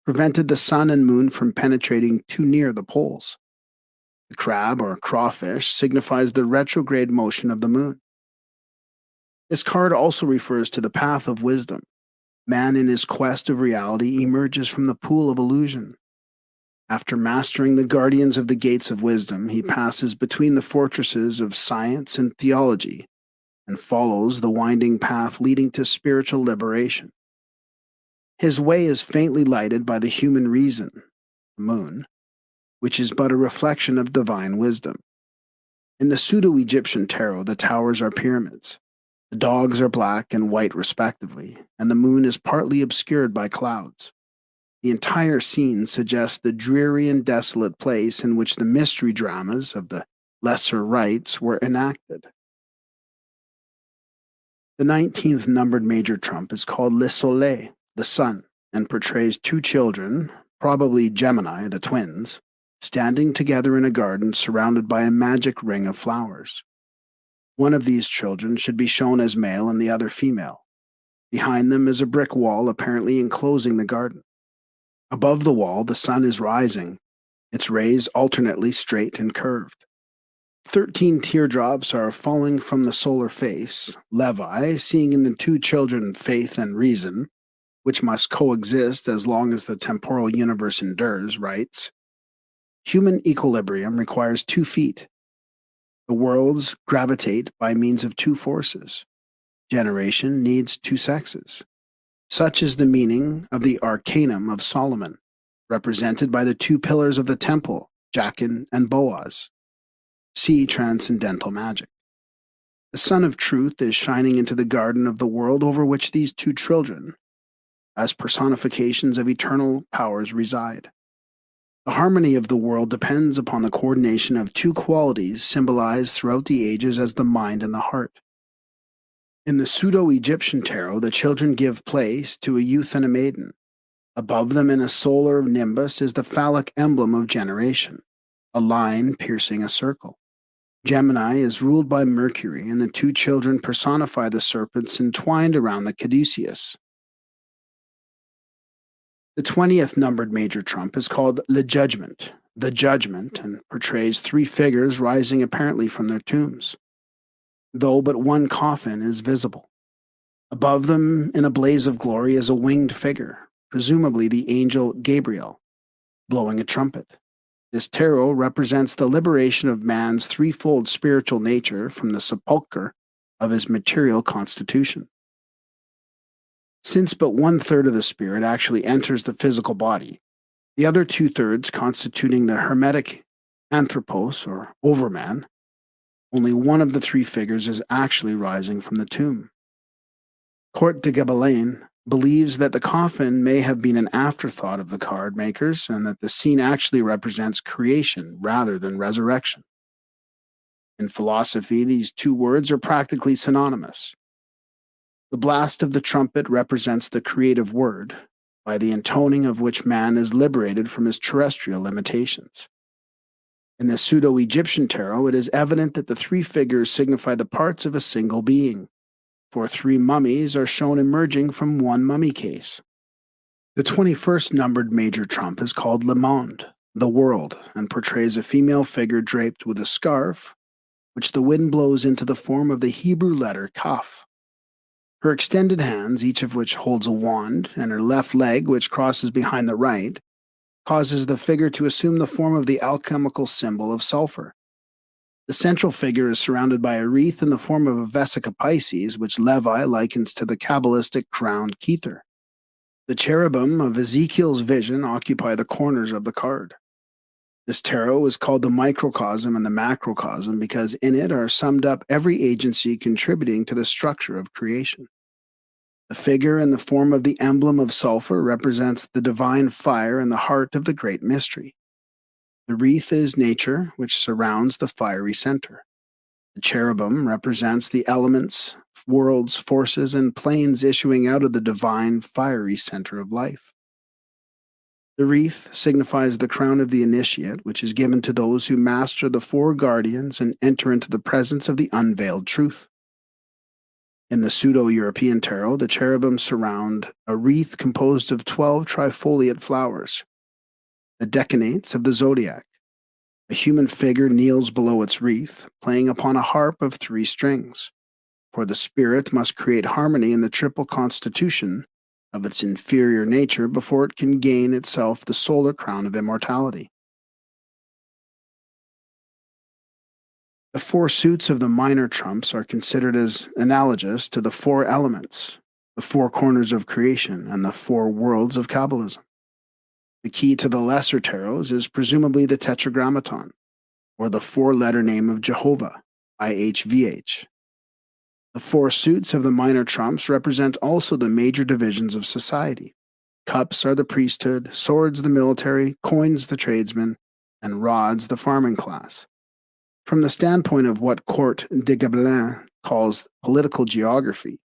prevented the sun and moon from penetrating too near the poles. The crab or crawfish signifies the retrograde motion of the moon. This card also refers to the path of wisdom. Man in his quest of reality emerges from the pool of illusion. After mastering the guardians of the gates of wisdom, he passes between the fortresses of science and theology and follows the winding path leading to spiritual liberation. His way is faintly lighted by the human reason, the moon, which is but a reflection of divine wisdom. In the pseudo-Egyptian tarot, the towers are pyramids. The dogs are black and white respectively, and the moon is partly obscured by clouds. The entire scene suggests the dreary and desolate place in which the mystery dramas of the lesser rites were enacted. The 19th numbered major trump is called Le Soleil, the sun, and portrays 2 children, probably Gemini, the twins, standing together in a garden surrounded by a magic ring of flowers. One of these children should be shown as male and the other female. Behind them is a brick wall apparently enclosing the garden. Above the wall, the sun is rising, its rays alternately straight and curved. 13 teardrops are falling from the solar face. Levi, seeing in the 2 children faith and reason, which must coexist as long as the temporal universe endures, writes, "Human equilibrium requires 2 feet. The worlds gravitate by means of 2 forces. Generation needs 2 sexes. Such is the meaning of the Arcanum of Solomon, represented by the 2 pillars of the temple, Jachin and Boaz. See Transcendental Magic. The sun of truth is shining into the garden of the world over which these 2 children, as personifications of eternal powers, reside. The harmony of the world depends upon the coordination of 2 qualities symbolized throughout the ages as the mind and the heart. In the pseudo-Egyptian tarot, the children give place to a youth and a maiden. Above them in a solar nimbus is the phallic emblem of generation, a line piercing a circle. Gemini is ruled by Mercury, and the 2 children personify the serpents entwined around the caduceus. The 20th numbered major trump is called the Judgment, and portrays 3 figures rising apparently from their tombs, though but one coffin is visible. Above them, in a blaze of glory, is a winged figure, presumably the angel Gabriel, blowing a trumpet. This tarot represents the liberation of man's threefold spiritual nature from the sepulchre of his material constitution. Since but 1/3 of the spirit actually enters the physical body, the other 2/3 constituting the hermetic anthropos or overman, only one of the three figures is actually rising from the tomb. Court de Gabelain believes that the coffin may have been an afterthought of the card makers and that the scene actually represents creation rather than resurrection. In philosophy, these two words are practically synonymous. The blast of the trumpet represents the creative word, by the intoning of which man is liberated from his terrestrial limitations. In the pseudo-Egyptian tarot, it is evident that the three figures signify the parts of a single being, for three mummies are shown emerging from one mummy case. The 21st numbered major trump is called Le Monde, the world, and portrays a female figure draped with a scarf, which the wind blows into the form of the Hebrew letter Kaf. Her extended hands, each of which holds a wand, and her left leg, which crosses behind the right, causes the figure to assume the form of the alchemical symbol of sulfur. The central figure is surrounded by a wreath in the form of a Vesica Pisces, which Levi likens to the Kabbalistic crowned Kether. The cherubim of Ezekiel's vision occupy the corners of the card. This tarot is called the microcosm and the macrocosm because in it are summed up every agency contributing to the structure of creation. The figure in the form of the emblem of sulfur represents the divine fire in the heart of the great mystery. The wreath is nature, which surrounds the fiery center. The cherubim represents the elements, worlds, forces, and planes issuing out of the divine, fiery center of life. The wreath signifies the crown of the initiate, which is given to those who master the four guardians and enter into the presence of the unveiled truth. In the pseudo-European tarot, the cherubim surround a wreath composed of 12 trifoliate flowers, the decanates of the zodiac. A human figure kneels below its wreath, playing upon a harp of 3 strings, for the spirit must create harmony in the triple constitution of its inferior nature before it can gain itself the solar crown of immortality. The 4 suits of the minor trumps are considered as analogous to the 4 elements, the 4 corners of creation, and the 4 worlds of Kabbalism. The key to the lesser tarots is presumably the Tetragrammaton, or the 4-letter name of Jehovah, IHVH. The 4 suits of the minor trumps represent also the major divisions of society. Cups are the priesthood, swords the military, coins the tradesmen, and rods the farming class. From the standpoint of what Court de Gabelain calls political geography,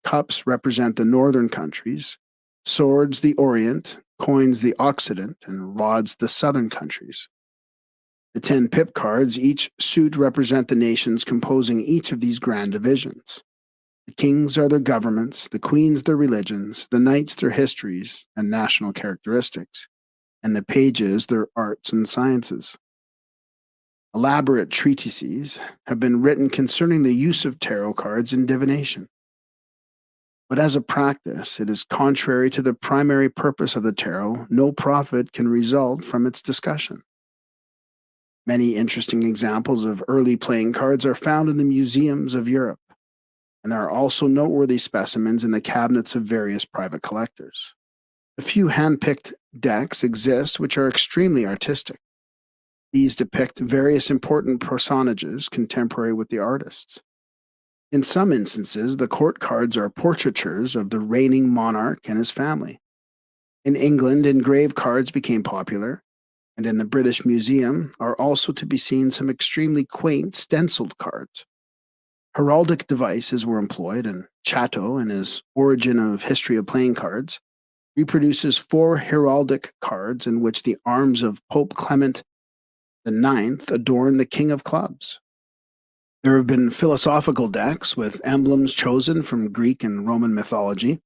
cups represent the northern countries, swords the Orient, coins the Occident, and rods the southern countries. The 10 pip cards, each suit represent the nations composing each of these grand divisions. The kings are their governments, the queens their religions, the knights their histories and national characteristics, and the pages their arts and sciences. Elaborate treatises have been written concerning the use of tarot cards in divination. But as a practice, it is contrary to the primary purpose of the tarot. No profit can result from its discussion. Many interesting examples of early playing cards are found in the museums of Europe, and there are also noteworthy specimens in the cabinets of various private collectors. A few hand-picked decks exist which are extremely artistic. These depict various important personages contemporary with the artists. In some instances, the court cards are portraitures of the reigning monarch and his family. In England, engraved cards became popular, and in the British Museum are also to be seen some extremely quaint stenciled cards. Heraldic devices were employed, and Chatto, in his Origin of History of Playing Cards, reproduces 4 heraldic cards in which the arms of Pope Clement IX adorn the King of Clubs. There have been philosophical decks with emblems chosen from Greek and Roman mythology,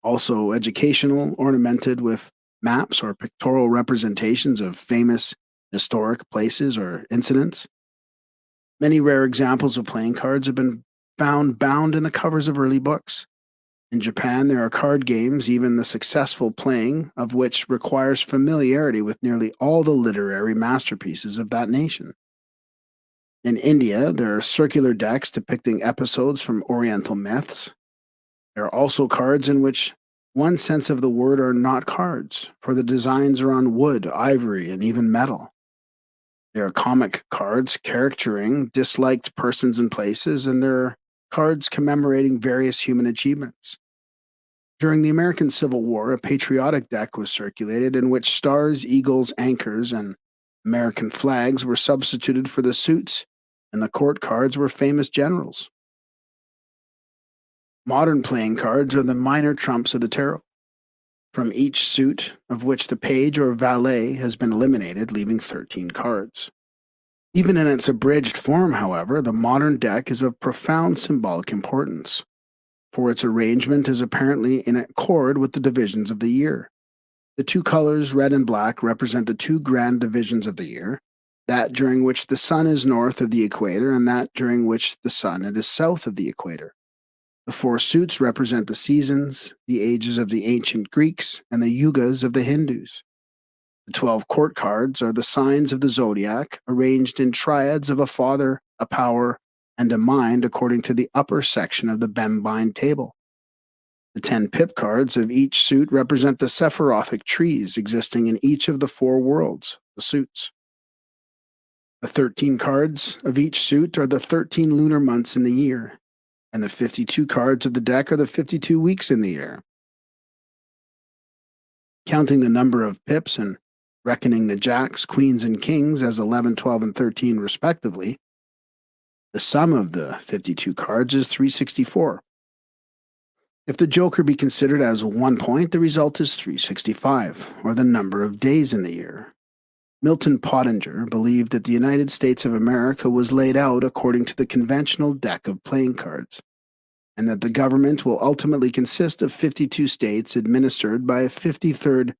also educational, ornamented with maps or pictorial representations of famous historic places or incidents. Many rare examples of playing cards have been found bound in the covers of early books. In Japan, there are card games, even the successful playing of which requires familiarity with nearly all the literary masterpieces of that nation. In India, there are circular decks depicting episodes from Oriental myths. There are also cards in which one sense of the word are not cards, for the designs are on wood, ivory, and even metal. There are comic cards caricaturing disliked persons and places, and there are cards commemorating various human achievements. During the American Civil War, a patriotic deck was circulated in which stars, eagles, anchors, and American flags were substituted for the suits, and the court cards were famous generals. Modern playing cards are the minor trumps of the tarot, from each suit of which the page or valet has been eliminated, leaving 13 cards. Even in its abridged form, however, the modern deck is of profound symbolic importance, for its arrangement is apparently in accord with the divisions of the year. The two colors, red and black, represent the two grand divisions of the year, that during which the sun is north of the equator and that during which the sun is south of the equator. The four suits represent the seasons, the ages of the ancient Greeks, and the yugas of the Hindus. The 12 court cards are the signs of the zodiac, arranged in triads of a father, a power, and a mind according to the upper section of the Bembine table. The 10 pip cards of each suit represent the sephirothic trees existing in each of the four worlds, the suits. The 13 cards of each suit are the 13 lunar months in the year, and the 52 cards of the deck are the 52 weeks in the year. Counting the number of pips and reckoning the jacks, queens, and kings as 11, 12, and 13 respectively, the sum of the 52 cards is 364. If the joker be considered as 1 point, the result is 365, or the number of days in the year. Milton Pottinger believed that the United States of America was laid out according to the conventional deck of playing cards, and that the government will ultimately consist of 52 states administered by a 53rd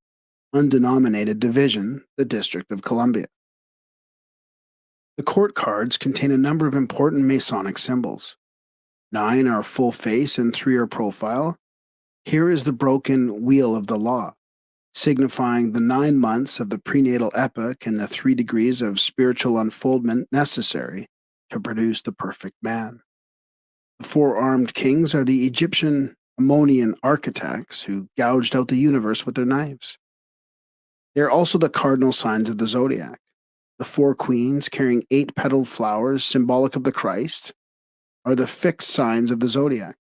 undenominated division, the District of Columbia. The court cards contain a number of important Masonic symbols. 9 are full face and 3 are profile. Here is the broken wheel of the law, signifying the 9 months of the prenatal epoch and the 3 degrees of spiritual unfoldment necessary to produce the perfect man. The 4 armed kings are the Egyptian Ammonian architects who gouged out the universe with their knives. They are also the cardinal signs of the zodiac. The 4 queens carrying 8-petaled flowers symbolic of the Christ are the fixed signs of the zodiac.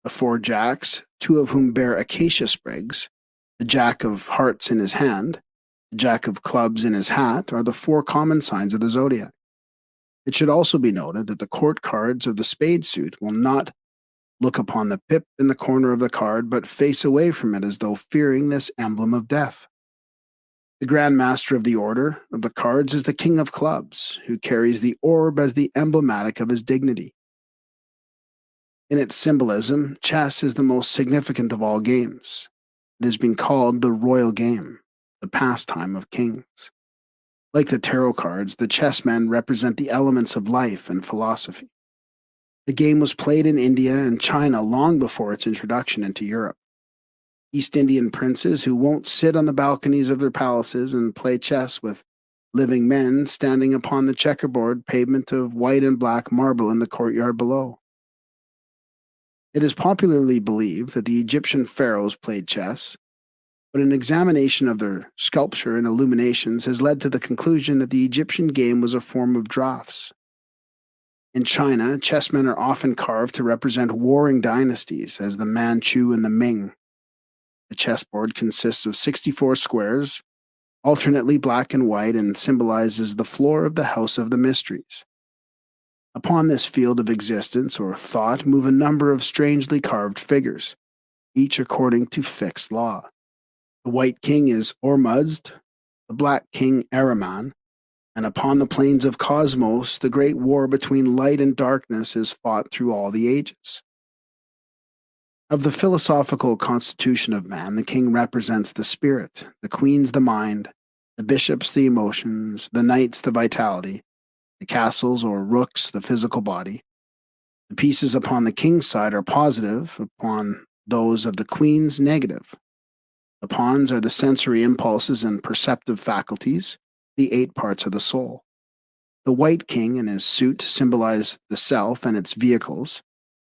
The 4 jacks, 2 of whom bear acacia sprigs, the jack of hearts in his hand, the jack of clubs in his hat, are the 4 common signs of the zodiac. It should also be noted that the court cards of the spade suit will not look upon the pip in the corner of the card, but face away from it as though fearing this emblem of death. The Grand Master of the Order of the Cards is the King of Clubs, who carries the orb as the emblematic of his dignity. In its symbolism, chess is the most significant of all games. It has been called the royal game, the pastime of kings. Like the tarot cards, the chessmen represent the elements of life and philosophy. The game was played in India and China long before its introduction into Europe. East Indian princes who won't sit on the balconies of their palaces and play chess with living men standing upon the checkerboard pavement of white and black marble in the courtyard below. It is popularly believed that the Egyptian pharaohs played chess, but an examination of their sculpture and illuminations has led to the conclusion that the Egyptian game was a form of draughts. In China, chessmen are often carved to represent warring dynasties, as the Manchu and the Ming. The chessboard consists of 64 squares, alternately black and white, and symbolizes the floor of the House of the Mysteries. Upon this field of existence or thought move a number of strangely carved figures, each according to fixed law. The white king is Ormuzd, the black king Ahriman, and upon the plains of Cosmos, the great war between light and darkness is fought through all the ages. Of the philosophical constitution of man, the king represents the spirit, the queens the mind, the bishops the emotions, the knights the vitality, the castles or rooks the physical body. The pieces upon the king's side are positive, upon those of the queen's negative. The pawns are the sensory impulses and perceptive faculties, the 8 parts of the soul. The white king and his suit symbolize the self and its vehicles,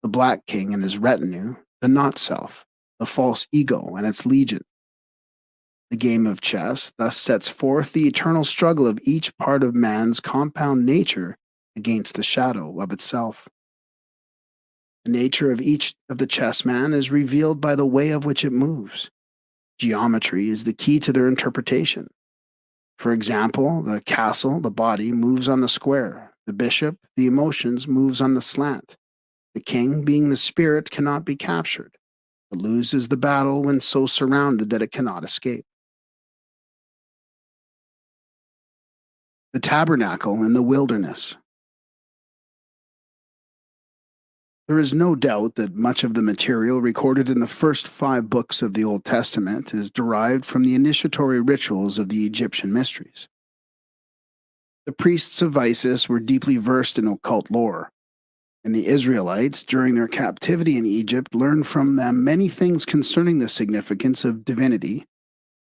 the black king and his retinue, the not self, the false ego and its legion. The game of chess thus sets forth the eternal struggle of each part of man's compound nature against the shadow of itself. The nature of each of the chessmen is revealed by the way of which it moves. Geometry is the key to their interpretation. For example, the castle, the body, moves on the square. The bishop, the emotions, moves on the slant. The king, being the spirit, cannot be captured, but loses the battle when so surrounded that it cannot escape. The tabernacle in the wilderness. There is no doubt that much of the material recorded in the first 5 books of the Old Testament is derived from the initiatory rituals of the Egyptian mysteries. The priests of Isis were deeply versed in occult lore, and the Israelites, during their captivity in Egypt, learned from them many things concerning the significance of divinity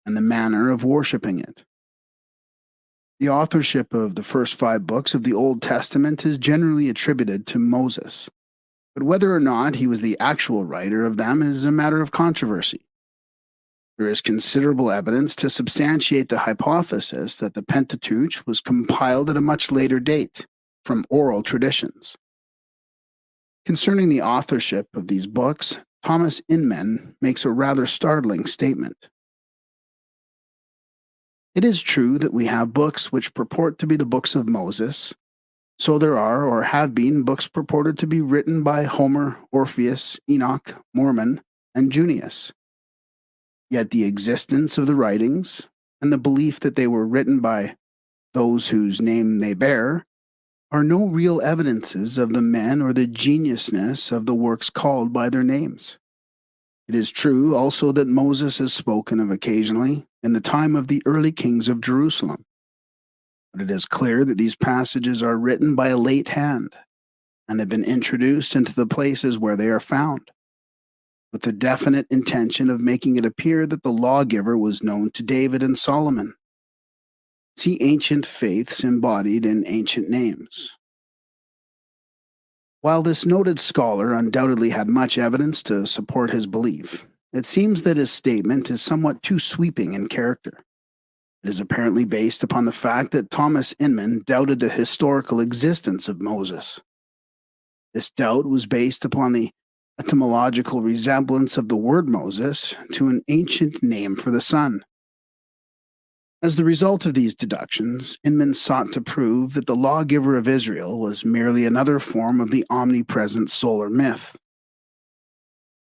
and the manner of worshiping it. The authorship of the first 5 books of the Old Testament is generally attributed to Moses. But whether or not he was the actual writer of them is a matter of controversy. There is considerable evidence to substantiate the hypothesis that the Pentateuch was compiled at a much later date, from oral traditions. Concerning the authorship of these books, Thomas Inman makes a rather startling statement. It is true that we have books which purport to be the books of Moses. So there are, or have been, books purported to be written by Homer, Orpheus, Enoch, Mormon, and Junius. Yet the existence of the writings, and the belief that they were written by those whose name they bear, are no real evidences of the men or the geniusness of the works called by their names. It is true also that Moses is spoken of occasionally in the time of the early kings of Jerusalem. But it is clear that these passages are written by a late hand and have been introduced into the places where they are found, with the definite intention of making it appear that the lawgiver was known to David and Solomon. See ancient faiths embodied in ancient names. While this noted scholar undoubtedly had much evidence to support his belief, it seems that his statement is somewhat too sweeping in character. It is apparently based upon the fact that Thomas Inman doubted the historical existence of Moses. This doubt was based upon the etymological resemblance of the word Moses to an ancient name for the sun. As the result of these deductions, Inman sought to prove that the lawgiver of Israel was merely another form of the omnipresent solar myth.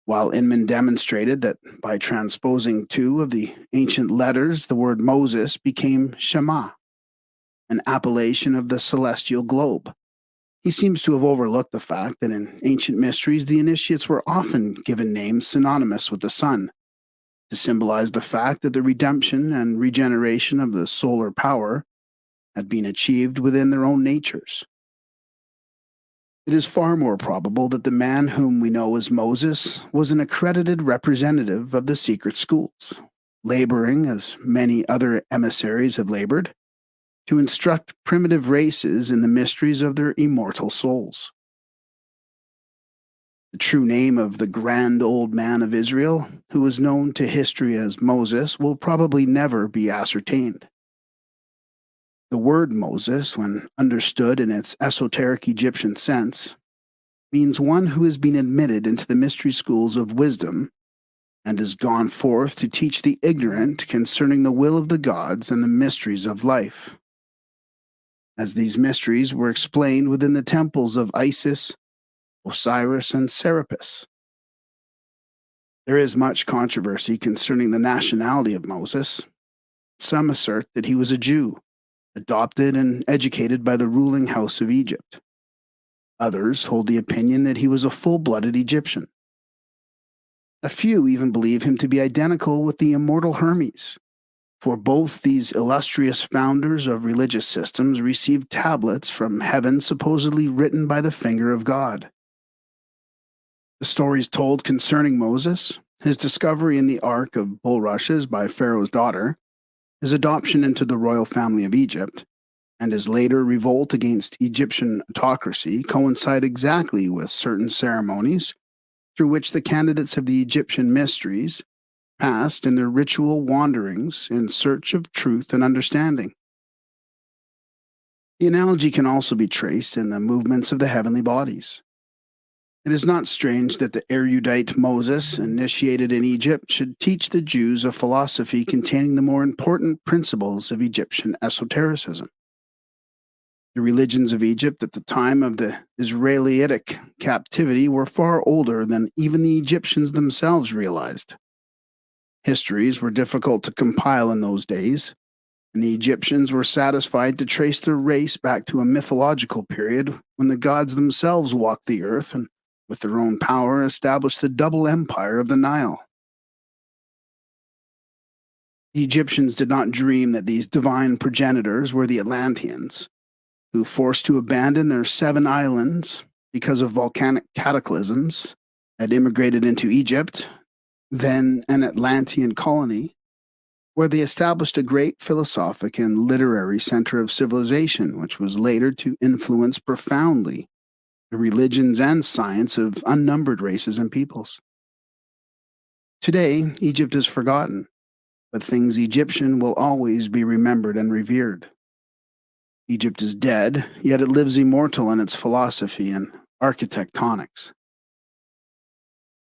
While Inman demonstrated that by transposing 2 of the ancient letters, the word Moses became Shema, an appellation of the celestial globe. He seems to have overlooked the fact that in ancient mysteries, the initiates were often given names synonymous with the sun, to symbolize the fact that the redemption and regeneration of the solar power had been achieved within their own natures. It is far more probable that the man whom we know as Moses was an accredited representative of the secret schools, laboring, as many other emissaries have labored, to instruct primitive races in the mysteries of their immortal souls. The true name of the grand old man of Israel, who was known to history as Moses, will probably never be ascertained. The word Moses, when understood in its esoteric Egyptian sense, means one who has been admitted into the mystery schools of wisdom and has gone forth to teach the ignorant concerning the will of the gods and the mysteries of life. As these mysteries were explained within the temples of Isis, Osiris, and Serapis. There is much controversy concerning the nationality of Moses. Some assert that he was a Jew, adopted and educated by the ruling house of Egypt. Others hold the opinion that he was a full-blooded Egyptian. A few even believe him to be identical with the immortal Hermes, for both these illustrious founders of religious systems received tablets from heaven supposedly written by the finger of God. The stories told concerning Moses, his discovery in the Ark of Bulrushes by Pharaoh's daughter, his adoption into the royal family of Egypt, and his later revolt against Egyptian autocracy coincide exactly with certain ceremonies through which the candidates of the Egyptian mysteries passed in their ritual wanderings in search of truth and understanding. The analogy can also be traced in the movements of the heavenly bodies. It is not strange that the erudite Moses, initiated in Egypt, should teach the Jews a philosophy containing the more important principles of Egyptian esotericism. The religions of Egypt at the time of the Israelitic captivity were far older than even the Egyptians themselves realized. Histories were difficult to compile in those days, and the Egyptians were satisfied to trace their race back to a mythological period when the gods themselves walked the earth and, with their own power, established the double empire of the Nile. The Egyptians did not dream that these divine progenitors were the Atlanteans, who, forced to abandon their 7 islands because of volcanic cataclysms, had immigrated into Egypt, then an Atlantean colony, where they established a great philosophic and literary center of civilization, which was later to influence profoundly the religions and science of unnumbered races and peoples. Today, Egypt is forgotten, but things Egyptian will always be remembered and revered. Egypt is dead, yet it lives immortal in its philosophy and architectonics.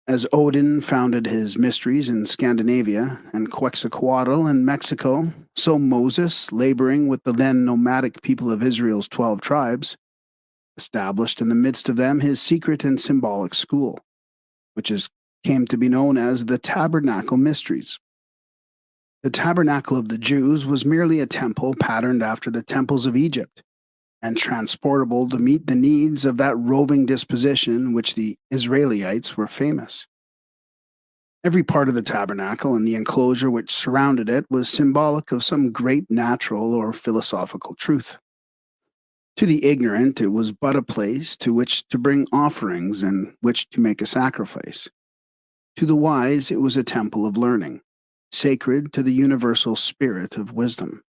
As Odin founded his mysteries in Scandinavia and Quetzalcoatl in Mexico, so Moses, laboring with the then nomadic people of Israel's 12 tribes, established in the midst of them his secret and symbolic school, which came to be known as the Tabernacle Mysteries. The tabernacle of the Jews was merely a temple patterned after the temples of Egypt, and transportable to meet the needs of that roving disposition which the Israelites were famous. Every part of the tabernacle and the enclosure which surrounded it was symbolic of some great natural or philosophical truth. To the ignorant, it was but a place to which to bring offerings and which to make a sacrifice. To the wise, it was a temple of learning, sacred to the universal spirit of wisdom.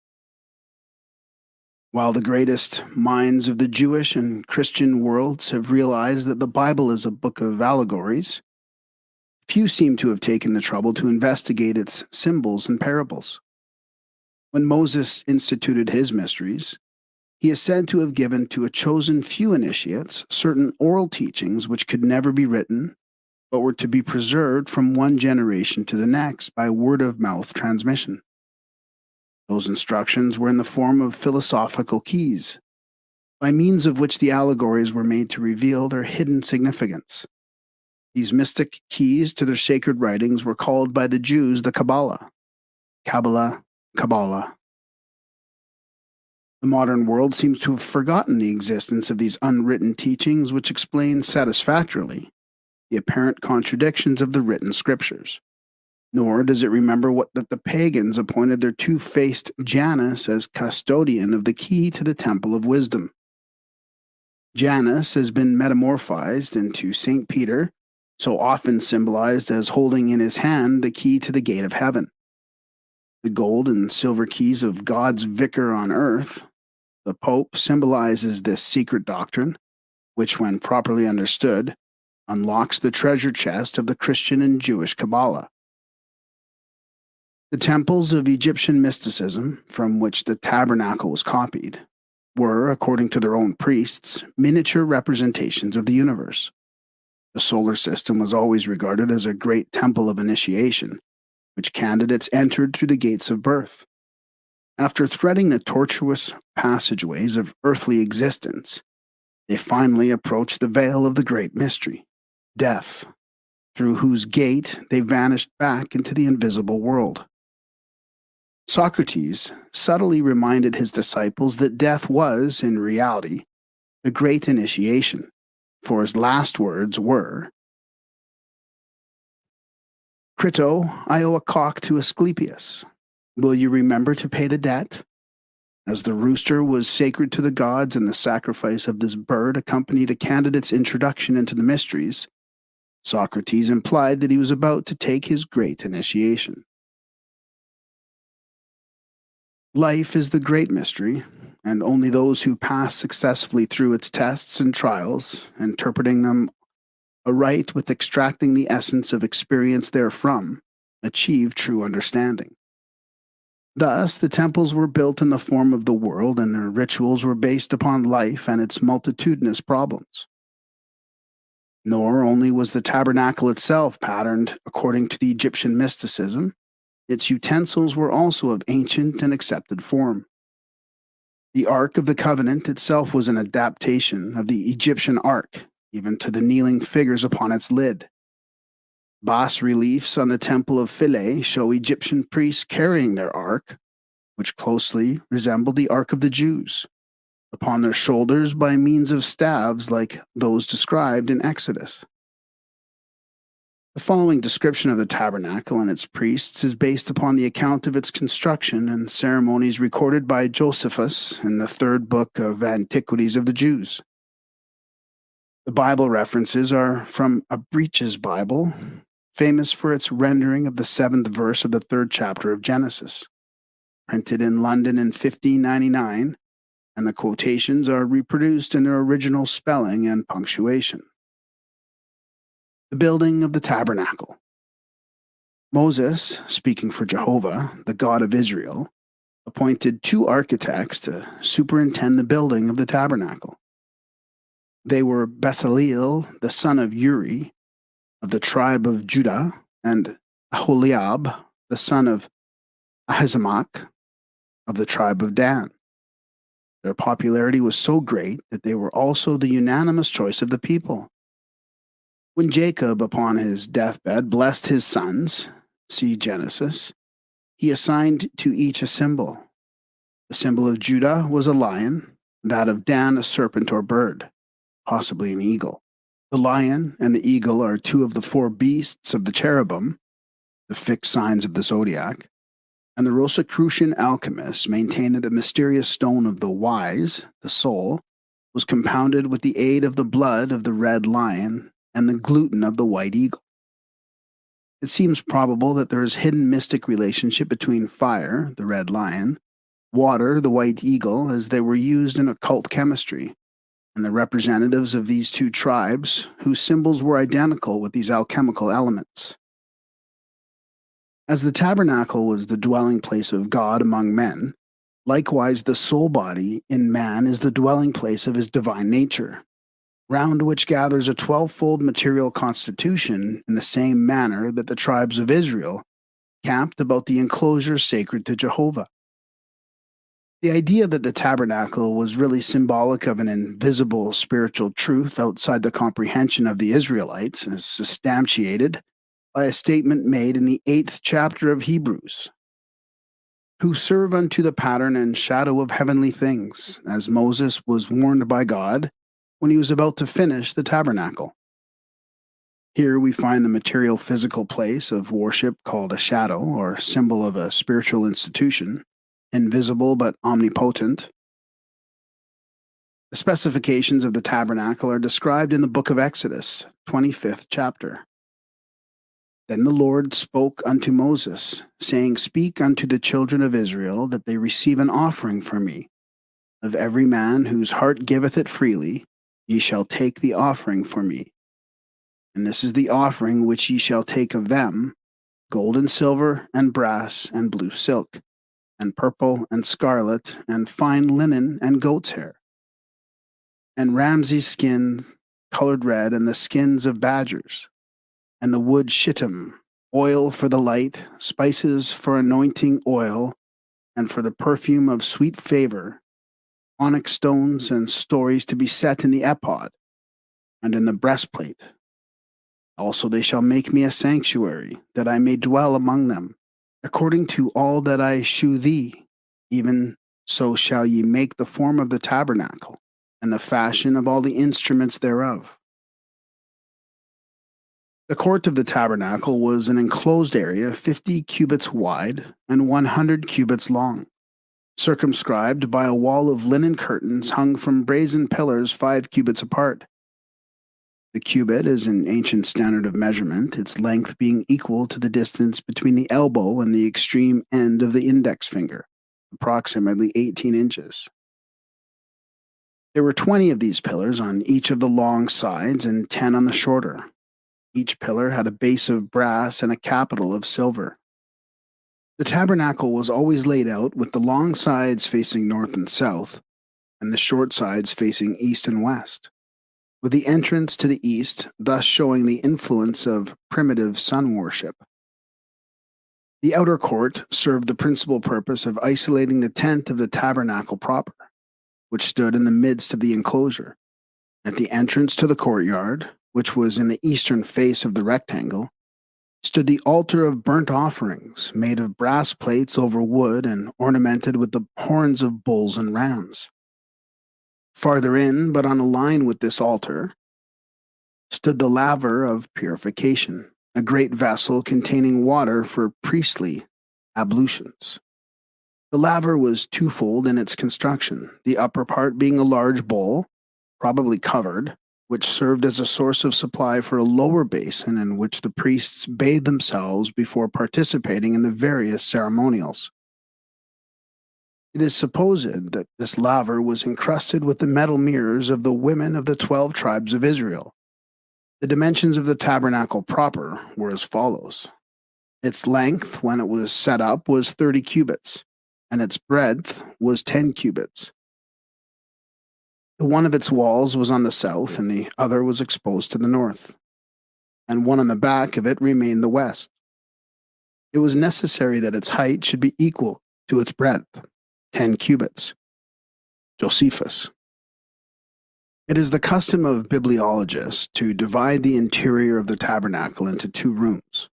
While the greatest minds of the Jewish and Christian worlds have realized that the Bible is a book of allegories, few seem to have taken the trouble to investigate its symbols and parables. When Moses instituted his mysteries, he is said to have given to a chosen few initiates certain oral teachings which could never be written, but were to be preserved from one generation to the next by word-of-mouth transmission. Those instructions were in the form of philosophical keys, by means of which the allegories were made to reveal their hidden significance. These mystic keys to their sacred writings were called by the Jews the Kabbalah. Kabbalah. The modern world seems to have forgotten the existence of these unwritten teachings which explain satisfactorily the apparent contradictions of the written scriptures. Nor does it remember that the pagans appointed their two-faced Janus as custodian of the key to the temple of wisdom. Janus has been metamorphized into St. Peter, so often symbolized as holding in his hand the key to the gate of heaven. The gold and silver keys of God's vicar on earth, the Pope, symbolizes this secret doctrine, which, when properly understood, unlocks the treasure chest of the Christian and Jewish Kabbalah. The temples of Egyptian mysticism, from which the tabernacle was copied, were, according to their own priests, miniature representations of the universe. The solar system was always regarded as a great temple of initiation, which candidates entered through the gates of birth. After threading the tortuous passageways of earthly existence, they finally approached the veil of the great mystery, death, through whose gate they vanished back into the invisible world. Socrates subtly reminded his disciples that death was, in reality, the great initiation, for his last words were, "Crito, I owe a cock to Asclepius. Will you remember to pay the debt?" As the rooster was sacred to the gods and the sacrifice of this bird accompanied a candidate's introduction into the mysteries, Socrates implied that he was about to take his great initiation. Life is the great mystery, and only those who pass successfully through its tests and trials, interpreting them aright with extracting the essence of experience therefrom, achieve true understanding. Thus, the temples were built in the form of the world, and their rituals were based upon life and its multitudinous problems. Nor only was the tabernacle itself patterned according to the Egyptian mysticism, its utensils were also of ancient and accepted form. The Ark of the Covenant itself was an adaptation of the Egyptian Ark, even to the kneeling figures upon its lid. Bas reliefs on the Temple of Philae show Egyptian priests carrying their ark, which closely resembled the Ark of the Jews, upon their shoulders by means of staves like those described in Exodus. The following description of the tabernacle and its priests is based upon the account of its construction and ceremonies recorded by Josephus in the third book of Antiquities of the Jews. The Bible references are from a Breach's Bible, famous for its rendering of the 7th verse of the 3rd chapter of Genesis, printed in London in 1599, and the quotations are reproduced in their original spelling and punctuation. The building of the tabernacle. Moses, speaking for Jehovah, the God of Israel, appointed 2 architects to superintend the building of the tabernacle. They were Bezaleel, the son of Uri, of the tribe of Judah, and Aholiab, the son of Ahisamach, of the tribe of Dan. Their popularity was so great that they were also the unanimous choice of the people. When Jacob, upon his deathbed, blessed his sons, see Genesis, he assigned to each a symbol. The symbol of Judah was a lion, that of Dan a serpent or bird, possibly an eagle. The lion and the eagle are 2 of the 4 beasts of the cherubim, the fixed signs of the zodiac, and the Rosicrucian alchemists maintain that the mysterious stone of the wise, the soul, was compounded with the aid of the blood of the red lion and the gluten of the white eagle. It seems probable that there is hidden mystic relationship between fire, the red lion, water, the white eagle, as they were used in occult chemistry, and the representatives of these 2 tribes, whose symbols were identical with these alchemical elements. As the tabernacle was the dwelling place of God among men, likewise the soul body in man is the dwelling place of his divine nature, round which gathers a 12-fold material constitution in the same manner that the tribes of Israel camped about the enclosure sacred to Jehovah. The idea that the tabernacle was really symbolic of an invisible spiritual truth outside the comprehension of the Israelites is substantiated by a statement made in the 8th chapter of Hebrews, who serve unto the pattern and shadow of heavenly things, as Moses was warned by God when he was about to finish the tabernacle. Here we find the material physical place of worship called a shadow, or symbol of a spiritual institution, invisible but omnipotent. The specifications of the tabernacle are described in the book of Exodus, 25th chapter. Then the Lord spoke unto Moses, saying, Speak unto the children of Israel that they receive an offering for me. Of every man whose heart giveth it freely, ye shall take the offering for me. And this is the offering which ye shall take of them, gold and silver, and brass, and blue silk, and purple, and scarlet, and fine linen, and goat's hair, and ramsey skin colored red, and the skins of badgers, and the wood shittim, oil for the light, spices for anointing oil, and for the perfume of sweet favor, onyx stones and stories to be set in the ephod, and in the breastplate. Also they shall make me a sanctuary, that I may dwell among them, according to all that I shew thee, even so shall ye make the form of the tabernacle, and the fashion of all the instruments thereof. The court of the tabernacle was an enclosed area 50 cubits wide and 100 cubits long, circumscribed by a wall of linen curtains hung from brazen pillars 5 cubits apart. The cubit is an ancient standard of measurement, its length being equal to the distance between the elbow and the extreme end of the index finger, approximately 18 inches. There were 20 of these pillars on each of the long sides and 10 on the shorter. Each pillar had a base of brass and a capital of silver. The tabernacle was always laid out with the long sides facing north and south, and the short sides facing east and west, with the entrance to the east thus showing the influence of primitive sun worship. The outer court served the principal purpose of isolating the tent of the tabernacle proper, which stood in the midst of the enclosure. At the entrance to the courtyard, which was in the eastern face of the rectangle, stood the altar of burnt offerings, made of brass plates over wood and ornamented with the horns of bulls and rams. Farther in, but on a line with this altar, stood the laver of purification, a great vessel containing water for priestly ablutions. The laver was twofold in its construction, the upper part being a large bowl, probably covered, which served as a source of supply for a lower basin in which the priests bathed themselves before participating in the various ceremonials. It is supposed that this laver was encrusted with the metal mirrors of the women of the 12 tribes of Israel. The dimensions of the tabernacle proper were as follows. Its length, when it was set up, was 30 cubits, and its breadth was 10 cubits. The one of its walls was on the south, and the other was exposed to the north, and one on the back of it remained the west. It was necessary that its height should be equal to its breadth, 10 cubits. Josephus. It is the custom of bibliologists to divide the interior of the tabernacle into 2 rooms.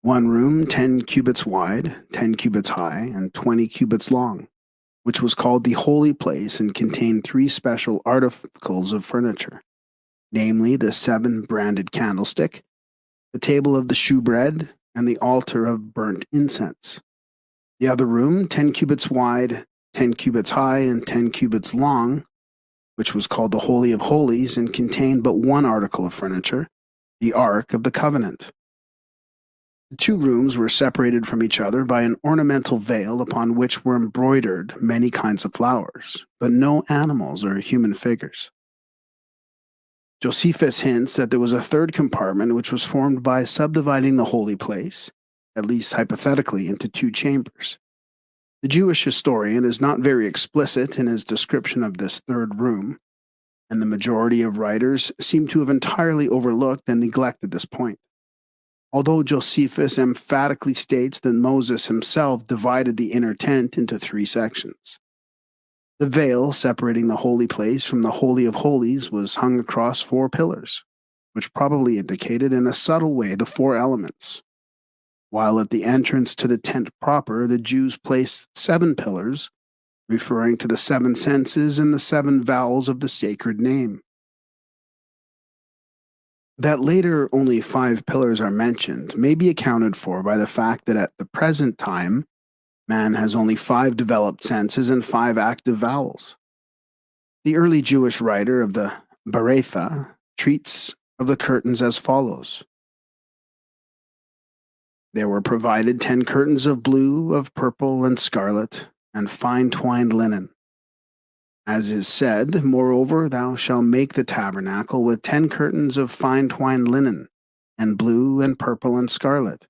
One room 10 cubits wide, 10 cubits high, and 20 cubits long, which was called the holy place and contained 3 special articles of furniture, namely the 7 branded candlestick, the table of the shewbread, and the altar of burnt incense. The other room, 10 cubits wide, 10 cubits high, and 10 cubits long, which was called the Holy of Holies and contained but 1 article of furniture, the Ark of the Covenant. The 2 rooms were separated from each other by an ornamental veil upon which were embroidered many kinds of flowers, but no animals or human figures. Josephus hints that there was a 3rd compartment which was formed by subdividing the holy place, at least hypothetically, into 2 chambers. The Jewish historian is not very explicit in his description of this 3rd room, and the majority of writers seem to have entirely overlooked and neglected this point. Although Josephus emphatically states that Moses himself divided the inner tent into 3 sections. The veil separating the holy place from the Holy of Holies was hung across 4 pillars, which probably indicated in a subtle way the 4 elements. While at the entrance to the tent proper, the Jews placed 7 pillars, referring to the 7 senses and the 7 vowels of the sacred name. That later only 5 pillars are mentioned may be accounted for by the fact that at the present time, man has only 5 developed senses and 5 active vowels. The early Jewish writer of the Beretha treats of the curtains as follows. There were provided 10 curtains of blue, of purple, and scarlet, and fine twined linen. As is said, moreover, thou shalt make the tabernacle with 10 curtains of fine twined linen, and blue, and purple, and scarlet.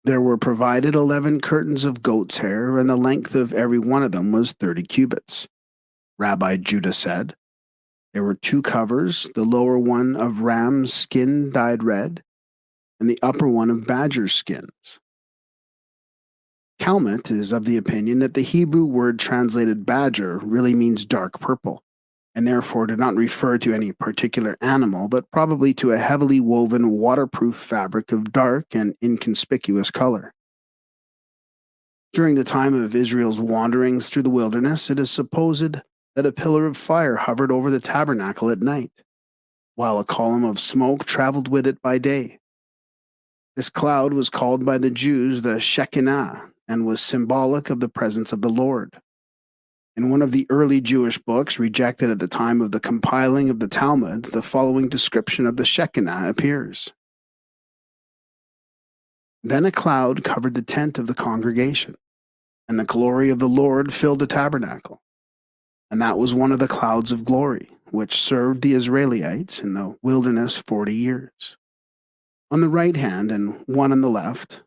There were provided 11 curtains of goat's hair, and the length of every one of them was 30 cubits. Rabbi Judah said, there were 2 covers, the lower one of ram's skin dyed red, and the upper one of badger skins. Calmet is of the opinion that the Hebrew word translated badger really means dark purple, and therefore did not refer to any particular animal, but probably to a heavily woven waterproof fabric of dark and inconspicuous color. During the time of Israel's wanderings through the wilderness, it is supposed that a pillar of fire hovered over the tabernacle at night, while a column of smoke traveled with it by day. This cloud was called by the Jews the Shekinah and was symbolic of the presence of the Lord. In one of the early Jewish books rejected at the time of the compiling of the Talmud, the following description of the Shekinah appears. Then a cloud covered the tent of the congregation, and the glory of the Lord filled the tabernacle. And that was one of the clouds of glory, which served the Israelites in the wilderness 40 years. On the right hand, and one on the left,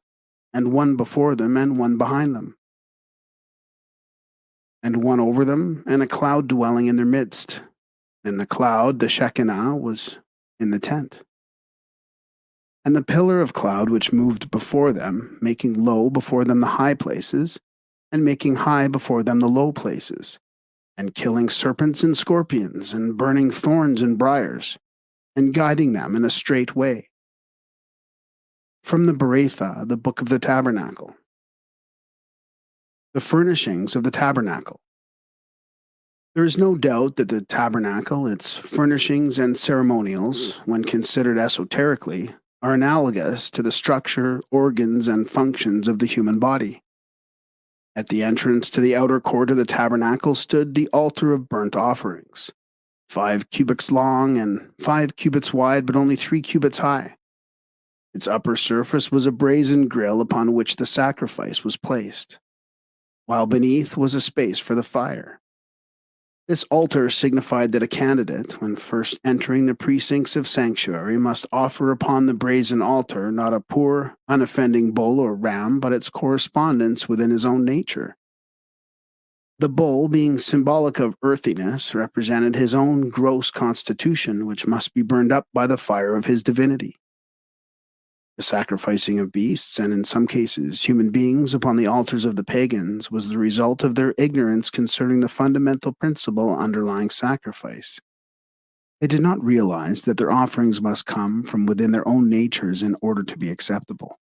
and one before them, and one behind them, and one over them, and a cloud dwelling in their midst. And the cloud, the Shekinah, was in the tent. And the pillar of cloud which moved before them, making low before them the high places, and making high before them the low places, and killing serpents and scorpions, and burning thorns and briars, and guiding them in a straight way. From the Beretha, the book of the tabernacle. The furnishings of the tabernacle. There is no doubt that the tabernacle, its furnishings and ceremonials, when considered esoterically, are analogous to the structure, organs, and functions of the human body. At the entrance to the outer court of the tabernacle stood the altar of burnt offerings, 5 cubits long and 5 cubits wide, but only 3 cubits high. Its upper surface was a brazen grill upon which the sacrifice was placed, while beneath was a space for the fire. This altar signified that a candidate, when first entering the precincts of sanctuary, must offer upon the brazen altar not a poor, unoffending bull or ram, but its correspondence within his own nature. The bull, being symbolic of earthiness, represented his own gross constitution, which must be burned up by the fire of his divinity. The sacrificing of beasts, and in some cases human beings, upon the altars of the pagans was the result of their ignorance concerning the fundamental principle underlying sacrifice. They did not realize that their offerings must come from within their own natures in order to be acceptable.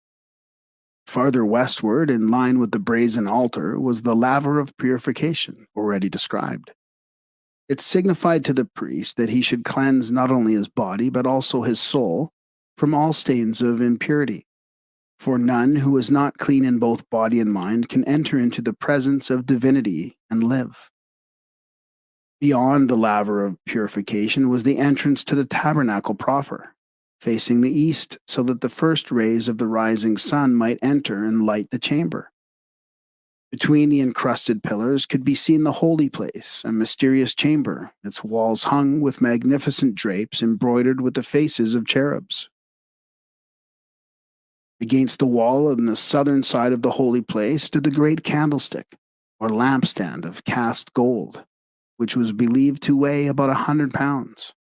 Farther westward, in line with the brazen altar, was the laver of purification, already described. It signified to the priest that he should cleanse not only his body, but also his soul, from all stains of impurity. For none who is not clean in both body and mind can enter into the presence of divinity and live. Beyond the laver of purification was the entrance to the tabernacle proper, facing the east, so that the first rays of the rising sun might enter and light the chamber. Between the encrusted pillars could be seen the holy place, a mysterious chamber, its walls hung with magnificent drapes embroidered with the faces of cherubs. Against the wall on the southern side of the holy place stood the great candlestick, or lampstand of cast gold, which was believed to weigh about 100 pounds.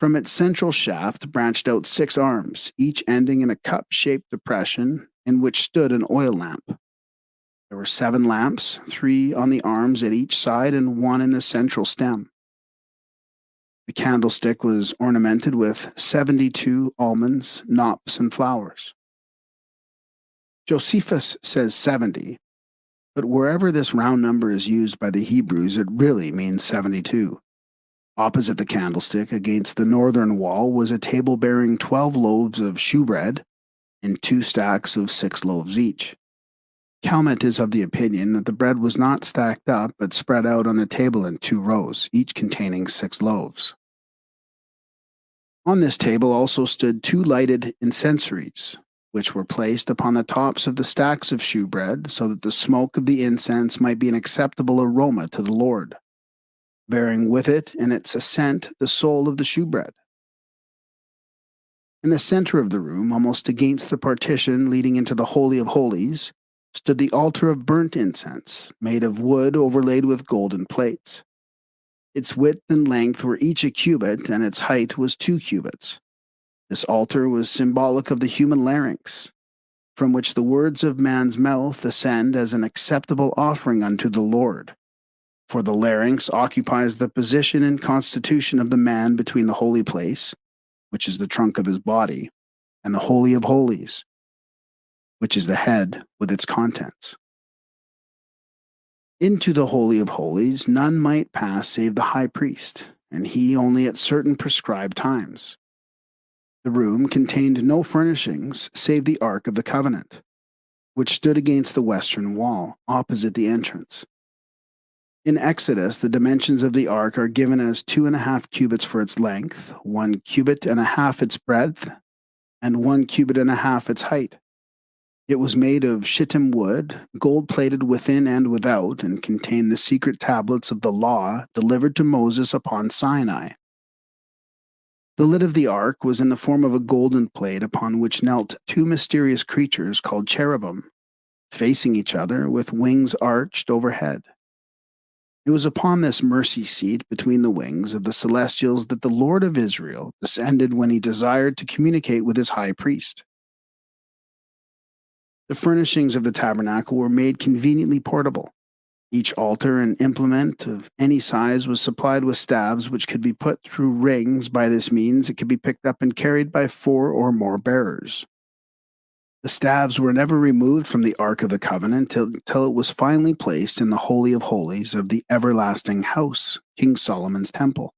From its central shaft branched out 6 arms, each ending in a cup-shaped depression in which stood an oil lamp. There were 7 lamps, 3 on the arms at each side and 1 in the central stem. The candlestick was ornamented with 72 almonds, knops, and flowers. Josephus says 70, but wherever this round number is used by the Hebrews, it really means 72. Opposite the candlestick, against the northern wall, was a table bearing 12 loaves of shewbread and 2 stacks of 6 loaves each. Calmet is of the opinion that the bread was not stacked up, but spread out on the table in 2 rows, each containing 6 loaves. On this table also stood 2 lighted incensaries, which were placed upon the tops of the stacks of shewbread, so that the smoke of the incense might be an acceptable aroma to the Lord, bearing with it in its ascent the soul of the shewbread. In the center of the room, almost against the partition leading into the Holy of Holies, stood the altar of burnt incense, made of wood overlaid with golden plates. Its width and length were each a cubit, and its height was 2 cubits. This altar was symbolic of the human larynx, from which the words of man's mouth ascend as an acceptable offering unto the Lord. For the larynx occupies the position and constitution of the man between the holy place, which is the trunk of his body, and the Holy of Holies, which is the head with its contents. Into the Holy of Holies none might pass save the high priest, and he only at certain prescribed times. The room contained no furnishings save the Ark of the Covenant, which stood against the western wall, opposite the entrance. In Exodus, the dimensions of the ark are given as 2.5 cubits for its length, 1.5 cubits its breadth, and 1.5 cubits its height. It was made of shittim wood, gold plated within and without, and contained the secret tablets of the law delivered to Moses upon Sinai. The lid of the ark was in the form of a golden plate upon which knelt two mysterious creatures called cherubim, facing each other with wings arched overhead. It was upon this mercy seat between the wings of the celestials that the Lord of Israel descended when he desired to communicate with his high priest. The furnishings of the tabernacle were made conveniently portable. Each altar and implement of any size was supplied with staves which could be put through rings. By this means, it could be picked up and carried by 4 or more bearers. The staves were never removed from the Ark of the Covenant till it was finally placed in the Holy of Holies of the everlasting house, King Solomon's temple.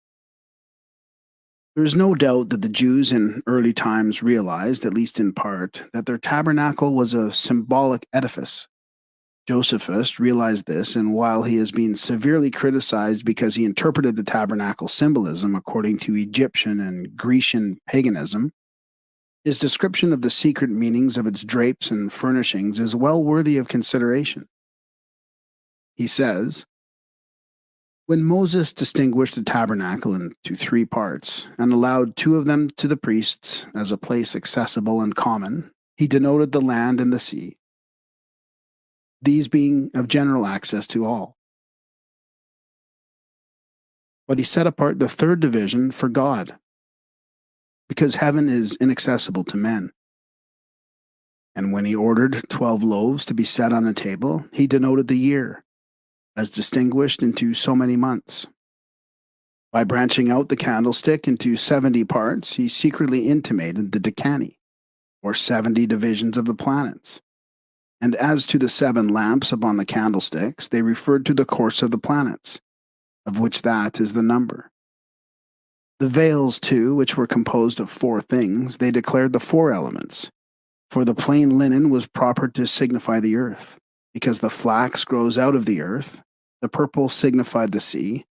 There is no doubt that the Jews in early times realized, at least in part, that their tabernacle was a symbolic edifice. Josephus realized this, and while he has been severely criticized because he interpreted the tabernacle symbolism according to Egyptian and Grecian paganism, his description of the secret meanings of its drapes and furnishings is well worthy of consideration. He says, "When Moses distinguished the tabernacle into 3 parts and allowed 2 of them to the priests as a place accessible and common, he denoted the land and the sea, these being of general access to all. But he set apart the 3rd division for God, because heaven is inaccessible to men. And when he ordered 12 loaves to be set on the table, he denoted the year, as distinguished into so many months. By branching out the candlestick into 70 parts, he secretly intimated the decani, or 70 divisions of the planets. And as to the 7 lamps upon the candlesticks, they referred to the course of the planets, of which that is the number. The veils, too, which were composed of 4 things, they declared the 4 elements. For the plain linen was proper to signify the earth, because the flax grows out of the earth. The purple signified the sea,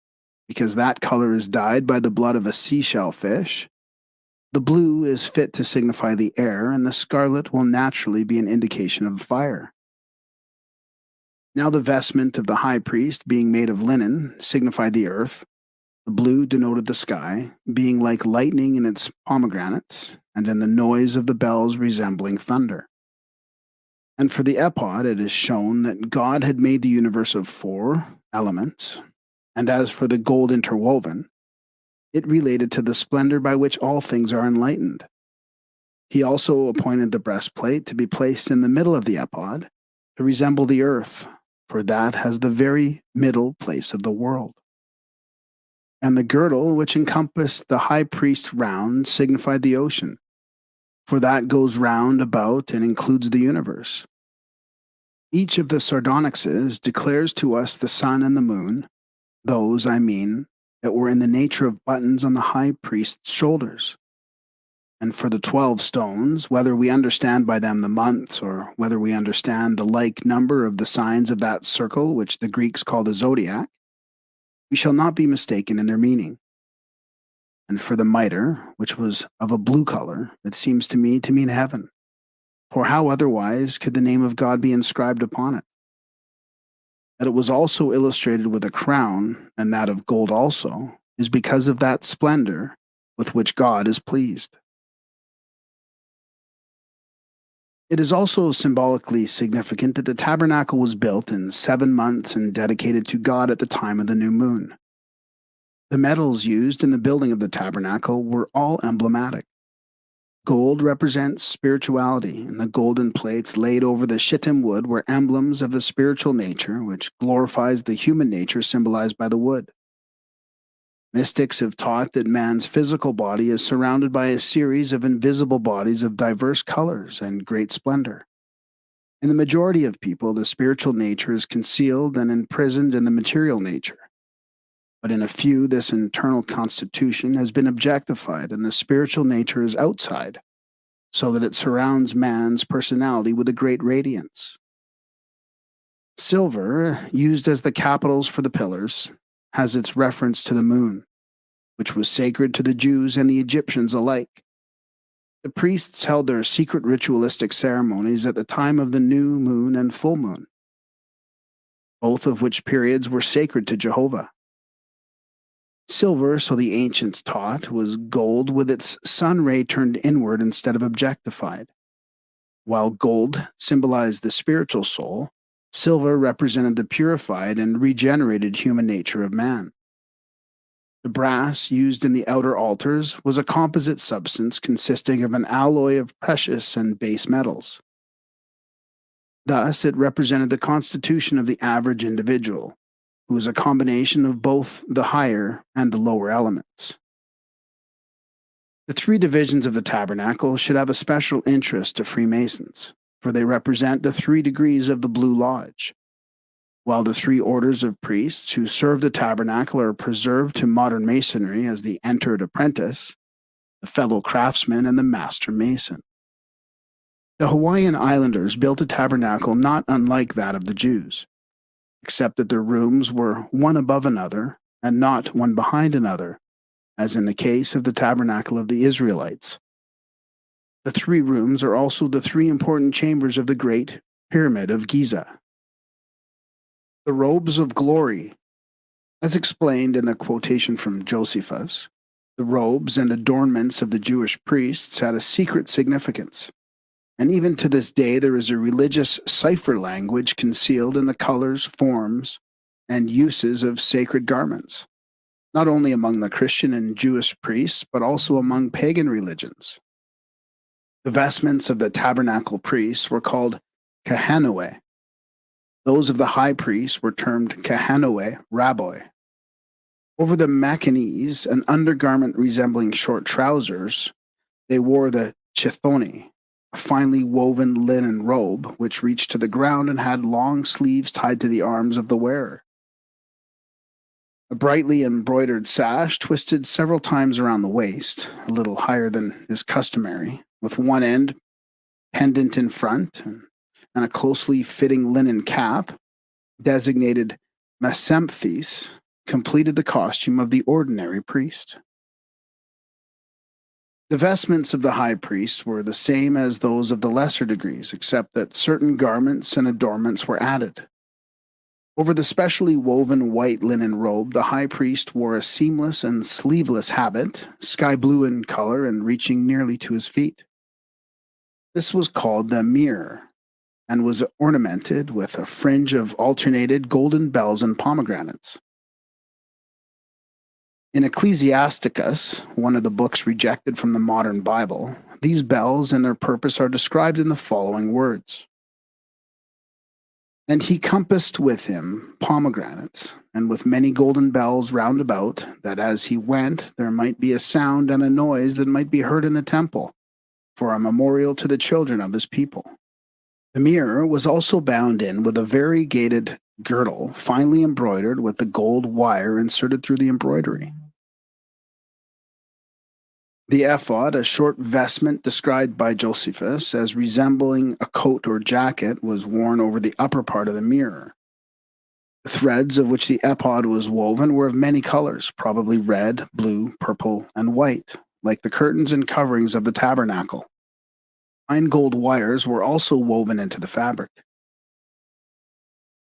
because that color is dyed by the blood of a seashell fish. The blue is fit to signify the air, and the scarlet will naturally be an indication of fire. Now the vestment of the high priest, being made of linen, signified the earth. The blue denoted the sky, being like lightning in its pomegranates, and in the noise of the bells resembling thunder. And for the ephod it is shown that God had made the universe of 4 elements, and as for the gold interwoven, it related to the splendor by which all things are enlightened. He also appointed the breastplate to be placed in the middle of the ephod, to resemble the earth, for that has the very middle place of the world. And the girdle which encompassed the high priest round signified the ocean, for that goes round about and includes the universe. Each of the sardonyxes declares to us the sun and the moon, those, I mean, that were in the nature of buttons on the high priest's shoulders. And for the 12 stones, whether we understand by them the months, or whether we understand the like number of the signs of that circle which the Greeks call the zodiac, we shall not be mistaken in their meaning. And for the mitre, which was of a blue color, it seems to me to mean heaven. For how otherwise could the name of God be inscribed upon it? That it was also illustrated with a crown, and that of gold also, is because of that splendor with which God is pleased. It is also symbolically significant that the tabernacle was built in 7 months and dedicated to God at the time of the new moon. The metals used in the building of the tabernacle were all emblematic. Gold represents spirituality, and the golden plates laid over the shittim wood were emblems of the spiritual nature, which glorifies the human nature symbolized by the wood. Mystics have taught that man's physical body is surrounded by a series of invisible bodies of diverse colors and great splendor. In the majority of people, the spiritual nature is concealed and imprisoned in the material nature. But in a few, this internal constitution has been objectified, and the spiritual nature is outside, so that it surrounds man's personality with a great radiance. Silver, used as the capitals for the pillars, has its reference to the moon, which was sacred to the Jews and the Egyptians alike. The priests held their secret ritualistic ceremonies at the time of the new moon and full moon, both of which periods were sacred to Jehovah. Silver, so the ancients taught, was gold with its sun ray turned inward instead of objectified. While gold symbolized the spiritual soul, silver represented the purified and regenerated human nature of man. The brass used in the outer altars was a composite substance consisting of an alloy of precious and base metals. Thus, it represented the constitution of the average individual, who was a combination of both the higher and the lower elements. The three divisions of the tabernacle should have a special interest to Freemasons, for they represent the 3 degrees of the Blue Lodge, while the 3 orders of priests who serve the tabernacle are preserved to modern masonry as the entered apprentice, the fellow craftsman, and the master mason. The Hawaiian Islanders built a tabernacle not unlike that of the Jews, except that their rooms were one above another and not one behind another, as in the case of the tabernacle of the Israelites. The 3 rooms are also the 3 important chambers of the Great Pyramid of Giza. The robes of glory. As explained in the quotation from Josephus, the robes and adornments of the Jewish priests had a secret significance, and even to this day there is a religious cipher language concealed in the colors, forms, and uses of sacred garments, not only among the Christian and Jewish priests, but also among pagan religions. The vestments of the tabernacle priests were called kahanoe. Those of the high priest were termed kahanoe rabboi. Over the machanes, an undergarment resembling short trousers, they wore the chithoni, a finely woven linen robe which reached to the ground and had long sleeves tied to the arms of the wearer. A brightly embroidered sash twisted several times around the waist, a little higher than is customary, with one end pendant in front, and a closely fitting linen cap, designated masemphthes, completed the costume of the ordinary priest. The vestments of the high priest were the same as those of the lesser degrees, except that certain garments and adornments were added. Over the specially woven white linen robe, the high priest wore a seamless and sleeveless habit, sky blue in color and reaching nearly to his feet. This was called the mirror, and was ornamented with a fringe of alternated golden bells and pomegranates. In Ecclesiasticus, one of the books rejected from the modern Bible, these bells and their purpose are described in the following words. And he compassed with him pomegranates, and with many golden bells round about, that as he went there might be a sound and a noise that might be heard in the temple, for a memorial to the children of his people. The mirror was also bound in with a variegated girdle, finely embroidered with the gold wire inserted through the embroidery. The ephod, a short vestment described by Josephus as resembling a coat or jacket, was worn over the upper part of the mirror. The threads of which the ephod was woven were of many colors, probably red, blue, purple, and white, like the curtains and coverings of the tabernacle. Fine gold wires were also woven into the fabric.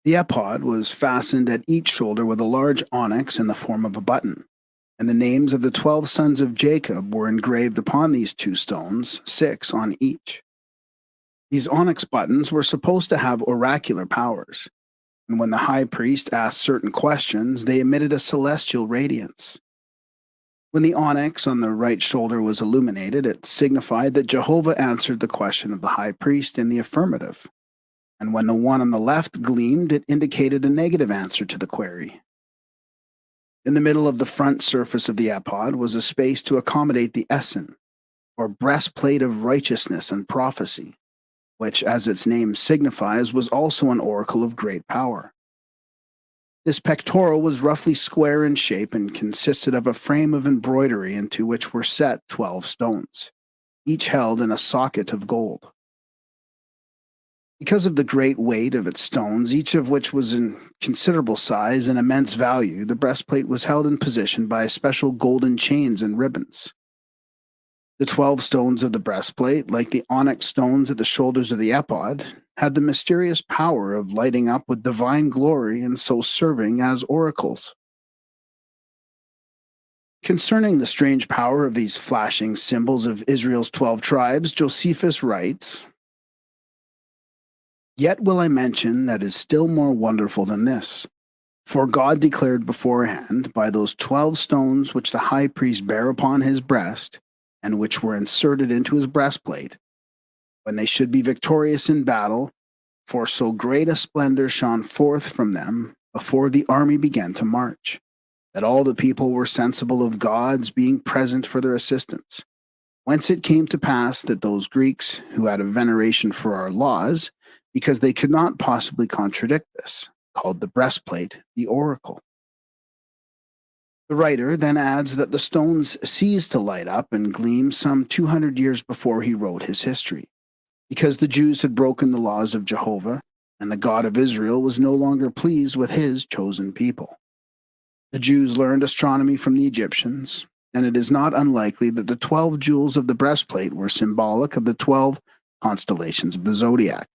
The ephod was fastened at each shoulder with a large onyx in the form of a button, and the names of the 12 sons of Jacob were engraved upon these 2 stones, 6 on each. These onyx buttons were supposed to have oracular powers, and when the high priest asked certain questions, they emitted a celestial radiance. When the onyx on the right shoulder was illuminated, it signified that Jehovah answered the question of the high priest in the affirmative, and when the one on the left gleamed, it indicated a negative answer to the query. In the middle of the front surface of the ephod was a space to accommodate the essen, or breastplate of righteousness and prophecy, which, as its name signifies, was also an oracle of great power. This pectoral was roughly square in shape and consisted of a frame of embroidery into which were set 12 stones, each held in a socket of gold. Because of the great weight of its stones, each of which was in considerable size and immense value, the breastplate was held in position by special golden chains and ribbons. The 12 stones of the breastplate, like the onyx stones at the shoulders of the ephod, had the mysterious power of lighting up with divine glory and so serving as oracles. Concerning the strange power of these flashing symbols of Israel's 12 tribes, Josephus writes, "Yet will I mention that is still more wonderful than this. For God declared beforehand by those 12 stones which the high priest bare upon his breast, and which were inserted into his breastplate, when they should be victorious in battle, for so great a splendor shone forth from them before the army began to march, that all the people were sensible of God's being present for their assistance. Whence it came to pass that those Greeks who had a veneration for our laws, because they could not possibly contradict this, called the breastplate the oracle." The writer then adds that the stones ceased to light up and gleam some 200 years before he wrote his history, because the Jews had broken the laws of Jehovah, and the God of Israel was no longer pleased with his chosen people. The Jews learned astronomy from the Egyptians, and it is not unlikely that the 12 jewels of the breastplate were symbolic of the 12 constellations of the zodiac.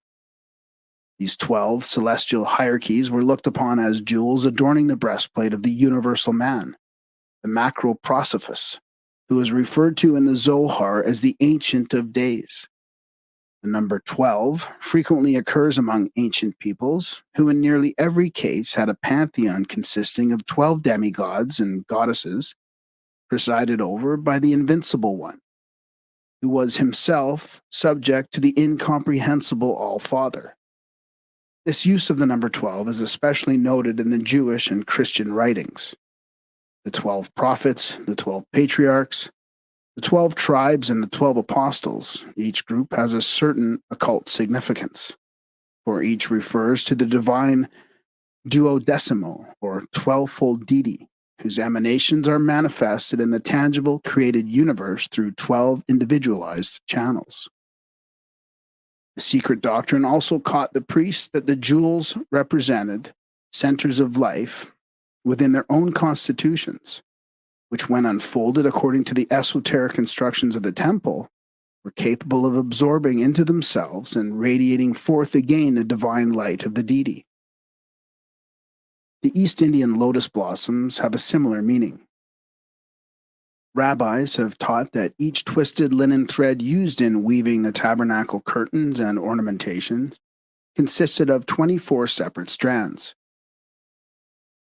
These 12 celestial hierarchies were looked upon as jewels adorning the breastplate of the universal man, the Macroprosophus, who is referred to in the Zohar as the Ancient of Days. The number 12 frequently occurs among ancient peoples, who in nearly every case had a pantheon consisting of 12 demigods and goddesses, presided over by the Invincible One, who was himself subject to the incomprehensible All-Father. This use of the number 12 is especially noted in the Jewish and Christian writings. The 12 prophets, the 12 patriarchs, the 12 tribes, and the 12 apostles, each group has a certain occult significance, for each refers to the divine duodecimo, or 12-fold deity, whose emanations are manifested in the tangible created universe through 12 individualized channels. The secret doctrine also taught the priests that the jewels represented centers of life within their own constitutions, which, when unfolded according to the esoteric instructions of the temple, were capable of absorbing into themselves and radiating forth again the divine light of the deity. The East Indian lotus blossoms have a similar meaning. Rabbis have taught that each twisted linen thread used in weaving the tabernacle curtains and ornamentations consisted of 24 separate strands,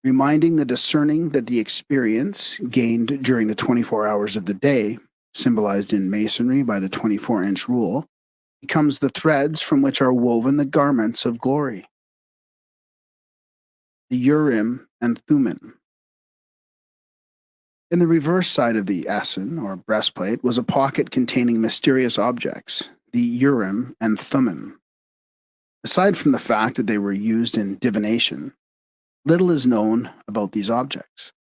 reminding the discerning that the experience gained during the 24 hours of the day, symbolized in Masonry by the 24-inch rule, becomes the threads from which are woven the garments of glory. The Urim and Thummim. In the reverse side of the essen, or breastplate, was a pocket containing mysterious objects, the Urim and Thummim. Aside from the fact that they were used in divination, little is known about these objects.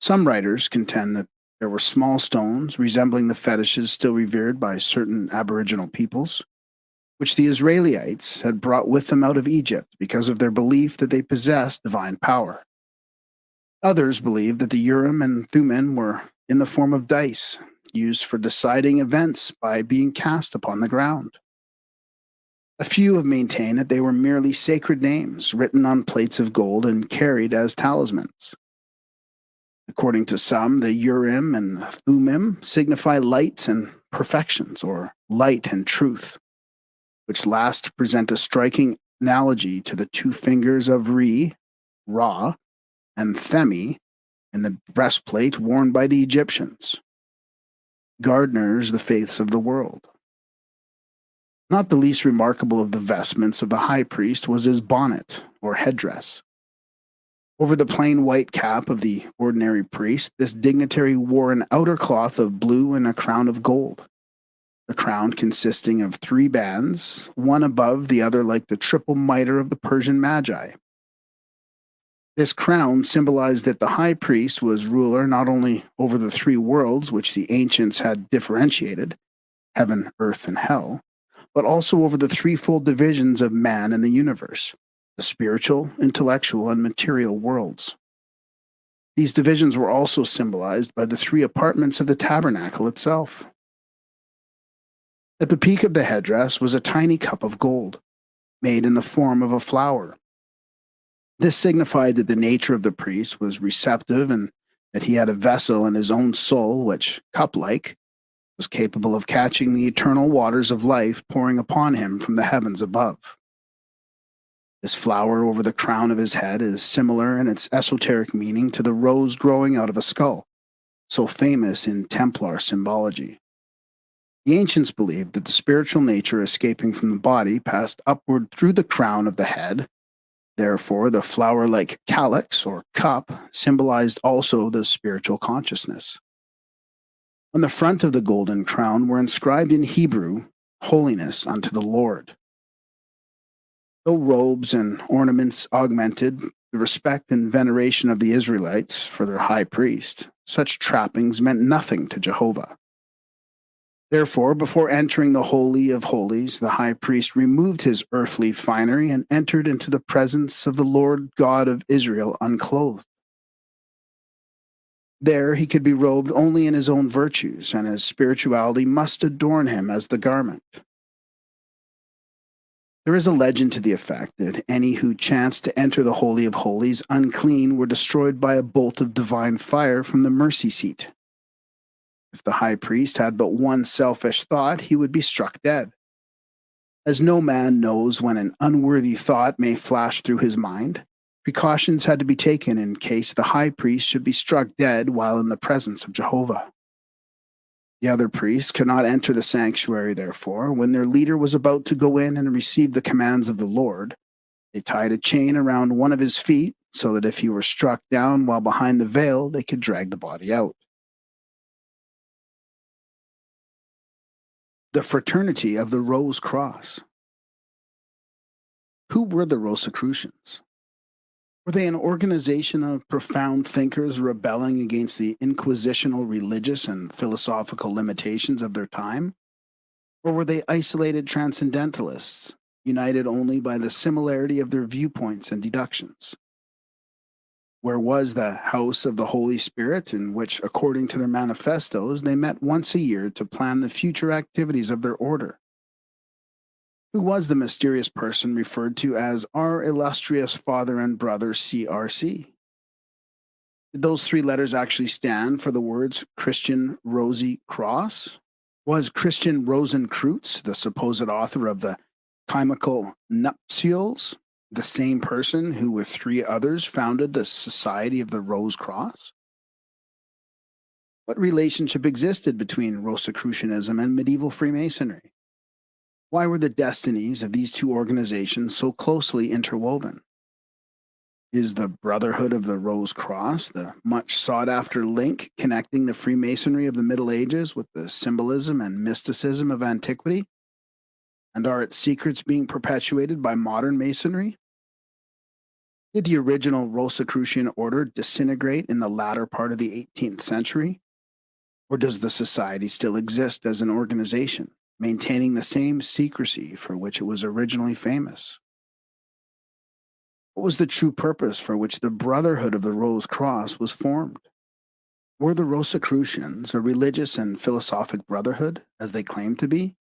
Some writers contend that there were small stones resembling the fetishes still revered by certain Aboriginal peoples, which the Israelites had brought with them out of Egypt because of their belief that they possessed divine power. Others believe that the Urim and Thummim were in the form of dice, used for deciding events by being cast upon the ground. A few have maintained that they were merely sacred names written on plates of gold and carried as talismans. According to some, the Urim and Thummim signify lights and perfections, or light and truth, which last present a striking analogy to the two fingers of Ra, and Themi in the breastplate worn by the Egyptians. Gardeners, the faiths of the world. Not the least remarkable of the vestments of the high priest was his bonnet, or headdress. Over the plain white cap of the ordinary priest, this dignitary wore an outer cloth of blue and a crown of gold. The crown consisting of 3 bands, one above the other like the triple mitre of the Persian Magi. This crown symbolized that the high priest was ruler not only over the 3 worlds which the ancients had differentiated, heaven, earth, and hell, but also over the threefold divisions of man and the universe: the spiritual, intellectual, and material worlds. These divisions were also symbolized by the three apartments of the tabernacle itself. At the peak of the headdress was a tiny cup of gold, made in the form of a flower. This signified that the nature of the priest was receptive and that he had a vessel in his own soul which, cup-like, was capable of catching the eternal waters of life pouring upon him from the heavens above. This flower over the crown of his head is similar in its esoteric meaning to the rose growing out of a skull, so famous in Templar symbology. The ancients believed that the spiritual nature escaping from the body passed upward through the crown of the head. Therefore, the flower-like calyx or cup symbolized also the spiritual consciousness. On the front of the golden crown were inscribed in Hebrew, "Holiness unto the Lord." Though robes and ornaments augmented the respect and veneration of the Israelites for their high priest, such trappings meant nothing to Jehovah. Therefore, before entering the Holy of Holies, the high priest removed his earthly finery and entered into the presence of the Lord God of Israel unclothed. There he could be robed only in his own virtues, and his spirituality must adorn him as the garment. There is a legend to the effect that any who chanced to enter the Holy of Holies unclean were destroyed by a bolt of divine fire from the mercy seat. If the high priest had but one selfish thought, he would be struck dead. As no man knows when an unworthy thought may flash through his mind, precautions had to be taken in case the high priest should be struck dead while in the presence of Jehovah. The other priests could not enter the sanctuary, therefore. When their leader was about to go in and receive the commands of the Lord, they tied a chain around one of his feet so that if he were struck down while behind the veil, they could drag the body out. The Fraternity of the Rose Cross. Who were the Rosicrucians? Were they an organization of profound thinkers rebelling against the inquisitional religious and philosophical limitations of their time? Or were they isolated transcendentalists, united only by the similarity of their viewpoints and deductions? Where was the House of the Holy Spirit, in which, according to their manifestos, they met once a year to plan the future activities of their order? Who was the mysterious person referred to as our illustrious father and brother CRC? Did those three letters actually stand for the words Christian Rosy Cross? Was Christian Rosenkreutz, the supposed author of the Chemical Nuptials, the same person who, with three others, founded the Society of the Rose Cross? What relationship existed between Rosicrucianism and medieval Freemasonry? Why were the destinies of these two organizations so closely interwoven? Is the Brotherhood of the Rose Cross the much sought-after link connecting the Freemasonry of the Middle Ages with the symbolism and mysticism of antiquity? And are its secrets being perpetuated by modern Masonry? Did the original Rosicrucian order disintegrate in the latter part of the 18th century? Or does the society still exist as an organization, maintaining the same secrecy for which it was originally famous? What was the true purpose for which the Brotherhood of the Rose Cross was formed? Were the Rosicrucians a religious and philosophic brotherhood, as they claimed to be?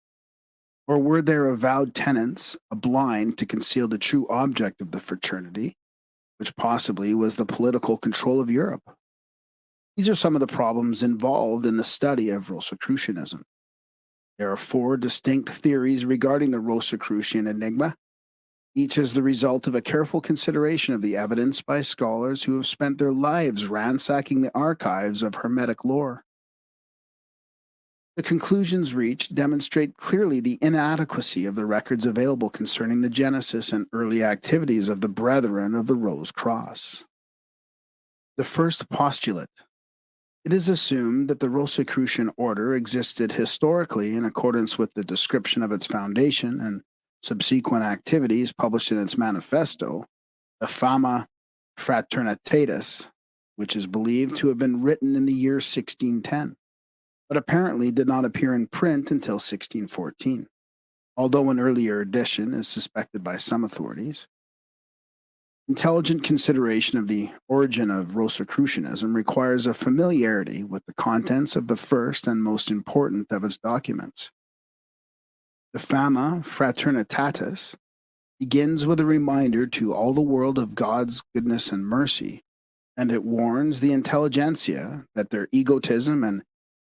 Or were their avowed tenets a blind to conceal the true object of the fraternity, which possibly was the political control of Europe? These are some of the problems involved in the study of Rosicrucianism. There are four distinct theories regarding the Rosicrucian enigma. Each is the result of a careful consideration of the evidence by scholars who have spent their lives ransacking the archives of Hermetic lore. The conclusions reached demonstrate clearly the inadequacy of the records available concerning the genesis and early activities of the Brethren of the Rose Cross. The first postulate. It is assumed that the Rosicrucian order existed historically in accordance with the description of its foundation and subsequent activities published in its manifesto, the Fama Fraternitatis, which is believed to have been written in the year 1610, but apparently did not appear in print until 1614. Although an earlier edition is suspected by some authorities, intelligent consideration of the origin of Rosicrucianism requires a familiarity with the contents of the first and most important of its documents. The Fama Fraternitatis begins with a reminder to all the world of God's goodness and mercy, and it warns the intelligentsia that their egotism and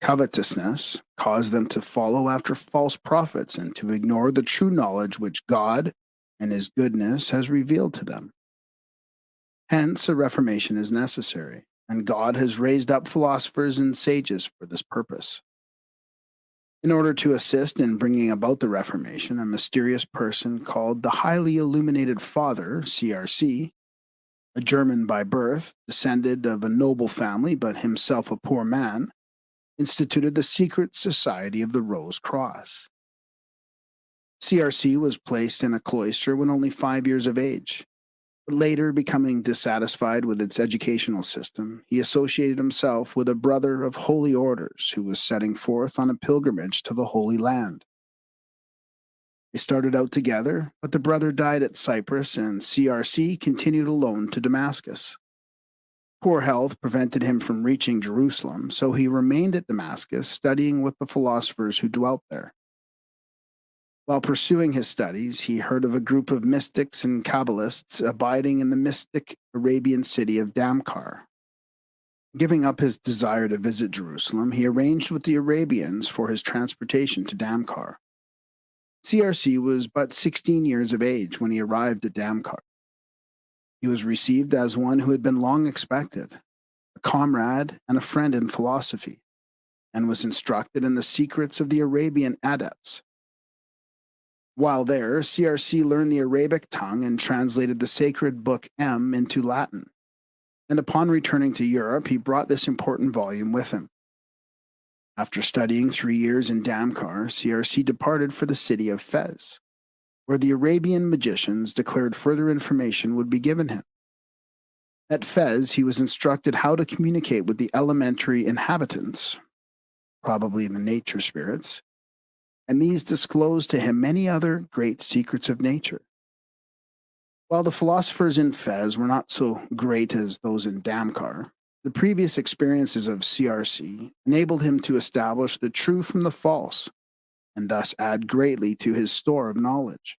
covetousness cause them to follow after false prophets and to ignore the true knowledge which God and His goodness has revealed to them. Hence, a reformation is necessary, and God has raised up philosophers and sages for this purpose. In order to assist in bringing about the Reformation, a mysterious person called the Highly Illuminated Father, CRC, a German by birth, descended of a noble family, but himself a poor man, instituted the secret society of the Rose Cross. CRC was placed in a cloister when only 5 years of age. Later, becoming dissatisfied with its educational system, he associated himself with a brother of holy orders who was setting forth on a pilgrimage to the Holy Land. They started out together, but the brother died at Cyprus and CRC continued alone to Damascus. Poor health prevented him from reaching Jerusalem, so he remained at Damascus studying with the philosophers who dwelt there. While pursuing his studies, he heard of a group of mystics and Kabbalists abiding in the mystic Arabian city of Damkar. Giving up his desire to visit Jerusalem, he arranged with the Arabians for his transportation to Damkar. CRC was but 16 years of age when he arrived at Damkar. He was received as one who had been long expected, a comrade and a friend in philosophy, and was instructed in the secrets of the Arabian adepts. While there, CRC learned the Arabic tongue and translated the sacred book M into Latin. And upon returning to Europe, he brought this important volume with him. After studying 3 years in Damkar, CRC departed for the city of Fez, where the Arabian magicians declared further information would be given him. At Fez, he was instructed how to communicate with the elementary inhabitants, probably the nature spirits, and these disclosed to him many other great secrets of nature. While the philosophers in Fez were not so great as those in Damkar, the previous experiences of CRC enabled him to establish the true from the false, and thus add greatly to his store of knowledge.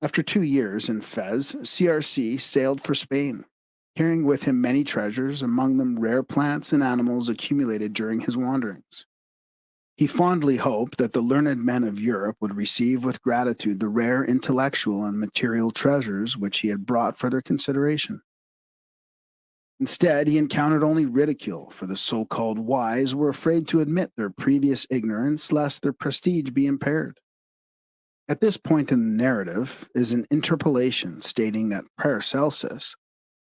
After 2 years in Fez, CRC sailed for Spain, carrying with him many treasures, among them rare plants and animals accumulated during his wanderings. He fondly hoped that the learned men of Europe would receive with gratitude the rare intellectual and material treasures which he had brought for their consideration. Instead, he encountered only ridicule, for the so-called wise were afraid to admit their previous ignorance lest their prestige be impaired. At this point in the narrative is an interpolation stating that Paracelsus,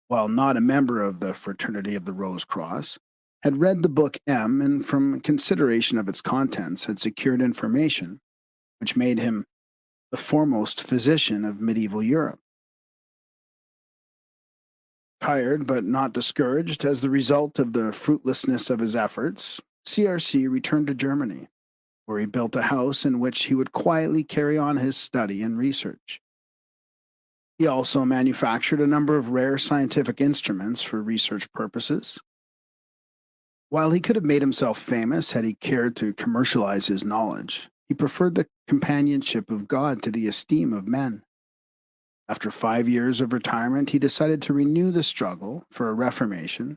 while not a member of the Fraternity of the Rose Cross, had read the book M and from consideration of its contents had secured information which made him the foremost physician of medieval Europe. Tired but not discouraged as the result of the fruitlessness of his efforts, CRC returned to Germany, where he built a house in which he would quietly carry on his study and research. He also manufactured a number of rare scientific instruments for research purposes. While he could have made himself famous had he cared to commercialize his knowledge, he preferred the companionship of God to the esteem of men. After 5 years of retirement, he decided to renew the struggle for a reformation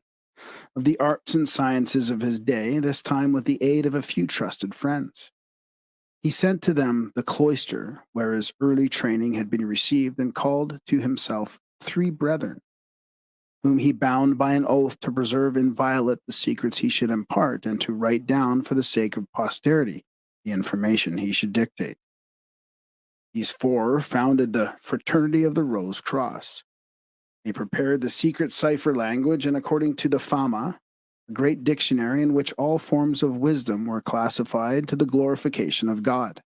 of the arts and sciences of his day, this time with the aid of a few trusted friends. He sent to them the cloister where his early training had been received and called to himself 3 brethren, whom he bound by an oath to preserve inviolate the secrets he should impart and to write down for the sake of posterity the information he should dictate. These 4 founded the Fraternity of the Rose Cross. They prepared the secret cipher language and, according to the Fama, a great dictionary in which all forms of wisdom were classified to the glorification of God.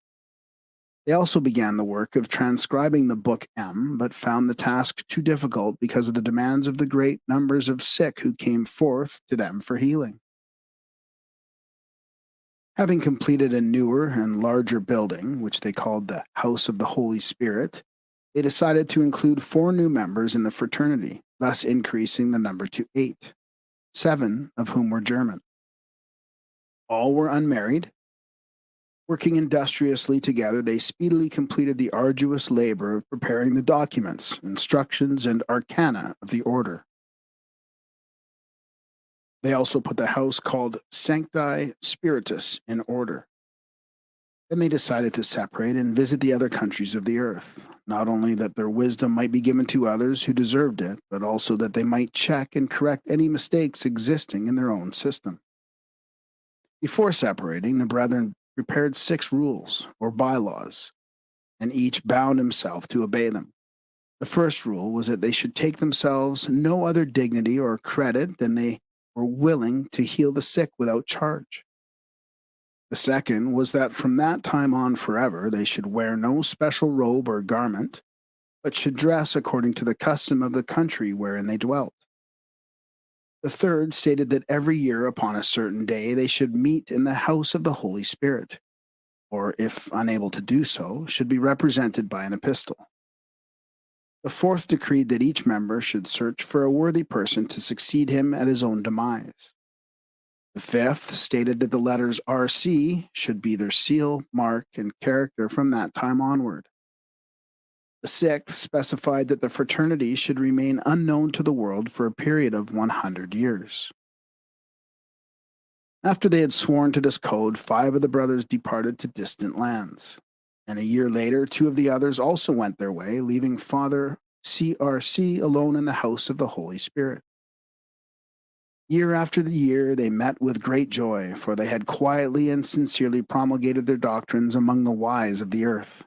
They also began the work of transcribing the book M, but found the task too difficult because of the demands of the great numbers of sick who came forth to them for healing. Having completed a newer and larger building, which they called the House of the Holy Spirit, they decided to include 4 new members in the fraternity, thus increasing the number to 8, 7 of whom were German. All were unmarried. Working industriously together, they speedily completed the arduous labor of preparing the documents, instructions, and arcana of the order. They also put the house called Sancti Spiritus in order. Then they decided to separate and visit the other countries of the earth, not only that their wisdom might be given to others who deserved it, but also that they might check and correct any mistakes existing in their own system. Before separating, the brethren prepared 6 rules or bylaws, and each bound himself to obey them. The first rule was that they should take themselves no other dignity or credit than they were willing to heal the sick without charge. The second was that from that time on forever they should wear no special robe or garment, but should dress according to the custom of the country wherein they dwelt. The third stated that every year upon a certain day they should meet in the house of the Holy Spirit, or if unable to do so, should be represented by an epistle. The fourth decreed that each member should search for a worthy person to succeed him at his own demise. The fifth stated that the letters RC should be their seal, mark, and character from that time onward. The sixth specified that the fraternity should remain unknown to the world for a period of 100 years. After they had sworn to this code, 5 of the brothers departed to distant lands. And a year later, 2 of the others also went their way, leaving Father CRC alone in the house of the Holy Spirit. Year after the year, they met with great joy, for they had quietly and sincerely promulgated their doctrines among the wise of the earth.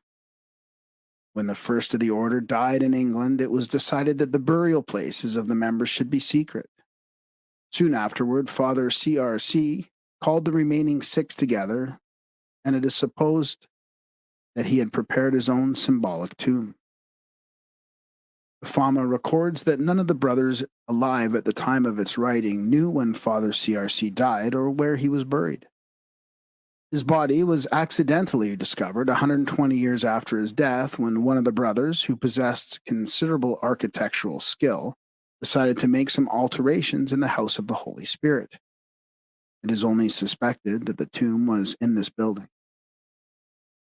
When the first of the order died in England, it was decided that the burial places of the members should be secret. Soon afterward, Father CRC called the remaining 6 together, and it is supposed that he had prepared his own symbolic tomb. The Fama records that none of the brothers alive at the time of its writing knew when Father CRC died or where he was buried. His body was accidentally discovered 120 years after his death when one of the brothers, who possessed considerable architectural skill, decided to make some alterations in the house of the Holy Spirit. It is only suspected that the tomb was in this building.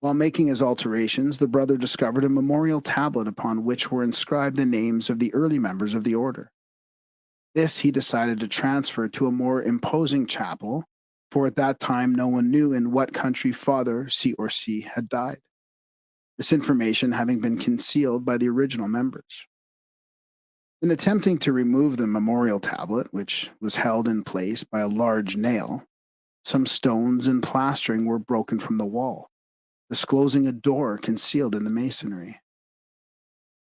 While making his alterations, the brother discovered a memorial tablet upon which were inscribed the names of the early members of the order. This he decided to transfer to a more imposing chapel, for at that time no one knew in what country Father C had died, this information having been concealed by the original members. In attempting to remove the memorial tablet, which was held in place by a large nail, some stones and plastering were broken from the wall, disclosing a door concealed in the masonry.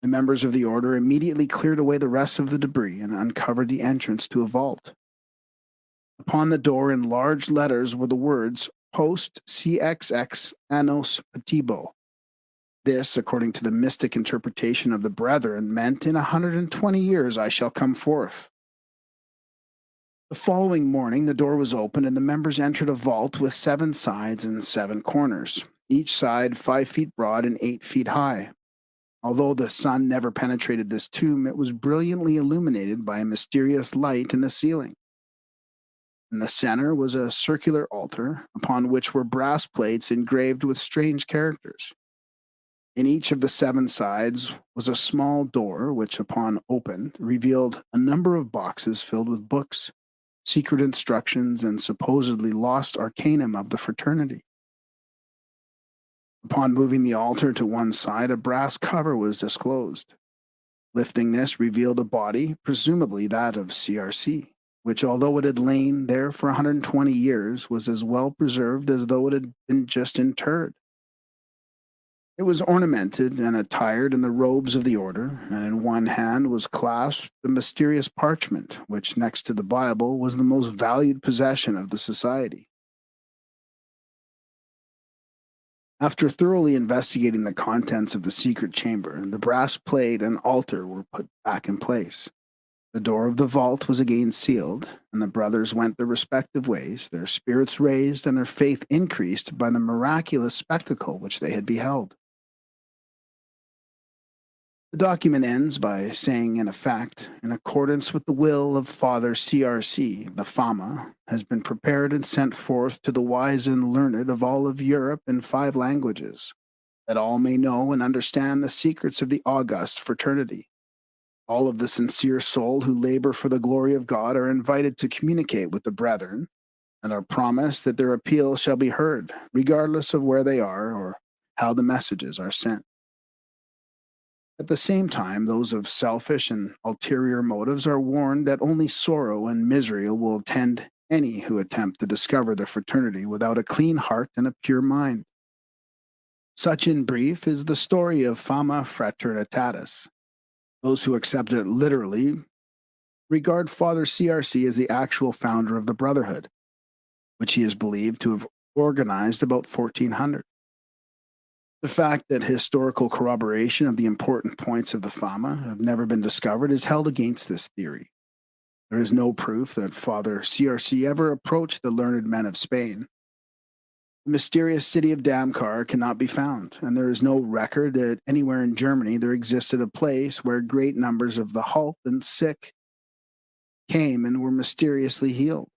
The members of the order immediately cleared away the rest of the debris and uncovered the entrance to a vault. Upon the door in large letters were the words, Post CXX Annos Patibo. This, according to the mystic interpretation of the brethren, meant in 120 years I shall come forth. The following morning the door was opened and the members entered a vault with 7 sides and 7 corners, each side 5 feet broad and 8 feet high. Although the sun never penetrated this tomb, it was brilliantly illuminated by a mysterious light in the ceiling. In the center was a circular altar, upon which were brass plates engraved with strange characters. In each of the 7 sides was a small door, which, upon opened, revealed a number of boxes filled with books, secret instructions, and supposedly lost arcanum of the fraternity. Upon moving the altar to one side, a brass cover was disclosed. Lifting this revealed a body, presumably that of CRC, which, although it had lain there for 120 years, was as well preserved as though it had been just interred. It was ornamented and attired in the robes of the order, and in one hand was clasped the mysterious parchment, which, next to the Bible, was the most valued possession of the society. After thoroughly investigating the contents of the secret chamber, the brass plate and altar were put back in place. The door of the vault was again sealed, and the brothers went their respective ways, their spirits raised and their faith increased by the miraculous spectacle which they had beheld. The document ends by saying, in effect, in accordance with the will of Father CRC, the Fama has been prepared and sent forth to the wise and learned of all of Europe in 5 languages, that all may know and understand the secrets of the august fraternity. All of the sincere soul who labor for the glory of God are invited to communicate with the brethren and are promised that their appeal shall be heard, regardless of where they are or how the messages are sent. At the same time, those of selfish and ulterior motives are warned that only sorrow and misery will attend any who attempt to discover the fraternity without a clean heart and a pure mind. Such, in brief, is the story of Fama Fraternitatis. Those who accept it literally regard Father CRC as the actual founder of the Brotherhood, which he is believed to have organized about 1400. The fact that historical corroboration of the important points of the Fama have never been discovered is held against this theory. There is no proof that Father CRC ever approached the learned men of Spain. The mysterious city of Damkar cannot be found, and there is no record that anywhere in Germany there existed a place where great numbers of the halt and sick came and were mysteriously healed.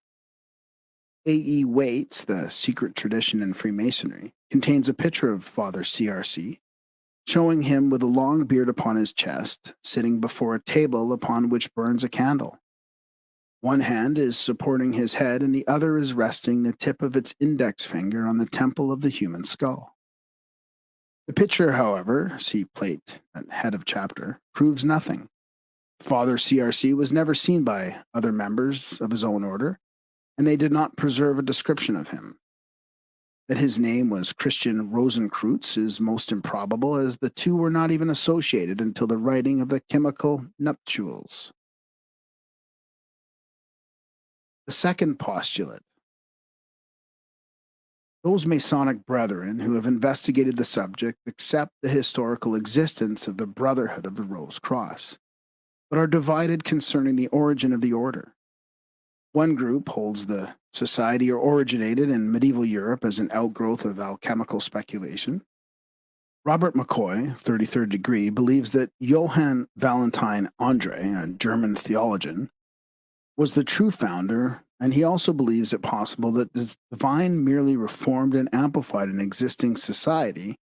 A.E. Waite's The Secret Tradition in Freemasonry contains a picture of Father CRC, showing him with a long beard upon his chest, sitting before a table upon which burns a candle. One hand is supporting his head, and the other is resting the tip of its index finger on the temple of the human skull. The picture, however, see plate at head of chapter, proves nothing. Father CRC was never seen by other members of his own order, and they did not preserve a description of him. That his name was Christian Rosenkreutz is most improbable, as the two were not even associated until the writing of the chemical nuptials. The second postulate. Those Masonic brethren who have investigated the subject accept the historical existence of the Brotherhood of the Rose Cross, but are divided concerning the origin of the order. One group holds the society originated in medieval Europe as an outgrowth of alchemical speculation. Robert McCoy, 33rd degree, believes that Johann Valentine Andre, a German theologian, was the true founder, and he also believes it possible that the divine merely reformed and amplified an existing society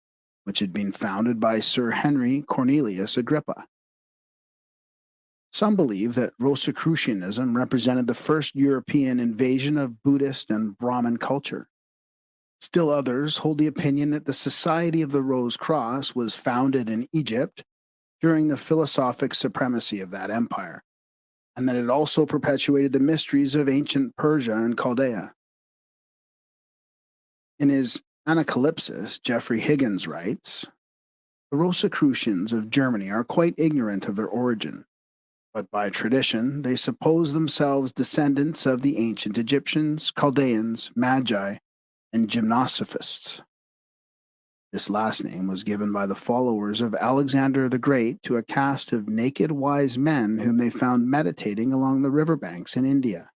which had been founded by Sir Henry Cornelius Agrippa. Some believe that Rosicrucianism represented the first European invasion of Buddhist and Brahmin culture. Still others hold the opinion that the Society of the Rose Cross was founded in Egypt during the philosophic supremacy of that empire, and that it also perpetuated the mysteries of ancient Persia and Chaldea. In his Anacalypsis, Geoffrey Higgins writes, "The Rosicrucians of Germany are quite ignorant of their origin, but by tradition they suppose themselves descendants of the ancient Egyptians, Chaldeans, Magi, and Gymnosophists." This last name was given by the followers of Alexander the Great to a caste of naked wise men whom they found meditating along the riverbanks in India.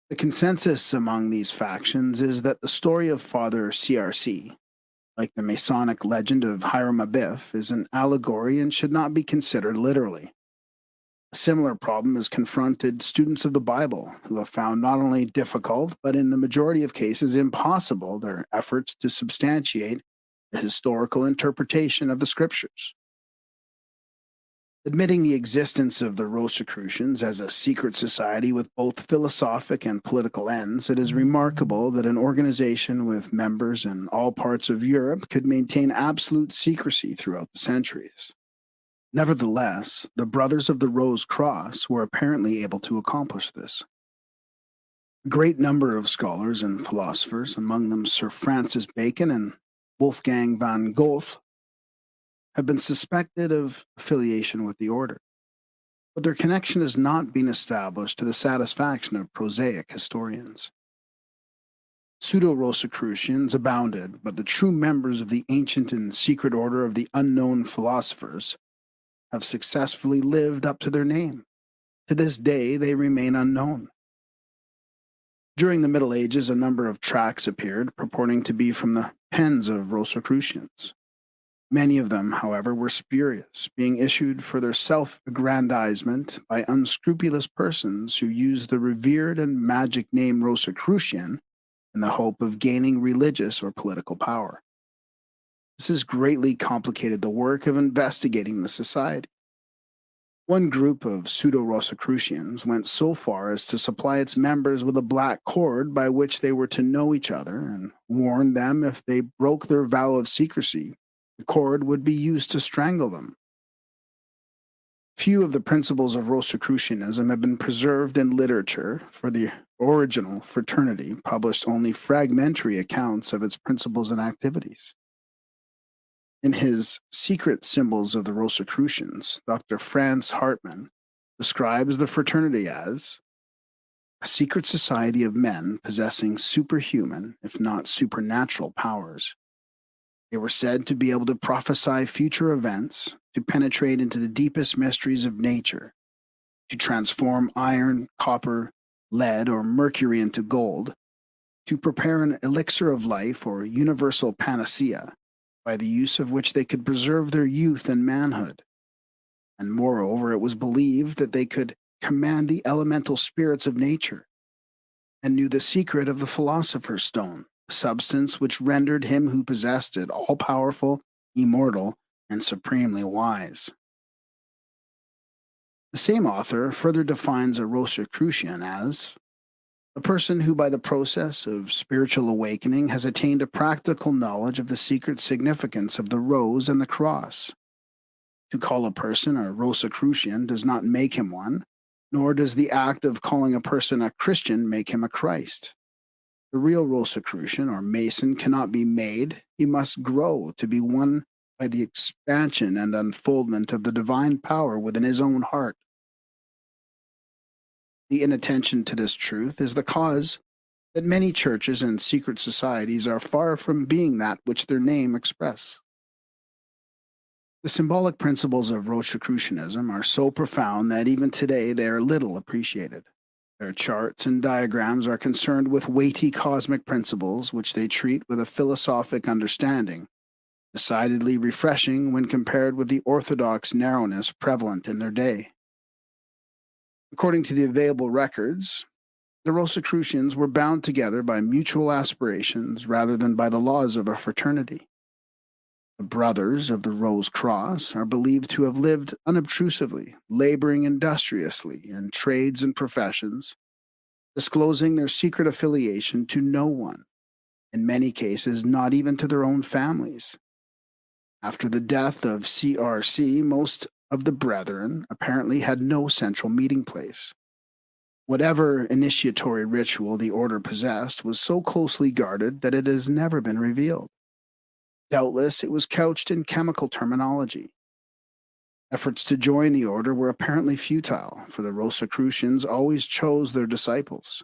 The consensus among these factions is that the story of Father CRC, like the Masonic legend of Hiram Abiff, is an allegory and should not be considered literally. A similar problem has confronted students of the Bible, who have found not only difficult, but in the majority of cases impossible, their efforts to substantiate the historical interpretation of the scriptures. Admitting the existence of the Rosicrucians as a secret society with both philosophic and political ends, it is remarkable that an organization with members in all parts of Europe could maintain absolute secrecy throughout the centuries. Nevertheless, the Brothers of the Rose Cross were apparently able to accomplish this. A great number of scholars and philosophers, among them Sir Francis Bacon and Wolfgang von Goethe, have been suspected of affiliation with the order, but their connection has not been established to the satisfaction of prosaic historians. Pseudo-Rosicrucians abounded, but the true members of the ancient and secret order of the unknown philosophers have successfully lived up to their name. To this day, they remain unknown. During the Middle Ages, a number of tracts appeared purporting to be from the pens of Rosicrucians. Many of them, however, were spurious, being issued for their self-aggrandizement by unscrupulous persons who used the revered and magic name Rosicrucian in the hope of gaining religious or political power. This has greatly complicated the work of investigating the society. One group of pseudo-Rosicrucians went so far as to supply its members with a black cord by which they were to know each other, and warned them if they broke their vow of secrecy, the cord would be used to strangle them. Few of the principles of Rosicrucianism have been preserved in literature, for the original fraternity published only fragmentary accounts of its principles and activities. In his Secret Symbols of the Rosicrucians, Dr. Franz Hartmann describes the fraternity as a secret society of men possessing superhuman, if not supernatural, powers. They were said to be able to prophesy future events, to penetrate into the deepest mysteries of nature, to transform iron, copper, lead, or mercury into gold, to prepare an elixir of life or universal panacea, by the use of which they could preserve their youth and manhood. And moreover, it was believed that they could command the elemental spirits of nature, and knew the secret of the philosopher's stone, a substance which rendered him who possessed it all-powerful, immortal, and supremely wise. The same author further defines a Rosicrucian as a person who, by the process of spiritual awakening, has attained a practical knowledge of the secret significance of the rose and the cross. To call a person a Rosicrucian does not make him one, nor does the act of calling a person a Christian make him a Christ. The real Rosicrucian or Mason cannot be made, he must grow to be one by the expansion and unfoldment of the divine power within his own heart. The inattention to this truth is the cause that many churches and secret societies are far from being that which their name express. The symbolic principles of Rosicrucianism are so profound that even today they are little appreciated. Their charts and diagrams are concerned with weighty cosmic principles which they treat with a philosophic understanding, decidedly refreshing when compared with the orthodox narrowness prevalent in their day. According to the available records, the Rosicrucians were bound together by mutual aspirations rather than by the laws of a fraternity. The brothers of the Rose Cross are believed to have lived unobtrusively, laboring industriously in trades and professions, disclosing their secret affiliation to no one, in many cases not even to their own families. After the death of CRC, most of the brethren apparently had no central meeting place. Whatever initiatory ritual the order possessed was so closely guarded that it has never been revealed. Doubtless, it was couched in chemical terminology. Efforts to join the order were apparently futile, for the Rosicrucians always chose their disciples.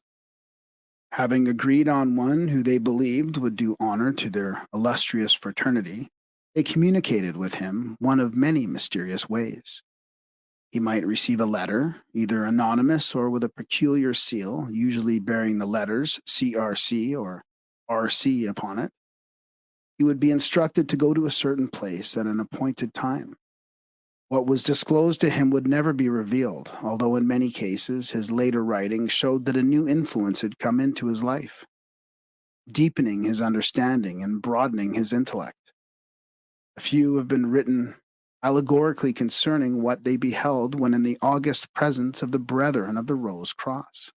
Having agreed on one who they believed would do honor to their illustrious fraternity, they communicated with him one of many mysterious ways. He might receive a letter, either anonymous or with a peculiar seal, usually bearing the letters CRC or RC upon it. He would be instructed to go to a certain place at an appointed time. What was disclosed to him would never be revealed, although in many cases his later writings showed that a new influence had come into his life, deepening his understanding and broadening his intellect. A few have been written allegorically concerning what they beheld when in the august presence of the brethren of the Rose Cross.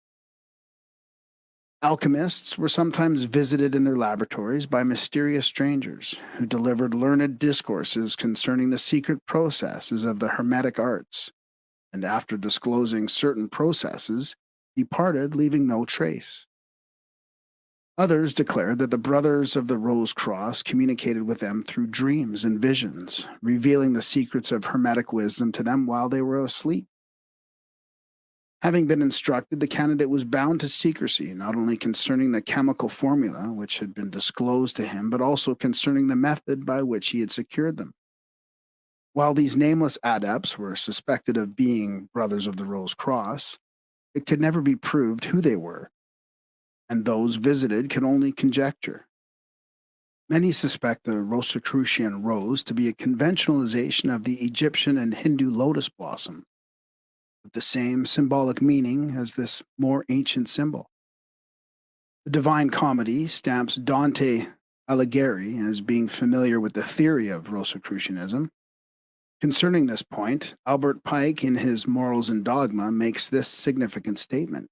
Alchemists were sometimes visited in their laboratories by mysterious strangers who delivered learned discourses concerning the secret processes of the hermetic arts, and after disclosing certain processes, departed leaving no trace. Others declared that the brothers of the Rose Cross communicated with them through dreams and visions, revealing the secrets of hermetic wisdom to them while they were asleep. Having been instructed, the candidate was bound to secrecy, not only concerning the chemical formula which had been disclosed to him, but also concerning the method by which he had secured them. While these nameless adepts were suspected of being Brothers of the Rose Cross, it could never be proved who they were, and those visited can only conjecture. Many suspect the Rosicrucian rose to be a conventionalization of the Egyptian and Hindu lotus blossom, with the same symbolic meaning as this more ancient symbol. The Divine Comedy stamps Dante Alighieri as being familiar with the theory of Rosicrucianism. Concerning this point, Albert Pike, in his Morals and Dogma, makes this significant statement.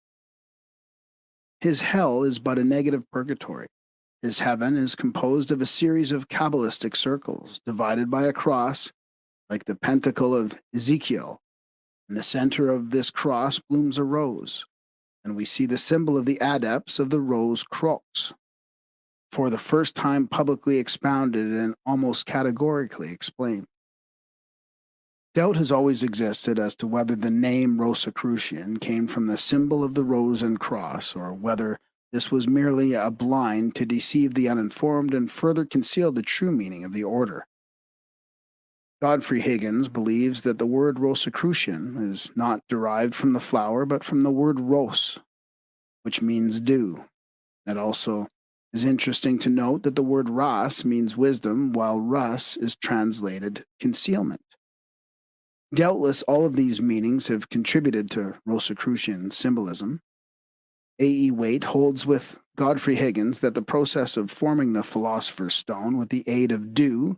His hell is but a negative purgatory. His heaven is composed of a series of Kabbalistic circles, divided by a cross, like the pentacle of Ezekiel. In the center of this cross blooms a rose, and we see the symbol of the adepts of the rose croix, for the first time publicly expounded and almost categorically explained. Doubt has always existed as to whether the name Rosicrucian came from the symbol of the rose and cross, or whether this was merely a blind to deceive the uninformed and further conceal the true meaning of the order. Godfrey Higgins believes that the word Rosicrucian is not derived from the flower, but from the word ros, which means dew. It also is interesting to note that the word ras means wisdom, while rus is translated concealment. Doubtless, all of these meanings have contributed to Rosicrucian symbolism. A.E. Waite holds with Godfrey Higgins that the process of forming the philosopher's stone with the aid of dew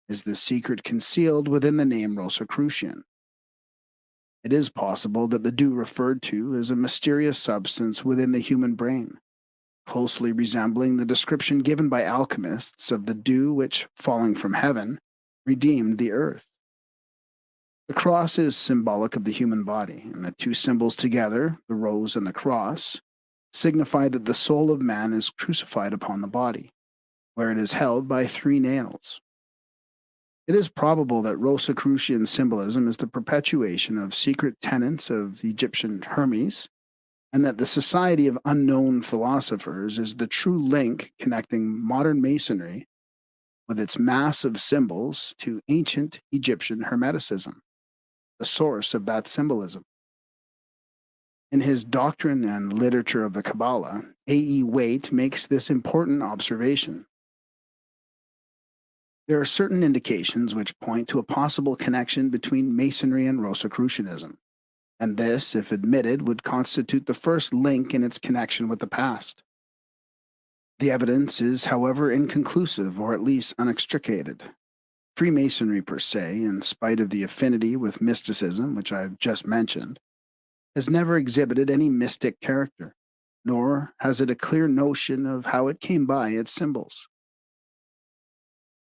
is the secret concealed within the name Rosicrucian. It is possible that the dew referred to is a mysterious substance within the human brain, closely resembling the description given by alchemists of the dew which, falling from heaven, redeemed the earth. The cross is symbolic of the human body, and the two symbols together, the rose and the cross, signify that the soul of man is crucified upon the body, where it is held by 3 nails. It is probable that Rosicrucian symbolism is the perpetuation of secret tenets of Egyptian Hermes, and that the Society of Unknown Philosophers is the true link connecting modern Masonry with its massive symbols to ancient Egyptian Hermeticism, the source of that symbolism. In his Doctrine and Literature of the Kabbalah, A.E. Waite makes this important observation. There are certain indications which point to a possible connection between Masonry and Rosicrucianism, and this, if admitted, would constitute the first link in its connection with the past. The evidence is, however, inconclusive or at least unextricated. Freemasonry per se, in spite of the affinity with mysticism which I have just mentioned, has never exhibited any mystic character, nor has it a clear notion of how it came by its symbols.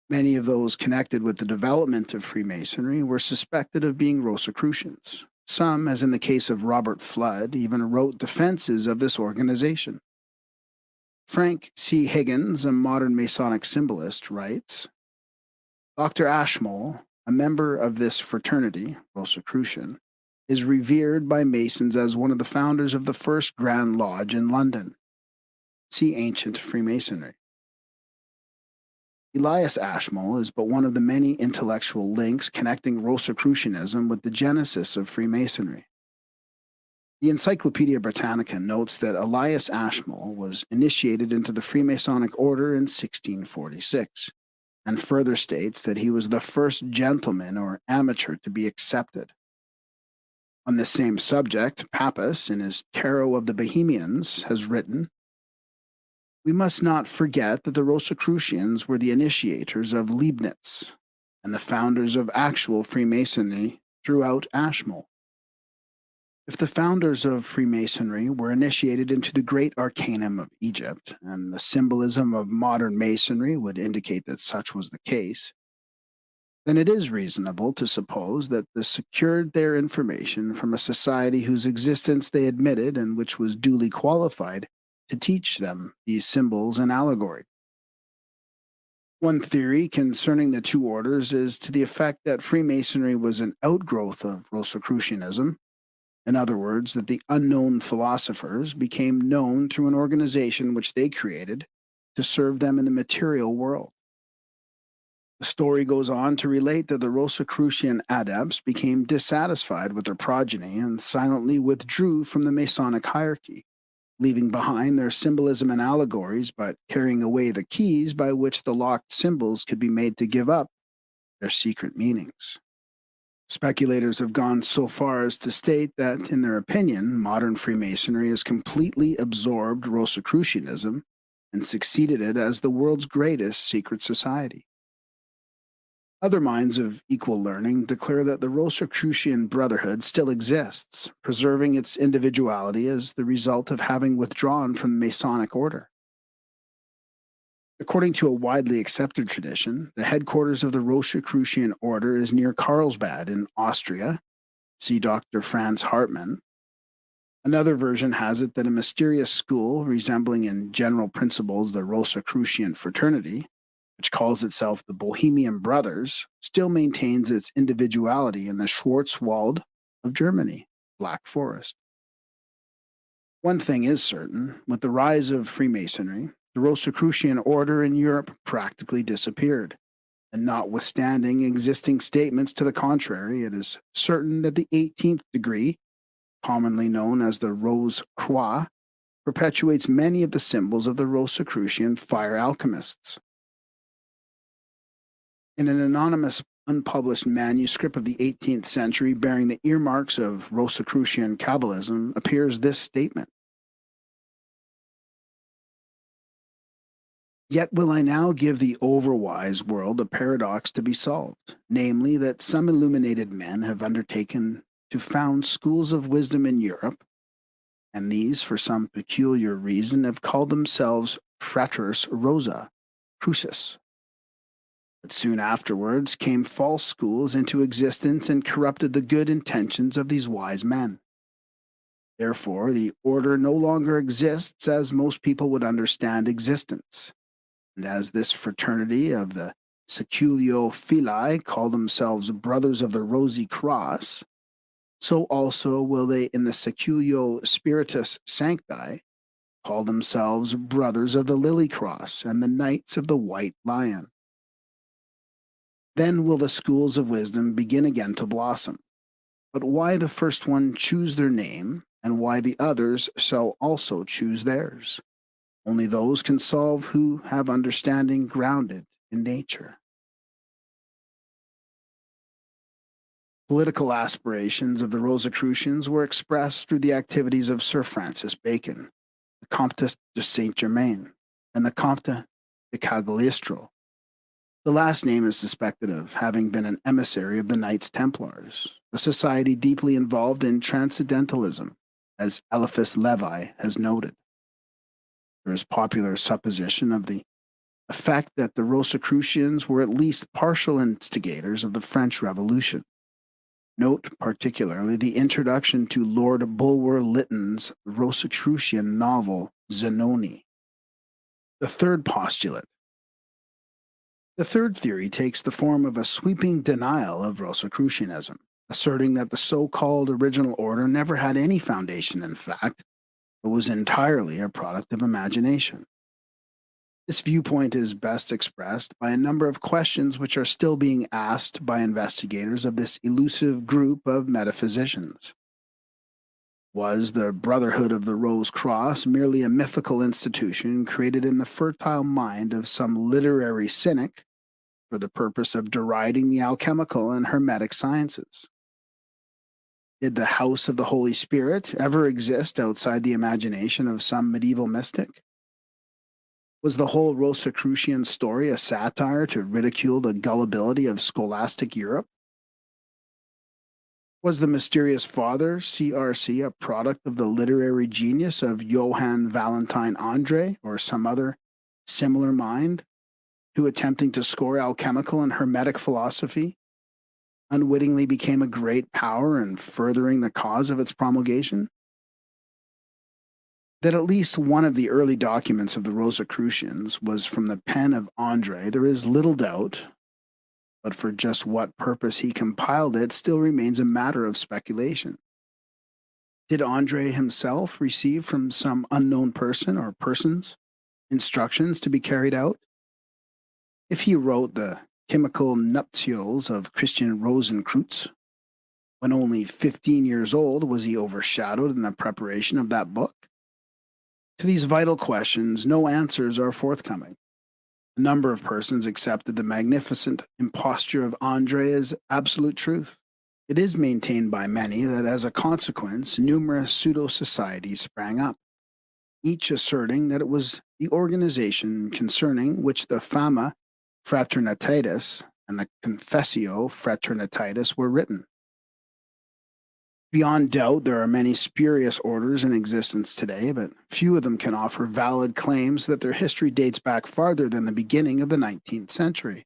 Many of those connected with the development of Freemasonry were suspected of being Rosicrucians. Some, as in the case of Robert Flood, even wrote defenses of this organization. Frank C. Higgins, a modern Masonic symbolist, writes, Dr. Ashmole, a member of this fraternity, Rosicrucian, is revered by Masons as one of the founders of the first Grand Lodge in London. See Ancient Freemasonry. Elias Ashmole is but one of the many intellectual links connecting Rosicrucianism with the genesis of Freemasonry. The Encyclopedia Britannica notes that Elias Ashmole was initiated into the Freemasonic order in 1646, and further states that he was the first gentleman or amateur to be accepted. On this same subject, Pappas, in his Tarot of the Bohemians, has written, We must not forget that the Rosicrucians were the initiators of Leibniz and the founders of actual Freemasonry throughout Ashmole. If the founders of Freemasonry were initiated into the great arcanum of Egypt, and the symbolism of modern Masonry would indicate that such was the case, then it is reasonable to suppose that they secured their information from a society whose existence they admitted and which was duly qualified to teach them these symbols and allegory. One theory concerning the two orders is to the effect that Freemasonry was an outgrowth of Rosicrucianism. In other words, that the unknown philosophers became known through an organization which they created to serve them in the material world. The story goes on to relate that the Rosicrucian adepts became dissatisfied with their progeny and silently withdrew from the Masonic hierarchy, leaving behind their symbolism and allegories, but carrying away the keys by which the locked symbols could be made to give up their secret meanings. Speculators have gone so far as to state that, in their opinion, modern Freemasonry has completely absorbed Rosicrucianism and succeeded it as the world's greatest secret society. Other minds of equal learning declare that the Rosicrucian Brotherhood still exists, preserving its individuality as the result of having withdrawn from the Masonic order. According to a widely accepted tradition, the headquarters of the Rosicrucian order is near Carlsbad in Austria. See Dr. Franz Hartmann. Another version has it that a mysterious school resembling in general principles the Rosicrucian fraternity, which calls itself the Bohemian Brothers, still maintains its individuality in the Schwarzwald of Germany, Black Forest. One thing is certain, with the rise of Freemasonry, the Rosicrucian order in Europe practically disappeared, and notwithstanding existing statements to the contrary, it is certain that the 18th degree, commonly known as the Rose Croix, perpetuates many of the symbols of the Rosicrucian fire alchemists. In an anonymous, unpublished manuscript of the 18th century bearing the earmarks of Rosicrucian Kabbalism appears this statement: "Yet will I now give the overwise world a paradox to be solved, namely that some illuminated men have undertaken to found schools of wisdom in Europe, and these, for some peculiar reason, have called themselves Fratres Rosa, Crucis. But soon afterwards came false schools into existence and corrupted the good intentions of these wise men. Therefore, the order no longer exists as most people would understand existence. And as this fraternity of the Seculio Filii call themselves Brothers of the Rosy Cross, so also will they in the Seculio Spiritus Sancti call themselves Brothers of the Lily Cross and the Knights of the White Lion. Then will the schools of wisdom begin again to blossom. But why the first one choose their name, and why the others shall also choose theirs, only those can solve who have understanding grounded in nature." Political aspirations of the Rosicrucians were expressed through the activities of Sir Francis Bacon, the Comte de Saint-Germain, and the Comte de Cagliostro. The last name is suspected of having been an emissary of the Knights Templars, a society deeply involved in transcendentalism, as Eliphas Levi has noted. There is popular supposition of the effect that the Rosicrucians were at least partial instigators of the French Revolution. Note particularly the introduction to Lord Bulwer Lytton's Rosicrucian novel, Zanoni. The third postulate. The third theory takes the form of a sweeping denial of Rosicrucianism, asserting that the so-called original order never had any foundation in fact, but was entirely a product of imagination. This viewpoint is best expressed by a number of questions which are still being asked by investigators of this elusive group of metaphysicians. Was the Brotherhood of the Rose Cross merely a mythical institution created in the fertile mind of some literary cynic for the purpose of deriding the alchemical and hermetic sciences? Did the House of the Holy Spirit ever exist outside the imagination of some medieval mystic? Was the whole Rosicrucian story a satire to ridicule the gullibility of scholastic Europe? Was the mysterious father, CRC, a product of the literary genius of Johann Valentine André or some other similar mind, who, attempting to score alchemical and hermetic philosophy, unwittingly became a great power in furthering the cause of its promulgation? That at least one of the early documents of the Rosicrucians was from the pen of André, there is little doubt, but for just what purpose he compiled it still remains a matter of speculation. Did André himself receive from some unknown person or persons instructions to be carried out? If he wrote the alchemical nuptials of Christian Rosenkreutz. When only 15 years old, was he overshadowed in the preparation of that book? To these vital questions, no answers are forthcoming. A number of persons accepted the magnificent imposture of Andre as absolute truth. It is maintained by many that as a consequence, numerous pseudo-societies sprang up, each asserting that it was the organization concerning which the Fama Fraternitatis and the Confessio Fraternitatis were written. Beyond doubt, there are many spurious orders in existence today, but few of them can offer valid claims that their history dates back farther than the beginning of the 19th century.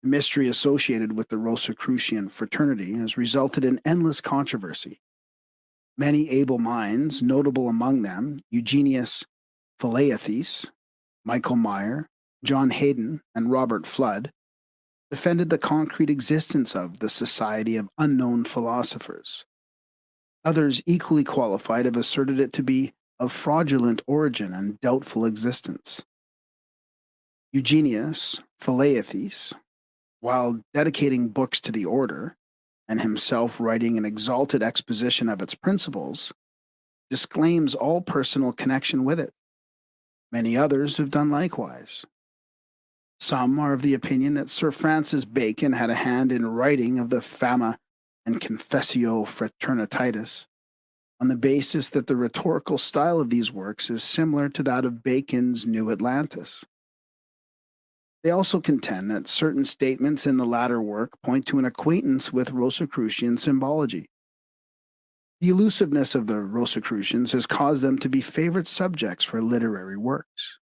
The mystery associated with the Rosicrucian fraternity has resulted in endless controversy. Many able minds, notable among them Eugenius Phalaeus, Michael Meyer, John Hayden, and Robert Flood, defended the concrete existence of the Society of Unknown Philosophers. Others, equally qualified, have asserted it to be of fraudulent origin and doubtful existence. Eugenius Phalaeus, while dedicating books to the order, and himself writing an exalted exposition of its principles, disclaims all personal connection with it. Many others have done likewise. Some are of the opinion that Sir Francis Bacon had a hand in writing of the Fama and Confessio Fraternitatis, on the basis that the rhetorical style of these works is similar to that of Bacon's New Atlantis. They also contend that certain statements in the latter work point to an acquaintance with Rosicrucian symbology. The elusiveness of the Rosicrucians has caused them to be favorite subjects for literary works.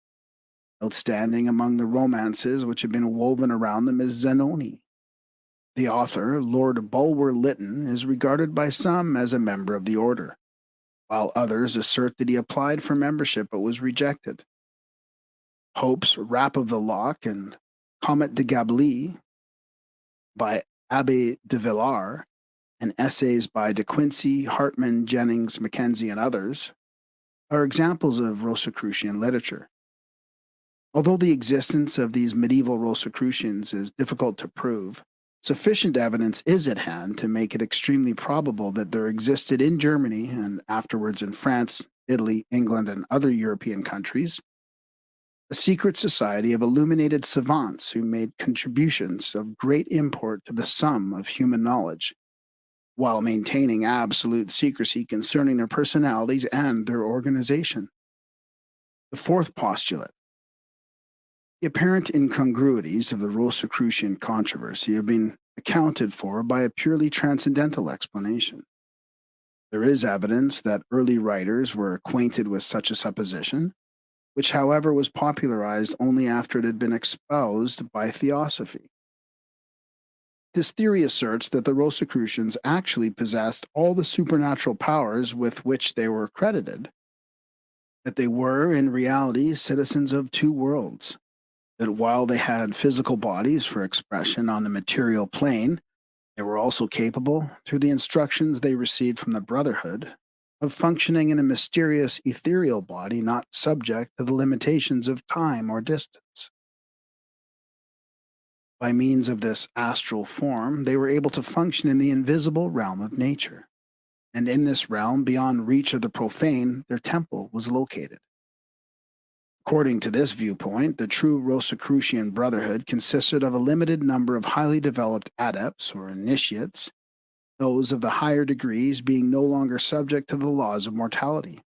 Outstanding among the romances which have been woven around them is Zanoni. The author, Lord Bulwer Lytton, is regarded by some as a member of the order, while others assert that he applied for membership but was rejected. Pope's Rap of the Lock and Comet de Gably by Abbé de Villars, and essays by De Quincey, Hartman, Jennings, Mackenzie, and others are examples of Rosicrucian literature. Although the existence of these medieval Rosicrucians is difficult to prove, sufficient evidence is at hand to make it extremely probable that there existed in Germany and afterwards in France, Italy, England, and other European countries a secret society of illuminated savants who made contributions of great import to the sum of human knowledge, while maintaining absolute secrecy concerning their personalities and their organization. The fourth postulate. The apparent incongruities of the Rosicrucian controversy have been accounted for by a purely transcendental explanation. There is evidence that early writers were acquainted with such a supposition, which, however, was popularized only after it had been espoused by theosophy. This theory asserts that the Rosicrucians actually possessed all the supernatural powers with which they were credited, that they were, in reality, citizens of two worlds, that while they had physical bodies for expression on the material plane, they were also capable, through the instructions they received from the Brotherhood, of functioning in a mysterious ethereal body not subject to the limitations of time or distance. By means of this astral form, they were able to function in the invisible realm of nature, and in this realm, beyond reach of the profane, their temple was located. According to this viewpoint, the true Rosicrucian Brotherhood consisted of a limited number of highly developed adepts or initiates, those of the higher degrees being no longer subject to the laws of mortality.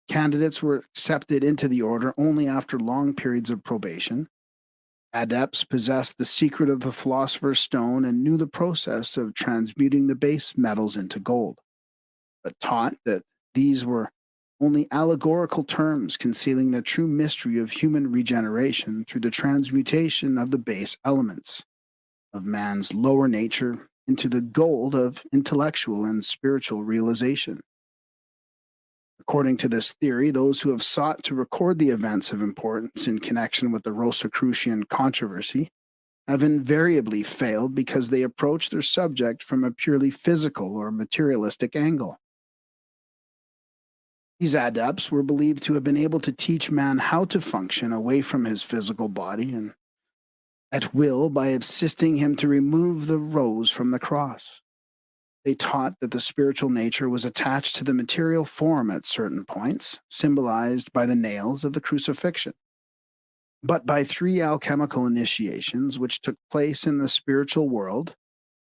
Candidates were accepted into the order only after long periods of probation. Adepts possessed the secret of the philosopher's stone and knew the process of transmuting the base metals into gold, but taught that these were only allegorical terms concealing the true mystery of human regeneration through the transmutation of the base elements of man's lower nature into the gold of intellectual and spiritual realization. According to this theory, those who have sought to record the events of importance in connection with the Rosicrucian controversy have invariably failed because they approach their subject from a purely physical or materialistic angle. These adepts were believed to have been able to teach man how to function away from his physical body and at will by assisting him to remove the rose from the cross. They taught that the spiritual nature was attached to the material form at certain points, symbolized by the nails of the crucifixion. But by 3 alchemical initiations, which took place in the spiritual world,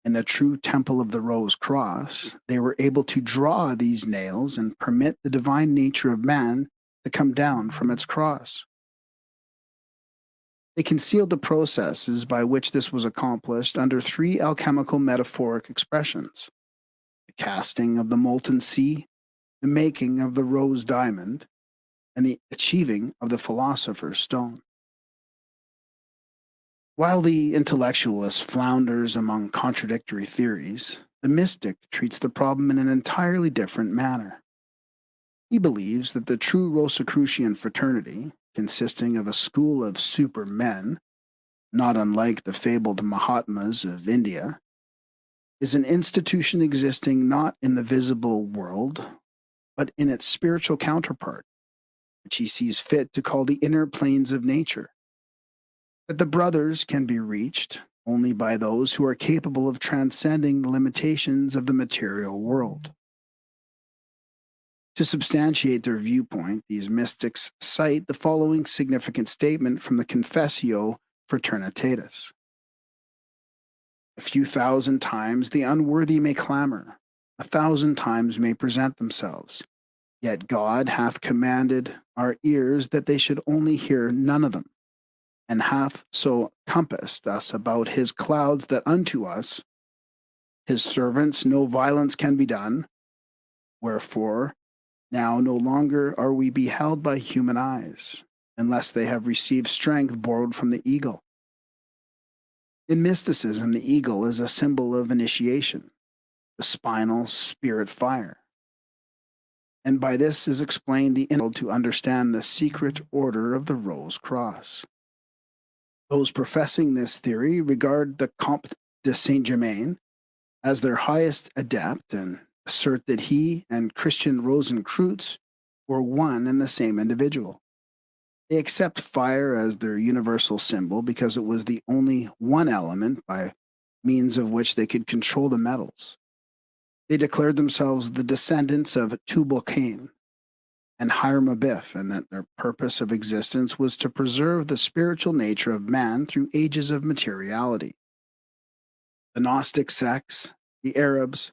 in the true temple of the Rose Cross, they were able to draw these nails and permit the divine nature of man to come down from its cross. They concealed the processes by which this was accomplished under 3 alchemical metaphoric expressions: the casting of the molten sea, the making of the rose diamond, and the achieving of the philosopher's stone. While the intellectualist flounders among contradictory theories, the mystic treats the problem in an entirely different manner. He believes that the true Rosicrucian fraternity, consisting of a school of supermen, not unlike the fabled Mahatmas of India, is an institution existing not in the visible world, but in its spiritual counterpart, which he sees fit to call the inner planes of nature. That the brothers can be reached only by those who are capable of transcending the limitations of the material world. To substantiate their viewpoint, these mystics cite the following significant statement from the Confessio Fraternitatis. A few thousand times the unworthy may clamor, 1,000 times may present themselves, yet God hath commanded our ears that they should only hear none of them, and hath so compassed us about his clouds that unto us, his servants, no violence can be done. Wherefore, now no longer are we beheld by human eyes, unless they have received strength borrowed from the eagle. In mysticism, the eagle is a symbol of initiation, the spinal spirit fire. And by this is explained the inability to understand the secret order of the Rose Cross. Those professing this theory regard the Comte de Saint-Germain as their highest adept and assert that he and Christian Rosenkreutz were one and the same individual. They accept fire as their universal symbol because it was the only one element by means of which they could control the metals. They declared themselves the descendants of Tubal Cain and Hiram Abiff, and that their purpose of existence was to preserve the spiritual nature of man through ages of materiality. The Gnostic sects, the Arabs,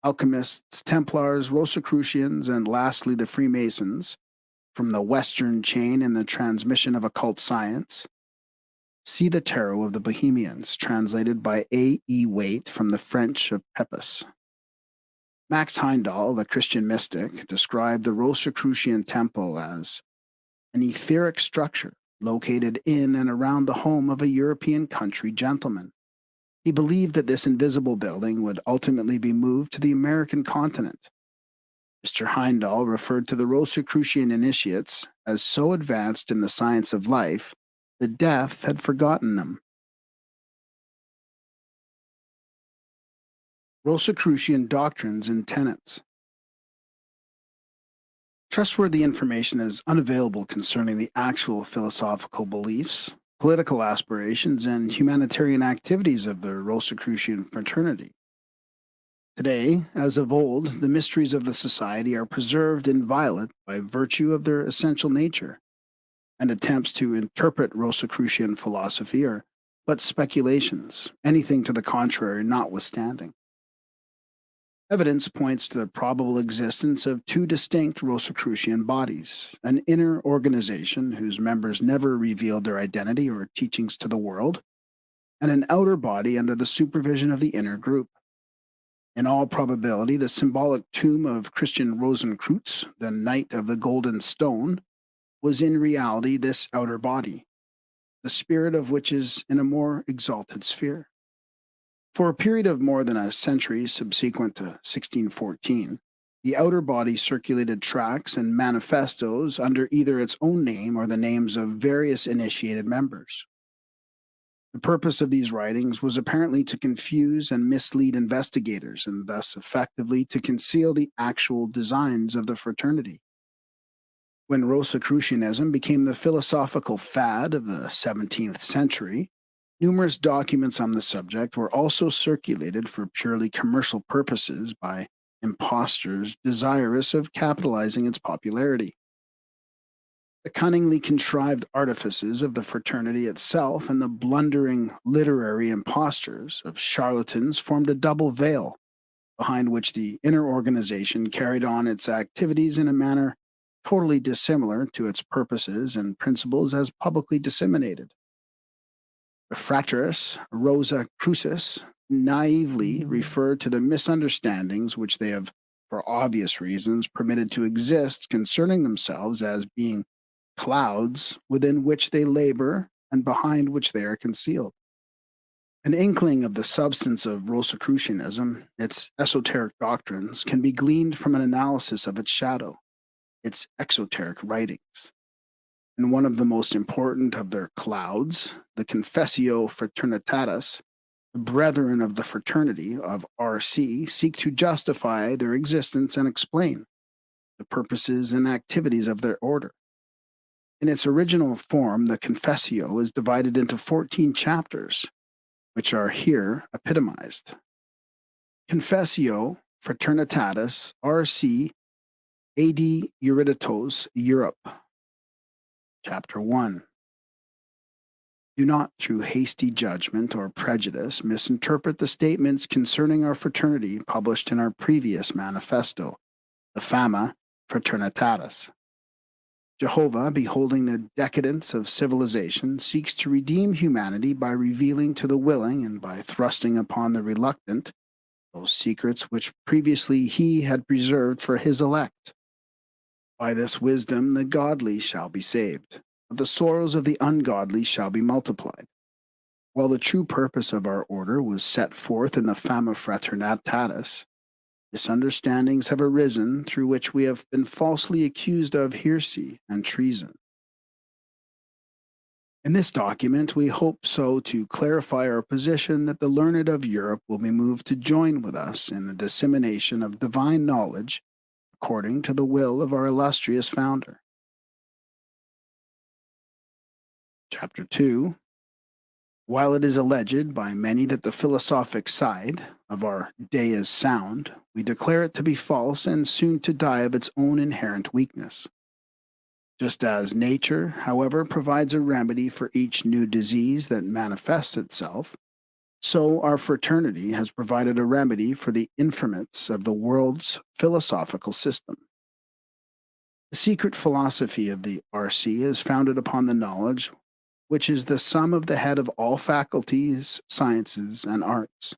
alchemists, Templars, Rosicrucians, and lastly the Freemasons, from the Western chain in the transmission of occult science. See the Tarot of the Bohemians, translated by A. E. Waite from the French of Pepys. Max Heindel, the Christian mystic, described the Rosicrucian temple as an etheric structure located in and around the home of a European country gentleman. He believed that this invisible building would ultimately be moved to the American continent. Mr. Heindel referred to the Rosicrucian initiates as so advanced in the science of life that death had forgotten them. Rosicrucian doctrines and tenets. Trustworthy information is unavailable concerning the actual philosophical beliefs, political aspirations, and humanitarian activities of the Rosicrucian fraternity. Today, as of old, the mysteries of the society are preserved inviolate by virtue of their essential nature, and attempts to interpret Rosicrucian philosophy are but speculations, anything to the contrary notwithstanding. Evidence points to the probable existence of 2 distinct Rosicrucian bodies, an inner organization whose members never revealed their identity or teachings to the world, and an outer body under the supervision of the inner group. In all probability, the symbolic tomb of Christian Rosenkreutz, the Knight of the Golden Stone, was in reality this outer body, the spirit of which is in a more exalted sphere. For a period of more than a century subsequent to 1614, the outer body circulated tracts and manifestos under either its own name or the names of various initiated members. The purpose of these writings was apparently to confuse and mislead investigators and thus effectively to conceal the actual designs of the fraternity. When Rosicrucianism became the philosophical fad of the 17th century, Numerous documents on the subject were also circulated for purely commercial purposes by impostors desirous of capitalizing its popularity. The cunningly contrived artifices of the fraternity itself and the blundering literary impostors of charlatans formed a double veil behind which the inner organization carried on its activities in a manner totally dissimilar to its purposes and principles as publicly disseminated. The Frateres Rosa Crucis naively referred to the misunderstandings which they have, for obvious reasons, permitted to exist concerning themselves as being clouds within which they labor and behind which they are concealed. An inkling of the substance of Rosicrucianism, its esoteric doctrines, can be gleaned from an analysis of its shadow, its exoteric writings. In one of the most important of their clouds, the Confessio Fraternitatis, the brethren of the fraternity of RC seek to justify their existence and explain the purposes and activities of their order. In its original form, the Confessio is divided into 14 chapters, which are here epitomized. Confessio Fraternitatis RC AD Euryditos Europe. Chapter 1. Do not, through hasty judgment or prejudice, misinterpret the statements concerning our fraternity published in our previous manifesto, the Fama Fraternitatis. Jehovah, beholding the decadence of civilization, seeks to redeem humanity by revealing to the willing and by thrusting upon the reluctant those secrets which previously he had preserved for his elect. By this wisdom the godly shall be saved, but the sorrows of the ungodly shall be multiplied. While the true purpose of our order was set forth in the Fama Fraternitatis, misunderstandings have arisen through which we have been falsely accused of heresy and treason. In this document, we hope so to clarify our position that the learned of Europe will be moved to join with us in the dissemination of divine knowledge according to the will of our illustrious founder. Chapter 2. While it is alleged by many that the philosophic side of our day is sound, we declare it to be false and soon to die of its own inherent weakness. Just as nature, however, provides a remedy for each new disease that manifests itself, so our fraternity has provided a remedy for the infirmities of the world's philosophical system. The secret philosophy of the RC is founded upon the knowledge which is the sum of the head of all faculties, sciences, and arts.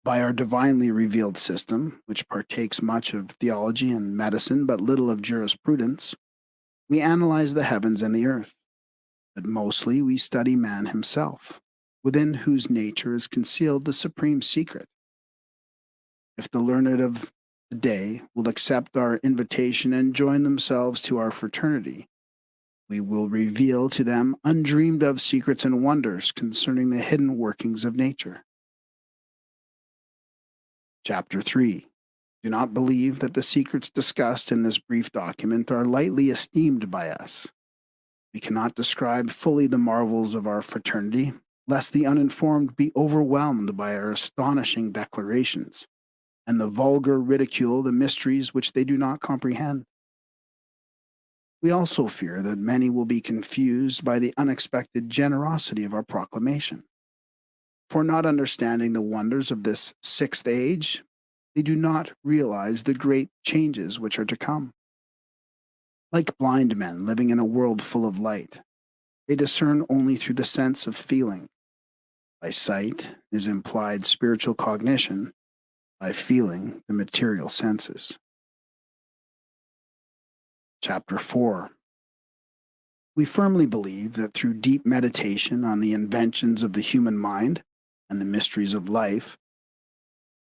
By our divinely revealed system, which partakes much of theology and medicine but little of jurisprudence, we analyze the heavens and the earth, but mostly we study man himself, within whose nature is concealed the supreme secret. If the learned of the day will accept our invitation and join themselves to our fraternity, we will reveal to them undreamed of secrets and wonders concerning the hidden workings of nature. Chapter 3. Do not believe that the secrets discussed in this brief document are lightly esteemed by us. We cannot describe fully the marvels of our fraternity, lest the uninformed be overwhelmed by our astonishing declarations, and the vulgar ridicule the mysteries which they do not comprehend. We also fear that many will be confused by the unexpected generosity of our proclamation. For not understanding the wonders of this sixth age, they do not realize the great changes which are to come. Like blind men living in a world full of light, they discern only through the sense of feeling. By sight is implied spiritual cognition, by feeling the material senses. Chapter 4. We firmly believe that through deep meditation on the inventions of the human mind and the mysteries of life,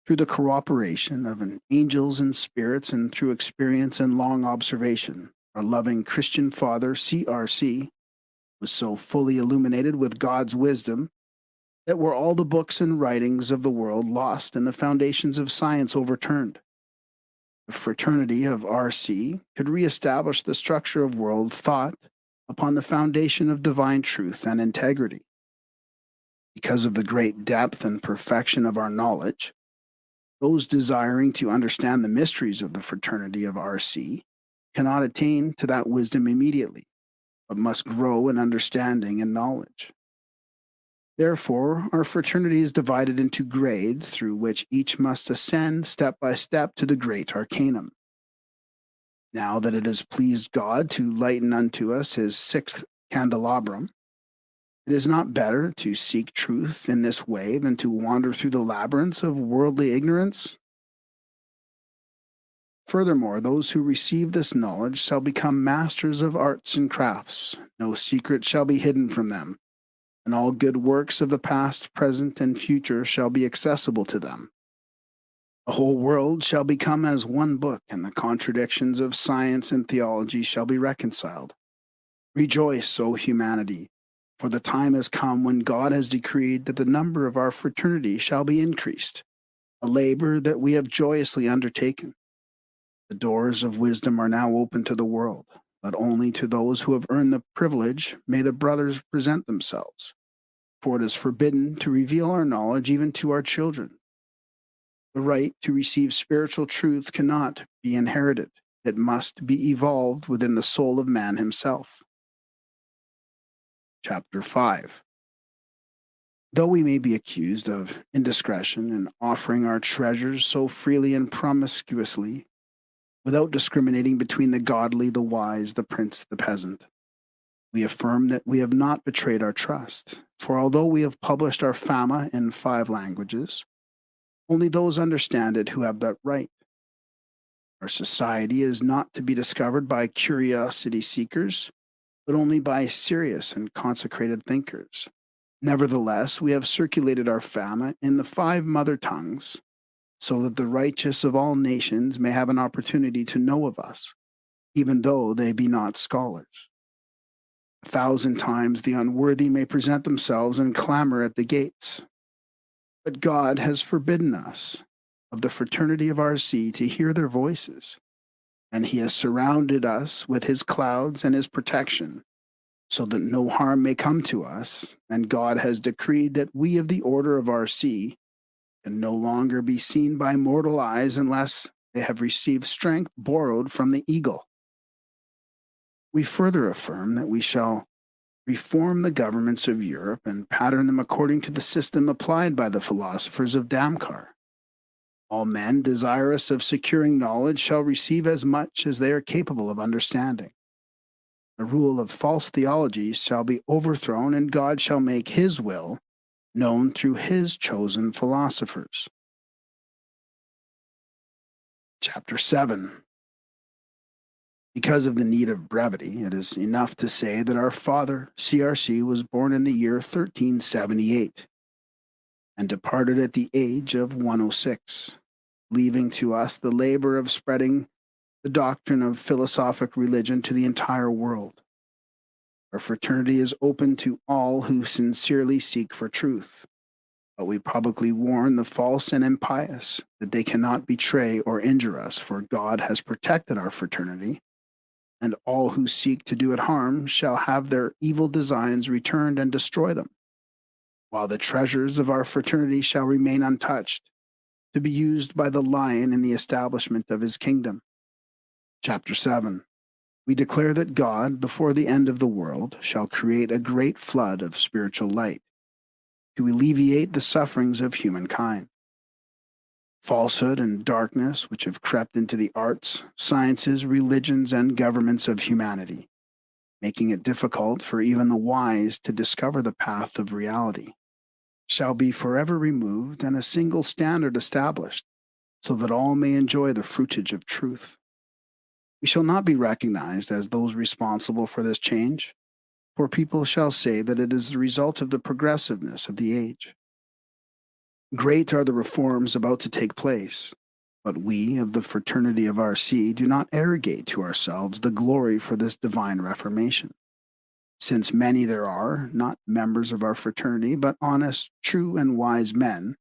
through the cooperation of angels and spirits, and through experience and long observation, our loving Christian Father, CRC, was so fully illuminated with God's wisdom that were all the books and writings of the world lost and the foundations of science overturned, the fraternity of RC could reestablish the structure of world thought upon the foundation of divine truth and integrity. Because of the great depth and perfection of our knowledge, those desiring to understand the mysteries of the fraternity of RC cannot attain to that wisdom immediately, but must grow in understanding and knowledge. Therefore, our fraternity is divided into grades through which each must ascend step by step to the great arcanum. Now that it has pleased God to lighten unto us his sixth candelabrum, it is not better to seek truth in this way than to wander through the labyrinths of worldly ignorance? Furthermore, those who receive this knowledge shall become masters of arts and crafts. No secret shall be hidden from them, and all good works of the past, present, and future shall be accessible to them. The whole world shall become as one book, and the contradictions of science and theology shall be reconciled. Rejoice, O humanity, for the time has come when God has decreed that the number of our fraternity shall be increased, a labor that we have joyously undertaken. The doors of wisdom are now open to the world, but only to those who have earned the privilege may the brothers present themselves, for it is forbidden to reveal our knowledge even to our children. The right to receive spiritual truth cannot be inherited. It must be evolved within the soul of man himself. Chapter 5. Though we may be accused of indiscretion in offering our treasures so freely and promiscuously, without discriminating between the godly, the wise, the prince, the peasant, we affirm that we have not betrayed our trust. For although we have published our fama in 5 languages, only those understand it who have that right. Our society is not to be discovered by curiosity seekers, but only by serious and consecrated thinkers. Nevertheless, we have circulated our fama in the 5 mother tongues, so that the righteous of all nations may have an opportunity to know of us, even though they be not scholars. 1,000 times the unworthy may present themselves and clamor at the gates. But God has forbidden us, of the fraternity of RC, to hear their voices, and he has surrounded us with his clouds and his protection, so that no harm may come to us, and God has decreed that we of the order of RC can no longer be seen by mortal eyes unless they have received strength borrowed from the eagle. We further affirm that we shall reform the governments of Europe and pattern them according to the system applied by the philosophers of Damkar. All men desirous of securing knowledge shall receive as much as they are capable of understanding. The rule of false theologies shall be overthrown, and God shall make his will known through his chosen philosophers. Chapter 7. Because of the need of brevity, it is enough to say that our father, CRC, was born in the year 1378 and departed at the age of 106, leaving to us the labor of spreading the doctrine of philosophic religion to the entire world. Our fraternity is open to all who sincerely seek for truth, but we publicly warn the false and impious that they cannot betray or injure us, for God has protected our fraternity, and all who seek to do it harm shall have their evil designs returned and destroy them, while the treasures of our fraternity shall remain untouched, to be used by the lion in the establishment of his kingdom. Chapter 7. We declare that God, before the end of the world, shall create a great flood of spiritual light to alleviate the sufferings of humankind. Falsehood and darkness, which have crept into the arts, sciences, religions, and governments of humanity, making it difficult for even the wise to discover the path of reality, shall be forever removed and a single standard established, so that all may enjoy the fruitage of truth. We shall not be recognized as those responsible for this change, for people shall say that it is the result of the progressiveness of the age. Great are the reforms about to take place, but we of the fraternity of RC do not arrogate to ourselves the glory for this divine reformation, since many there are, not members of our fraternity, but honest, true, and wise men,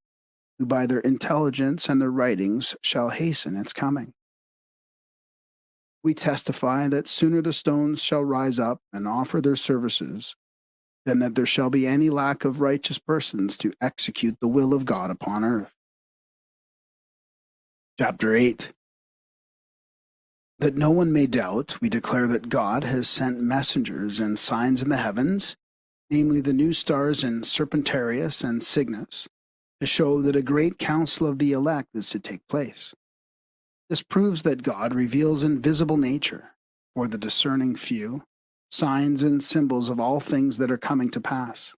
who by their intelligence and their writings shall hasten its coming. We testify that sooner the stones shall rise up and offer their services than that there shall be any lack of righteous persons to execute the will of God upon earth. Chapter 8. That no one may doubt, we declare that God has sent messengers and signs in the heavens, namely the new stars in Serpentarius and Cygnus, to show that a great council of the elect is to take place. This proves that God reveals invisible nature, for the discerning few, signs and symbols of all things that are coming to pass.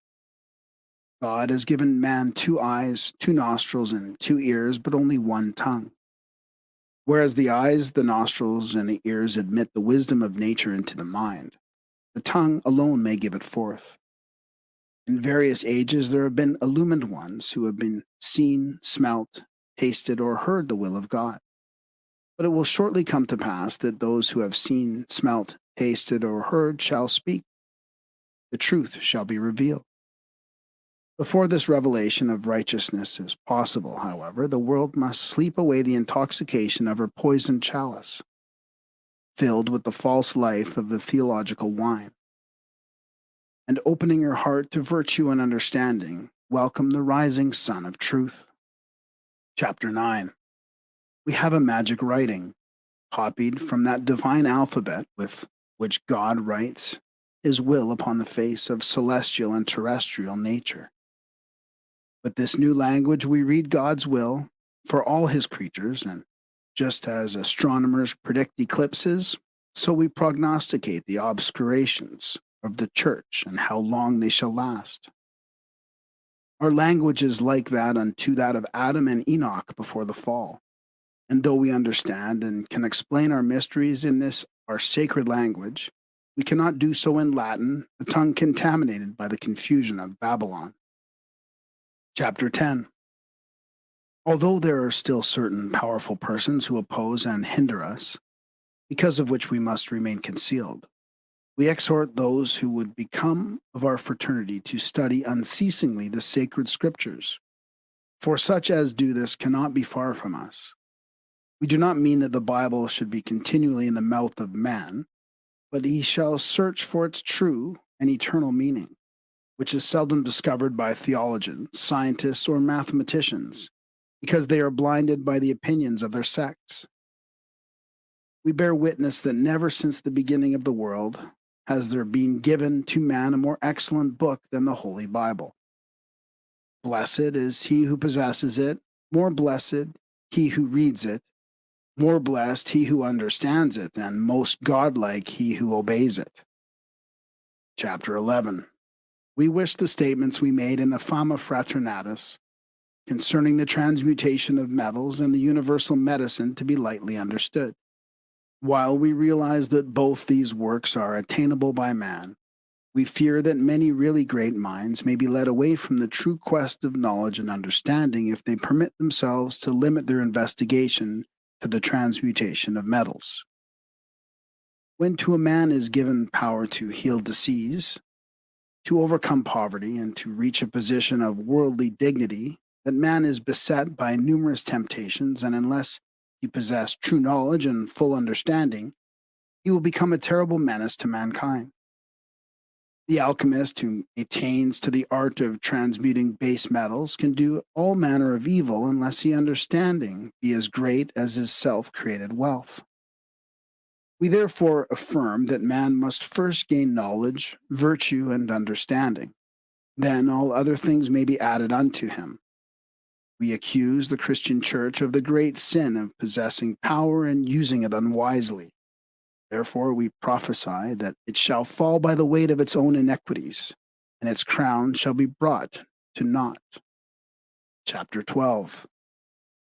God has given man 2 eyes, 2 nostrils, and 2 ears, but only 1 tongue. Whereas the eyes, the nostrils, and the ears admit the wisdom of nature into the mind, the tongue alone may give it forth. In various ages there have been illumined ones who have been seen, smelt, tasted, or heard the will of God. But it will shortly come to pass that those who have seen, smelt, tasted, or heard shall speak. The truth shall be revealed. Before this revelation of righteousness is possible, however, the world must sleep away the intoxication of her poisoned chalice, filled with the false life of the theological wine, and opening her heart to virtue and understanding, welcome the rising sun of truth. Chapter 9. We have a magic writing, copied from that divine alphabet with which God writes his will upon the face of celestial and terrestrial nature. With this new language, we read God's will for all his creatures, and just as astronomers predict eclipses, so we prognosticate the obscurations of the church and how long they shall last. Our language is like that unto that of Adam and Enoch before the fall. And though we understand and can explain our mysteries in this our sacred language, we cannot do so in Latin, the tongue contaminated by the confusion of Babylon. Chapter 10. Although there are still certain powerful persons who oppose and hinder us, because of which we must remain concealed, we exhort those who would become of our fraternity to study unceasingly the sacred scriptures, for such as do this cannot be far from us. We do not mean that the Bible should be continually in the mouth of man, but he shall search for its true and eternal meaning, which is seldom discovered by theologians, scientists, or mathematicians, because they are blinded by the opinions of their sects. We bear witness that never since the beginning of the world has there been given to man a more excellent book than the Holy Bible. Blessed is he who possesses it, more blessed he who reads it, more blessed he who understands it, and most godlike he who obeys it. Chapter 11. We wish the statements we made in the Fama Fraternatus concerning the transmutation of metals and the universal medicine to be lightly understood. While we realize that both these works are attainable by man, we fear that many really great minds may be led away from the true quest of knowledge and understanding if they permit themselves to limit their investigation to the transmutation of metals. When to a man is given power to heal disease, to overcome poverty, and to reach a position of worldly dignity, that man is beset by numerous temptations, and unless he possess true knowledge and full understanding, he will become a terrible menace to mankind. The alchemist who attains to the art of transmuting base metals can do all manner of evil unless his understanding be as great as his self-created wealth. We therefore affirm that man must first gain knowledge, virtue, and understanding. Then all other things may be added unto him. We accuse the Christian Church of the great sin of possessing power and using it unwisely. Therefore we prophesy that it shall fall by the weight of its own iniquities, and its crown shall be brought to naught. Chapter 12.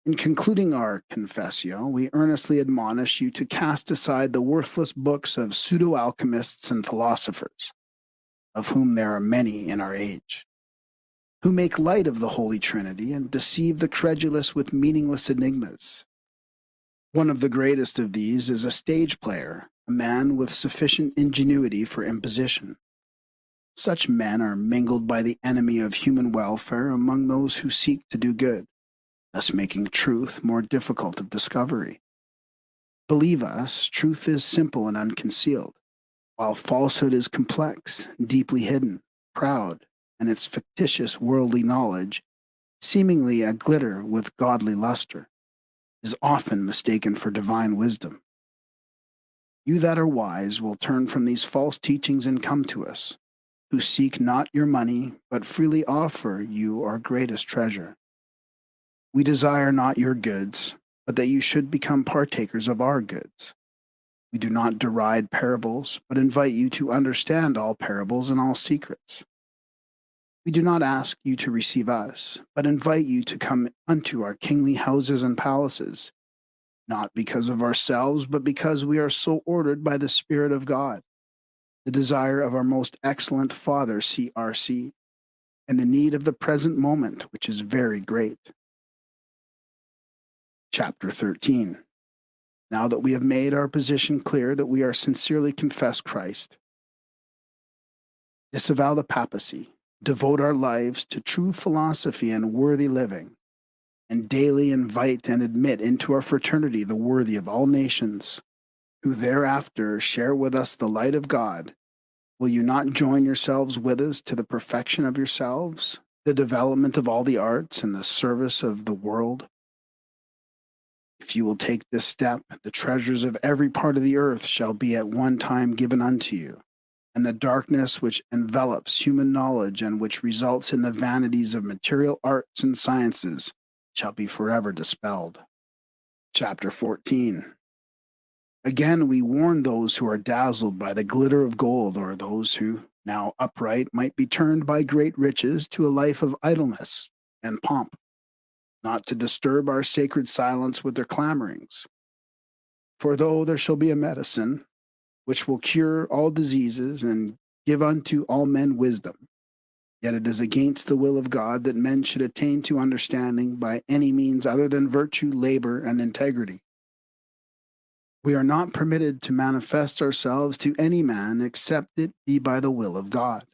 In concluding our confessio, we earnestly admonish you to cast aside the worthless books of pseudo-alchemists and philosophers, of whom there are many in our age, who make light of the Holy Trinity and deceive the credulous with meaningless enigmas. One of the greatest of these is a stage player, a man with sufficient ingenuity for imposition. Such men are mingled by the enemy of human welfare among those who seek to do good, thus making truth more difficult of discovery. Believe us, truth is simple and unconcealed, while falsehood is complex, deeply hidden. proud, and its fictitious worldly knowledge, seemingly a glitter with godly luster, is often mistaken for divine wisdom. You that are wise will turn from these false teachings and come to us, who seek not your money, but freely offer you our greatest treasure. We desire not your goods, but that you should become partakers of our goods. We do not deride parables, but invite you to understand all parables and all secrets. We do not ask you to receive us, but invite you to come unto our kingly houses and palaces, not because of ourselves, but because we are so ordered by the Spirit of God, the desire of our most excellent Father, CRC, and the need of the present moment, which is very great. Chapter 13. Now that we have made our position clear that we are sincerely confess Christ, disavow the papacy, devote our lives to true philosophy and worthy living, and daily invite and admit into our fraternity the worthy of all nations, who thereafter share with us the light of God, will you not join yourselves with us to the perfection of yourselves, the development of all the arts, and the service of the world? If you will take this step, the treasures of every part of the earth shall be at one time given unto you, and the darkness which envelops human knowledge and which results in the vanities of material arts and sciences shall be forever dispelled. Chapter 14. Again, we warn those who are dazzled by the glitter of gold, or those who, now upright, might be turned by great riches to a life of idleness and pomp, not to disturb our sacred silence with their clamorings. For though there shall be a medicine which will cure all diseases and give unto all men wisdom, yet it is against the will of God that men should attain to understanding by any means other than virtue, labor, and integrity. We are not permitted to manifest ourselves to any man except it be by the will of God.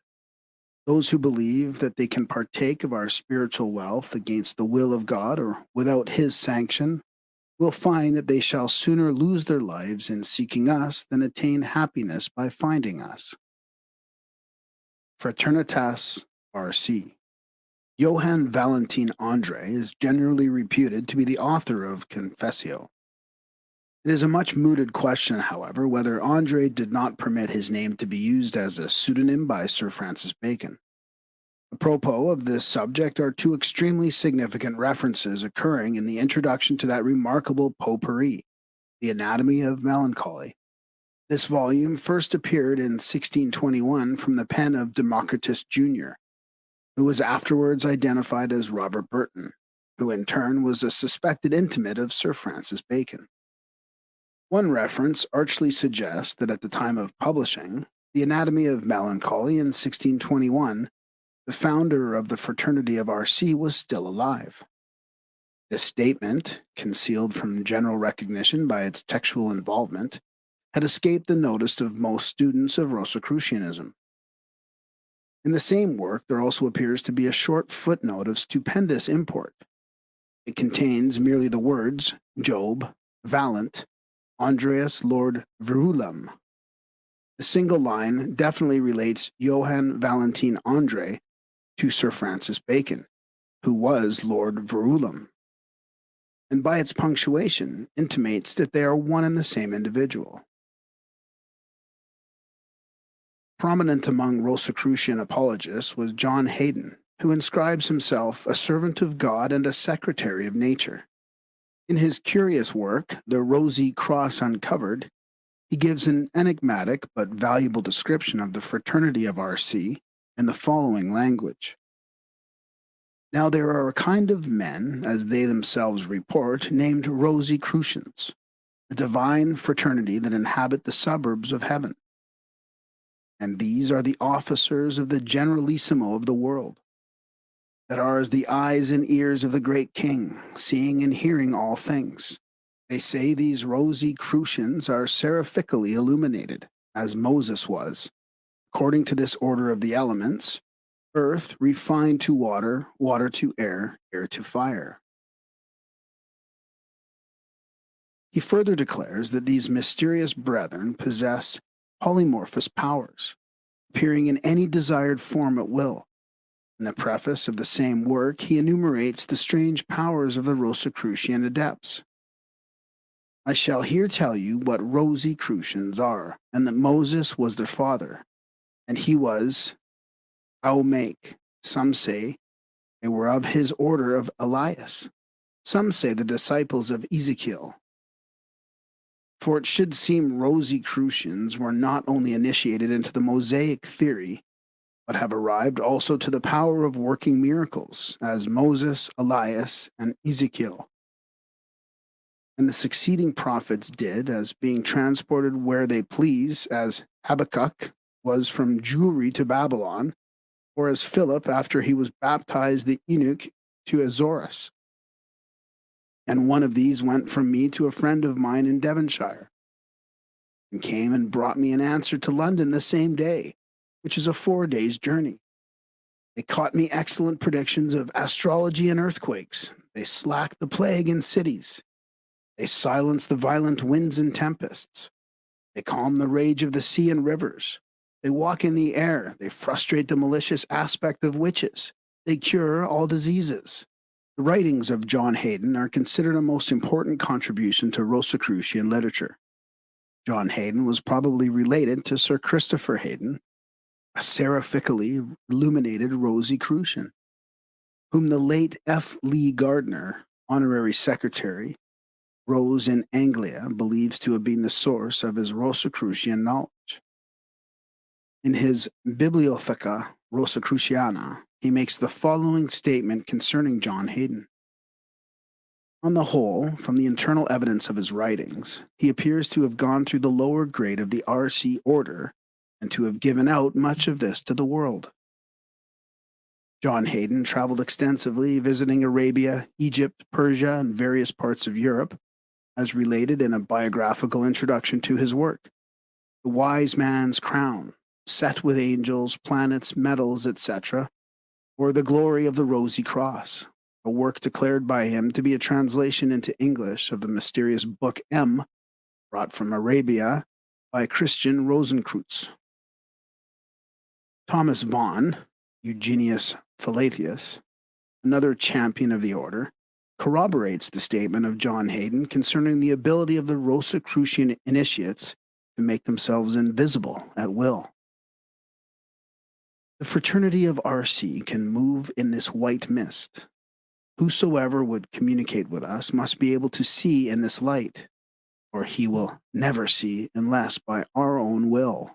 Those who believe that they can partake of our spiritual wealth against the will of God or without His sanction will find that they shall sooner lose their lives in seeking us than attain happiness by finding us. Fraternitas R.C. Johann Valentin Andre is generally reputed to be the author of Confessio. It is a much mooted question, however, whether Andre did not permit his name to be used as a pseudonym by Sir Francis Bacon. Apropos of this subject are two extremely significant references occurring in the introduction to that remarkable potpourri, The Anatomy of Melancholy. This volume first appeared in 1621 from the pen of Democritus Jr., who was afterwards identified as Robert Burton, who in turn was a suspected intimate of Sir Francis Bacon. One reference archly suggests that at the time of publishing The Anatomy of Melancholy in 1621, the founder of the Fraternity of R.C. was still alive. This statement, concealed from general recognition by its textual involvement, had escaped the notice of most students of Rosicrucianism. In the same work, there also appears to be a short footnote of stupendous import. It contains merely the words Job, Valent, Andreas Lord Verulam. The single line definitely relates Johann Valentin Andre to Sir Francis Bacon, who was Lord Verulam, and by its punctuation intimates that they are one and the same individual. Prominent among Rosicrucian apologists was John Hayden, who inscribes himself a servant of God and a secretary of nature. In his curious work, The Rosy Cross Uncovered, he gives an enigmatic but valuable description of the fraternity of R.C. in the following language. Now there are a kind of men, as they themselves report, named Rosicrucians, a divine fraternity that inhabit the suburbs of heaven. And these are the officers of the Generalissimo of the world, that are as the eyes and ears of the great king, seeing and hearing all things. They say these Rosicrucians are seraphically illuminated, as Moses was, according to this order of the elements: earth refined to water, water to air, air to fire. He further declares that these mysterious brethren possess polymorphous powers, appearing in any desired form at will. In the preface of the same work, he enumerates the strange powers of the Rosicrucian adepts. I shall here tell you what Rosicrucians are, and that Moses was their father, and he was Aumake. Some say they were of his order of Elias. Some say the disciples of Ezekiel. For it should seem Rosicrucians were not only initiated into the Mosaic theory, but have arrived also to the power of working miracles, as Moses, Elias, and Ezekiel. And the succeeding prophets did, as being transported where they please, as Habakkuk was from Jewry to Babylon, or as Philip after he was baptized the eunuch to Azorus. And one of these went from me to a friend of mine in Devonshire, and came and brought me an answer to London the same day, which is a 4 days' journey. They caught me excellent predictions of astrology and earthquakes. They slacked the plague in cities. They silenced the violent winds and tempests. They calm the rage of the sea and rivers. They walk in the air. They frustrate the malicious aspect of witches. They cure all diseases. The writings of John Hayden are considered a most important contribution to Rosicrucian literature. John Hayden was probably related to Sir Christopher Hayden, a seraphically illuminated Rosicrucian, whom the late F. Lee Gardner, honorary secretary, Rose in Anglia, believes to have been the source of his Rosicrucian knowledge. In his Bibliotheca Rosicruciana, he makes the following statement concerning John Hayden. On the whole, from the internal evidence of his writings, he appears to have gone through the lower grade of the R.C. order and to have given out much of this to the world. John Hayden traveled extensively, visiting Arabia, Egypt, Persia, and various parts of Europe, as related in a biographical introduction to his work. The Wise Man's Crown, Set with Angels, Planets, Metals, etc., or The Glory of the Rosy Cross, a work declared by him to be a translation into English of the mysterious Book M, brought from Arabia by Christian Rosenkreutz. Thomas Vaughan, Eugenius Falatheus, another champion of the order, corroborates the statement of John Hayden concerning the ability of the Rosicrucian initiates to make themselves invisible at will. The fraternity of R.C. can move in this white mist. Whosoever would communicate with us must be able to see in this light, or he will never see unless by our own will.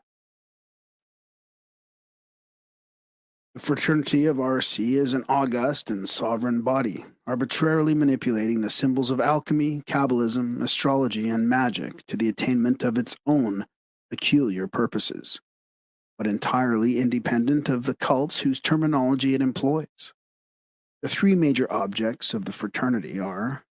The fraternity of R.C. is an august and sovereign body, arbitrarily manipulating the symbols of alchemy, Kabbalism, astrology, and magic to the attainment of its own peculiar purposes, but entirely independent of the cults whose terminology it employs. The three major objects of the fraternity are: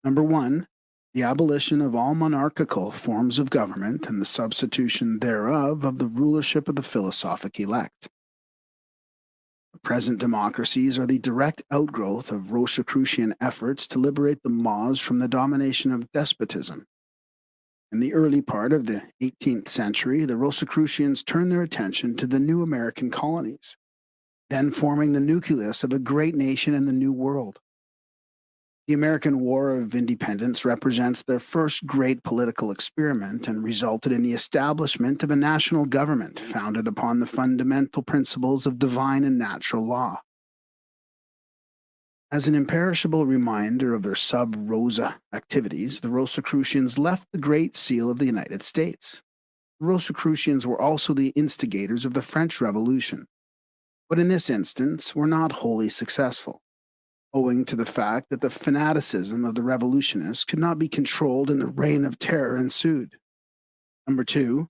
number one, the abolition of all monarchical forms of government and the substitution thereof of the rulership of the philosophic elect. The present democracies are the direct outgrowth of Rosicrucian efforts to liberate the Moors from the domination of despotism. In the early part of the 18th century, the Rosicrucians turned their attention to the new American colonies, then forming the nucleus of a great nation in the New World. The American War of Independence represents their first great political experiment and resulted in the establishment of a national government founded upon the fundamental principles of divine and natural law. As an imperishable reminder of their sub-rosa activities, the Rosicrucians left the Great Seal of the United States. The Rosicrucians were also the instigators of the French Revolution, but in this instance were not wholly successful, owing to the fact that the fanaticism of the revolutionists could not be controlled and the reign of terror ensued. Number two,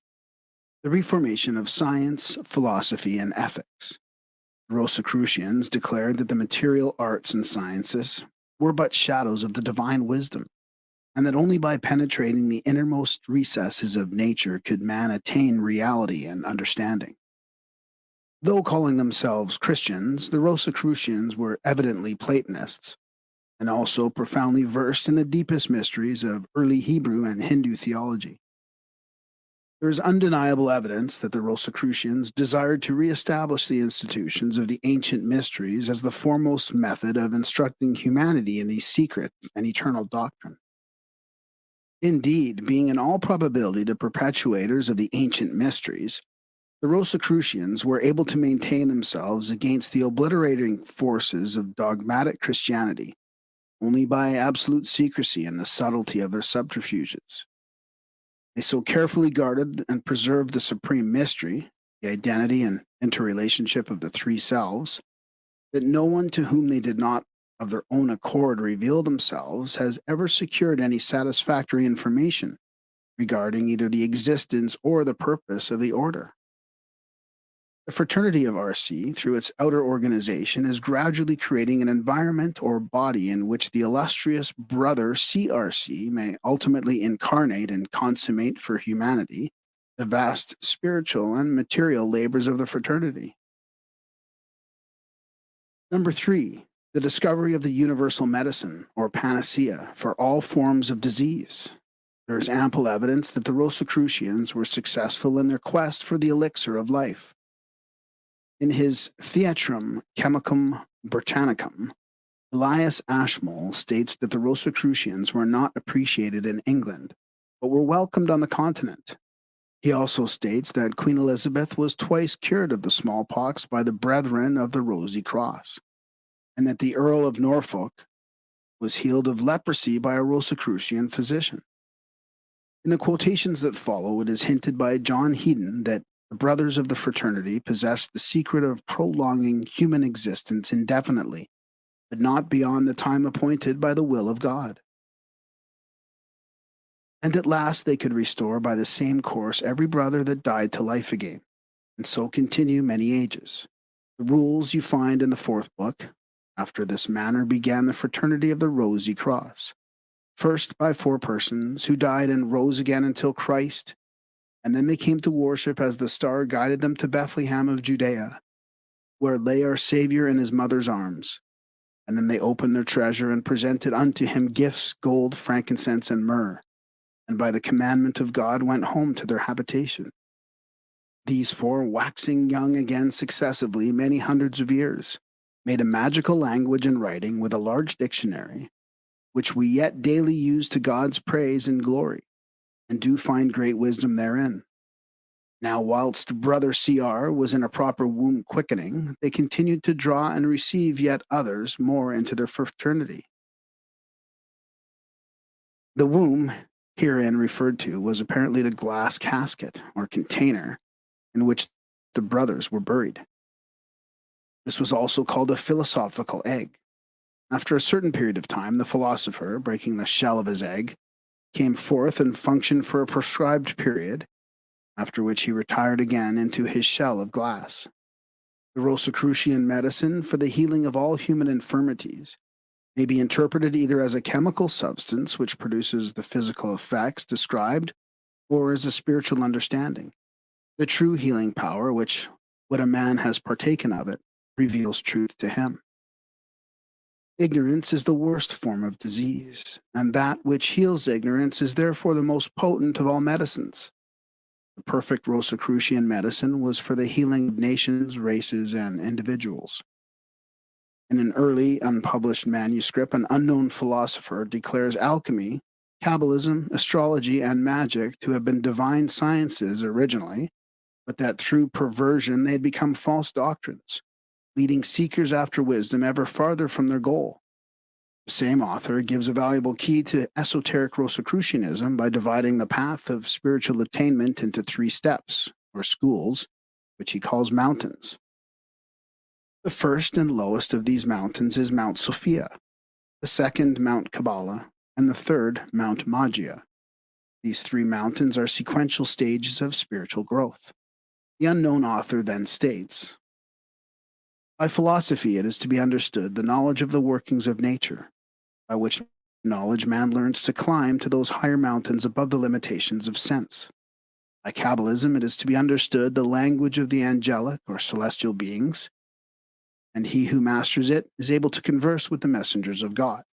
the reformation of science, philosophy, and ethics. The Rosicrucians declared that the material arts and sciences were but shadows of the divine wisdom, and that only by penetrating the innermost recesses of nature could man attain reality and understanding. Though calling themselves Christians, the Rosicrucians were evidently Platonists, and also profoundly versed in the deepest mysteries of early Hebrew and Hindu theology. There is undeniable evidence that the Rosicrucians desired to reestablish the institutions of the ancient mysteries as the foremost method of instructing humanity in these secret and eternal doctrine. Indeed, being in all probability the perpetuators of the ancient mysteries, the Rosicrucians were able to maintain themselves against the obliterating forces of dogmatic Christianity only by absolute secrecy and the subtlety of their subterfuges. They so carefully guarded and preserved the supreme mystery, the identity and interrelationship of the three selves, that no one to whom they did not of their own accord reveal themselves has ever secured any satisfactory information regarding either the existence or the purpose of the order. The fraternity of RC, through its outer organization, is gradually creating an environment or body in which the illustrious brother CRC may ultimately incarnate and consummate for humanity the vast spiritual and material labors of the fraternity. Number 3, the discovery of the universal medicine or panacea for all forms of disease. There is ample evidence that the Rosicrucians were successful in their quest for the elixir of life. In his Theatrum Chemicum Britannicum, Elias Ashmole states that the Rosicrucians were not appreciated in England, but were welcomed on the continent. He also states that Queen Elizabeth was twice cured of the smallpox by the Brethren of the Rosy Cross, and that the Earl of Norfolk was healed of leprosy by a Rosicrucian physician. In the quotations that follow, it is hinted by John Heaton that the brothers of the fraternity possessed the secret of prolonging human existence indefinitely, but not beyond the time appointed by the will of God. And at last they could restore by the same course every brother that died to life again, and so continue many ages. The rules you find in the 4th book. After this manner began the fraternity of the Rosy Cross, first by 4 persons who died and rose again until Christ, and then they came to worship as the star guided them to Bethlehem of Judea, where lay our Savior in his mother's arms. And then they opened their treasure and presented unto him gifts, gold, frankincense, and myrrh, and by the commandment of God went home to their habitation. These 4, waxing young again successively many hundreds of years, made a magical language and writing with a large dictionary, which we yet daily use to God's praise and glory, and do find great wisdom therein. Now, whilst brother CR was in a proper womb quickening, they continued to draw and receive yet others more into their fraternity. The womb herein referred to was apparently the glass casket or container in which the brothers were buried. This was also called a philosophical egg. After a certain period of time, the philosopher, breaking the shell of his egg, came forth and functioned for a prescribed period, after which he retired again into his shell of glass. The Rosicrucian medicine for the healing of all human infirmities may be interpreted either as a chemical substance which produces the physical effects described, or as a spiritual understanding. The true healing power which, when a man has partaken of it, reveals truth to him. Ignorance is the worst form of disease, and that which heals ignorance is therefore the most potent of all medicines. The perfect Rosicrucian medicine was for the healing of nations, races, and individuals. In an early unpublished manuscript, an unknown philosopher declares alchemy, Kabbalism, astrology, and magic to have been divine sciences originally, but that through perversion they had become false doctrines, leading seekers after wisdom ever farther from their goal. The same author gives a valuable key to esoteric Rosicrucianism by dividing the path of spiritual attainment into 3 steps, or schools, which he calls mountains. The first and lowest of these mountains is Mount Sophia, the second Mount Kabbalah, and the third Mount Magia. These 3 mountains are sequential stages of spiritual growth. The unknown author then states, by philosophy it is to be understood the knowledge of the workings of nature, by which knowledge man learns to climb to those higher mountains above the limitations of sense. By Kabbalism it is to be understood the language of the angelic or celestial beings, and he who masters it is able to converse with the messengers of God.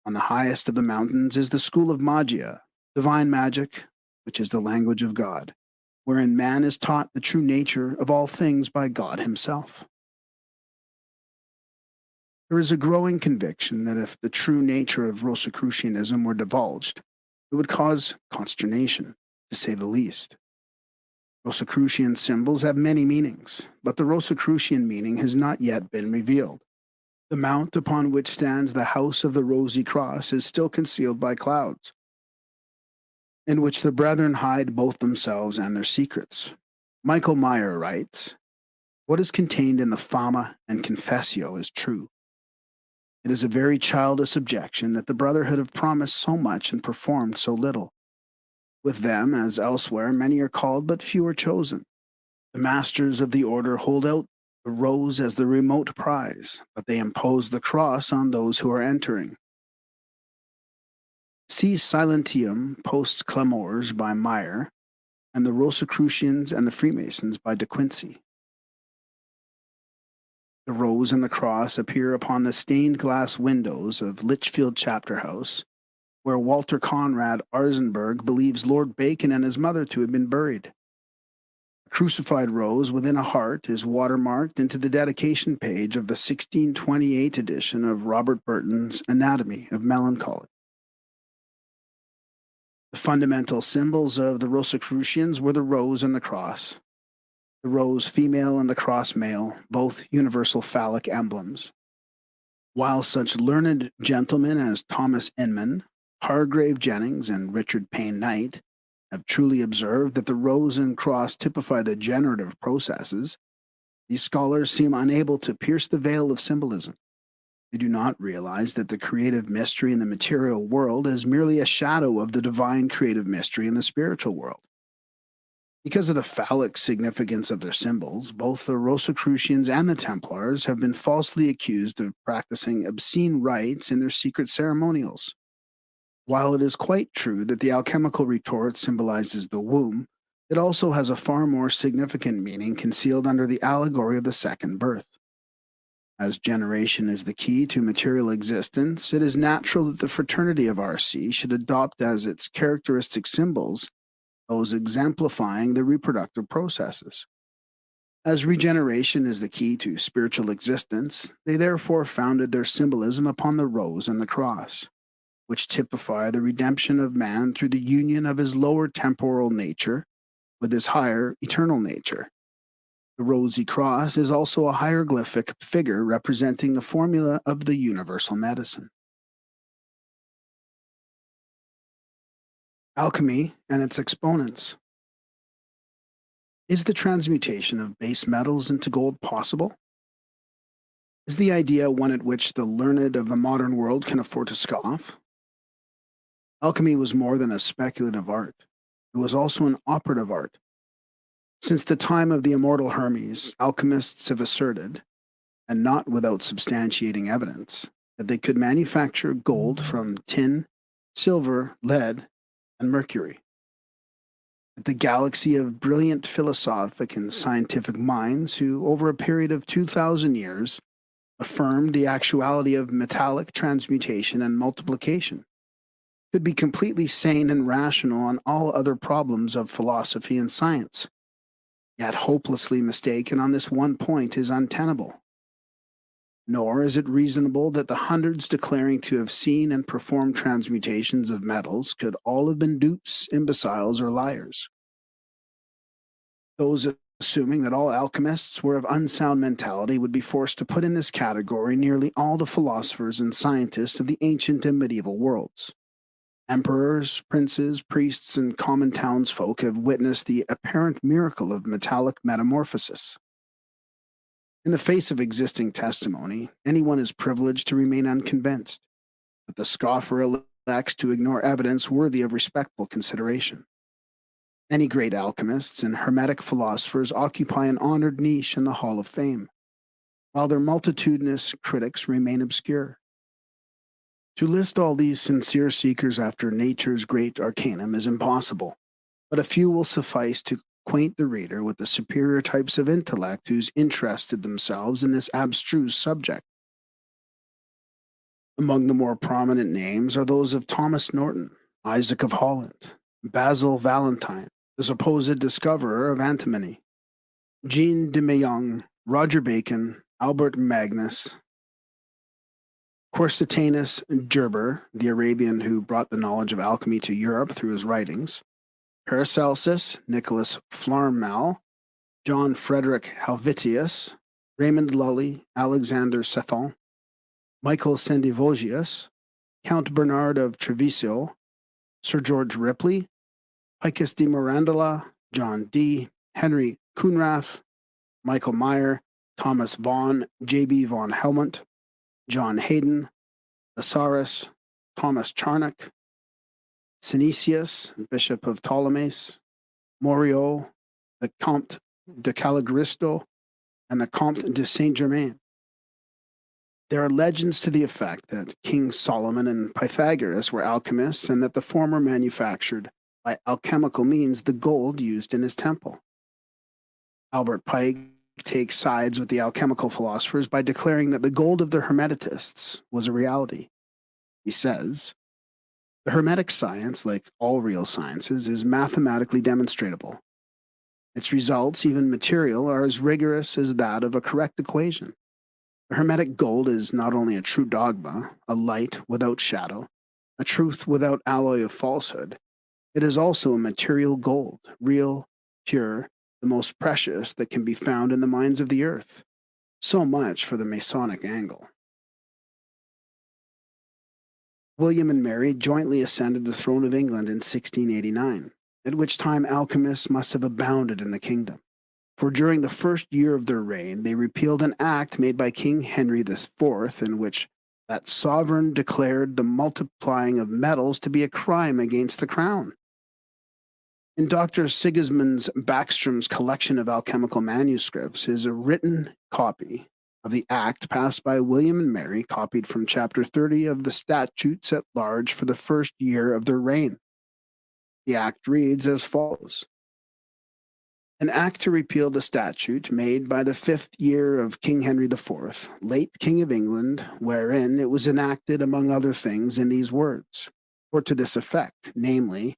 On the highest of the mountains is the school of Magia, divine magic, which is the language of God, wherein man is taught the true nature of all things by God himself. There is a growing conviction that if the true nature of Rosicrucianism were divulged, it would cause consternation, to say the least. Rosicrucian symbols have many meanings, but the Rosicrucian meaning has not yet been revealed. The mount upon which stands the house of the Rosy Cross is still concealed by clouds, in which the brethren hide both themselves and their secrets. Michael Meyer writes, "What is contained in the Fama and Confessio is true. It is a very childish objection that the brotherhood have promised so much and performed so little. With them, as elsewhere, many are called, but few are chosen. The masters of the order hold out the rose as the remote prize, but they impose the cross on those who are entering." See Silentium Post Clamors by Meyer, and the Rosicrucians and the Freemasons by De Quincey. The rose and the cross appear upon the stained glass windows of Lichfield Chapter House, where Walter Conrad Arzenberg believes Lord Bacon and his mother to have been buried. A crucified rose within a heart is watermarked into the dedication page of the 1628 edition of Robert Burton's Anatomy of Melancholy. The fundamental symbols of the Rosicrucians were the rose and the cross. The rose female and the cross male, both universal phallic emblems. While such learned gentlemen as Thomas Inman, Hargrave Jennings, and Richard Payne Knight have truly observed that the rose and cross typify the generative processes, these scholars seem unable to pierce the veil of symbolism. They do not realize that the creative mystery in the material world is merely a shadow of the divine creative mystery in the spiritual world. Because of the phallic significance of their symbols, both the Rosicrucians and the Templars have been falsely accused of practicing obscene rites in their secret ceremonials. While it is quite true that the alchemical retort symbolizes the womb, it also has a far more significant meaning concealed under the allegory of the second birth. As generation is the key to material existence, it is natural that the fraternity of RC should adopt as its characteristic symbols those exemplifying the reproductive processes. As regeneration is the key to spiritual existence, they therefore founded their symbolism upon the rose and the cross, which typify the redemption of man through the union of his lower temporal nature with his higher eternal nature. The rosy cross is also a hieroglyphic figure representing the formula of the universal medicine. Alchemy and its exponents. Is the transmutation of base metals into gold possible? Is the idea one at which the learned of the modern world can afford to scoff? Alchemy was more than a speculative art. It was also an operative art. Since the time of the immortal Hermes, alchemists have asserted, and not without substantiating evidence, that they could manufacture gold from tin, silver, lead, and mercury. That the galaxy of brilliant philosophic and scientific minds who, over a period of 2,000 years, affirmed the actuality of metallic transmutation and multiplication, could be completely sane and rational on all other problems of philosophy and science, yet hopelessly mistaken on this one point is untenable. Nor is it reasonable that the hundreds declaring to have seen and performed transmutations of metals could all have been dupes, imbeciles, or liars. Those assuming that all alchemists were of unsound mentality would be forced to put in this category nearly all the philosophers and scientists of the ancient and medieval worlds. Emperors, princes, priests, and common townsfolk have witnessed the apparent miracle of metallic metamorphosis. In the face of existing testimony, anyone is privileged to remain unconvinced, but the scoffer elects to ignore evidence worthy of respectful consideration. Many great alchemists and hermetic philosophers occupy an honored niche in the Hall of Fame, while their multitudinous critics remain obscure. To list all these sincere seekers after nature's great arcanum is impossible, but a few will suffice to acquaint the reader with the superior types of intellect who's interested themselves in this abstruse subject. Among the more prominent names are those of Thomas Norton, Isaac of Holland, Basil Valentine, the supposed discoverer of antimony, Jean de Meung, Roger Bacon, Albert Magnus, Corsitanus Gerber, the Arabian who brought the knowledge of alchemy to Europe through his writings, Paracelsus, Nicholas Flarmel, John Frederick Helvetius, Raymond Lully, Alexander Sethon, Michael Sendivogius, Count Bernard of Treviso, Sir George Ripley, Picus de Mirandola, John Dee, Henry Coonrath, Michael Meyer, Thomas Vaughan, J.B. von Helmont, John Hayden, Thesaurus, Thomas Charnock, Synesius, Bishop of Ptolemais, Morio, the Comte de Caligaristo, and the Comte de Saint Germain. There are legends to the effect that King Solomon and Pythagoras were alchemists and that the former manufactured by alchemical means the gold used in his temple. Albert Pike takes sides with the alchemical philosophers by declaring that the gold of the Hermetists was a reality. He says, "The Hermetic science, like all real sciences, is mathematically demonstrable. Its results, even material, are as rigorous as that of a correct equation. The Hermetic gold is not only a true dogma, a light without shadow, a truth without alloy of falsehood, it is also a material gold, real, pure, the most precious that can be found in the mines of the earth. So much for the Masonic angle." William and Mary jointly ascended the throne of England in 1689, at which time alchemists must have abounded in the kingdom. For during the first year of their reign, they repealed an act made by King Henry IV in which that sovereign declared the multiplying of metals to be a crime against the crown. In Dr. Sigismund Backstrom's collection of alchemical manuscripts is a written copy of the act passed by William and Mary, copied from Chapter 30 of the Statutes at Large for the first year of their reign. The act reads as follows: "An act to repeal the statute made by the 5th year of King Henry IV, late King of England, wherein it was enacted, among other things, in these words, or to this effect, namely,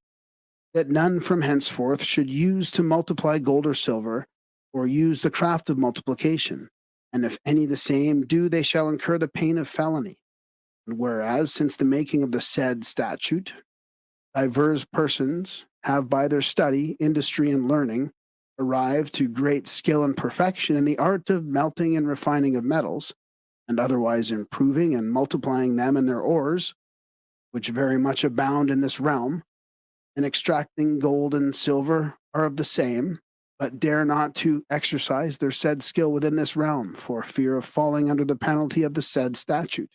that none from henceforth should use to multiply gold or silver, or use the craft of multiplication, and if any the same do, they shall incur the pain of felony. And whereas, since the making of the said statute, divers persons have by their study, industry, and learning arrived to great skill and perfection in the art of melting and refining of metals, and otherwise improving and multiplying them in their ores, which very much abound in this realm, and extracting gold and silver are of the same, but dare not to exercise their said skill within this realm, for fear of falling under the penalty of the said statute,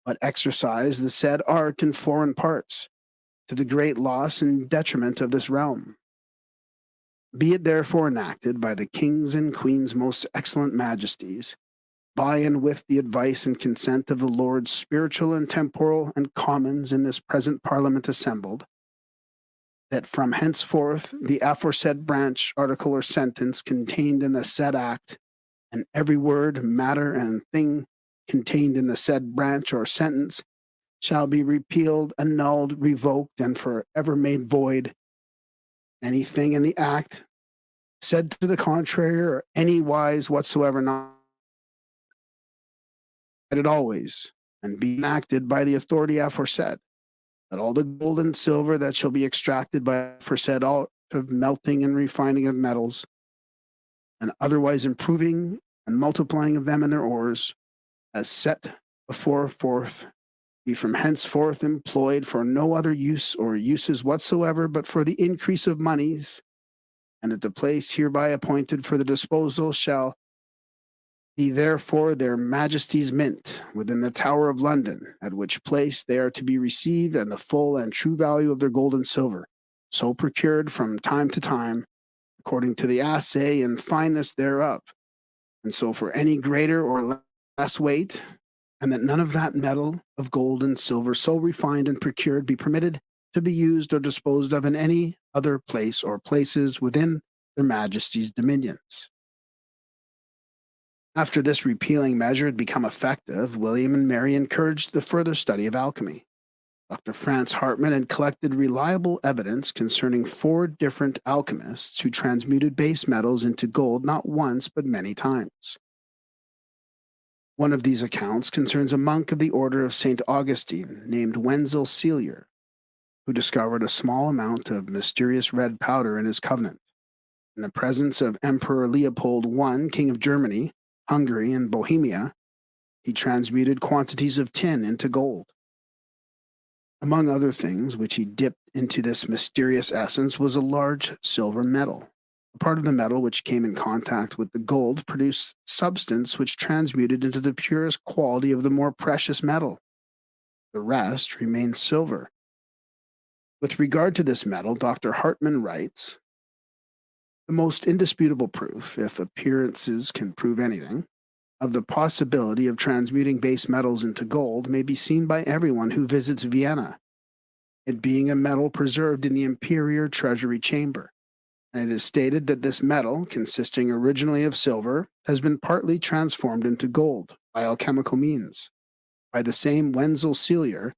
but exercise the said art in foreign parts, to the great loss and detriment of this realm. Be it therefore enacted by the kings and queens' most excellent majesties, by and with the advice and consent of the lords spiritual and temporal and commons in this present parliament assembled, that from henceforth the aforesaid branch, article, or sentence contained in the said act, and every word, matter, and thing contained in the said branch or sentence shall be repealed, annulled, revoked, and forever made void. Anything in the act said to the contrary or any wise whatsoever not it always, and be enacted by the authority aforesaid, that all the gold and silver that shall be extracted by aforesaid art of melting and refining of metals, and otherwise improving and multiplying of them in their ores, as set before forth, be from henceforth employed for no other use or uses whatsoever but for the increase of monies, and that the place hereby appointed for the disposal shall be therefore their Majesties' Mint within the Tower of London, at which place they are to be received, and the full and true value of their gold and silver, so procured from time to time, according to the assay and fineness thereof, and so for any greater or less weight, and that none of that metal of gold and silver so refined and procured be permitted to be used or disposed of in any other place or places within their Majesties' dominions." After this repealing measure had become effective, William and Mary encouraged the further study of alchemy. Dr. Franz Hartmann had collected reliable evidence concerning 4 different alchemists who transmuted base metals into gold not once but many times. One of these accounts concerns a monk of the order of St. Augustine named Wenzel Celier, who discovered a small amount of mysterious red powder in his convent. In the presence of Emperor Leopold I, King of Germany, Hungary, and Bohemia, he transmuted quantities of tin into gold. Among other things which he dipped into this mysterious essence was a large silver medal. A part of the metal which came in contact with the gold produced substance which transmuted into the purest quality of the more precious metal. The rest remained silver. With regard to this metal, Dr. Hartmann writes, "The most indisputable proof, if appearances can prove anything, of the possibility of transmuting base metals into gold may be seen by everyone who visits Vienna, it being a metal preserved in the Imperial Treasury Chamber. And it is stated that this metal, consisting originally of silver, has been partly transformed into gold by alchemical means, by the same Wenzel Celier,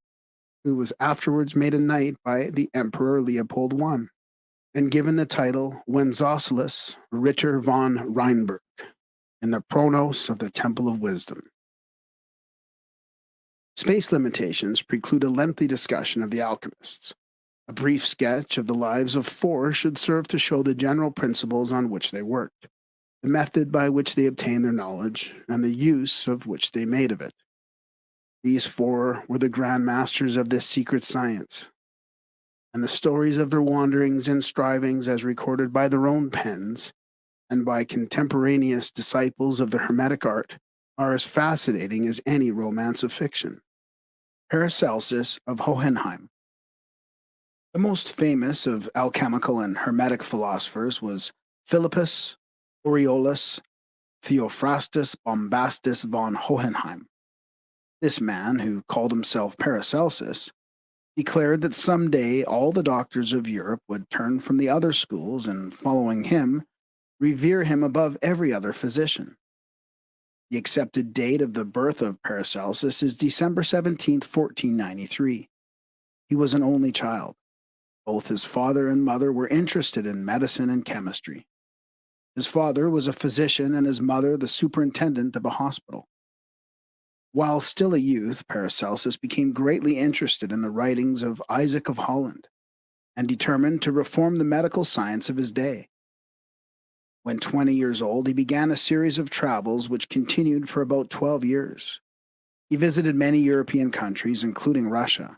who was afterwards made a knight by the Emperor Leopold I, and given the title Wenceslas Ritter von Rheinberg, in the pronos of the Temple of Wisdom." Space limitations preclude a lengthy discussion of the alchemists. A brief sketch of the lives of 4 should serve to show the general principles on which they worked, the method by which they obtained their knowledge, and the use of which they made of it. These 4 were the grand masters of this secret science, and the stories of their wanderings and strivings, as recorded by their own pens and by contemporaneous disciples of the Hermetic art, are as fascinating as any romance of fiction. Paracelsus of Hohenheim. The most famous of alchemical and Hermetic philosophers was Philippus Aureolus Theophrastus Bombastus von Hohenheim. This man, who called himself Paracelsus, declared that someday all the doctors of Europe would turn from the other schools and, following him, revere him above every other physician. The accepted date of the birth of Paracelsus is December 17, 1493. He was an only child. Both his father and mother were interested in medicine and chemistry. His father was a physician and his mother the superintendent of a hospital. While still a youth, Paracelsus became greatly interested in the writings of Isaac of Holland and determined to reform the medical science of his day. When 20 years old, he began a series of travels which continued for about 12 years. He visited many European countries, including Russia.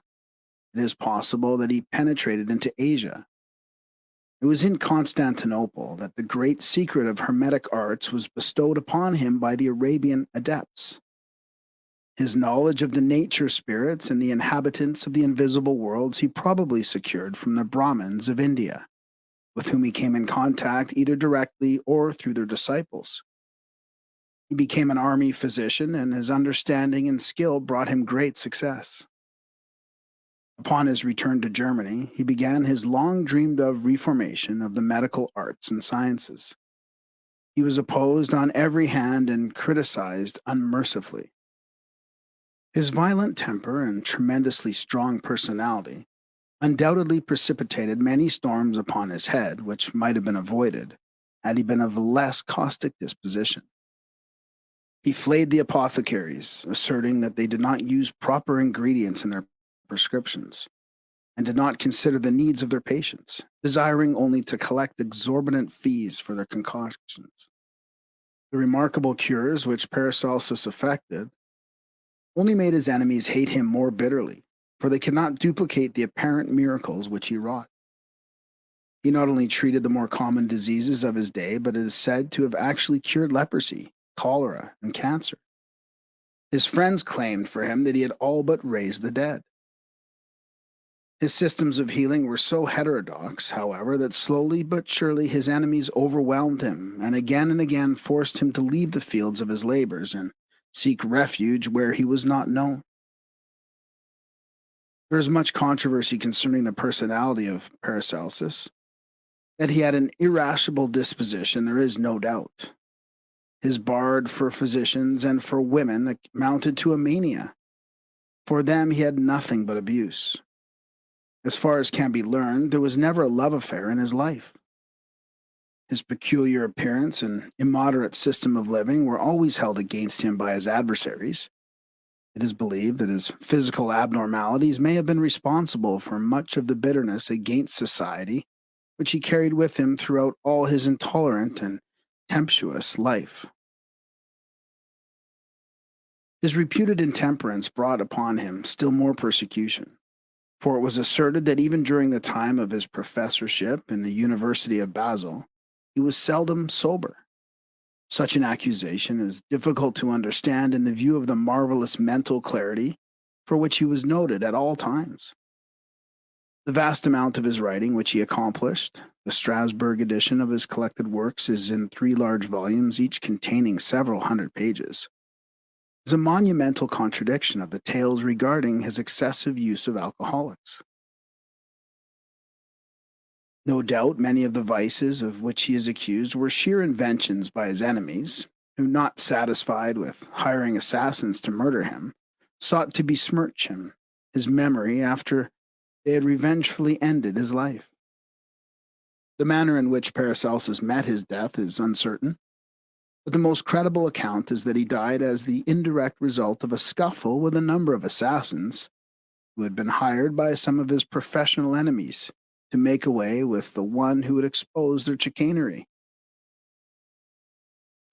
It is possible that he penetrated into Asia. It was in Constantinople that the great secret of Hermetic arts was bestowed upon him by the Arabian adepts. His knowledge of the nature spirits and the inhabitants of the invisible worlds he probably secured from the Brahmins of India, with whom he came in contact either directly or through their disciples. He became an army physician, and his understanding and skill brought him great success. Upon his return to Germany, he began his long-dreamed-of reformation of the medical arts and sciences. He was opposed on every hand and criticized unmercifully. His violent temper and tremendously strong personality undoubtedly precipitated many storms upon his head, which might have been avoided had he been of a less caustic disposition. He flayed the apothecaries, asserting that they did not use proper ingredients in their prescriptions and did not consider the needs of their patients, desiring only to collect exorbitant fees for their concoctions. The remarkable cures which Paracelsus effected only made his enemies hate him more bitterly, for they could not duplicate the apparent miracles which he wrought. He not only treated the more common diseases of his day, but is said to have actually cured leprosy, cholera, and cancer. His friends claimed for him that he had all but raised the dead. His systems of healing were so heterodox, however, that slowly but surely his enemies overwhelmed him and again forced him to leave the fields of his labors and seek refuge where he was not known. There is much controversy concerning the personality of Paracelsus. That he had an irascible disposition, there is no doubt. His barred for physicians and for women amounted to a mania. For them, he had nothing but abuse. As far as can be learned, there was never a love affair in his life. His peculiar appearance and immoderate system of living were always held against him by his adversaries. It is believed that his physical abnormalities may have been responsible for much of the bitterness against society, which he carried with him throughout all his intolerant and tempestuous life. His reputed intemperance brought upon him still more persecution, for it was asserted that even during the time of his professorship in the University of Basel, he was seldom sober. Such an accusation is difficult to understand in the view of the marvelous mental clarity for which he was noted at all times. The vast amount of his writing which he accomplished, the Strasbourg edition of his collected works is in 3 large volumes, each containing several hundred pages, is a monumental contradiction of the tales regarding his excessive use of alcoholics. No doubt many of the vices of which he is accused were sheer inventions by his enemies, who, not satisfied with hiring assassins to murder him, sought to besmirch him, his memory, after they had revengefully ended his life. The manner in which Paracelsus met his death is uncertain, but the most credible account is that he died as the indirect result of a scuffle with a number of assassins who had been hired by some of his professional enemies to make away with the one who had exposed their chicanery.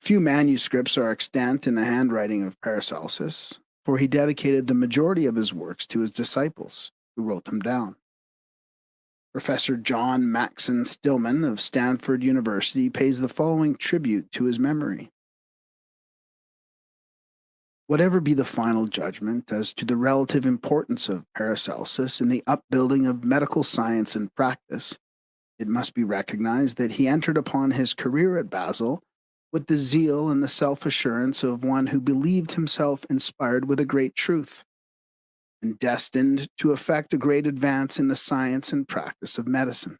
Few manuscripts are extant in the handwriting of Paracelsus, for he dedicated the majority of his works to his disciples, who wrote them down. Professor John Maxon Stillman of Stanford University pays the following tribute to his memory. Whatever be the final judgment as to the relative importance of Paracelsus in the upbuilding of medical science and practice, it must be recognized that he entered upon his career at Basel with the zeal and the self-assurance of one who believed himself inspired with a great truth and destined to effect a great advance in the science and practice of medicine.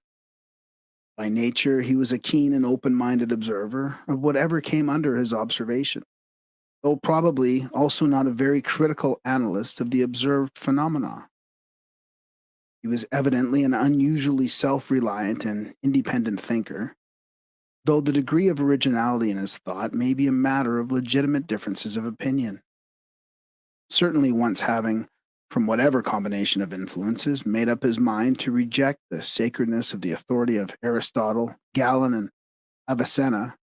By nature, he was a keen and open-minded observer of whatever came under his observation, though probably also not a very critical analyst of the observed phenomena. He was evidently an unusually self-reliant and independent thinker, though the degree of originality in his thought may be a matter of legitimate differences of opinion. Certainly once having, from whatever combination of influences, made up his mind to reject the sacredness of the authority of Aristotle, Galen, and Avicenna,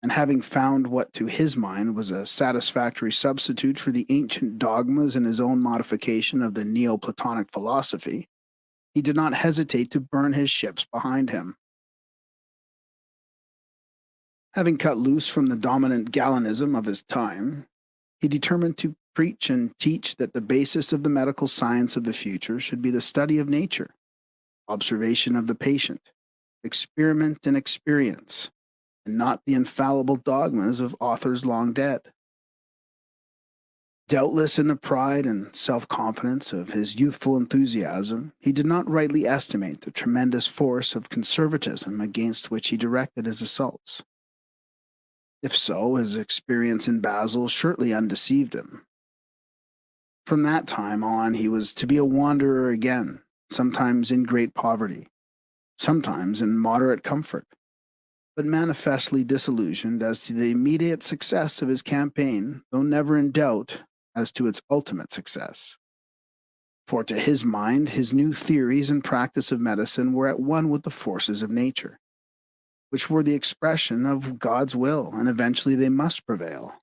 and having found what to his mind was a satisfactory substitute for the ancient dogmas in his own modification of the Neoplatonic philosophy, he did not hesitate to burn his ships behind him. Having cut loose from the dominant Galenism of his time, he determined to preach and teach that the basis of the medical science of the future should be the study of nature, observation of the patient, experiment and experience, and not the infallible dogmas of authors long dead. Doubtless in the pride and self-confidence of his youthful enthusiasm, he did not rightly estimate the tremendous force of conservatism against which he directed his assaults. If so, his experience in Basel surely undeceived him. From that time on, he was to be a wanderer again, sometimes in great poverty, sometimes in moderate comfort, but manifestly disillusioned as to the immediate success of his campaign, though never in doubt as to its ultimate success. For to his mind, his new theories and practice of medicine were at one with the forces of nature, which were the expression of God's will, and eventually they must prevail.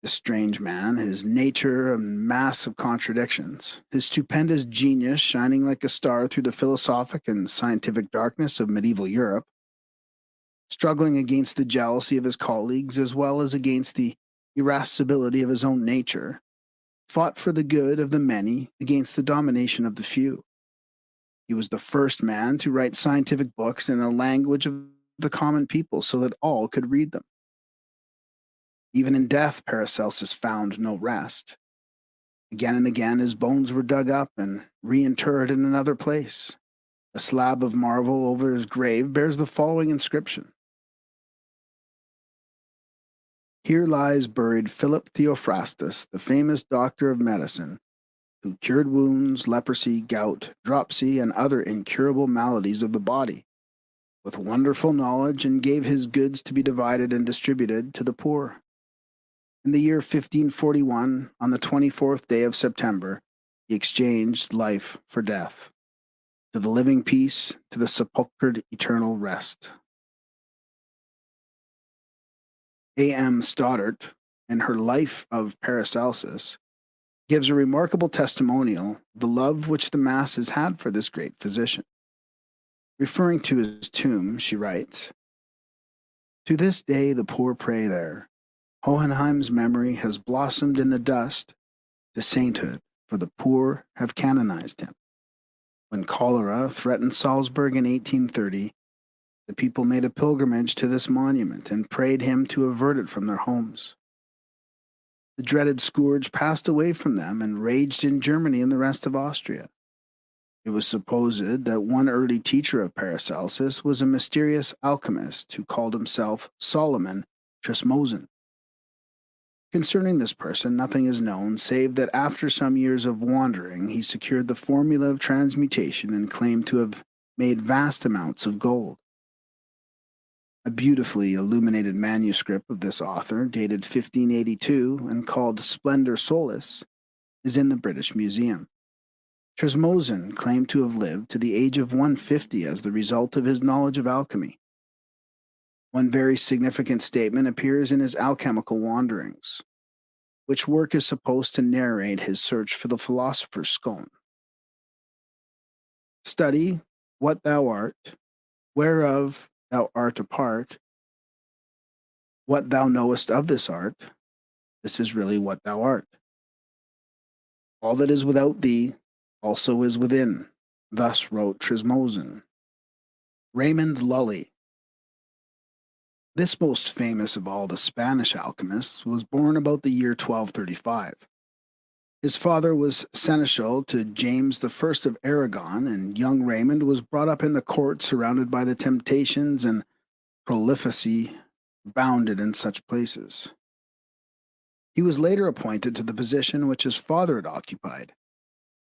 This strange man, his nature a mass of contradictions, his stupendous genius shining like a star through the philosophic and scientific darkness of medieval Europe, struggling against the jealousy of his colleagues as well as against the irascibility of his own nature, fought for the good of the many against the domination of the few. He was the first man to write scientific books in the language of the common people so that all could read them. Even in death, Paracelsus found no rest. Again and again, his bones were dug up and reinterred in another place. A slab of marble over his grave bears the following inscription: Here lies buried Philip Theophrastus, the famous doctor of medicine, who cured wounds, leprosy, gout, dropsy, and other incurable maladies of the body, with wonderful knowledge, and gave his goods to be divided and distributed to the poor. In the year 1541, on the 24th day of September, he exchanged life for death. To the living peace, to the sepulchred eternal rest. A.M. Stoddart, in her Life of Paracelsus, gives a remarkable testimonial of the love which the masses had for this great physician. Referring to his tomb, she writes, "To this day the poor pray there. Hohenheim's memory has blossomed in the dust to sainthood, for the poor have canonized him. When cholera threatened Salzburg in 1830, the people made a pilgrimage to this monument and prayed him to avert it from their homes. The dreaded scourge passed away from them and raged in Germany and the rest of Austria. It was supposed that one early teacher of Paracelsus was a mysterious alchemist who called himself Solomon Trismosen. Concerning this person, nothing is known save that after some years of wandering, he secured the formula of transmutation and claimed to have made vast amounts of gold. A beautifully illuminated manuscript of this author, dated 1582 and called Splendor Solis, is in the British Museum. Trismosen claimed to have lived to the age of 150 as the result of his knowledge of alchemy. One very significant statement appears in his Alchemical Wanderings, which work is supposed to narrate his search for the philosopher's stone. Study what thou art, whereof thou art a part, what thou knowest of this art, this is really what thou art. All that is without thee also is within. Thus wrote Trismosen. Raymond Lully. This most famous of all the Spanish alchemists was born about the year 1235. His father was seneschal to James I of Aragon, and young Raymond was brought up in the court surrounded by the temptations and prolificacy bounded in such places. He was later appointed to the position which his father had occupied.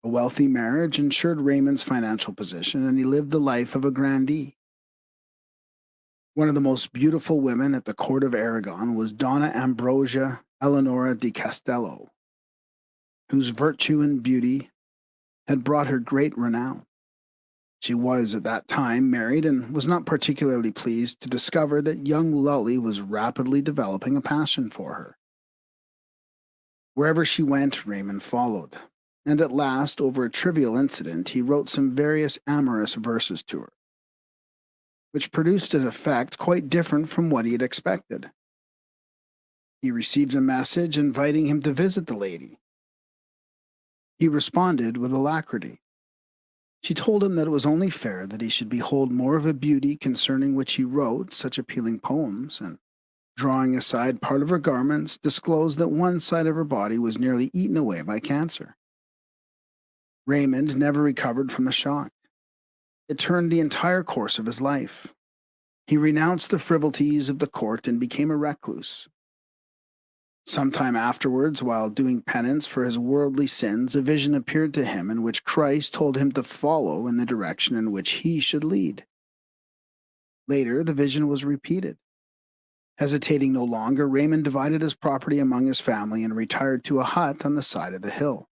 A wealthy marriage ensured Raymond's financial position, and he lived the life of a grandee. One of the most beautiful women at the court of Aragon was Donna Ambrosia Eleonora di Castello, whose virtue and beauty had brought her great renown. She was at that time married and was not particularly pleased to discover that young Lully was rapidly developing a passion for her. Wherever she went, Raymond followed, and at last, over a trivial incident, he wrote some various amorous verses to her, which produced an effect quite different from what he had expected. He received a message inviting him to visit the lady. He responded with alacrity. She told him that it was only fair that he should behold more of a beauty concerning which he wrote such appealing poems, and, drawing aside part of her garments, disclosed that one side of her body was nearly eaten away by cancer. Raymond never recovered from the shock. It turned the entire course of his life. He renounced the frivolities of the court and became a recluse. Sometime afterwards, while doing penance for his worldly sins, a vision appeared to him in which Christ told him to follow in the direction in which he should lead. Later, the vision was repeated. Hesitating no longer, Raymond divided his property among his family and retired to a hut on the side of the hill,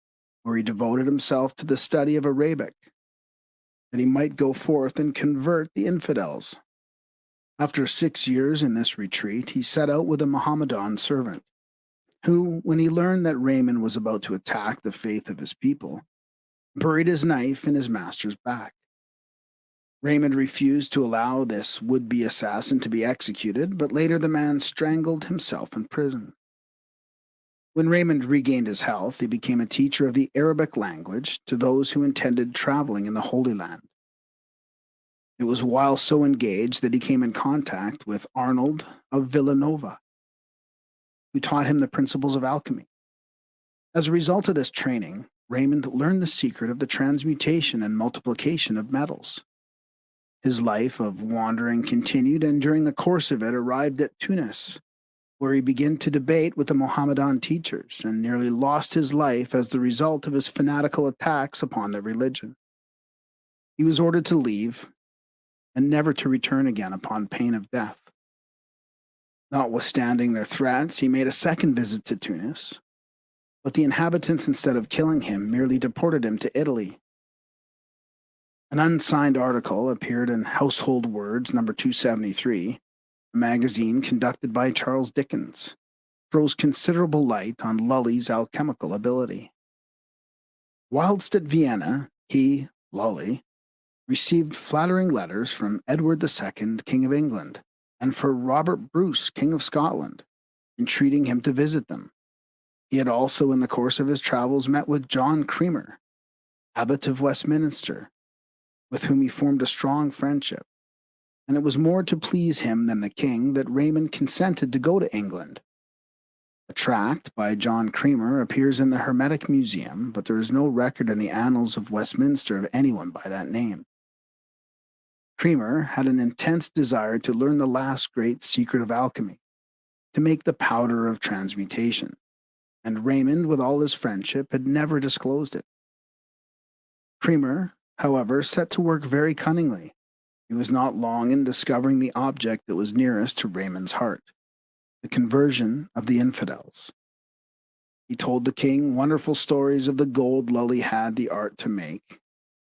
where he devoted himself to the study of Arabic, that he might go forth and convert the infidels. After 6 years in this retreat, he set out with a Mohammedan servant, who, when he learned that Raymond was about to attack the faith of his people, buried his knife in his master's back. Raymond refused to allow this would-be assassin to be executed, but later the man strangled himself in prison. When Raymond regained his health, he became a teacher of the Arabic language to those who intended traveling in the Holy Land. It was while so engaged that he came in contact with Arnold of Villanova, who taught him the principles of alchemy. As a result of this training, Raymond learned the secret of the transmutation and multiplication of metals. His life of wandering continued, and during the course of it arrived at Tunis, where he began to debate with the Mohammedan teachers and nearly lost his life as the result of his fanatical attacks upon their religion. He was ordered to leave and never to return again upon pain of death. Notwithstanding their threats, he made a second visit to Tunis, but the inhabitants, instead of killing him, merely deported him to Italy. An unsigned article appeared in Household Words number 273, a magazine conducted by Charles Dickens, throws considerable light on Lully's alchemical ability. Whilst at Vienna, he, Lully, received flattering letters from Edward II, King of England, and for Robert Bruce, King of Scotland, entreating him to visit them. He had also, in the course of his travels, met with John Creamer, Abbot of Westminster, with whom he formed a strong friendship, and it was more to please him than the king that Raymond consented to go to England. A tract by John Creamer appears in the Hermetic Museum, but there is no record in the annals of Westminster of anyone by that name. Creamer had an intense desire to learn the last great secret of alchemy, to make the powder of transmutation, and Raymond, with all his friendship, had never disclosed it. Creamer, however, set to work very cunningly. He was not long in discovering the object that was nearest to Raymond's heart, the conversion of the infidels. He told the king wonderful stories of the gold Lully had the art to make,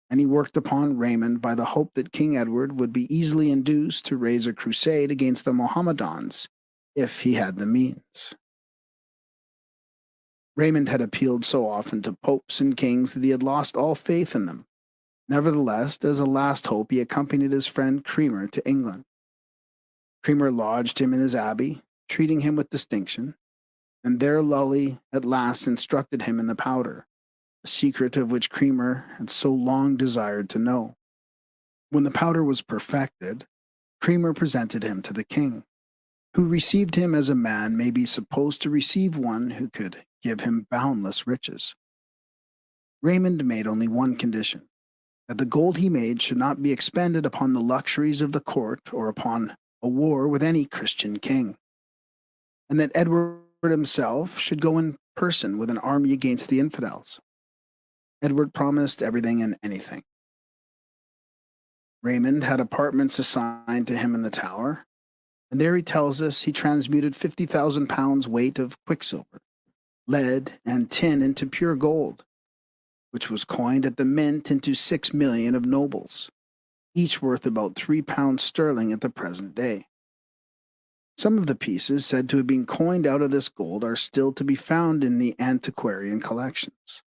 and he worked upon Raymond by the hope that King Edward would be easily induced to raise a crusade against the Mohammedans if he had the means. Raymond had appealed so often to popes and kings that he had lost all faith in them. Nevertheless, as a last hope, he accompanied his friend Creamer to England. Creamer lodged him in his abbey, treating him with distinction, and there Lully at last instructed him in the powder, a secret of which Creamer had so long desired to know. When the powder was perfected, Creamer presented him to the king, who received him as a man may be supposed to receive one who could give him boundless riches. Raymond made only one condition, that the gold he made should not be expended upon the luxuries of the court or upon a war with any Christian king, and that Edward himself should go in person with an army against the infidels. Edward promised everything and anything. Raymond had apartments assigned to him in the Tower, and there he tells us he transmuted 50,000 pounds weight of quicksilver, lead, and tin into pure gold, which was coined at the mint into 6 million of nobles, each worth about £3 sterling at the present day. Some of the pieces said to have been coined out of this gold are still to be found in the antiquarian collections.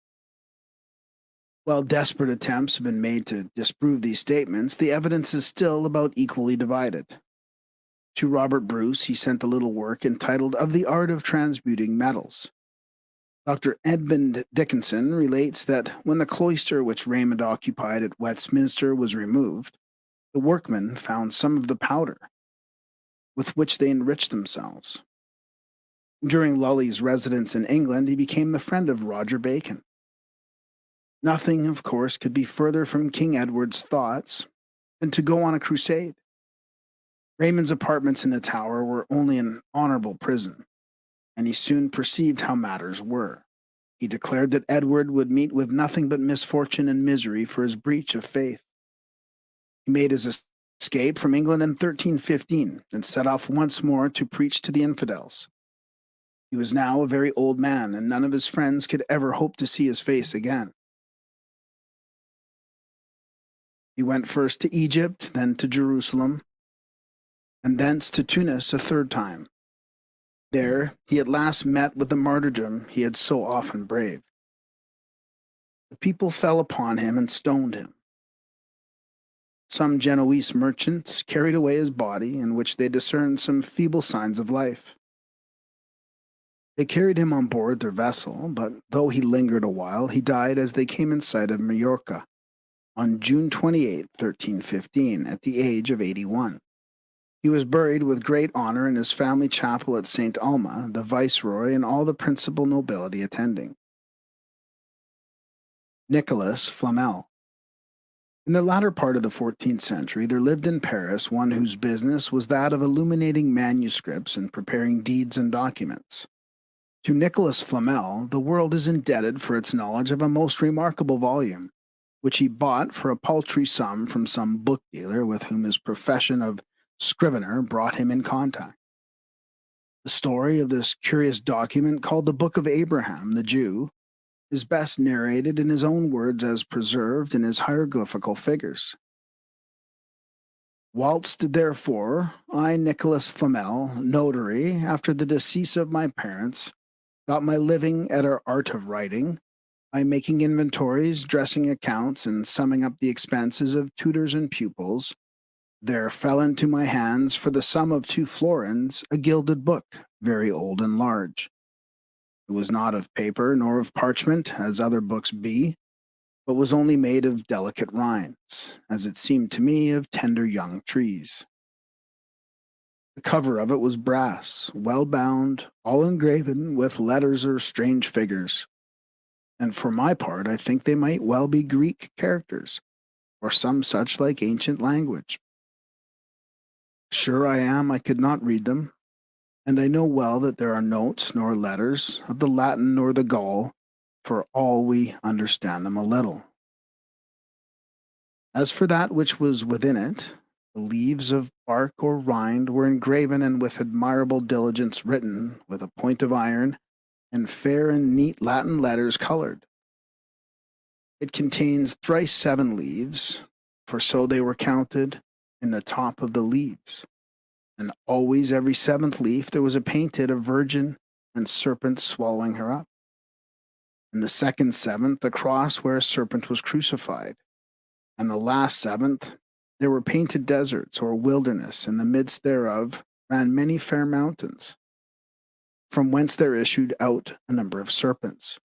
While desperate attempts have been made to disprove these statements, the evidence is still about equally divided. To Robert Bruce, he sent a little work entitled Of the Art of Transmuting Metals. Dr. Edmund Dickinson relates that when the cloister which Raymond occupied at Westminster was removed, the workmen found some of the powder, with which they enriched themselves. During Lully's residence in England, he became the friend of Roger Bacon. Nothing, of course, could be further from King Edward's thoughts than to go on a crusade. Raymond's apartments in the Tower were only an honorable prison, and he soon perceived how matters were. He declared that Edward would meet with nothing but misfortune and misery for his breach of faith. He made his escape from England in 1315 and set off once more to preach to the infidels. He was now a very old man, and none of his friends could ever hope to see his face again. He went first to Egypt, then to Jerusalem, and thence to Tunis a third time. There he at last met with the martyrdom he had so often braved. The people fell upon him and stoned him. Some Genoese merchants carried away his body, in which they discerned some feeble signs of life. They carried him on board their vessel, but though he lingered a while, he died as they came in sight of Majorca on June 28, 1315, at the age of 81. He was buried with great honor in his family chapel at St. Alma, the viceroy and all the principal nobility attending. Nicholas Flamel. In the latter part of the 14th century, there lived in Paris one whose business was that of illuminating manuscripts and preparing deeds and documents. To Nicholas Flamel, the world is indebted for its knowledge of a most remarkable volume, which he bought for a paltry sum from some book dealer with whom his profession of scrivener brought him in contact. The story of this curious document, called the Book of Abraham the Jew, is best narrated in his own words as preserved in his hieroglyphical figures. Whilst, therefore, I, Nicholas Flamel, notary, after the decease of my parents, got my living at our art of writing, by making inventories, dressing accounts, and summing up the expenses of tutors and pupils, there fell into my hands, for the sum of 2 florins, a gilded book, very old and large. It was not of paper nor of parchment, as other books be, but was only made of delicate rinds, as it seemed to me of tender young trees. The cover of it was brass, well bound, all engraven with letters or strange figures, and for my part I think they might well be Greek characters, or some such like ancient language. Sure I am I could not read them, and I know well that there are notes nor letters of the Latin nor the Gaul, for all we understand them a little. As for that which was within it, the leaves of bark or rind were engraven and with admirable diligence written with a point of iron, and fair and neat Latin letters colored. It contains thrice 7 leaves, for so they were counted, in the top of the leaves. And always every 7th leaf there was painted a virgin and serpent swallowing her up. In the second 7th, a cross where a serpent was crucified. And the last 7th, there were painted deserts or wilderness, in the midst thereof ran many fair mountains, from whence there issued out a number of serpents,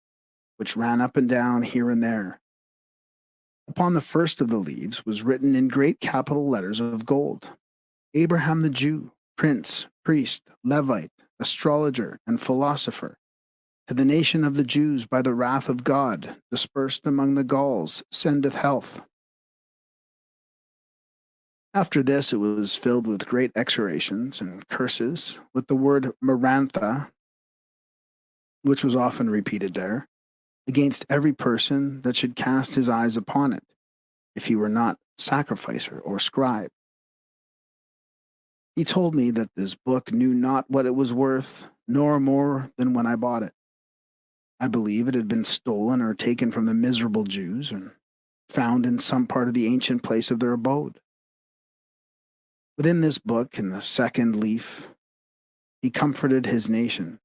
which ran up and down here and there. Upon the first of the leaves was written in great capital letters of gold, Abraham the Jew, prince, priest, Levite, astrologer, and philosopher, to the nation of the Jews by the wrath of God, dispersed among the Gauls, sendeth health. After this it was filled with great execrations and curses, with the word Marantha, which was often repeated there, against every person that should cast his eyes upon it, if he were not sacrificer or scribe. He told me that this book knew not what it was worth, nor more than when I bought it. I believe it had been stolen or taken from the miserable Jews, and found in some part of the ancient place of their abode. Within this book, in the second leaf, he comforted his nation,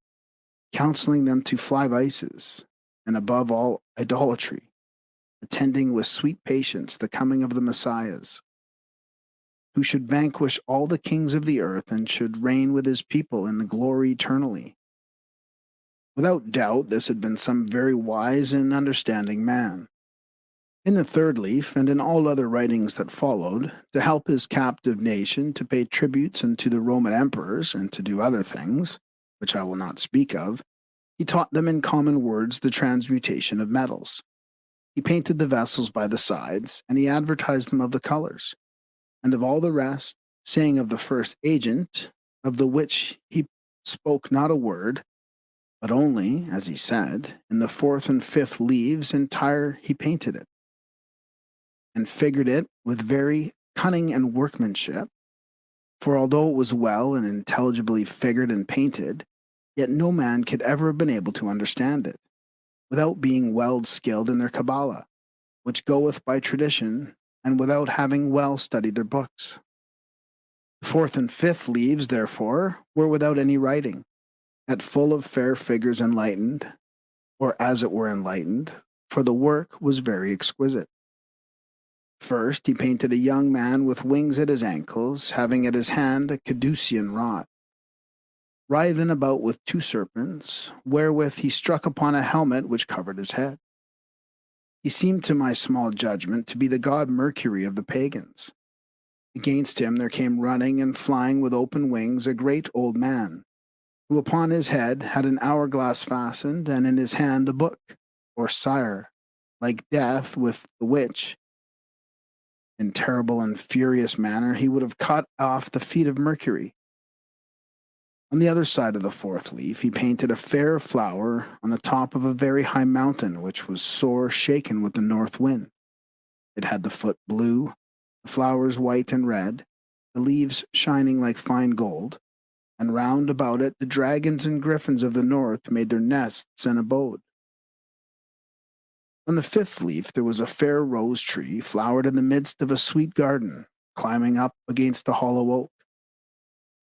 counseling them to fly vices, and above all idolatry, attending with sweet patience the coming of the Messiahs, who should vanquish all the kings of the earth and should reign with his people in the glory eternally. Without doubt, this had been some very wise and understanding man. In the third leaf, and in all other writings that followed, to help his captive nation to pay tributes unto the Roman emperors and to do other things, which I will not speak of, he taught them in common words the transmutation of metals. He painted the vessels by the sides, and he advertised them of the colors, and of all the rest, saying of the first agent, of the which he spoke not a word, but only, as he said, in the 4th and 5th leaves entire he painted it, and figured it with very cunning and workmanship, for although it was well and intelligibly figured and painted, yet no man could ever have been able to understand it, without being well skilled in their Kabbalah, which goeth by tradition, and without having well studied their books. The 4th and 5th leaves, therefore, were without any writing, yet full of fair figures enlightened, or as it were enlightened, for the work was very exquisite. First, he painted a young man with wings at his ankles, having at his hand a caducean rod, writhing about with 2 serpents, wherewith he struck upon a helmet which covered his head. He seemed to my small judgment to be the god Mercury of the pagans. Against him there came running and flying with open wings a great old man, who upon his head had an hourglass fastened, and in his hand a book, or sire, like death with the which In terrible and furious manner, he would have cut off the feet of Mercury. On the other side of the fourth leaf, he painted a fair flower on the top of a very high mountain, which was sore shaken with the north wind. It had the foot blue, the flowers white and red, the leaves shining like fine gold, and round about it the dragons and griffins of the north made their nests and abode. On the fifth leaf there was a fair rose tree, flowered in the midst of a sweet garden, climbing up against a hollow oak,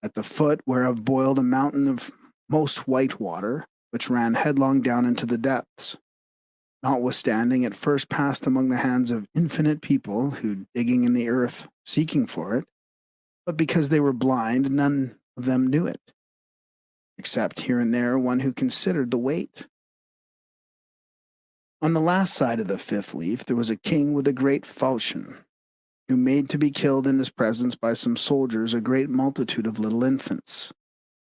at the foot whereof boiled a mountain of most white water, which ran headlong down into the depths. Notwithstanding, it first passed among the hands of infinite people who, digging in the earth, seeking for it, but because they were blind, none of them knew it, except here and there one who considered the weight. On the last side of the fifth leaf there was a king with a great falchion, who made to be killed in his presence by some soldiers a great multitude of little infants,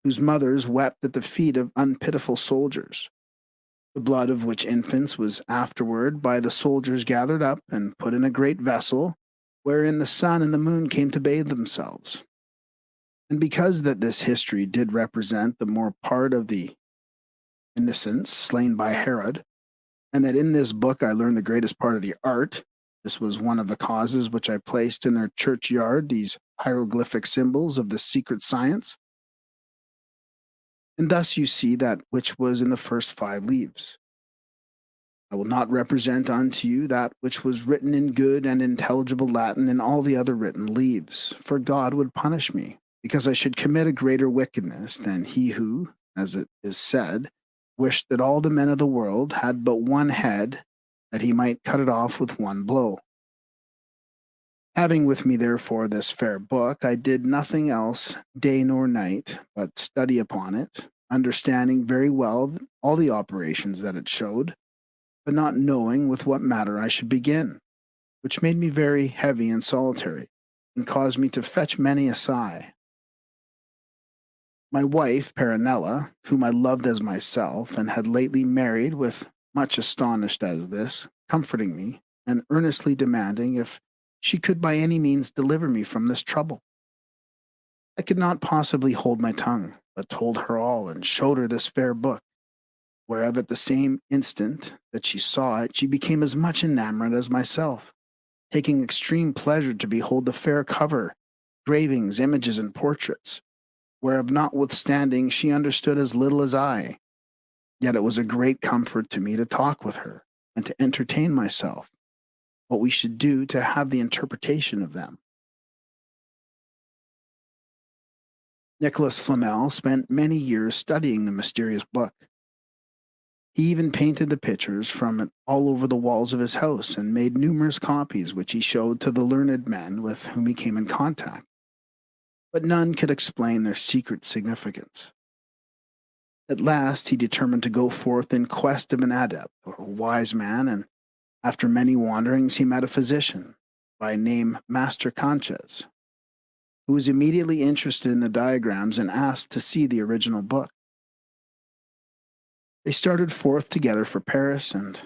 whose mothers wept at the feet of unpitiful soldiers, the blood of which infants was afterward by the soldiers gathered up and put in a great vessel, wherein the sun and the moon came to bathe themselves. And because that this history did represent the more part of the innocents slain by Herod, and that in this book I learned the greatest part of the art, this was one of the causes which I placed in their churchyard these hieroglyphic symbols of the secret science. And thus you see that which was in the first 5 leaves. I will not represent unto you that which was written in good and intelligible Latin in all the other written leaves, for God would punish me, because I should commit a greater wickedness than he who, as it is said, wished that all the men of the world had but one head, that he might cut it off with one blow. Having with me therefore this fair book, I did nothing else day nor night but study upon it, understanding very well all the operations that it showed, but not knowing with what matter I should begin, which made me very heavy and solitary, and caused me to fetch many a sigh. My wife, Peronella, whom I loved as myself, and had lately married, with much astonished as this, comforting me, and earnestly demanding if she could by any means deliver me from this trouble. I could not possibly hold my tongue, but told her all, and showed her this fair book, whereof at the same instant that she saw it, she became as much enamored as myself, taking extreme pleasure to behold the fair cover, gravings, images, and portraits, whereof notwithstanding she understood as little as I. Yet it was a great comfort to me to talk with her, and to entertain myself, what we should do to have the interpretation of them. Nicholas Flamel spent many years studying the mysterious book. He even painted the pictures from it all over the walls of his house, and made numerous copies which he showed to the learned men with whom he came in contact. But none could explain their secret significance. At last he determined to go forth in quest of an adept or a wise man, and after many wanderings he met a physician by name Master Conches, who was immediately interested in the diagrams and asked to see the original book. They started forth together for Paris, and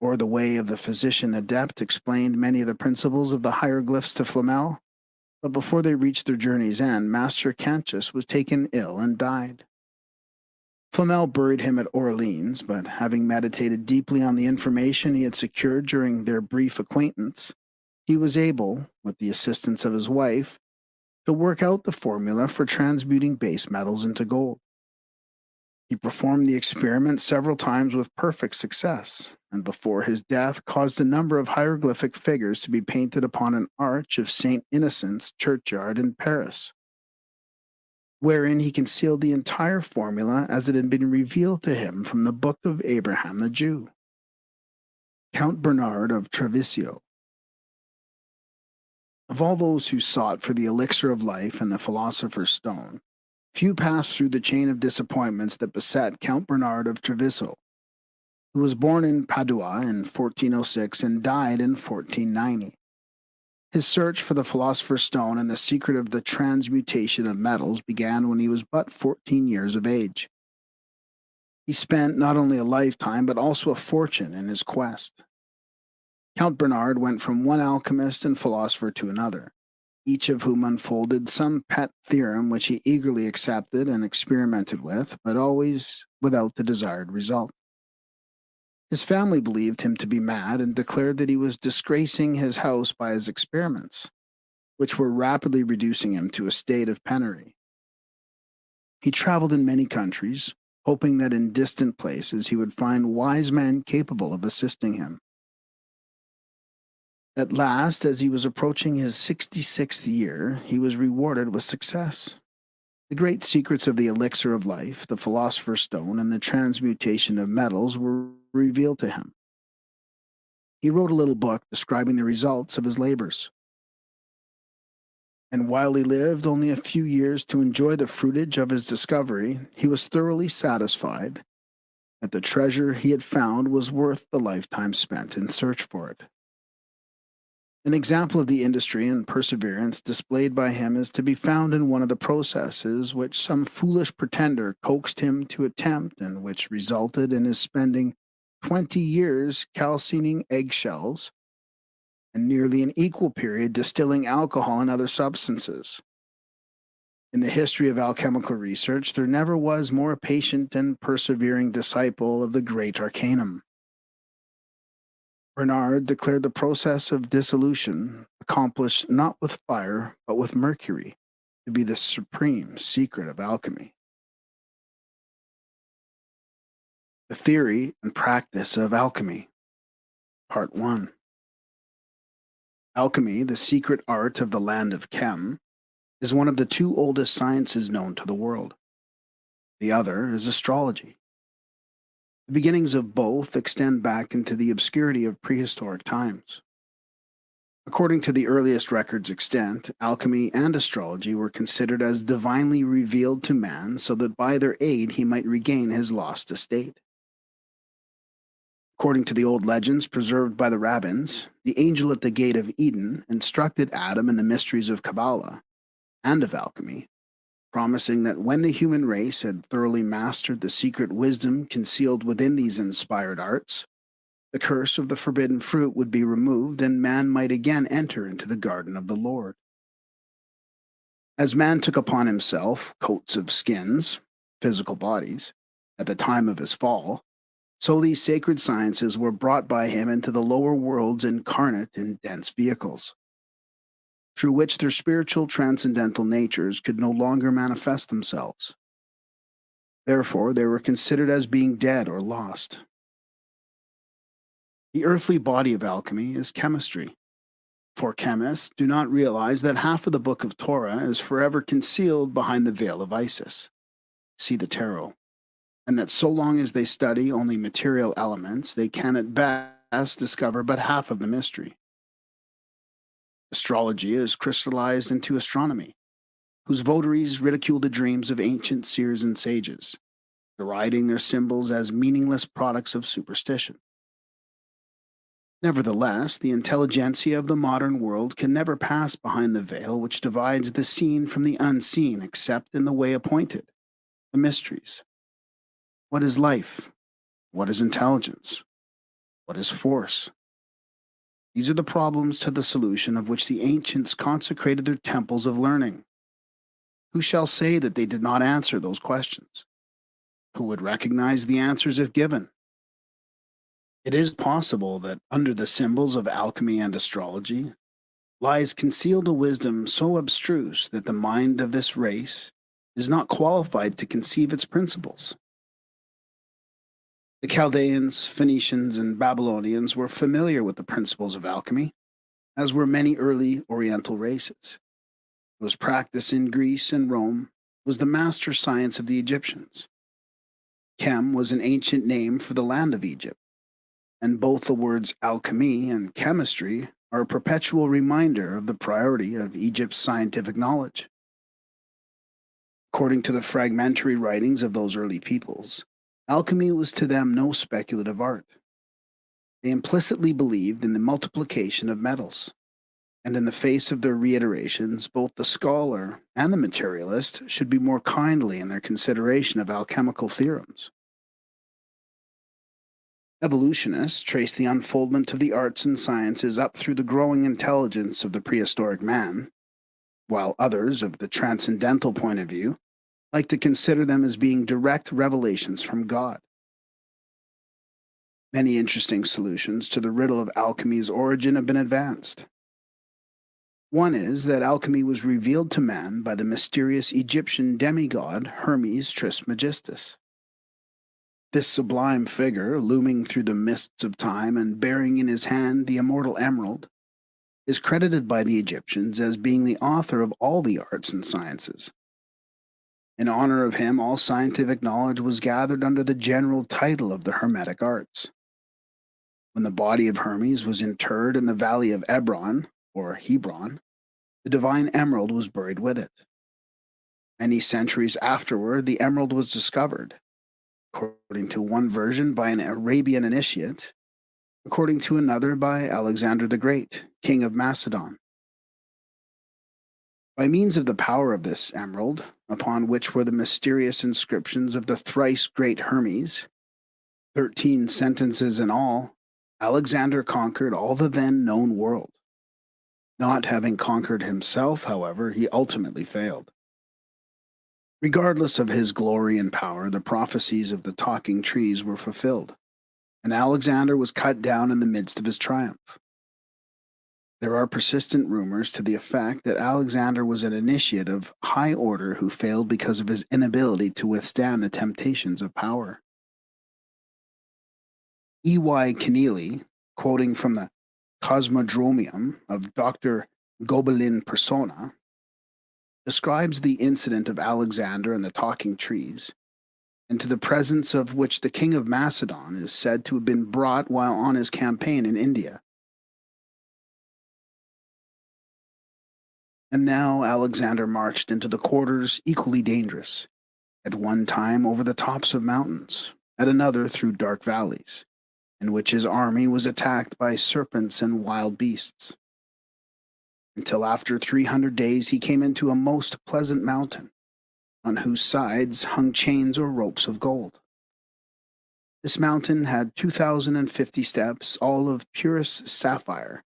o'er the way of the physician adept explained many of the principles of the hieroglyphs to Flamel, but before they reached their journey's end, Master Conches was taken ill and died. Flamel buried him at Orleans, but having meditated deeply on the information he had secured during their brief acquaintance, he was able, with the assistance of his wife, to work out the formula for transmuting base metals into gold. He performed the experiment several times with perfect success, and before his death caused a number of hieroglyphic figures to be painted upon an arch of St. Innocent's churchyard in Paris, wherein he concealed the entire formula as it had been revealed to him from the book of Abraham the Jew. Count Bernard of Treviso. Of all those who sought for the elixir of life and the philosopher's stone, few passed through the chain of disappointments that beset Count Bernard of Treviso, who was born in Padua in 1406 and died in 1490. His search for the philosopher's stone and the secret of the transmutation of metals began when he was but 14 years of age. He spent not only a lifetime but also a fortune in his quest. Count Bernard went from one alchemist and philosopher to another, each of whom unfolded some pet theorem which he eagerly accepted and experimented with, but always without the desired result. His family believed him to be mad and declared that he was disgracing his house by his experiments, which were rapidly reducing him to a state of penury. He traveled in many countries, hoping that in distant places he would find wise men capable of assisting him. At last, as he was approaching his 66th year, he was rewarded with success. The great secrets of the elixir of life, the philosopher's stone, and the transmutation of metals were revealed to him. He wrote a little book describing the results of his labors. And while he lived only a few years to enjoy the fruitage of his discovery, he was thoroughly satisfied that the treasure he had found was worth the lifetime spent in search for it. An example of the industry and perseverance displayed by him is to be found in one of the processes which some foolish pretender coaxed him to attempt and which resulted in his spending 20 years calcining eggshells and nearly an equal period distilling alcohol and other substances. In the history of alchemical research, there never was more patient and persevering disciple of the great arcanum. Bernard declared the process of dissolution, accomplished not with fire, but with mercury, to be the supreme secret of alchemy. The theory and practice of alchemy. Part 1. Alchemy, the secret art of the land of Chem, is one of the two oldest sciences known to the world. The other is astrology. The beginnings of both extend back into the obscurity of prehistoric times. According to the earliest records extant, alchemy and astrology were considered as divinely revealed to man so that by their aid he might regain his lost estate. According to the old legends preserved by the rabbins, the angel at the gate of Eden instructed Adam in the mysteries of Kabbalah and of alchemy, promising that when the human race had thoroughly mastered the secret wisdom concealed within these inspired arts, the curse of the forbidden fruit would be removed and man might again enter into the garden of the Lord. As man took upon himself coats of skins, physical bodies, at the time of his fall, so these sacred sciences were brought by him into the lower worlds incarnate in dense vehicles, through which their spiritual transcendental natures could no longer manifest themselves. Therefore, they were considered as being dead or lost. The earthly body of alchemy is chemistry. For chemists do not realize that half of the book of Torah is forever concealed behind the veil of Isis. See the tarot. And that so long as they study only material elements, they can at best discover but half of the mystery. Astrology is crystallized into astronomy, whose votaries ridicule the dreams of ancient seers and sages, deriding their symbols as meaningless products of superstition. Nevertheless, the intelligentsia of the modern world can never pass behind the veil which divides the seen from the unseen except in the way appointed, the mysteries. What is life? What is intelligence? What is force? These are the problems to the solution of which the ancients consecrated their temples of learning. Who shall say that they did not answer those questions? Who would recognize the answers if given? It is possible that under the symbols of alchemy and astrology lies concealed a wisdom so abstruse that the mind of this race is not qualified to conceive its principles. The Chaldeans, Phoenicians, and Babylonians were familiar with the principles of alchemy, as were many early Oriental races. It was practiced in Greece and Rome, was the master science of the Egyptians. Chem was an ancient name for the land of Egypt, and both the words alchemy and chemistry are a perpetual reminder of the priority of Egypt's scientific knowledge. According to the fragmentary writings of those early peoples, alchemy was to them no speculative art. They implicitly believed in the multiplication of metals, and in the face of their reiterations, both the scholar and the materialist should be more kindly in their consideration of alchemical theorems. Evolutionists trace the unfoldment of the arts and sciences up through the growing intelligence of the prehistoric man, while others, of the transcendental point of view, like to consider them as being direct revelations from God. Many interesting solutions to the riddle of alchemy's origin have been advanced. One is that alchemy was revealed to man by the mysterious Egyptian demigod Hermes Trismegistus. This sublime figure, looming through the mists of time and bearing in his hand the immortal emerald, is credited by the Egyptians as being the author of all the arts and sciences. In honor of him, all scientific knowledge was gathered under the general title of the Hermetic arts. When the body of Hermes was interred in the valley of Ebron, or Hebron, the divine emerald was buried with it. Many centuries afterward, the emerald was discovered, according to one version by an Arabian initiate, according to another by Alexander the Great, king of Macedon. By means of the power of this emerald, upon which were the mysterious inscriptions of the thrice great Hermes, 13 sentences in all, Alexander conquered all the then known world. Not having conquered himself, however, he ultimately failed. Regardless of his glory and power, the prophecies of the talking trees were fulfilled, and Alexander was cut down in the midst of his triumph. There are persistent rumors to the effect that Alexander was an initiate of high order who failed because of his inability to withstand the temptations of power. E.Y. Keneally, quoting from the Cosmodromium of Dr. Gobelin Persona, describes the incident of Alexander and the talking trees, into the presence of which the king of Macedon is said to have been brought while on his campaign in India. And now Alexander marched into the quarters equally dangerous, at one time over the tops of mountains, at another through dark valleys, in which his army was attacked by serpents and wild beasts. Until after 300 days he came into a most pleasant mountain, on whose sides hung chains or ropes of gold. This mountain had 2,050 steps, all of purest sapphire,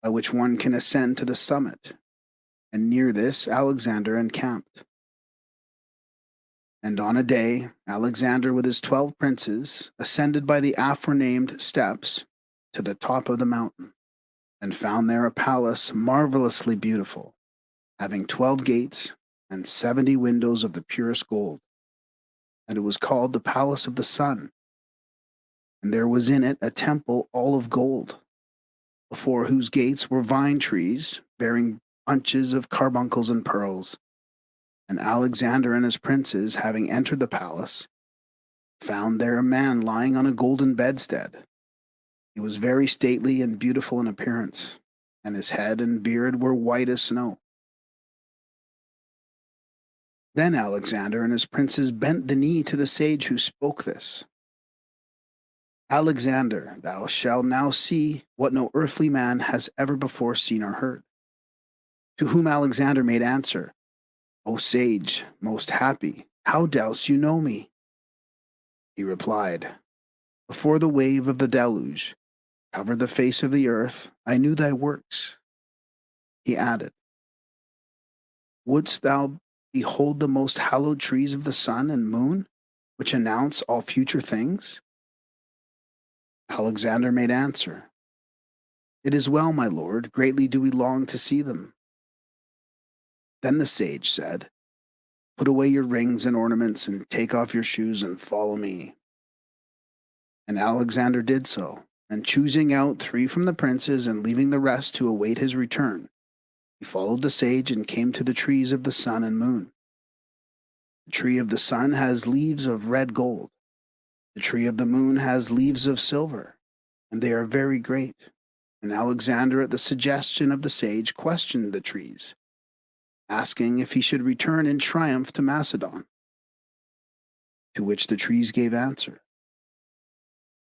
by which one can ascend to the summit, and near this Alexander encamped. And on a day, Alexander with his 12 princes ascended by the aforenamed steps to the top of the mountain, and found there a palace marvelously beautiful, having 12 gates and 70 windows of the purest gold. And it was called the Palace of the Sun. And there was in it a temple all of gold, before whose gates were vine trees bearing bunches of carbuncles and pearls. And Alexander and his princes, having entered the palace, found there a man lying on a golden bedstead. He was very stately and beautiful in appearance, and his head and beard were white as snow. Then Alexander and his princes bent the knee to the sage who spoke this. Alexander, thou shalt now see what no earthly man has ever before seen or heard. To whom Alexander made answer, O sage, most happy, how doubts you know me? He replied, Before the wave of the deluge covered the face of the earth, I knew thy works. He added, Wouldst thou behold the most hallowed trees of the sun and moon, which announce all future things? Alexander made answer, It is well, my lord, greatly do we long to see them. Then the sage said, Put away your rings and ornaments and take off your shoes and follow me. And Alexander did so, and choosing out 3 from the princes and leaving the rest to await his return, he followed the sage and came to the trees of the sun and moon. The tree of the sun has leaves of red gold. The tree of the moon has leaves of silver, and they are very great. And Alexander, at the suggestion of the sage, questioned the trees, asking if he should return in triumph to Macedon. To which the trees gave answer,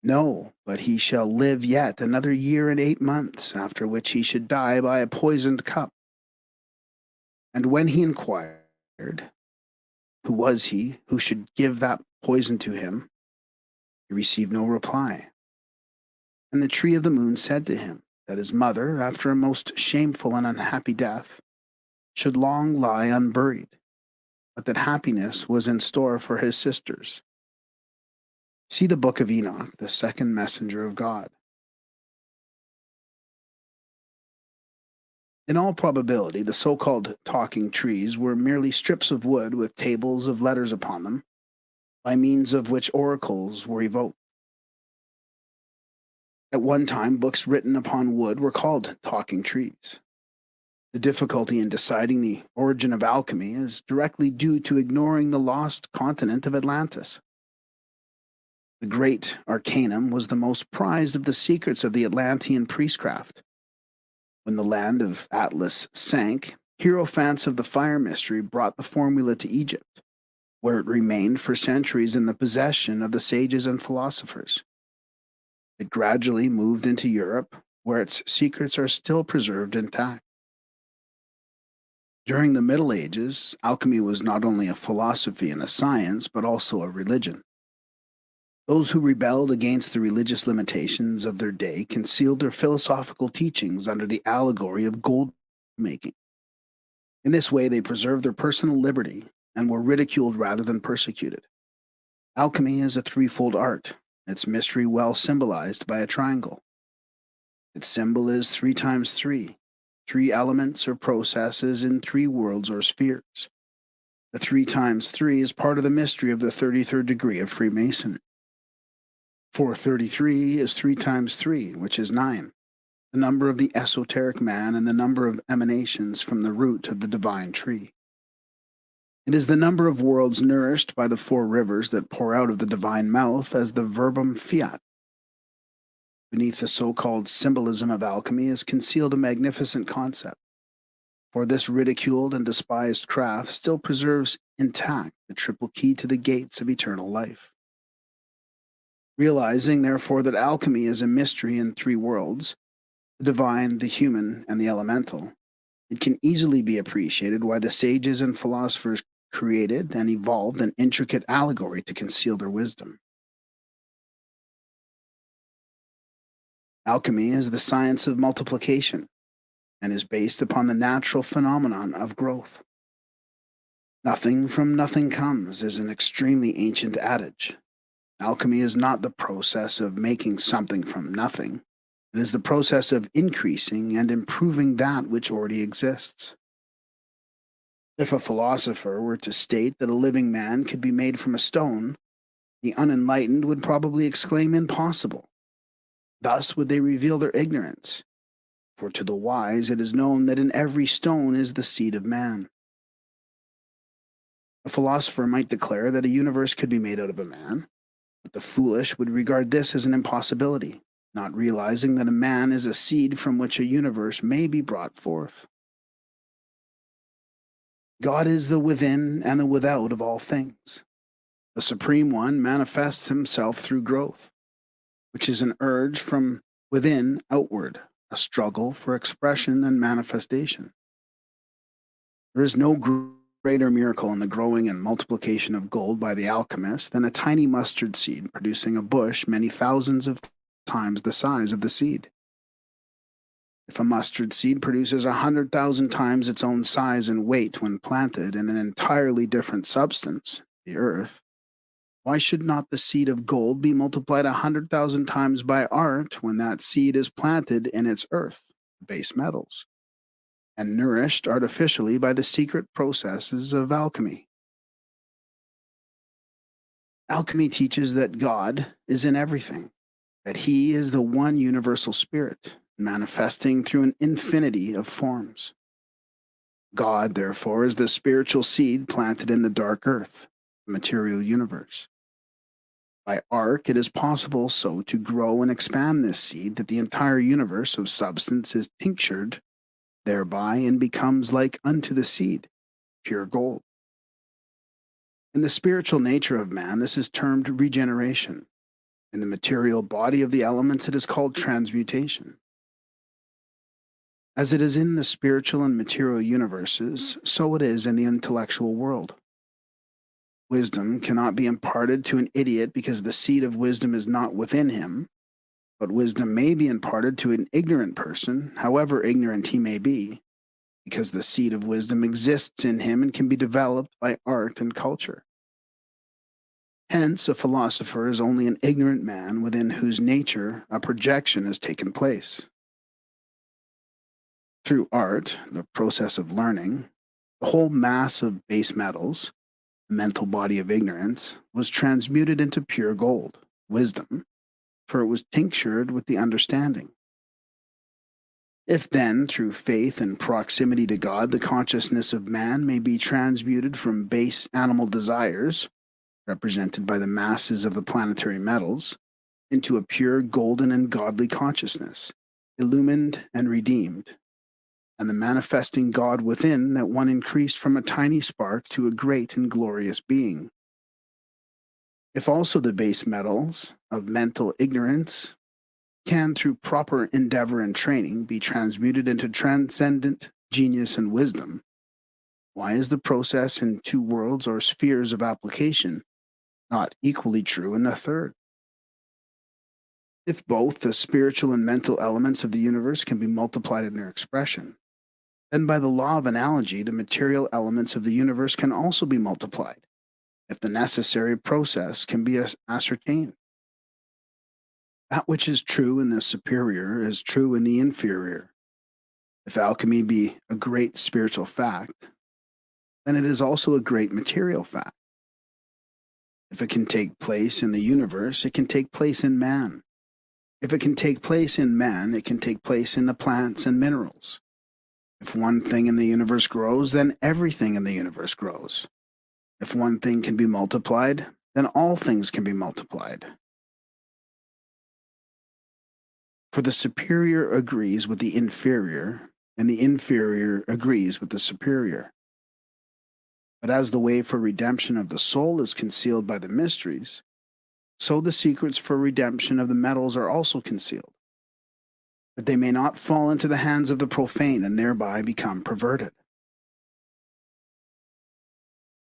No, but he shall live yet another year and 8 months, after which he should die by a poisoned cup. And when he inquired, who was he who should give that poison to him, he received no reply, And the tree of the moon said to him that his mother, after a most shameful and unhappy death, should long lie unburied, but that happiness was in store for his sisters. See the book of Enoch, the second messenger of God. In all probability, the so-called talking trees were merely strips of wood with tables of letters upon them, by means of which oracles were evoked. At one time, books written upon wood were called talking trees. The difficulty in deciding the origin of alchemy is directly due to ignoring the lost continent of Atlantis. The great arcanum was the most prized of the secrets of the Atlantean priestcraft. When the land of Atlas sank, hierophants of the fire mystery brought the formula to Egypt, where it remained for centuries in the possession of the sages and philosophers. It gradually moved into Europe, where its secrets are still preserved intact. During the Middle Ages, alchemy was not only a philosophy and a science, but also a religion. Those who rebelled against the religious limitations of their day concealed their philosophical teachings under the allegory of gold making. In this way, they preserved their personal liberty and were ridiculed rather than persecuted. Alchemy is a threefold art, its mystery well symbolized by a triangle. Its symbol is 3 times 3, 3 elements or processes in 3 worlds or spheres. The 3 times 3 is part of the mystery of the 33rd degree of Freemasonry. 433 is 3 times 3, which is 9, the number of the esoteric man and the number of emanations from the root of the divine tree. It is the number of worlds nourished by the 4 rivers that pour out of the divine mouth as the verbum fiat. Beneath the so-called symbolism of alchemy is concealed a magnificent concept, for this ridiculed and despised craft still preserves intact the triple key to the gates of eternal life. Realizing, therefore, that alchemy is a mystery in 3 worlds, the divine, the human, and the elemental, it can easily be appreciated why the sages and philosophers created and evolved an intricate allegory to conceal their wisdom. Alchemy is the science of multiplication and is based upon the natural phenomenon of growth. Nothing from nothing comes is an extremely ancient adage. Alchemy is not the process of making something from nothing. It is the process of increasing and improving that which already exists. If a philosopher were to state that a living man could be made from a stone, the unenlightened would probably exclaim impossible. Thus would they reveal their ignorance, for to the wise it is known that in every stone is the seed of man. A philosopher might declare that a universe could be made out of a man, but the foolish would regard this as an impossibility, not realizing that a man is a seed from which a universe may be brought forth. God is the within and the without of all things. The Supreme One manifests himself through growth, which is an urge from within outward, a struggle for expression and manifestation. There is no greater miracle in the growing and multiplication of gold by the alchemist than a tiny mustard seed producing a bush many thousands of times the size of the seed. If a mustard seed produces 100,000 times its own size and weight when planted in an entirely different substance, the earth, why should not the seed of gold be multiplied 100,000 times by art when that seed is planted in its earth, base metals, and nourished artificially by the secret processes of alchemy? Alchemy teaches that God is in everything, that he is the one universal spirit, manifesting through an infinity of forms. God, therefore, is the spiritual seed planted in the dark earth, the material universe. By arc, it is possible so to grow and expand this seed that the entire universe of substance is tinctured thereby and becomes like unto the seed, pure gold. In the spiritual nature of man, this is termed regeneration. In the material body of the elements, it is called transmutation. As it is in the spiritual and material universes, so it is in the intellectual world. Wisdom cannot be imparted to an idiot because the seed of wisdom is not within him, But wisdom may be imparted to an ignorant person, however ignorant he may be, because the seed of wisdom exists in him and can be developed by art and culture. Hence, a philosopher is only an ignorant man within whose nature a projection has taken place. Through art, the process of learning, the whole mass of base metals, the mental body of ignorance, was transmuted into pure gold, wisdom, for it was tinctured with the understanding. If then, through faith and proximity to God, the consciousness of man may be transmuted from base animal desires, represented by the masses of the planetary metals, into a pure golden and godly consciousness, illumined and redeemed, and the manifesting God within, that one increased from a tiny spark to a great and glorious being. If also the base metals of mental ignorance can, through proper endeavor and training, be transmuted into transcendent genius and wisdom, why is the process in two worlds or spheres of application not equally true in the third? If both the spiritual and mental elements of the universe can be multiplied in their expression, then by the law of analogy, the material elements of the universe can also be multiplied, if the necessary process can be ascertained. That which is true in the superior is true in the inferior. If alchemy be a great spiritual fact, then it is also a great material fact. If it can take place in the universe, it can take place in man. If it can take place in man, it can take place in the plants and minerals. If one thing in the universe grows, then everything in the universe grows. If one thing can be multiplied, then all things can be multiplied. For the superior agrees with the inferior, and the inferior agrees with the superior. But as the way for redemption of the soul is concealed by the mysteries, so the secrets for redemption of the metals are also concealed, that they may not fall into the hands of the profane and thereby become perverted.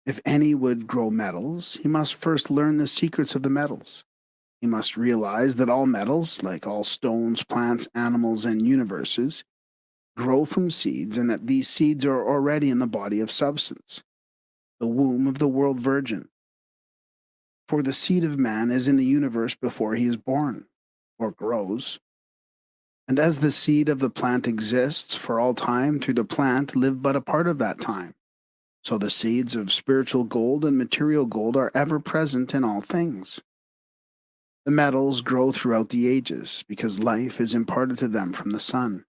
If any would grow metals, he must first learn the secrets of the metals. He must realize that all metals, like all stones, plants, animals, and universes, grow from seeds, and that these seeds are already in the body of substance, the womb of the world virgin. For the seed of man is in the universe before he is born, or grows. And as the seed of the plant exists for all time, through the plant live but a part of that time. So the seeds of spiritual gold and material gold are ever present in all things. The metals grow throughout the ages, because life is imparted to them from the sun.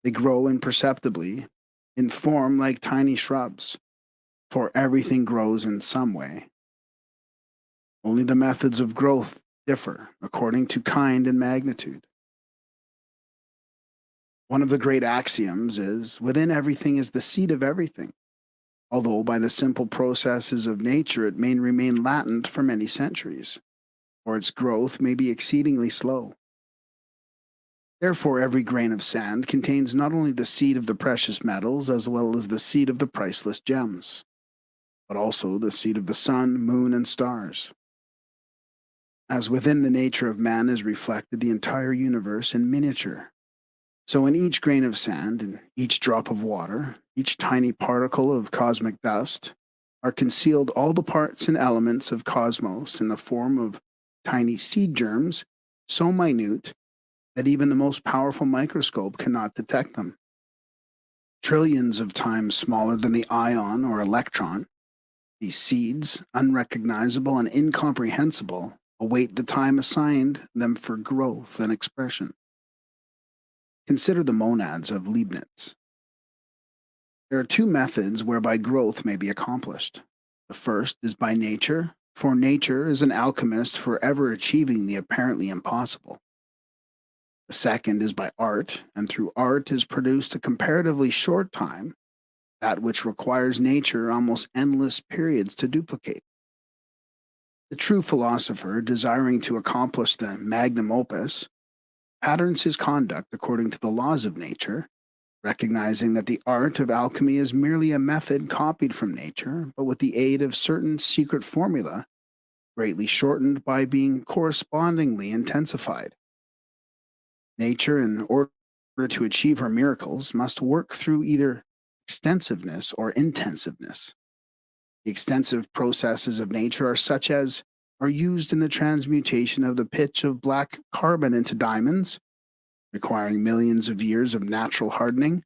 They grow imperceptibly, in form like tiny shrubs, for everything grows in some way. Only the methods of growth differ according to kind and magnitude. One of the great axioms is, within everything is the seed of everything, although by the simple processes of nature it may remain latent for many centuries, or its growth may be exceedingly slow. Therefore, every grain of sand contains not only the seed of the precious metals as well as the seed of the priceless gems, but also the seed of the sun, moon, and stars. As within the nature of man is reflected the entire universe in miniature, so in each grain of sand, in each drop of water, each tiny particle of cosmic dust, are concealed all the parts and elements of cosmos in the form of tiny seed germs, so minute that even the most powerful microscope cannot detect them. Trillions of times smaller than the ion or electron, these seeds, unrecognizable and incomprehensible, await the time assigned them for growth and expression. Consider the monads of Leibniz. There are two methods whereby growth may be accomplished. The first is by nature, for nature is an alchemist forever achieving the apparently impossible. The second is by art, and through art is produced a comparatively short time, that which requires nature almost endless periods to duplicate. The true philosopher, desiring to accomplish the magnum opus, patterns his conduct according to the laws of nature, recognizing that the art of alchemy is merely a method copied from nature, but with the aid of certain secret formula, greatly shortened by being correspondingly intensified. Nature, in order to achieve her miracles, must work through either extensiveness or intensiveness. The extensive processes of nature are such as are used in the transmutation of the pitch of black carbon into diamonds, requiring millions of years of natural hardening.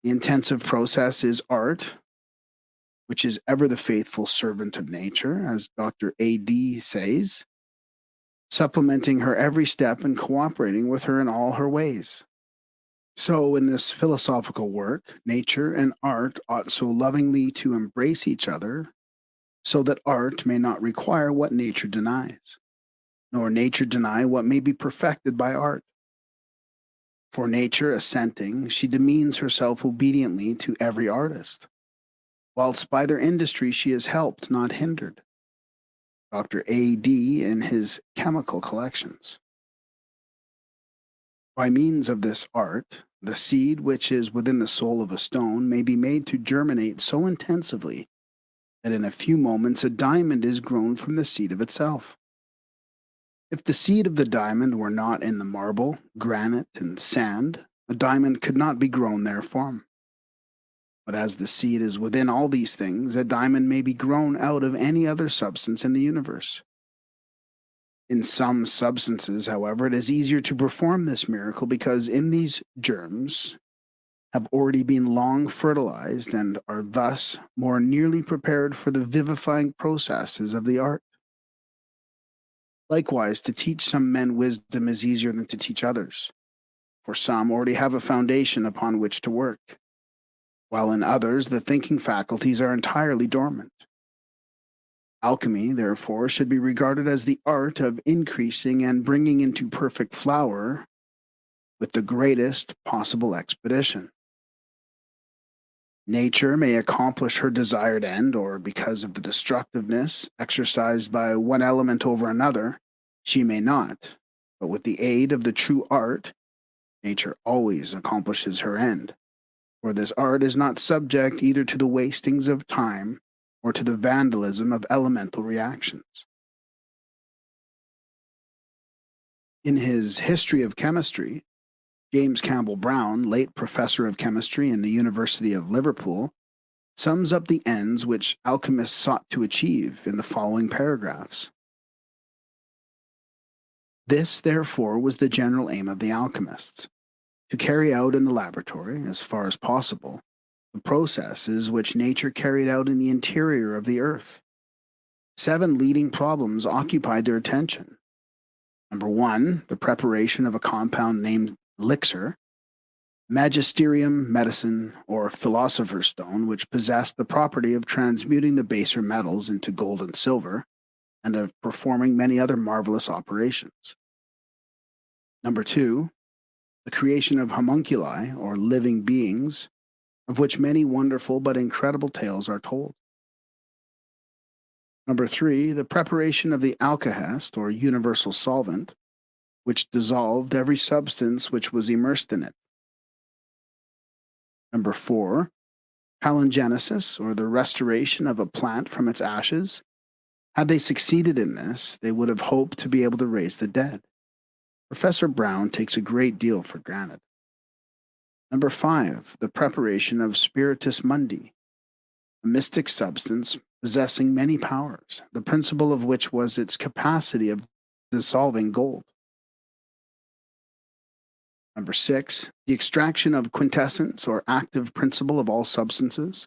The intensive process is art, which is ever the faithful servant of nature, as Dr. A.D. says, supplementing her every step and cooperating with her in all her ways. So, in this philosophical work, nature and art ought so lovingly to embrace each other, so that art may not require what nature denies, nor nature deny what may be perfected by art. For nature assenting, she demeans herself obediently to every artist, whilst by their industry she is helped, not hindered. Dr. A.D. in his chemical collections. By means of this art, the seed which is within the soul of a stone may be made to germinate so intensively that in a few moments a diamond is grown from the seed of itself. If the seed of the diamond were not in the marble, granite, and sand, a diamond could not be grown therefrom. But as the seed is within all these things, a diamond may be grown out of any other substance in the universe. In some substances, however, it is easier to perform this miracle because in these germs have already been long fertilized and are thus more nearly prepared for the vivifying processes of the art. Likewise, to teach some men wisdom is easier than to teach others, for some already have a foundation upon which to work, while in others the thinking faculties are entirely dormant. Alchemy, therefore, should be regarded as the art of increasing and bringing into perfect flower with the greatest possible expedition. Nature may accomplish her desired end, or because of the destructiveness exercised by one element over another, she may not. But with the aid of the true art, nature always accomplishes her end. For this art is not subject either to the wastings of time or to the vandalism of elemental reactions. In his History of Chemistry, James Campbell Brown, late professor of chemistry in the University of Liverpool, sums up the ends which alchemists sought to achieve in the following paragraphs. This, therefore, was the general aim of the alchemists, to carry out in the laboratory, as far as possible, the processes which nature carried out in the interior of the earth. 7 leading problems occupied their attention. Number 1, the preparation of a compound named elixir, magisterium, medicine, or philosopher's stone, which possessed the property of transmuting the baser metals into gold and silver, and of performing many other marvelous operations. Number 2, the creation of homunculi, or living beings, of which many wonderful but incredible tales are told. Number 3, the preparation of the alkahest, or universal solvent, which dissolved every substance which was immersed in it. Number 4, palingenesis, or the restoration of a plant from its ashes. Had they succeeded in this, they would have hoped to be able to raise the dead. Professor Brown takes a great deal for granted. Number 5, the preparation of spiritus mundi, a mystic substance possessing many powers, the principle of which was its capacity of dissolving gold. Number 6, the extraction of quintessence or active principle of all substances.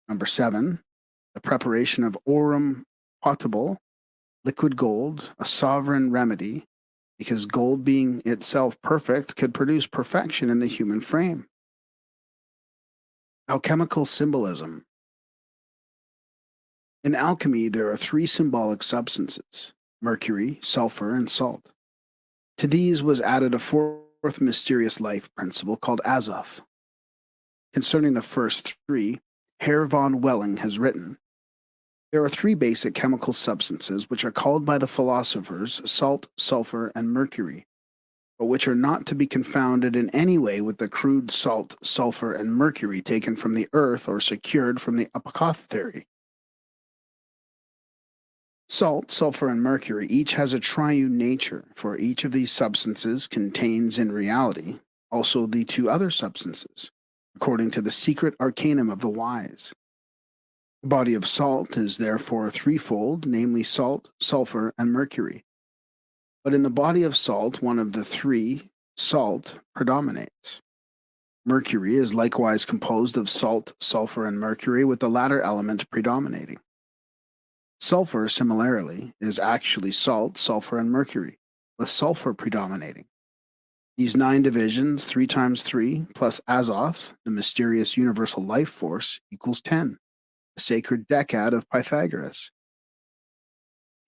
Number 7, the preparation of aurum potable, liquid gold, a sovereign remedy, because gold being itself perfect could produce perfection in the human frame. Alchemical symbolism. In alchemy, there are 3 symbolic substances: mercury, sulfur, and salt. To these was added a 4th mysterious life principle called Azoth. Concerning the first 3, Herr von Welling has written, there are 3 basic chemical substances which are called by the philosophers salt, sulfur, and mercury, but which are not to be confounded in any way with the crude salt, sulfur, and mercury taken from the earth or secured from the apothecary. Salt, sulfur, and mercury each has a triune nature, for each of these substances contains in reality also the two other substances, according to the secret arcanum of the wise. The body of salt is therefore threefold, namely salt, sulfur, and mercury. But in the body of salt, one of the three, salt, predominates. Mercury is likewise composed of salt, sulfur, and mercury, with the latter element predominating. Sulfur, similarly, is actually salt, sulfur, and mercury, with sulfur predominating. These 9 divisions, 3 times 3, plus Azoth, the mysterious universal life force, equals 10, the sacred decad of Pythagoras.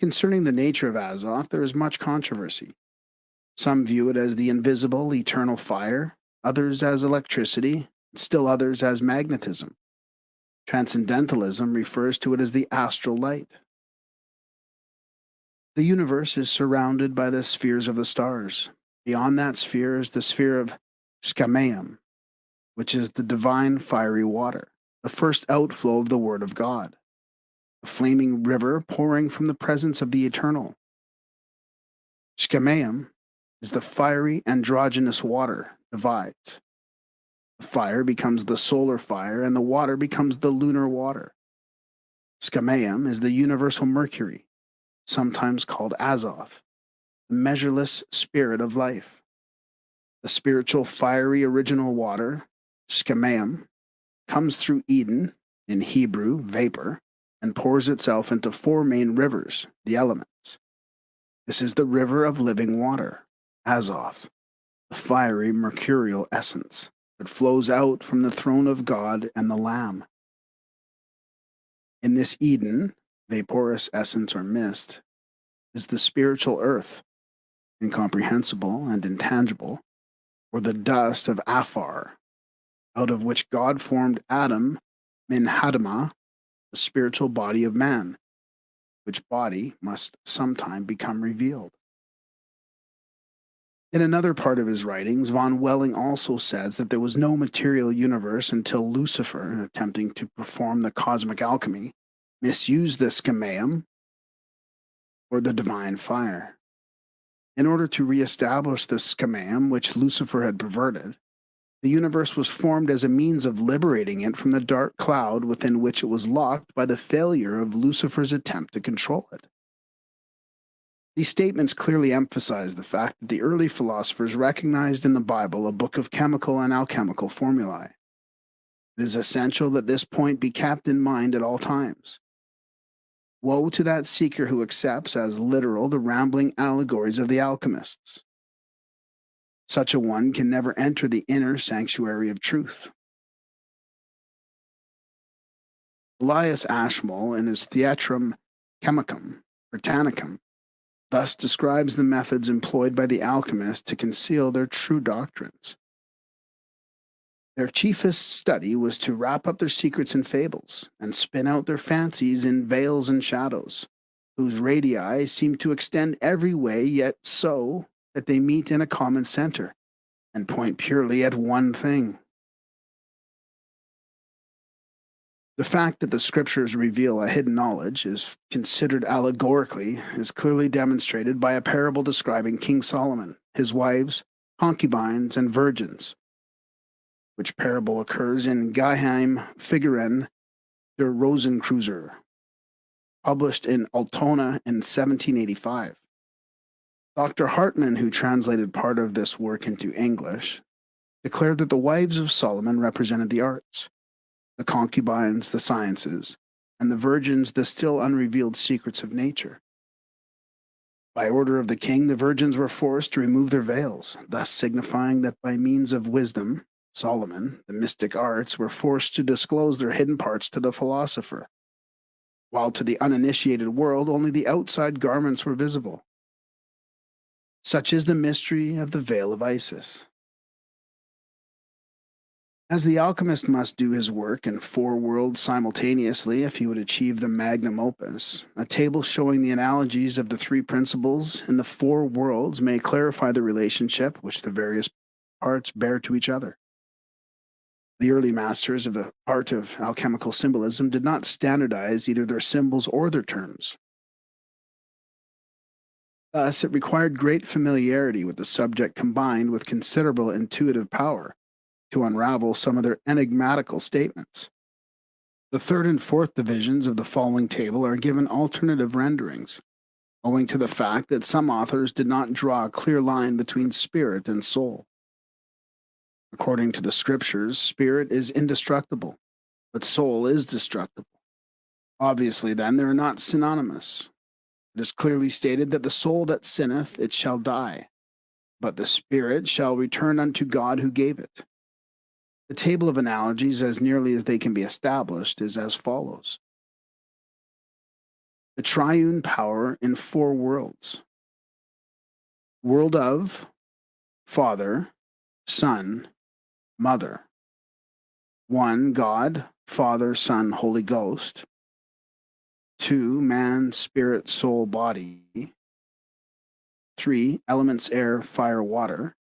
Concerning the nature of Azoth, there is much controversy. Some view it as the invisible, eternal fire, others as electricity, still others as magnetism. Transcendentalism refers to it as the astral light. The universe is surrounded by the spheres of the stars. Beyond that sphere is the sphere of Scameum, which is the divine fiery water, the first outflow of the Word of God, a flaming river pouring from the presence of the eternal. Scameum is the fiery androgynous water divides. The fire becomes the solar fire, and the water becomes the lunar water. Scameum is the universal mercury, sometimes called Azoth, the measureless spirit of life. The spiritual fiery original water, Scameum, comes through Eden, in Hebrew, vapor, and pours itself into 4 main rivers, the elements. This is the river of living water, Azoth, the fiery mercurial essence that flows out from the throne of God and the Lamb. In this Eden, vaporous essence or mist, is the spiritual earth, incomprehensible and intangible, or the dust of Afar, out of which God formed Adam min Hadamah, the spiritual body of man, which body must sometime become revealed. In another part of his writings, von Welling also says that there was no material universe until Lucifer, attempting to perform the cosmic alchemy, misused the Scameum, or the divine fire. In order to reestablish the Scameum, which Lucifer had perverted, the universe was formed as a means of liberating it from the dark cloud within which it was locked by the failure of Lucifer's attempt to control it. These statements clearly emphasize the fact that the early philosophers recognized in the Bible a book of chemical and alchemical formulae. It is essential that this point be kept in mind at all times. Woe to that seeker who accepts as literal the rambling allegories of the alchemists. Such a one can never enter the inner sanctuary of truth. Elias Ashmole, in his Theatrum Chemicum Britannicum, thus describes the methods employed by the alchemists to conceal their true doctrines. Their chiefest study was to wrap up their secrets in fables and spin out their fancies in veils and shadows, whose radii seem to extend every way, yet so that they meet in a common center and point purely at one thing. The fact that the scriptures reveal a hidden knowledge is considered allegorically is clearly demonstrated by a parable describing King Solomon, his wives, concubines, and virgins, which parable occurs in Geheim Figuren der Rosenkreuz, published in Altona in 1785. Dr. Hartman, who translated part of this work into English, declared that the wives of Solomon represented the arts, the concubines the sciences, and the virgins the still unrevealed secrets of nature. By order of the king, the virgins were forced to remove their veils, thus signifying that by means of wisdom, Solomon, the mystic arts, were forced to disclose their hidden parts to the philosopher, while to the uninitiated world only the outside garments were visible. Such is the mystery of the veil of Isis. As the alchemist must do his work in 4 worlds simultaneously if he would achieve the magnum opus, a table showing the analogies of the 3 principles in the 4 worlds may clarify the relationship which the various parts bear to each other. The early masters of the art of alchemical symbolism did not standardize either their symbols or their terms. Thus, it required great familiarity with the subject combined with considerable intuitive power to unravel some of their enigmatical statements. The third and fourth divisions of the following table are given alternative renderings, owing to the fact that some authors did not draw a clear line between spirit and soul. According to the scriptures, spirit is indestructible, but soul is destructible. Obviously, then, they are not synonymous. It is clearly stated that the soul that sinneth, it shall die, but the spirit shall return unto God who gave it. The table of analogies, as nearly as they can be established, is as follows. The triune power in four worlds. World of, Father, Son, Mother. 1. God, Father, Son, Holy Ghost. 2. Man, Spirit, Soul, Body. 3. Elements, air, fire, water.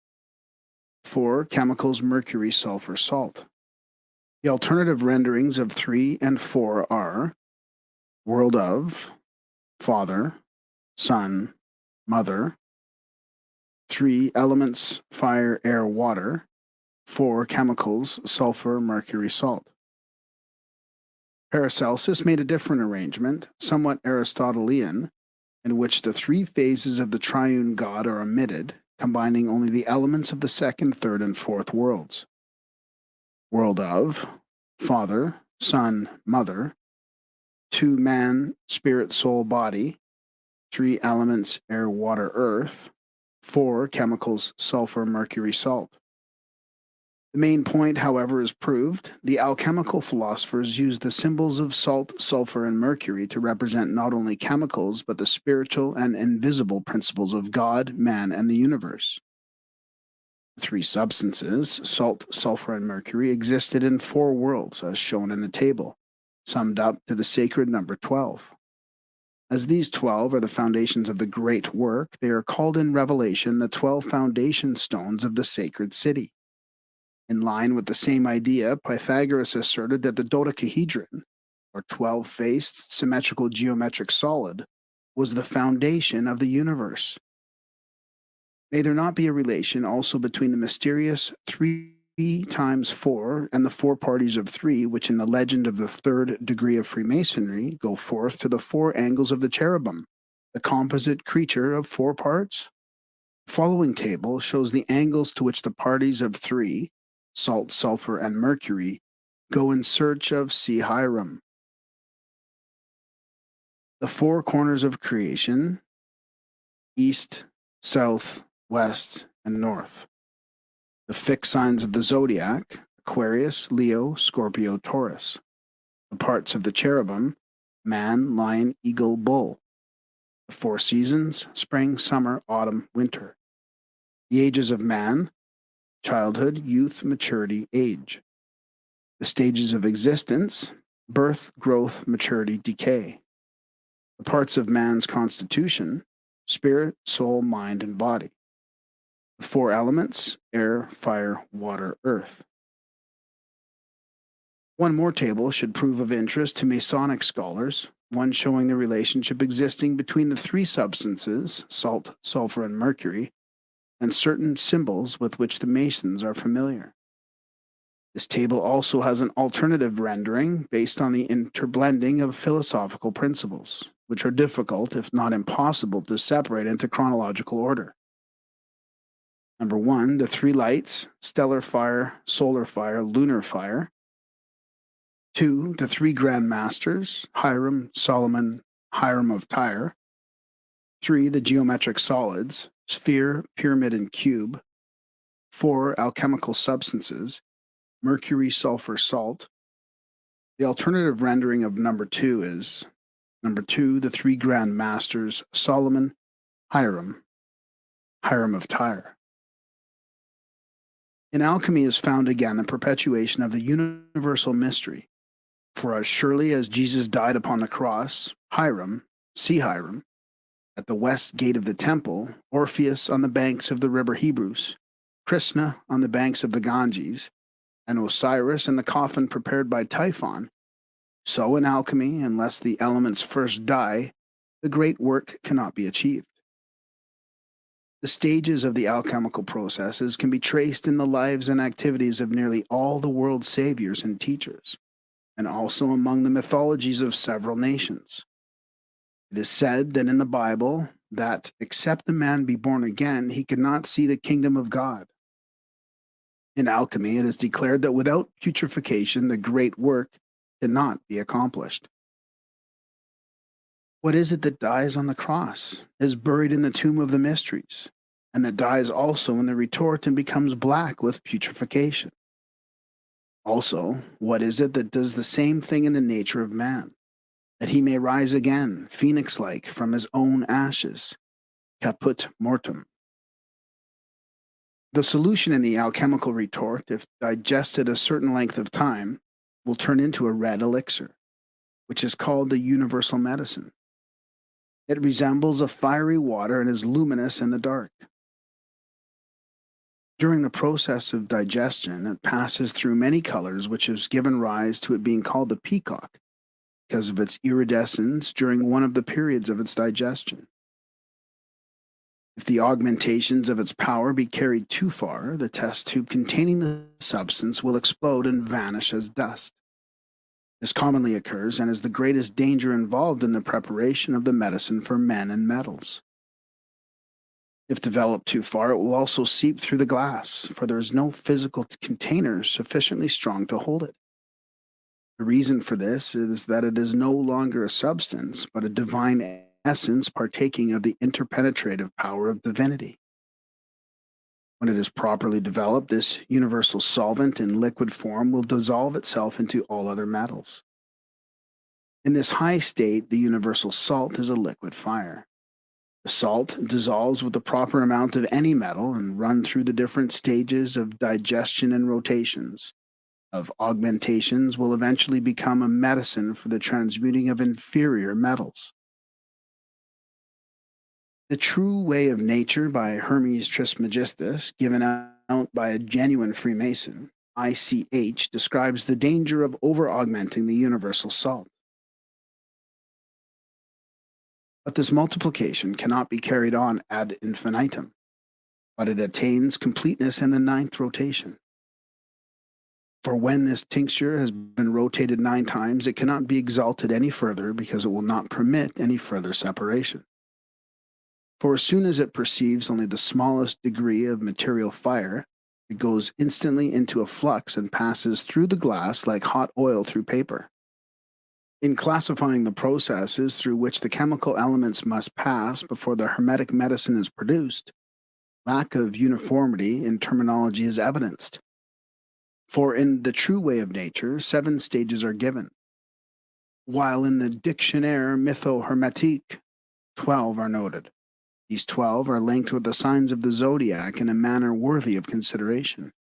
4. Chemicals, mercury, sulfur, salt. The alternative renderings of 3 and 4 are world of, Father, Son, Mother. 3. Elements, fire, air, water. 4. Chemicals, sulfur, mercury, salt. Paracelsus made a different arrangement, somewhat Aristotelian, in which the three phases of the triune God are omitted, combining only the elements of the second, third, and fourth worlds. World of, Father, Son, Mother. 2. Man, Spirit, Soul, Body. 3. Elements, air, water, earth. 4. Chemicals, sulfur, mercury, salt. The main point, however, is proved. The alchemical philosophers used the symbols of salt, sulfur, and mercury to represent not only chemicals, but the spiritual and invisible principles of God, man, and the universe. The three substances, salt, sulfur, and mercury, existed in four worlds, as shown in the table, summed up to the sacred number 12. As these 12 are the foundations of the great work, they are called in Revelation the 12 foundation stones of the sacred city. In line with the same idea, Pythagoras asserted that the dodecahedron, or 12-faced symmetrical geometric solid, was the foundation of the universe. May there not be a relation also between the mysterious 3 times 4 and the 4 parties of 3, which in the legend of the third degree of Freemasonry go forth to the 4 angles of the cherubim, the composite creature of 4 parts? The following table shows the angles to which the parties of 3, salt, sulfur, and mercury, go in search of C. Hiram. The 4 corners of creation, east, south, west, and north. The fixed signs of the zodiac, Aquarius, Leo, Scorpio, Taurus. The parts of the cherubim, man, lion, eagle, bull. The 4 seasons, spring, summer, autumn, winter. The ages of man, childhood, youth, maturity, age. The stages of existence, birth, growth, maturity, decay. The parts of man's constitution, spirit, soul, mind, and body. The 4 elements, air, fire, water, earth. One more table should prove of interest to Masonic scholars, one showing the relationship existing between the 3 substances, salt, sulfur, and mercury, and certain symbols with which the Masons are familiar. This table also has an alternative rendering based on the interblending of philosophical principles, which are difficult, if not impossible, to separate into chronological order. Number 1, the 3 lights, stellar fire, solar fire, lunar fire. 2, the 3 grand masters, Hiram, Solomon, Hiram of Tyre. 3, the geometric solids, sphere, pyramid, and cube. 4, alchemical substances, mercury, sulfur, salt. The alternative rendering of number 2 is number 2, the 3 grand masters, Solomon, Hiram, Hiram of Tyre. In alchemy is found again the perpetuation of the universal mystery. For as surely as Jesus died upon the cross, Hiram, see Hiram, at the west gate of the temple, Orpheus on the banks of the river Hebrus, Krishna on the banks of the Ganges, and Osiris in the coffin prepared by Typhon, so in alchemy, unless the elements first die, the great work cannot be achieved. The stages of the alchemical processes can be traced in the lives and activities of nearly all the world's saviors and teachers, and also among the mythologies of several nations. It is said that in the Bible that except a man be born again, he could not see the kingdom of God. In alchemy, it is declared that without putrefaction, the great work cannot be accomplished. What is it that dies on the cross, is buried in the tomb of the mysteries, and that dies also in the retort and becomes black with putrefaction? Also, what is it that does the same thing in the nature of man, that he may rise again, phoenix-like, from his own ashes, caput mortem? The solution in the alchemical retort, if digested a certain length of time, will turn into a red elixir, which is called the universal medicine. It resembles a fiery water and is luminous in the dark. During the process of digestion, it passes through many colors, which has given rise to it being called the peacock, because of its iridescence during one of the periods of its digestion. If the augmentations of its power be carried too far, the test tube containing the substance will explode and vanish as dust. This commonly occurs and is the greatest danger involved in the preparation of the medicine for men and metals. If developed too far, it will also seep through the glass, for there is no physical container sufficiently strong to hold it. The reason for this is that it is no longer a substance, but a divine essence partaking of the interpenetrative power of divinity. When it is properly developed, this universal solvent in liquid form will dissolve itself into all other metals. In this high state, the universal salt is a liquid fire. The salt dissolves with the proper amount of any metal and run through the different stages of digestion and rotations. Of augmentations will eventually become a medicine for the transmuting of inferior metals. The True Way of Nature by Hermes Trismegistus, given out by a genuine Freemason, ICH, describes the danger of over-augmenting the universal salt. But this multiplication cannot be carried on ad infinitum, but it attains completeness in the 9th rotation. For when this tincture has been rotated 9 times, it cannot be exalted any further because it will not permit any further separation. For as soon as it perceives only the smallest degree of material fire, it goes instantly into a flux and passes through the glass like hot oil through paper. In classifying the processes through which the chemical elements must pass before the hermetic medicine is produced, lack of uniformity in terminology is evidenced. For in the True Way of Nature, 7 stages are given, while in the Dictionnaire Mytho-Hermétique, 12 are noted. These 12 are linked with the signs of the zodiac in a manner worthy of consideration.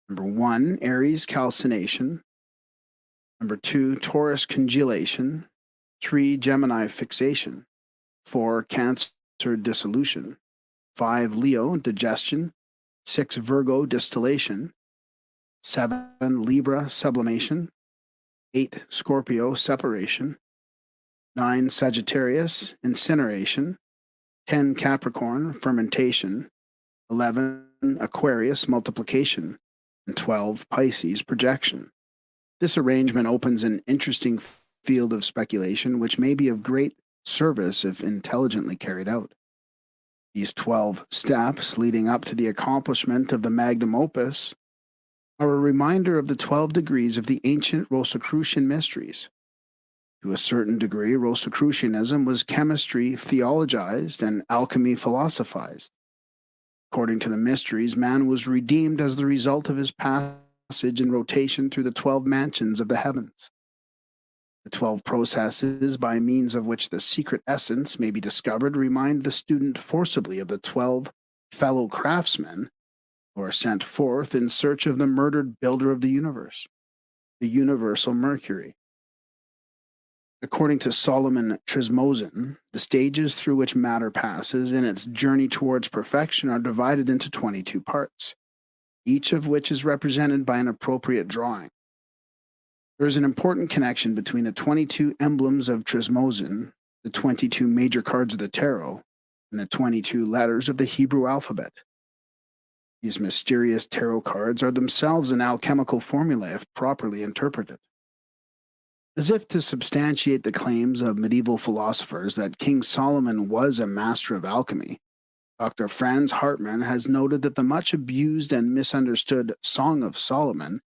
Number 1, Aries calcination. Number 2, Taurus congelation. 3, Gemini fixation. 4, Cancer dissolution. 5, Leo digestion. 6, Virgo distillation. 7, Libra sublimation. 8, Scorpio separation. 9, Sagittarius incineration. 10, Capricorn fermentation. 11, Aquarius multiplication. And 12, Pisces projection. This arrangement opens an interesting field of speculation which may be of great service if intelligently carried out. These 12 steps leading up to the accomplishment of the magnum opus are a reminder of the 12 degrees of the ancient Rosicrucian mysteries. To a certain degree, Rosicrucianism was chemistry theologized and alchemy philosophized. According to the mysteries, man was redeemed as the result of his passage and rotation through the 12 mansions of the heavens. The 12 processes by means of which the secret essence may be discovered remind the student forcibly of the 12 fellow craftsmen who are sent forth in search of the murdered builder of the universe, the universal Mercury. According to Solomon Trismosin, the stages through which matter passes in its journey towards perfection are divided into 22 parts, each of which is represented by an appropriate drawing. There is an important connection between the 22 emblems of Trismosin, the 22 major cards of the tarot, and the 22 letters of the Hebrew alphabet. These mysterious tarot cards are themselves an alchemical formula if properly interpreted. As if to substantiate the claims of medieval philosophers that King Solomon was a master of alchemy, Dr. Franz Hartmann has noted that the much abused and misunderstood Song of Solomon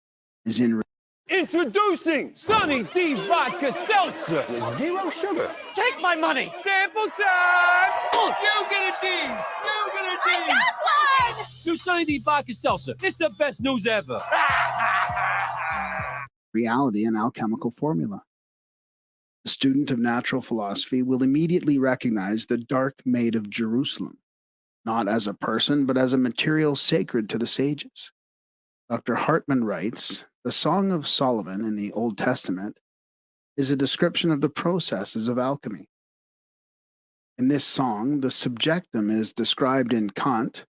is in Introducing Sunny D Vodka Seltzer with zero sugar. Take my money! Sample time! You get a D! You get a D! I got one! New Sunny D Vodka Seltzer. It's the best news ever. reality and alchemical formula. The student of natural philosophy will immediately recognize the dark maid of Jerusalem, not as a person, but as a material sacred to the sages. Dr. Hartmann writes, the Song of Solomon in the Old Testament is a description of the processes of alchemy. In this song, the subjectum is described in Kant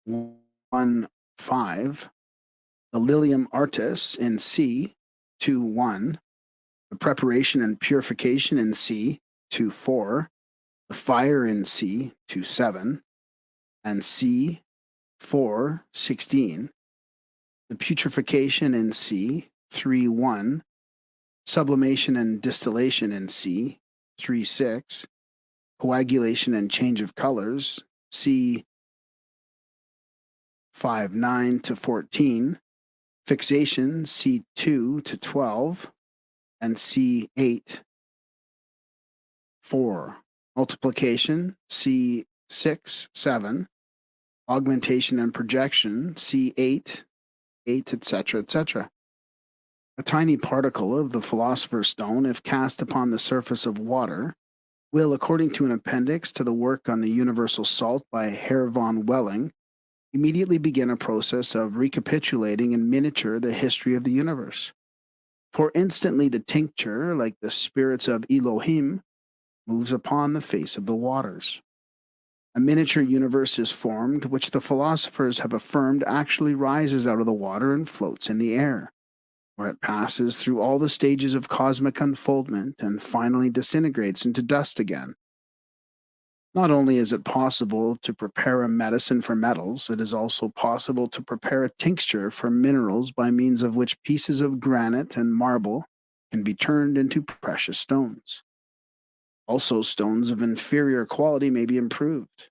1:5, the Lilium Artis in C 2:1, the preparation and purification in C 2:4, the fire in C 2:7, and C 4:16, the putrefaction in C 3:1, sublimation and distillation in C 3:6, coagulation and change of colors C 5:9 to 14, fixation C2 to 12, and C8:4, multiplication C6:7, augmentation and projection C8:8, etc., etc. A tiny particle of the philosopher's stone, if cast upon the surface of water, will, according to an appendix to the work on the universal salt by Herr von Welling, immediately begin a process of recapitulating in miniature the history of the universe. For instantly the tincture, like the spirits of Elohim, moves upon the face of the waters. A miniature universe is formed, which the philosophers have affirmed actually rises out of the water and floats in the air, where it passes through all the stages of cosmic unfoldment and finally disintegrates into dust again. Not only is it possible to prepare a medicine for metals, it is also possible to prepare a tincture for minerals by means of which pieces of granite and marble can be turned into precious stones. Also, stones of inferior quality may be improved.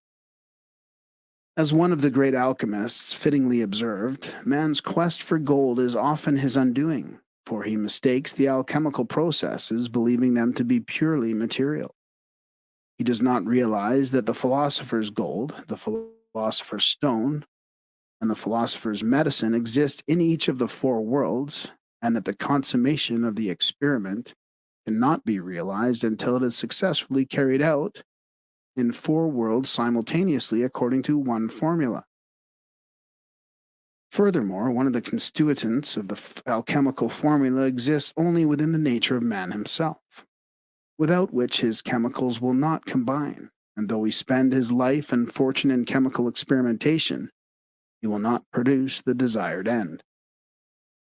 As one of the great alchemists fittingly observed, man's quest for gold is often his undoing, for he mistakes the alchemical processes, believing them to be purely material. He does not realize that the philosopher's gold, the philosopher's stone, and the philosopher's medicine exist in each of the four worlds, and that the consummation of the experiment cannot be realized until it is successfully carried out in four worlds simultaneously according to one formula. Furthermore, one of the constituents of the alchemical formula exists only within the nature of man himself, without which his chemicals will not combine, and though he spend his life and fortune in chemical experimentation, he will not produce the desired end.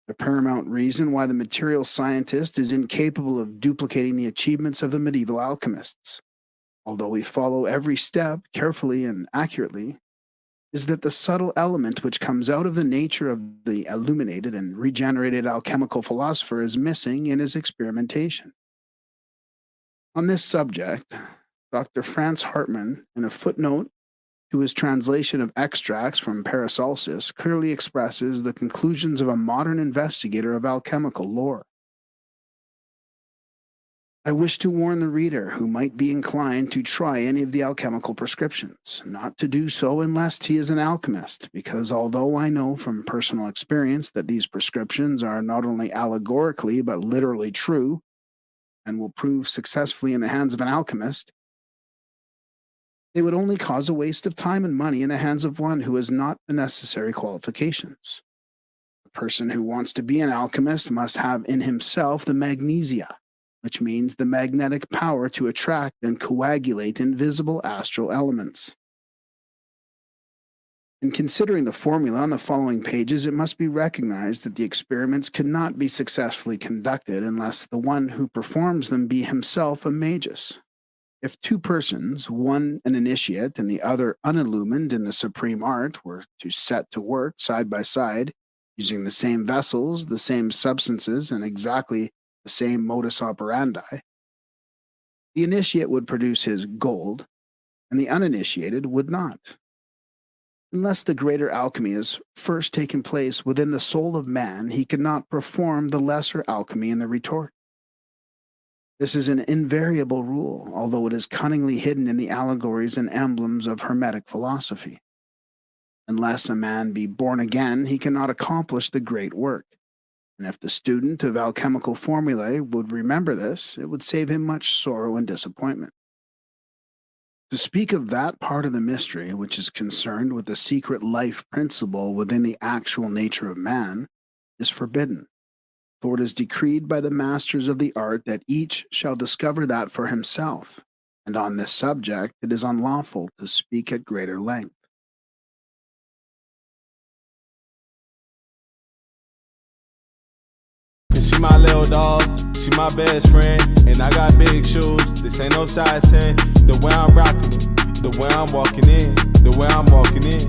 The paramount reason why the material scientist is incapable of duplicating the achievements of the medieval alchemists, although we follow every step carefully and accurately, is that the subtle element which comes out of the nature of the illuminated and regenerated alchemical philosopher is missing in his experimentation. On this subject, Dr. Franz Hartmann, in a footnote to his translation of extracts from Paracelsus, clearly expresses the conclusions of a modern investigator of alchemical lore. I wish to warn the reader who might be inclined to try any of the alchemical prescriptions, not to do so unless he is an alchemist, because although I know from personal experience that these prescriptions are not only allegorically but literally true, and will prove successfully in the hands of an alchemist, they would only cause a waste of time and money in the hands of one who has not the necessary qualifications. A person who wants to be an alchemist must have in himself the magnesia, which means the magnetic power to attract and coagulate invisible astral elements. In considering the formula on the following pages, it must be recognized that the experiments cannot be successfully conducted unless the one who performs them be himself a magus. If two persons, one an initiate and the other unillumined in the supreme art, were to set to work side by side, using the same vessels, the same substances, and exactly the same modus operandi, the initiate would produce his gold, and the uninitiated would not. Unless the greater alchemy has first taken place within the soul of man, he could not perform the lesser alchemy in the retort. This is an invariable rule, although it is cunningly hidden in the allegories and emblems of Hermetic philosophy. Unless a man be born again, he cannot accomplish the great work. And if the student of alchemical formulae would remember this, it would save him much sorrow and disappointment. To speak of that part of the mystery which is concerned with the secret life principle within the actual nature of man is forbidden, for it is decreed by the masters of the art that each shall discover that for himself, and on this subject it is unlawful to speak at greater length. She my little dog, she my best friend, and I got big shoes, this ain't no size 10. The way I'm rocking, the way I'm walking in, the way I'm walking in.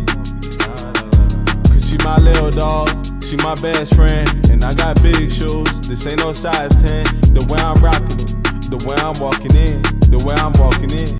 Cause she my little dog, she my best friend, and I got big shoes, this ain't no size 10. The way I'm rocking, the way I'm walking in, the way I'm walking in.